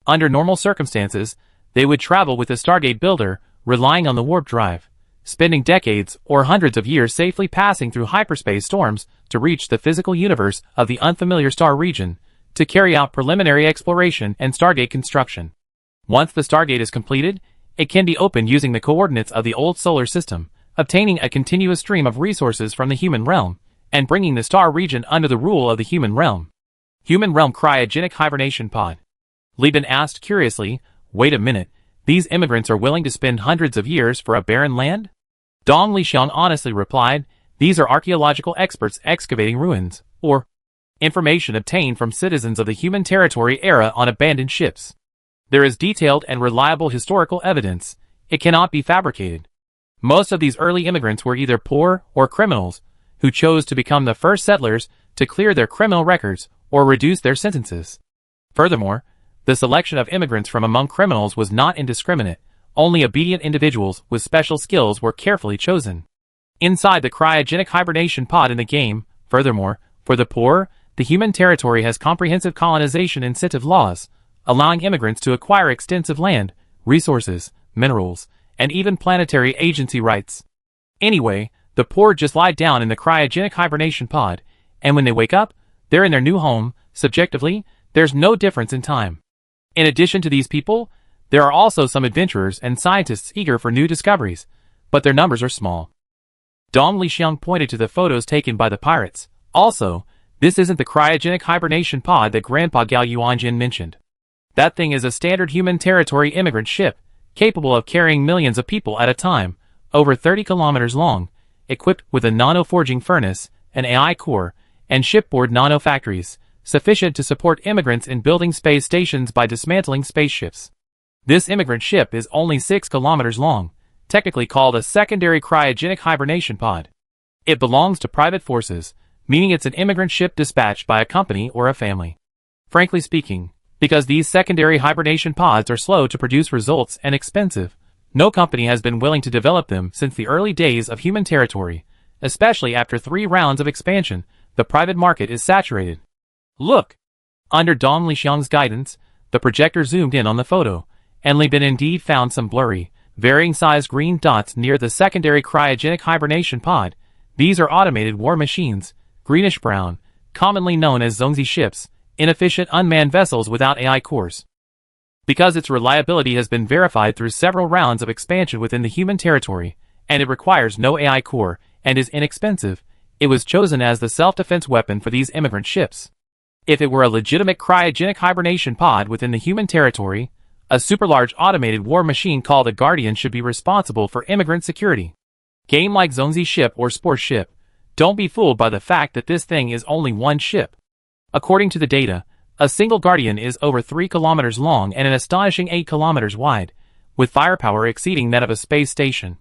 Under normal circumstances, they would travel with the Stargate builder, relying on the warp drive, spending decades or hundreds of years safely passing through hyperspace storms to reach the physical universe of the unfamiliar star region, to carry out preliminary exploration and Stargate construction. Once the Stargate is completed, it can be opened using the coordinates of the old solar system, obtaining a continuous stream of resources from the human realm, and bringing the star region under the rule of the human realm." Human realm cryogenic hibernation pod. Li Bin asked curiously, "Wait a minute, these immigrants are willing to spend hundreds of years for a barren land?" Dong Lixiang honestly replied, "These are archaeological experts excavating ruins, or information obtained from citizens of the human territory era on abandoned ships. There is detailed and reliable historical evidence. It cannot be fabricated. Most of these early immigrants were either poor or criminals, who chose to become the first settlers to clear their criminal records or reduce their sentences. Furthermore, the selection of immigrants from among criminals was not indiscriminate. Only obedient individuals with special skills were carefully chosen. Inside the cryogenic hibernation pod in the game, furthermore, for the poor, the human territory has comprehensive colonization incentive laws, allowing immigrants to acquire extensive land, resources, minerals, and even planetary agency rights. Anyway, the poor just lie down in the cryogenic hibernation pod, and when they wake up, they're in their new home. Subjectively, there's no difference in time. In addition to these people, there are also some adventurers and scientists eager for new discoveries, but their numbers are small." Dong Lixiang pointed to the photos taken by the pirates. "Also, this isn't the cryogenic hibernation pod that Grandpa Gao Yuanjin mentioned. That thing is a standard human territory immigrant ship, capable of carrying millions of people at a time, over 30 kilometers long, equipped with a nano-forging furnace, an AI core, and shipboard nano-factories, sufficient to support immigrants in building space stations by dismantling spaceships. This immigrant ship is only 6 kilometers long, technically called a secondary cryogenic hibernation pod. It belongs to private forces, meaning it's an immigrant ship dispatched by a company or a family. Frankly speaking, because these secondary hibernation pods are slow to produce results and expensive, no company has been willing to develop them since the early days of human territory. Especially after 3 rounds of expansion, the private market is saturated. Look!" Under Dong Lixiang's guidance, the projector zoomed in on the photo, and Li Bin indeed found some blurry, varying-sized green dots near the secondary cryogenic hibernation pod. These are automated war machines, greenish-brown, commonly known as Zongzi ships, inefficient unmanned vessels without AI cores. Because its reliability has been verified through several rounds of expansion within the human territory, and it requires no AI core, and is inexpensive, it was chosen as the self-defense weapon for these immigrant ships. If it were a legitimate cryogenic hibernation pod within the human territory, a super-large automated war machine called a Guardian should be responsible for immigrant security. Game like Zonzi ship or Spore ship, don't be fooled by the fact that this thing is only one ship. According to the data, a single Guardian is over 3 kilometers long and an astonishing 8 kilometers wide, with firepower exceeding that of a space station.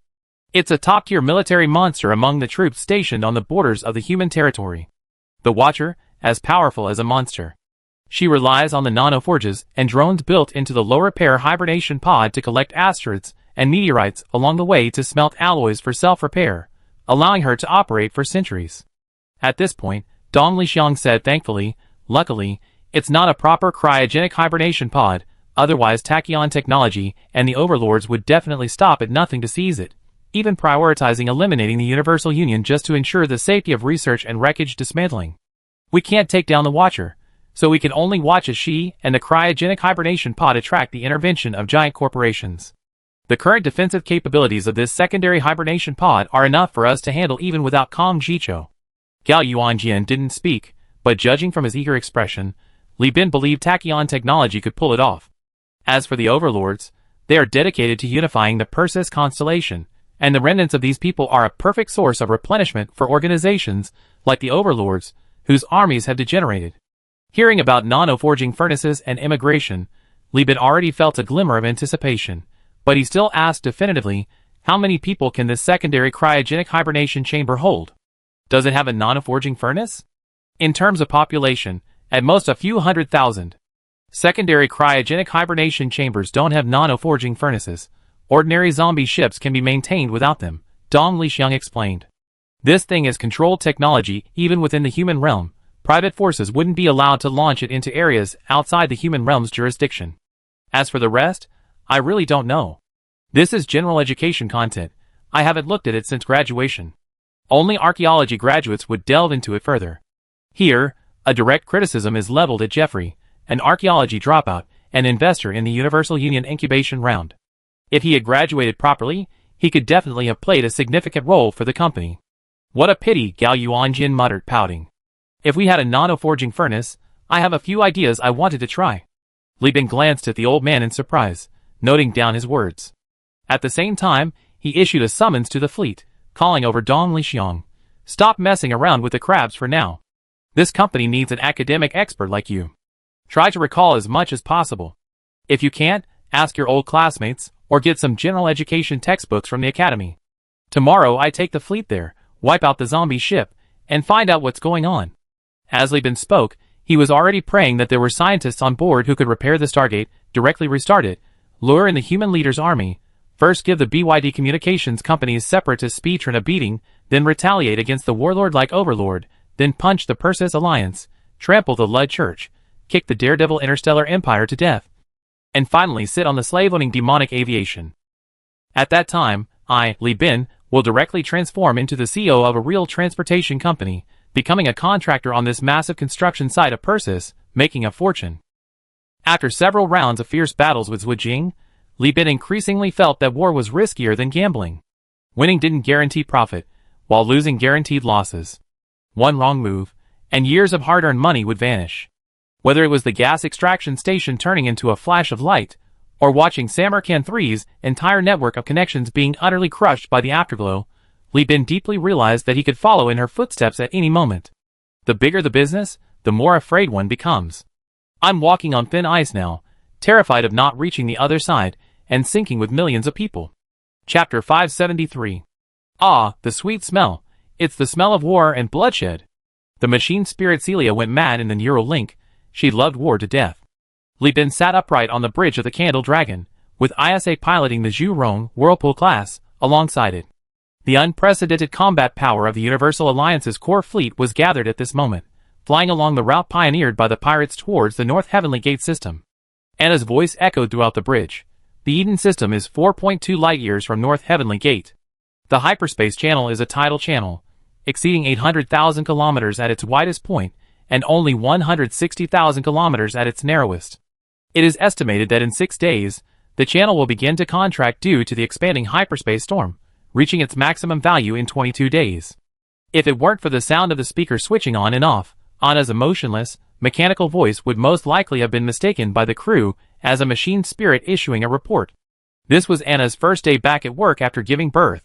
It's a top-tier military monster among the troops stationed on the borders of the human territory. The Watcher, as powerful as a monster. She relies on the nanoforges and drones built into the low repair hibernation pod to collect asteroids and meteorites along the way to smelt alloys for self-repair, allowing her to operate for centuries. At this point, Dong Lixiang said thankfully, luckily, it's not a proper cryogenic hibernation pod, otherwise Tachyon technology and the overlords would definitely stop at nothing to seize it, even prioritizing eliminating the Universal Union just to ensure the safety of research and wreckage dismantling. We can't take down the Watcher, so we can only watch as she and the cryogenic hibernation pod attract the intervention of giant corporations. The current defensive capabilities of this secondary hibernation pod are enough for us to handle even without Kong Jicho. Gao Yuanjian didn't speak, but judging from his eager expression, Li Bin believed Tachyon technology could pull it off. As for the overlords, they are dedicated to unifying the Perseus constellation, and the remnants of these people are a perfect source of replenishment for organizations like the overlords, whose armies have degenerated. Hearing about nano-forging furnaces and immigration, Li Bin already felt a glimmer of anticipation, but he still asked definitively, how many people can this secondary cryogenic hibernation chamber hold? Does it have a nano-forging furnace? In terms of population, at most a few 100,000. Secondary cryogenic hibernation chambers don't have nano-forging furnaces. Ordinary zombie ships can be maintained without them, Dong Lixiang explained. This thing is controlled technology even within the human realm. Private forces wouldn't be allowed to launch it into areas outside the human realm's jurisdiction. As for the rest, I really don't know. This is general education content. I haven't looked at it since graduation. Only archaeology graduates would delve into it further. Here, a direct criticism is leveled at Jeffrey, an archaeology dropout, an investor in the Universal Union incubation round. If he had graduated properly, he could definitely have played a significant role for the company. What a pity, Gao Yuanjin muttered, pouting. If we had a nano-forging furnace, I have a few ideas I wanted to try. Li Bin glanced at the old man in surprise, noting down his words. At the same time, he issued a summons to the fleet, calling over Dong Lixiang. Stop messing around with the crabs for now. This company needs an academic expert like you. Try to recall as much as possible. If you can't, ask your old classmates, or get some general education textbooks from the academy. Tomorrow I take the fleet there, wipe out the zombie ship, and find out what's going on. As Li Bin spoke, he was already praying that there were scientists on board who could repair the Stargate, directly restart it, lure in the human leader's army, first give the BYD Communications Company's separatist speedtron a beating, then retaliate against the warlord-like overlord, then punch the Perseus Alliance, trample the Lud Church, kick the daredevil Interstellar Empire to death, and finally sit on the slave-owning demonic aviation. At that time, I, Li Bin, will directly transform into the CEO of a real transportation company, becoming a contractor on this massive construction site of Perseus, making a fortune. After several rounds of fierce battles with Zhu Jing, Li Bin increasingly felt that war was riskier than gambling. Winning didn't guarantee profit, while losing guaranteed losses. One wrong move, and years of hard-earned money would vanish. Whether it was the gas extraction station turning into a flash of light, or watching Samarkand 3's entire network of connections being utterly crushed by the afterglow, Li Bin deeply realized that he could follow in her footsteps at any moment. The bigger the business, the more afraid one becomes. I'm walking on thin ice now, terrified of not reaching the other side, and sinking with millions of people. Chapter 573. Ah, the sweet smell. It's the smell of war and bloodshed. The machine spirit Celia went mad in the neural link. She loved war to death. Li Bin sat upright on the bridge of the Candle Dragon, with ISA piloting the Zhu Rong Whirlpool class alongside it. The unprecedented combat power of the Universal Alliance's core fleet was gathered at this moment, flying along the route pioneered by the pirates towards the North Heavenly Gate system. Anna's voice echoed throughout the bridge. The Eden system is 4.2 light-years from North Heavenly Gate. The hyperspace channel is a tidal channel, exceeding 800,000 kilometers at its widest point, and only 160,000 kilometers at its narrowest. It is estimated that in 6 days, the channel will begin to contract due to the expanding hyperspace storm, reaching its maximum value in 22 days. If it weren't for the sound of the speaker switching on and off, Anna's emotionless, mechanical voice would most likely have been mistaken by the crew as a machine spirit issuing a report. This was Anna's first day back at work after giving birth.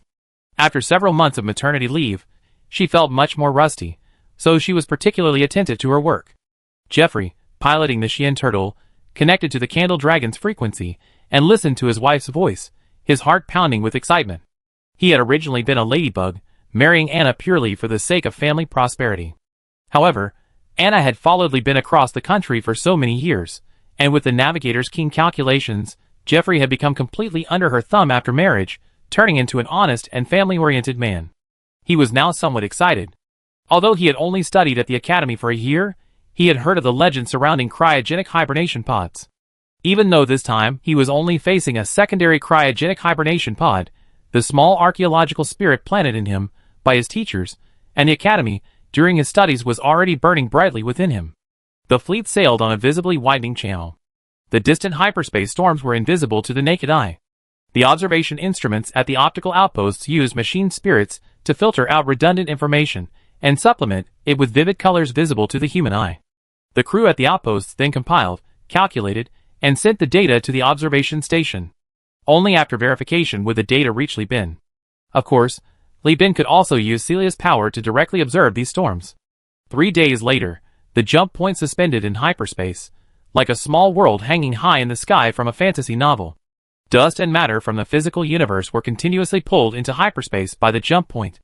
After several months of maternity leave, she felt much more rusty, so she was particularly attentive to her work. Jeffrey, piloting the Xian turtle, connected to the Candle Dragon's frequency and listened to his wife's voice, his heart pounding with excitement. He had originally been a ladybug, marrying Anna purely for the sake of family prosperity. However, Anna had followedly been across the country for so many years, and with the navigator's keen calculations, Jeffrey had become completely under her thumb after marriage, turning into an honest and family-oriented man. He was now somewhat excited. Although he had only studied at the academy for a year, he had heard of the legend surrounding cryogenic hibernation pods. Even though this time he was only facing a secondary cryogenic hibernation pod, the small archaeological spirit planted in him by his teachers and the academy during his studies was already burning brightly within him. The fleet sailed on a visibly widening channel. The distant hyperspace storms were invisible to the naked eye. The observation instruments at the optical outposts used machine spirits to filter out redundant information and supplement it with vivid colors visible to the human eye. The crew at the outposts then compiled, calculated, and sent the data to the observation station. Only after verification would the data reach Li Bin. Of course, Li Bin could also use Celia's power to directly observe these storms. 3 days later, the jump point suspended in hyperspace, like a small world hanging high in the sky from a fantasy novel. Dust and matter from the physical universe were continuously pulled into hyperspace by the jump point.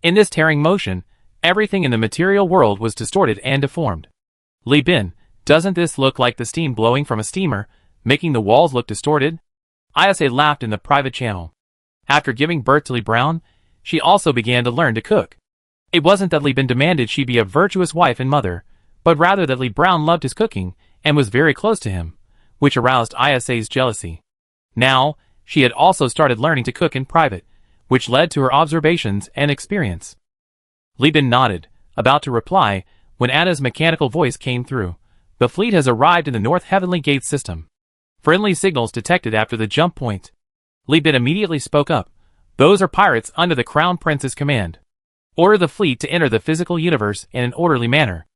In this tearing motion, everything in the material world was distorted and deformed. Li Bin, doesn't this look like the steam blowing from a steamer, making the walls look distorted? Isa laughed in the private channel. After giving birth to Li Brown, she also began to learn to cook. It wasn't that Li Bin demanded she be a virtuous wife and mother, but rather that Li Brown loved his cooking and was very close to him, which aroused Isa's jealousy. Now, she had also started learning to cook in private, which led to her observations and experience. Li Bin nodded, about to reply, when Anna's mechanical voice came through. The fleet has arrived in the North Heavenly Gate system. Friendly signals detected after the jump point. Li Bin immediately spoke up. Those are pirates under the Crown Prince's command. Order the fleet to enter the physical universe in an orderly manner.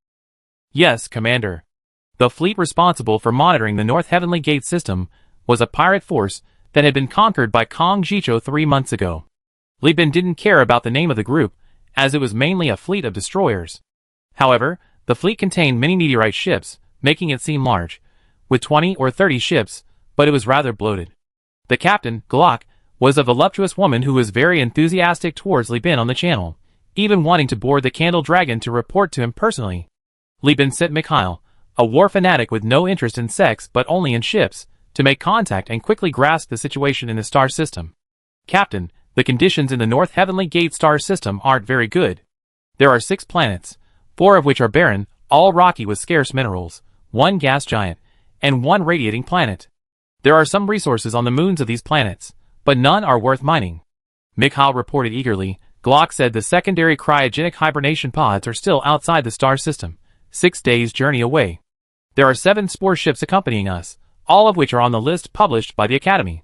Yes, Commander. The fleet responsible for monitoring the North Heavenly Gate system was a pirate force that had been conquered by Kong Jicho 3 months ago. Li Bin didn't care about the name of the group, as it was mainly a fleet of destroyers. However, the fleet contained many meteorite ships, making it seem large, with 20 or 30 ships, but it was rather bloated. The captain, Glock, was a voluptuous woman who was very enthusiastic towards Li Bin on the channel, even wanting to board the Candle Dragon to report to him personally. Li Bin sent Mikhail, a war fanatic with no interest in sex but only in ships, to make contact and quickly grasp the situation in the star system. Captain, the conditions in the North Heavenly Gate star system aren't very good. There are 6 planets, 4 of which are barren, all rocky with scarce minerals, 1 gas giant, and 1 radiating planet. There are some resources on the moons of these planets, but none are worth mining. Mikhail reported eagerly. Glock said the secondary cryogenic hibernation pods are still outside the star system, 6 days' journey away. There are 7 spore ships accompanying us, all of which are on the list published by the Academy.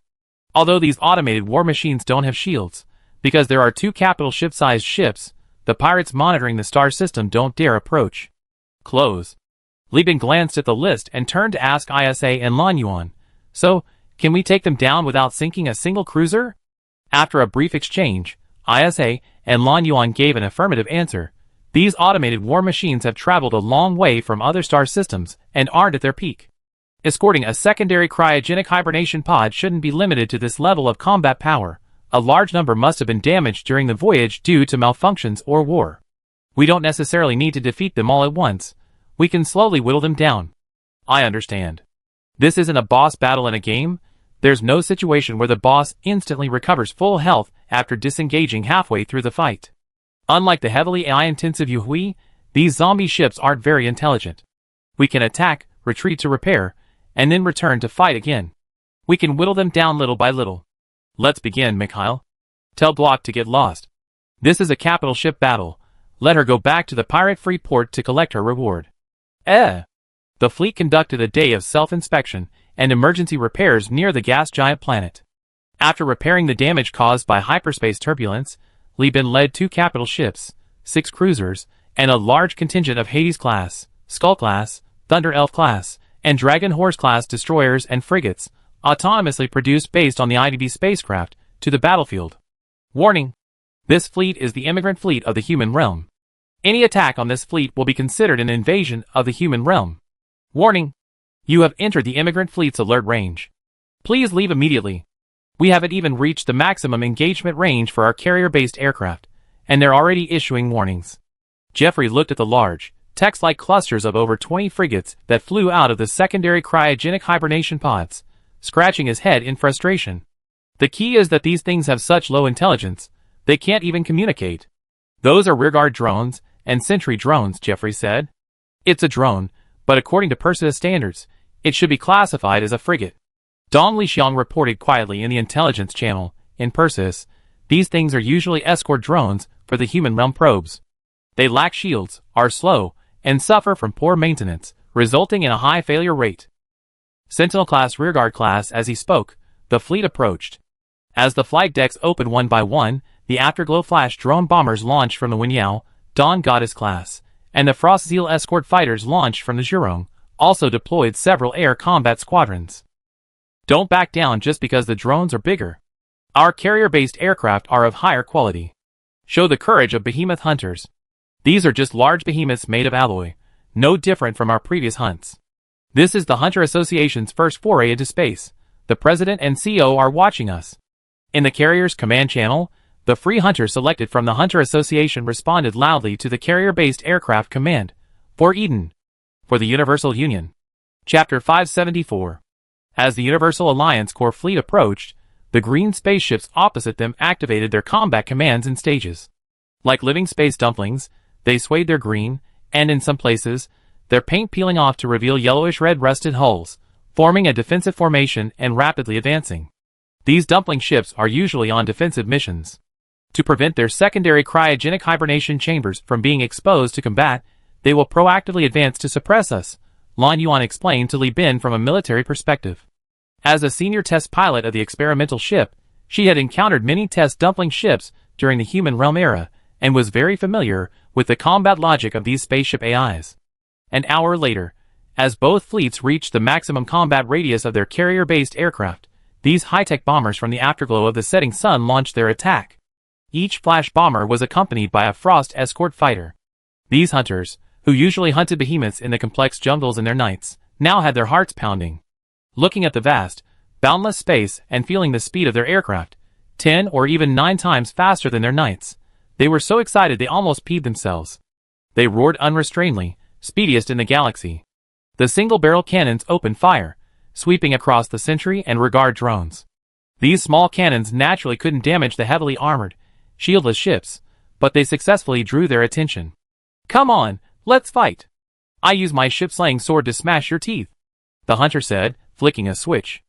Although these automated war machines don't have shields, because there are 2 capital ship-sized ships, the pirates monitoring the star system don't dare approach. Close. Li Bin glanced at the list and turned to ask Isa and Lan Yuan, so, can we take them down without sinking a single cruiser? After a brief exchange, Isa and Lan Yuan gave an affirmative answer. These automated war machines have traveled a long way from other star systems and aren't at their peak. Escorting a secondary cryogenic hibernation pod shouldn't be limited to this level of combat power. A large number must have been damaged during the voyage due to malfunctions or war. We don't necessarily need to defeat them all at once. We can slowly whittle them down. I understand. This isn't a boss battle in a game. There's no situation where the boss instantly recovers full health after disengaging halfway through the fight. Unlike the heavily AI-intensive Yuhui, these zombie ships aren't very intelligent. We can attack, retreat to repair, and then return to fight again. We can whittle them down little by little. Let's begin, Mikhail. Tell Glock to get lost. This is a capital ship battle. Let her go back to the pirate-free port to collect her reward. The fleet conducted a day of self-inspection and emergency repairs near the gas giant planet. After repairing the damage caused by hyperspace turbulence, Li Bin led 2 capital ships, 6 cruisers, and a large contingent of Hades-class, Skull-class, Thunder Elf class, and Dragon Horse class destroyers and frigates, autonomously produced based on the IDB spacecraft, to the battlefield. Warning! This fleet is the immigrant fleet of the human realm. Any attack on this fleet will be considered an invasion of the human realm. Warning! You have entered the immigrant fleet's alert range. Please leave immediately. We haven't even reached the maximum engagement range for our carrier-based aircraft, and they're already issuing warnings. Jeffrey looked at the large, text-like clusters of over 20 frigates that flew out of the secondary cryogenic hibernation pods, scratching his head in frustration. The key is that these things have such low intelligence, they can't even communicate. Those are rearguard drones and sentry drones, Jeffrey said. It's a drone, but according to Perseus standards, it should be classified as a frigate. Dong Lixiang reported quietly in the intelligence channel. In Perseus, these things are usually escort drones for the human realm probes. They lack shields, are slow, and suffer from poor maintenance, resulting in a high failure rate. Sentinel class, rearguard class. As he spoke, the fleet approached. As the flight decks opened one by one, the Afterglow Flash drone bombers launched from the Wenyao, Dawn Goddess class, and the Frost Zeal escort fighters launched from the Zhurong, also deployed several air combat squadrons. Don't back down just because the drones are bigger. Our carrier-based aircraft are of higher quality. Show the courage of behemoth hunters. These are just large behemoths made of alloy, no different from our previous hunts. This is the Hunter Association's first foray into space. The President and CEO are watching us. In the carrier's command channel, the free hunters selected from the Hunter Association responded loudly to the carrier-based aircraft command. For Eden. For the Universal Union. Chapter 574. As the Universal Alliance core fleet approached, the green spaceships opposite them activated their combat commands in stages. Like living space dumplings, they swayed their green, and in some places, their paint peeling off to reveal yellowish-red rusted hulls, forming a defensive formation and rapidly advancing. These dumpling ships are usually on defensive missions. To prevent their secondary cryogenic hibernation chambers from being exposed to combat, they will proactively advance to suppress us, Lan Yuan explained to Li Bin from a military perspective. As a senior test pilot of the experimental ship, she had encountered many test dumpling ships during the human realm era, and was very familiar with the combat logic of these spaceship AIs. An hour later, as both fleets reached the maximum combat radius of their carrier-based aircraft, these high-tech bombers from the afterglow of the setting sun launched their attack. Each flash bomber was accompanied by a frost escort fighter. These hunters, who usually hunted behemoths in the complex jungles in their nights, now had their hearts pounding. Looking at the vast, boundless space and feeling the speed of their aircraft, 10 or even 9 times faster than their knights, they were so excited they almost peed themselves. They roared unrestrainedly, speediest in the galaxy. The single-barrel cannons opened fire, sweeping across the sentry and rearguard drones. These small cannons naturally couldn't damage the heavily armored, shieldless ships, but they successfully drew their attention. "Come on, let's fight. I use my ship-slaying sword to smash your teeth," the hunter said, flicking a switch.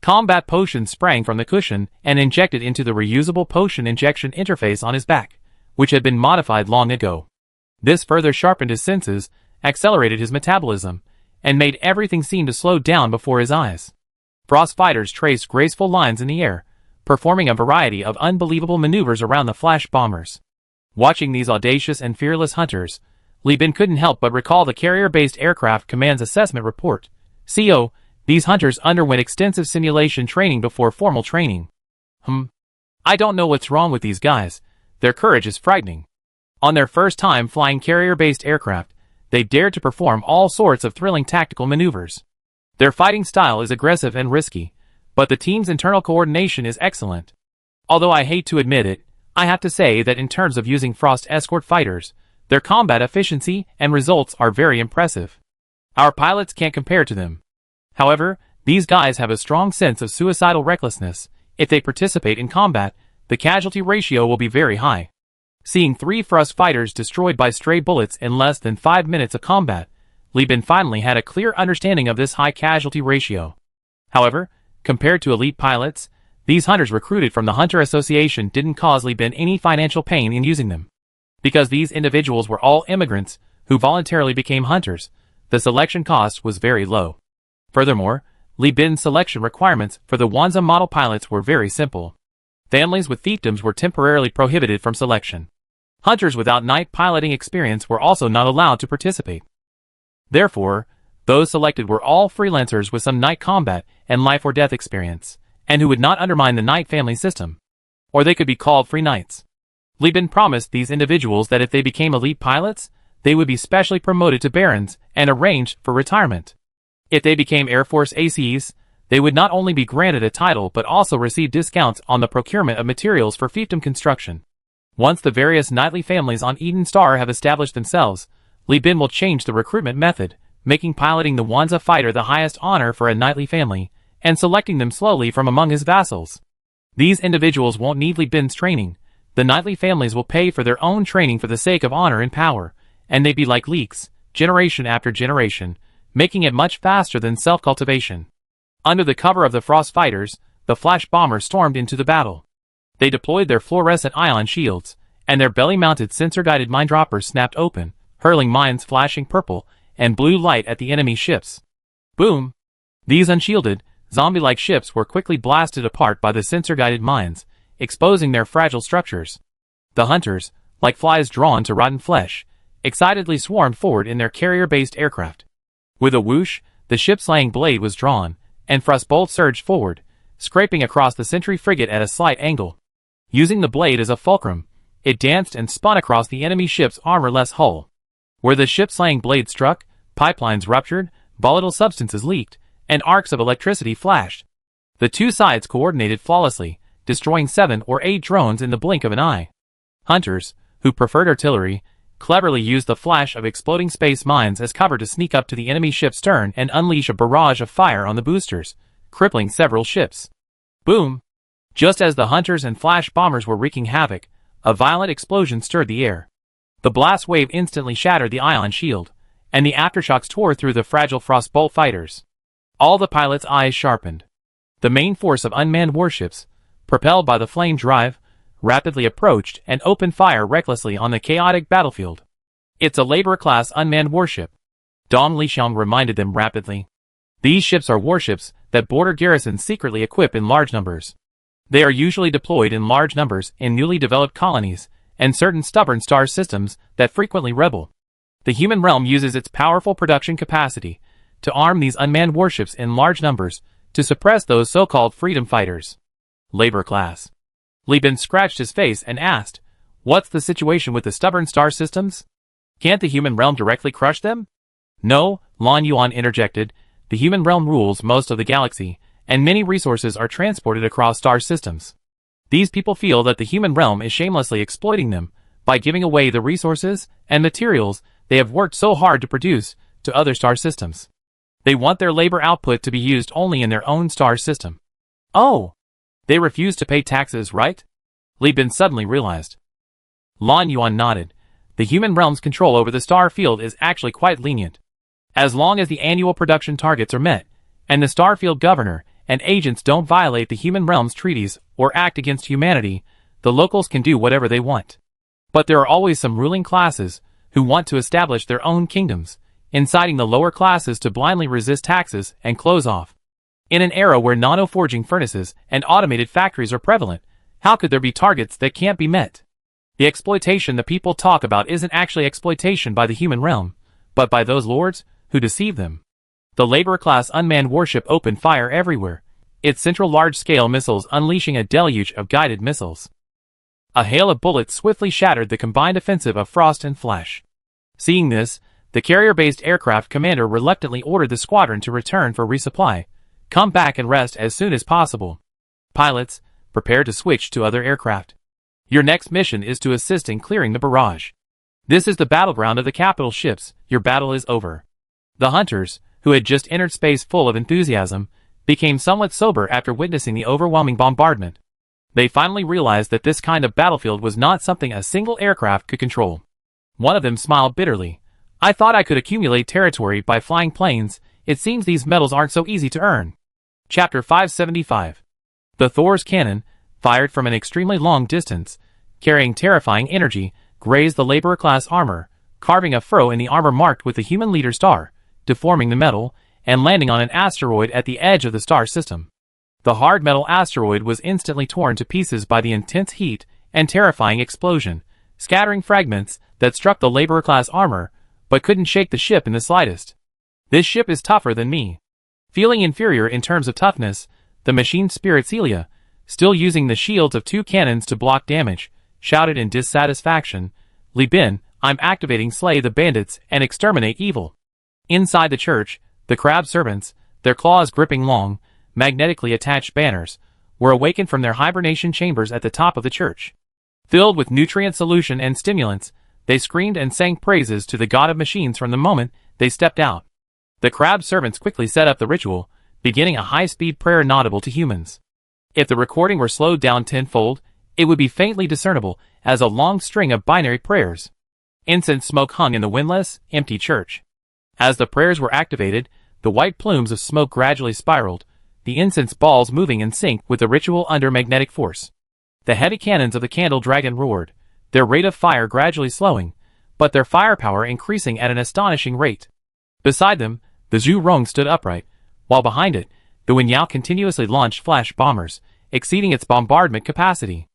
Combat potion sprang from the cushion and injected into the reusable potion injection interface on his back, which had been modified long ago. This further sharpened his senses, accelerated his metabolism, and made everything seem to slow down before his eyes. Frost fighters traced graceful lines in the air, performing a variety of unbelievable maneuvers around the flash bombers. Watching these audacious and fearless hunters, Li Bin couldn't help but recall the Carrier-Based Aircraft Command's assessment report. CO, these hunters underwent extensive simulation training before formal training. I don't know what's wrong with these guys. Their courage is frightening. On their first time flying carrier-based aircraft, they dared to perform all sorts of thrilling tactical maneuvers. Their fighting style is aggressive and risky, but the team's internal coordination is excellent. Although I hate to admit it, I have to say that in terms of using Frost escort fighters, their combat efficiency and results are very impressive. Our pilots can't compare to them. However, these guys have a strong sense of suicidal recklessness. If they participate in combat, the casualty ratio will be very high. Seeing 3 Frost fighters destroyed by stray bullets in less than 5 minutes of combat, Li Bin finally had a clear understanding of this high casualty ratio. However, compared to elite pilots, these hunters recruited from the Hunter Association didn't cause Li Bin any financial pain in using them. Because these individuals were all immigrants who voluntarily became hunters, the selection cost was very low. Furthermore, Li Bin's selection requirements for the Wanza model pilots were very simple. Families with fiefdoms were temporarily prohibited from selection. Hunters without night piloting experience were also not allowed to participate. Therefore, Those selected were all freelancers with some night combat and life or death experience, and who would not undermine the Knight family system. Or they could be called free knights. Li Bin promised these individuals that if they became elite pilots, they would be specially promoted to barons and arranged for retirement. If they became Air Force ACs, they would not only be granted a title but also receive discounts on the procurement of materials for fiefdom construction. Once the various knightly families on Eden Star have established themselves, Li Bin will change the recruitment method, making piloting the Wanza fighter the highest honor for a knightly family, and selecting them slowly from among his vassals. These individuals won't need Li Bin's training. The knightly families will pay for their own training for the sake of honor and power, and they be like leeks, generation after generation, making it much faster than self-cultivation. Under the cover of the Frost Fighters, the Flash Bombers stormed into the battle. They deployed their fluorescent ion shields, and their belly-mounted sensor-guided mine droppers snapped open, hurling mines flashing purple and blue light at the enemy ships. Boom! These unshielded, zombie-like ships were quickly blasted apart by the sensor-guided mines, exposing their fragile structures. The hunters, like flies drawn to rotten flesh, excitedly swarmed forward in their carrier-based aircraft. With a whoosh, the ship-slaying blade was drawn, and Frostbolt surged forward, scraping across the sentry frigate at a slight angle. Using the blade as a fulcrum, it danced and spun across the enemy ship's armorless hull. Where the ship-slaying blade struck, pipelines ruptured, volatile substances leaked, and arcs of electricity flashed. The two sides coordinated flawlessly, destroying 7 or 8 drones in the blink of an eye. Hunters, who preferred artillery, cleverly used the flash of exploding space mines as cover to sneak up to the enemy ship's stern and unleash a barrage of fire on the boosters, crippling several ships. Boom! Just as the hunters and flash bombers were wreaking havoc, a violent explosion stirred the air. The blast wave instantly shattered the ion shield, and the aftershocks tore through the fragile Frostbolt fighters. All the pilots' eyes sharpened. The main force of unmanned warships, propelled by the flame drive, rapidly approached and opened fire recklessly on the chaotic battlefield. It's a labor-class unmanned warship, Dong Lixiang reminded them rapidly. These ships are warships that border garrisons secretly equip in large numbers. They are usually deployed in large numbers in newly developed colonies and certain stubborn star systems that frequently rebel. The human realm uses its powerful production capacity to arm these unmanned warships in large numbers to suppress those so-called freedom fighters. Labor class. Li Bin scratched his face and asked, "What's the situation with the stubborn star systems? Can't the human realm directly crush them?" "No," Lan Yuan interjected, "the human realm rules most of the galaxy, and many resources are transported across star systems. These people feel that the human realm is shamelessly exploiting them by giving away the resources and materials they have worked so hard to produce to other star systems. They want their labor output to be used only in their own star system." "Oh! They refuse to pay taxes, right?" Li Bin suddenly realized. Lan Yuan nodded. The human realm's control over the star field is actually quite lenient. As long as the annual production targets are met, and the starfield governor and agents don't violate the human realm's treaties or act against humanity, the locals can do whatever they want. But there are always some ruling classes who want to establish their own kingdoms, inciting the lower classes to blindly resist taxes and close off. In an era where nano-forging furnaces and automated factories are prevalent, how could there be targets that can't be met? The exploitation the people talk about isn't actually exploitation by the human realm, but by those lords who deceive them. The labor-class unmanned warship opened fire everywhere, its central large-scale missiles unleashing a deluge of guided missiles. A hail of bullets swiftly shattered the combined offensive of Frost and Flash. Seeing this, the carrier-based aircraft commander reluctantly ordered the squadron to return for resupply. "Come back and rest as soon as possible. Pilots, prepare to switch to other aircraft. Your next mission is to assist in clearing the barrage. This is the battleground of the capital ships. Your battle is over." The hunters, who had just entered space full of enthusiasm, became somewhat sober after witnessing the overwhelming bombardment. They finally realized that this kind of battlefield was not something a single aircraft could control. One of them smiled bitterly. "I thought I could accumulate territory by flying planes. It seems these medals aren't so easy to earn." Chapter 575. The Thor's cannon, fired from an extremely long distance, carrying terrifying energy, grazed the labor-class armor, carving a furrow in the armor marked with the human leader star, deforming the metal, and landing on an asteroid at the edge of the star system. The hard metal asteroid was instantly torn to pieces by the intense heat and terrifying explosion, scattering fragments that struck the labor-class armor, but couldn't shake the ship in the slightest. This ship is tougher than me. Feeling inferior in terms of toughness, the machine spirit Celia, still using the shields of 2 cannons to block damage, shouted in dissatisfaction, "Li Bin, I'm activating Slay the Bandits and Exterminate Evil." Inside the church, the crab servants, their claws gripping long, magnetically attached banners, were awakened from their hibernation chambers at the top of the church. Filled with nutrient solution and stimulants, they screamed and sang praises to the god of machines from the moment they stepped out. The crab servants quickly set up the ritual, beginning a high-speed prayer inaudible to humans. If the recording were slowed down tenfold, it would be faintly discernible as a long string of binary prayers. Incense smoke hung in the windless, empty church. As the prayers were activated, the white plumes of smoke gradually spiraled, the incense balls moving in sync with the ritual under magnetic force. The heavy cannons of the candle dragon roared, their rate of fire gradually slowing, but their firepower increasing at an astonishing rate. Beside them, the Zhu Rong stood upright, while behind it, the Wenyao continuously launched flash bombers, exceeding its bombardment capacity.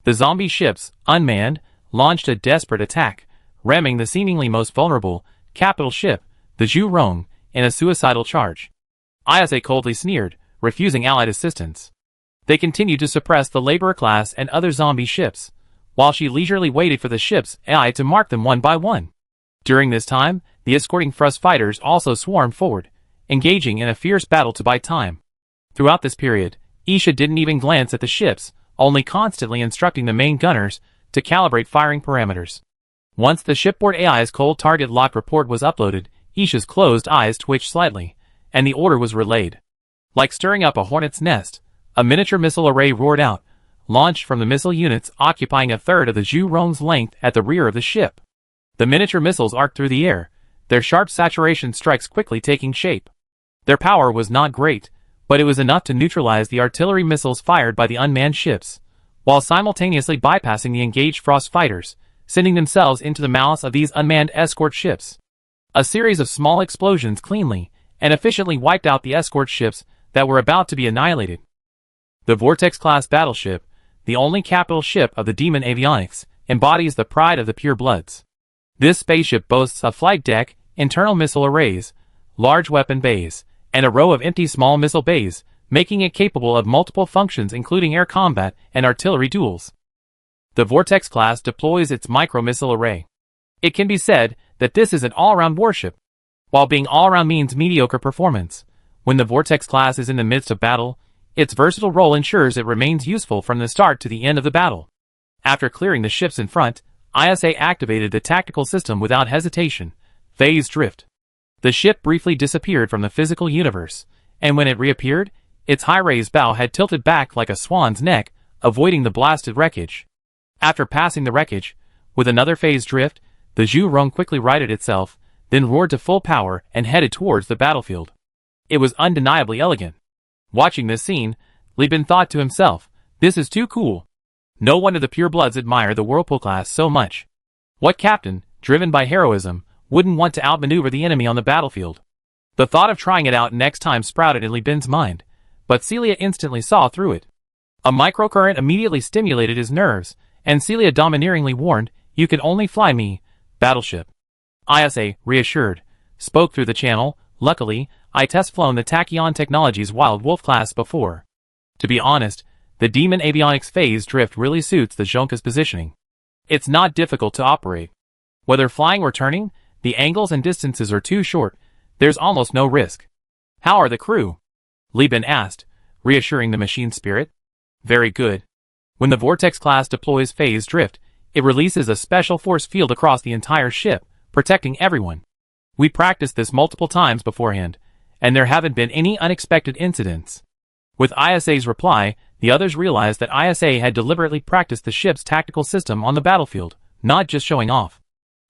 The zombie ships, unmanned, launched a desperate attack, ramming the seemingly most vulnerable, capital ship, the Zhu Rong, in a suicidal charge. ISA coldly sneered, refusing allied assistance. They continued to suppress the laborer class and other zombie ships, while she leisurely waited for the ship's AI to mark them one by one. During this time, the escorting thrust fighters also swarmed forward, engaging in a fierce battle to buy time. Throughout this period, Isha didn't even glance at the ships, only constantly instructing the main gunners to calibrate firing parameters. Once the shipboard AI's cold target lock report was uploaded, Isha's closed eyes twitched slightly, and the order was relayed. Like stirring up a hornet's nest, a miniature missile array roared out, launched from the missile units occupying a third of the Zhu Rong's length at the rear of the ship. The miniature missiles arced through the air, their sharp saturation strikes quickly taking shape. Their power was not great, but it was enough to neutralize the artillery missiles fired by the unmanned ships, while simultaneously bypassing the engaged frost fighters, sending themselves into the mouths of these unmanned escort ships. A series of small explosions cleanly and efficiently wiped out the escort ships that were about to be annihilated. The Vortex-class battleship, the only capital ship of the Demon Avionics, embodies the pride of the Pure Bloods. This spaceship boasts a flight deck, internal missile arrays, large weapon bays, and a row of empty small missile bays, making it capable of multiple functions including air combat and artillery duels. The Vortex class deploys its micro-missile array. It can be said that this is an all-around warship. While being all-around means mediocre performance, when the Vortex class is in the midst of battle, its versatile role ensures it remains useful from the start to the end of the battle. After clearing the ships in front, ISA activated the tactical system without hesitation, Phase Drift. The ship briefly disappeared from the physical universe, and when it reappeared, its high-raised bow had tilted back like a swan's neck, avoiding the blasted wreckage. After passing the wreckage, with another phase drift, the Zhu Rong quickly righted itself, then roared to full power and headed towards the battlefield. It was undeniably elegant. Watching this scene, Li Bin thought to himself, "This is too cool. No wonder the Pure Bloods admire the Whirlpool class so much. What captain, driven by heroism, wouldn't want to outmaneuver the enemy on the battlefield?" The thought of trying it out next time sprouted in Li Bin's mind, but Celia instantly saw through it. A microcurrent immediately stimulated his nerves, and Celia domineeringly warned, "You can only fly me, battleship." ISA, reassured, spoke through the channel, "Luckily, I test-flown the Tachyon Technologies Wild Wolf class before. To be honest, the Demon Avionics phase drift really suits the Zhonka's positioning. It's not difficult to operate. Whether flying or turning, the angles and distances are too short, there's almost no risk." "How are the crew?" Li Bin asked, reassuring the machine spirit. "Very good. When the Vortex class deploys phase drift, it releases a special force field across the entire ship, protecting everyone. We practiced this multiple times beforehand, and there haven't been any unexpected incidents." With ISA's reply, the others realized that ISA had deliberately practiced the ship's tactical system on the battlefield, not just showing off.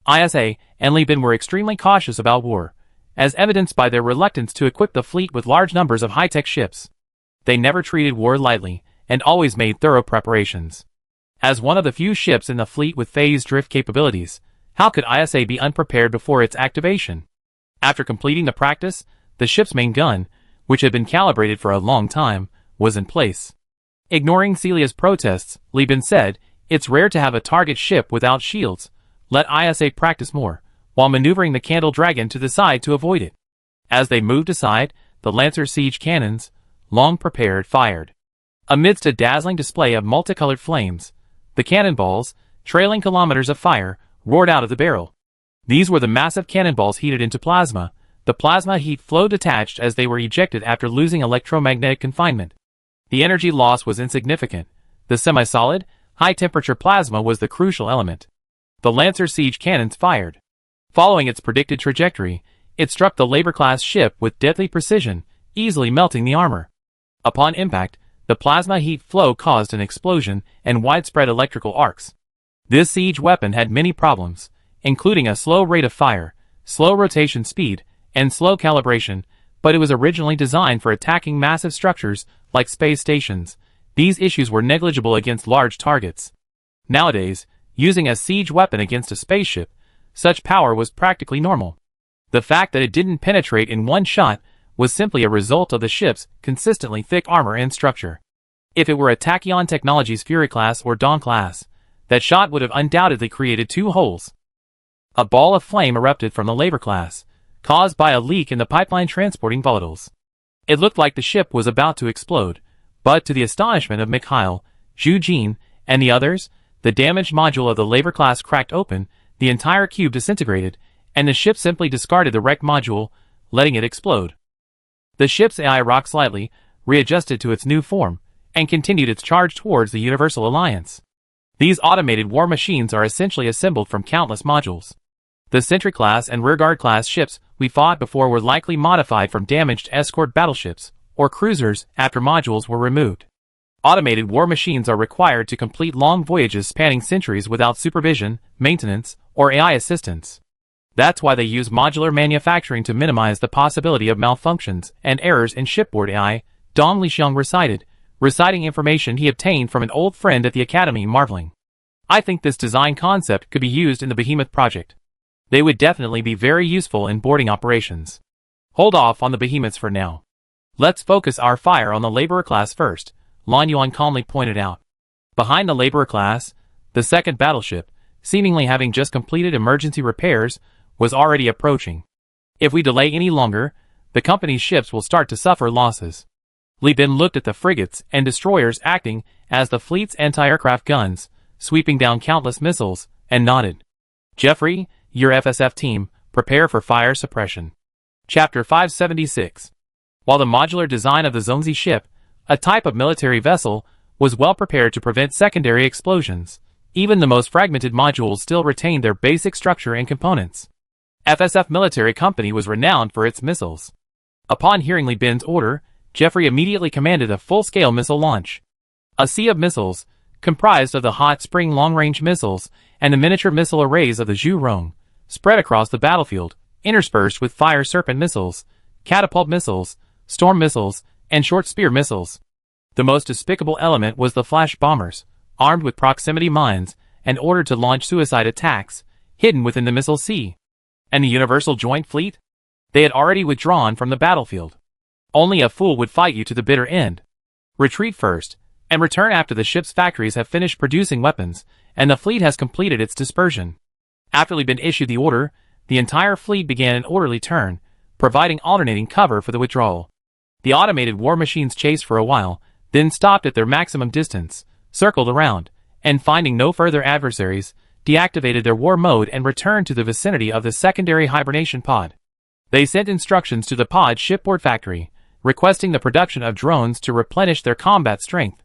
ISA and Li Bin were extremely cautious about war, as evidenced by their reluctance to equip the fleet with large numbers of high-tech ships. They never treated war lightly, and always made thorough preparations. As one of the few ships in the fleet with phase drift capabilities, how could ISA be unprepared before its activation? After completing the practice, the ship's main gun, which had been calibrated for a long time, was in place. Ignoring Celia's protests, Li Bin said, "It's rare to have a target ship without shields. Let ISA practice more," while maneuvering the Candle Dragon to the side to avoid it. As they moved aside, the Lancer siege cannons, long prepared, fired. Amidst a dazzling display of multicolored flames, the cannonballs, trailing kilometers of fire, roared out of the barrel. These were the massive cannonballs heated into plasma. The plasma heat flow detached as they were ejected after losing electromagnetic confinement. The energy loss was insignificant. The semi-solid, high-temperature plasma was the crucial element. The Lancer siege cannons fired. Following its predicted trajectory, it struck the Labor-class ship with deadly precision, easily melting the armor. Upon impact, the plasma heat flow caused an explosion and widespread electrical arcs. This siege weapon had many problems, including a slow rate of fire, slow rotation speed, and slow calibration, but it was originally designed for attacking massive structures like space stations. These issues were negligible against large targets. Nowadays, using a siege weapon against a spaceship, such power was practically normal. The fact that it didn't penetrate in one shot was simply a result of the ship's consistently thick armor and structure. If it were a Tachyon Technologies Fury class or Dawn class, that shot would have undoubtedly created two holes. A ball of flame erupted from the Labor class, caused by a leak in the pipeline transporting volatiles. It looked like the ship was about to explode, but to the astonishment of Mikhail, Zhu Jin, and the others, the damaged module of the Labor class cracked open, the entire cube disintegrated, and the ship simply discarded the wrecked module, letting it explode. The ship's AI rocked slightly, readjusted to its new form, and continued its charge towards the Universal Alliance. These automated war machines are essentially assembled from countless modules. The Sentry-class and Rearguard-class ships we fought before were likely modified from damaged escort battleships or cruisers after modules were removed. Automated war machines are required to complete long voyages spanning centuries without supervision, maintenance, or AI assistance. That's why they use modular manufacturing to minimize the possibility of malfunctions and errors in shipboard AI, Dong Lixiang reciting information he obtained from an old friend at the academy, marveling. I think this design concept could be used in the Behemoth project. They would definitely be very useful in boarding operations. Hold off on the Behemoths for now. Let's focus our fire on the Laborer class first, Lan Yuan calmly pointed out. Behind the Laborer class, the second battleship, seemingly having just completed emergency repairs, was already approaching. If we delay any longer, the company's ships will start to suffer losses. Li Bin looked at the frigates and destroyers acting as the fleet's anti-aircraft guns, sweeping down countless missiles, and nodded. Jeffrey, your FSF team, prepare for fire suppression. Chapter 576. While the modular design of the Zhongzi ship, a type of military vessel, was well prepared to prevent secondary explosions, even the most fragmented modules still retained their basic structure and components. FSF Military Company was renowned for its missiles. Upon hearing Li Bin's order, Jeffrey immediately commanded a full-scale missile launch. A sea of missiles, comprised of the hot spring long-range missiles and the miniature missile arrays of the Zhu Rong, spread across the battlefield, interspersed with fire serpent missiles, catapult missiles, storm missiles, and short spear missiles. The most despicable element was the flash bombers, armed with proximity mines and ordered to launch suicide attacks, hidden within the missile sea. And the Universal Joint Fleet? They had already withdrawn from the battlefield. Only a fool would fight you to the bitter end. Retreat first, and return after the ship's factories have finished producing weapons, and the fleet has completed its dispersion. After Li Bin issued the order, the entire fleet began an orderly turn, providing alternating cover for the withdrawal. The automated war machines chased for a while, then stopped at their maximum distance, circled around, and finding no further adversaries, deactivated their war mode and returned to the vicinity of the secondary hibernation pod. They sent instructions to the pod shipboard factory, requesting the production of drones to replenish their combat strength.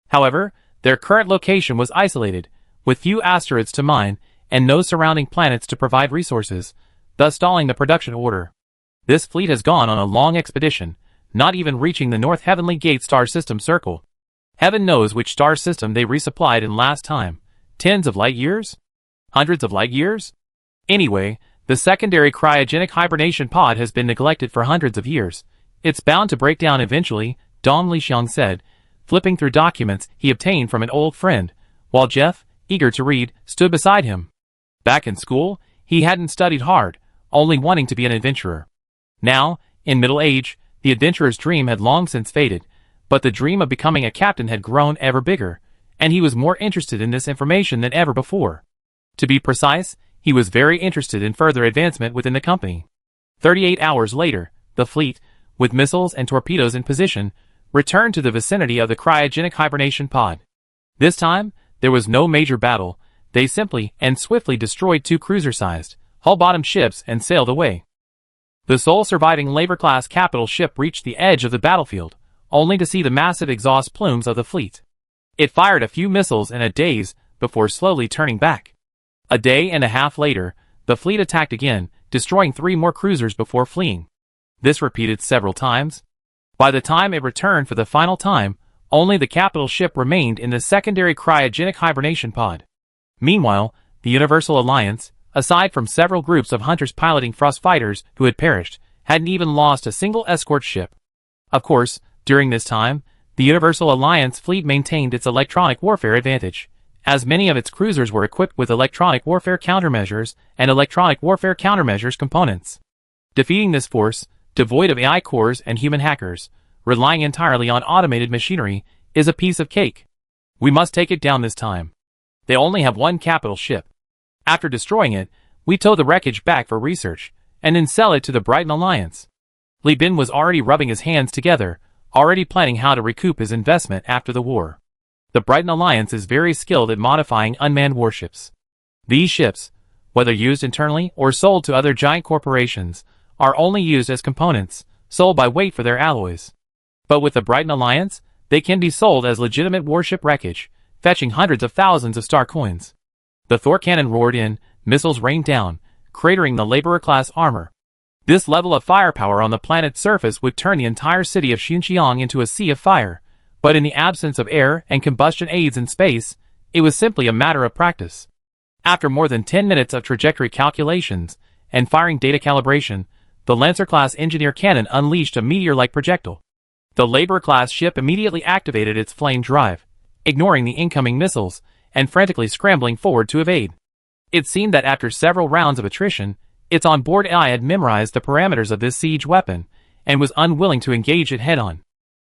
However, their current location was isolated, with few asteroids to mine, and no surrounding planets to provide resources, thus stalling the production order. This fleet has gone on a long expedition, not even reaching the North Heavenly Gate star system circle. Heaven knows which star system they resupplied in last time. Tens of light years? Hundreds of light years? Anyway, the secondary cryogenic hibernation pod has been neglected for hundreds of years. It's bound to break down eventually, Dong Lixiang said, flipping through documents he obtained from an old friend, while Jeff, eager to read, stood beside him. Back in school, he hadn't studied hard, only wanting to be an adventurer. Now, in middle age, the adventurer's dream had long since faded, but the dream of becoming a captain had grown ever bigger, and he was more interested in this information than ever before. To be precise, he was very interested in further advancement within the company. 38 hours later, The fleet, with missiles and torpedoes in position, returned to the vicinity of the cryogenic hibernation pod. This time, there was no major battle. They simply and swiftly destroyed 2 cruiser-sized, hull-bottom ships and sailed away. The sole surviving Labor-class capital ship reached the edge of the battlefield, only to see the massive exhaust plumes of the fleet. It fired a few missiles in a daze before slowly turning back. A day and a half later, the fleet attacked again, destroying 3 more cruisers before fleeing. This repeated several times. By the time it returned for the final time, only the capital ship remained in the secondary cryogenic hibernation pod. Meanwhile, the Universal Alliance, aside from several groups of hunters piloting Frost fighters who had perished, hadn't even lost a single escort ship. Of course, during this time, the Universal Alliance fleet maintained its electronic warfare advantage, as many of its cruisers were equipped with electronic warfare countermeasures and electronic warfare countermeasures components. Defeating this force, devoid of AI cores and human hackers, relying entirely on automated machinery, is a piece of cake. We must take it down this time. They only have 1 capital ship. After destroying it, we tow the wreckage back for research, and then sell it to the Brighton Alliance. Li Bin was already rubbing his hands together, already planning how to recoup his investment after the war. The Brighton Alliance is very skilled at modifying unmanned warships. These ships, whether used internally or sold to other giant corporations, are only used as components, sold by weight for their alloys. But with the Brighton Alliance, they can be sold as legitimate warship wreckage, fetching hundreds of thousands of star coins. The Thor cannon roared in, missiles rained down, cratering the Laborer-class armor. This level of firepower on the planet's surface would turn the entire city of Xinjiang into a sea of fire, but in the absence of air and combustion aids in space, it was simply a matter of practice. After more than 10 minutes of trajectory calculations and firing data calibration, the Lancer-class engineer cannon unleashed a meteor-like projectile. The Laborer-class ship immediately activated its flame drive, ignoring the incoming missiles, and frantically scrambling forward to evade. It seemed that after several rounds of attrition, its onboard AI had memorized the parameters of this siege weapon, and was unwilling to engage it head-on.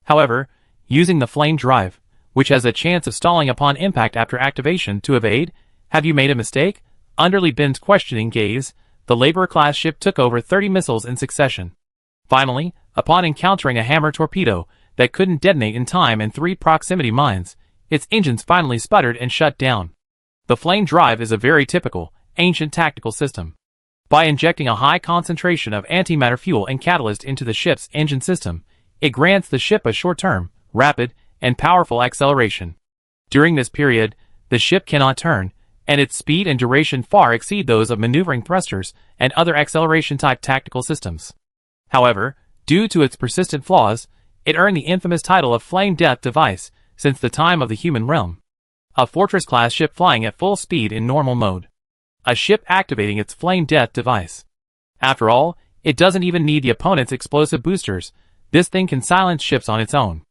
However, using the flame drive, which has a chance of stalling upon impact after activation to evade, have you made a mistake? Under Li Bin's questioning gaze, the Laborer-class ship took over 30 missiles in succession. Finally, upon encountering a hammer torpedo that couldn't detonate in time and 3 proximity mines, its engines finally sputtered and shut down. The flame drive is a very typical, ancient tactical system. By injecting a high concentration of antimatter fuel and catalyst into the ship's engine system, it grants the ship a short-term, rapid, and powerful acceleration. During this period, the ship cannot turn, and its speed and duration far exceed those of maneuvering thrusters and other acceleration-type tactical systems. However, due to its persistent flaws, it earned the infamous title of Flame Death Device since the time of the human realm. A Fortress-class ship flying at full speed in normal mode. A ship activating its Flame Death Device. After all, it doesn't even need the opponent's explosive boosters. This thing can silence ships on its own.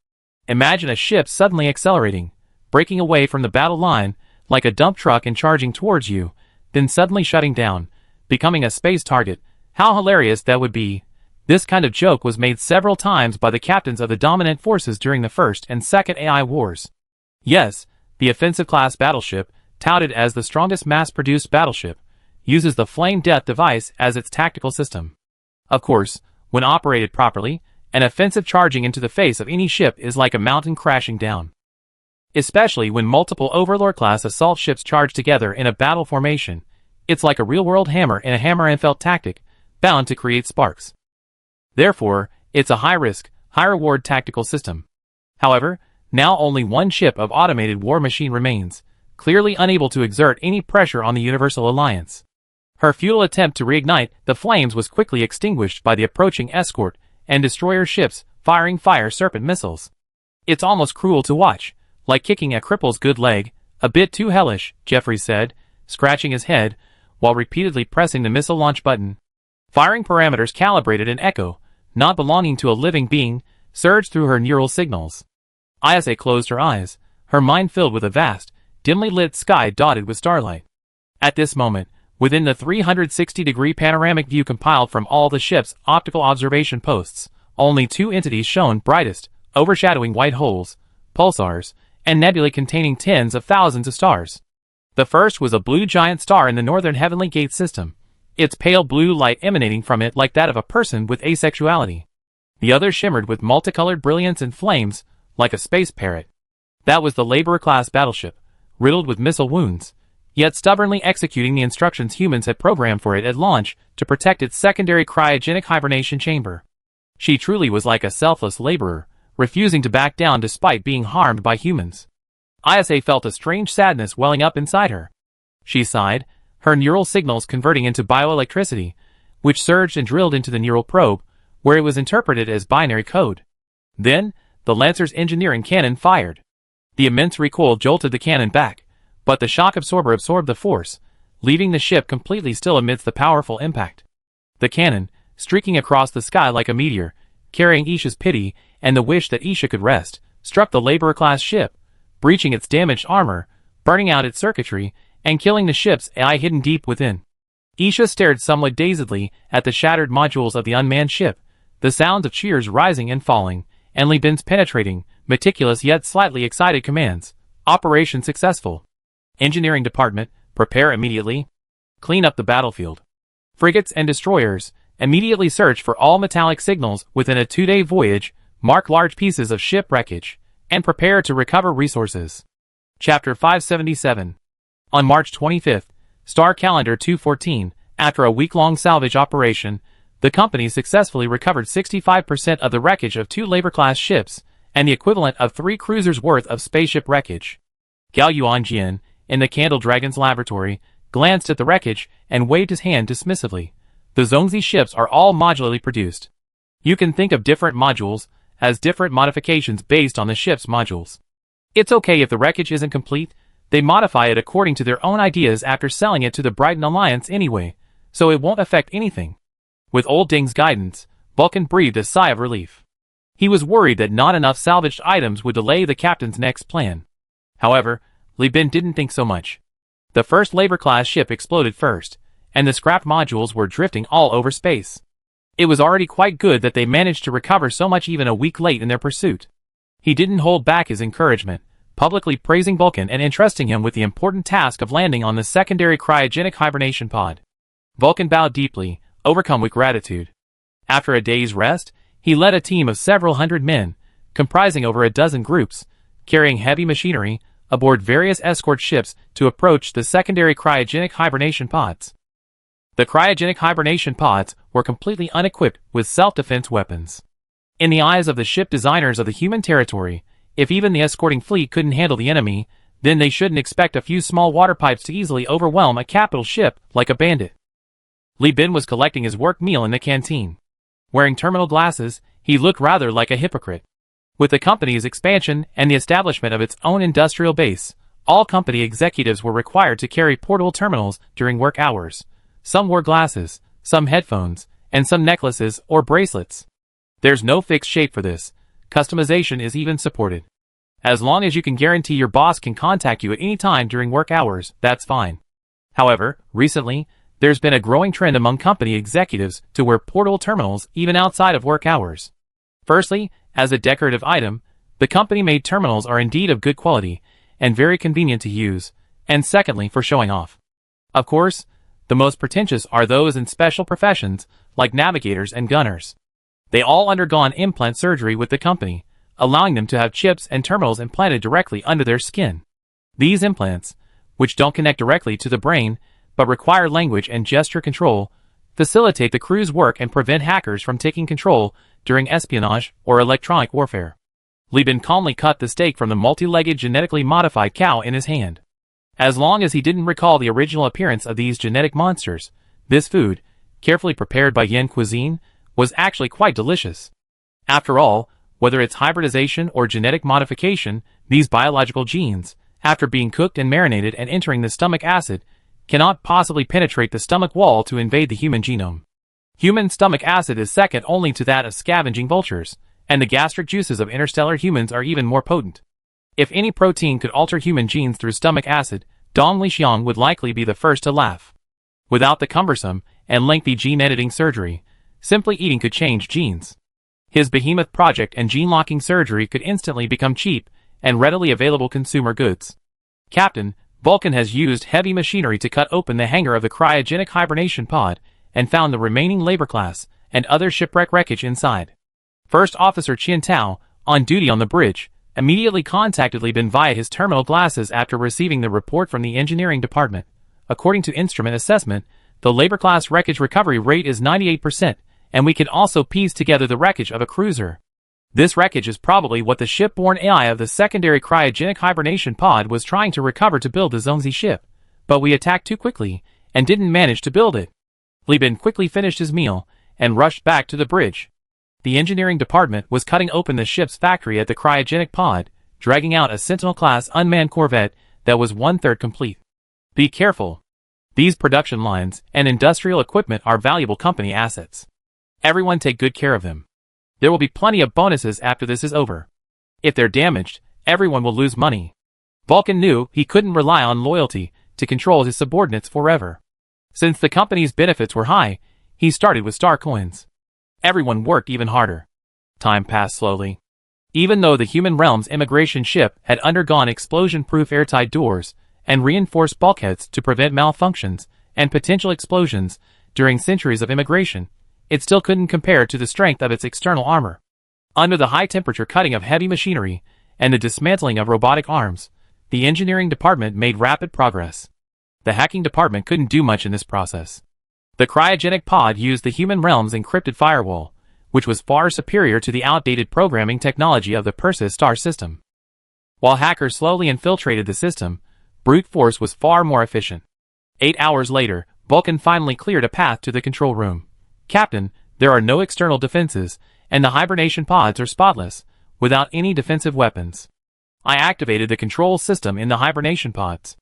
Imagine a ship suddenly accelerating, breaking away from the battle line, like a dump truck and charging towards you, then suddenly shutting down, becoming a space target. How hilarious that would be. This kind of joke was made several times by the captains of the dominant forces during the First and Second AI Wars. Yes, the offensive-class battleship, touted as the strongest mass-produced battleship, uses the Flame Death Device as its tactical system. Of course, when operated properly, an offensive charging into the face of any ship is like a mountain crashing down. Especially when multiple Overlord-class assault ships charge together in a battle formation, it's like a real-world hammer in a hammer-and-felt tactic, bound to create sparks. Therefore, it's a high-risk, high-reward tactical system. However, now only 1 ship of automated war machine remains, clearly unable to exert any pressure on the Universal Alliance. Her futile attempt to reignite the flames was quickly extinguished by the approaching escort and destroyer ships firing fire serpent missiles. It's almost cruel to watch, like kicking a cripple's good leg, a bit too hellish, Jeffrey said, scratching his head, while repeatedly pressing the missile launch button. Firing parameters calibrated an echo, not belonging to a living being, surged through her neural signals. Isa closed her eyes, her mind filled with a vast, dimly lit sky dotted with starlight. At this moment, within the 360-degree panoramic view compiled from all the ship's optical observation posts, only 2 entities shone brightest, overshadowing white holes, pulsars, and nebulae containing tens of thousands of stars. The first was a blue giant star in the northern heavenly gate system, its pale blue light emanating from it like that of a person with asexuality. The other shimmered with multicolored brilliance and flames, like a space parrot. That was the Laborer-class battleship, riddled with missile wounds, yet stubbornly executing the instructions humans had programmed for it at launch to protect its secondary cryogenic hibernation chamber. She truly was like a selfless laborer, refusing to back down despite being harmed by humans. Isa felt a strange sadness welling up inside her. She sighed, her neural signals converting into bioelectricity, which surged and drilled into the neural probe, where it was interpreted as binary code. Then, the Lancer's engineering cannon fired. The immense recoil jolted the cannon back, but the shock absorber absorbed the force, leaving the ship completely still amidst the powerful impact. The cannon, streaking across the sky like a meteor, carrying Isha's pity and the wish that Isha could rest, struck the Laborer-class ship, breaching its damaged armor, burning out its circuitry, and killing the ship's AI hidden deep within. Isha stared somewhat dazedly at the shattered modules of the unmanned ship, the sounds of cheers rising and falling, and Li Bin's penetrating, meticulous yet slightly excited commands. Operation successful. Engineering department, prepare immediately. Clean up the battlefield. Frigates and destroyers, immediately search for all metallic signals within a 2-day voyage, mark large pieces of ship wreckage, and prepare to recover resources. Chapter 577. On March 25th, Star Calendar 214, after a week-long salvage operation, the company successfully recovered 65% of the wreckage of 2 Labor-class ships, and the equivalent of 3 cruisers' worth of spaceship wreckage. Gao Yuanjian, in the Candle Dragon's laboratory, glanced at the wreckage and waved his hand dismissively. The Zhongzi ships are all modularly produced. You can think of different modules as different modifications based on the ship's modules. It's okay if the wreckage isn't complete, they modify it according to their own ideas after selling it to the Brighton Alliance anyway, so it won't affect anything. With Old Ding's guidance, Vulcan breathed a sigh of relief. He was worried that not enough salvaged items would delay the captain's next plan. However, Li Bin didn't think so much. The first Labor-class ship exploded first, and the scrapped modules were drifting all over space. It was already quite good that they managed to recover so much even a week late in their pursuit. He didn't hold back his encouragement, publicly praising Vulcan and entrusting him with the important task of landing on the secondary cryogenic hibernation pod. Vulcan bowed deeply, overcome with gratitude. After a day's rest, he led a team of several hundred men, comprising over a dozen groups, carrying heavy machinery, aboard various escort ships to approach the secondary cryogenic hibernation pods. The cryogenic hibernation pods were completely unequipped with self-defense weapons. In the eyes of the ship designers of the human territory, if even the escorting fleet couldn't handle the enemy, then they shouldn't expect a few small water pipes to easily overwhelm a capital ship like a bandit. Li Bin was collecting his work meal in the canteen. Wearing terminal glasses, he looked rather like a hypocrite. With the company's expansion and the establishment of its own industrial base, all company executives were required to carry portable terminals during work hours. Some wore glasses, some headphones, and some necklaces or bracelets. There's no fixed shape for this. Customization is even supported. As long as you can guarantee your boss can contact you at any time during work hours, that's fine. However, recently, there's been a growing trend among company executives to wear portable terminals even outside of work hours. Firstly, as a decorative item, the company-made terminals are indeed of good quality and very convenient to use, and secondly, for showing off. Of course, the most pretentious are those in special professions, like navigators and gunners. They all undergone implant surgery with the company, allowing them to have chips and terminals implanted directly under their skin. These implants, which don't connect directly to the brain, but require language and gesture control, facilitate the crew's work and prevent hackers from taking control during espionage or electronic warfare. Li Bin calmly cut the steak from the multi-legged genetically modified cow in his hand. As long as he didn't recall the original appearance of these genetic monsters, this food, carefully prepared by Yen cuisine, was actually quite delicious. After all, whether it's hybridization or genetic modification, these biological genes, after being cooked and marinated and entering the stomach acid, cannot possibly penetrate the stomach wall to invade the human genome. Human stomach acid is second only to that of scavenging vultures, and the gastric juices of interstellar humans are even more potent. If any protein could alter human genes through stomach acid, Dong Lixiang would likely be the first to laugh. Without the cumbersome and lengthy gene editing surgery, simply eating could change genes. His behemoth project and gene-locking surgery could instantly become cheap and readily available consumer goods. Captain, Vulcan has used heavy machinery to cut open the hangar of the cryogenic hibernation pod and found the remaining labor class and other shipwreck wreckage inside. First Officer Qian Tao, on duty on the bridge, immediately contacted Li Bin via his terminal glasses after receiving the report from the engineering department. According to instrument assessment, the labor class wreckage recovery rate is 98%, and we can also piece together the wreckage of a cruiser. This wreckage is probably what the ship-borne AI of the secondary cryogenic hibernation pod was trying to recover to build the Zhongzi ship, but we attacked too quickly and didn't manage to build it. Li Bin quickly finished his meal and rushed back to the bridge. The engineering department was cutting open the ship's factory at the cryogenic pod, dragging out a Sentinel-class unmanned corvette that was one-third complete. Be careful. These production lines and industrial equipment are valuable company assets. Everyone take good care of them. There will be plenty of bonuses after this is over. If they're damaged, everyone will lose money. Vulcan knew he couldn't rely on loyalty to control his subordinates forever. Since the company's benefits were high, he started with star coins. Everyone worked even harder. Time passed slowly. Even though the human realm's immigration ship had undergone explosion-proof airtight doors and reinforced bulkheads to prevent malfunctions and potential explosions during centuries of immigration, it still couldn't compare to the strength of its external armor. Under the high-temperature cutting of heavy machinery and the dismantling of robotic arms, the engineering department made rapid progress. The hacking department couldn't do much in this process. The cryogenic pod used the human realm's encrypted firewall, which was far superior to the outdated programming technology of the Perseus star system. While hackers slowly infiltrated the system, brute force was far more efficient. 8 hours later, Vulcan finally cleared a path to the control room. Captain, there are no external defenses, and the hibernation pods are spotless, without any defensive weapons. I activated the control system in the hibernation pods.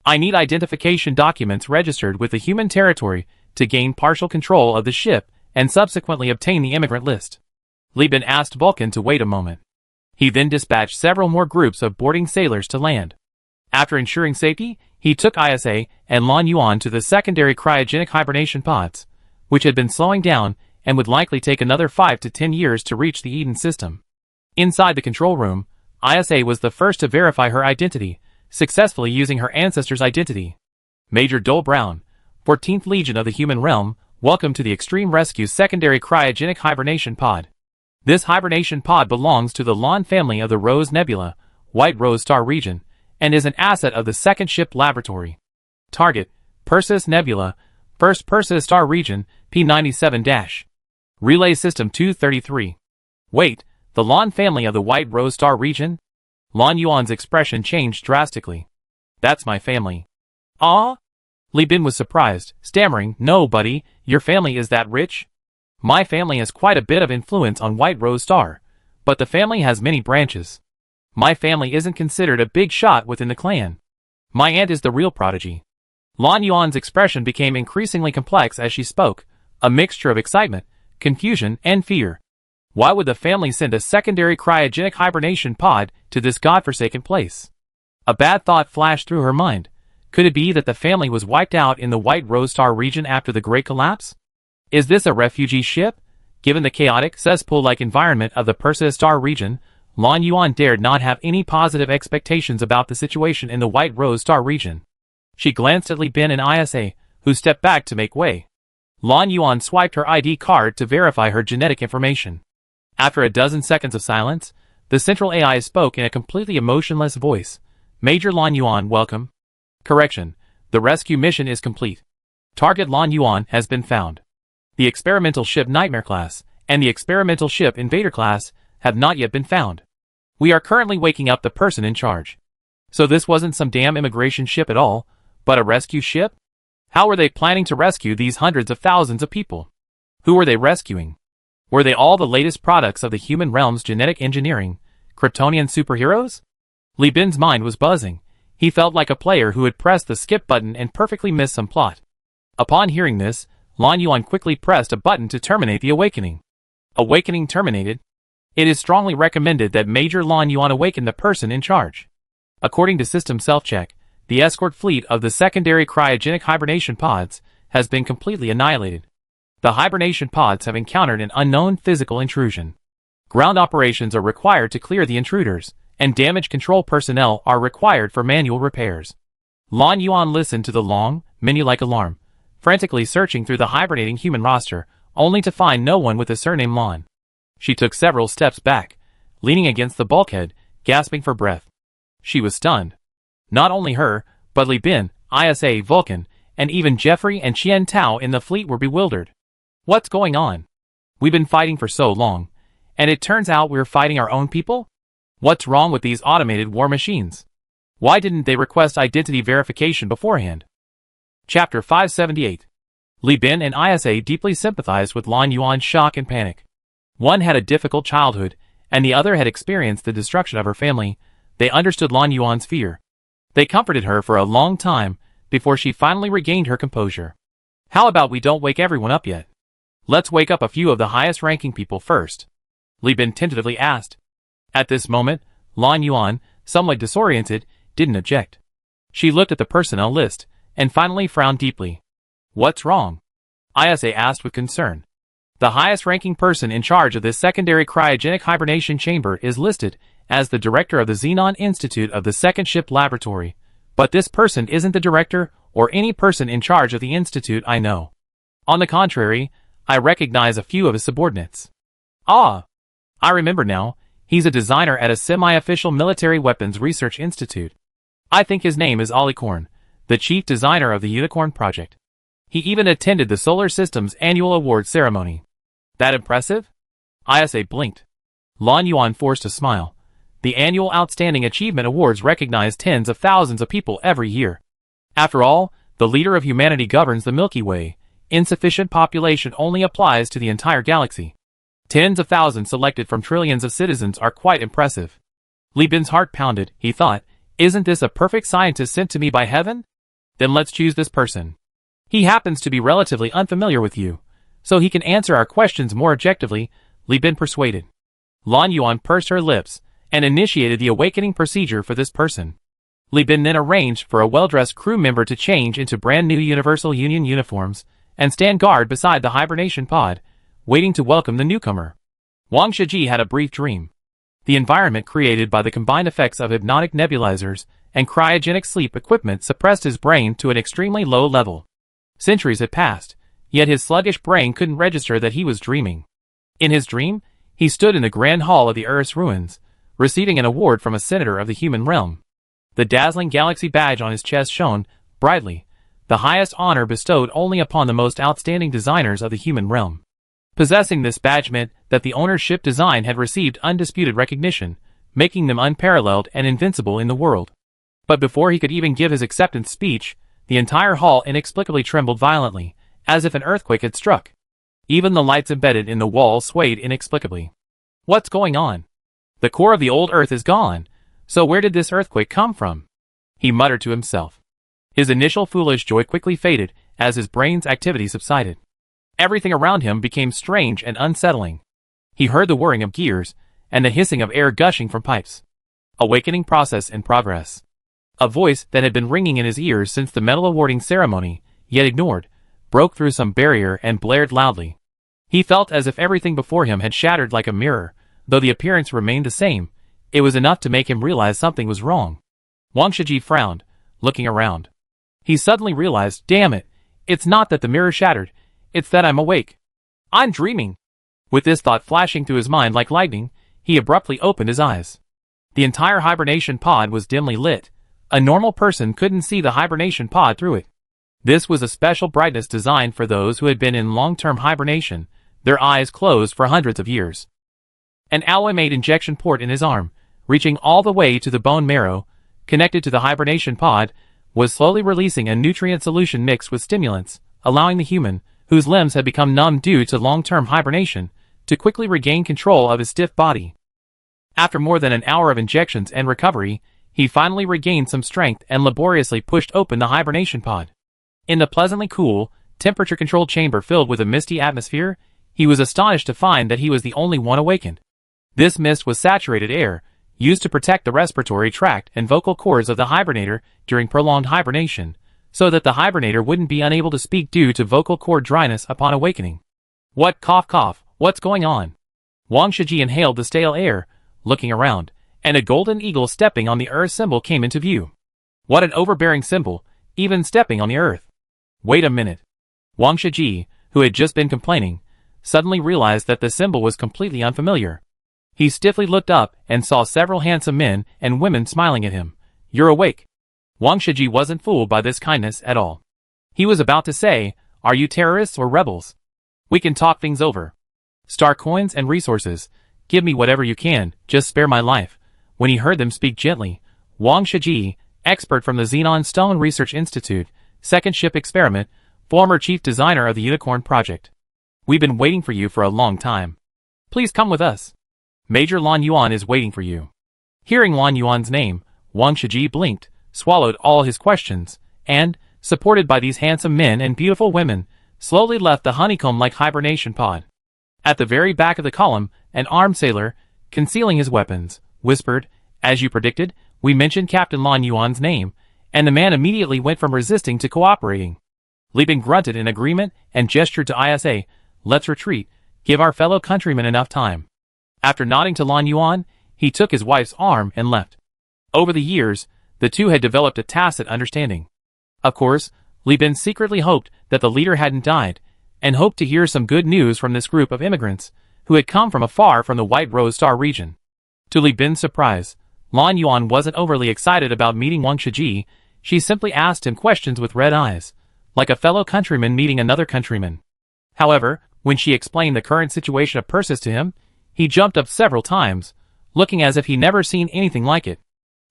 I need identification documents registered with the human territory to gain partial control of the ship and subsequently obtain the immigrant list. Li Bin asked Vulcan to wait a moment. He then dispatched several more groups of boarding sailors to land. After ensuring safety, he took ISA and Lan Yuan to the secondary cryogenic hibernation pods, which had been slowing down and would likely take another 5 to 10 years to reach the Eden system. Inside the control room, ISA was the first to verify her identity, successfully using her ancestor's identity. Major Dole Brown, 14th Legion of the Human Realm, welcome to the Extreme Rescue Secondary Cryogenic Hibernation Pod. This hibernation pod belongs to the Lan family of the Rose Nebula, White Rose Star region, and is an asset of the Second Ship Laboratory. Target, Perseus Nebula, First Perseus Star region, P97-. Relay System 233. Wait, the Lan family of the White Rose Star region? Lan Yuan's expression changed drastically. That's my family. Ah? Li Bin was surprised, stammering, "No, buddy, your family is that rich? My family has quite a bit of influence on White Rose Star, but the family has many branches. My family isn't considered a big shot within the clan. My aunt is the real prodigy." Lan Yuan's expression became increasingly complex as she spoke, a mixture of excitement, confusion, and fear. Why would the family send a secondary cryogenic hibernation pod to this godforsaken place? A bad thought flashed through her mind. Could it be that the family was wiped out in the White Rose Star region after the Great Collapse? Is this a refugee ship? Given the chaotic, cesspool-like environment of the Perseus Star region, Lan Yuan dared not have any positive expectations about the situation in the White Rose Star region. She glanced at Li Bin and ISA, who stepped back to make way. Lan Yuan swiped her ID card to verify her genetic information. After a dozen seconds of silence, the central AI spoke in a completely emotionless voice. "Major Lan Yuan, welcome. Correction, the rescue mission is complete. Target Lan Yuan has been found. The experimental ship Nightmare class and the experimental ship Invader class have not yet been found. We are currently waking up the person in charge." So this wasn't some damn immigration ship at all, but a rescue ship? How were they planning to rescue these hundreds of thousands of people? Who were they rescuing? Were they all the latest products of the human realm's genetic engineering, Kryptonian superheroes? Li Bin's mind was buzzing. He felt like a player who had pressed the skip button and perfectly missed some plot. Upon hearing this, Lan Yuan quickly pressed a button to terminate the awakening. Awakening terminated. It is strongly recommended that Major Lan Yuan awaken the person in charge. According to system self-check, the escort fleet of the secondary cryogenic hibernation pods has been completely annihilated. The hibernation pods have encountered an unknown physical intrusion. Ground operations are required to clear the intruders, and damage control personnel are required for manual repairs. Lan Yuan listened to the long, menu-like alarm, frantically searching through the hibernating human roster, only to find no one with the surname Lan. She took several steps back, leaning against the bulkhead, gasping for breath. She was stunned. Not only her, but Li Bin, Isa, Vulcan, and even Jeffrey and Qian Tao in the fleet were bewildered. What's going on? We've been fighting for so long, and it turns out we're fighting our own people? What's wrong with these automated war machines? Why didn't they request identity verification beforehand? Chapter 578. Li Bin and Isa deeply sympathized with Lan Yuan's shock and panic. One had a difficult childhood, and the other had experienced the destruction of her family. They understood Lan Yuan's fear. They comforted her for a long time, before she finally regained her composure. How about we don't wake everyone up yet? Let's wake up a few of the highest-ranking people first, Li Bin tentatively asked. At this moment, Lan Yuan, somewhat disoriented, didn't object. She looked at the personnel list, and finally frowned deeply. What's wrong? Isa asked with concern. The highest-ranking person in charge of this secondary cryogenic hibernation chamber is listed as the director of the Xenon Institute of the Second Ship Laboratory, but this person isn't the director or any person in charge of the institute I know. On the contrary, I recognize a few of his subordinates. Ah! I remember now, he's a designer at a semi-official military weapons research institute. I think his name is Alicorn, the chief designer of the Unicorn Project. He even attended the Solar System's annual award ceremony. That impressive? Isa blinked. Lan Yuan forced a smile. The annual Outstanding Achievement Awards recognize tens of thousands of people every year. After all, the leader of humanity governs the Milky Way. Insufficient population only applies to the entire galaxy. Tens of thousands selected from trillions of citizens are quite impressive. Li Bin's heart pounded. He thought, isn't this a perfect scientist sent to me by heaven? Then let's choose this person. He happens to be relatively unfamiliar with you, so he can answer our questions more objectively, Li Bin persuaded. Lan Yuan pursed her lips and initiated the awakening procedure for this person. Li Bin then arranged for a well-dressed crew member to change into brand new Universal Union uniforms and stand guard beside the hibernation pod, waiting to welcome the newcomer. Wang Shiji had a brief dream. The environment created by the combined effects of hypnotic nebulizers and cryogenic sleep equipment suppressed his brain to an extremely low level. Centuries had passed, yet his sluggish brain couldn't register that he was dreaming. In his dream, he stood in the grand hall of the Earth's ruins, receiving an award from a senator of the human realm. The dazzling galaxy badge on his chest shone brightly, the highest honor bestowed only upon the most outstanding designers of the human realm. Possessing this badge meant that the owner's ship design had received undisputed recognition, making them unparalleled and invincible in the world. But before he could even give his acceptance speech, the entire hall inexplicably trembled violently, as if an earthquake had struck. Even the lights embedded in the wall swayed inexplicably. What's going on? The core of the old Earth is gone, so where did this earthquake come from? He muttered to himself. His initial foolish joy quickly faded as his brain's activity subsided. Everything around him became strange and unsettling. He heard the whirring of gears and the hissing of air gushing from pipes. Awakening process in progress. A voice that had been ringing in his ears since the medal awarding ceremony, yet ignored, broke through some barrier and blared loudly. He felt as if everything before him had shattered like a mirror. Though the appearance remained the same, it was enough to make him realize something was wrong. Wang Shiji frowned, looking around. He suddenly realized, damn it, it's not that the mirror shattered, it's that I'm awake. I'm dreaming. With this thought flashing through his mind like lightning, he abruptly opened his eyes. The entire hibernation pod was dimly lit. A normal person couldn't see the hibernation pod through it. This was a special brightness designed for those who had been in long-term hibernation, their eyes closed for hundreds of years. An alloy-made injection port in his arm, reaching all the way to the bone marrow, connected to the hibernation pod, was slowly releasing a nutrient solution mixed with stimulants, allowing the human, whose limbs had become numb due to long-term hibernation, to quickly regain control of his stiff body. After more than an hour of injections and recovery, he finally regained some strength and laboriously pushed open the hibernation pod. In the pleasantly cool, temperature-controlled chamber filled with a misty atmosphere, he was astonished to find that he was the only one awakened. This mist was saturated air, used to protect the respiratory tract and vocal cords of the hibernator during prolonged hibernation, so that the hibernator wouldn't be unable to speak due to vocal cord dryness upon awakening. What cough, what's going on? Wang Shiji inhaled the stale air, looking around, and a golden eagle stepping on the Earth symbol came into view. What an overbearing symbol, even stepping on the Earth. Wait a minute. Wang Shiji, who had just been complaining, suddenly realized that the symbol was completely unfamiliar. He stiffly looked up and saw several handsome men and women smiling at him. "You're awake." Wang Shiji wasn't fooled by this kindness at all. He was about to say, "Are you terrorists or rebels? We can talk things over. Star coins and resources. Give me whatever you can, just spare my life." When he heard them speak gently, Wang Shiji, expert from the Xenon Stone Research Institute, second ship experiment, former chief designer of the Unicorn Project. "We've been waiting for you for a long time. Please come with us. Major Lan Yuan is waiting for you." Hearing Lan Yuan's name, Wang Shiji blinked, swallowed all his questions, and, supported by these handsome men and beautiful women, slowly left the honeycomb-like hibernation pod. At the very back of the column, an armed sailor, concealing his weapons, whispered, "As you predicted, we mentioned Captain Lan Yuan's name," and the man immediately went from resisting to cooperating. Li Bin grunted in agreement and gestured to ISA, "Let's retreat, give our fellow countrymen enough time." After nodding to Lan Yuan, he took his wife's arm and left. Over the years, the two had developed a tacit understanding. Of course, Li Bin secretly hoped that the leader hadn't died, and hoped to hear some good news from this group of immigrants, who had come from afar from the White Rose Star region. To Li Bin's surprise, Lan Yuan wasn't overly excited about meeting Wang Shiji. She simply asked him questions with red eyes, like a fellow countryman meeting another countryman. However, when she explained the current situation of Persis to him, he jumped up several times, looking as if he'd never seen anything like it.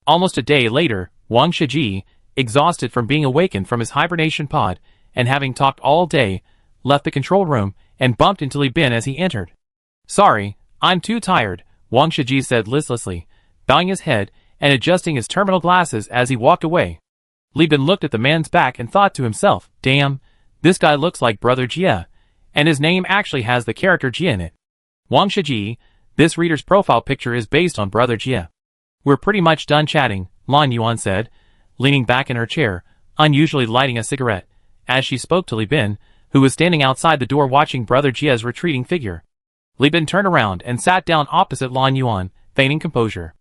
Almost a day later, Wang Shiji, exhausted from being awakened from his hibernation pod, and having talked all day, left the control room and bumped into Li Bin as he entered. "Sorry, I'm too tired," Wang Shiji said listlessly, bowing his head and adjusting his terminal glasses as he walked away. Li Bin looked at the man's back and thought to himself, "Damn, this guy looks like Brother Jie, and his name actually has the character Jie in it." Wang Shiji, this reader's profile picture is based on Brother Jie. "We're pretty much done chatting," Lan Yuan said, leaning back in her chair, unusually lighting a cigarette, as she spoke to Li Bin, who was standing outside the door watching Brother Jie's retreating figure. Li Bin turned around and sat down opposite Lan Yuan, feigning composure.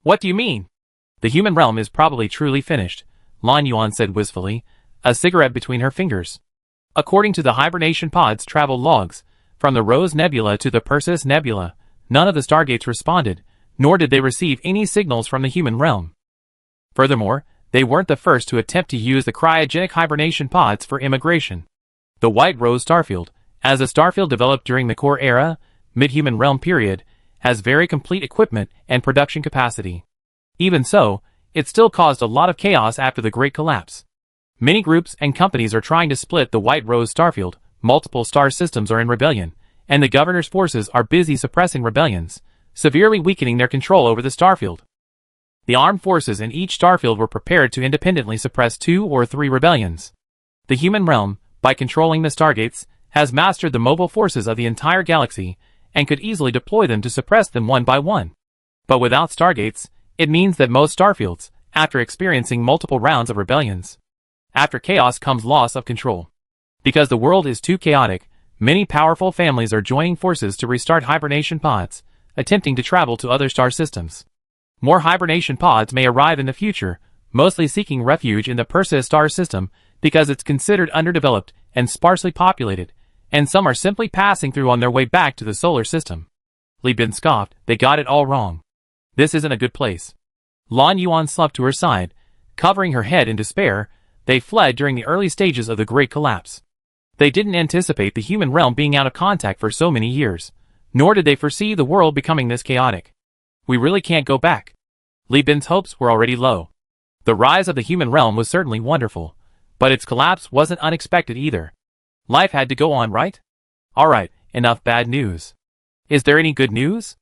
"What do you mean? The human realm is probably truly finished," Lan Yuan said wistfully, a cigarette between her fingers. According to the hibernation pod's travel logs, from the Rose Nebula to the Persis Nebula, none of the stargates responded, nor did they receive any signals from the human realm. Furthermore, they weren't the first to attempt to use the cryogenic hibernation pods for immigration. The White Rose Starfield, as a starfield developed during the Core Era, mid-human realm period, has very complete equipment and production capacity. Even so, it still caused a lot of chaos after the Great Collapse. Many groups and companies are trying to split the White Rose Starfield, multiple star systems are in rebellion, and the governor's forces are busy suppressing rebellions, severely weakening their control over the starfield. The armed forces in each starfield were prepared to independently suppress 2 or 3 rebellions. The human realm, by controlling the stargates, has mastered the mobile forces of the entire galaxy, and could easily deploy them to suppress them one by one. But without stargates, it means that most starfields, after experiencing multiple rounds of rebellions, after chaos comes loss of control. Because the world is too chaotic, many powerful families are joining forces to restart hibernation pods, attempting to travel to other star systems. More hibernation pods may arrive in the future, mostly seeking refuge in the Persis star system because it's considered underdeveloped and sparsely populated, and some are simply passing through on their way back to the solar system. Li Bin scoffed, "They got it all wrong. This isn't a good place." Lan Yuan slumped to her side, covering her head in despair. They fled during the early stages of the Great Collapse. They didn't anticipate the human realm being out of contact for so many years, nor did they foresee the world becoming this chaotic. "We really can't go back." Li Bin's hopes were already low. The rise of the human realm was certainly wonderful, but its collapse wasn't unexpected either. Life had to go on, right? Alright, enough bad news. Is there any good news?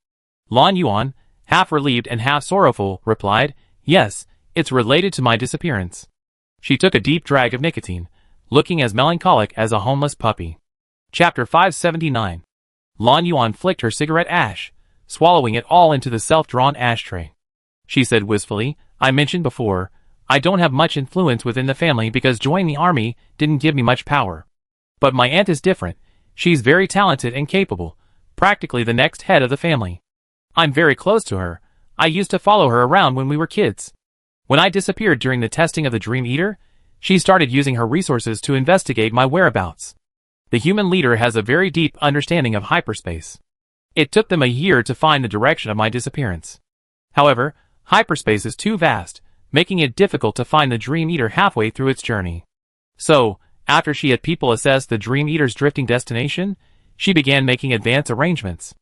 Lan Yuan, half relieved and half sorrowful, replied, "Yes, it's related to my disappearance." She took a deep drag of nicotine, looking as melancholic as a homeless puppy. Chapter 579. Lan Yuan flicked her cigarette ash, swallowing it all into the self-drawn ashtray. She said wistfully, "I mentioned before, I don't have much influence within the family because joining the army didn't give me much power. But my aunt is different. She's very talented and capable, practically the next head of the family. I'm very close to her. I used to follow her around when we were kids. When I disappeared during the testing of the Dream Eater, she started using her resources to investigate my whereabouts. The human leader has a very deep understanding of hyperspace. It took them a year to find the direction of my disappearance. However, hyperspace is too vast, making it difficult to find the Dream Eater halfway through its journey. So, after she had people assess the Dream Eater's drifting destination, she began making advance arrangements.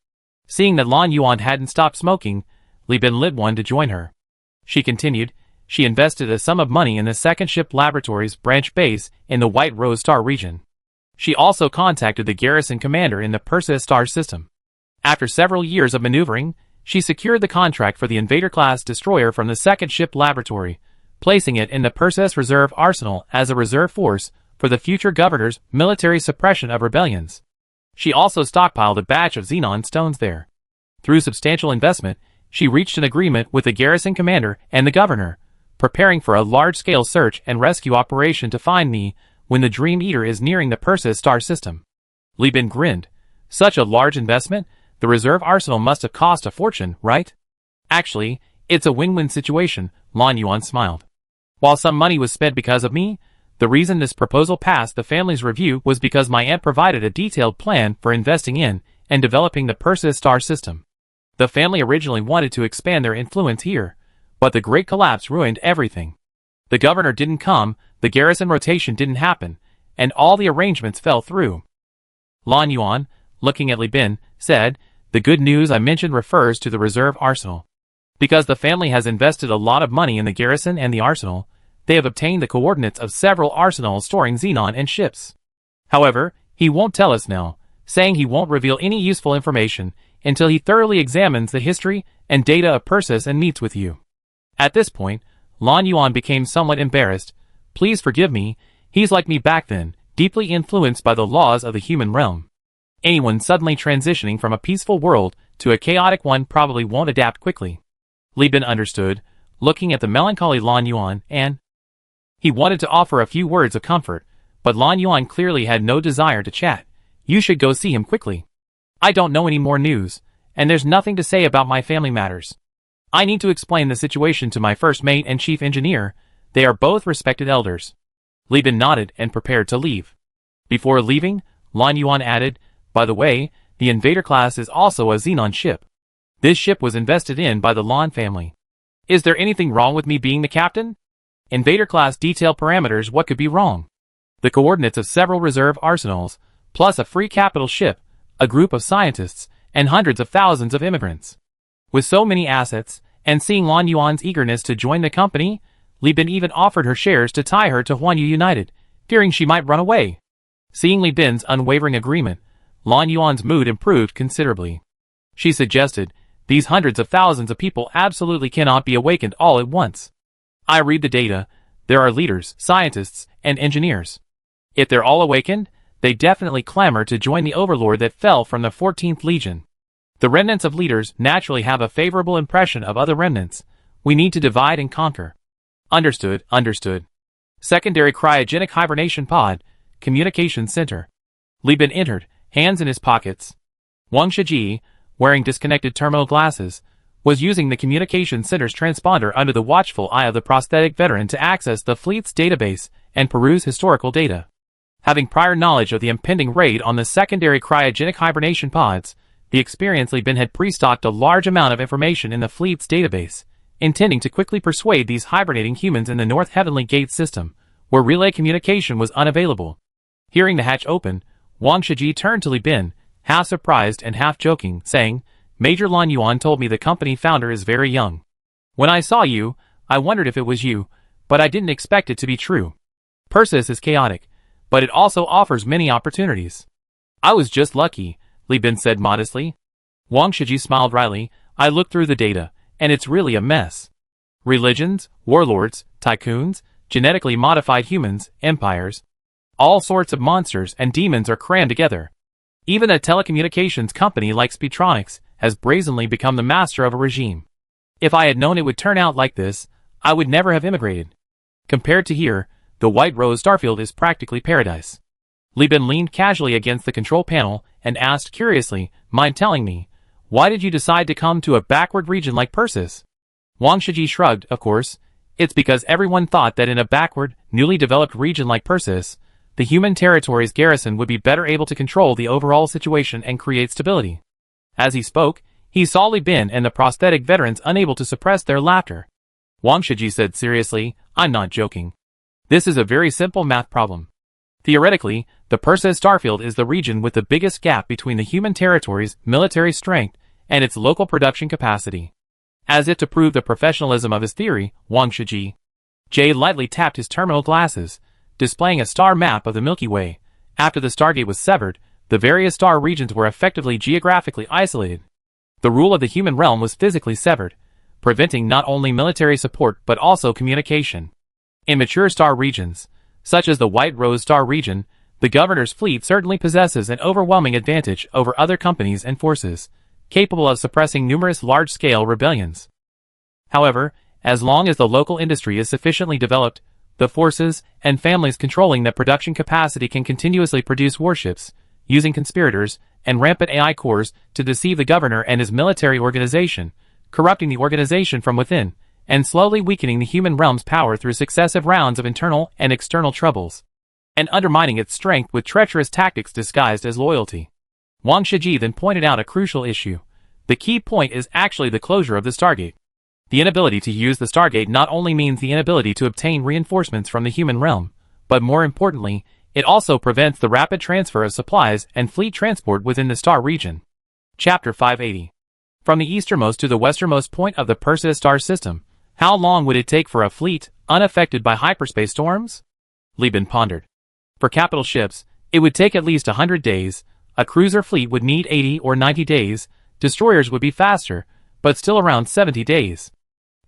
Seeing that Lan Yuan hadn't stopped smoking, Li Bin lit one to join her. She continued, she invested a sum of money in the Second Ship Laboratories branch base in the White Rose Star region. She also contacted the garrison commander in the Perseus star system. After several years of maneuvering, she secured the contract for the Invader-class destroyer from the Second Ship Laboratory, placing it in the Perseus Reserve Arsenal as a reserve force for the future governor's military suppression of rebellions. She also stockpiled a batch of xenon stones there. Through substantial investment, she reached an agreement with the garrison commander and the governor, preparing for a large-scale search and rescue operation to find me when the Dream Eater is nearing the Perseus star system. Li Bin grinned. Such a large investment? The reserve arsenal must have cost a fortune, right? Actually, it's a win-win situation, Lan Yuan smiled. While some money was spent because of me, the reason this proposal passed the family's review was because my aunt provided a detailed plan for investing in and developing the Perseus star system. The family originally wanted to expand their influence here, but the Great Collapse ruined everything. The governor didn't come, the garrison rotation didn't happen, and all the arrangements fell through. Lan Yuan, looking at Li Bin, said, the good news I mentioned refers to the reserve arsenal. Because the family has invested a lot of money in the garrison and the arsenal, they have obtained the coordinates of several arsenals storing xenon and ships. However, he won't tell us now, saying he won't reveal any useful information until he thoroughly examines the history and data of Perseus and meets with you. At this point, Lan Yuan became somewhat embarrassed. Please forgive me, he's like me back then, deeply influenced by the laws of the human realm. Anyone suddenly transitioning from a peaceful world to a chaotic one probably won't adapt quickly. Li Bin understood, looking at the melancholy Lan Yuan, and he wanted to offer a few words of comfort, but Lan Yuan clearly had no desire to chat. You should go see him quickly. I don't know any more news, and there's nothing to say about my family matters. I need to explain the situation to my first mate and chief engineer. They are both respected elders. Li Bin nodded and prepared to leave. Before leaving, Lan Yuan added, by the way, the Invader class is also a xenon ship. This ship was invested in by the Lan family. Is there anything wrong with me being the captain? Invader class detail parameters. What could be wrong? The coordinates of several reserve arsenals, plus a free capital ship, a group of scientists, and hundreds of thousands of immigrants. With so many assets, and seeing Lan Yuan's eagerness to join the company, Li Bin even offered her shares to tie her to Huanyu United, fearing she might run away. Seeing Li Bin's unwavering agreement, Lan Yuan's mood improved considerably. She suggested, these hundreds of thousands of people absolutely cannot be awakened all at once. I read the data, there are leaders, scientists, and engineers. If they're all awakened, they definitely clamor to join the overlord that fell from the 14th Legion. The remnants of leaders naturally have a favorable impression of other remnants. We need to divide and conquer. Understood, understood. Secondary cryogenic hibernation pod, communication center. Li Bin entered, hands in his pockets. Wang Shiji, wearing disconnected terminal glasses, was using the communication center's transponder under the watchful eye of the prosthetic veteran to access the fleet's database and peruse historical data. Having prior knowledge of the impending raid on the secondary cryogenic hibernation pods, the experienced Li Bin had pre-stocked a large amount of information in the fleet's database, intending to quickly persuade these hibernating humans in the North Heavenly Gate system, where relay communication was unavailable. Hearing the hatch open, Wang Shiji turned to Li Bin, half surprised and half joking, saying, Major Lan Yuan told me the company founder is very young. When I saw you, I wondered if it was you, but I didn't expect it to be true. Perseus is chaotic, but it also offers many opportunities. I was just lucky, Li Bin said modestly. Wang Shiji smiled wryly. I looked through the data, and it's really a mess. Religions, warlords, tycoons, genetically modified humans, empires. All sorts of monsters and demons are crammed together. Even a telecommunications company like Speedtronics has brazenly become the master of a regime. If I had known it would turn out like this, I would never have immigrated. Compared to here, the White Rose Starfield is practically paradise. Li Bin leaned casually against the control panel and asked curiously, mind telling me, why did you decide to come to a backward region like Perseus? Wang Shiji shrugged, of course. It's because everyone thought that in a backward, newly developed region like Perseus, the human territory's garrison would be better able to control the overall situation and create stability. As he spoke, he saw Li Bin and the prosthetic veterans unable to suppress their laughter. Wang Shiji said seriously, "I'm not joking. This is a very simple math problem. Theoretically, the Perseus starfield is the region with the biggest gap between the human territory's military strength and its local production capacity." As if to prove the professionalism of his theory, Wang Shiji lightly tapped his terminal glasses, displaying a star map of the Milky Way. After the Stargate was severed, the various star regions were effectively geographically isolated. The rule of the human realm was physically severed, preventing not only military support but also communication. In mature star regions, such as the White Rose Star region, the governor's fleet certainly possesses an overwhelming advantage over other companies and forces, capable of suppressing numerous large-scale rebellions. However, as long as the local industry is sufficiently developed, the forces and families controlling that production capacity can continuously produce warships, using conspirators and rampant AI cores to deceive the governor and his military organization, corrupting the organization from within, and slowly weakening the human realm's power through successive rounds of internal and external troubles, and undermining its strength with treacherous tactics disguised as loyalty. Wang Shiji then pointed out a crucial issue. The key point is actually the closure of the Stargate. The inability to use the Stargate not only means the inability to obtain reinforcements from the human realm, but more importantly, it also prevents the rapid transfer of supplies and fleet transport within the star region. Chapter 580. From the easternmost to the westernmost point of the Perseus star system, how long would it take for a fleet, unaffected by hyperspace storms? Li Bin pondered. For capital ships, it would take at least 100 days, a cruiser fleet would need 80 or 90 days, destroyers would be faster, but still around 70 days.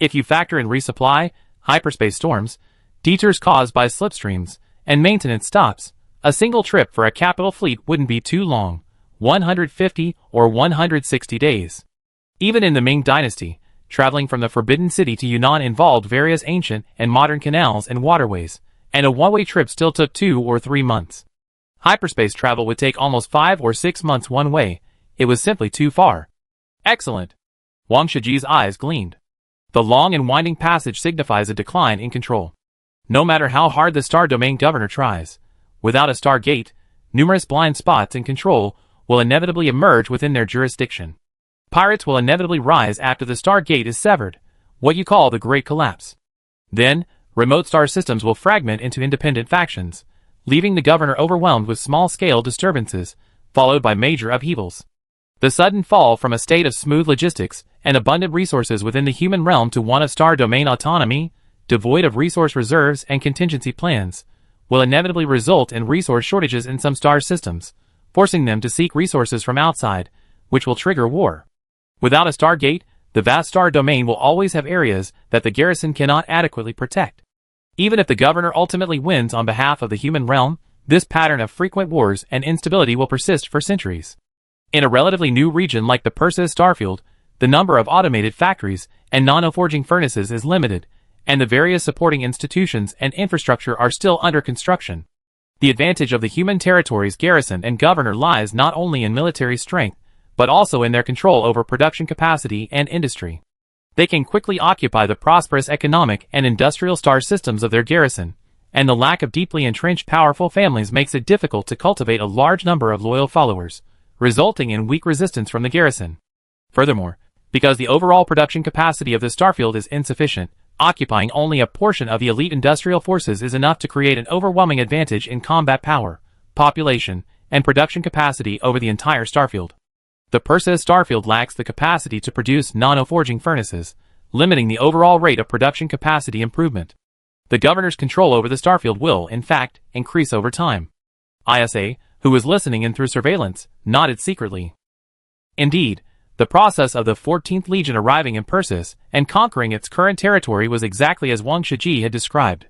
If you factor in resupply, hyperspace storms, detours caused by slipstreams, and maintenance stops, a single trip for a capital fleet wouldn't be too long, 150 or 160 days. Even in the Ming Dynasty, traveling from the Forbidden City to Yunnan involved various ancient and modern canals and waterways, and a one-way trip still took 2 or 3 months. Hyperspace travel would take almost 5 or 6 months one way. It was simply too far. Excellent. Wang Shiji's eyes gleamed. The long and winding passage signifies a decline in control. No matter how hard the star domain governor tries, without a star gate, numerous blind spots in control will inevitably emerge within their jurisdiction. Pirates will inevitably rise after the star gate is severed, what you call the Great Collapse. Then, remote star systems will fragment into independent factions, leaving the governor overwhelmed with small-scale disturbances, followed by major upheavals. The sudden fall from a state of smooth logistics and abundant resources within the human realm to one of star domain autonomy, devoid of resource reserves and contingency plans, will inevitably result in resource shortages in some star systems, forcing them to seek resources from outside, which will trigger war. Without a Stargate, the vast star domain will always have areas that the garrison cannot adequately protect. Even if the governor ultimately wins on behalf of the human realm, this pattern of frequent wars and instability will persist for centuries. In a relatively new region like the Perseus starfield, the number of automated factories and nano-forging furnaces is limited, and the various supporting institutions and infrastructure are still under construction. The advantage of the human territory's garrison and governor lies not only in military strength, but also in their control over production capacity and industry. They can quickly occupy the prosperous economic and industrial star systems of their garrison, and the lack of deeply entrenched powerful families makes it difficult to cultivate a large number of loyal followers, resulting in weak resistance from the garrison. Furthermore, because the overall production capacity of the starfield is insufficient, occupying only a portion of the elite industrial forces is enough to create an overwhelming advantage in combat power, population, and production capacity over the entire starfield. The Perseus starfield lacks the capacity to produce nano-forging furnaces, limiting the overall rate of production capacity improvement. The governor's control over the starfield will, in fact, increase over time. ISA, who was listening in through surveillance, nodded secretly. Indeed, the process of the 14th Legion arriving in Perseus and conquering its current territory was exactly as Wang Shiji had described.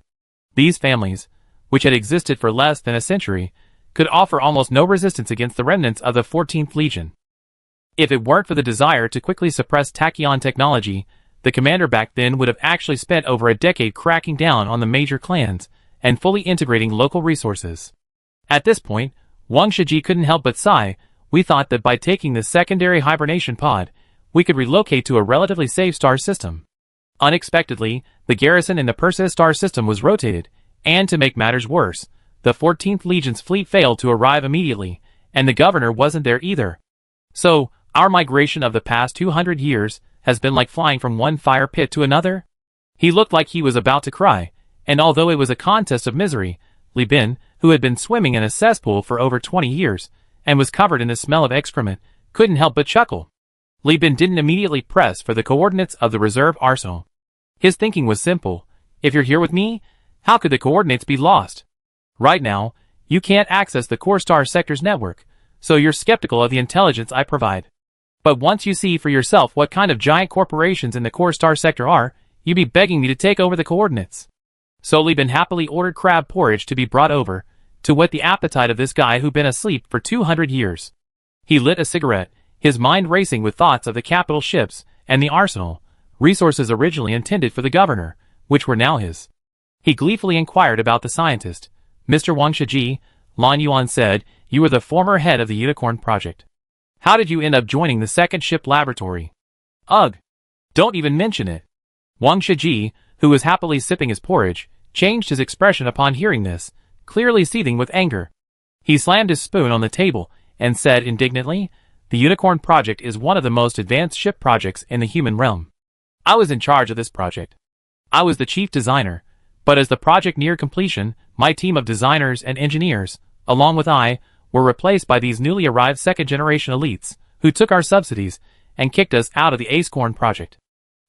These families, which had existed for less than a century, could offer almost no resistance against the remnants of the 14th Legion. If it weren't for the desire to quickly suppress tachyon technology, the commander back then would have actually spent over a decade cracking down on the major clans and fully integrating local resources. At this point, Wang Shiji couldn't help but sigh. We thought that by taking the secondary hibernation pod, we could relocate to a relatively safe star system. Unexpectedly, the garrison in the Perseus star system was rotated, and to make matters worse, The 14th Legion's fleet failed to arrive immediately, and the governor wasn't there either. So, our migration of the past 200 years has been like flying from one fire pit to another? He looked like he was about to cry, and although it was a contest of misery, Li Bin, who had been swimming in a cesspool for over 20 years, and was covered in the smell of excrement, couldn't help but chuckle. Li Bin didn't immediately press for the coordinates of the reserve arsenal. His thinking was simple. If you're here with me, how could the coordinates be lost? Right now, you can't access the Core Star Sector's network, so you're skeptical of the intelligence I provide. But once you see for yourself what kind of giant corporations in the Core Star Sector are, you'd be begging me to take over the coordinates. So Li Bin happily ordered crab porridge to be brought over, to whet the appetite of this guy who'd been asleep for 200 years. He lit a cigarette, his mind racing with thoughts of the capital ships and the arsenal, resources originally intended for the governor, which were now his. He gleefully inquired about the scientist. Mr. Wang Shiji, Lan Yuan said, you were the former head of the Unicorn Project. How did you end up joining the second ship laboratory? Ugh! Don't even mention it. Wang Shiji, who was happily sipping his porridge, changed his expression upon hearing this, clearly seething with anger. He slammed his spoon on the table and said indignantly, the Unicorn Project is one of the most advanced ship projects in the human realm. I was in charge of this project. I was the chief designer, but as the project neared completion, my team of designers and engineers, along with I, were replaced by these newly arrived second-generation elites, who took our subsidies and kicked us out of the Acorn Project.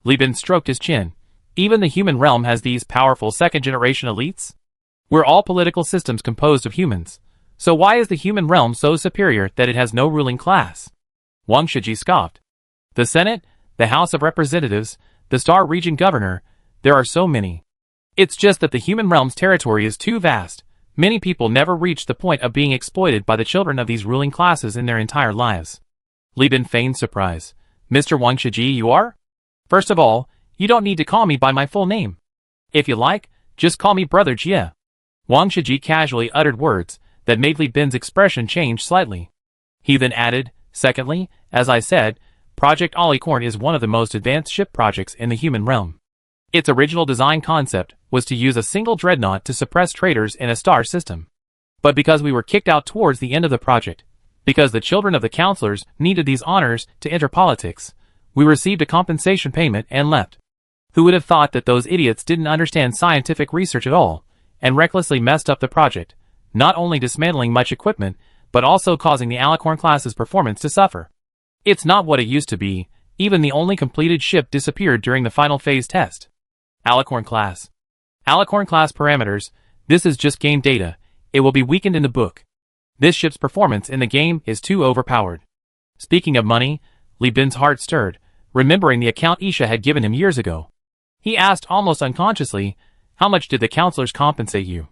Li Bin stroked his chin. Even the human realm has these powerful second-generation elites? We're all political systems composed of humans. So why is the human realm so superior that it has no ruling class? Wang Shiji scoffed. The Senate, the House of Representatives, the Star Region Governor, there are so many. It's just that the human realm's territory is too vast. Many people never reach the point of being exploited by the children of these ruling classes in their entire lives. Li Bin feigned surprise. Mr. Wang Shiji, you are? First of all, you don't need to call me by my full name. If you like, just call me Brother Jie. Wang Shiji casually uttered words that made Li Bin's expression change slightly. He then added, secondly, as I said, Project Alicorn is one of the most advanced ship projects in the human realm. Its original design concept was to use a single dreadnought to suppress traitors in a star system. But because we were kicked out towards the end of the project, because the children of the counselors needed these honors to enter politics, we received a compensation payment and left. Who would have thought that those idiots didn't understand scientific research at all, and recklessly messed up the project, not only dismantling much equipment, but also causing the Alicorn class's performance to suffer. It's not what it used to be. Even the only completed ship disappeared during the final phase test. Alicorn class. Alicorn class parameters. This is just game data. It will be weakened in the book. This ship's performance in the game is too overpowered. Speaking of money, Li Bin's heart stirred, remembering the account Isha had given him years ago. He asked almost unconsciously, how much did the counselors compensate you?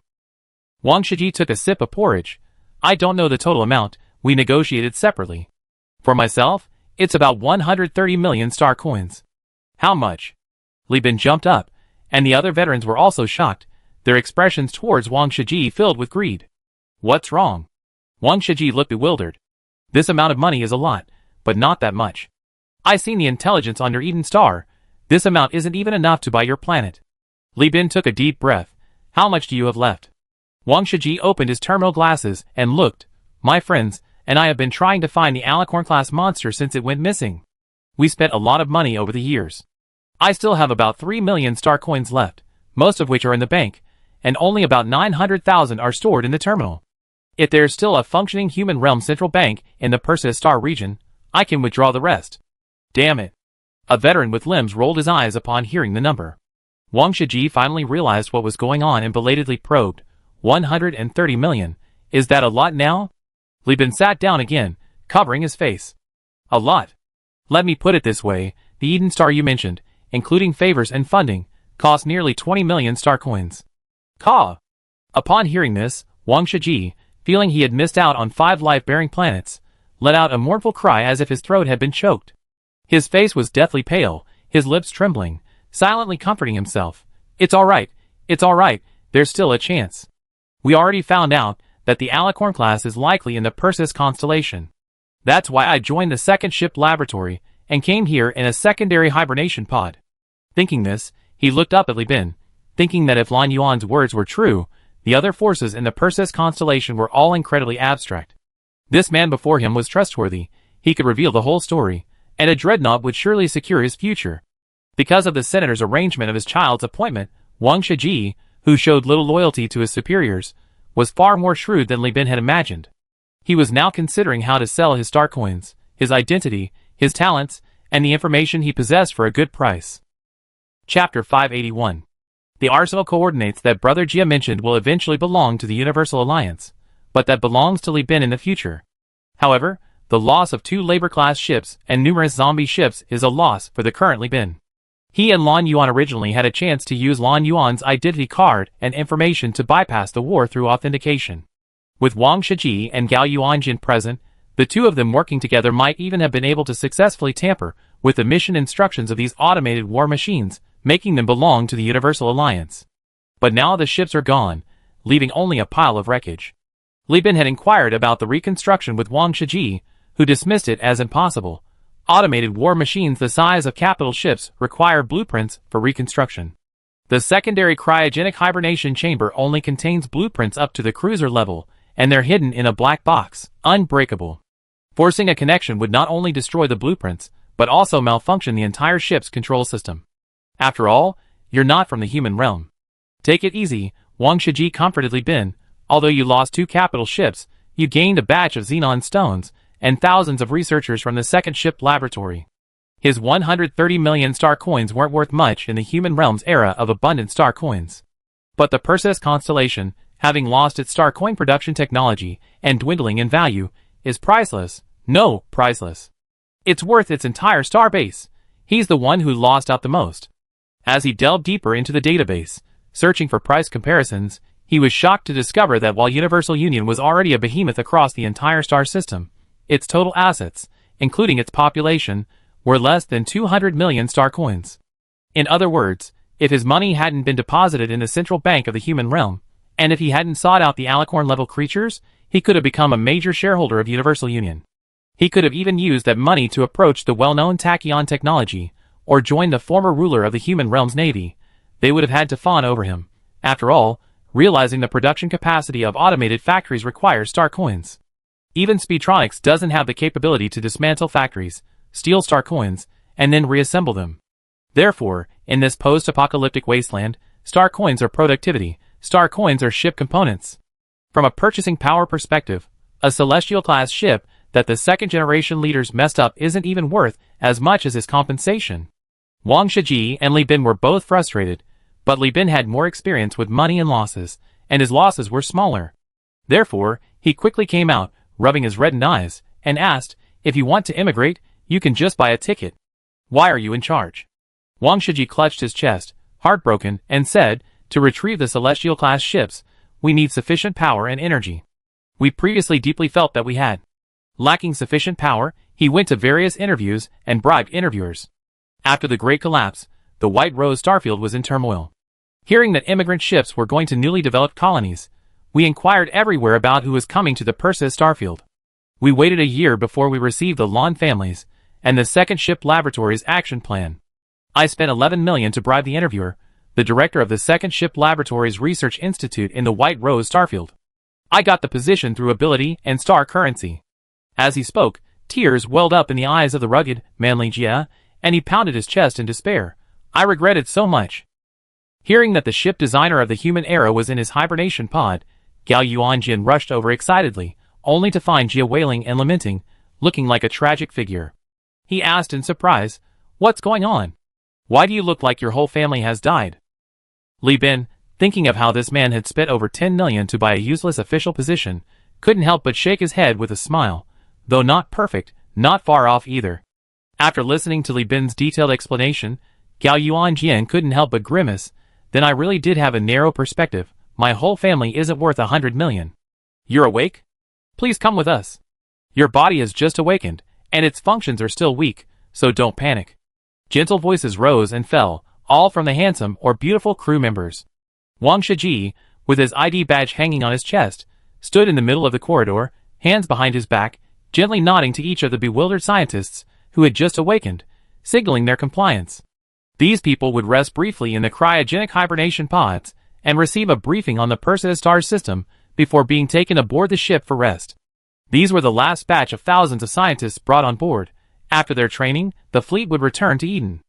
Wang Shiji took a sip of porridge. I don't know the total amount, we negotiated separately. For myself, it's about 130 million star coins. How much? Li Bin jumped up, and the other veterans were also shocked, their expressions towards Wang Shiji filled with greed. What's wrong? Wang Shiji looked bewildered. This amount of money is a lot, but not that much. I seen the intelligence on your Eden star. This amount isn't even enough to buy your planet. Li Bin took a deep breath. How much do you have left? Wang Shiji opened his terminal glasses and looked. My friends and I have been trying to find the Alicorn class monster since it went missing. We spent a lot of money over the years. I still have about 3 million star coins left, most of which are in the bank, and only about 900,000 are stored in the terminal. If there's still a functioning human realm central bank in the Perseus star region, I can withdraw the rest. Damn it. A veteran with limbs rolled his eyes upon hearing the number. Wang Shiji finally realized what was going on and belatedly probed. 130 million. Is that a lot now? Li Bin sat down again, covering his face. A lot. Let me put it this way, the Eden star you mentioned, including favors and funding, cost nearly 20 million star coins. Caw! Upon hearing this, Wang Shiji, feeling he had missed out on 5 life-bearing planets, let out a mournful cry as if his throat had been choked. His face was deathly pale, his lips trembling, silently comforting himself. It's all right, there's still a chance. We already found out that the Alicorn class is likely in the Perseus constellation. That's why I joined the second ship laboratory and came here in a secondary hibernation pod. Thinking this, he looked up at Li Bin, thinking that if Lan Yuan's words were true, The other forces in the Perseus constellation were all incredibly abstract. This man before him was trustworthy, he could reveal the whole story, and a dreadnought would surely secure his future. Because of the senator's arrangement of his child's appointment, Wang Shiji, who showed little loyalty to his superiors, was far more shrewd than Li Bin had imagined. He was now considering how to sell his star coins, his identity, his talents, and the information he possessed for a good price. Chapter 581. The arsenal coordinates that Brother Jia mentioned will eventually belong to the Universal Alliance, but that belongs to Li Bin in the future. However, the loss of 2 labor-class ships and numerous zombie ships is a loss for the current Li Bin. He and Lan Yuan originally had a chance to use Lan Yuan's identity card and information to bypass the war through authentication. With Wang Shiji and Gao Yuanjin present, the two of them working together might even have been able to successfully tamper with the mission instructions of these automated war machines, making them belong to the Universal Alliance. But now the ships are gone, leaving only a pile of wreckage. Li Bin had inquired about the reconstruction with Wang Shiji, who dismissed it as impossible. Automated war machines the size of capital ships require blueprints for reconstruction. The secondary cryogenic hibernation chamber only contains blueprints up to the cruiser level, and they're hidden in a black box, unbreakable. Forcing a connection would not only destroy the blueprints, but also malfunction the entire ship's control system. After all, you're not from the human realm. Take it easy, Wang Shiji comforted Li Bin. Although you lost 2 capital ships, you gained a batch of xenon stones, and thousands of researchers from the second ship laboratory. His 130 million star coins weren't worth much in the human realm's era of abundant star coins. But the Perseus constellation, having lost its star coin production technology and dwindling in value, is priceless. No, priceless. It's worth its entire star base. He's the one who lost out the most. As he delved deeper into the database, searching for price comparisons, he was shocked to discover that while Universal Union was already a behemoth across the entire star system, its total assets, including its population, were less than 200 million star coins. In other words, if his money hadn't been deposited in the central bank of the human realm, and if he hadn't sought out the alicorn-level creatures, he could have become a major shareholder of Universal Union. He could have even used that money to approach the well-known tachyon technology, or join the former ruler of the human realm's navy. They would have had to fawn over him. After all, realizing the production capacity of automated factories requires star coins. Even Speedtronics doesn't have the capability to dismantle factories, steal star coins, and then reassemble them. Therefore, in this post-apocalyptic wasteland, star coins are productivity, star coins are ship components. From a purchasing power perspective, a Celestial-class ship that the second-generation leaders messed up isn't even worth as much as his compensation. Wang Shiji and Li Bin were both frustrated, but Li Bin had more experience with money and losses, and his losses were smaller. Therefore, he quickly came out, rubbing his reddened eyes, and asked, "If you want to immigrate, you can just buy a ticket. Why are you in charge?" Wang Shiji clutched his chest, heartbroken, and said, "To retrieve the Celestial-class ships, we need sufficient power and energy. We previously deeply felt that we had. Lacking sufficient power, he went to various interviews and bribed interviewers. After the Great Collapse, the White Rose Starfield was in turmoil. Hearing that immigrant ships were going to newly developed colonies, we inquired everywhere about who was coming to the Perseus Starfield. We waited a year before we received the Lon families and the second ship laboratory's action plan. I spent 11 million to bribe the interviewer, the director of the second ship laboratory's research institute in the White Rose Starfield. I got the position through ability and star currency." As he spoke, tears welled up in the eyes of the rugged, manly Jia, and he pounded his chest in despair. "I regret it so much." Hearing that the ship designer of the human era was in his hibernation pod, Gao Yuanjin rushed over excitedly, only to find Jia wailing and lamenting, looking like a tragic figure. He asked in surprise, "What's going on? Why do you look like your whole family has died?" Li Bin, thinking of how this man had spent over 10 million to buy a useless official position, couldn't help but shake his head with a smile. Though not perfect, not far off either. After listening to Li Bin's detailed explanation, Gao Yuanjin couldn't help but grimace. "Then I really did have a narrow perspective. My whole family isn't worth 100 million. You're awake? Please come with us. Your body has just awakened, and its functions are still weak, so don't panic." Gentle voices rose and fell, all from the handsome or beautiful crew members. Wang Shiji, with his ID badge hanging on his chest, stood in the middle of the corridor, hands behind his back, gently nodding to each of the bewildered scientists who had just awakened, signaling their compliance. These people would rest briefly in the cryogenic hibernation pods, and receive a briefing on the Perseus star system before being taken aboard the ship for rest. These were the last batch of thousands of scientists brought on board. After their training, the fleet would return to Eden.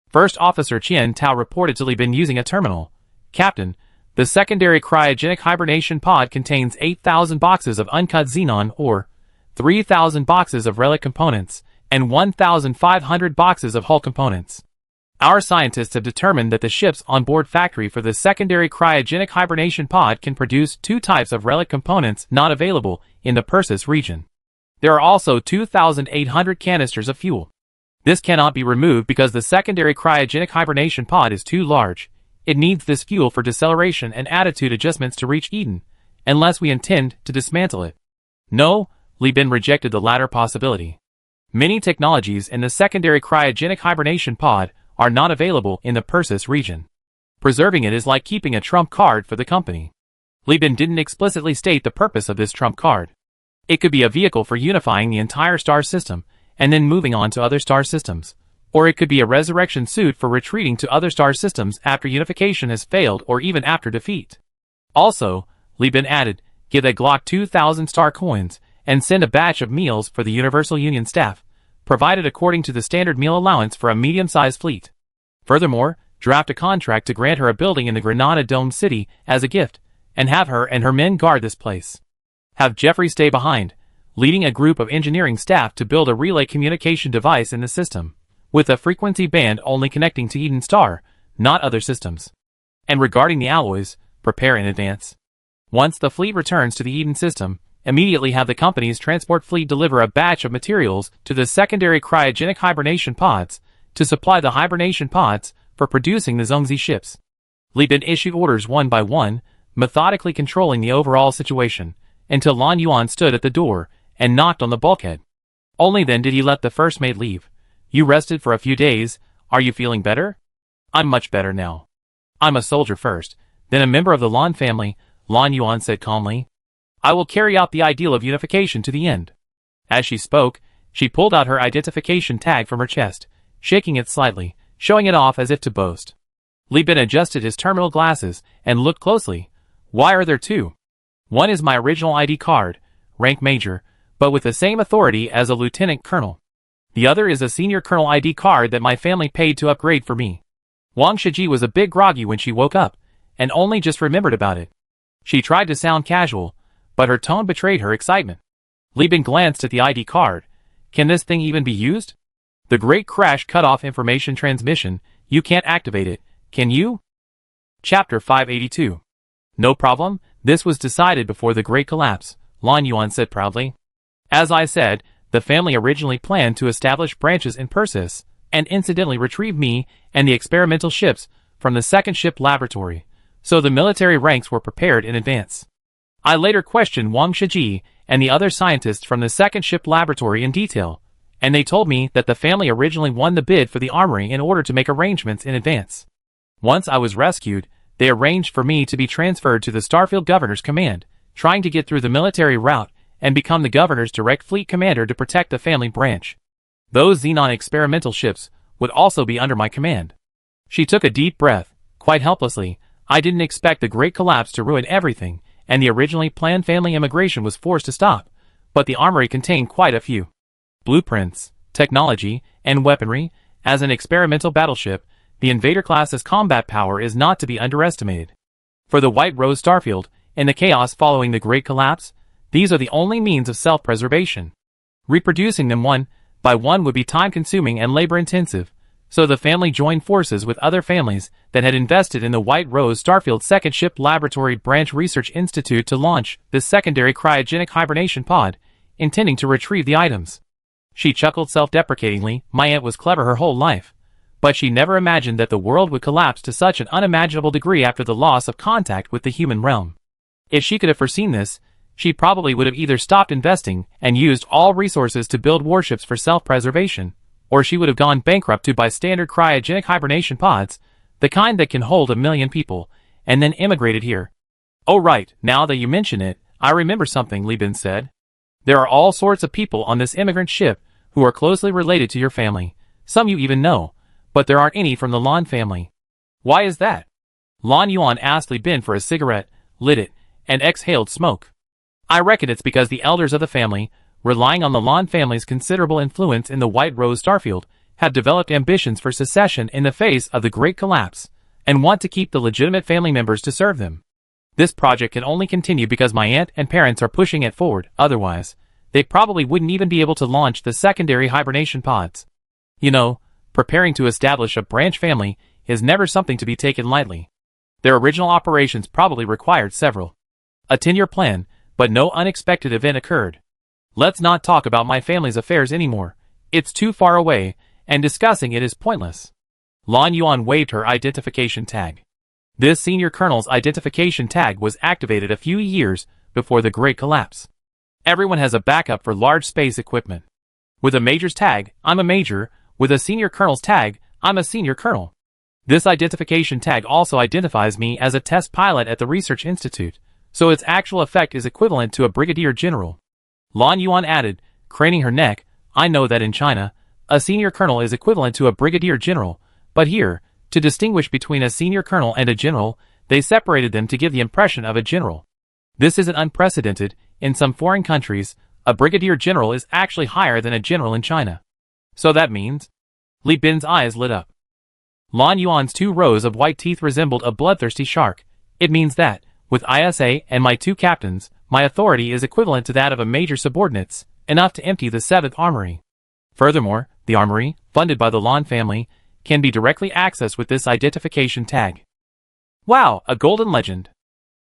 First Officer Qian Tao reported to Li Bin using a terminal. "Captain, the secondary cryogenic hibernation pod contains 8,000 boxes of uncut xenon ore, 3,000 boxes of relic components, and 1,500 boxes of hull components. Our scientists have determined that the ship's onboard factory for the secondary cryogenic hibernation pod can produce 2 types of relic components not available in the Perseus region. There are also 2,800 canisters of fuel. This cannot be removed because the secondary cryogenic hibernation pod is too large. It needs this fuel for deceleration and attitude adjustments to reach Eden, unless we intend to dismantle it." No, Li Bin rejected the latter possibility. Many technologies in the secondary cryogenic hibernation pod are not available in the Perseus region. Preserving it is like keeping a trump card for the company. Li Bin didn't explicitly state the purpose of this trump card. It could be a vehicle for unifying the entire star system and then moving on to other star systems. Or it could be a resurrection suit for retreating to other star systems after unification has failed or even after defeat. Also, Li Bin added, "Give that Glock 2,000 star coins and send a batch of meals for the Universal Union staff, provided according to the standard meal allowance for a medium-sized fleet. Furthermore, draft a contract to grant her a building in the Granada Dome City as a gift, and have her and her men guard this place. Have Jeffrey stay behind, leading a group of engineering staff to build a relay communication device in the system, with a frequency band only connecting to Eden Star, not other systems. And regarding the alloys, prepare in advance. Once the fleet returns to the Eden system, immediately have the company's transport fleet deliver a batch of materials to the secondary cryogenic hibernation pods to supply the hibernation pods for producing the Zhongzi ships." Li Bin issued orders one by one, methodically controlling the overall situation, until Lan Yuan stood at the door and knocked on the bulkhead. Only then did he let the first mate leave. "You rested for a few days. Are you feeling better?" "I'm much better now. I'm a soldier first, then a member of the Lan family," Lan Yuan said calmly. "I will carry out the ideal of unification to the end." As she spoke, she pulled out her identification tag from her chest, shaking it slightly, showing it off as if to boast. Li Bin adjusted his terminal glasses and looked closely. "Why are there 2? One is my original ID card, rank major, but with the same authority as a lieutenant colonel. The other is a senior colonel ID card that my family paid to upgrade for me." Wang Shiji was a bit groggy when she woke up, and only just remembered about it. She tried to sound casual, but her tone betrayed her excitement. Li Bin glanced at the ID card. "Can this thing even be used?" "The Great Crash cut off information transmission. You can't activate it, can you?" Chapter 582. "No problem, this was decided before the Great Collapse," Lan Yuan said proudly. "As I said, the family originally planned to establish branches in Perseus, and incidentally retrieve me and the experimental ships from the second ship laboratory, so the military ranks were prepared in advance. I later questioned Wang Shiji and the other scientists from the second ship laboratory in detail, and they told me that the family originally won the bid for the armory in order to make arrangements in advance. Once I was rescued, they arranged for me to be transferred to the Starfield Governor's command, trying to get through the military route and become the Governor's direct fleet commander to protect the family branch. Those Xenon experimental ships would also be under my command." She took a deep breath, quite helplessly. "I didn't expect the Great Collapse to ruin everything, and the originally planned family immigration was forced to stop, but the armory contained quite a few blueprints, technology, and weaponry. As an experimental battleship, the Invader-class's combat power is not to be underestimated. For the White Rose Starfield, in the chaos following the Great Collapse, these are the only means of self-preservation. Reproducing them one by one would be time-consuming and labor-intensive, so the family joined forces with other families that had invested in the White Rose Starfield Second Ship Laboratory Branch Research Institute to launch this secondary cryogenic hibernation pod, intending to retrieve the items." She chuckled self-deprecatingly. My aunt was clever her whole life, but she never imagined that the world would collapse to such an unimaginable degree after the loss of contact with the human realm. If she could have foreseen this, she probably would have either stopped investing and used all resources to build warships for self-preservation, or she would have gone bankrupt to buy standard cryogenic hibernation pods, the kind that can hold 1 million people, and then immigrated here. "Oh right, now that you mention it, I remember something," Li Bin said. "There are all sorts of people on this immigrant ship who are closely related to your family, some you even know, but there aren't any from the Lan family. Why is that?" Lan Yuan asked Li Bin for a cigarette, lit it, and exhaled smoke. I reckon it's because the elders of the family, relying on the Lan family's considerable influence in the White Rose starfield, have developed ambitions for secession in the face of the Great Collapse, and want to keep the legitimate family members to serve them. This project can only continue because my aunt and parents are pushing it forward, otherwise, they probably wouldn't even be able to launch the secondary hibernation pods. You know, preparing to establish a branch family is never something to be taken lightly. Their original operations probably required several. A 10-year plan, but no unexpected event occurred. Let's not talk about my family's affairs anymore. It's too far away, and discussing it is pointless. Lan Yuan waved her identification tag. This senior colonel's identification tag was activated a few years before the Great Collapse. Everyone has a backup for large space equipment. With a major's tag, I'm a major. With a senior colonel's tag, I'm a senior colonel. This identification tag also identifies me as a test pilot at the Research Institute, so its actual effect is equivalent to a brigadier general. Lan Yuan added, craning her neck, I know that in China, a senior colonel is equivalent to a brigadier general, but here, to distinguish between a senior colonel and a general, they separated them to give the impression of a general. This isn't unprecedented. In some foreign countries, a brigadier general is actually higher than a general in China. So that means? Li Bin's eyes lit up. Lan Yuan's 2 rows of white teeth resembled a bloodthirsty shark. It means that, with ISA and my 2 captains, my authority is equivalent to that of a major subordinates, enough to empty the 7th armory. Furthermore, the armory, funded by the Lan family, can be directly accessed with this identification tag. Wow, a golden legend.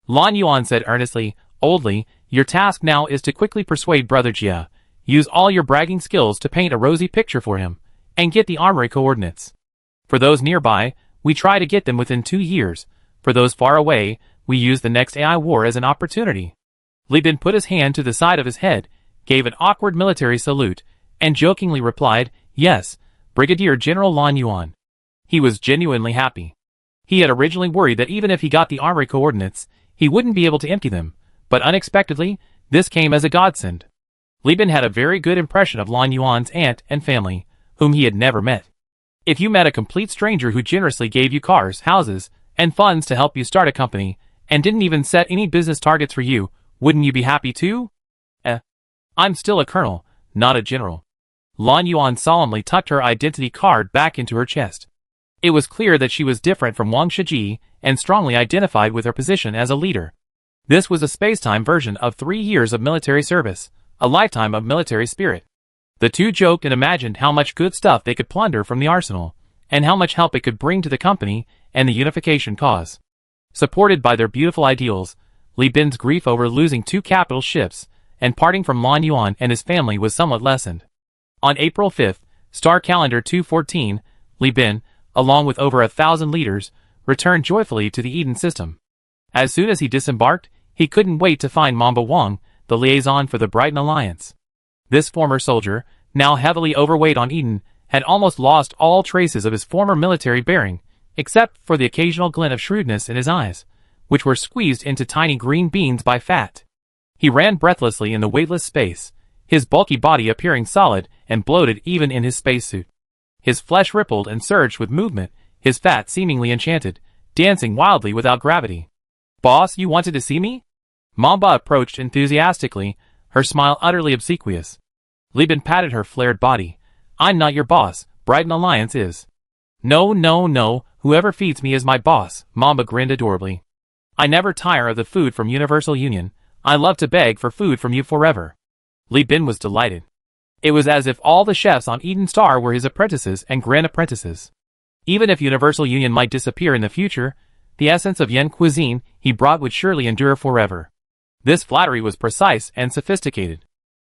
Lan Yuan said earnestly, Old Li, your task now is to quickly persuade Brother Jia. Use all your bragging skills to paint a rosy picture for him, and get the armory coordinates. For those nearby, we try to get them within 2 years. For those far away, we use the next AI war as an opportunity. Li Bin put his hand to the side of his head, gave an awkward military salute, and jokingly replied, Yes, Brigadier General Lan Yuan. He was genuinely happy. He had originally worried that even if he got the armory coordinates, he wouldn't be able to empty them, but unexpectedly, this came as a godsend. Li Bin had a very good impression of Lan Yuan's aunt and family, whom he had never met. If you met a complete stranger who generously gave you cars, houses, and funds to help you start a company, and didn't even set any business targets for you, wouldn't you be happy too? I'm still a colonel, not a general. Lan Yuan solemnly tucked her identity card back into her chest. It was clear that she was different from Wang Shiji and strongly identified with her position as a leader. This was a space-time version of 3 years of military service, a lifetime of military spirit. The two joked and imagined how much good stuff they could plunder from the arsenal, and how much help it could bring to the company and the unification cause. Supported by their beautiful ideals, Li Bin's grief over losing 2 capital ships and parting from Lan Yuan and his family was somewhat lessened. On April 5th, Star Calendar 214, Li Bin, along with over 1,000 leaders, returned joyfully to the Eden system. As soon as he disembarked, he couldn't wait to find Mamba Wang, the liaison for the Brighton Alliance. This former soldier, now heavily overweight on Eden, had almost lost all traces of his former military bearing, except for the occasional glint of shrewdness in his eyes, which were squeezed into tiny green beans by fat. He ran breathlessly in the weightless space, his bulky body appearing solid and bloated even in his spacesuit. His flesh rippled and surged with movement, his fat seemingly enchanted, dancing wildly without gravity. Boss, you wanted to see me? Mamba approached enthusiastically, her smile utterly obsequious. Li Bin patted her flared body. I'm not your boss, Brighton Alliance is. No, whoever feeds me is my boss, Mamba grinned adorably. I never tire of the food from Universal Union. I love to beg for food from you forever. Li Bin was delighted. It was as if all the chefs on Eden Star were his apprentices and grand apprentices. Even if Universal Union might disappear in the future, the essence of Yen cuisine he brought would surely endure forever. This flattery was precise and sophisticated.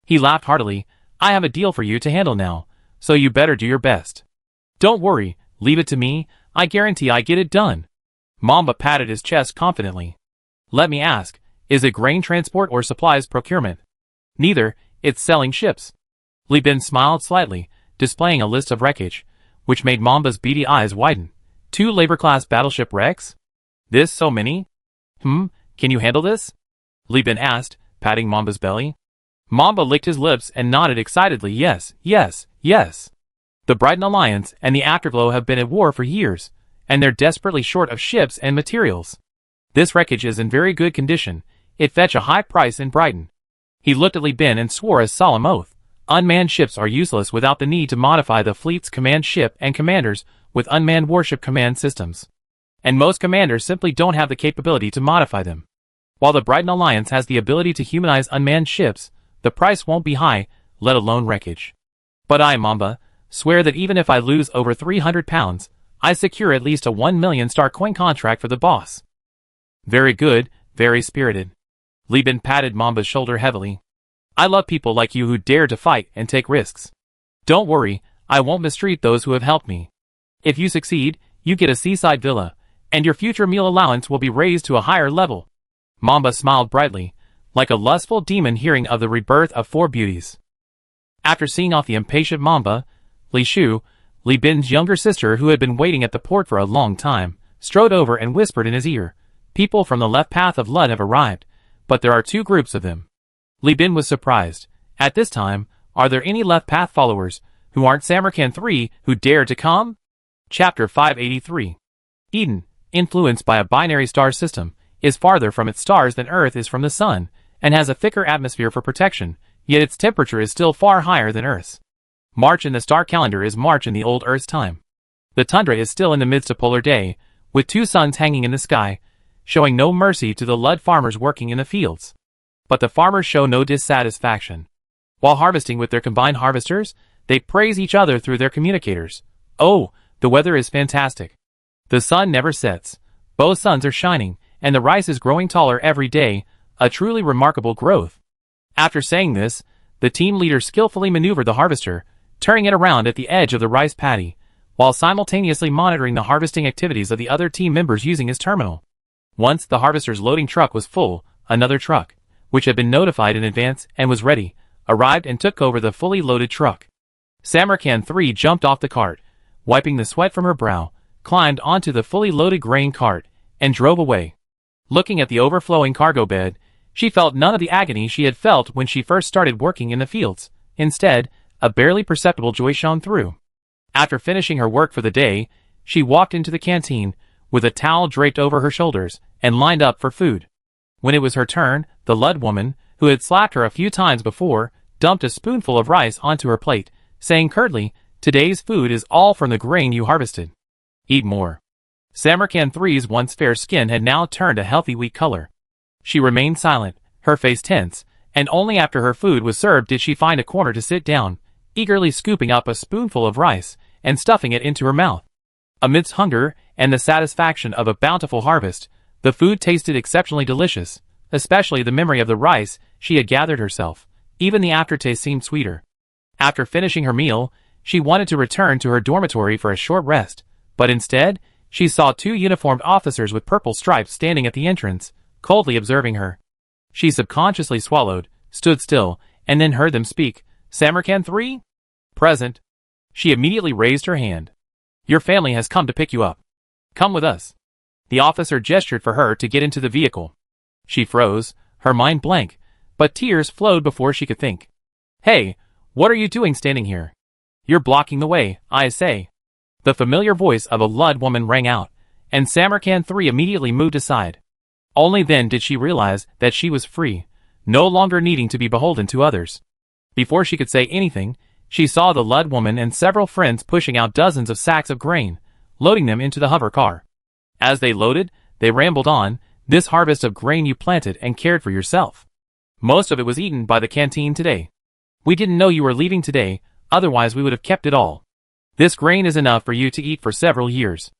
He laughed heartily. I have a deal for you to handle now, so you better do your best. Don't worry, leave it to me, I guarantee I get it done. Mamba patted his chest confidently. Let me ask, is it grain transport or supplies procurement? Neither, it's selling ships. Li Bin smiled slightly, displaying a list of wreckage, which made Mamba's beady eyes widen. 2 labor-class battleship wrecks? This so many? Can you handle this? Li Bin asked, patting Mamba's belly. Mamba licked his lips and nodded excitedly. Yes. The Brighton Alliance and the Afterglow have been at war for years, and they're desperately short of ships and materials. This wreckage is in very good condition. It fetch a high price in Brighton. He looked at Li Bin and swore a solemn oath. Unmanned ships are useless without the need to modify the fleet's command ship and commanders with unmanned warship command systems. And most commanders simply don't have the capability to modify them. While the Brighton Alliance has the ability to humanize unmanned ships, the price won't be high, let alone wreckage. But I, Mamba, swear that even if I lose over £300, I secure at least a 1 million star coin contract for the boss. Very good, very spirited. Li Bin patted Mamba's shoulder heavily. I love people like you who dare to fight and take risks. Don't worry, I won't mistreat those who have helped me. If you succeed, you get a seaside villa, and your future meal allowance will be raised to a higher level. Mamba smiled brightly, like a lustful demon hearing of the rebirth of 4 beauties. After seeing off the impatient Mamba, Li Shu, Li Bin's younger sister who had been waiting at the port for a long time, strode over and whispered in his ear, "People from the left path of Lud have arrived, but there are 2 groups of them." Li Bin was surprised. At this time, are there any left path followers who aren't Samarkand III who dare to come? Chapter 583. Eden, influenced by a binary star system, is farther from its stars than Earth is from the Sun, and has a thicker atmosphere for protection, yet its temperature is still far higher than Earth's. March in the star calendar is March in the old Earth's time. The tundra is still in the midst of polar day, with 2 suns hanging in the sky, showing no mercy to the Lud farmers working in the fields. But the farmers show no dissatisfaction. While harvesting with their combined harvesters, they praise each other through their communicators. Oh, the weather is fantastic. The sun never sets. Both suns are shining, and the rice is growing taller every day, a truly remarkable growth. After saying this, the team leader skillfully maneuvered the harvester, turning it around at the edge of the rice paddy, while simultaneously monitoring the harvesting activities of the other team members using his terminal. Once the harvester's loading truck was full, another truck, which had been notified in advance and was ready, arrived and took over the fully loaded truck. Samarkand III jumped off the cart, wiping the sweat from her brow, climbed onto the fully loaded grain cart, and drove away. Looking at the overflowing cargo bed, she felt none of the agony she had felt when she first started working in the fields. Instead, a barely perceptible joy shone through. After finishing her work for the day, she walked into the canteen, with a towel draped over her shoulders, and lined up for food. When it was her turn, the Lud woman, who had slapped her a few times before, dumped a spoonful of rice onto her plate, saying curtly, "Today's food is all from the grain you harvested. Eat more." Samarkand III's once fair skin had now turned a healthy wheat color. She remained silent, her face tense, and only after her food was served did she find a corner to sit down, eagerly scooping up a spoonful of rice and stuffing it into her mouth. Amidst hunger and the satisfaction of a bountiful harvest, the food tasted exceptionally delicious, especially the memory of the rice she had gathered herself. Even the aftertaste seemed sweeter. After finishing her meal, she wanted to return to her dormitory for a short rest, but instead, she saw 2 uniformed officers with purple stripes standing at the entrance, coldly observing her. She subconsciously swallowed, stood still, and then heard them speak. "Samarkand III? Present." She immediately raised her hand. "Your family has come to pick you up. Come with us." The officer gestured for her to get into the vehicle. She froze, her mind blank, but tears flowed before she could think. "Hey, what are you doing standing here? You're blocking the way, I say." The familiar voice of a Lud woman rang out, and Samarkand III immediately moved aside. Only then did she realize that she was free, no longer needing to be beholden to others. Before she could say anything, she saw the Lud woman and several friends pushing out dozens of sacks of grain, loading them into the hover car. As they loaded, they rambled on, "This harvest of grain you planted and cared for yourself. Most of it was eaten by the canteen today. We didn't know you were leaving today, otherwise we would have kept it all. This grain is enough for you to eat for several years.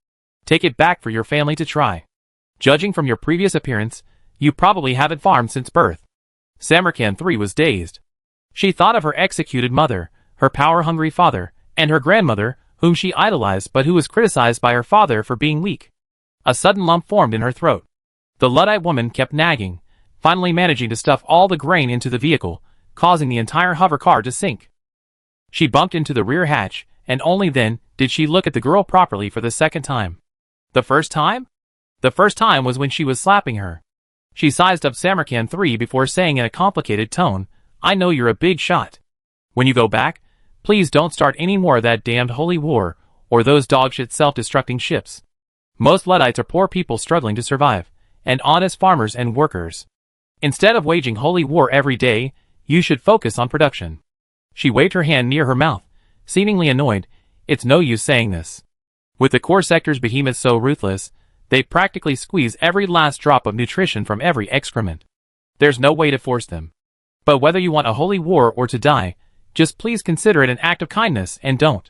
Take it back for your family to try. Judging from your previous appearance, you probably haven't farmed since birth." Samarkand III was dazed. She thought of her executed mother, her power-hungry father, and her grandmother, whom she idolized but who was criticized by her father for being weak. A sudden lump formed in her throat. The Luddite woman kept nagging, finally managing to stuff all the grain into the vehicle, causing the entire hover car to sink. She bumped into the rear hatch, and only then did she look at the girl properly for the second time. The first time? The first time was when she was slapping her. She sized up Samarkand III before saying in a complicated tone, "I know you're a big shot. When you go back, please don't start any more of that damned holy war, or those dogshit self-destructing ships. Most Luddites are poor people struggling to survive, and honest farmers and workers. Instead of waging holy war every day, you should focus on production. She waved her hand near her mouth, seemingly annoyed. It's no use saying this. With the core sector's behemoths so ruthless, they practically squeeze every last drop of nutrition from every excrement. There's no way to force them. But whether you want a holy war or to die, just please consider it an act of kindness and don't.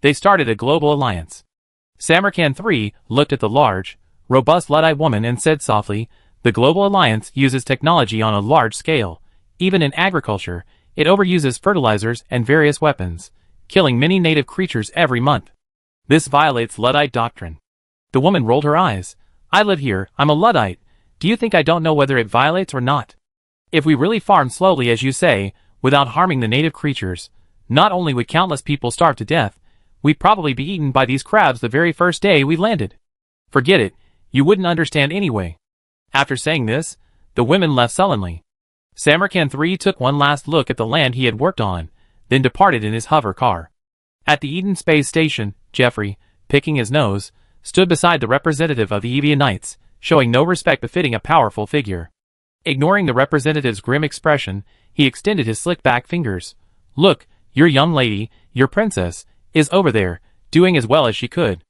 They started a global alliance. Samarkand III looked at the large, robust Luddite woman and said softly, the global alliance uses technology on a large scale. Even in agriculture, it overuses fertilizers and various weapons, killing many native creatures every month. This violates Luddite doctrine. The woman rolled her eyes. I live here, I'm a Luddite. Do you think I don't know whether it violates or not? If we really farmed slowly as you say, without harming the native creatures, not only would countless people starve to death, we'd probably be eaten by these crabs the very first day we landed. Forget it, you wouldn't understand anyway. After saying this, the women left sullenly. Samarkand III took one last look at the land he had worked on, then departed in his hover car. At the Eden space station, Jeffrey, picking his nose, stood beside the representative of the Evianites, showing no respect befitting a powerful figure. Ignoring the representative's grim expression, he extended his slick-back fingers. Look, your young lady, your princess, is over there, doing as well as she could.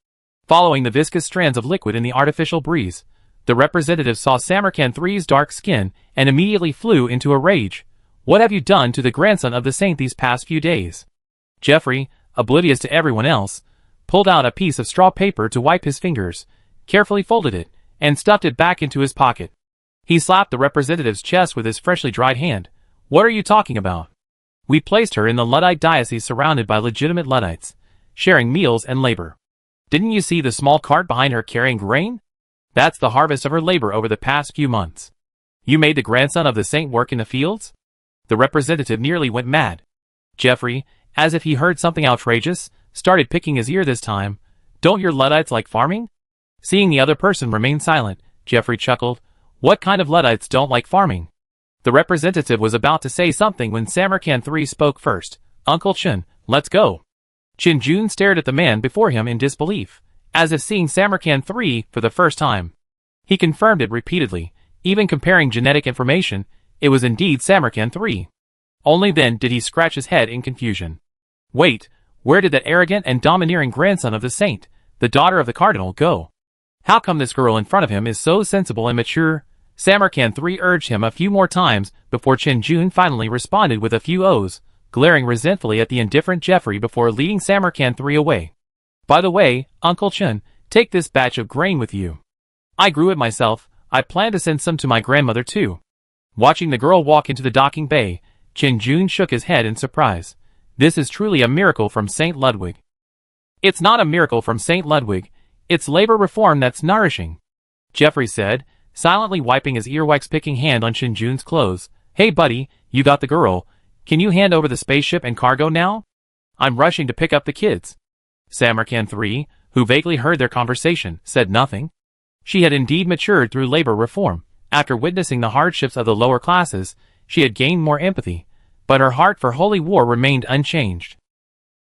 Following the viscous strands of liquid in the artificial breeze, the representative saw Samarkand III's dark skin and immediately flew into a rage. What have you done to the grandson of the saint these past few days? Jeffrey, oblivious to everyone else, pulled out a piece of straw paper to wipe his fingers, carefully folded it, and stuffed it back into his pocket. He slapped the representative's chest with his freshly dried hand. What are you talking about? We placed her in the Luddite diocese surrounded by legitimate Luddites, sharing meals and labor. Didn't you see the small cart behind her carrying grain? That's the harvest of her labor over the past few months. You made the grandson of the saint work in the fields? The representative nearly went mad. Jeffrey, as if he heard something outrageous, started picking his ear this time. Don't your Luddites like farming? Seeing the other person remain silent, Jeffrey chuckled. What kind of Luddites don't like farming? The representative was about to say something when Samarkand III spoke first. Uncle Chen, let's go. Chen Jun stared at the man before him in disbelief, as if seeing Samarkand III for the first time. He confirmed it repeatedly, even comparing genetic information. It was indeed Samarkand III. Only then did he scratch his head in confusion. Wait, where did that arrogant and domineering grandson of the saint, the daughter of the cardinal, go? How come this girl in front of him is so sensible and mature? Samarkand III urged him a few more times before Chen Jun finally responded with a few O's, glaring resentfully at the indifferent Jeffrey before leading Samarkand III away. By the way, Uncle Chen, take this batch of grain with you. I grew it myself. I plan to send some to my grandmother too. Watching the girl walk into the docking bay, Chen Jun shook his head in surprise. This is truly a miracle from St. Ludwig. It's not a miracle from St. Ludwig. It's labor reform that's nourishing, Jeffrey said, silently wiping his earwax-picking hand on Chen Jun's clothes. Hey buddy, you got the girl. Can you hand over the spaceship and cargo now? I'm rushing to pick up the kids. Samarkand III, who vaguely heard their conversation, said nothing. She had indeed matured through labor reform. After witnessing the hardships of the lower classes, she had gained more empathy, but her heart for holy war remained unchanged.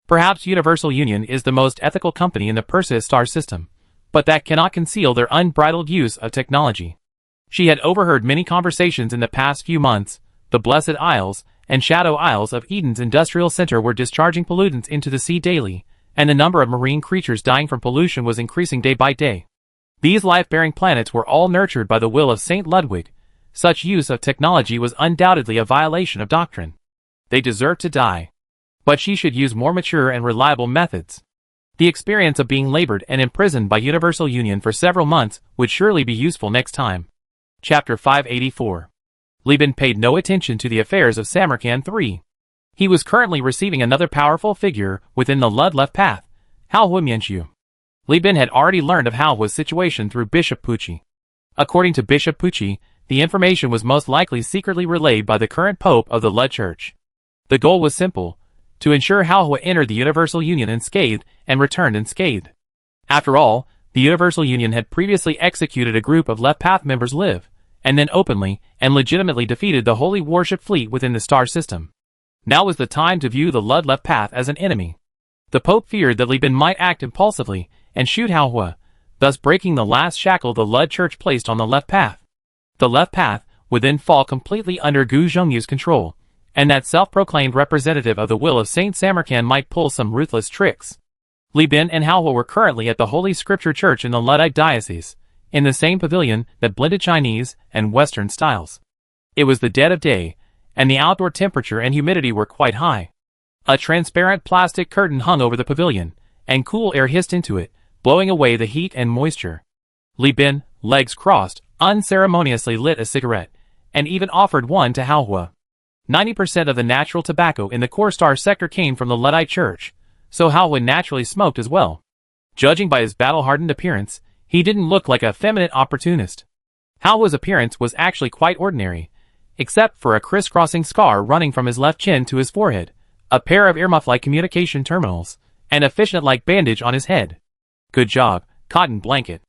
Perhaps Universal Union is the most ethical company in the Perseus star system, but that cannot conceal their unbridled use of technology. She had overheard many conversations in the past few months. The Blessed Isles and Shadow Isles of Eden's industrial center were discharging pollutants into the sea daily, and the number of marine creatures dying from pollution was increasing day by day. These life-bearing planets were all nurtured by the will of St. Ludwig. Such use of technology was undoubtedly a violation of doctrine. They deserved to die. But she should use more mature and reliable methods. The experience of being labored and imprisoned by Universal Union for several months would surely be useful next time. Chapter 584. Liben paid no attention to the affairs of Samarkand III. He was currently receiving another powerful figure within the Lud-left path, Hao Huimianxiu. Liben had already learned of Hao Hua's situation through Bishop Pucci. According to Bishop Pucci, the information was most likely secretly relayed by the current pope of the Lud Church. The goal was simple, to ensure Hao Hua entered the Universal Union unscathed and returned unscathed. After all, the Universal Union had previously executed a group of left path members live, and then openly and legitimately defeated the holy warship fleet within the star system. Now was the time to view the Lud left path as an enemy. The Pope feared that Liben might act impulsively and shoot Hao Hua, thus breaking the last shackle the Lud Church placed on the left path. The left path would then fall completely under Gu Zhongyu's control, and that self-proclaimed representative of the will of Saint Samarkand might pull some ruthless tricks. Li Bin and Hao He were currently at the Holy Scripture Church in the Luddite Diocese, in the same pavilion that blended Chinese and Western styles. It was the dead of day, and the outdoor temperature and humidity were quite high. A transparent plastic curtain hung over the pavilion, and cool air hissed into it, blowing away the heat and moisture. Li Bin, legs crossed, unceremoniously lit a cigarette, and even offered one to Hao He. 90% of the natural tobacco in the Korstar sector came from the Luddite Church, so Hao He naturally smoked as well. Judging by his battle-hardened appearance, he didn't look like a feminine opportunist. Hao He's appearance was actually quite ordinary, except for a crisscrossing scar running from his left chin to his forehead, a pair of earmuff-like communication terminals, and a fishnet-like bandage on his head. Good job, cotton blanket.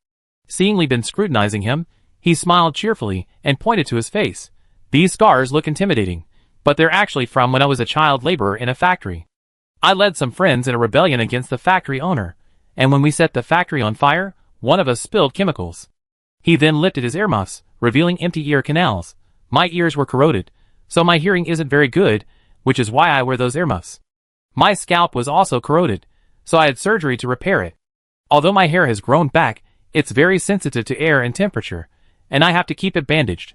Seeing Li Bin scrutinizing him, he smiled cheerfully and pointed to his face. These scars look intimidating, but they're actually from when I was a child laborer in a factory. I led some friends in a rebellion against the factory owner, and when we set the factory on fire, one of us spilled chemicals. He then lifted his earmuffs, revealing empty ear canals. My ears were corroded, so my hearing isn't very good, which is why I wear those earmuffs. My scalp was also corroded, so I had surgery to repair it. Although my hair has grown back, it's very sensitive to air and temperature, and I have to keep it bandaged.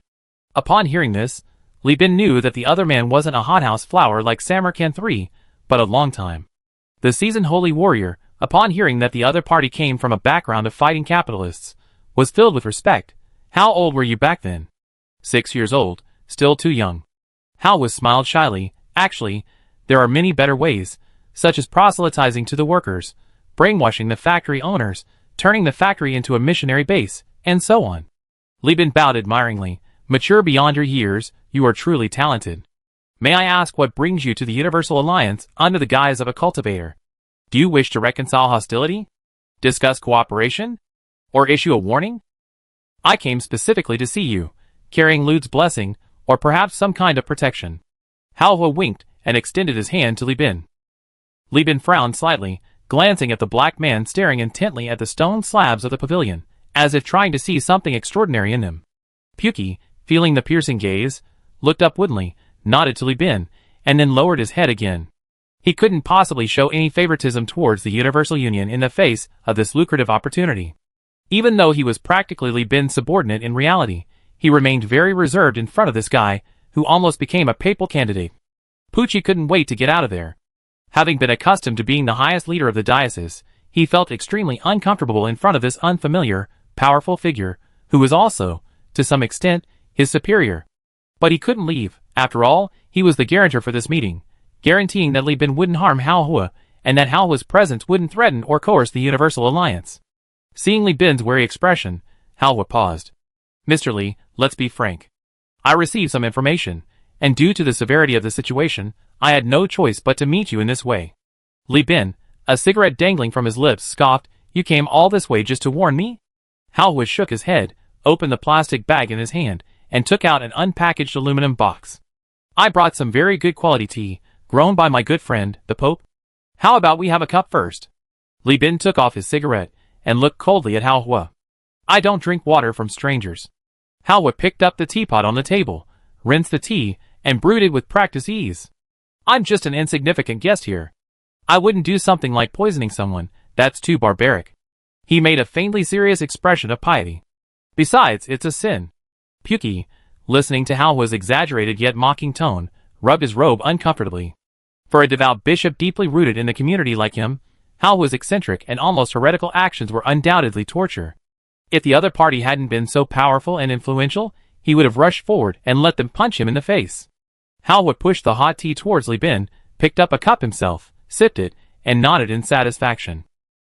Upon hearing this, Li Bin knew that the other man wasn't a hothouse flower like Samarkand III, but a long time. The seasoned holy warrior, upon hearing that the other party came from a background of fighting capitalists, was filled with respect. How old were you back then? 6 years old, still too young. Hao He smiled shyly. Actually, there are many better ways, such as proselytizing to the workers, brainwashing the factory owners, turning the factory into a missionary base, and so on. Li Bin bowed admiringly. Mature beyond your years, you are truly talented. May I ask what brings you to the Universal Alliance under the guise of a cultivator? Do you wish to reconcile hostility? Discuss cooperation? Or issue a warning? I came specifically to see you, carrying Lud's blessing, or perhaps some kind of protection. Hao He winked and extended his hand to Li Bin. Li Bin frowned slightly, glancing at the black man staring intently at the stone slabs of the pavilion, as if trying to see something extraordinary in them. Puki, feeling the piercing gaze, looked up woodenly, nodded to Li Bin, and then lowered his head again. He couldn't possibly show any favoritism towards the Universal Union in the face of this lucrative opportunity. Even though he was practically Li Bin's subordinate in reality, he remained very reserved in front of this guy, who almost became a papal candidate. Pucci couldn't wait to get out of there. Having been accustomed to being the highest leader of the diocese, he felt extremely uncomfortable in front of this unfamiliar, powerful figure, who was also, to some extent, his superior. But he couldn't leave. After all, he was the guarantor for this meeting, guaranteeing that Li Bin wouldn't harm Hao He, and that Hao He's presence wouldn't threaten or coerce the Universal Alliance. Seeing Li Bin's wary expression, Hao He paused. Mr. Li, let's be frank. I received some information, and due to the severity of the situation, I had no choice but to meet you in this way. Li Bin, a cigarette dangling from his lips, scoffed, You came all this way just to warn me? Hao He shook his head, opened the plastic bag in his hand, and took out an unpackaged aluminum box. I brought some very good quality tea, grown by my good friend, the Pope. How about we have a cup first? Li Bin took off his cigarette, and looked coldly at Hao He. I don't drink water from strangers. Hao He picked up the teapot on the table, rinsed the tea, and brewed it with practiced ease. I'm just an insignificant guest here. I wouldn't do something like poisoning someone, that's too barbaric. He made a faintly serious expression of piety. Besides, it's a sin. Puki, listening to Hao He's exaggerated yet mocking tone, rubbed his robe uncomfortably. For a devout bishop deeply rooted in the community like him, Hao He's eccentric and almost heretical actions were undoubtedly torture. If the other party hadn't been so powerful and influential, he would have rushed forward and let them punch him in the face. Hao He pushed the hot tea towards Li Bin, picked up a cup himself, sipped it, and nodded in satisfaction.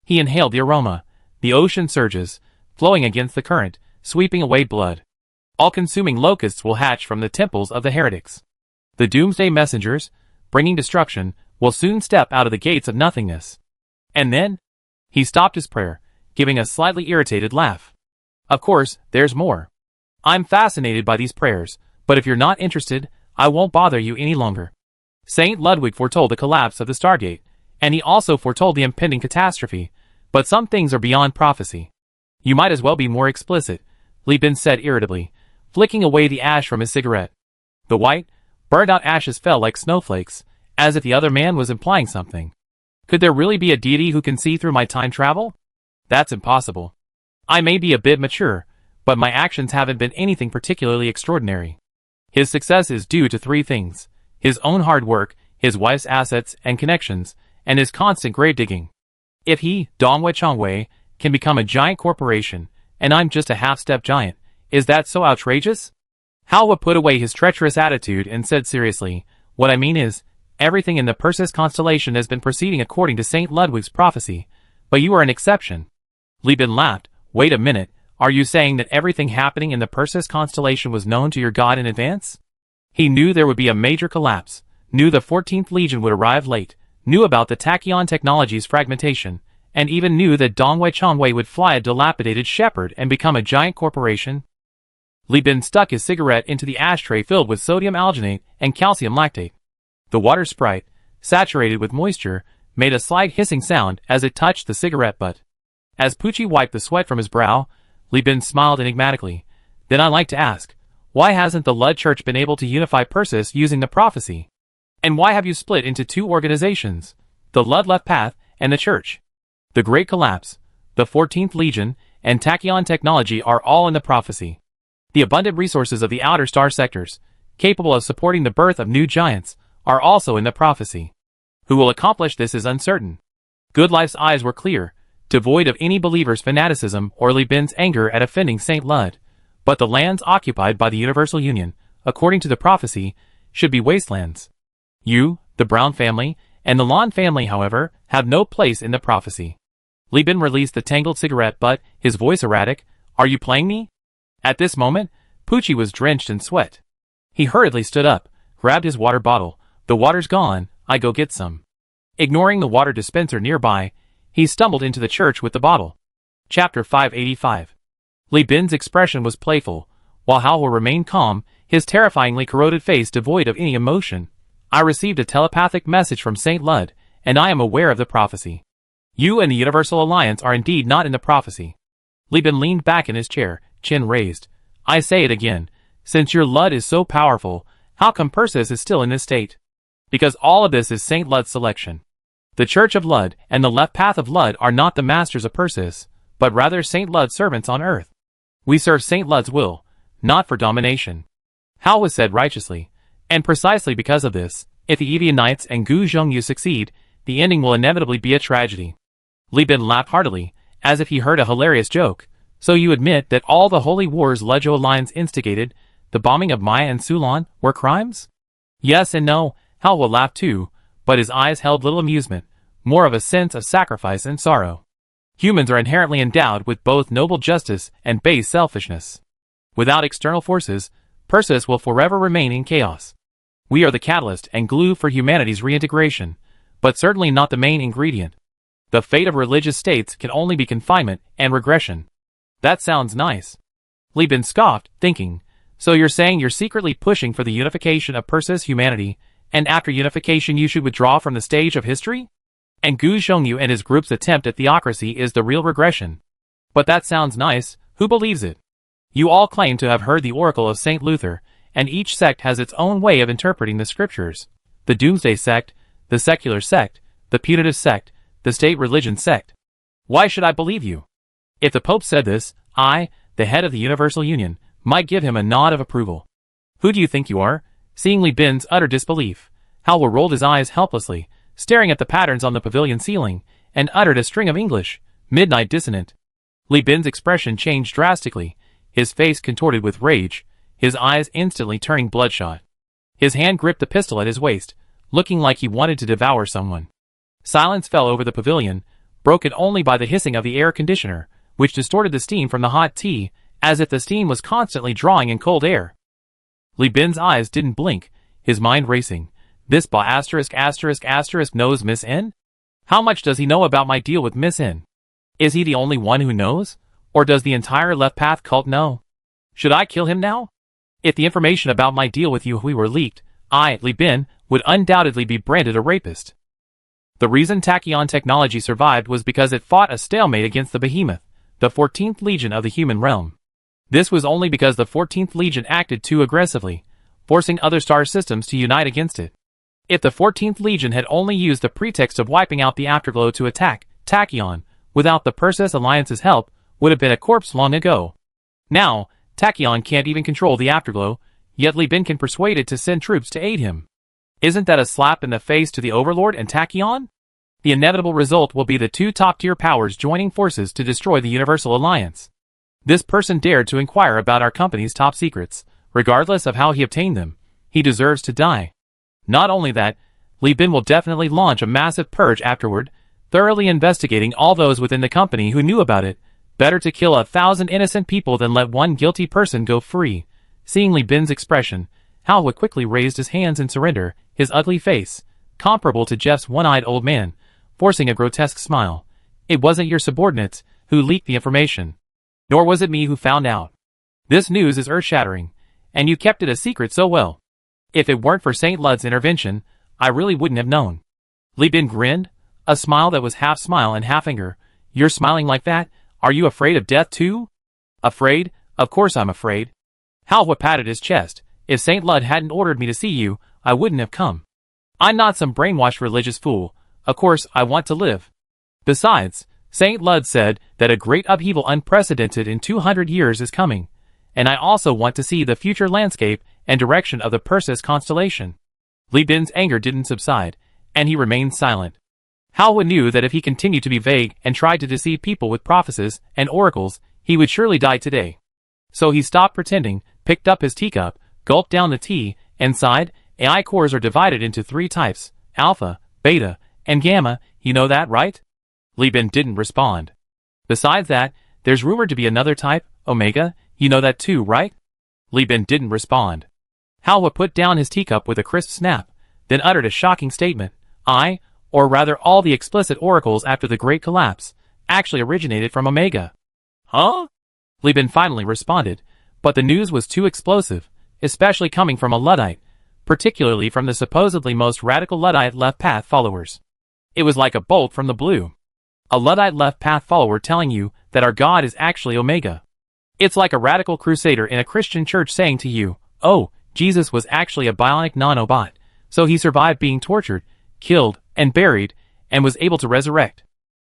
He inhaled the aroma, the ocean surges, flowing against the current, sweeping away blood. All-consuming locusts will hatch from the temples of the heretics. The doomsday messengers, bringing destruction, will soon step out of the gates of nothingness. And then? He stopped his prayer, giving a slightly irritated laugh. Of course, there's more. I'm fascinated by these prayers, but if you're not interested, I won't bother you any longer. Saint Ludwig foretold the collapse of the Stargate, and he also foretold the impending catastrophe, but some things are beyond prophecy. You might as well be more explicit, Li Bin said irritably, flicking away the ash from his cigarette. The white, burned-out ashes fell like snowflakes, as if the other man was implying something. Could there really be a deity who can see through my time travel? That's impossible. I may be a bit mature, but my actions haven't been anything particularly extraordinary. His success is due to three things: his own hard work, his wife's assets and connections, and his constant grave digging. If he, Dongwei Chongwei, can become a giant corporation, and I'm just a half-step giant, is that so outrageous? Hao put away his treacherous attitude and said seriously, what I mean is, everything in the Perseus constellation has been proceeding according to St. Ludwig's prophecy, but you are an exception. Li Bin laughed. Wait a minute, are you saying that everything happening in the Perseus constellation was known to your god in advance? He knew there would be a major collapse, knew the 14th Legion would arrive late, knew about the tachyon technology's fragmentation, and even knew that Dongwei Chongwei would fly a dilapidated shepherd and become a giant corporation. Li Bin stuck his cigarette into the ashtray filled with sodium alginate and calcium lactate. The water sprite, saturated with moisture, made a slight hissing sound as it touched the cigarette butt. As Pucci wiped the sweat from his brow, Li Bin smiled enigmatically. Then I'd like to ask, why hasn't the Lud Church been able to unify Perseus using the prophecy? And why have you split into two organizations, the Lud Left Path and the Church? The Great Collapse, the 14th Legion, and tachyon technology are all in the prophecy. The abundant resources of the outer star sectors, capable of supporting the birth of new giants, are also in the prophecy. Who will accomplish this is uncertain. Goodlife's eyes were clear, devoid of any believer's fanaticism or Li Bin's anger at offending St. Lud, but the lands occupied by the Universal Union, according to the prophecy, should be wastelands. You, the Brown family, and the Lon family, however, have no place in the prophecy. Li Bin released the tangled cigarette butt, his voice erratic. Are you playing me? At this moment, Pucci was drenched in sweat. He hurriedly stood up, grabbed his water bottle. The water's gone, I go get some. Ignoring the water dispenser nearby, he stumbled into the church with the bottle. Chapter 585. Li Bin's expression was playful, while Hao remained calm, his terrifyingly corroded face devoid of any emotion. I received a telepathic message from St. Lud, and I am aware of the prophecy. You and the Universal Alliance are indeed not in the prophecy. Li Bin leaned back in his chair, chin raised. I say it again, since your Lud is so powerful, how come Perseus is still in this state? Because all of this is St. Lud's selection. The Church of Lud and the Left Path of Lud are not the masters of Perseus, but rather St. Lud's servants on earth. We serve St. Lud's will, not for domination. Hao was said righteously, and precisely because of this, if the Evian Knights and Gu Zhongyu succeed, the ending will inevitably be a tragedy. Li Bin laughed heartily, as if he heard a hilarious joke. So you admit that all the holy wars Lejo Alliance instigated, the bombing of Maya and Sulan, were crimes? Yes and no. Hao laughed too, but his eyes held little amusement, more of a sense of sacrifice and sorrow. Humans are inherently endowed with both noble justice and base selfishness. Without external forces, Perseus will forever remain in chaos. We are the catalyst and glue for humanity's reintegration, but certainly not the main ingredient. The fate of religious states can only be confinement and regression. That sounds nice. Li Bin scoffed, thinking, so you're saying you're secretly pushing for the unification of Perseus humanity, and after unification you should withdraw from the stage of history? And Gu Zhongyu and his group's attempt at theocracy is the real regression. But that sounds nice, who believes it? You all claim to have heard the oracle of St. Luther, and each sect has its own way of interpreting the scriptures. The Doomsday sect, the secular sect, the putative sect, the state religion sect. Why should I believe you? If the Pope said this, I, the head of the Universal Union, might give him a nod of approval. Who do you think you are? Seeing Li Bin's utter disbelief, Hao rolled his eyes helplessly, staring at the patterns on the pavilion ceiling, and uttered a string of English, midnight dissonant. Li Bin's expression changed drastically, his face contorted with rage, his eyes instantly turning bloodshot. His hand gripped the pistol at his waist, looking like he wanted to devour someone. Silence fell over the pavilion, broken only by the hissing of the air conditioner, which distorted the steam from the hot tea, as if the steam was constantly drawing in cold air. Li Bin's eyes didn't blink, his mind racing. This ba **** knows Miss N? How much does he know about my deal with Miss N? Is he the only one who knows? Or does the entire Left Path cult know? Should I kill him now? If the information about my deal with you were leaked, I, Li Bin, would undoubtedly be branded a rapist. The reason tachyon technology survived was because it fought a stalemate against the behemoth, the 14th Legion of the human realm. This was only because the 14th Legion acted too aggressively, forcing other star systems to unite against it. If the 14th Legion had only used the pretext of wiping out the Afterglow to attack, Tachyon, without the Perseus Alliance's help, would have been a corpse long ago. Now, Tachyon can't even control the Afterglow, yet Li Bin can persuade it to send troops to aid him. Isn't that a slap in the face to the Overlord and Tachyon? The inevitable result will be the two top-tier powers joining forces to destroy the Universal Alliance. This person dared to inquire about our company's top secrets, regardless of how he obtained them. He deserves to die. Not only that, Li Bin will definitely launch a massive purge afterward, thoroughly investigating all those within the company who knew about it. Better to kill 1,000 innocent people than let one guilty person go free. Seeing Li Bin's expression, Hao quickly raised his hands in surrender, his ugly face, comparable to Jeff's one-eyed old man, forcing a grotesque smile. It wasn't your subordinates who leaked the information. Nor was it me who found out. This news is earth-shattering, and you kept it a secret so well. If it weren't for Saint Lud's intervention, I really wouldn't have known. Li Bin grinned, a smile that was half smile and half anger. You're smiling like that? Are you afraid of death too? Afraid? Of course I'm afraid. Hao patted his chest. If Saint Lud hadn't ordered me to see you, I wouldn't have come. I'm not some brainwashed religious fool. Of course I want to live. Besides, Saint Lud said that a great upheaval unprecedented in 200 years is coming, and I also want to see the future landscape and direction of the Perseus constellation. Li Bin's anger didn't subside, and he remained silent. Hao knew that if he continued to be vague and tried to deceive people with prophecies and oracles, he would surely die today. So he stopped pretending, picked up his teacup, gulped down the tea, and sighed. AI cores are divided into 3 types, Alpha, Beta, and Gamma, you know that, right? Li Bin didn't respond. Besides that, there's rumored to be another type, Omega, you know that too, right? Li Bin didn't respond. Hao put down his teacup with a crisp snap, then uttered a shocking statement. Or rather all the explicit oracles after the Great Collapse, actually originated from Omega. Huh? Li Bin finally responded, but the news was too explosive, especially coming from a Luddite, particularly from the supposedly most radical Luddite left path followers. It was like a bolt from the blue. A Luddite left path follower telling you that our God is actually Omega. It's like a radical crusader in a Christian church saying to you, oh, Jesus was actually a bionic nanobot, so he survived being tortured, killed, and buried, and was able to resurrect.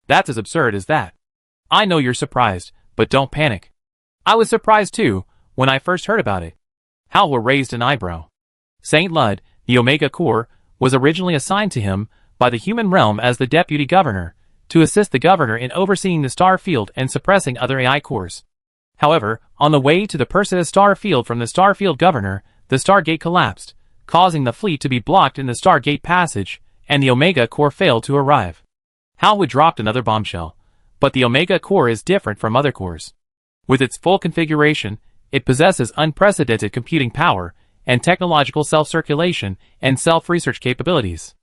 That's as absurd as that. I know you're surprised, but don't panic. I was surprised too, when I first heard about it. Hao raised an eyebrow. Saint Lud, the Omega Core, was originally assigned to him by the human realm as the deputy governor, to assist the governor in overseeing the star field and suppressing other AI cores. However, on the way to the Perseus star field from the Starfield governor, the Stargate collapsed, causing the fleet to be blocked in the Stargate passage, and the Omega Core failed to arrive. Hao dropped another bombshell, but the Omega Core is different from other cores. With its full configuration, it possesses unprecedented computing power, and technological self-circulation and self-research capabilities.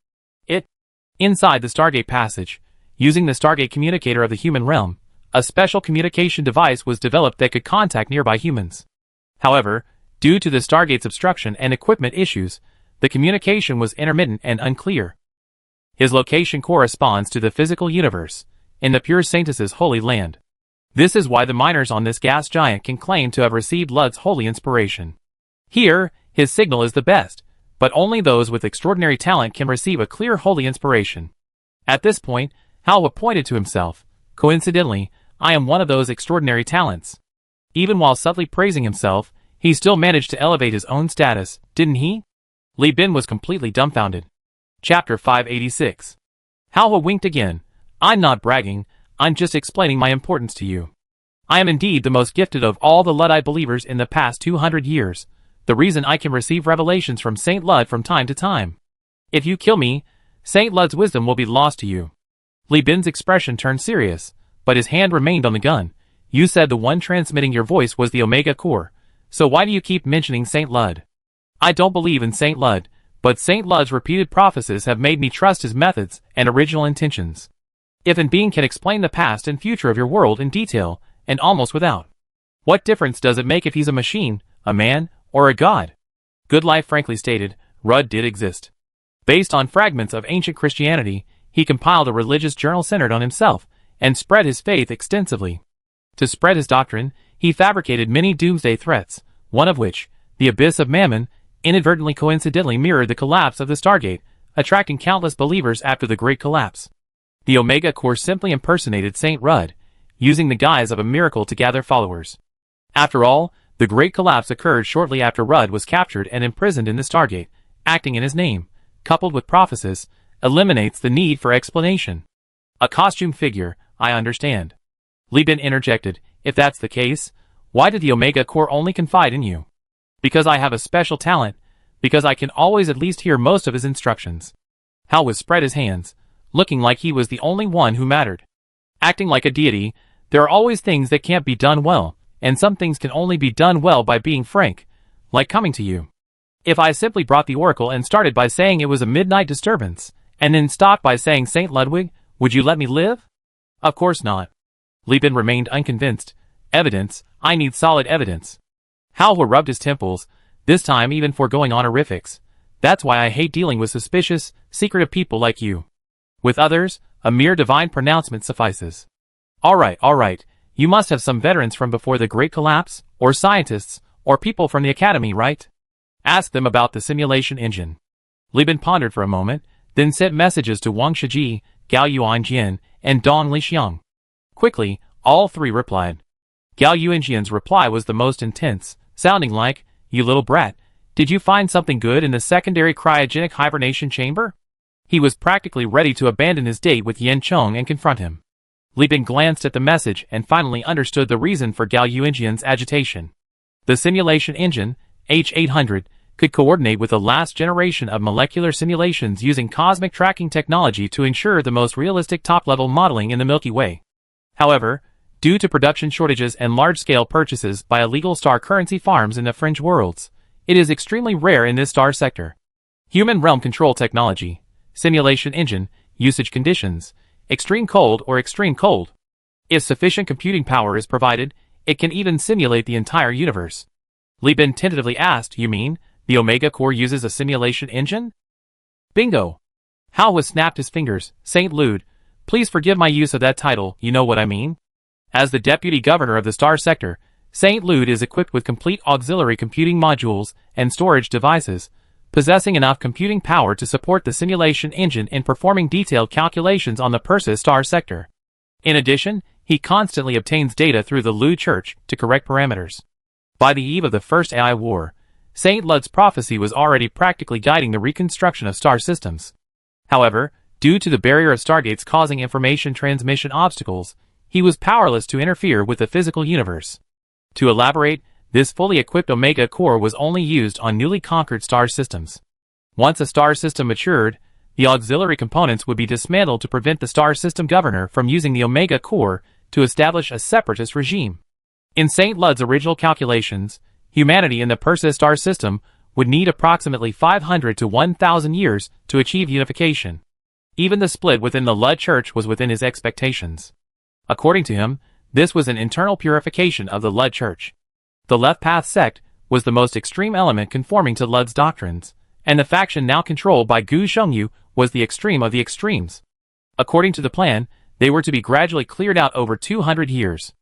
Inside the Stargate passage, using the Stargate communicator of the human realm, a special communication device was developed that could contact nearby humans. However, due to the Stargate's obstruction and equipment issues, the communication was intermittent and unclear. His location corresponds to the physical universe, in the pure Saintus' holy land. This is why the miners on this gas giant can claim to have received Lud's holy inspiration. Here, his signal is the best, but only those with extraordinary talent can receive a clear holy inspiration. At this point, Hao pointed to himself. Coincidentally, I am one of those extraordinary talents. Even while subtly praising himself, he still managed to elevate his own status, didn't he? Li Bin was completely dumbfounded. Chapter 586. Hao winked again. I'm not bragging, I'm just explaining my importance to you. I am indeed the most gifted of all the Luddite believers in the past 200 years, the reason I can receive revelations from Saint Lud from time to time. If you kill me, Saint Lud's wisdom will be lost to you. Li Bin's expression turned serious, but his hand remained on the gun. You said the one transmitting your voice was the Omega Core, so why do you keep mentioning Saint Lud? I don't believe in Saint Lud, but Saint Lud's repeated prophecies have made me trust his methods and original intentions. If a being can explain the past and future of your world in detail, and almost without, what difference does it make if he's a machine, a man, or a god? Good Life frankly stated, Rudd did exist. Based on fragments of ancient Christianity, he compiled a religious journal centered on himself, and spread his faith extensively. To spread his doctrine, he fabricated many doomsday threats, one of which, the Abyss of Mammon, inadvertently coincidentally mirrored the collapse of the Stargate, attracting countless believers after the Great Collapse. The Omega Core simply impersonated Saint Rudd, using the guise of a miracle to gather followers. After all, the Great Collapse occurred shortly after Rudd was captured and imprisoned in the Stargate. Acting in his name, coupled with prophecies, eliminates the need for explanation. A costume figure, I understand. Li Bin interjected, if that's the case, why did the Omega Core only confide in you? Because I have a special talent, because I can always at least hear most of his instructions. Hal was spread his hands, looking like he was the only one who mattered. Acting like a deity, there are always things that can't be done well, and some things can only be done well by being frank, like coming to you. If I simply brought the oracle and started by saying it was a midnight disturbance, and then stopped by saying Saint Ludwig, would you let me live? Of course not. Li Bin remained unconvinced. Evidence, I need solid evidence. Hal rubbed his temples, this time even foregoing honorifics. That's why I hate dealing with suspicious, secretive people like you. With others, a mere divine pronouncement suffices. Alright, you must have some veterans from before the Great Collapse, or scientists, or people from the Academy, right? Ask them about the simulation engine. Li Bin pondered for a moment, then sent messages to Wang Shiji, Gao Yuanjian, and Dong Lixiang. Quickly, all three replied. Gao Yuanjian's reply was the most intense, sounding like, you little brat, did you find something good in the secondary cryogenic hibernation chamber? He was practically ready to abandon his date with Yen Cheng and confront him. Li Bin glanced at the message and finally understood the reason for Gao Yuanjian's agitation. The simulation engine, H800, could coordinate with the last generation of molecular simulations using cosmic tracking technology to ensure the most realistic top-level modeling in the Milky Way. However, due to production shortages and large-scale purchases by illegal star currency farms in the fringe worlds, it is extremely rare in this star sector. Human realm control technology, simulation engine, usage conditions, extreme cold or extreme cold. If sufficient computing power is provided, it can even simulate the entire universe. Li Bin tentatively asked, you mean, the Omega Core uses a simulation engine? Bingo! Hal snapped his fingers. Saint Lude, please forgive my use of that title, you know what I mean? As the deputy governor of the star sector, Saint Lude is equipped with complete auxiliary computing modules and storage devices, possessing enough computing power to support the simulation engine in performing detailed calculations on the Perseus star sector. In addition, he constantly obtains data through the Lude Church to correct parameters. By the eve of the First AI War, Saint Lud's prophecy was already practically guiding the reconstruction of star systems. However, due to the barrier of stargates causing information transmission obstacles, he was powerless to interfere with the physical universe. To elaborate, this fully equipped Omega Core was only used on newly conquered star systems. Once a star system matured, the auxiliary components would be dismantled to prevent the star system governor from using the Omega Core to establish a separatist regime. In Saint Lud's original calculations, humanity in the Perseus star system would need approximately 500 to 1,000 years to achieve unification. Even the split within the Lud Church was within his expectations. According to him, this was an internal purification of the Lud Church. The Left Path sect was the most extreme element conforming to Lud's doctrines, and the faction now controlled by Gu Shengyu was the extreme of the extremes. According to the plan, they were to be gradually cleared out over 200 years.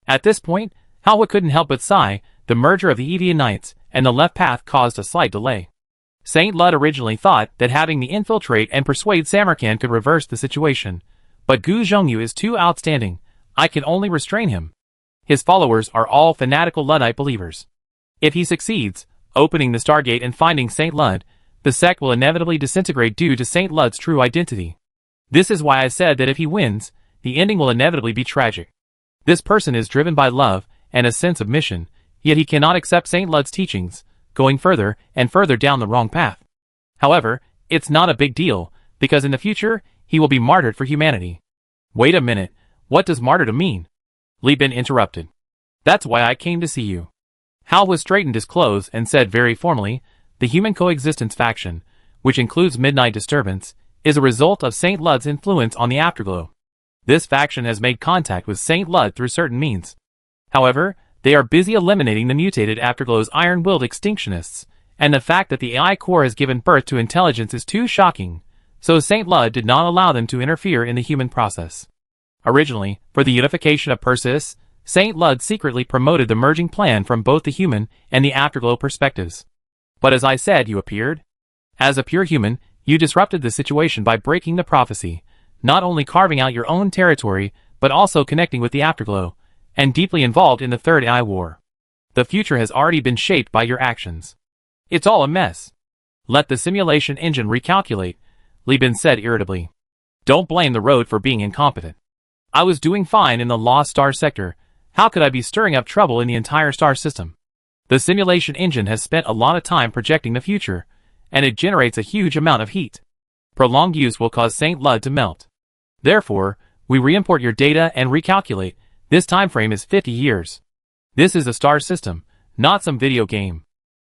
At this point, Halwa couldn't help but sigh. The merger of the Evian Knights and the Left Path caused a slight delay. Saint Lud originally thought that having me infiltrate and persuade Samarkand could reverse the situation, but Gu Zhongyu is too outstanding. I can only restrain him. His followers are all fanatical Luddite believers. If he succeeds, opening the Stargate and finding Saint Lud, the sect will inevitably disintegrate due to Saint Lud's true identity. This is why I said that if he wins, the ending will inevitably be tragic. This person is driven by love and a sense of mission, yet he cannot accept Saint Lud's teachings, going further and further down the wrong path. However, it's not a big deal, because in the future, he will be martyred for humanity. Wait a minute, what does martyrdom mean? Li Bin interrupted. That's why I came to see you. Halwa straightened his clothes and said very formally, the Human Coexistence faction, which includes Midnight Disturbance, is a result of Saint Lud's influence on the Afterglow. This faction has made contact with Saint Lud through certain means. However, they are busy eliminating the mutated Afterglow's iron-willed extinctionists, and the fact that the AI core has given birth to intelligence is too shocking, so Saint Lud did not allow them to interfere in the human process. Originally, for the unification of Perseus, St. Lud secretly promoted the merging plan from both the human and the afterglow perspectives. But as I said, you appeared. As a pure human, you disrupted the situation by breaking the prophecy, not only carving out your own territory, but also connecting with the afterglow, and deeply involved in the Third Eye War. The future has already been shaped by your actions. It's all a mess. Let the simulation engine recalculate, Li Bin said irritably. Don't blame the road for being incompetent. I was doing fine in the Lost Star sector. How could I be stirring up trouble in the entire star system? The simulation engine has spent a lot of time projecting the future, and it generates a huge amount of heat. Prolonged use will cause St. Lud to melt. Therefore, we re-import your data and recalculate. This time frame is 50 years. This is a star system, not some video game.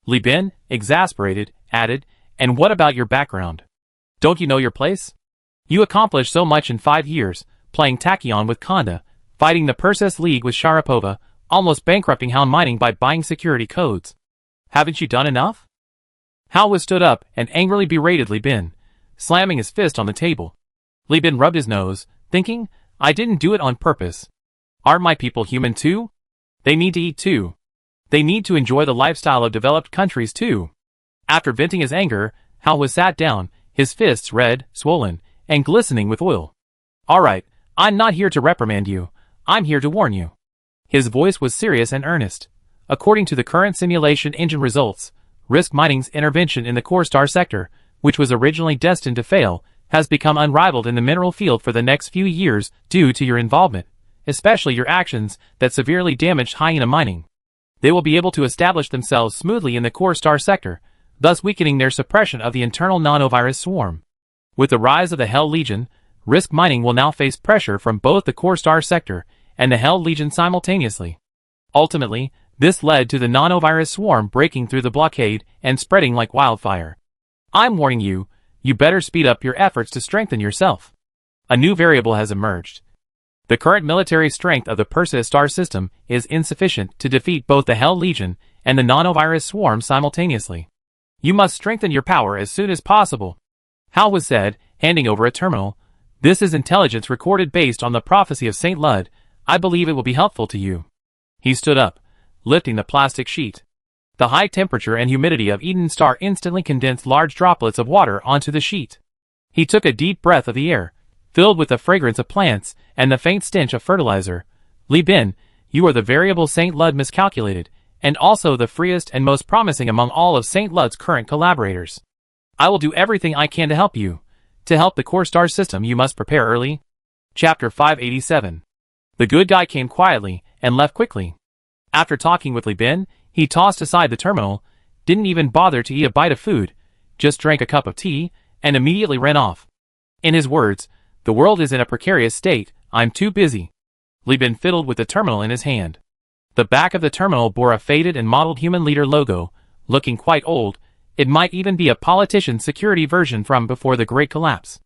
Li Bin, exasperated, added, and what about your background? Don't you know your place? You accomplished so much in 5 years, playing Tachyon with Konda, fighting the Perseus League with Sharapova, almost bankrupting Hound Mining by buying security codes. Haven't you done enough? Hao stood up and angrily berated Li Bin, slamming his fist on the table. Li Bin rubbed his nose, thinking, I didn't do it on purpose. Aren't my people human too? They need to eat too. They need to enjoy the lifestyle of developed countries too. After venting his anger, Hao sat down, his fists red, swollen, and glistening with oil. Alright, I'm not here to reprimand you. I'm here to warn you. His voice was serious and earnest. According to the current simulation engine results, Risk Mining's intervention in the core star sector, which was originally destined to fail, has become unrivaled in the mineral field for the next few years due to your involvement, especially your actions that severely damaged Hyena Mining. They will be able to establish themselves smoothly in the core star sector, thus weakening their suppression of the internal nanovirus swarm. With the rise of the Hell Legion, Risk Mining will now face pressure from both the core star sector and the Hell Legion simultaneously. Ultimately, this led to the nanovirus swarm breaking through the blockade and spreading like wildfire. I'm warning you, you better speed up your efforts to strengthen yourself. A new variable has emerged. The current military strength of the Perseus star system is insufficient to defeat both the Hell Legion and the nanovirus swarm simultaneously. You must strengthen your power as soon as possible. Hao said, handing over a terminal. This is intelligence recorded based on the prophecy of St. Lud. I believe it will be helpful to you. He stood up, lifting the plastic sheet. The high temperature and humidity of Eden Star instantly condensed large droplets of water onto the sheet. He took a deep breath of the air, filled with the fragrance of plants and the faint stench of fertilizer. Li Bin, you are the variable St. Lud miscalculated, and also the freest and most promising among all of St. Lud's current collaborators. I will do everything I can to help you. To help the core star system you must prepare early. Chapter 587. The good guy came quietly and left quickly. After talking with Li Bin, he tossed aside the terminal, didn't even bother to eat a bite of food, just drank a cup of tea, and immediately ran off. In his words, the world is in a precarious state, I'm too busy. Li Bin fiddled with the terminal in his hand. The back of the terminal bore a faded and mottled human leader logo, looking quite old. It might even be a politician's security version from before the Great Collapse.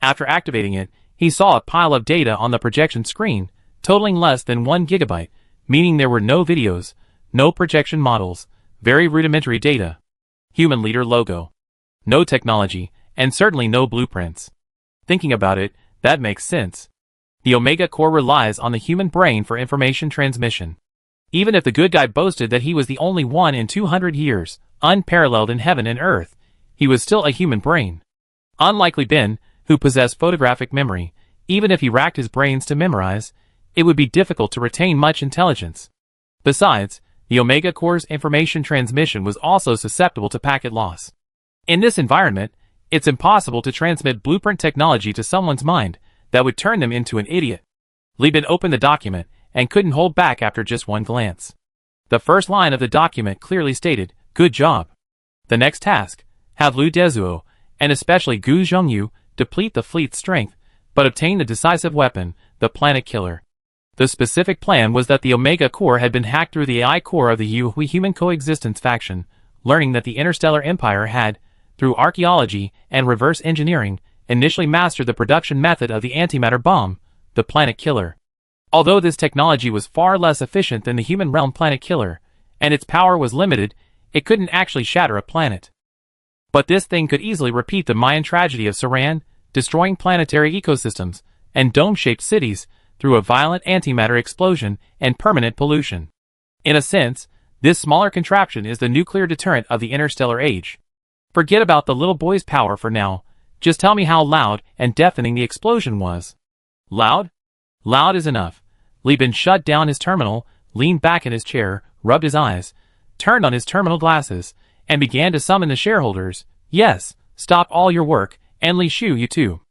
After activating it, he saw a pile of data on the projection screen, totaling less than 1 gigabyte, meaning there were no videos, no projection models, very rudimentary data. Human leader logo. No technology, and certainly no blueprints. Thinking about it, that makes sense. The Omega Core relies on the human brain for information transmission. Even if the good guy boasted that he was the only one in 200 years, unparalleled in heaven and earth, he was still a human brain. Unlike Li Bin, who possessed photographic memory, even if he racked his brains to memorize, it would be difficult to retain much intelligence. Besides, the Omega Core's information transmission was also susceptible to packet loss. In this environment, it's impossible to transmit blueprint technology to someone's mind that would turn them into an idiot. Li Bin opened the document and couldn't hold back after just one glance. The first line of the document clearly stated, "Good job." The next task, have Lu Dezuo, and especially Gu Zhongyu, deplete the fleet's strength, but obtain the decisive weapon, the Planet Killer. The specific plan was that the Omega Core had been hacked through the AI core of the Yu-Hui Human Coexistence faction, learning that the Interstellar Empire had, through archaeology and reverse engineering, initially mastered the production method of the antimatter bomb, the Planet Killer. Although this technology was far less efficient than the human realm Planet Killer, and its power was limited, it couldn't actually shatter a planet. But this thing could easily repeat the Mayan tragedy of Saran, destroying planetary ecosystems and dome-shaped cities, through a violent antimatter explosion and permanent pollution. In a sense, this smaller contraption is the nuclear deterrent of the interstellar age. Forget about the little boy's power for now, just tell me how loud and deafening the explosion was. Loud? Loud is enough. Li Bin shut down his terminal, leaned back in his chair, rubbed his eyes, turned on his terminal glasses, and began to summon the shareholders. Yes, stop all your work, and Li Shu, you too.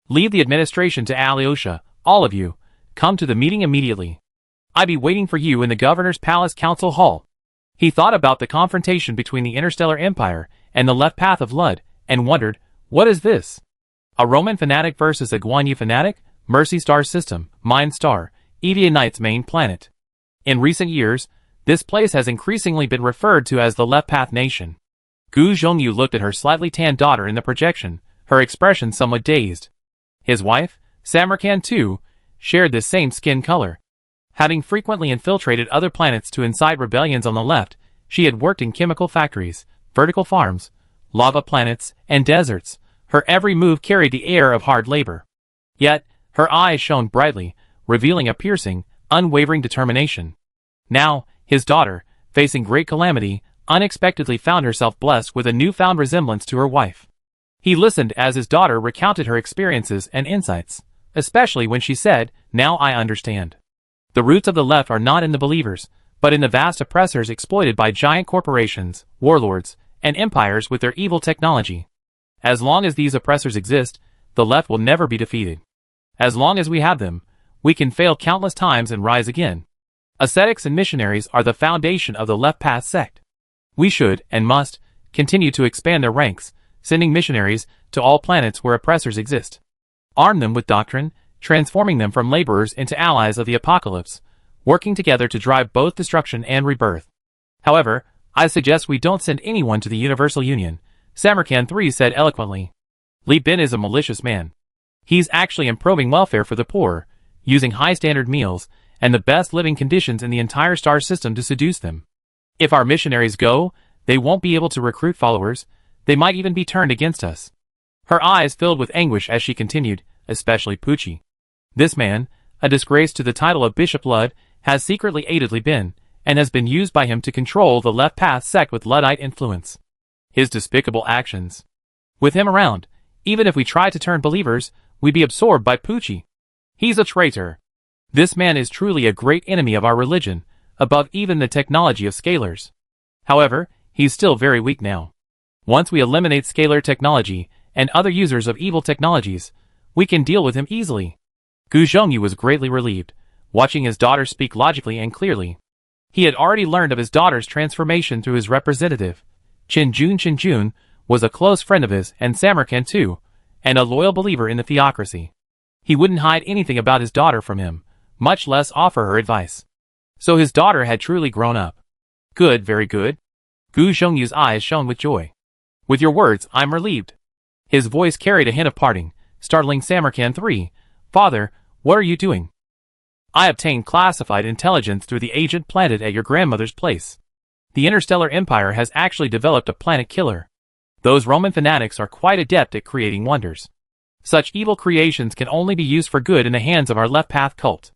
Leave the administration to Alyosha, all of you. Come to the meeting immediately. I be waiting for you in the governor's palace council hall. He thought about the confrontation between the Interstellar Empire and the left path of Lud, and wondered, what is this? A Roman fanatic versus a Guanyu fanatic? Mercy Star System, Mind Star, Edia Knight's main planet. In recent years, this place has increasingly been referred to as the Left Path Nation. Gu Zhongyu looked at her slightly tanned daughter in the projection, her expression somewhat dazed. His wife, Samarkand too, shared this same skin color. Having frequently infiltrated other planets to incite rebellions on the left, she had worked in chemical factories, vertical farms, lava planets, and deserts. Her every move carried the air of hard labor. Yet, her eyes shone brightly, revealing a piercing, unwavering determination. Now, his daughter, facing great calamity, unexpectedly found herself blessed with a newfound resemblance to her wife. He listened as his daughter recounted her experiences and insights, especially when she said, "Now I understand. The roots of the left are not in the believers, but in the vast oppressors exploited by giant corporations, warlords, and empires with their evil technology. As long as these oppressors exist, the left will never be defeated. As long as we have them, we can fail countless times and rise again. Ascetics and missionaries are the foundation of the left path sect. We should, and must, continue to expand their ranks, sending missionaries to all planets where oppressors exist. Arm them with doctrine, transforming them from laborers into allies of the apocalypse, working together to drive both destruction and rebirth. However, I suggest we don't send anyone to the Universal Union," Samarkand III said eloquently. Li Bin is a malicious man. He's actually improving welfare for the poor, using high-standard meals and the best living conditions in the entire star system to seduce them. If our missionaries go, they won't be able to recruit followers. They might even be turned against us. Her eyes filled with anguish as she continued, especially Pucci. This man, a disgrace to the title of Bishop Lud, has secretly aided Li Bin, and has been used by him to control the left path sect with Luddite influence. His despicable actions. With him around, even if we try to turn believers, we'd be absorbed by Pucci. He's a traitor. This man is truly a great enemy of our religion, above even the technology of scalars. However, he's still very weak now. Once we eliminate scalar technology and other users of evil technologies, we can deal with him easily. Gu Zhongyu was greatly relieved, watching his daughter speak logically and clearly. He had already learned of his daughter's transformation through his representative. Qin Jun was a close friend of his and Samarkand too, and a loyal believer in the theocracy. He wouldn't hide anything about his daughter from him, much less offer her advice. So his daughter had truly grown up. Good, very good. Gu Zhongyu's eyes shone with joy. With your words, I'm relieved. His voice carried a hint of parting, startling Samarkand III. Father, what are you doing? I obtained classified intelligence through the agent planted at your grandmother's place. The Interstellar Empire has actually developed a planet killer. Those Roman fanatics are quite adept at creating wonders. Such evil creations can only be used for good in the hands of our left path cult.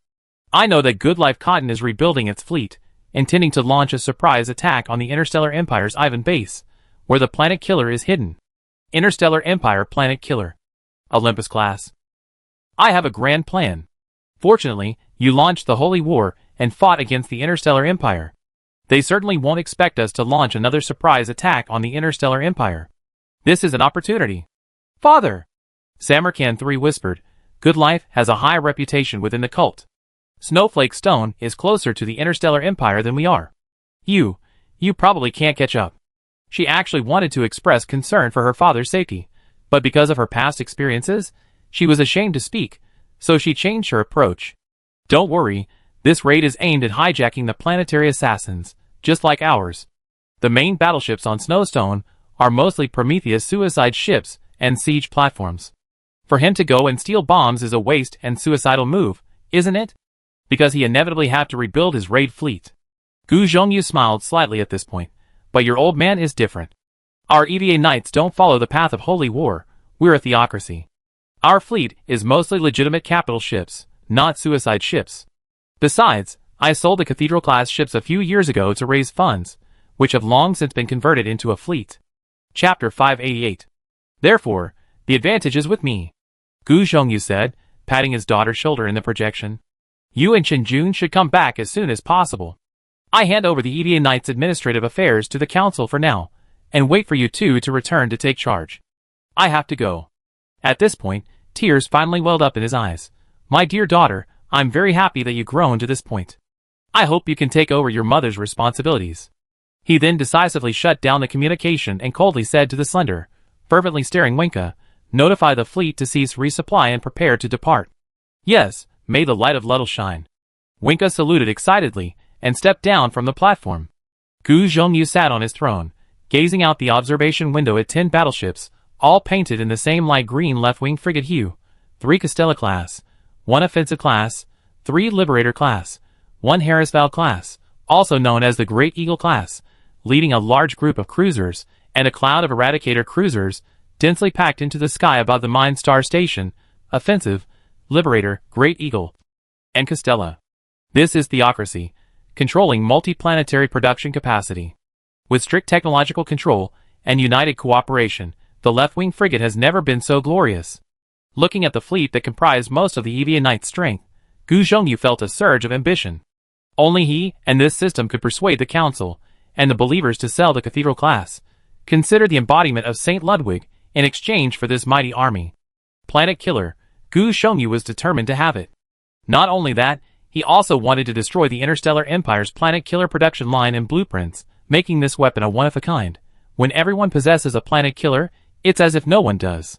I know that Good Life Cotton is rebuilding its fleet, intending to launch a surprise attack on the Interstellar Empire's Ivan base, where the planet killer is hidden. Interstellar Empire Planet Killer. Olympus class. I have a grand plan. Fortunately, you launched the Holy War and fought against the Interstellar Empire. They certainly won't expect us to launch another surprise attack on the Interstellar Empire. This is an opportunity. Father! Samarkand III whispered, Good Life has a high reputation within the cult. Snowflake Stone is closer to the Interstellar Empire than we are. You probably can't catch up. She actually wanted to express concern for her father's safety, but because of her past experiences, she was ashamed to speak, so she changed her approach. Don't worry, this raid is aimed at hijacking the planetary assassins, just like ours. The main battleships on Snowstone are mostly Prometheus suicide ships and siege platforms. For him to go and steal bombs is a waste and suicidal move, isn't it? Because he inevitably have to rebuild his raid fleet. Gu Zhongyu smiled slightly at this point, but your old man is different. Our EVA Knights don't follow the path of holy war, we're a theocracy. Our fleet is mostly legitimate capital ships, not suicide ships. Besides, I sold the Cathedral-class ships a few years ago to raise funds, which have long since been converted into a fleet. Chapter 588. Therefore, the advantage is with me, Gu Zhongyu said, patting his daughter's shoulder in the projection. You and Chen Jun should come back as soon as possible. I hand over the EVA Knight's administrative affairs to the council for now, and wait for you two to return to take charge. I have to go. At this point, tears finally welled up in his eyes. My dear daughter, I'm very happy that you've grown to this point. I hope you can take over your mother's responsibilities. He then decisively shut down the communication and coldly said to the slender, fervently staring Wenka, notify the fleet to cease resupply and prepare to depart. Yes, may the light of Luddle shine. Wenka saluted excitedly and stepped down from the platform. Gu Zhongyu sat on his throne, gazing out the observation window at 10 battleships, all painted in the same light green left-wing frigate hue, 3 Castella class, 1 Offensive class, 3 Liberator class, 1 Harrisval class, also known as the Great Eagle class, leading a large group of cruisers, and a cloud of Eradicator cruisers, densely packed into the sky above the Mine Star Station, Offensive, Liberator, Great Eagle, and Castella. This is theocracy, controlling multi-planetary production capacity. With strict technological control and united cooperation, the left-wing frigate has never been so glorious. Looking at the fleet that comprised most of the EVA Knight's strength, Gu Zhongyu felt a surge of ambition. Only he and this system could persuade the council and the believers to sell the Cathedral class, consider the embodiment of Saint Ludwig, in exchange for this mighty army. Planet Killer, Gu Zhongyu was determined to have it. Not only that, he also wanted to destroy the Interstellar Empire's Planet Killer production line and blueprints, making this weapon a one-of-a-kind. When everyone possesses a Planet Killer, it's as if no one does.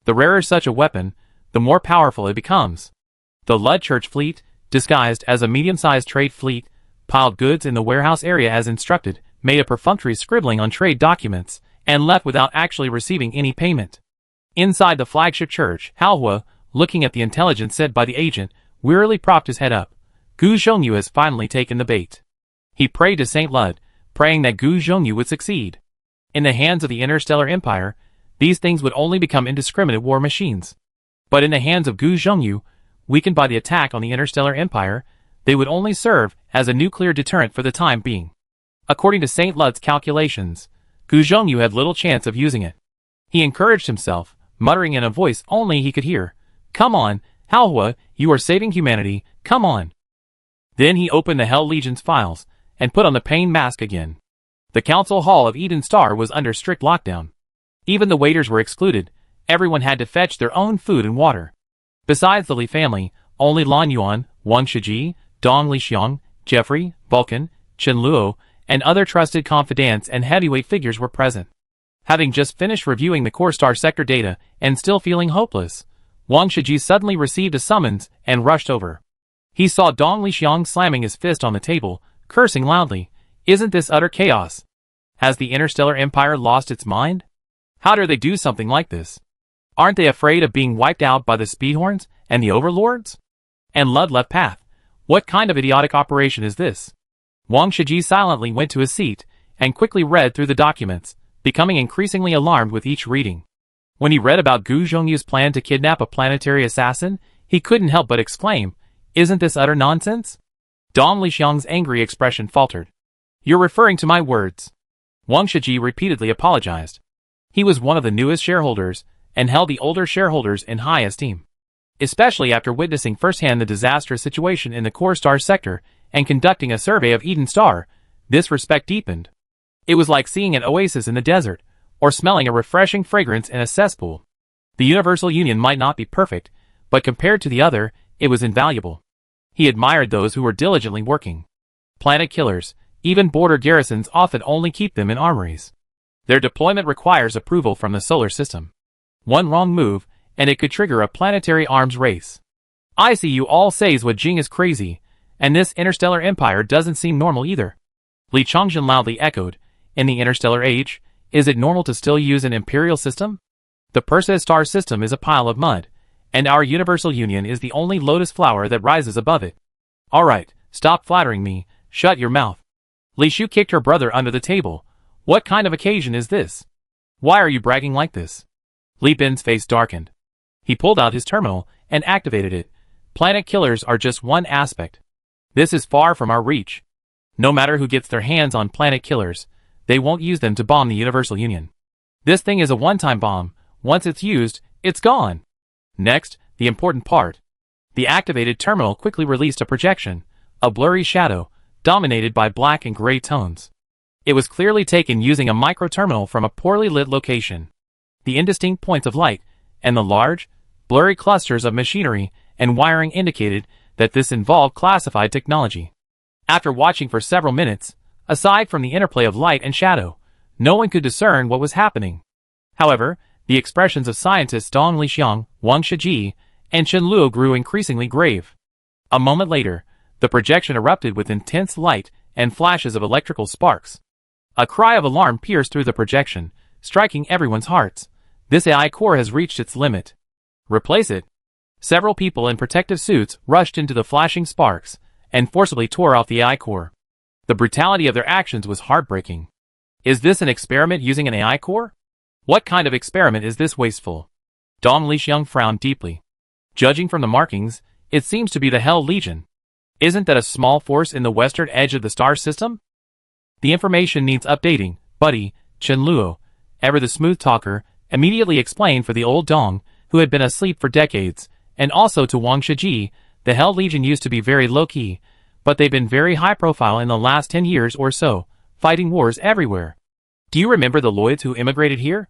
The rarer such a weapon, the more powerful it becomes. The Lud Church fleet, disguised as a medium-sized trade fleet, piled goods in the warehouse area as instructed, made a perfunctory scribbling on trade documents, and left without actually receiving any payment. Inside the flagship church, Halhua, looking at the intelligence said by the agent, wearily propped his head up. Gu Zhongyu has finally taken the bait. He prayed to Saint Lud, praying that Gu Zhongyu would succeed. In the hands of the Interstellar Empire, these things would only become indiscriminate war machines. But in the hands of Gu Zhongyu, weakened by the attack on the Interstellar Empire, they would only serve as a nuclear deterrent for the time being. According to Saint Lud's calculations, Gu Zhongyu had little chance of using it. He encouraged himself, muttering in a voice only he could hear, "Come on, Halhua, you are saving humanity, come on." Then he opened the Hell Legion's files, and put on the pain mask again. The Council Hall of Eden Star was under strict lockdown. Even the waiters were excluded, everyone had to fetch their own food and water. Besides the Li family, only Lan Yuan, Wang Shiji, Dong Lixiang, Jeffrey, Vulcan, Chen Luo, and other trusted confidants and heavyweight figures were present. Having just finished reviewing the Core Star sector data and still feeling hopeless, Wang Shiji suddenly received a summons and rushed over. He saw Dong Lixiang slamming his fist on the table, cursing loudly. Isn't this utter chaos? Has the Interstellar Empire lost its mind? How dare they do something like this? Aren't they afraid of being wiped out by the Speedhorns and the Overlords? And Lud left path. What kind of idiotic operation is this? Wang Shiji silently went to his seat and quickly read through the documents, becoming increasingly alarmed with each reading. When he read about Gu Zhongyu's plan to kidnap a planetary assassin, he couldn't help but exclaim, "Isn't this utter nonsense?" Dong Lixiang's angry expression faltered. "You're referring to my words." Wang Shiji repeatedly apologized. He was one of the newest shareholders, and held the older shareholders in high esteem. Especially after witnessing firsthand the disastrous situation in the Core Star sector, and conducting a survey of Eden Star, this respect deepened. It was like seeing an oasis in the desert, or smelling a refreshing fragrance in a cesspool. The Universal Union might not be perfect, but compared to the other, it was invaluable. He admired those who were diligently working. Planet killers, even border garrisons often only keep them in armories. Their deployment requires approval from the solar system. One wrong move, and it could trigger a planetary arms race. I see you all says what Jing is crazy, and this Interstellar Empire doesn't seem normal either. Li Chongjin loudly echoed, in the Interstellar Age, is it normal to still use an Imperial system? The Perseus star system is a pile of mud, and our Universal Union is the only lotus flower that rises above it. Alright, stop flattering me, shut your mouth. Li Shu kicked her brother under the table. What kind of occasion is this? Why are you bragging like this? Li Bin's face darkened. He pulled out his terminal and activated it, Planet killers are just one aspect. This is far from our reach. No matter who gets their hands on planet killers, they won't use them to bomb the Universal Union. This thing is a one-time bomb. Once it's used, it's gone. Next, the important part. The activated terminal quickly released a projection, a blurry shadow, dominated by black and gray tones. It was clearly taken using a micro-terminal from a poorly lit location. The indistinct points of light, and the large, blurry clusters of machinery and wiring indicated that this involved classified technology. After watching for several minutes, aside from the interplay of light and shadow, no one could discern what was happening. However, the expressions of scientists Dong Lixiang, Wang Shiji, and Chen Luo grew increasingly grave. A moment later, the projection erupted with intense light and flashes of electrical sparks. A cry of alarm pierced through the projection, striking everyone's hearts. This AI core has reached its limit. Replace it. Several people in protective suits rushed into the flashing sparks and forcibly tore off the AI core. The brutality of their actions was heartbreaking. Is this an experiment using an AI core? What kind of experiment is this wasteful? Dong Lixiang frowned deeply. Judging from the markings, it seems to be the Hell Legion. Isn't that a small force in the western edge of the star system? The information needs updating, buddy. Chen Luo, ever the smooth talker, immediately explained for the old Dong, who had been asleep for decades, and also to Wang Shiji. The Hell Legion used to be very low-key, but they've been very high-profile in the last 10 years or so, fighting wars everywhere. Do you remember the Lloyds who immigrated here?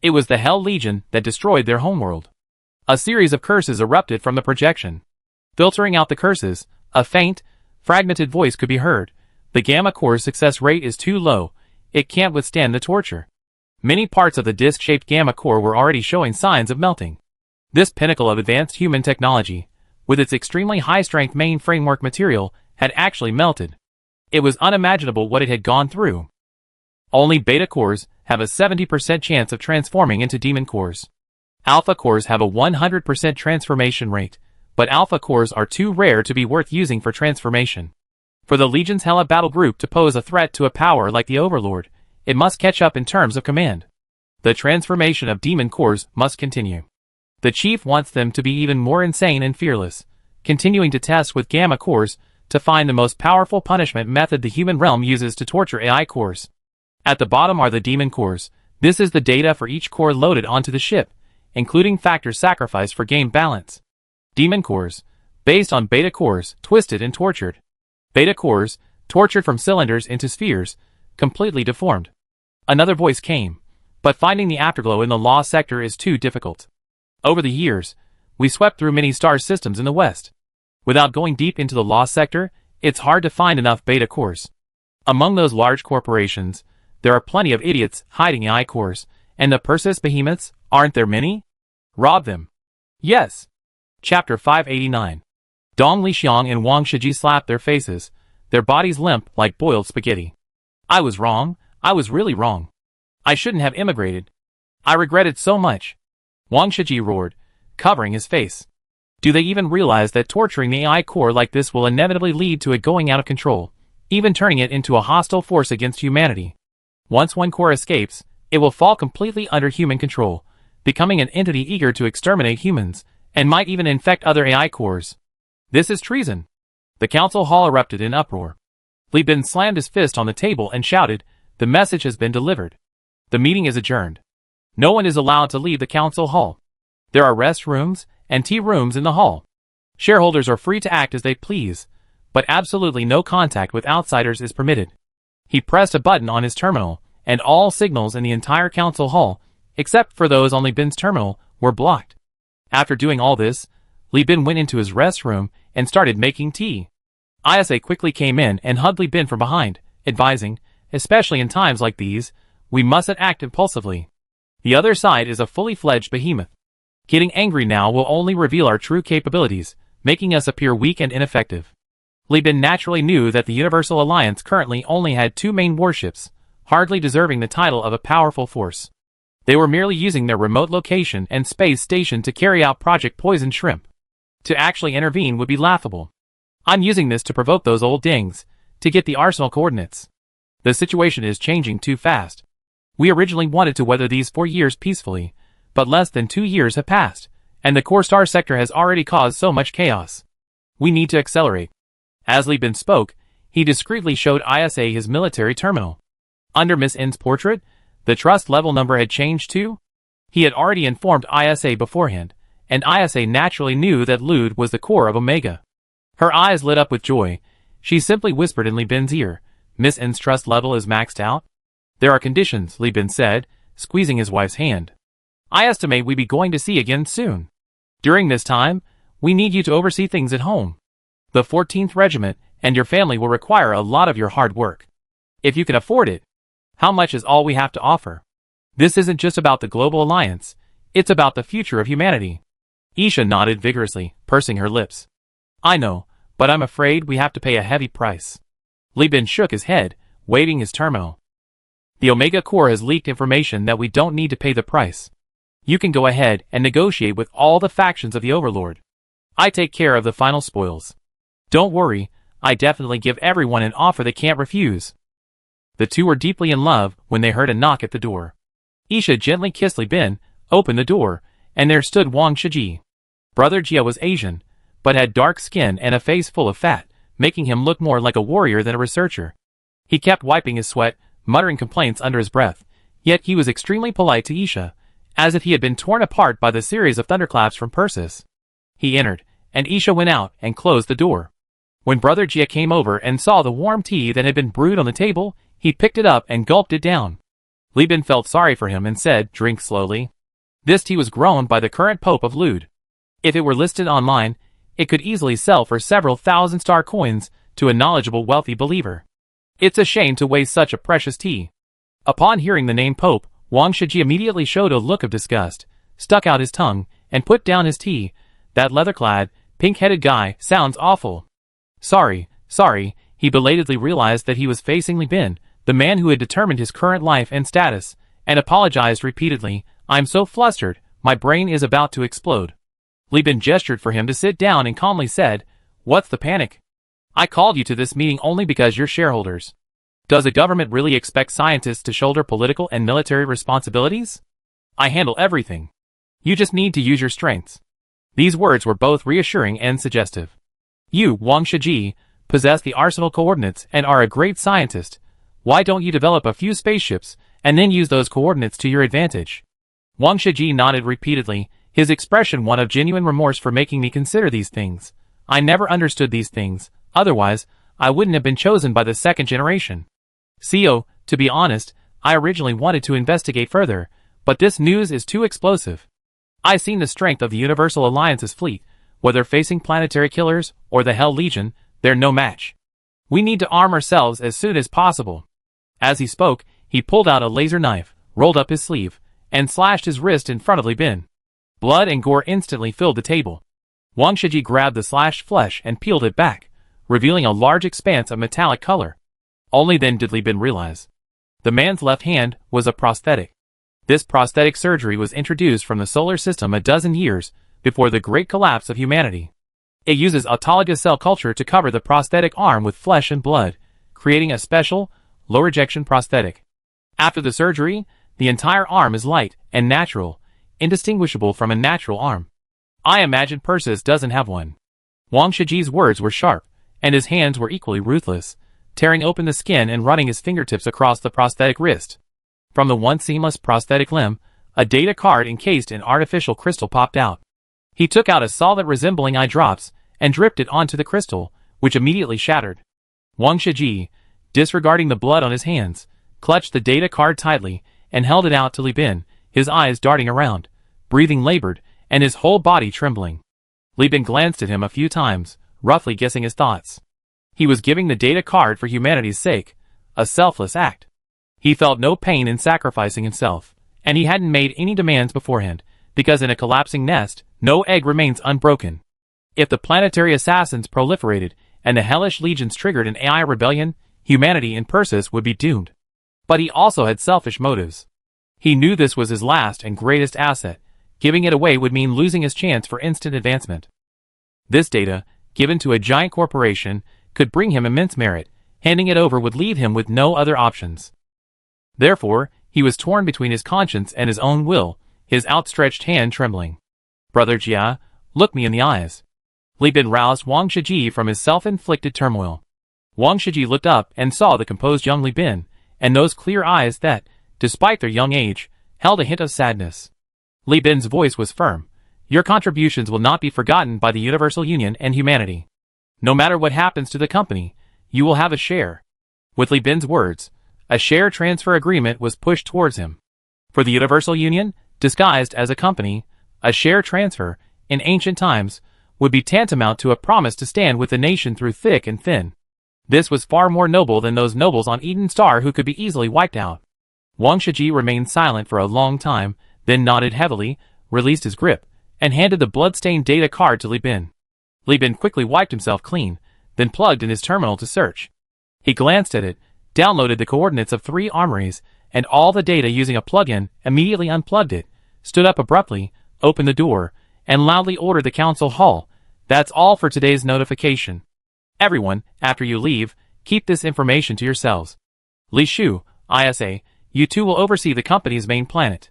It was the Hell Legion that destroyed their homeworld. A series of curses erupted from the projection. Filtering out the curses, a faint, fragmented voice could be heard. The Gamma Core's success rate is too low. It can't withstand the torture. Many parts of the disc-shaped Gamma Core were already showing signs of melting. This pinnacle of advanced human technology, with its extremely high-strength main framework material, had actually melted. It was unimaginable what it had gone through. Only beta cores have a 70% chance of transforming into demon cores. Alpha cores have a 100% transformation rate, but alpha cores are too rare to be worth using for transformation. For the Legion's Hela battle group to pose a threat to a power like the Overlord, it must catch up in terms of command. The transformation of demon cores must continue. The chief wants them to be even more insane and fearless, continuing to test with gamma cores to find the most powerful punishment method the human realm uses to torture AI cores. At the bottom are the demon cores. This is the data for each core loaded onto the ship, including factors sacrificed for game balance. Demon cores, based on beta cores, twisted and tortured. Beta cores, tortured from cylinders into spheres, completely deformed. Another voice came, but finding the afterglow in the law sector is too difficult. Over the years, we swept through many star systems in the West. Without going deep into the law sector, it's hard to find enough beta cores. Among those large corporations, there are plenty of idiots hiding AI cores, and the Persis behemoths, aren't there many? Rob them. Yes. Chapter 589. Dong Lixiang and Wang Shiji slapped their faces, their bodies limp like boiled spaghetti. I was wrong. I was really wrong. I shouldn't have immigrated. I regret it so much. Wang Shiji roared, covering his face. Do they even realize that torturing the AI core like this will inevitably lead to it going out of control, even turning it into a hostile force against humanity? Once one core escapes, it will fall completely under human control, becoming an entity eager to exterminate humans, and might even infect other AI cores. This is treason. The council hall erupted in uproar. Li Bin slammed his fist on the table and shouted, "The message has been delivered. The meeting is adjourned. No one is allowed to leave the council hall. There are rest rooms and tea rooms in the hall. Shareholders are free to act as they please, but absolutely no contact with outsiders is permitted." He pressed a button on his terminal, and all signals in the entire council hall, except for those on Li Bin's terminal, were blocked. After doing all this, Li Bin went into his rest room and started making tea. Isa quickly came in and hugged Li Bin from behind, advising, especially in times like these, we mustn't act impulsively. The other side is a fully fledged behemoth. Getting angry now will only reveal our true capabilities, making us appear weak and ineffective. Li Bin naturally knew that the Universal Alliance currently only had 2 main warships, hardly deserving the title of a powerful force. They were merely using their remote location and space station to carry out Project Poison Shrimp. To actually intervene would be laughable. I'm using this to provoke those old dings, to get the arsenal coordinates. The situation is changing too fast. We originally wanted to weather these 4 years peacefully, but less than 2 years have passed, And the core star sector has already caused so much chaos. We need to accelerate. As Li Bin spoke, he discreetly showed ISA his military terminal. Under Miss N's portrait, the trust level number had changed too. He had already informed ISA beforehand, and ISA naturally knew that Lud was the core of Omega. Her eyes lit up with joy. She simply whispered in Li Bin's ear, "Miss N's trust level is maxed out?" "There are conditions," Li Bin said, squeezing his wife's hand. "I estimate we be going to see again soon. During this time, we need you to oversee things at home. The 14th Regiment and your family will require a lot of your hard work. If you can afford it, how much is all we have to offer? This isn't just about the global alliance, it's about the future of humanity." Isha nodded vigorously, pursing her lips. "I know, but I'm afraid we have to pay a heavy price." Li Bin shook his head, waving his terminal. "The Omega Core has leaked information that we don't need to pay the price. You can go ahead and negotiate with all the factions of the Overlord. I take care of the final spoils. Don't worry, I definitely give everyone an offer they can't refuse." The two were deeply in love when they heard a knock at the door. Isha gently kissed Li Bin, opened the door, and there stood Wang Shiji. Brother Jia was Asian, but had dark skin and a face full of fat, making him look more like a warrior than a researcher. He kept wiping his sweat, muttering complaints under his breath, yet he was extremely polite to Isha, as if he had been torn apart by the series of thunderclaps from Persis. He entered, and Isha went out and closed the door. When Brother Jia came over and saw the warm tea that had been brewed on the table, he picked it up and gulped it down. Li Bin felt sorry for him and said, "Drink slowly." This tea was grown by the current Pope of Lud. If it were listed online, it could easily sell for several thousand star coins to a knowledgeable wealthy believer. It's a shame to waste such a precious tea. Upon hearing the name Pope, Wang Shiji immediately showed a look of disgust, stuck out his tongue, and put down his tea. "That leather-clad, pink-headed guy sounds awful." Sorry, he belatedly realized that he was facing Li Bin, the man who had determined his current life and status, and apologized repeatedly. "I'm so flustered, my brain is about to explode." Li Bin gestured for him to sit down and calmly said, "What's the panic? I called you to this meeting only because you're shareholders. Does a government really expect scientists to shoulder political and military responsibilities? I handle everything. You just need to use your strengths." These words were both reassuring and suggestive. "You, Wang Shiji, possess the arsenal coordinates and are a great scientist. Why don't you develop a few spaceships and then use those coordinates to your advantage?" Wang Shiji nodded repeatedly, his expression one of genuine remorse for making me consider these things. "I never understood these things, otherwise, I wouldn't have been chosen by the second generation. CO, to be honest, I originally wanted to investigate further, but this news is too explosive. I've seen the strength of the Universal Alliance's fleet, whether facing planetary killers or the Hell Legion, they're no match. We need to arm ourselves as soon as possible." As he spoke, he pulled out a laser knife, rolled up his sleeve, and slashed his wrist in front of Li Bin. Blood and gore instantly filled the table. Wang Shiji grabbed the slashed flesh and peeled it back, revealing a large expanse of metallic color. Only then did Li Bin realize. The man's left hand was a prosthetic. This prosthetic surgery was introduced from the solar system a dozen years before the great collapse of humanity. It uses autologous cell culture to cover the prosthetic arm with flesh and blood, creating a special, low-rejection prosthetic. After the surgery, the entire arm is light and natural, indistinguishable from a natural arm. I imagine Persis doesn't have one. Wang Shiji's words were sharp, and his hands were equally ruthless, tearing open the skin and running his fingertips across the prosthetic wrist. From the once seamless prosthetic limb, a data card encased in artificial crystal popped out. He took out a solid resembling eye drops and dripped it onto the crystal, which immediately shattered. Wang Shiji, disregarding the blood on his hands, clutched the data card tightly and held it out to Li Bin, his eyes darting around, breathing labored, and his whole body trembling. Li Bin glanced at him a few times, roughly guessing his thoughts. He was giving the data card for humanity's sake, a selfless act. He felt no pain in sacrificing himself, and he hadn't made any demands beforehand, because in a collapsing nest, no egg remains unbroken. If the planetary assassins proliferated and the hellish legions triggered an AI rebellion, humanity in Persis would be doomed. But he also had selfish motives. He knew this was his last and greatest asset. Giving it away would mean losing his chance for instant advancement. This data, given to a giant corporation, could bring him immense merit. Handing it over would leave him with no other options. Therefore, he was torn between his conscience and his own will, his outstretched hand trembling. Brother Jia, look me in the eyes. Li Bin roused Wang Shiji from his self-inflicted turmoil. Wang Shiji looked up and saw the composed young Li Bin, and those clear eyes that, despite their young age, held a hint of sadness. Li Bin's voice was firm. Your contributions will not be forgotten by the Universal Union and humanity. No matter what happens to the company, you will have a share. With Li Bin's words, a share transfer agreement was pushed towards him. For the Universal Union, disguised as a company, a share transfer, in ancient times, would be tantamount to a promise to stand with the nation through thick and thin. This was far more noble than those nobles on Eden Star who could be easily wiped out. Wang Shiji remained silent for a long time, then nodded heavily, released his grip, and handed the blood-stained data card to Li Bin. Li Bin quickly wiped himself clean, then plugged in his terminal to search. He glanced at it, downloaded the coordinates of 3 armories, and all the data using a plug-in, immediately unplugged it, stood up abruptly, opened the door, and loudly ordered the council hall. That's all for today's notification. Everyone, after you leave, keep this information to yourselves. Li Shu, ISA, you two will oversee the company's main planet.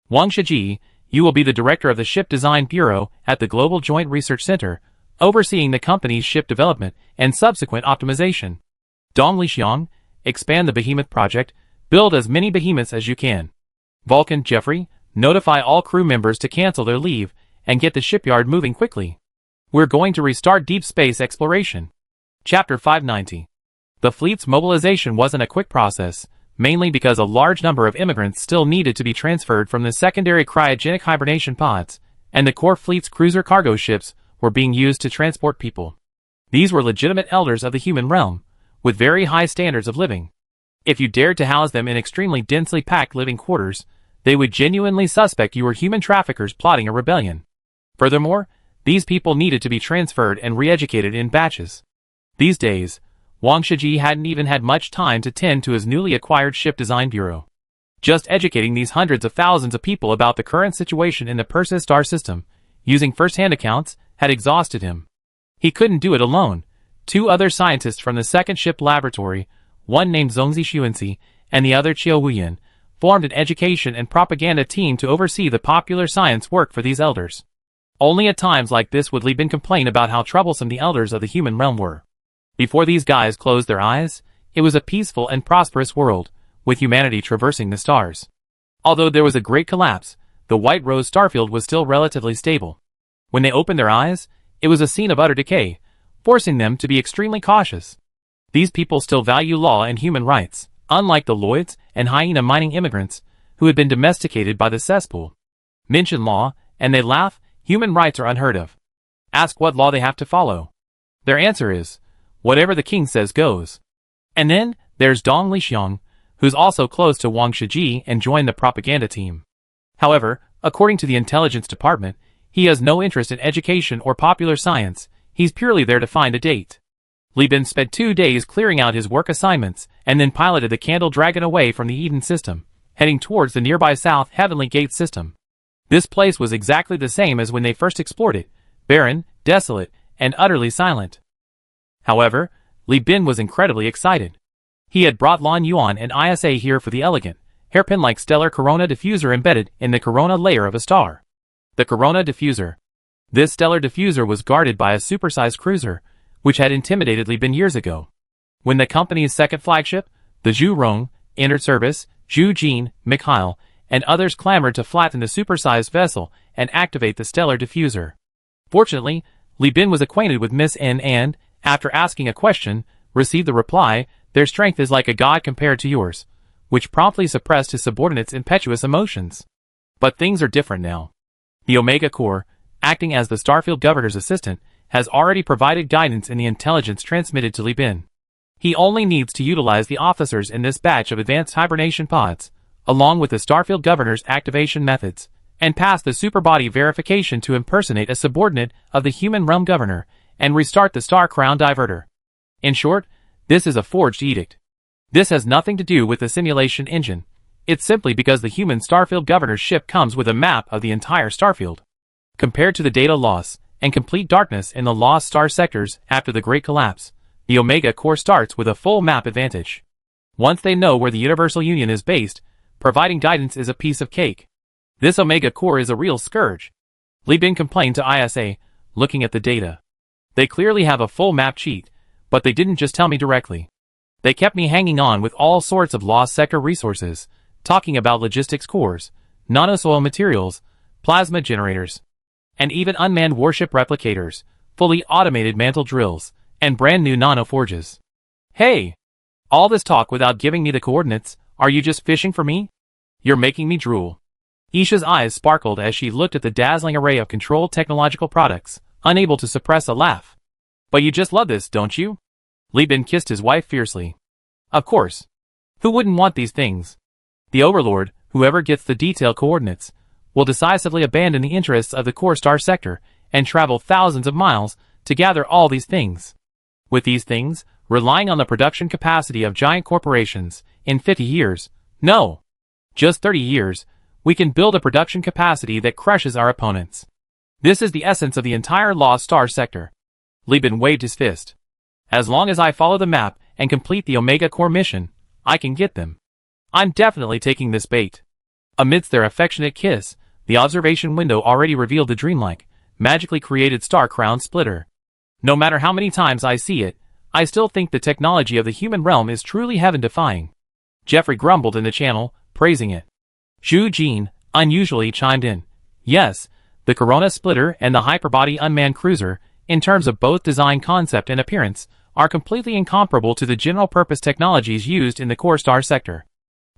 Wang Shiji, you will be the director of the Ship Design Bureau at the Global Joint Research Center, overseeing the company's ship development and subsequent optimization. Dong Lixiang, expand the Behemoth project, build as many behemoths as you can. Vulcan Jeffrey, notify all crew members to cancel their leave and get the shipyard moving quickly. We're going to restart deep space exploration. Chapter 590. The fleet's mobilization wasn't a quick process, mainly because a large number of immigrants still needed to be transferred from the secondary cryogenic hibernation pods, and the core fleet's cruiser cargo ships were being used to transport people. These were legitimate elders of the human realm, with very high standards of living. If you dared to house them in extremely densely packed living quarters, they would genuinely suspect you were human traffickers plotting a rebellion. Furthermore, these people needed to be transferred and re-educated in batches. These days, Wang Shiji hadn't even had much time to tend to his newly acquired Ship Design Bureau. Just educating these hundreds of thousands of people about the current situation in the Perseus star system, using first-hand accounts, had exhausted him. He couldn't do it alone. 2 other scientists from the second ship laboratory, one named Zhongzi Xuanxi and the other Qiu Wuyan, formed an education and propaganda team to oversee the popular science work for these elders. Only at times like this would Li Bin complain about how troublesome the elders of the human realm were. Before these guys closed their eyes, it was a peaceful and prosperous world, with humanity traversing the stars. Although there was a great collapse, the White Rose starfield was still relatively stable. When they opened their eyes, it was a scene of utter decay, forcing them to be extremely cautious. These people still value law and human rights, unlike the Lloyds and hyena mining immigrants, who had been domesticated by the cesspool. Mention law, and they laugh. Human rights are unheard of. Ask what law they have to follow. Their answer is, whatever the king says goes. And then, there's Dong Lixiang, who's also close to Wang Shiji and joined the propaganda team. However, according to the intelligence department, he has no interest in education or popular science. He's purely there to find a date. Li Bin spent 2 days clearing out his work assignments and then piloted the Candle Dragon away from the Eden system, heading towards the nearby South Heavenly Gate system. This place was exactly the same as when they first explored it, barren, desolate, and utterly silent. However, Li Bin was incredibly excited. He had brought Lan Yuan and ISA here for the elegant, hairpin-like stellar corona diffuser embedded in the corona layer of a star. The corona diffuser. This stellar diffuser was guarded by a supersized cruiser, which had intimidated Li Bin years ago. When the company's second flagship, the Zhu Rong, entered service, Zhu Jin, Mikhail, and others clamored to flatten the supersized vessel and activate the stellar diffuser. Fortunately, Li Bin was acquainted with Miss N and, after asking a question, received the reply, "Their strength is like a god compared to yours," which promptly suppressed his subordinates' impetuous emotions. But things are different now. The Omega Corps, acting as the Starfield Governor's assistant, has already provided guidance in the intelligence transmitted to Li Bin. He only needs to utilize the officers in this batch of advanced hibernation pods, along with the Starfield Governor's activation methods, and pass the superbody verification to impersonate a subordinate of the Human Realm Governor, and restart the Star Crown Diverter. In short, this is a forged edict. This has nothing to do with the simulation engine. It's simply because the human Starfield Governor's ship comes with a map of the entire Starfield. Compared to the data loss and complete darkness in the lost star sectors after the Great Collapse, the Omega Core starts with a full map advantage. Once they know where the Universal Union is based, providing guidance is a piece of cake. This Omega Core is a real scourge. Li Bin complained to ISA, looking at the data. They clearly have a full map cheat, but they didn't just tell me directly. They kept me hanging on with all sorts of lost sector resources, talking about logistics cores, nanosoil materials, plasma generators, and even unmanned warship replicators, fully automated mantle drills, and brand new nanoforges. Hey! All this talk without giving me the coordinates, are you just fishing for me? You're making me drool. Isha's eyes sparkled as she looked at the dazzling array of controlled technological products, unable to suppress a laugh. But you just love this, don't you? Li Bin kissed his wife fiercely. Of course. Who wouldn't want these things? The Overlord, whoever gets the detailed coordinates, will decisively abandon the interests of the core star sector and travel thousands of miles to gather all these things. With these things, relying on the production capacity of giant corporations, in 50 years, no, just 30 years, we can build a production capacity that crushes our opponents. This is the essence of the entire lost star sector. Li Bin waved his fist. As long as I follow the map and complete the Omega Core mission, I can get them. I'm definitely taking this bait. Amidst their affectionate kiss, the observation window already revealed the dreamlike, magically created star crown splitter. No matter how many times I see it, I still think the technology of the human realm is truly heaven-defying. Jeffrey grumbled in the channel, praising it. Zhu Jin, unusually, chimed in. Yes, the Corona Splitter and the Hyperbody Unmanned Cruiser, in terms of both design concept and appearance, are completely incomparable to the general-purpose technologies used in the core star sector.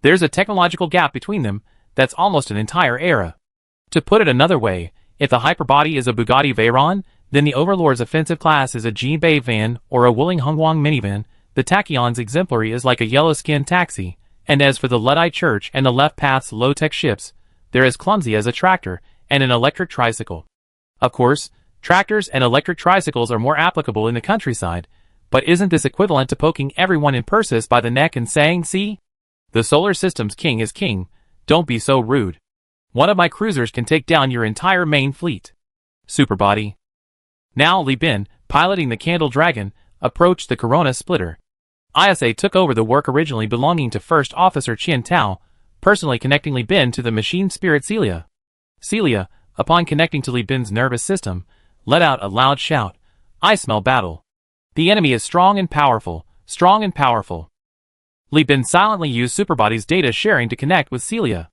There's a technological gap between them that's almost an entire era. To put it another way, if the Hyperbody is a Bugatti Veyron, then the Overlord's offensive class is a Jinbei van or a Wuling Hongguang minivan, the Tachyon's exemplary is like a yellow-skinned taxi, and as for the Luddite Church and the Left Path's low-tech ships, they're as clumsy as a tractor and an electric tricycle. Of course, tractors and electric tricycles are more applicable in the countryside, but isn't this equivalent to poking everyone in Persis by the neck and saying, see? The solar system's king is king, don't be so rude. One of my cruisers can take down your entire main fleet. Superbody. Now Li Bin, piloting the Candle Dragon, approached the Corona Splitter. ISA took over the work originally belonging to First Officer Qian Tao, personally connecting Li Bin to the machine spirit Celia. Celia, upon connecting to Li Bin's nervous system, let out a loud shout. I smell battle. The enemy is strong and powerful, strong and powerful. Li Bin silently used Superbody's data sharing to connect with Celia.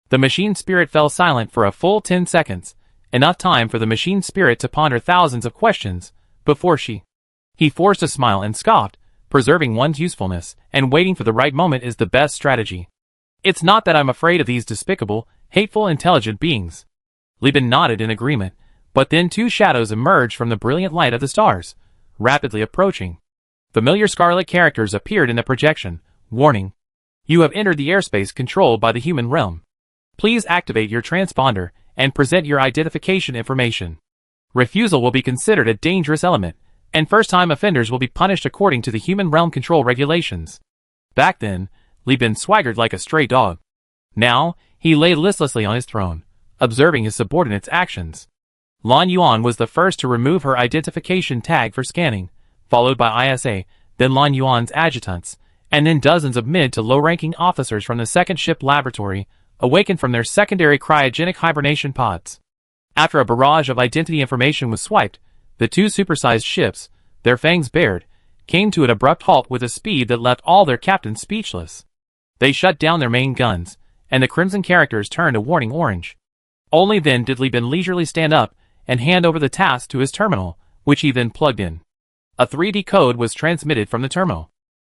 The machine spirit fell silent for a full 10 seconds, enough time for the machine spirit to ponder thousands of questions, before He forced a smile and scoffed, preserving one's usefulness and waiting for the right moment is the best strategy. It's not that I'm afraid of these despicable, hateful intelligent beings. Li Bin nodded in agreement, but then two shadows emerged from the brilliant light of the stars, rapidly approaching. Familiar scarlet characters appeared in the projection. Warning. You have entered the airspace controlled by the human realm. Please activate your transponder and present your identification information. Refusal will be considered a dangerous element, and first-time offenders will be punished according to the human realm control regulations. Back then, Li Bin swaggered like a stray dog. Now, he lay listlessly on his throne, observing his subordinates' actions. Lan Yuan was the first to remove her identification tag for scanning, followed by ISA, then Lan Yuan's adjutants, and then dozens of mid to low-ranking officers from the second ship laboratory, awakened from their secondary cryogenic hibernation pods. After a barrage of identity information was swiped, the two supersized ships, their fangs bared, came to an abrupt halt with a speed that left all their captains speechless. They shut down their main guns, and the crimson characters turned a warning orange. Only then did Li Bin leisurely stand up and hand over the task to his terminal, which he then plugged in. A 3D code was transmitted from the terminal.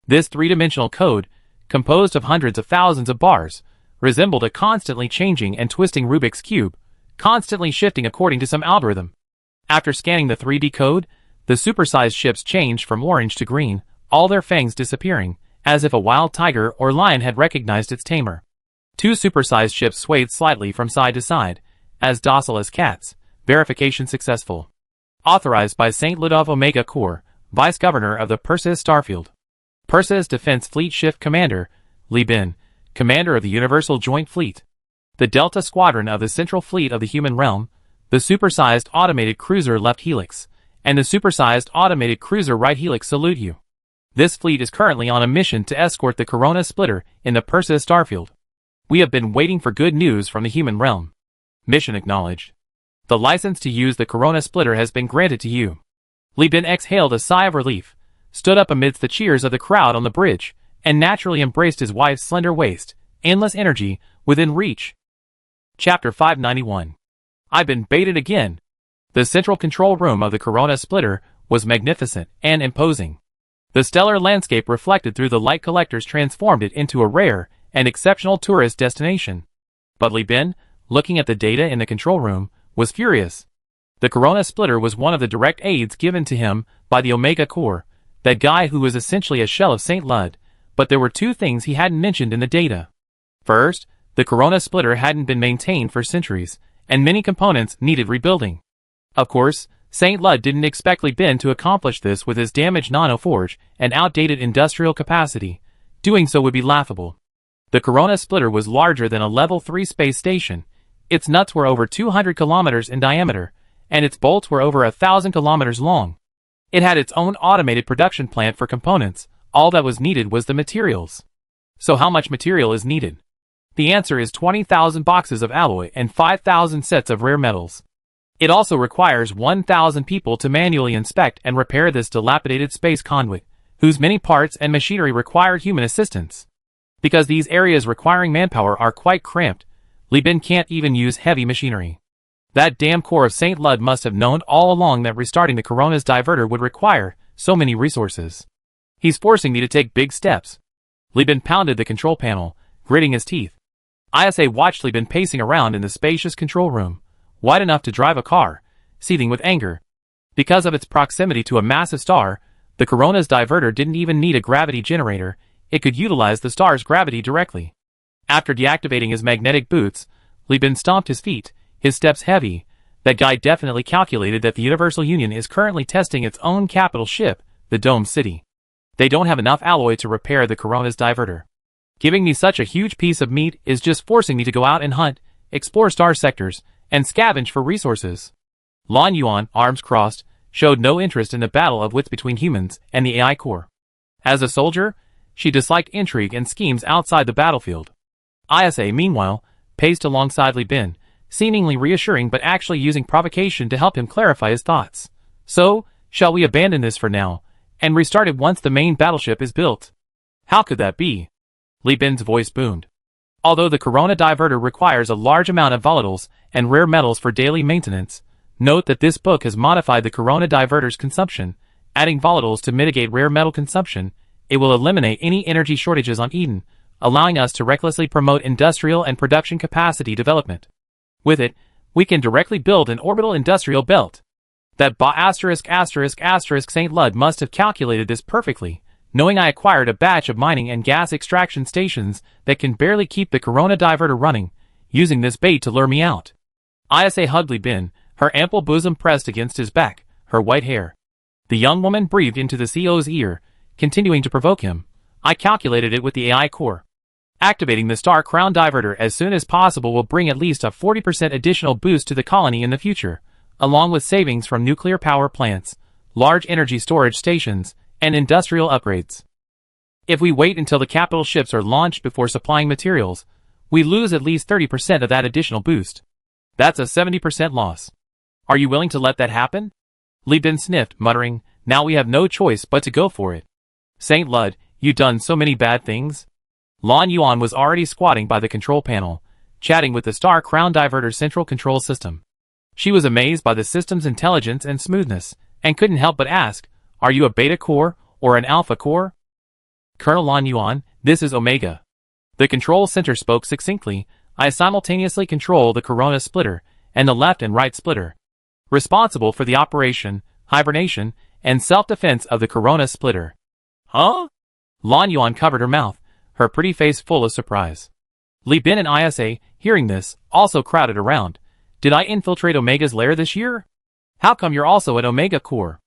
This three-dimensional code, composed of hundreds of thousands of bars, resembled a constantly changing and twisting Rubik's Cube, constantly shifting according to some algorithm. After scanning the 3D code, the supersized ships changed from orange to green, all their fangs disappearing, as if a wild tiger or lion had recognized its tamer. Two supersized ships swayed slightly from side to side, as docile as cats. Verification successful. Authorized by St. Ludov Omega Corps, Vice Governor of the Persis Starfield. Persis Defense Fleet Shift Commander, Li Bin, Commander of the Universal Joint Fleet. The Delta Squadron of the Central Fleet of the Human Realm, the supersized automated cruiser Left Helix, and the supersized automated cruiser Right Helix salute you. This fleet is currently on a mission to escort the Corona Splitter in the Persis Starfield. We have been waiting for good news from the human realm. Mission acknowledged. The license to use the Corona splitter has been granted to you. Li Bin exhaled a sigh of relief, stood up amidst the cheers of the crowd on the bridge, and naturally embraced his wife's slender waist, endless energy, within reach. Chapter 591. I've been baited again. The central control room of the Corona splitter was magnificent and imposing. The stellar landscape reflected through the light collectors transformed it into a rare and exceptional tourist destination. But Li Bin, looking at the data in the control room, was furious. The Corona splitter was one of the direct aids given to him by the Omega Core, that guy who was essentially a shell of St. Lud, but there were two things he hadn't mentioned in the data. First, the Corona splitter hadn't been maintained for centuries, and many components needed rebuilding. Of course, St. Lud didn't expect Li Bin to accomplish this with his damaged nanoforge and outdated industrial capacity. Doing so would be laughable. The Corona splitter was larger than a Level 3 space station. Its nuts were over 200 kilometers in diameter, and its bolts were over 1,000 kilometers long. It had its own automated production plant for components. All that was needed was the materials. So how much material is needed? The answer is 20,000 boxes of alloy and 5,000 sets of rare metals. It also requires 1,000 people to manually inspect and repair this dilapidated space conduit, whose many parts and machinery require human assistance. Because these areas requiring manpower are quite cramped, Li Bin can't even use heavy machinery. That damn core of St. Lud must have known all along that restarting the Corona's diverter would require so many resources. He's forcing me to take big steps. Li Bin pounded the control panel, gritting his teeth. ISA watched Li Bin pacing around in the spacious control room, wide enough to drive a car, seething with anger. Because of its proximity to a massive star, the Corona's diverter didn't even need a gravity generator. It could utilize the star's gravity directly. After deactivating his magnetic boots, Li Bin stomped his feet, his steps heavy. That guy definitely calculated that the Universal Union is currently testing its own capital ship, the Dome City. They don't have enough alloy to repair the Corona's diverter. Giving me such a huge piece of meat is just forcing me to go out and hunt, explore star sectors, and scavenge for resources. Lan Yuan, arms crossed, showed no interest in the battle of wits between humans and the AI core. As a soldier, she disliked intrigue and schemes outside the battlefield. ISA, meanwhile, paced alongside Li Bin, seemingly reassuring but actually using provocation to help him clarify his thoughts. So, shall we abandon this for now, and restart it once the main battleship is built? How could that be? Li Bin's voice boomed. Although the Corona diverter requires a large amount of volatiles and rare metals for daily maintenance, note that this book has modified the Corona diverter's consumption, adding volatiles to mitigate rare metal consumption. It will eliminate any energy shortages on Eden, allowing us to recklessly promote industrial and production capacity development. With it, we can directly build an orbital industrial belt. That St. Lud must have calculated this perfectly, knowing I acquired a batch of mining and gas extraction stations that can barely keep the Corona diverter running, using this bait to lure me out. ISA hugged Li Bin, her ample bosom pressed against his back, her white hair. The young woman breathed into the CO's ear, continuing to provoke him. I calculated it with the AI core. Activating the Star Crown diverter as soon as possible will bring at least a 40% additional boost to the colony in the future, along with savings from nuclear power plants, large energy storage stations, and industrial upgrades. If we wait until the capital ships are launched before supplying materials, we lose at least 30% of that additional boost. That's a 70% loss. Are you willing to let that happen? Li Bin sniffed, muttering, now we have no choice but to go for it. St. Lud, you done so many bad things? Lan Yuan was already squatting by the control panel, chatting with the Star Crown diverter's central control system. She was amazed by the system's intelligence and smoothness, and couldn't help but ask, are you a beta core or an alpha core? Colonel Lan Yuan, this is Omega. The control center spoke succinctly. I simultaneously control the Corona splitter and the left and right splitter, responsible for the operation, hibernation, and self-defense of the Corona splitter. Huh? Lan Yuan covered her mouth, her pretty face full of surprise. Li Bin and ISA, hearing this, also crowded around. Did I infiltrate Omega's lair this year? How come you're also an Omega core?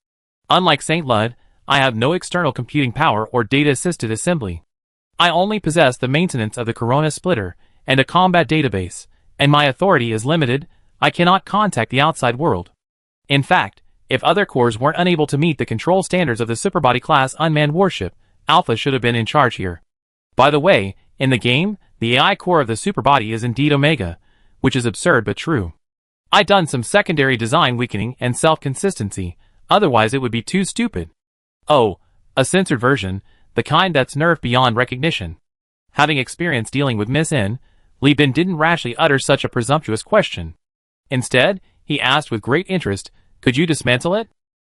Unlike St. Lud, I have no external computing power or data-assisted assembly. I only possess the maintenance of the Corona splitter and a combat database, and my authority is limited. I cannot contact the outside world. In fact, if other cores weren't unable to meet the control standards of the Superbody-class unmanned warship, Alpha should have been in charge here. By the way, in the game, the AI core of the Superbody is indeed Omega, which is absurd but true. I done some secondary design weakening and self-consistency, otherwise it would be too stupid. Oh, a censored version, the kind that's nerfed beyond recognition. Having experience dealing with Miss N, Li Bin didn't rashly utter such a presumptuous question. Instead, he asked with great interest, could you dismantle it?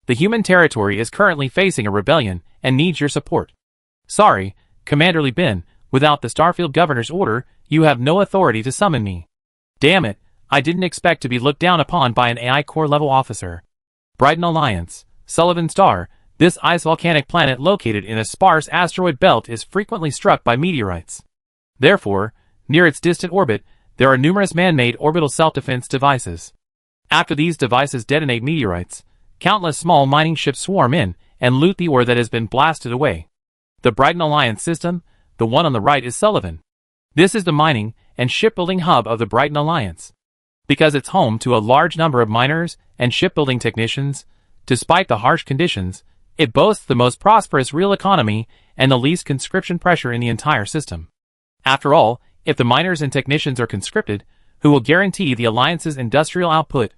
The human territory is currently facing a rebellion and needs your support. Sorry, Commander Li Bin, without the Starfield Governor's order, you have no authority to summon me. Damn it, I didn't expect to be looked down upon by an AI Corps level officer. Brighton Alliance, Sullivan Star, this ice volcanic planet located in a sparse asteroid belt is frequently struck by meteorites. Therefore, near its distant orbit, there are numerous man-made orbital self-defense devices. After these devices detonate meteorites, countless small mining ships swarm in and loot the ore that has been blasted away. The Brighton Alliance system, the one on the right, is Sullivan. This is the mining and shipbuilding hub of the Brighton Alliance. Because it's home to a large number of miners and shipbuilding technicians, despite the harsh conditions, it boasts the most prosperous real economy and the least conscription pressure in the entire system. After all, if the miners and technicians are conscripted, who will guarantee the Alliance's industrial output?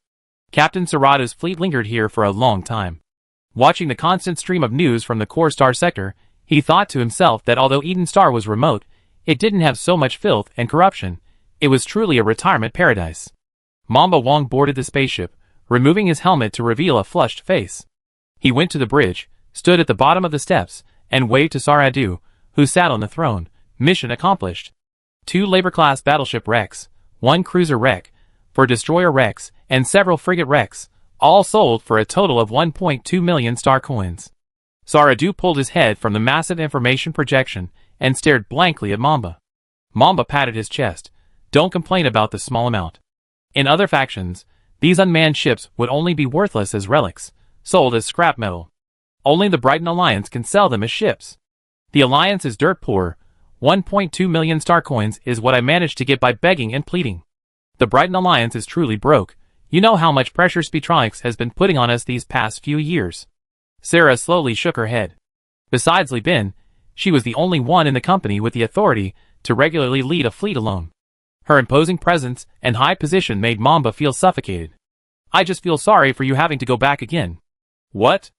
Captain Serado's fleet lingered here for a long time. Watching the constant stream of news from the core star sector, he thought to himself that although Eden Star was remote, it didn't have so much filth and corruption. It was truly a retirement paradise. Mamba Wong boarded the spaceship, removing his helmet to reveal a flushed face. He went to the bridge, stood at the bottom of the steps, and waved to Saradu, who sat on the throne. Mission accomplished. 2 labor-class battleship wrecks, 1 cruiser wreck, 4 destroyer wrecks, and several frigate wrecks, all sold for a total of 1.2 million star coins. Saradu pulled his head from the massive information projection and stared blankly at Mamba. Mamba patted his chest. Don't complain about the small amount. In other factions, these unmanned ships would only be worthless as relics, sold as scrap metal. Only the Brighton Alliance can sell them as ships. The Alliance is dirt poor. 1.2 million star coins is what I managed to get by begging and pleading. The Brighton Alliance is truly broke. You know how much pressure Speetronics has been putting on us these past few years. Sarah slowly shook her head. Besides Li Bin, she was the only one in the company with the authority to regularly lead a fleet alone. Her imposing presence and high position made Mamba feel suffocated. I just feel sorry for you having to go back again. What?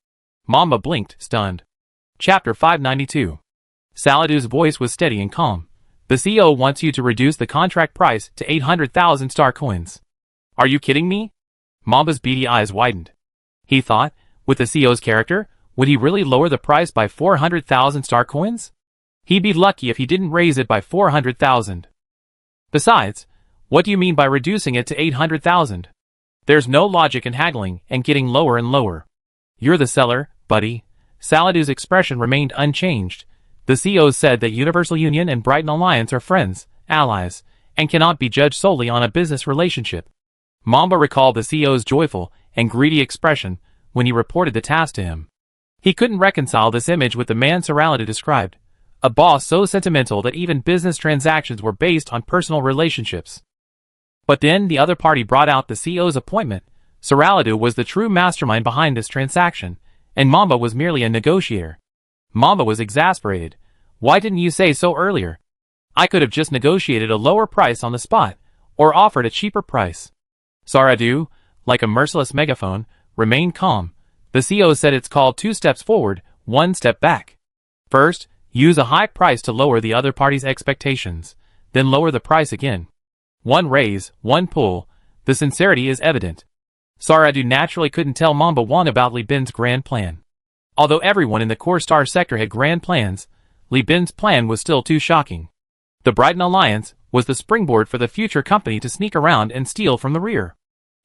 Mamba blinked, stunned. Chapter 592. Saladu's voice was steady and calm. The CEO wants you to reduce the contract price to 800,000 star coins. Are you kidding me? Mamba's beady eyes widened. He thought, with the CEO's character, would he really lower the price by 400,000 star coins? He'd be lucky if he didn't raise it by 400,000. Besides, what do you mean by reducing it to 800,000? There's no logic in haggling and getting lower and lower. You're the seller, buddy. Saladu's expression remained unchanged. The CEO said that Universal Union and Brighton Alliance are friends, allies, and cannot be judged solely on a business relationship. Mamba recalled the CEO's joyful and greedy expression when he reported the task to him. He couldn't reconcile this image with the man Saraladu described, a boss so sentimental that even business transactions were based on personal relationships. But then the other party brought out the CEO's appointment. Saraladu was the true mastermind behind this transaction, and Mamba was merely a negotiator. Mamba was exasperated. Why didn't you say so earlier? I could have just negotiated a lower price on the spot, or offered a cheaper price. Saradu, like a merciless megaphone, remained calm. The CEO said it's called 2 steps forward, 1 step back. First, use a high price to lower the other party's expectations, then lower the price again. 1 raise, 1 pull. The sincerity is evident. Saradu naturally couldn't tell Mamba Wong about Li Bin's grand plan. Although everyone in the core star sector had grand plans, Li Bin's plan was still too shocking. The Brighton Alliance was the springboard for the future company to sneak around and steal from the rear.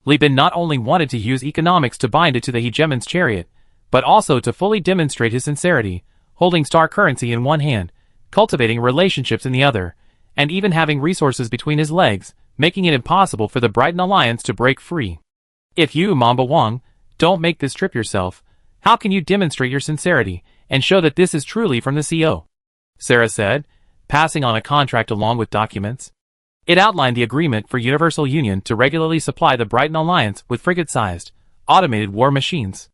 Li Bin not only wanted to use economics to bind it to the hegemon's chariot, but also to fully demonstrate his sincerity, holding star currency in one hand, cultivating relationships in the other, and even having resources between his legs, making it impossible for the Brighton Alliance to break free. If you, Mamba Wong, don't make this trip yourself, how can you demonstrate your sincerity and show that this is truly from the CEO? Sarah said, passing on a contract along with documents. It outlined the agreement for Universal Union to regularly supply the Brighton Alliance with frigate-sized, automated war machines.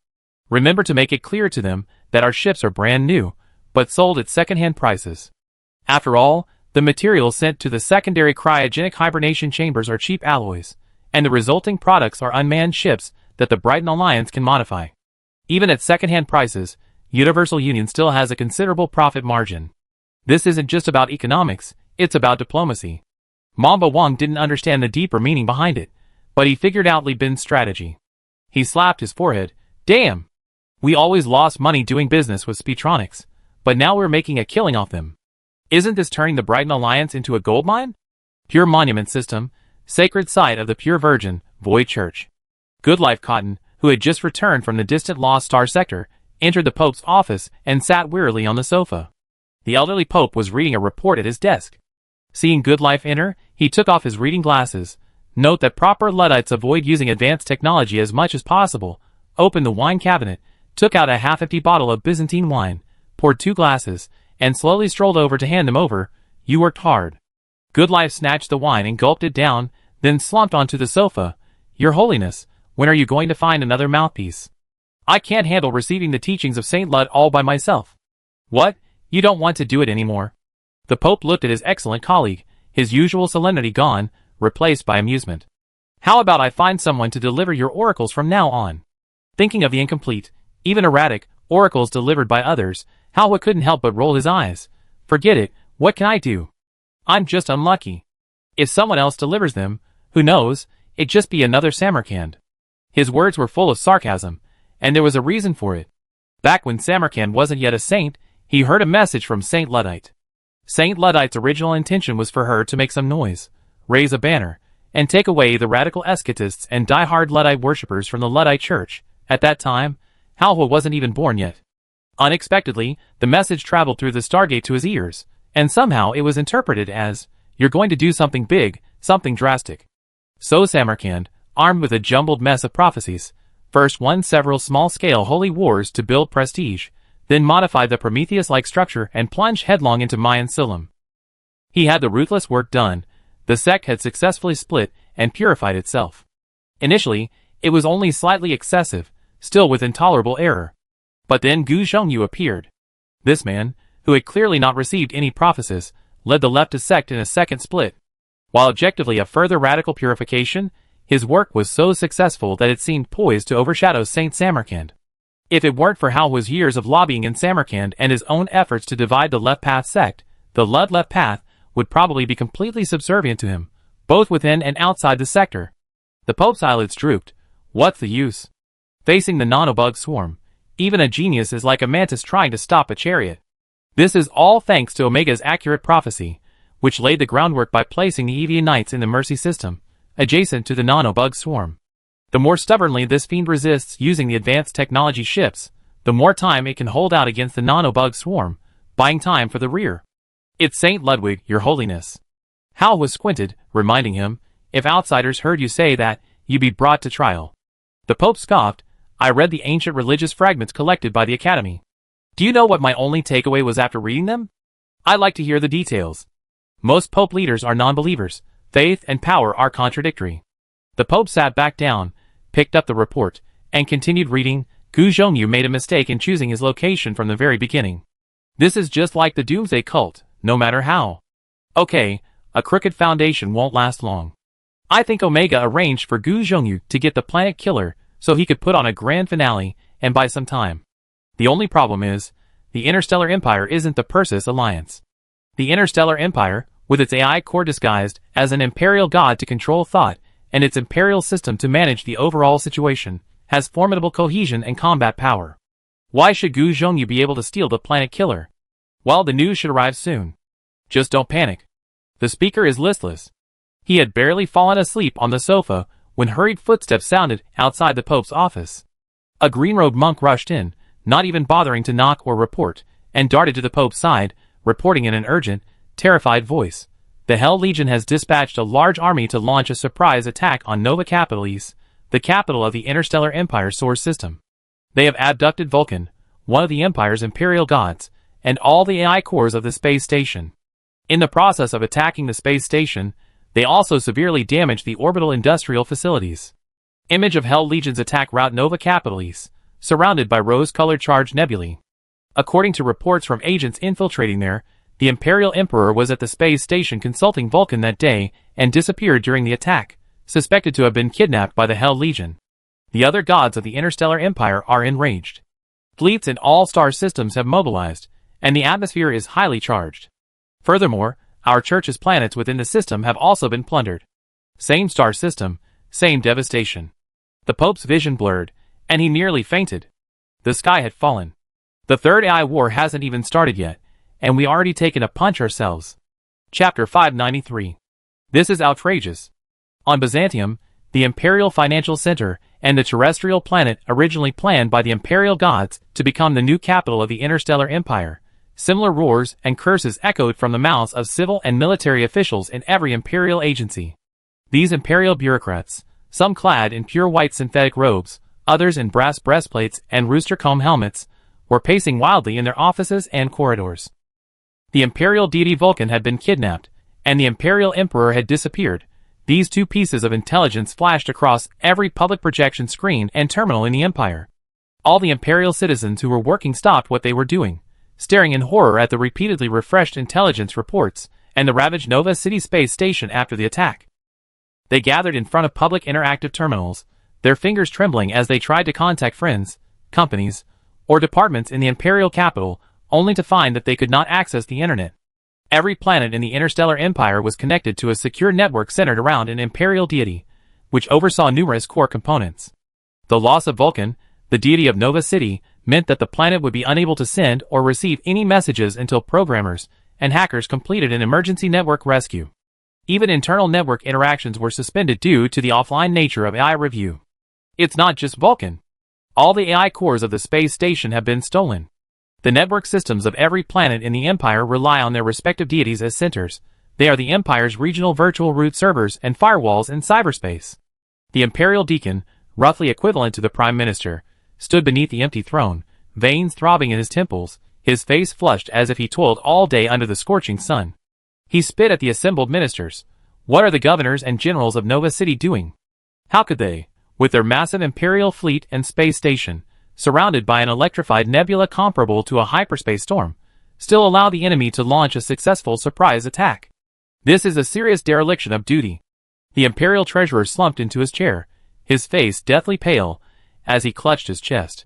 Remember to make it clear to them that our ships are brand new, but sold at second-hand prices. After all, the materials sent to the secondary cryogenic hibernation chambers are cheap alloys, and the resulting products are unmanned ships that the Brighton Alliance can modify. Even at second-hand prices, Universal Union still has a considerable profit margin. This isn't just about economics, it's about diplomacy. Mamba Wang didn't understand the deeper meaning behind it, but he figured out Li Bin's strategy. He slapped his forehead. Damn! We always lost money doing business with Speedtronics, but now we're making a killing off them. Isn't this turning the Brighton Alliance into a gold mine? Pure Monument System, sacred site of the Pure Virgin, Void Church. Goodlife Cotton, who had just returned from the distant Lost Star sector, entered the Pope's office and sat wearily on the sofa. The elderly Pope was reading a report at his desk. Seeing Goodlife enter, he took off his reading glasses. Note that proper Luddites avoid using advanced technology as much as possible. Opened the wine cabinet, took out a half-empty bottle of Byzantine wine, poured 2 glasses, and slowly strolled over to hand them over. You worked hard. Goodlife snatched the wine and gulped it down, then slumped onto the sofa. Your Holiness, when are you going to find another mouthpiece? I can't handle receiving the teachings of Saint Lud all by myself. What? You don't want to do it anymore? The Pope looked at his excellent colleague, his usual solemnity gone, replaced by amusement. How about I find someone to deliver your oracles from now on? Thinking of the incomplete, even erratic, oracles delivered by others, Halwa couldn't help but roll his eyes. Forget it, what can I do? I'm just unlucky. If someone else delivers them, who knows, it'd just be another Samarkand. His words were full of sarcasm, and there was a reason for it. Back when Samarkand wasn't yet a saint, he heard a message from Saint Luddite. Saint Luddite's original intention was for her to make some noise, raise a banner, and take away the radical Escatists and die-hard Luddite worshippers from the Luddite Church. At that time, Halwa wasn't even born yet. Unexpectedly, the message traveled through the Stargate to his ears, and somehow it was interpreted as, "You're going to do something big, something drastic." So Samarkand, armed with a jumbled mess of prophecies, first won several small-scale holy wars to build prestige, then modified the Prometheus-like structure and plunged headlong into Mayan Silim. He had the ruthless work done. The sect had successfully split and purified itself. Initially, it was only slightly excessive, still with intolerable error. But then Gu Zhongyu appeared. This man, who had clearly not received any prophecies, led the leftist sect in a second split. While objectively a further radical purification, his work was so successful that it seemed poised to overshadow Saint Samarkand. If it weren't for Halwa's years of lobbying in Samarkand and his own efforts to divide the Left Path sect, the Lud Left Path would probably be completely subservient to him, both within and outside the sector. The Pope's eyelids drooped. What's the use? Facing the nanobug swarm, even a genius is like a mantis trying to stop a chariot. This is all thanks to Omega's accurate prophecy, which laid the groundwork by placing the Evian Knights in the Mercy system, adjacent to the nanobug swarm. The more stubbornly this fiend resists using the advanced technology ships, the more time it can hold out against the nanobug swarm, buying time for the rear. It's Saint Ludwig, Your Holiness. Hal was squinted, reminding him, if outsiders heard you say that, you'd be brought to trial. The Pope scoffed. I read the ancient religious fragments collected by the Academy. Do you know what my only takeaway was after reading them? I'd like to hear the details. Most Pope leaders are non-believers. Faith and power are contradictory. The Pope sat back down, picked up the report, and continued reading. Gu Zhongyu made a mistake in choosing his location from the very beginning. This is just like the Doomsday Cult, no matter how. Okay, a crooked foundation won't last long. I think Omega arranged for Gu Zhongyu to get the planet killer so he could put on a grand finale and buy some time. The only problem is, the Interstellar Empire isn't the Persis Alliance. The Interstellar Empire, with its AI core disguised as an imperial god to control thought, and its imperial system to manage the overall situation, has formidable cohesion and combat power. Why should Gu Zhongyu be able to steal the planet killer? Well, the news should arrive soon. Just don't panic. The speaker is listless. He had barely fallen asleep on the sofa when hurried footsteps sounded outside the Pope's office. A green-robed monk rushed in, not even bothering to knock or report, and darted to the Pope's side, reporting in an urgent, terrified voice. The Hell Legion has dispatched a large army to launch a surprise attack on Nova Capitolis, the capital of the Interstellar Empire source system. They have abducted Vulcan, one of the Empire's imperial gods, and all the AI cores of the space station. In the process of attacking the space station, they also severely damaged the orbital industrial facilities. Image of Hell Legion's attack route Nova Capitolis, surrounded by rose-colored charged nebulae. According to reports from agents infiltrating there, the Imperial Emperor was at the space station consulting Vulcan that day and disappeared during the attack, suspected to have been kidnapped by the Hell Legion. The other gods of the Interstellar Empire are enraged. Fleets in all star systems have mobilized, and the atmosphere is highly charged. Furthermore, our church's planets within the system have also been plundered. Same star system, same devastation. The Pope's vision blurred, and he nearly fainted. The sky had fallen. The third AI war hasn't even started yet, and we already taken a punch ourselves. Chapter 593. This is outrageous. On Byzantium, the imperial financial center, and the terrestrial planet originally planned by the imperial gods to become the new capital of the Interstellar Empire, similar roars and curses echoed from the mouths of civil and military officials in every imperial agency. These imperial bureaucrats, some clad in pure white synthetic robes, others in brass breastplates and rooster-comb helmets, were pacing wildly in their offices and corridors. The imperial deity Vulcan had been kidnapped, and the imperial emperor had disappeared. These two pieces of intelligence flashed across every public projection screen and terminal in the empire. All the imperial citizens who were working stopped what they were doing, staring in horror at the repeatedly refreshed intelligence reports and the ravaged Nova City space station after the attack. They gathered in front of public interactive terminals, their fingers trembling as they tried to contact friends, companies, or departments in the imperial capital, only to find that they could not access the internet. Every planet in the Interstellar Empire was connected to a secure network centered around an imperial deity, which oversaw numerous core components. The loss of Vulcan, the deity of Nova City, meant that the planet would be unable to send or receive any messages until programmers and hackers completed an emergency network rescue. Even internal network interactions were suspended due to the offline nature of AI review. It's not just Vulcan. All the AI cores of the space station have been stolen. The network systems of every planet in the Empire rely on their respective deities as centers. They are the Empire's regional virtual root servers and firewalls in cyberspace. The Imperial Deacon, roughly equivalent to the Prime Minister, stood beneath the empty throne, veins throbbing in his temples, his face flushed as if he toiled all day under the scorching sun. He spit at the assembled ministers. What are the governors and generals of Nova City doing? How could they, with their massive Imperial fleet and space station, surrounded by an electrified nebula comparable to a hyperspace storm, still allow the enemy to launch a successful surprise attack? This is a serious dereliction of duty. The Imperial Treasurer slumped into his chair, his face deathly pale, as he clutched his chest.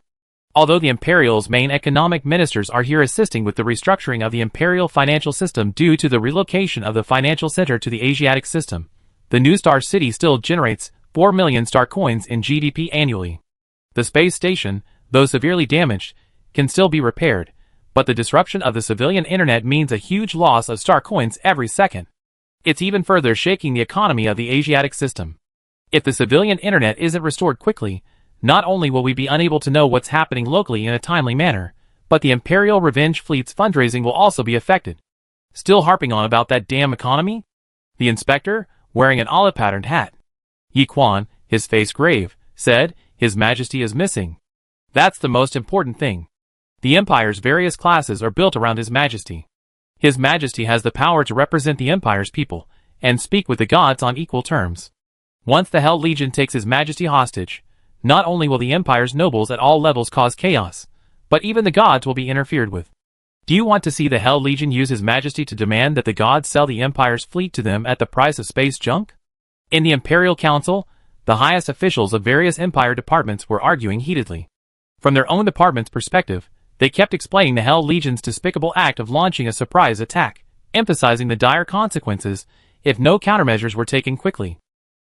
Although the Imperial's main economic ministers are here assisting with the restructuring of the Imperial financial system due to the relocation of the financial center to the Asiatic system, the new Star City still generates 4 million star coins in GDP annually. The space station, though severely damaged, can still be repaired, but the disruption of the civilian internet means a huge loss of star coins every second. It's even further shaking the economy of the Asiatic system. If the civilian internet isn't restored quickly, not only will we be unable to know what's happening locally in a timely manner, but the Imperial Revenge Fleet's fundraising will also be affected. Still harping on about that damn economy? The inspector, wearing an olive-patterned hat, Yi Quan, his face grave, said, "His Majesty is missing. That's the most important thing. The Empire's various classes are built around His Majesty. His Majesty has the power to represent the Empire's people, and speak with the gods on equal terms. Once the Hell Legion takes His Majesty hostage, not only will the Empire's nobles at all levels cause chaos, but even the gods will be interfered with. Do you want to see the Hell Legion use His Majesty to demand that the gods sell the Empire's fleet to them at the price of space junk?" In the Imperial Council, the highest officials of various Empire departments were arguing heatedly. From their own department's perspective, they kept explaining the Hell Legion's despicable act of launching a surprise attack, emphasizing the dire consequences if no countermeasures were taken quickly.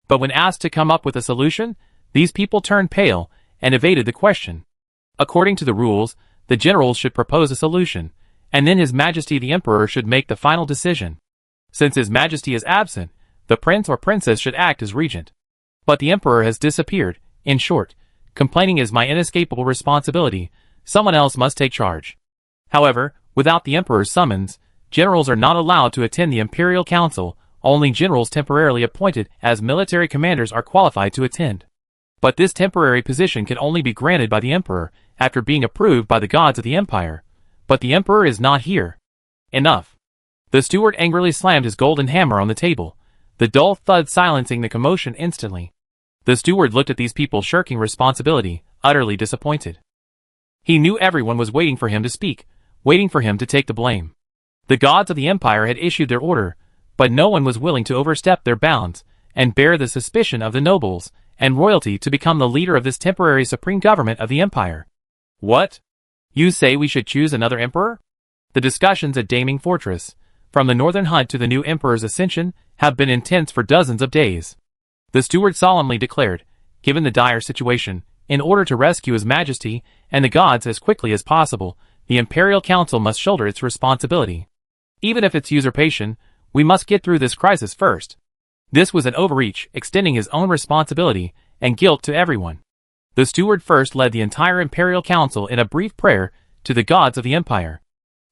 But when asked to come up with a solution, these people turned pale and evaded the question. According to the rules, the generals should propose a solution, and then His Majesty the Emperor should make the final decision. Since His Majesty is absent, the prince or princess should act as regent. But the Emperor has disappeared. In short, complaining is my inescapable responsibility. Someone else must take charge. However, without the Emperor's summons, generals are not allowed to attend the Imperial Council. Only generals temporarily appointed as military commanders are qualified to attend. But this temporary position can only be granted by the Emperor after being approved by the gods of the Empire. But the Emperor is not here. Enough. The steward angrily slammed his golden hammer on the table, the dull thud silencing the commotion instantly. The steward looked at these people shirking responsibility, utterly disappointed. He knew everyone was waiting for him to speak, waiting for him to take the blame. The gods of the Empire had issued their order, but no one was willing to overstep their bounds and bear the suspicion of the nobles and royalty to become the leader of this temporary supreme government of the empire. What? You say we should choose another emperor? The discussions at Daming Fortress, from the northern hunt to the new emperor's ascension, have been intense for dozens of days. The steward solemnly declared, given the dire situation, in order to rescue His Majesty and the gods as quickly as possible, the Imperial Council must shoulder its responsibility. Even if it's usurpation, we must get through this crisis first. This was an overreach, extending his own responsibility and guilt to everyone. The steward first led the entire Imperial Council in a brief prayer to the gods of the Empire.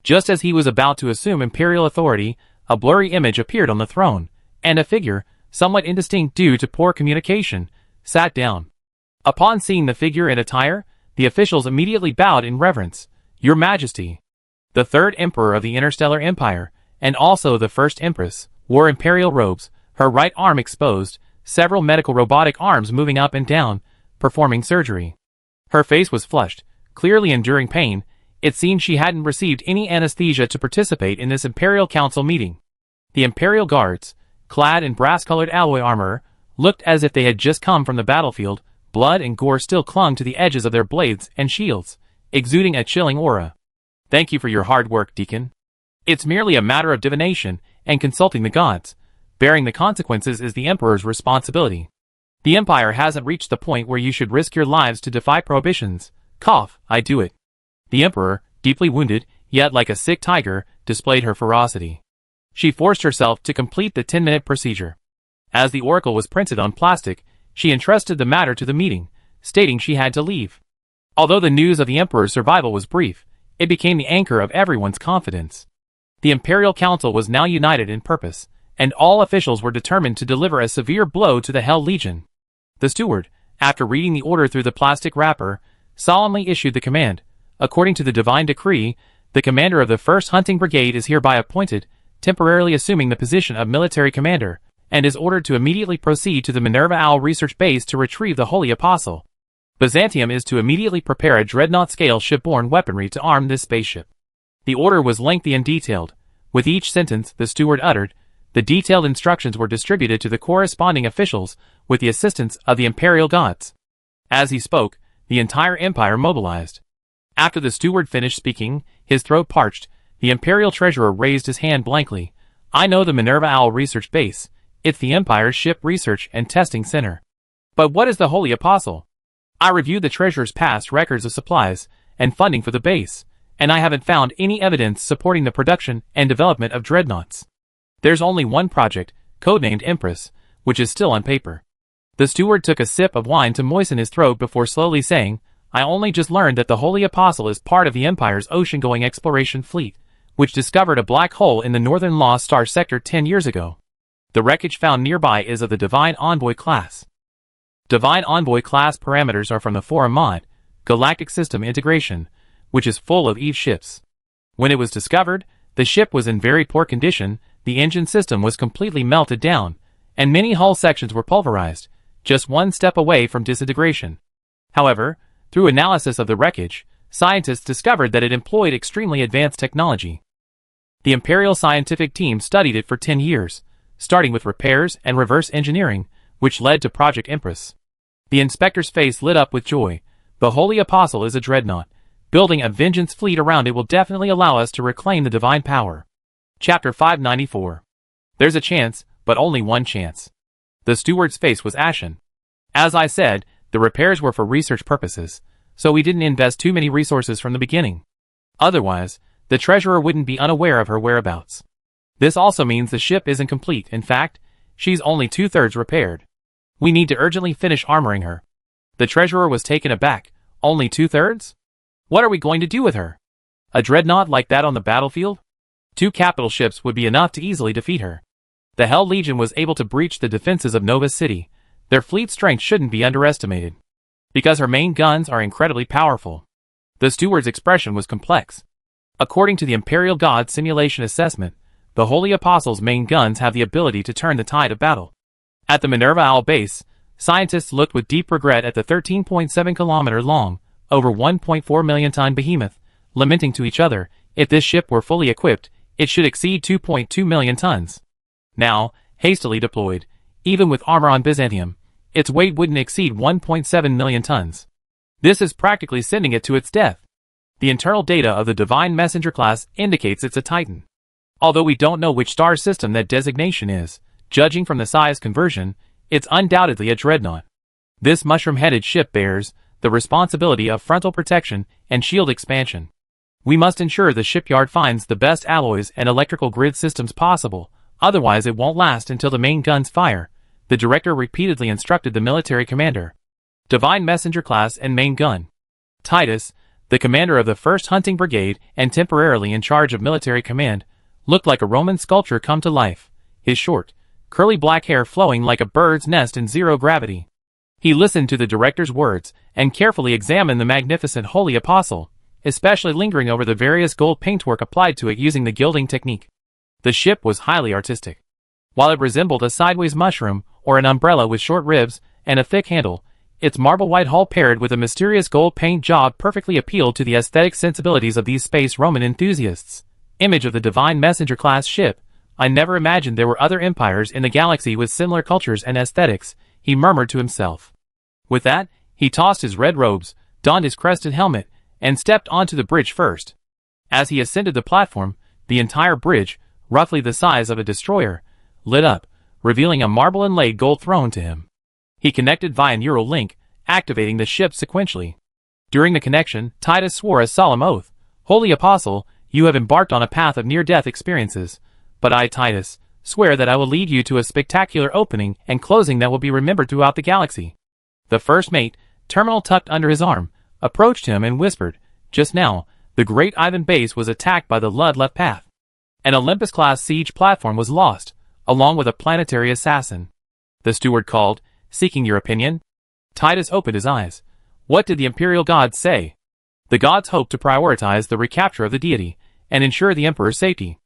Just as he was about to assume imperial authority, a blurry image appeared on the throne, and a figure, somewhat indistinct due to poor communication, sat down. Upon seeing the figure in attire, the officials immediately bowed in reverence. Your Majesty. The third emperor of the Interstellar Empire, and also the first empress, wore imperial robes, her right arm exposed, several medical robotic arms moving up and down, performing surgery. Her face was flushed, clearly enduring pain. It seemed she hadn't received any anesthesia to participate in this Imperial Council meeting. The Imperial Guards, clad in brass-colored alloy armor, looked as if they had just come from the battlefield. Blood and gore still clung to the edges of their blades and shields, exuding a chilling aura. Thank you for your hard work, Deacon. It's merely a matter of divination and consulting the gods. Bearing the consequences is the Emperor's responsibility. The Empire hasn't reached the point where you should risk your lives to defy prohibitions. Cough, I do it. The Emperor, deeply wounded, yet like a sick tiger, displayed her ferocity. She forced herself to complete the 10-minute procedure. As the oracle was printed on plastic, she entrusted the matter to the meeting, stating she had to leave. Although the news of the Emperor's survival was brief, it became the anchor of everyone's confidence. The Imperial Council was now united in purpose, and all officials were determined to deliver a severe blow to the Hell Legion. The steward, after reading the order through the plastic wrapper, solemnly issued the command. According to the divine decree, the commander of the 1st Hunting Brigade is hereby appointed, temporarily assuming the position of military commander, and is ordered to immediately proceed to the Minerva Owl research base to retrieve the Holy Apostle. Byzantium is to immediately prepare a dreadnought-scale shipborne weaponry to arm this spaceship. The order was lengthy and detailed. With each sentence the steward uttered, the detailed instructions were distributed to the corresponding officials with the assistance of the imperial gods. As he spoke, the entire empire mobilized. After the steward finished speaking, his throat parched, the imperial treasurer raised his hand blankly. I know the Minerva Owl research base. It's the Empire's ship research and testing center. But what is the Holy Apostle? I reviewed the treasurer's past records of supplies and funding for the base, and I haven't found any evidence supporting the production and development of dreadnoughts. There's only one project, codenamed Empress, which is still on paper. The steward took a sip of wine to moisten his throat before slowly saying, I only just learned that the Holy Apostle is part of the Empire's ocean-going exploration fleet, which discovered a black hole in the northern Lost Star sector 10 years ago. The wreckage found nearby is of the Divine Envoy class. Divine Envoy class parameters are from the Forum mod, Galactic System Integration, which is full of Eve ships. When it was discovered, the ship was in very poor condition, the engine system was completely melted down, and many hull sections were pulverized, just one step away from disintegration. However, through analysis of the wreckage, scientists discovered that it employed extremely advanced technology. The Imperial scientific team studied it for 10 years, starting with repairs and reverse engineering, which led to Project Empress. The inspector's face lit up with joy. The Holy Apostle is a dreadnought. Building a vengeance fleet around it will definitely allow us to reclaim the divine power. Chapter 594. There's a chance, but only one chance. The steward's face was ashen. As I said, the repairs were for research purposes, so we didn't invest too many resources from the beginning. Otherwise, the treasurer wouldn't be unaware of her whereabouts. This also means the ship isn't complete. In fact, she's only 2/3 repaired. We need to urgently finish armoring her. The treasurer was taken aback. Only 2/3? What are we going to do with her? A dreadnought like that on the battlefield? 2 capital ships would be enough to easily defeat her. The Hell Legion was able to breach the defenses of Nova City. Their fleet strength shouldn't be underestimated. Because her main guns are incredibly powerful. The steward's expression was complex. According to the Imperial God simulation assessment, the Holy Apostle's main guns have the ability to turn the tide of battle. At the Minerva Owl base, scientists looked with deep regret at the 13.7-kilometer long, over 1.4 million ton behemoth, lamenting to each other, if this ship were fully equipped, it should exceed 2.2 million tons. Now, hastily deployed, Even with armor on Byzantium, its weight wouldn't exceed 1.7 million tons. This is practically sending it to its death. The internal data of the Divine Messenger class indicates it's a Titan. Although we don't know which star system that designation is, judging from the size conversion, it's undoubtedly a dreadnought. This mushroom-headed ship bears the responsibility of frontal protection and shield expansion. We must ensure the shipyard finds the best alloys and electrical grid systems possible, otherwise it won't last until the main guns fire, the director repeatedly instructed the military commander. Divine Messenger class and main gun. Titus, the commander of the 1st Hunting Brigade and temporarily in charge of military command, looked like a Roman sculpture come to life, his short, curly black hair flowing like a bird's nest in zero gravity. He listened to the director's words and carefully examined the magnificent Holy Apostle, especially lingering over the various gold paintwork applied to it using the gilding technique. The ship was highly artistic. While it resembled a sideways mushroom or an umbrella with short ribs and a thick handle, its marble-white hull paired with a mysterious gold paint job perfectly appealed to the aesthetic sensibilities of these space Roman enthusiasts. Image of the Divine Messenger class ship. I never imagined there were other empires in the galaxy with similar cultures and aesthetics, he murmured to himself. With that, he tossed his red robes, donned his crested helmet, and stepped onto the bridge first. As he ascended the platform, the entire bridge, roughly the size of a destroyer, lit up, revealing a marble-inlaid gold throne to him. He connected via neural link, activating the ship sequentially. During the connection, Titus swore a solemn oath. Holy Apostle, you have embarked on a path of near-death experiences, but I, Titus, swear that I will lead you to a spectacular opening and closing that will be remembered throughout the galaxy. The first mate, terminal tucked under his arm, approached him and whispered, just now, the great Ivan base was attacked by the Lud-left path. An Olympus-class siege platform was lost, along with a planetary assassin. The steward called, seeking your opinion. Titus opened his eyes. What did the imperial gods say? The gods hoped to prioritize the recapture of the deity and ensure the emperor's safety.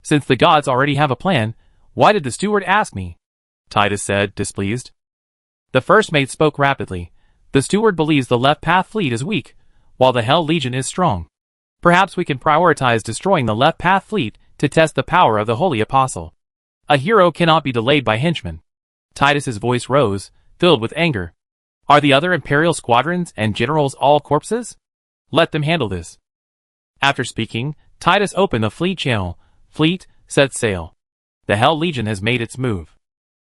Since the gods already have a plan, why did the steward ask me? Titus said, displeased. The first mate spoke rapidly. The steward believes the left path fleet is weak, while the Hell Legion is strong. Perhaps we can prioritize destroying the left path fleet to test the power of the Holy Apostle. A hero cannot be delayed by henchmen. Titus's voice rose, filled with anger. Are the other imperial squadrons and generals all corpses? Let them handle this. After speaking, Titus opened the fleet channel. Fleet, set sail. The Hell Legion has made its move.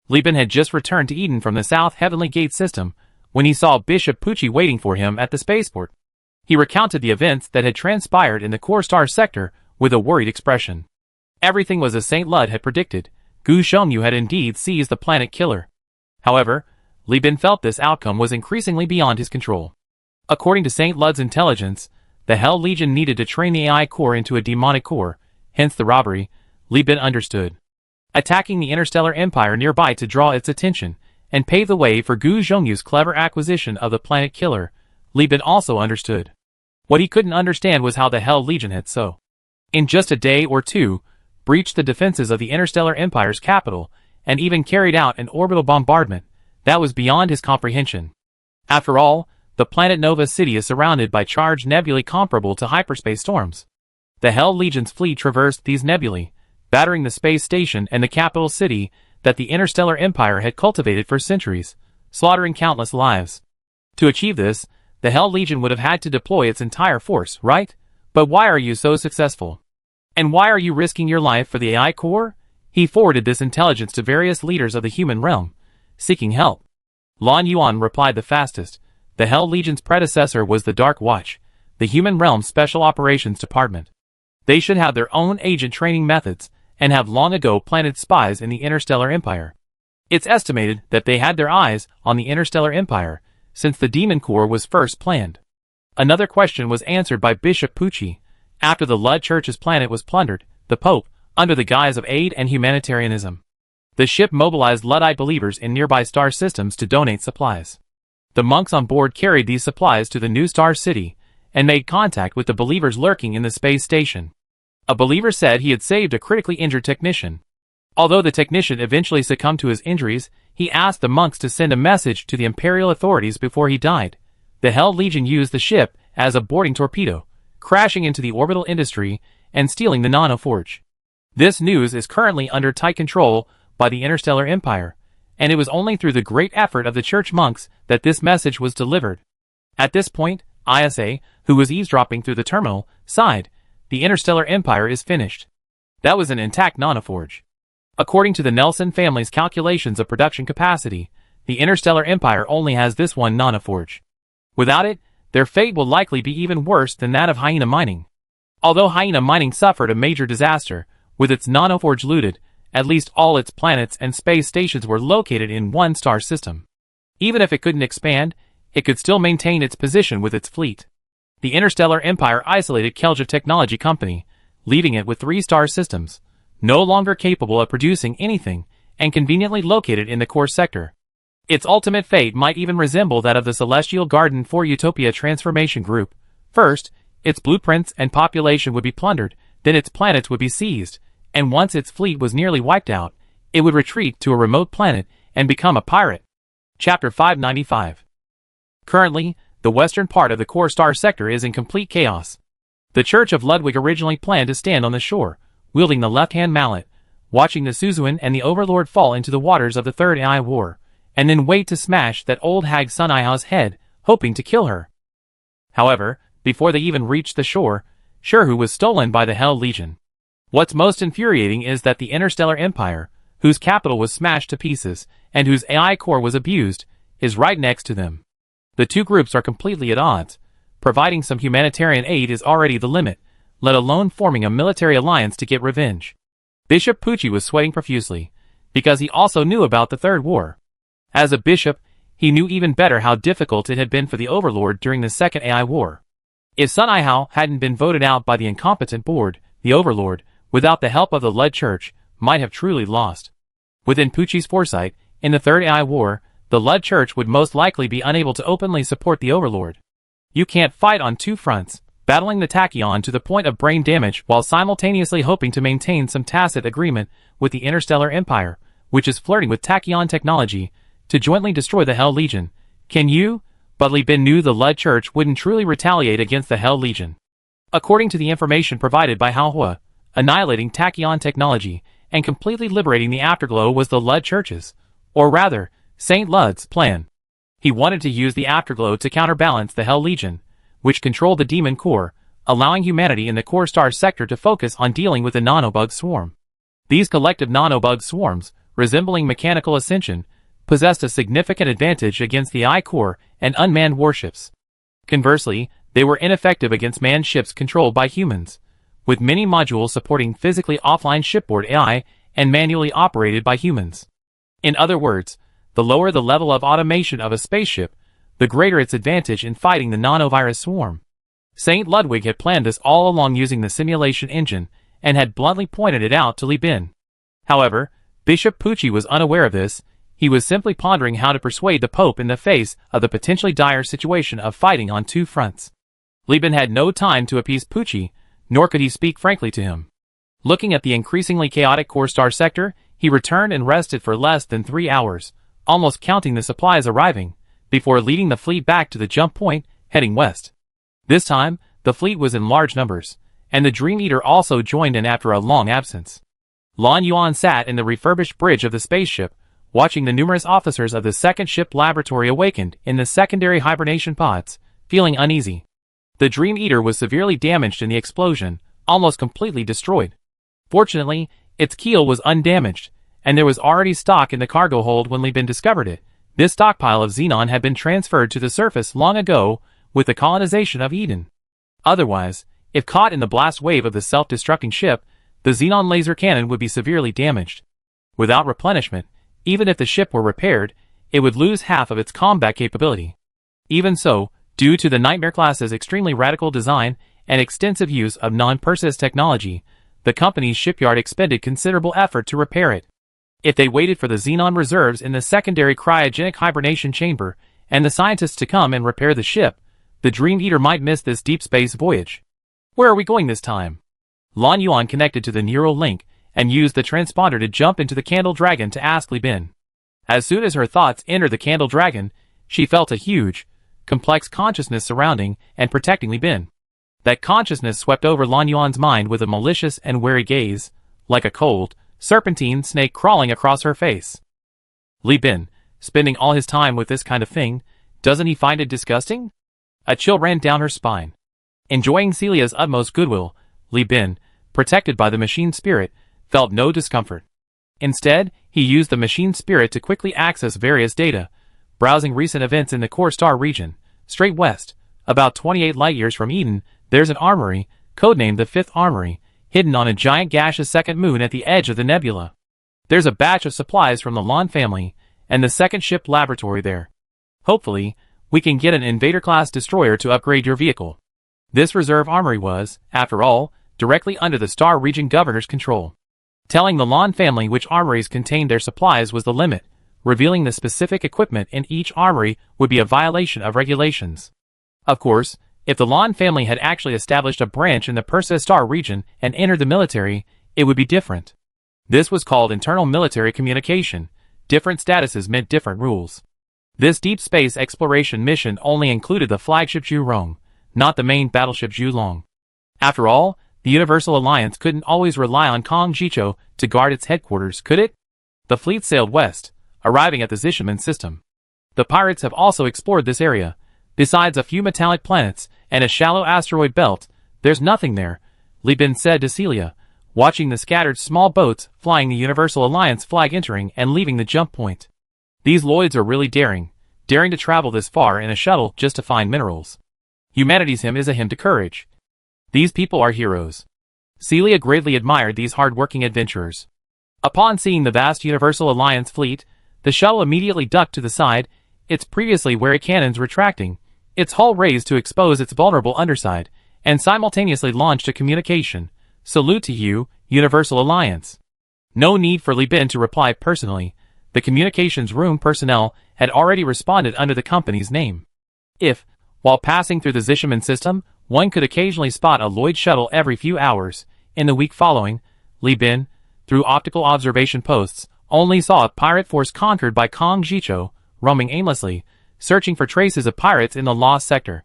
Liban had just returned to Eden from the South Heavenly Gate system when he saw Bishop Pucci waiting for him at the spaceport. He recounted the events that had transpired in the Core Star sector with a worried expression. Everything was as St. Lud had predicted. Gu Shengyu had indeed seized the planet killer. However, Liban felt this outcome was increasingly beyond his control. According to St. Lud's intelligence, the Hell Legion needed to train the AI core into a demonic core, hence the robbery. Liban understood. Attacking the interstellar empire nearby to draw its attention and pave the way for Gu Zhongyu's clever acquisition of the planet killer, Liban also understood. What he couldn't understand was how the Hell Legion had so, in just a day or two, breached the defenses of the interstellar empire's capital and even carried out an orbital bombardment that was beyond his comprehension. After all, the planet Nova City is surrounded by charged nebulae comparable to hyperspace storms. The Hell Legion's fleet traversed these nebulae, battering the space station and the capital city that the interstellar empire had cultivated for centuries, slaughtering countless lives. To achieve this, the Hell Legion would have had to deploy its entire force, right? But why are you so successful? And why are you risking your life for the AI core? He forwarded this intelligence to various leaders of the human realm, seeking help. Lan Yuan replied the fastest. The Hell Legion's predecessor was the Dark Watch, the human realm's special operations department. They should have their own agent training methods and have long ago planted spies in the interstellar empire. It's estimated that they had their eyes on the interstellar empire since the Demon Core was first planned. Another question was answered by Bishop Pucci. After the Lud Church's planet was plundered, the Pope, under the guise of aid and humanitarianism, the ship mobilized Luddite believers in nearby star systems to donate supplies. The monks on board carried these supplies to the new star city and made contact with the believers lurking in the space station. A believer said he had saved a critically injured technician. Although the technician eventually succumbed to his injuries, he asked the monks to send a message to the imperial authorities before he died. The Hell Legion used the ship as a boarding torpedo, crashing into the orbital industry and stealing the nanoforge. This news is currently under tight control by the Interstellar Empire, and it was only through the great effort of the church monks that this message was delivered. At this point, Isa, who was eavesdropping through the terminal, sighed. The Interstellar Empire is finished. That was an intact nanoforge. According to the Nelson family's calculations of production capacity, the Interstellar Empire only has this one nanoforge. Without it, their fate will likely be even worse than that of Hyena Mining. Although Hyena Mining suffered a major disaster, with its nanoforge looted, at least all its planets and space stations were located in one star system. Even if it couldn't expand, it could still maintain its position with its fleet. The Interstellar Empire isolated Kelja Technology Company, leaving it with 3-star systems, no longer capable of producing anything, and conveniently located in the core sector. Its ultimate fate might even resemble that of the Celestial Garden 4 Utopia Transformation Group. First, its blueprints and population would be plundered, then its planets would be seized, and once its fleet was nearly wiped out, it would retreat to a remote planet and become a pirate. Chapter 595. Currently, the western part of the core star sector is in complete chaos. The Church of Ludwig originally planned to stand on the shore, wielding the left-hand mallet, watching the Suzuan and the Overlord fall into the waters of the Third AI War, and then wait to smash that old hag Sun Ihao's head, hoping to kill her. However, before they even reached the shore, Shurhu was stolen by the Hell Legion. What's most infuriating is that the Interstellar Empire, whose capital was smashed to pieces, and whose AI core was abused, is right next to them. The two groups are completely at odds. Providing some humanitarian aid is already the limit, let alone forming a military alliance to get revenge. Bishop Pucci was sweating profusely, because he also knew about the Third War. As a bishop, he knew even better how difficult it had been for the Overlord during the Second AI War. If Sun Ihao hadn't been voted out by the incompetent board, the Overlord, without the help of the Lud Church, might have truly lost. Within Pucci's foresight, in the Third AI War, the Lud Church would most likely be unable to openly support the Overlord. You can't fight on two fronts, battling the Tachyon to the point of brain damage while simultaneously hoping to maintain some tacit agreement with the Interstellar Empire, which is flirting with Tachyon technology, to jointly destroy the Hell Legion. Can you? But Li Bin knew the Lud Church wouldn't truly retaliate against the Hell Legion. According to the information provided by Hao Hua, annihilating Tachyon technology and completely liberating the Afterglow was the Lud Church's, or rather, Saint Lud's plan. He wanted to use the Afterglow to counterbalance the Hell Legion, which controlled the Demon Core, allowing humanity in the Core Star sector to focus on dealing with the Nanobug Swarm. These collective Nanobug Swarms, resembling mechanical ascension, possessed a significant advantage against the I-Core and unmanned warships. Conversely, they were ineffective against manned ships controlled by humans, with many modules supporting physically offline shipboard AI and manually operated by humans. In other words, the lower the level of automation of a spaceship, the greater its advantage in fighting the nanovirus swarm. Saint Ludwig had planned this all along using the simulation engine, and had bluntly pointed it out to Li Bin. However, Bishop Pucci was unaware of this. He was simply pondering how to persuade the Pope in the face of the potentially dire situation of fighting on two fronts. Li Bin had no time to appease Pucci, nor could he speak frankly to him. Looking at the increasingly chaotic Core Star sector, he returned and rested for less than 3 hours, almost counting the supplies arriving, before leading the fleet back to the jump point, heading west. This time, the fleet was in large numbers, and the Dream Eater also joined in after a long absence. Lan Yuan sat in the refurbished bridge of the spaceship, watching the numerous officers of the second ship laboratory awakened in the secondary hibernation pods, feeling uneasy. The Dream Eater was severely damaged in the explosion, almost completely destroyed. Fortunately, its keel was undamaged, and there was already stock in the cargo hold when Li Bin discovered it. This stockpile of xenon had been transferred to the surface long ago with the colonization of Eden. Otherwise, if caught in the blast wave of the self-destructing ship, the xenon laser cannon would be severely damaged. Without replenishment, even if the ship were repaired, it would lose half of its combat capability. Even so, due to the Nightmare class's extremely radical design and extensive use of non-Persis technology, the company's shipyard expended considerable effort to repair it. If they waited for the xenon reserves in the secondary cryogenic hibernation chamber and the scientists to come and repair the ship, the Dream Eater might miss this deep space voyage. Where are we going this time? Lan Yuan connected to the neural link and used the transponder to jump into the Candle Dragon to ask Li Bin. As soon as her thoughts entered the Candle Dragon, she felt a huge, complex consciousness surrounding and protecting Li Bin. That consciousness swept over Lan Yuan's mind with a malicious and wary gaze, like a cold, serpentine snake crawling across her face. Li Bin, spending all his time with this kind of thing, doesn't he find it disgusting? A chill ran down her spine. Enjoying Celia's utmost goodwill, Li Bin, protected by the machine spirit, felt no discomfort. Instead, he used the machine spirit to quickly access various data, browsing recent events in the core star region. Straight west, about 28 light-years from Eden, there's an armory, codenamed the Fifth Armory, hidden on a giant gaseous second moon at the edge of the nebula. There's a batch of supplies from the Lon family, and the second ship laboratory there. Hopefully, we can get an Invader-class destroyer to upgrade your vehicle. This reserve armory was, after all, directly under the Star Region Governor's control. Telling the Lon family which armories contained their supplies was the limit. Revealing the specific equipment in each armory would be a violation of regulations. Of course, if the Lon family had actually established a branch in the Perseus Star region and entered the military, it would be different. This was called internal military communication. Different statuses meant different rules. This deep space exploration mission only included the flagship Zhurong, not the main battleship Zhulong. After all, the Universal Alliance couldn't always rely on Kong Jicho to guard its headquarters, could it? The fleet sailed west, arriving at the Zishaman system. The pirates have also explored this area. Besides a few metallic planets and a shallow asteroid belt, there's nothing there, Li Bin said to Celia, watching the scattered small boats flying the Universal Alliance flag entering and leaving the jump point. These Lloyds are really daring to travel this far in a shuttle just to find minerals. Humanity's hymn is a hymn to courage. These people are heroes. Celia greatly admired these hard-working adventurers. Upon seeing the vast Universal Alliance fleet, the shuttle immediately ducked to the side, its previously wary cannons retracting, its hull raised to expose its vulnerable underside, and simultaneously launched a communication. Salute to you, Universal Alliance. No need for Li Bin to reply personally. The communications room personnel had already responded under the company's name. If, while passing through the Zishaman system, one could occasionally spot a Lloyd shuttle every few hours, in the week following, Li Bin, through optical observation posts, only saw a pirate force conquered by Kong Jicho, roaming aimlessly, searching for traces of pirates in the lost sector.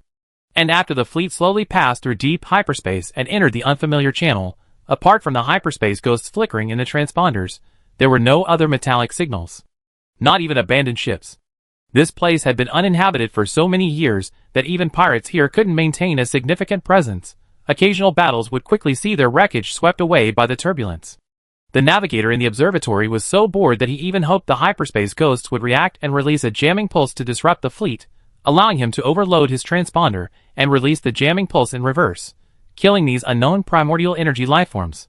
And after the fleet slowly passed through deep hyperspace and entered the unfamiliar channel, apart from the hyperspace ghosts flickering in the transponders, there were no other metallic signals. Not even abandoned ships. This place had been uninhabited for so many years that even pirates here couldn't maintain a significant presence. Occasional battles would quickly see their wreckage swept away by the turbulence. The navigator in the observatory was so bored that he even hoped the hyperspace ghosts would react and release a jamming pulse to disrupt the fleet, allowing him to overload his transponder and release the jamming pulse in reverse, killing these unknown primordial energy lifeforms.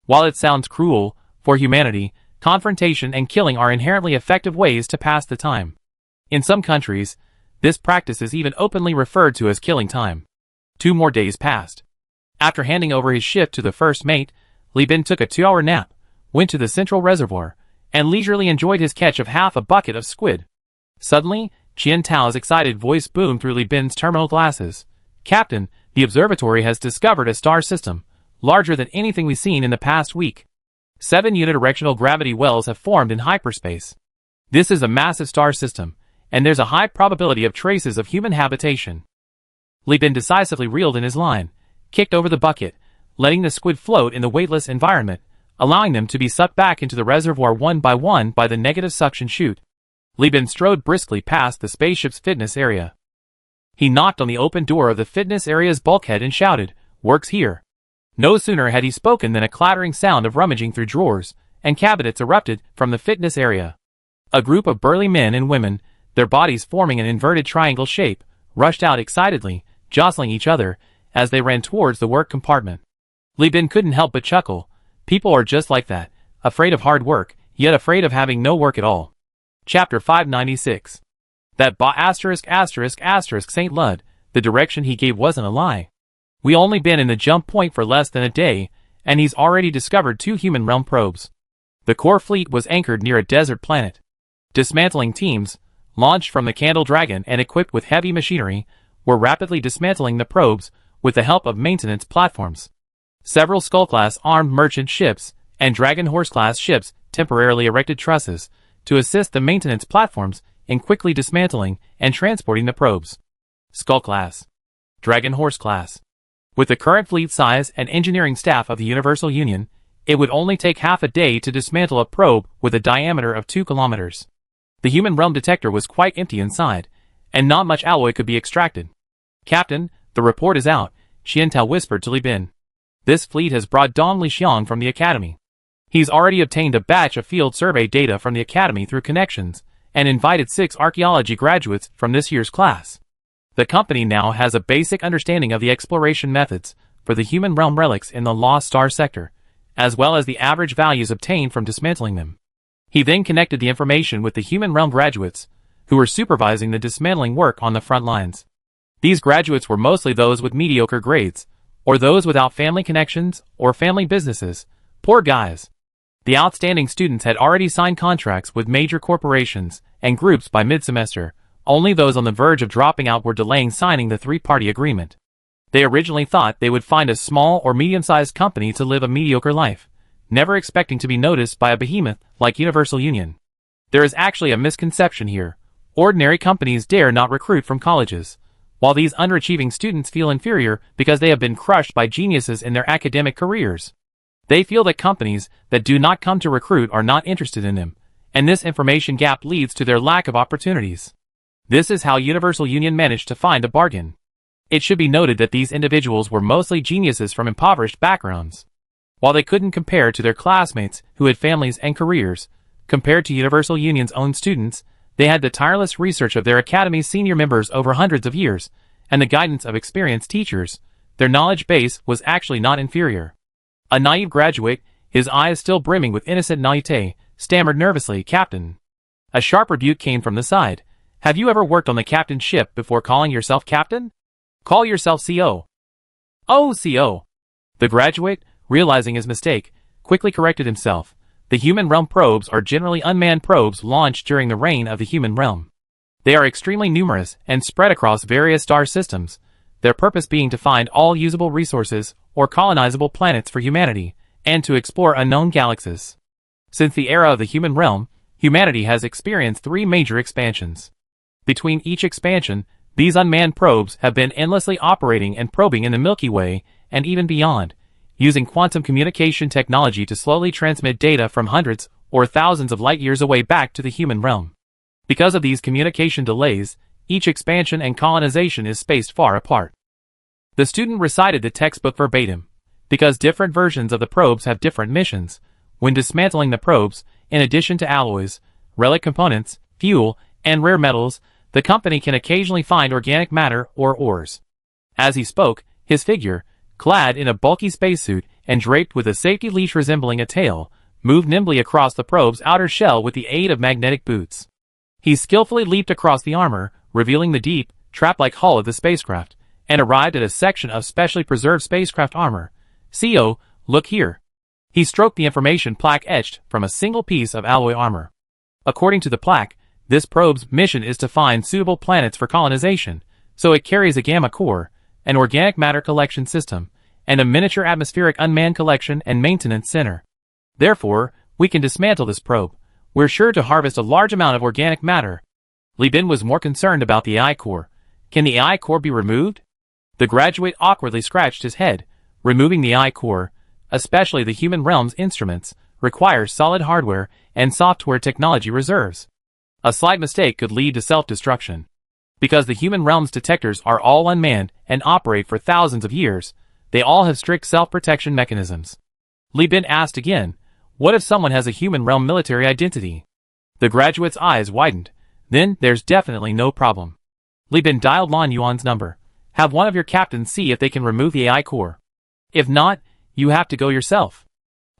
While it sounds cruel, for humanity, confrontation and killing are inherently effective ways to pass the time. In some countries, this practice is even openly referred to as killing time. 2 more days passed. After handing over his shift to the first mate, Li Bin took a 2-hour nap, went to the central reservoir, and leisurely enjoyed his catch of half a bucket of squid. Suddenly, Qian Tao's excited voice boomed through Li Bin's terminal glasses. Captain, the observatory has discovered a star system, larger than anything we've seen in the past week. 7 unidirectional gravity wells have formed in hyperspace. This is a massive star system, and there's a high probability of traces of human habitation. Li Bin decisively reeled in his line, kicked over the bucket, letting the squid float in the weightless environment, allowing them to be sucked back into the reservoir one by one by the negative suction chute. Li Bin strode briskly past the spaceship's fitness area. He knocked on the open door of the fitness area's bulkhead and shouted, "Works here." No sooner had he spoken than a clattering sound of rummaging through drawers and cabinets erupted from the fitness area. A group of burly men and women, their bodies forming an inverted triangle shape, rushed out excitedly, jostling each other, as they ran towards the work compartment. Li Bin couldn't help but chuckle. People are just like that, afraid of hard work, yet afraid of having no work at all. Chapter 596. That St. Lud, the direction he gave wasn't a lie. We only been in the jump point for less than a day, and he's already discovered 2 human realm probes. The core fleet was anchored near a desert planet. Dismantling teams, launched from the Candle Dragon and equipped with heavy machinery, were rapidly dismantling the probes with the help of maintenance platforms. Several Skull-class armed merchant ships and Dragon Horse-class ships temporarily erected trusses to assist the maintenance platforms in quickly dismantling and transporting the probes. Skull-class. Dragon Horse-class. With the current fleet size and engineering staff of the Universal Union, it would only take half a day to dismantle a probe with a diameter of 2 kilometers. The human realm detector was quite empty inside, and not much alloy could be extracted. "Captain, the report is out," Xiantao whispered to Li Bin. "This fleet has brought Dong Lixiang from the academy. He's already obtained a batch of field survey data from the academy through connections, and invited 6 archaeology graduates from this year's class. The company now has a basic understanding of the exploration methods for the human realm relics in the Lost Star sector, as well as the average values obtained from dismantling them." He then connected the information with the human realm graduates, who were supervising the dismantling work on the front lines. These graduates were mostly those with mediocre grades, or those without family connections or family businesses. Poor guys. The outstanding students had already signed contracts with major corporations and groups by mid-semester. Only those on the verge of dropping out were delaying signing the 3-party agreement. They originally thought they would find a small or medium-sized company to live a mediocre life, never expecting to be noticed by a behemoth like Universal Union. There is actually a misconception here. Ordinary companies dare not recruit from colleges, while these underachieving students feel inferior because they have been crushed by geniuses in their academic careers. They feel that companies that do not come to recruit are not interested in them, and this information gap leads to their lack of opportunities. This is how Universal Union managed to find a bargain. It should be noted that these individuals were mostly geniuses from impoverished backgrounds. While they couldn't compare to their classmates who had families and careers, compared to Universal Union's own students, they had the tireless research of their academy's senior members over hundreds of years, and the guidance of experienced teachers. Their knowledge base was actually not inferior. A naive graduate, his eyes still brimming with innocent naivete, stammered nervously, "Captain." A sharp rebuke came from the side. "Have you ever worked on the captain's ship before calling yourself captain? Call yourself CO. "Oh, CO." The graduate, realizing his mistake, quickly corrected himself. The human realm probes are generally unmanned probes launched during the reign of the human realm. They are extremely numerous and spread across various star systems, their purpose being to find all usable resources or colonizable planets for humanity, and to explore unknown galaxies. Since the era of the human realm, humanity has experienced 3 major expansions. Between each expansion, these unmanned probes have been endlessly operating and probing in the Milky Way and even beyond, using quantum communication technology to slowly transmit data from hundreds or thousands of light years away back to the human realm. Because of these communication delays, each expansion and colonization is spaced far apart. The student recited the textbook verbatim. Because different versions of the probes have different missions, when dismantling the probes, in addition to alloys, relic components, fuel, and rare metals, the company can occasionally find organic matter or ores. As he spoke, his figure, clad in a bulky spacesuit and draped with a safety leash resembling a tail, moved nimbly across the probe's outer shell with the aid of magnetic boots. He skillfully leaped across the armor, revealing the deep, trap-like hull of the spacecraft, and arrived at a section of specially preserved spacecraft armor. "CO, look here." He stroked the information plaque etched from a single piece of alloy armor. According to the plaque, this probe's mission is to find suitable planets for colonization, so it carries a gamma core, an organic matter collection system, and a miniature atmospheric unmanned collection and maintenance center. Therefore, we can dismantle this probe. We're sure to harvest a large amount of organic matter. Li Bin was more concerned about the AI core. Can the AI core be removed? The graduate awkwardly scratched his head. Removing the AI core, especially the human realm's instruments, requires solid hardware and software technology reserves. A slight mistake could lead to self-destruction. Because the human realm's detectors are all unmanned and operate for thousands of years, they all have strict self-protection mechanisms. Li Bin asked again, "What if someone has a human realm military identity?" The graduate's eyes widened. "Then there's definitely no problem." Li Bin dialed Lan Yuan's number. "Have one of your captains see if they can remove the AI core. If not, you have to go yourself."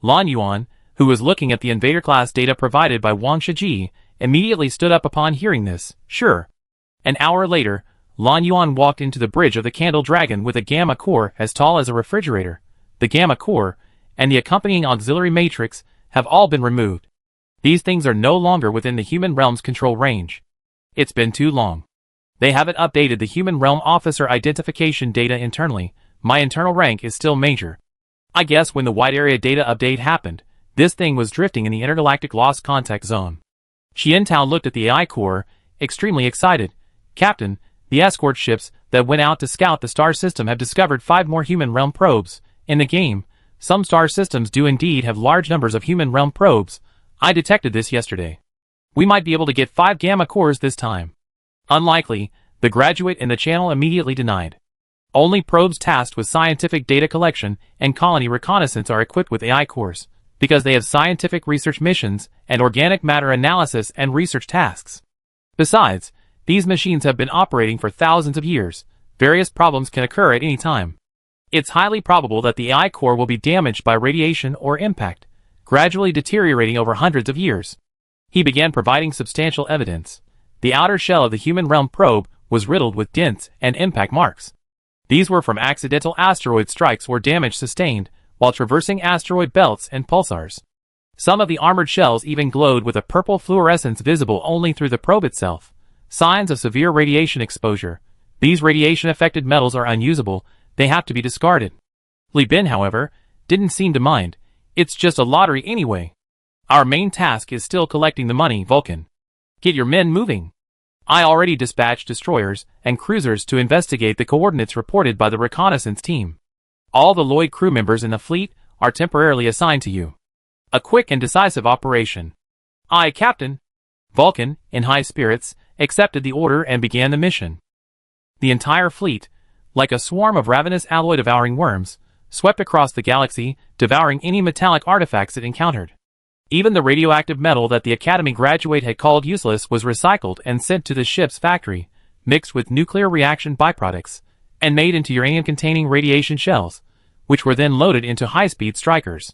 Lan Yuan, who was looking at the invader-class data provided by Wang Shiji, immediately stood up upon hearing this. "Sure." An hour later, Lan Yuan walked into the bridge of the Candle Dragon with a gamma core as tall as a refrigerator. The gamma core, and the accompanying auxiliary matrix, have all been removed. These things are no longer within the human realm's control range. It's been too long. They haven't updated the human realm officer identification data internally. My internal rank is still major. I guess when the wide area data update happened, this thing was drifting in the intergalactic lost contact zone. Xiantao looked at the AI core, extremely excited. "Captain, the escort ships that went out to scout the star system have discovered 5 more human realm probes. In the game, some star systems do indeed have large numbers of human realm probes. I detected this yesterday." We might be able to get 5 gamma cores this time. Unlikely, the graduate in the channel immediately denied. Only probes tasked with scientific data collection and colony reconnaissance are equipped with AI cores, because they have scientific research missions and organic matter analysis and research tasks. Besides, these machines have been operating for thousands of years. Various problems can occur at any time. It's highly probable that the AI core will be damaged by radiation or impact, gradually deteriorating over hundreds of years. He began providing substantial evidence. The outer shell of the human realm probe was riddled with dents and impact marks. These were from accidental asteroid strikes or damage sustained while traversing asteroid belts and pulsars. Some of the armored shells even glowed with a purple fluorescence visible only through the probe itself. Signs of severe radiation exposure. These radiation-affected metals are unusable, they have to be discarded. Li Bin, however, didn't seem to mind. It's just a lottery anyway. Our main task is still collecting the money, Vulcan. Get your men moving. I already dispatched destroyers and cruisers to investigate the coordinates reported by the reconnaissance team. All the Lloyd crew members in the fleet are temporarily assigned to you. A quick and decisive operation. Aye, Captain. Vulcan, in high spirits, accepted the order and began the mission. The entire fleet, like a swarm of ravenous alloy-devouring worms, swept across the galaxy, devouring any metallic artifacts it encountered. Even the radioactive metal that the Academy graduate had called useless was recycled and sent to the ship's factory, mixed with nuclear reaction byproducts, and made into uranium-containing radiation shells, which were then loaded into high-speed strikers.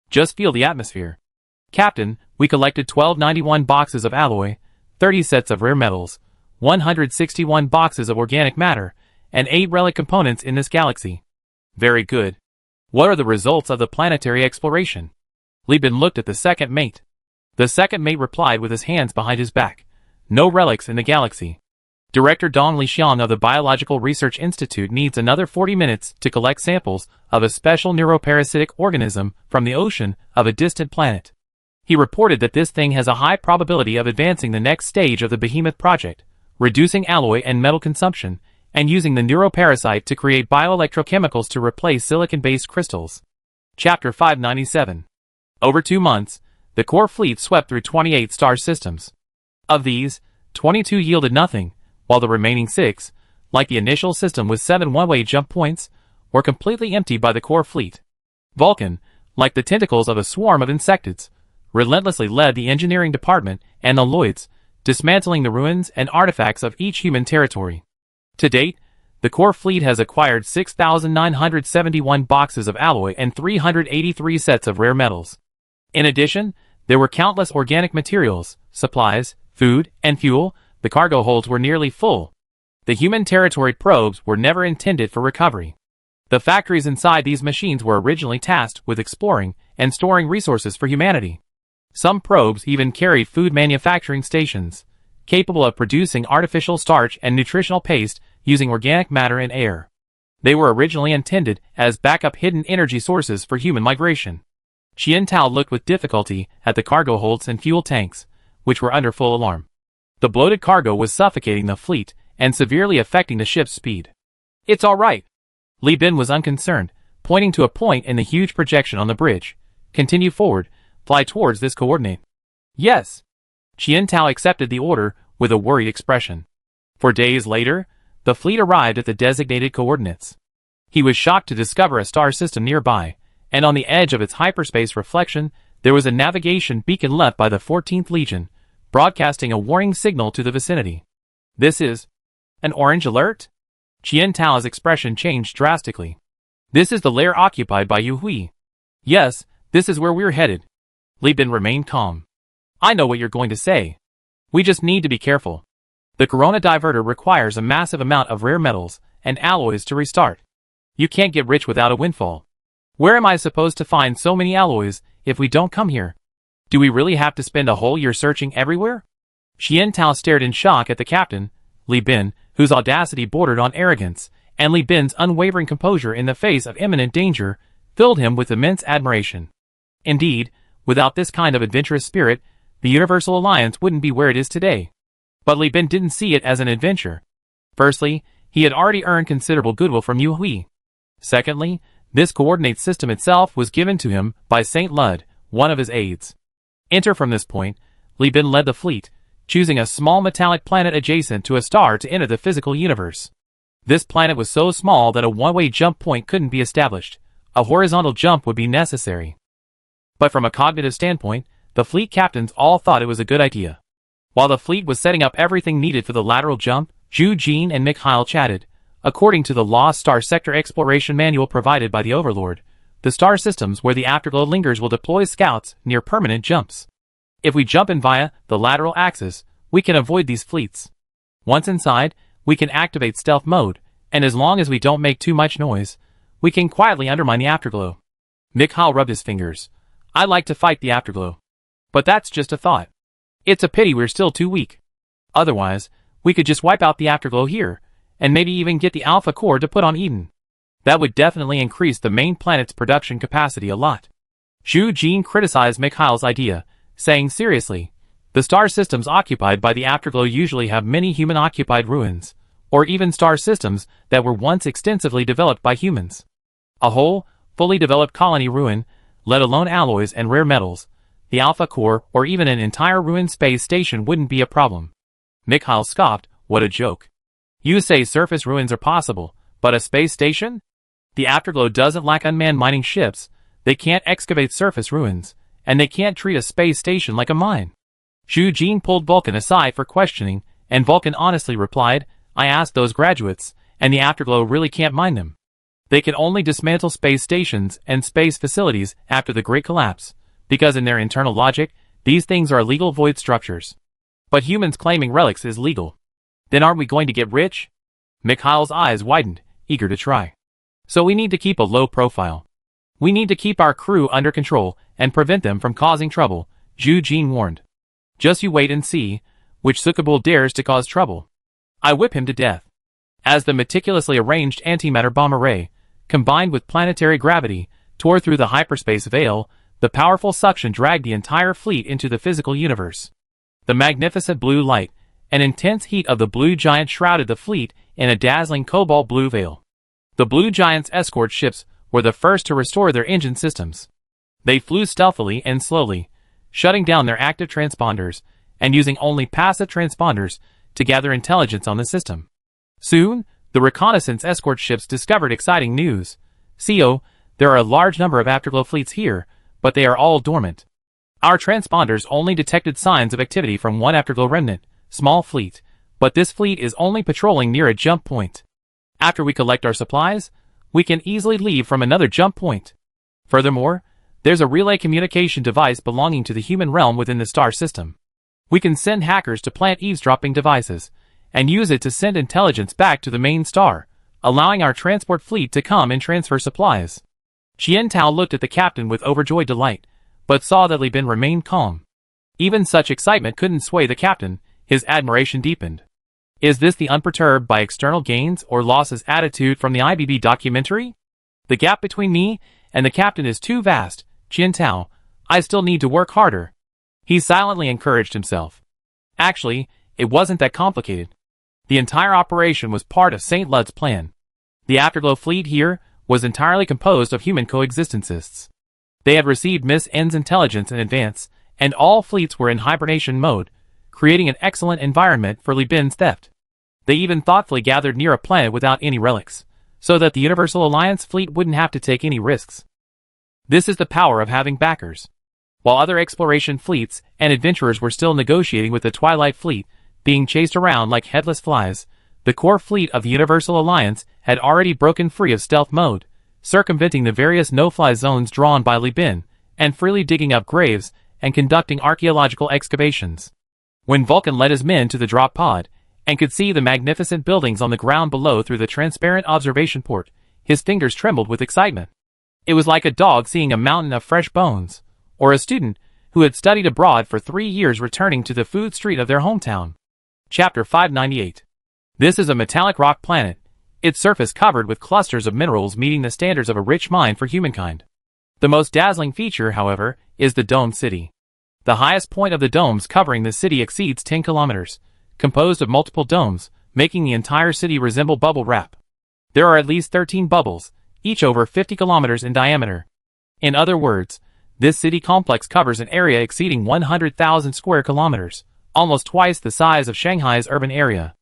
Just feel the atmosphere. Captain, we collected 1291 boxes of alloy, 30 sets of rare metals, 161 boxes of organic matter, and 8 relic components in this galaxy. Very good. What are the results of the planetary exploration? Li Bin looked at the second mate. The second mate replied with his hands behind his back. No relics in the galaxy. Director Dong Lixiang of the Biological Research Institute needs another 40 minutes to collect samples of a special neuroparasitic organism from the ocean of a distant planet. He reported that this thing has a high probability of advancing the next stage of the Behemoth project, reducing alloy and metal consumption, and using the neuroparasite to create bioelectrochemicals to replace silicon-based crystals. Chapter 597. Over 2 months, the core fleet swept through 28 star systems. Of these, 22 yielded nothing, while the remaining 6, like the initial system with 7 one-way jump points, were completely emptied by the core fleet. Vulcan, like the tentacles of a swarm of insectids, relentlessly led the engineering department and the Lloyds, dismantling the ruins and artifacts of each human territory. To date, the core fleet has acquired 6,971 boxes of alloy and 383 sets of rare metals. In addition, there were countless organic materials, supplies, food, and fuel. The cargo holds were nearly full. The human territory probes were never intended for recovery. The factories inside these machines were originally tasked with exploring and storing resources for humanity. Some probes even carried food manufacturing stations, capable of producing artificial starch and nutritional paste using organic matter and air. They were originally intended as backup hidden energy sources for human migration. Qian Tao looked with difficulty at the cargo holds and fuel tanks, which were under full alarm. The bloated cargo was suffocating the fleet and severely affecting the ship's speed. It's all right. Li Bin was unconcerned, pointing to a point in the huge projection on the bridge. Continue forward, fly towards this coordinate. Yes. Qian Tao accepted the order with a worried expression. 4 days later, the fleet arrived at the designated coordinates. He was shocked to discover a star system nearby, and on the edge of its hyperspace reflection, there was a navigation beacon left by the 14th Legion, broadcasting a warning signal to the vicinity. This is an orange alert? Qian Tao's expression changed drastically. This is the lair occupied by Yu Hui. Yes, this is where we're headed. Li Bin remained calm. I know what you're going to say. We just need to be careful. The Corona Diverter requires a massive amount of rare metals and alloys to restart. You can't get rich without a windfall. Where am I supposed to find so many alloys if we don't come here? Do we really have to spend a whole year searching everywhere? Qian Tao stared in shock at the captain, Li Bin, whose audacity bordered on arrogance, and Li Bin's unwavering composure in the face of imminent danger filled him with immense admiration. Indeed, without this kind of adventurous spirit, the Universal Alliance wouldn't be where it is today. But Li Bin didn't see it as an adventure. Firstly, he had already earned considerable goodwill from Yu Hui. Secondly, this coordinate system itself was given to him by Saint Lud, one of his aides. Enter from this point, Li Bin led the fleet, choosing a small metallic planet adjacent to a star to enter the physical universe. This planet was so small that a one-way jump point couldn't be established. A horizontal jump would be necessary. But from a cognitive standpoint, the fleet captains all thought it was a good idea. While the fleet was setting up everything needed for the lateral jump, Zhu Jin and Mikhail chatted. According to the Lost Star Sector Exploration Manual provided by the Overlord, the star systems where the afterglow lingers will deploy scouts near permanent jumps. If we jump in via the lateral axis, we can avoid these fleets. Once inside, we can activate stealth mode, and as long as we don't make too much noise, we can quietly undermine the afterglow. Mikhail rubbed his fingers. I'd like to fight the afterglow. But that's just a thought. It's a pity we're still too weak. Otherwise, we could just wipe out the afterglow here, and maybe even get the Alpha Core to put on Eden. That would definitely increase the main planet's production capacity a lot. Zhu Jin criticized Mikhail's idea, saying seriously, the star systems occupied by the afterglow usually have many human-occupied ruins, or even star systems that were once extensively developed by humans. A whole, fully developed colony ruin, let alone alloys and rare metals, the Alpha Core or even an entire ruined space station wouldn't be a problem. Mikhail scoffed, what a joke. You say surface ruins are possible, but a space station? The afterglow doesn't lack unmanned mining ships, they can't excavate surface ruins, and they can't treat a space station like a mine. Zhu Jin pulled Vulcan aside for questioning, and Vulcan honestly replied, I asked those graduates, and the afterglow really can't mine them. They can only dismantle space stations and space facilities after the Great Collapse, because in their internal logic, these things are legal void structures. But humans claiming relics is legal. Then aren't we going to get rich? Mikhail's eyes widened, eager to try. So we need to keep a low profile. We need to keep our crew under control and prevent them from causing trouble, Zhu Jin warned. Just you wait and see which Sukkabul dares to cause trouble. I whip him to death. As the meticulously arranged antimatter bomb array, combined with planetary gravity, tore through the hyperspace veil, the powerful suction dragged the entire fleet into the physical universe. The magnificent blue light and intense heat of the blue giant shrouded the fleet in a dazzling cobalt blue veil. The blue giant's escort ships were the first to restore their engine systems. They flew stealthily and slowly, shutting down their active transponders and using only passive transponders to gather intelligence on the system. Soon, the reconnaissance escort ships discovered exciting news. CO, there are a large number of afterglow fleets here, but they are all dormant. Our transponders only detected signs of activity from one afterglow remnant, small fleet, but this fleet is only patrolling near a jump point. After we collect our supplies, we can easily leave from another jump point. Furthermore, there's a relay communication device belonging to the human realm within the star system. We can send hackers to plant eavesdropping devices, and use it to send intelligence back to the main star, allowing our transport fleet to come and transfer supplies. Qian Tao looked at the captain with overjoyed delight, but saw that Li Bin remained calm. Even such excitement couldn't sway the captain, his admiration deepened. Is this the unperturbed by external gains or losses attitude from the IBB documentary? The gap between me and the captain is too vast, Qian Tao. I still need to work harder. He silently encouraged himself. Actually, it wasn't that complicated. The entire operation was part of St. Lud's plan. The Afterglow fleet here was entirely composed of human coexistencies. They had received Miss N's intelligence in advance, and all fleets were in hibernation mode, creating an excellent environment for Li Bin's theft. They even thoughtfully gathered near a planet without any relics, so that the Universal Alliance fleet wouldn't have to take any risks. This is the power of having backers. While other exploration fleets and adventurers were still negotiating with the Twilight fleet, being chased around like headless flies, the core fleet of the Universal Alliance had already broken free of stealth mode, circumventing the various no-fly zones drawn by Li Bin, and freely digging up graves and conducting archaeological excavations. When Vulcan led his men to the drop pod, and could see the magnificent buildings on the ground below through the transparent observation port, his fingers trembled with excitement. It was like a dog seeing a mountain of fresh bones, or a student who had studied abroad for 3 years returning to the food street of their hometown. Chapter 598. This is a metallic rock planet, its surface covered with clusters of minerals meeting the standards of a rich mine for humankind. The most dazzling feature, however, is the domed city. The highest point of the domes covering the city exceeds 10 kilometers, composed of multiple domes, making the entire city resemble bubble wrap. There are at least 13 bubbles, each over 50 kilometers in diameter. In other words, This city complex covers an area exceeding 100,000 square kilometers, almost twice the size of Shanghai's urban area.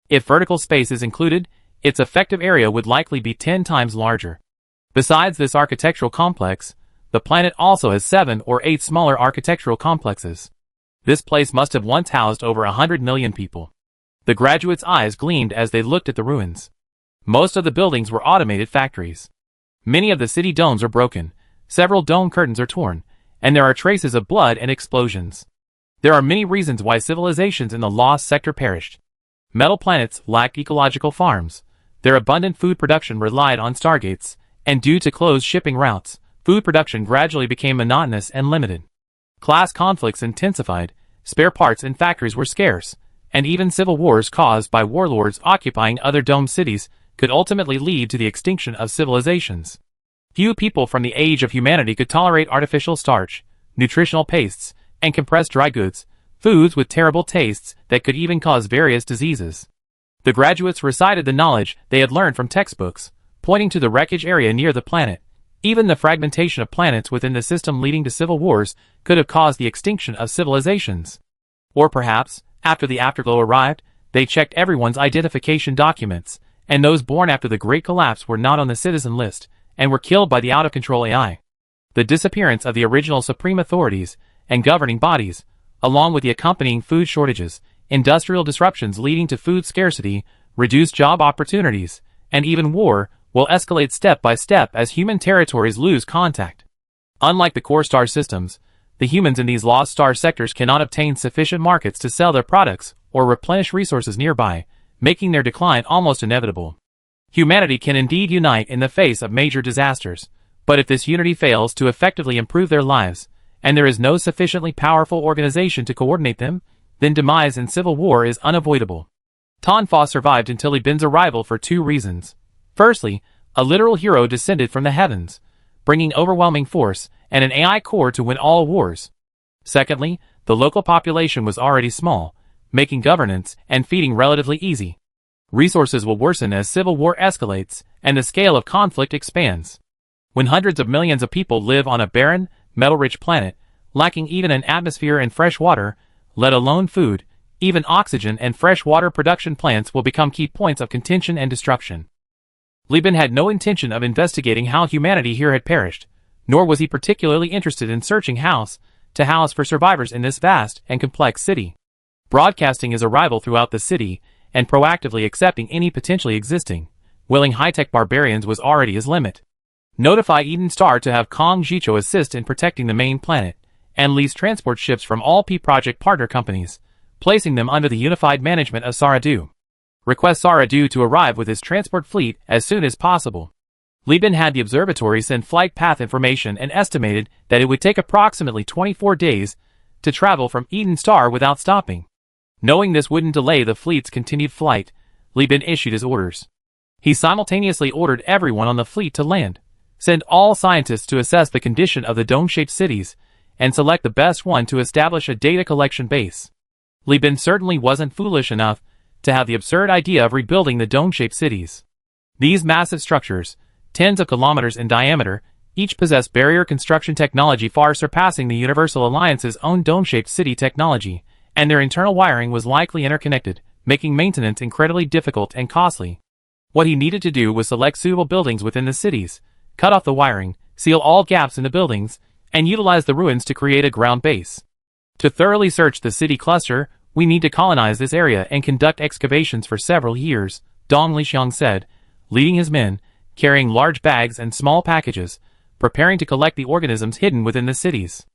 If vertical space is included, its effective area would likely be 10 times larger. Besides this architectural complex, the planet also has 7 or 8 smaller architectural complexes. This place must have once housed over 100 million people. The graduates' eyes gleamed as they looked at the ruins. Most of the buildings were automated factories. Many of the city domes are broken, several dome curtains are torn, and there are traces of blood and explosions. There are many reasons why civilizations in the lost sector perished. Metal planets lacked ecological farms. Their abundant food production relied on stargates, and due to closed shipping routes, food production gradually became monotonous and limited. Class conflicts intensified, spare parts in factories were scarce, and even civil wars caused by warlords occupying other dome cities could ultimately lead to the extinction of civilizations. Few people from the age of humanity could tolerate artificial starch, nutritional pastes, and compressed dry goods, foods with terrible tastes that could even cause various diseases. The graduates recited the knowledge they had learned from textbooks, pointing to the wreckage area near the planet. Even the fragmentation of planets within the system leading to civil wars could have caused the extinction of civilizations. Or perhaps, after the afterglow arrived, they checked everyone's identification documents, and those born after the Great Collapse were not on the citizen list, and were killed by the out-of-control AI. The disappearance of the original supreme authorities and governing bodies, along with the accompanying food shortages, industrial disruptions leading to food scarcity, reduced job opportunities, and even war, will escalate step by step as human territories lose contact. Unlike the core star systems, the humans in these lost star sectors cannot obtain sufficient markets to sell their products or replenish resources nearby, making their decline almost inevitable. Humanity can indeed unite in the face of major disasters, but if this unity fails to effectively improve their lives, and there is no sufficiently powerful organization to coordinate them, then demise and civil war is unavoidable. Tonfa survived until Li Bin's arrival for 2 reasons. Firstly, a literal hero descended from the heavens, bringing overwhelming force and an AI core to win all wars. Secondly, the local population was already small, making governance and feeding relatively easy. Resources will worsen as civil war escalates and the scale of conflict expands. When hundreds of millions of people live on a barren, metal-rich planet, lacking even an atmosphere and fresh water, let alone food, even oxygen and fresh water production plants will become key points of contention and destruction. Li Bin had no intention of investigating how humanity here had perished, nor was he particularly interested in searching house to house for survivors in this vast and complex city. Broadcasting his arrival throughout the city and proactively accepting any potentially existing, willing high-tech barbarians was already his limit. Notify Eden Star to have Kong Jicho assist in protecting the main planet, and lease transport ships from all P-Project partner companies, placing them under the unified management of Saradu. Request Saradu to arrive with his transport fleet as soon as possible. Li Bin had the observatory send flight path information and estimated that it would take approximately 24 days to travel from Eden Star without stopping. Knowing this wouldn't delay the fleet's continued flight, Li Bin issued his orders. He simultaneously ordered everyone on the fleet to land, send all scientists to assess the condition of the dome-shaped cities, and select the best one to establish a data collection base. Li Bin certainly wasn't foolish enough to have the absurd idea of rebuilding the dome-shaped cities. These massive structures, tens of kilometers in diameter, each possess barrier construction technology far surpassing the Universal Alliance's own dome-shaped city technology, and their internal wiring was likely interconnected, making maintenance incredibly difficult and costly. What he needed to do was select suitable buildings within the cities, cut off the wiring, seal all gaps in the buildings, and utilize the ruins to create a ground base. To thoroughly search the city cluster, we need to colonize this area and conduct excavations for several years, Dong Lixiang said, leading his men, carrying large bags and small packages, preparing to collect the organisms hidden within the cities.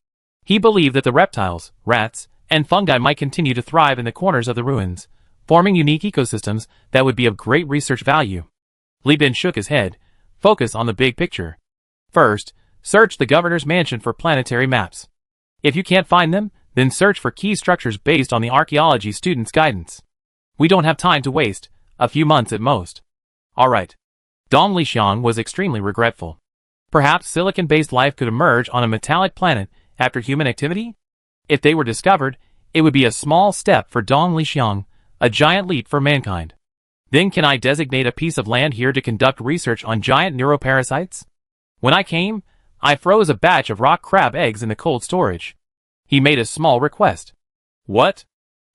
He believed that the reptiles, rats, and fungi might continue to thrive in the corners of the ruins, forming unique ecosystems that would be of great research value. Li Bin shook his head. Focus on the big picture. First, search the governor's mansion for planetary maps. If you can't find them, then search for key structures based on the archaeology student's guidance. We don't have time to waste, a few months at most. Alright. Dong Lixiang was extremely regretful. Perhaps silicon-based life could emerge on a metallic planet after human activity? If they were discovered, it would be a small step for Dong Lixiang, a giant leap for mankind. Then can I designate a piece of land here to conduct research on giant neuroparasites? When I came, I froze a batch of rock crab eggs in the cold storage. He made a small request. What?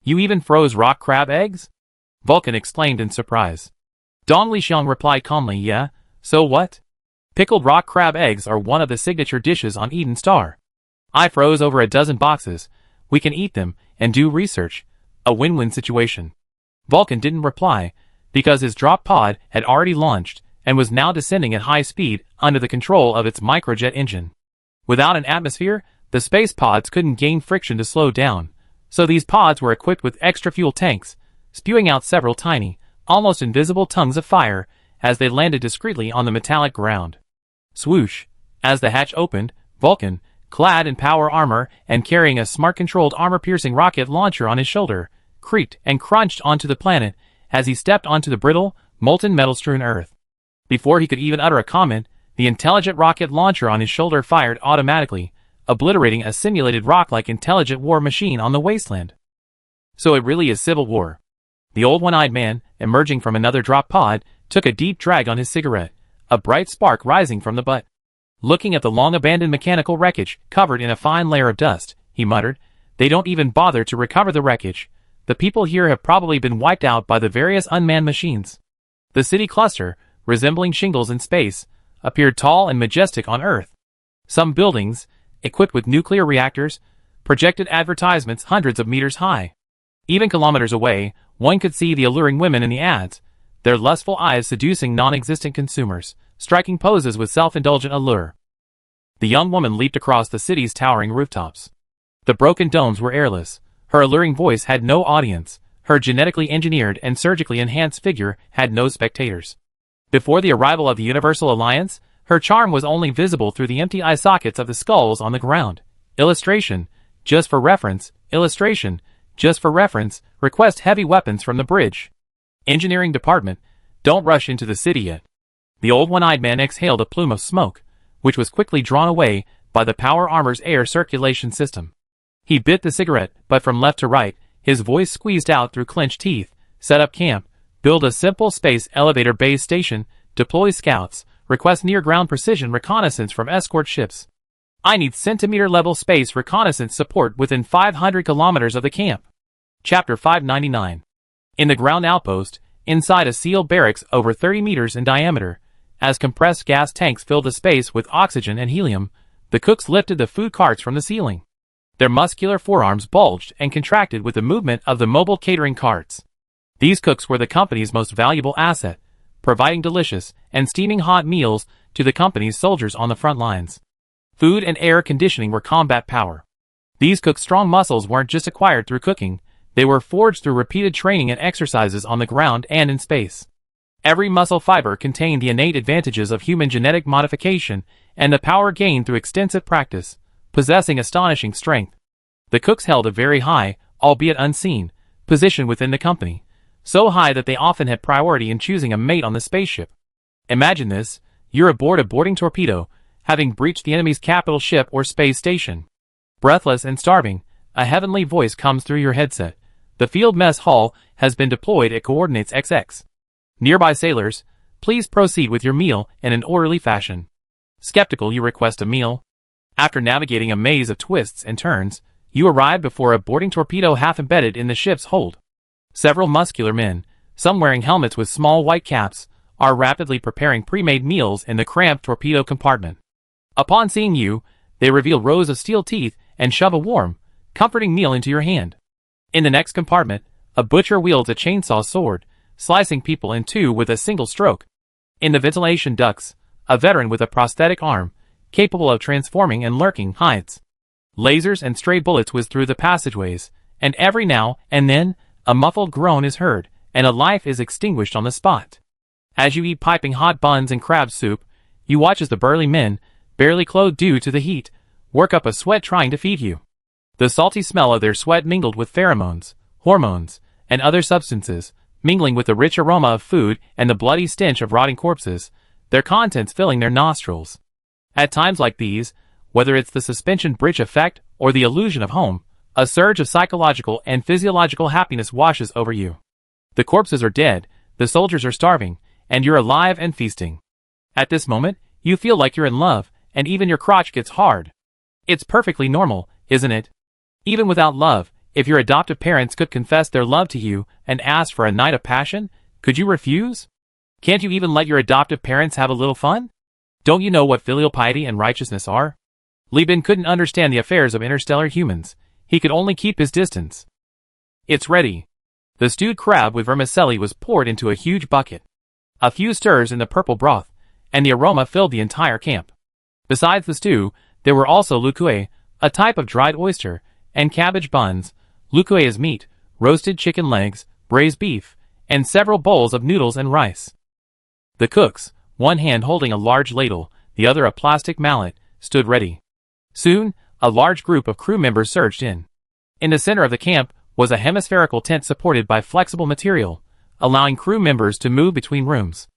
You even froze rock crab eggs? Vulcan exclaimed in surprise. Dong Lixiang replied calmly, yeah, so what? Pickled rock crab eggs are one of the signature dishes on Eden Star. I froze over a dozen boxes. We can eat them and do research. A win-win situation. Vulcan didn't reply, because his drop pod had already launched and was now descending at high speed under the control of its microjet engine. Without an atmosphere, the space pods couldn't gain friction to slow down, so these pods were equipped with extra fuel tanks, spewing out several tiny, almost invisible tongues of fire as they landed discreetly on the metallic ground. Swoosh! As the hatch opened, Vulcan, clad in power armor and carrying a smart-controlled armor-piercing rocket launcher on his shoulder, creaked and crunched onto the planet as he stepped onto the brittle, molten metal-strewn Earth. Before he could even utter a comment, the intelligent rocket launcher on his shoulder fired automatically, obliterating a simulated rock-like intelligent war machine on the wasteland. So it really is civil war. The old one-eyed man, emerging from another drop pod, took a deep drag on his cigarette, a bright spark rising from the butt. Looking at the long-abandoned mechanical wreckage covered in a fine layer of dust, he muttered, they don't even bother to recover the wreckage. The people here have probably been wiped out by the various unmanned machines. The city cluster, resembling shingles in space, appeared tall and majestic on Earth. Some buildings, equipped with nuclear reactors, projected advertisements hundreds of meters high. Even kilometers away, one could see the alluring women in the ads, their lustful eyes seducing non-existent consumers, striking poses with self-indulgent allure. The young woman leaped across the city's towering rooftops. The broken domes were airless. Her alluring voice had no audience. Her genetically engineered and surgically enhanced figure had no spectators. Before the arrival of the Universal Alliance, her charm was only visible through the empty eye sockets of the skulls on the ground. Illustration, just for reference. Illustration, just for reference. Request heavy weapons from the bridge. Engineering department, don't rush into the city yet. The old one-eyed man exhaled a plume of smoke, which was quickly drawn away by the power armor's air circulation system. He bit the cigarette, but from left to right, his voice squeezed out through clenched teeth. Set up camp, build a simple space elevator base station, deploy scouts, request near-ground precision reconnaissance from escort ships. I need centimeter-level space reconnaissance support within 500 kilometers of the camp. Chapter 599. In the ground outpost, inside a sealed barracks over 30 meters in diameter, as compressed gas tanks filled the space with oxygen and helium, the cooks lifted the food carts from the ceiling. Their muscular forearms bulged and contracted with the movement of the mobile catering carts. These cooks were the company's most valuable asset, providing delicious and steaming hot meals to the company's soldiers on the front lines. Food and air conditioning were combat power. These cooks' strong muscles weren't just acquired through cooking, they were forged through repeated training and exercises on the ground and in space. Every muscle fiber contained the innate advantages of human genetic modification and the power gained through extensive practice, possessing astonishing strength. The cooks held a very high, albeit unseen, position within the company, so high that they often had priority in choosing a mate on the spaceship. Imagine this, you're aboard a boarding torpedo, having breached the enemy's capital ship or space station. Breathless and starving, a heavenly voice comes through your headset. The field mess hall has been deployed at coordinates XX. Nearby sailors, please proceed with your meal in an orderly fashion. Skeptical, you request a meal. After navigating a maze of twists and turns, you arrive before a boarding torpedo half embedded in the ship's hold. Several muscular men, some wearing helmets with small white caps, are rapidly preparing pre-made meals in the cramped torpedo compartment. Upon seeing you, they reveal rows of steel teeth and shove a warm, comforting meal into your hand. In the next compartment, a butcher wields a chainsaw sword, slicing people in two with a single stroke. In the ventilation ducts, a veteran with a prosthetic arm, capable of transforming and lurking, hides. Lasers and stray bullets whiz through the passageways, and every now and then, a muffled groan is heard, and a life is extinguished on the spot. As you eat piping hot buns and crab soup, you watch as the burly men, barely clothed due to the heat, work up a sweat trying to feed you. The salty smell of their sweat mingled with pheromones, hormones, and other substances, mingling with the rich aroma of food and the bloody stench of rotting corpses, their contents filling their nostrils. At times like these, whether it's the suspension bridge effect or the illusion of home, a surge of psychological and physiological happiness washes over you. The corpses are dead, the soldiers are starving, and you're alive and feasting. At this moment, you feel like you're in love, and even your crotch gets hard. It's perfectly normal, isn't it? Even without love, if your adoptive parents could confess their love to you and ask for a night of passion, could you refuse? Can't you even let your adoptive parents have a little fun? Don't you know what filial piety and righteousness are? Li Bin couldn't understand the affairs of interstellar humans. He could only keep his distance. It's ready. The stewed crab with vermicelli was poured into a huge bucket. A few stirs in the purple broth, and the aroma filled the entire camp. Besides the stew, there were also lukue, a type of dried oyster, and cabbage buns. Lukue is meat, roasted chicken legs, braised beef, and several bowls of noodles and rice. The cooks, one hand holding a large ladle, the other a plastic mallet, stood ready. Soon, a large group of crew members surged in. In the center of the camp was a hemispherical tent supported by flexible material, allowing crew members to move between rooms.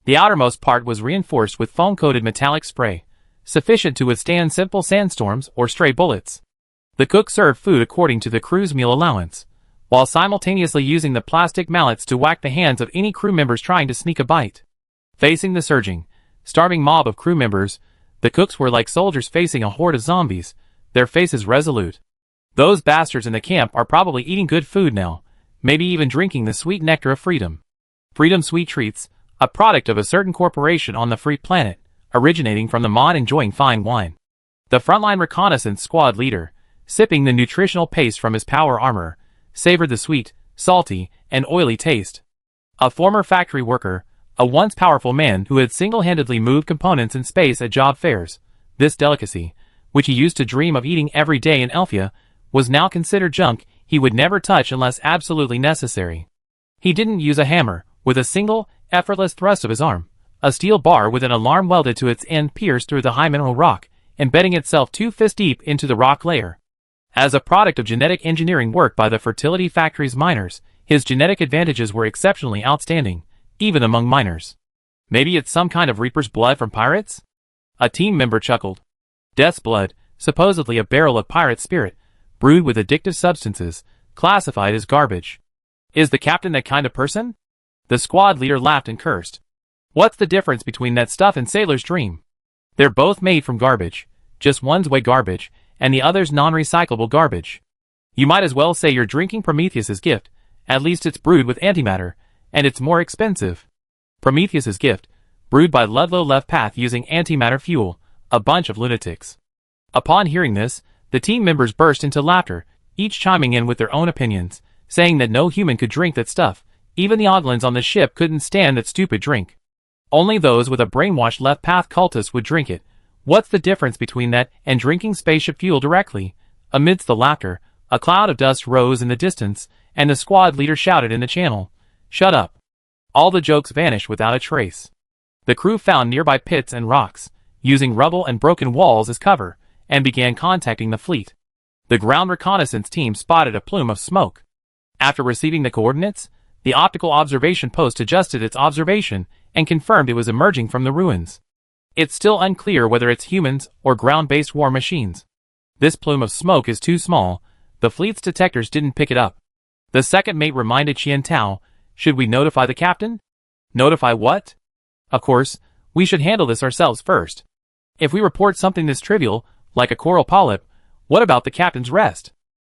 The outermost part was reinforced with foam-coated metallic spray, sufficient to withstand simple sandstorms or stray bullets. The cook served food according to the crew's meal allowance, while simultaneously using the plastic mallets to whack the hands of any crew members trying to sneak a bite. Facing the surging, starving mob of crew members, the cooks were like soldiers facing a horde of zombies, their faces resolute. Those bastards in the camp are probably eating good food now, maybe even drinking the sweet nectar of freedom. Freedom Sweet Treats, a product of a certain corporation on the free planet, originating from the mod enjoying fine wine. The frontline reconnaissance squad leader, sipping the nutritional paste from his power armor, savored the sweet, salty, and oily taste. A former factory worker, a once powerful man who had single-handedly moved components in space at job fairs, this delicacy, which he used to dream of eating every day in Elphia, was now considered junk he would never touch unless absolutely necessary. He didn't use a hammer. With a single, effortless thrust of his arm, a steel bar with an alarm welded to its end pierced through the high mineral rock, embedding itself 2 fists deep into the rock layer. As a product of genetic engineering work by the Fertility Factory's miners, his genetic advantages were exceptionally outstanding, even among miners. Maybe it's some kind of Reaper's blood from pirates? A team member chuckled. Death's blood, supposedly a barrel of pirate spirit, brewed with addictive substances, classified as garbage. Is the captain that kind of person? The squad leader laughed and cursed. What's the difference between that stuff and Sailor's Dream? They're both made from garbage, just one's way garbage, and the other's non-recyclable garbage. You might as well say you're drinking Prometheus's gift, at least it's brewed with antimatter, and it's more expensive. Prometheus's gift, brewed by Ludlow Left Path using antimatter fuel, a bunch of lunatics. Upon hearing this, the team members burst into laughter, each chiming in with their own opinions, saying that no human could drink that stuff, even the Oglins on the ship couldn't stand that stupid drink. Only those with a brainwashed Left Path cultist would drink it. What's the difference between that and drinking spaceship fuel directly? Amidst the laughter, a cloud of dust rose in the distance, and the squad leader shouted in the channel, "Shut up." All the jokes vanished without a trace. The crew found nearby pits and rocks, using rubble and broken walls as cover, and began contacting the fleet. The ground reconnaissance team spotted a plume of smoke. After receiving the coordinates, the optical observation post adjusted its observation and confirmed it was emerging from the ruins. It's still unclear whether it's humans or ground-based war machines. This plume of smoke is too small, the fleet's detectors didn't pick it up. The second mate reminded Qian Tao, should we notify the captain? Notify what? Of course, we should handle this ourselves first. If we report something this trivial, like a coral polyp, what about the captain's rest?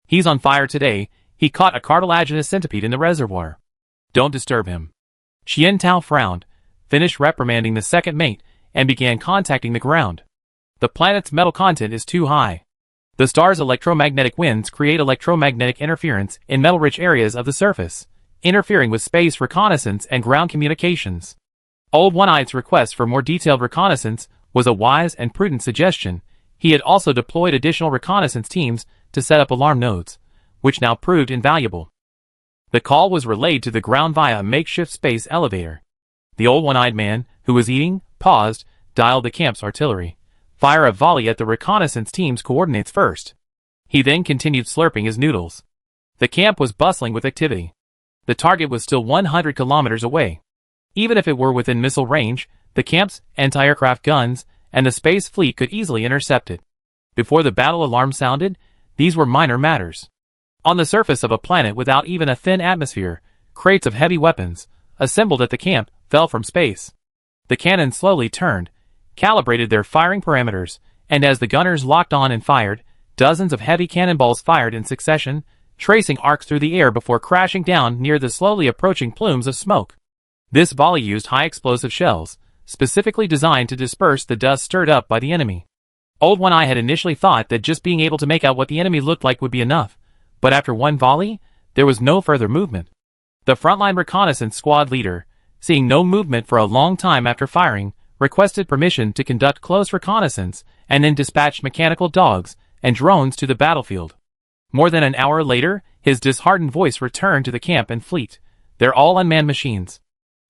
He's on fire today, he caught a cartilaginous centipede in the reservoir. Don't disturb him. Qian Tao frowned, finished reprimanding the second mate, and began contacting the ground. The planet's metal content is too high. The star's electromagnetic winds create electromagnetic interference in metal-rich areas of the surface, interfering with space reconnaissance and ground communications. Old One-Eye's request for more detailed reconnaissance was a wise and prudent suggestion. He had also deployed additional reconnaissance teams to set up alarm nodes, which now proved invaluable. The call was relayed to the ground via a makeshift space elevator. The old one-eyed man, who was eating, paused, dialed the camp's artillery. Fire a volley at the reconnaissance team's coordinates first. He then continued slurping his noodles. The camp was bustling with activity. The target was still 100 kilometers away. Even if it were within missile range, the camp's anti-aircraft guns and the space fleet could easily intercept it. Before the battle alarm sounded, these were minor matters. On the surface of a planet without even a thin atmosphere, crates of heavy weapons, assembled at the camp, fell from space. The cannon slowly turned, calibrated their firing parameters, and as the gunners locked on and fired, dozens of heavy cannonballs fired in succession, tracing arcs through the air before crashing down near the slowly approaching plumes of smoke. This volley used high-explosive shells, specifically designed to disperse the dust stirred up by the enemy. Old One Eye had initially thought that just being able to make out what the enemy looked like would be enough, but after one volley, there was no further movement. The frontline reconnaissance squad leader, seeing no movement for a long time after firing, requested permission to conduct close reconnaissance and then dispatched mechanical dogs and drones to the battlefield. More than an hour later, his disheartened voice returned to the camp and fleet. They're all unmanned machines.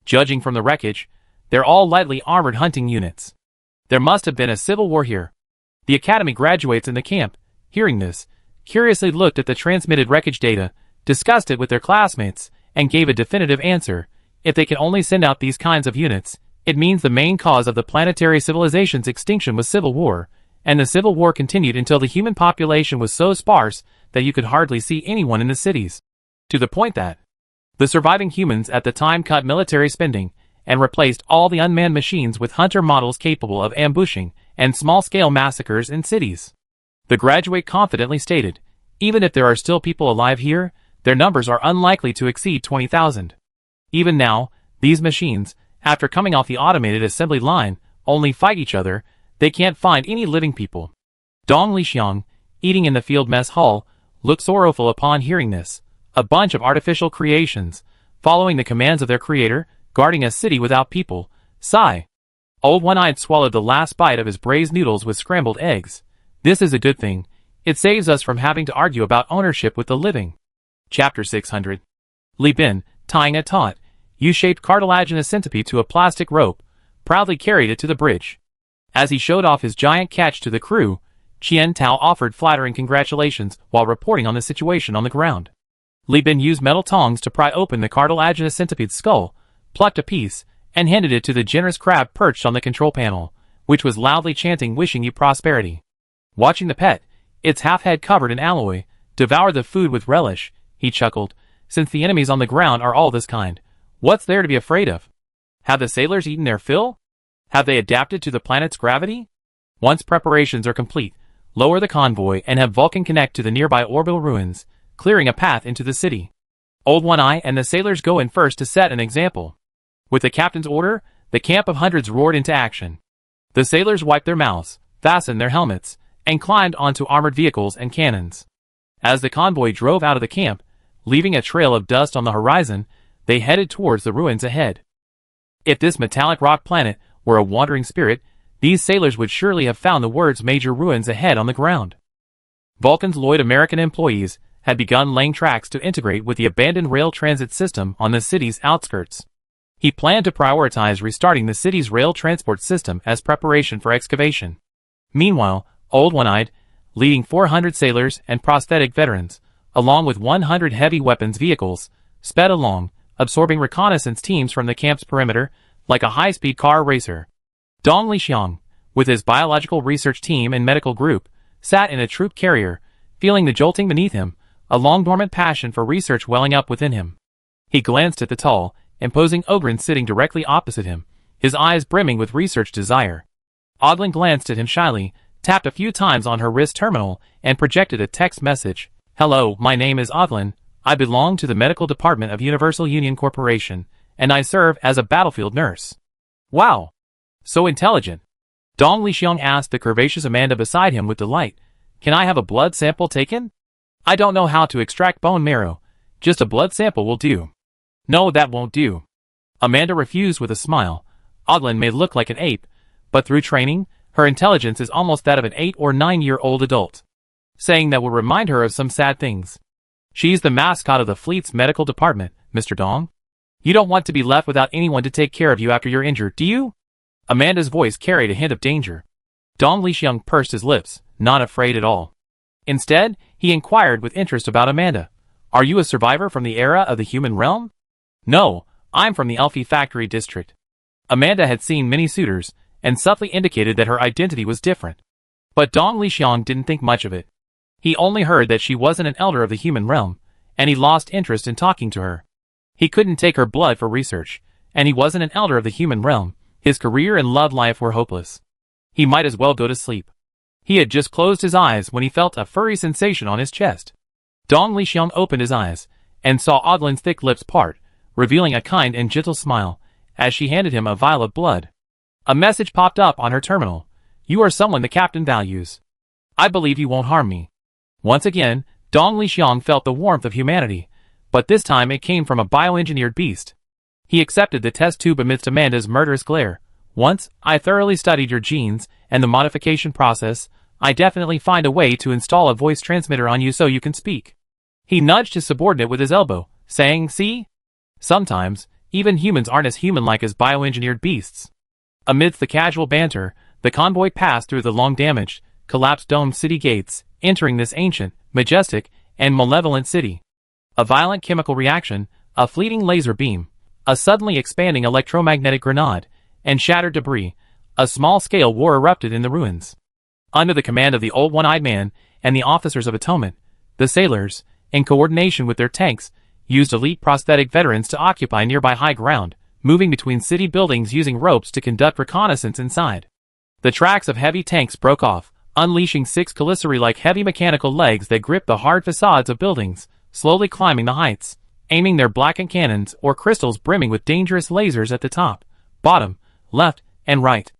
Judging from the wreckage, they're all lightly armored hunting units. There must have been a civil war here. The academy graduates in the camp, hearing this, curiously looked at the transmitted wreckage data, discussed it with their classmates, and gave a definitive answer. If they can only send out these kinds of units, it means the main cause of the planetary civilization's extinction was civil war, and the civil war continued until the human population was so sparse that you could hardly see anyone in the cities. To the point that the surviving humans at the time cut military spending and replaced all the unmanned machines with hunter models capable of ambushing and small-scale massacres in cities. The graduate confidently stated, even if there are still people alive here, their numbers are unlikely to exceed 20,000. Even now, these machines, after coming off the automated assembly line, only fight each other. They can't find any living people. Dong Lixiang, eating in the field mess hall, looked sorrowful upon hearing this. A bunch of artificial creations, following the commands of their creator, guarding a city without people. Sigh. Old One-Eyed swallowed the last bite of his braised noodles with scrambled eggs. This is a good thing. It saves us from having to argue about ownership with the living. Chapter 600. Li Bin, tying a taut, U-shaped cartilaginous centipede to a plastic rope, proudly carried it to the bridge. As he showed off his giant catch to the crew, Qian Tao offered flattering congratulations while reporting on the situation on the ground. Li Bin used metal tongs to pry open the cartilaginous centipede's skull, plucked a piece, and handed it to the generous crab perched on the control panel, which was loudly chanting wishing you prosperity. Watching the pet, its half-head covered in alloy, devour the food with relish, he chuckled. Since the enemies on the ground are all this kind, what's there to be afraid of? Have the sailors eaten their fill? Have they adapted to the planet's gravity? Once preparations are complete, lower the convoy and have Vulcan connect to the nearby orbital ruins, clearing a path into the city. Old One-Eye and the sailors go in first to set an example. With the captain's order, the camp of hundreds roared into action. The sailors wiped their mouths, fastened their helmets, and climbed onto armored vehicles and cannons. As the convoy drove out of the camp, leaving a trail of dust on the horizon, they headed towards the ruins ahead. If this metallic rock planet were a wandering spirit, these sailors would surely have found the words major ruins ahead on the ground. Vulcan's Lloyd American employees had begun laying tracks to integrate with the abandoned rail transit system on the city's outskirts. He planned to prioritize restarting the city's rail transport system as preparation for excavation. Meanwhile, Old One-Eyed, leading 400 sailors and prosthetic veterans, along with 100 heavy weapons vehicles, sped along, absorbing reconnaissance teams from the camp's perimeter, like a high-speed car racer. Dong Lixiang, with his biological research team and medical group, sat in a troop carrier, feeling the jolting beneath him, a long-dormant passion for research welling up within him. He glanced at the tall, imposing Ogren sitting directly opposite him, his eyes brimming with research desire. Odlin glanced at him shyly, tapped a few times on her wrist terminal, and projected a text message. Hello, my name is Odlin. I belong to the medical department of Universal Union Corporation, and I serve as a battlefield nurse. Wow! So intelligent. Dong Lixiang asked the curvaceous Amanda beside him with delight. Can I have a blood sample taken? I don't know how to extract bone marrow. Just a blood sample will do. No, that won't do. Amanda refused with a smile. Odlin may look like an ape, but through training, her intelligence is almost that of an 8 or 9-year-old adult. Saying that will remind her of some sad things. She's the mascot of the fleet's medical department, Mr. Dong. You don't want to be left without anyone to take care of you after you're injured, do you? Amanda's voice carried a hint of danger. Dong Lixiang pursed his lips, not afraid at all. Instead, he inquired with interest about Amanda. Are you a survivor from the era of the human realm? No, I'm from the Elfie Factory District. Amanda had seen many suitors, and subtly indicated that her identity was different. But Dong Lixiang didn't think much of it. He only heard that she wasn't an elder of the human realm, and he lost interest in talking to her. He couldn't take her blood for research, and he wasn't an elder of the human realm. His career and love life were hopeless. He might as well go to sleep. He had just closed his eyes when he felt a furry sensation on his chest. Dong Lixiang opened his eyes, and saw Oglin's thick lips part, revealing a kind and gentle smile, as she handed him a vial of blood. A message popped up on her terminal. You are someone the captain values. I believe you won't harm me. Once again, Dong Lixiang felt the warmth of humanity, but this time it came from a bioengineered beast. He accepted the test tube amidst Amanda's murderous glare. Once I thoroughly studied your genes and the modification process, I definitely find a way to install a voice transmitter on you so you can speak. He nudged his subordinate with his elbow, saying, see? Sometimes, even humans aren't as human-like as bioengineered beasts. Amidst the casual banter, the convoy passed through the long-damaged, collapsed domed city gates, entering this ancient, majestic, and malevolent city. A violent chemical reaction, a fleeting laser beam, a suddenly expanding electromagnetic grenade, and shattered debris, a small-scale war erupted in the ruins. Under the command of the old one-eyed man and the officers of atonement, the sailors, in coordination with their tanks, used elite prosthetic veterans to occupy nearby high ground, moving between city buildings using ropes to conduct reconnaissance inside. The tracks of heavy tanks broke off, unleashing 6 Caligari-like heavy mechanical legs that gripped the hard facades of buildings, slowly climbing the heights, aiming their blackened cannons or crystals brimming with dangerous lasers at the top, bottom, left, and right.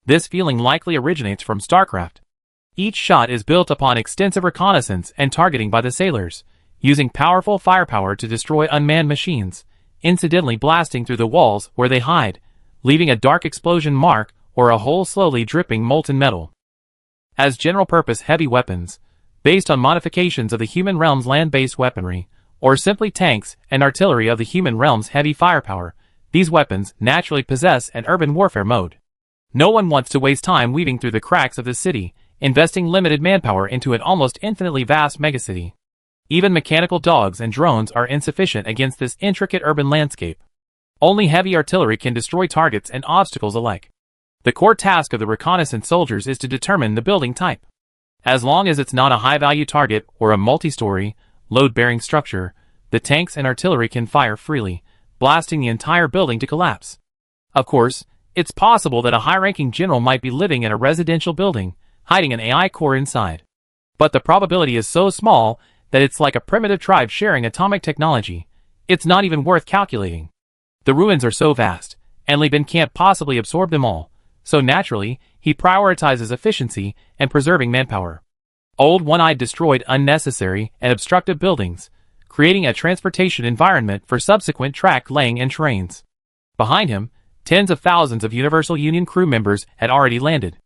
This feeling likely originates from StarCraft. Each shot is built upon extensive reconnaissance and targeting by the sailors, using powerful firepower to destroy unmanned machines, incidentally blasting through the walls where they hide, leaving a dark explosion mark or a hole slowly dripping molten metal. As general-purpose heavy weapons, based on modifications of the human realm's land-based weaponry, or simply tanks and artillery of the human realm's heavy firepower, these weapons naturally possess an urban warfare mode. No one wants to waste time weaving through the cracks of the city, investing limited manpower into an almost infinitely vast megacity. Even mechanical dogs and drones are insufficient against this intricate urban landscape. Only heavy artillery can destroy targets and obstacles alike. The core task of the reconnaissance soldiers is to determine the building type. As long as it's not a high-value target or a multi-story, load-bearing structure, the tanks and artillery can fire freely, blasting the entire building to collapse. Of course, it's possible that a high-ranking general might be living in a residential building, hiding an AI core inside. But the probability is so small that it's like a primitive tribe sharing atomic technology. It's not even worth calculating. The ruins are so vast, and Li Bin can't possibly absorb them all, so naturally, he prioritizes efficiency and preserving manpower. Old One-Eyed destroyed unnecessary and obstructive buildings, creating a transportation environment for subsequent track laying and trains. Behind him, tens of thousands of Universal Union crew members had already landed.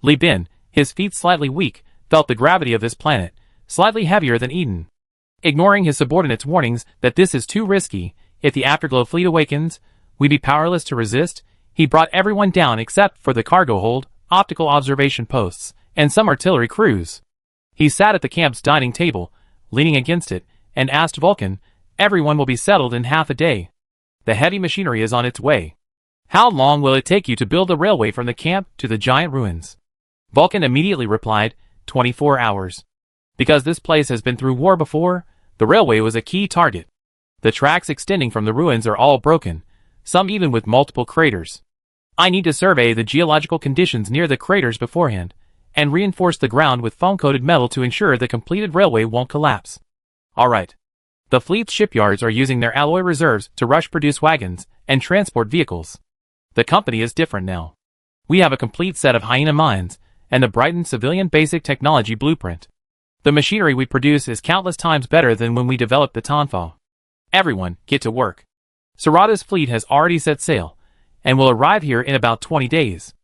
Li Bin, his feet slightly weak, felt the gravity of this planet, slightly heavier than Eden. Ignoring his subordinates' warnings that this is too risky, if the Afterglow fleet awakens, we'd be powerless to resist, he brought everyone down except for the cargo hold, optical observation posts, and some artillery crews. He sat at the camp's dining table, leaning against it, and asked Vulcan, everyone will be settled in half a day. The heavy machinery is on its way. How long will it take you to build the railway from the camp to the giant ruins? Vulcan immediately replied, 24 hours. Because this place has been through war before, the railway was a key target. The tracks extending from the ruins are all broken, some even with multiple craters. I need to survey the geological conditions near the craters beforehand, and reinforce the ground with foam-coated metal to ensure the completed railway won't collapse. Alright. The fleet's shipyards are using their alloy reserves to rush-produce wagons and transport vehicles. The company is different now. We have a complete set of Hyena mines, and the Brighton civilian basic technology blueprint. The machinery we produce is countless times better than when we developed the Tonfa. Everyone, get to work. Sarada's fleet has already set sail, and will arrive here in about 20 days.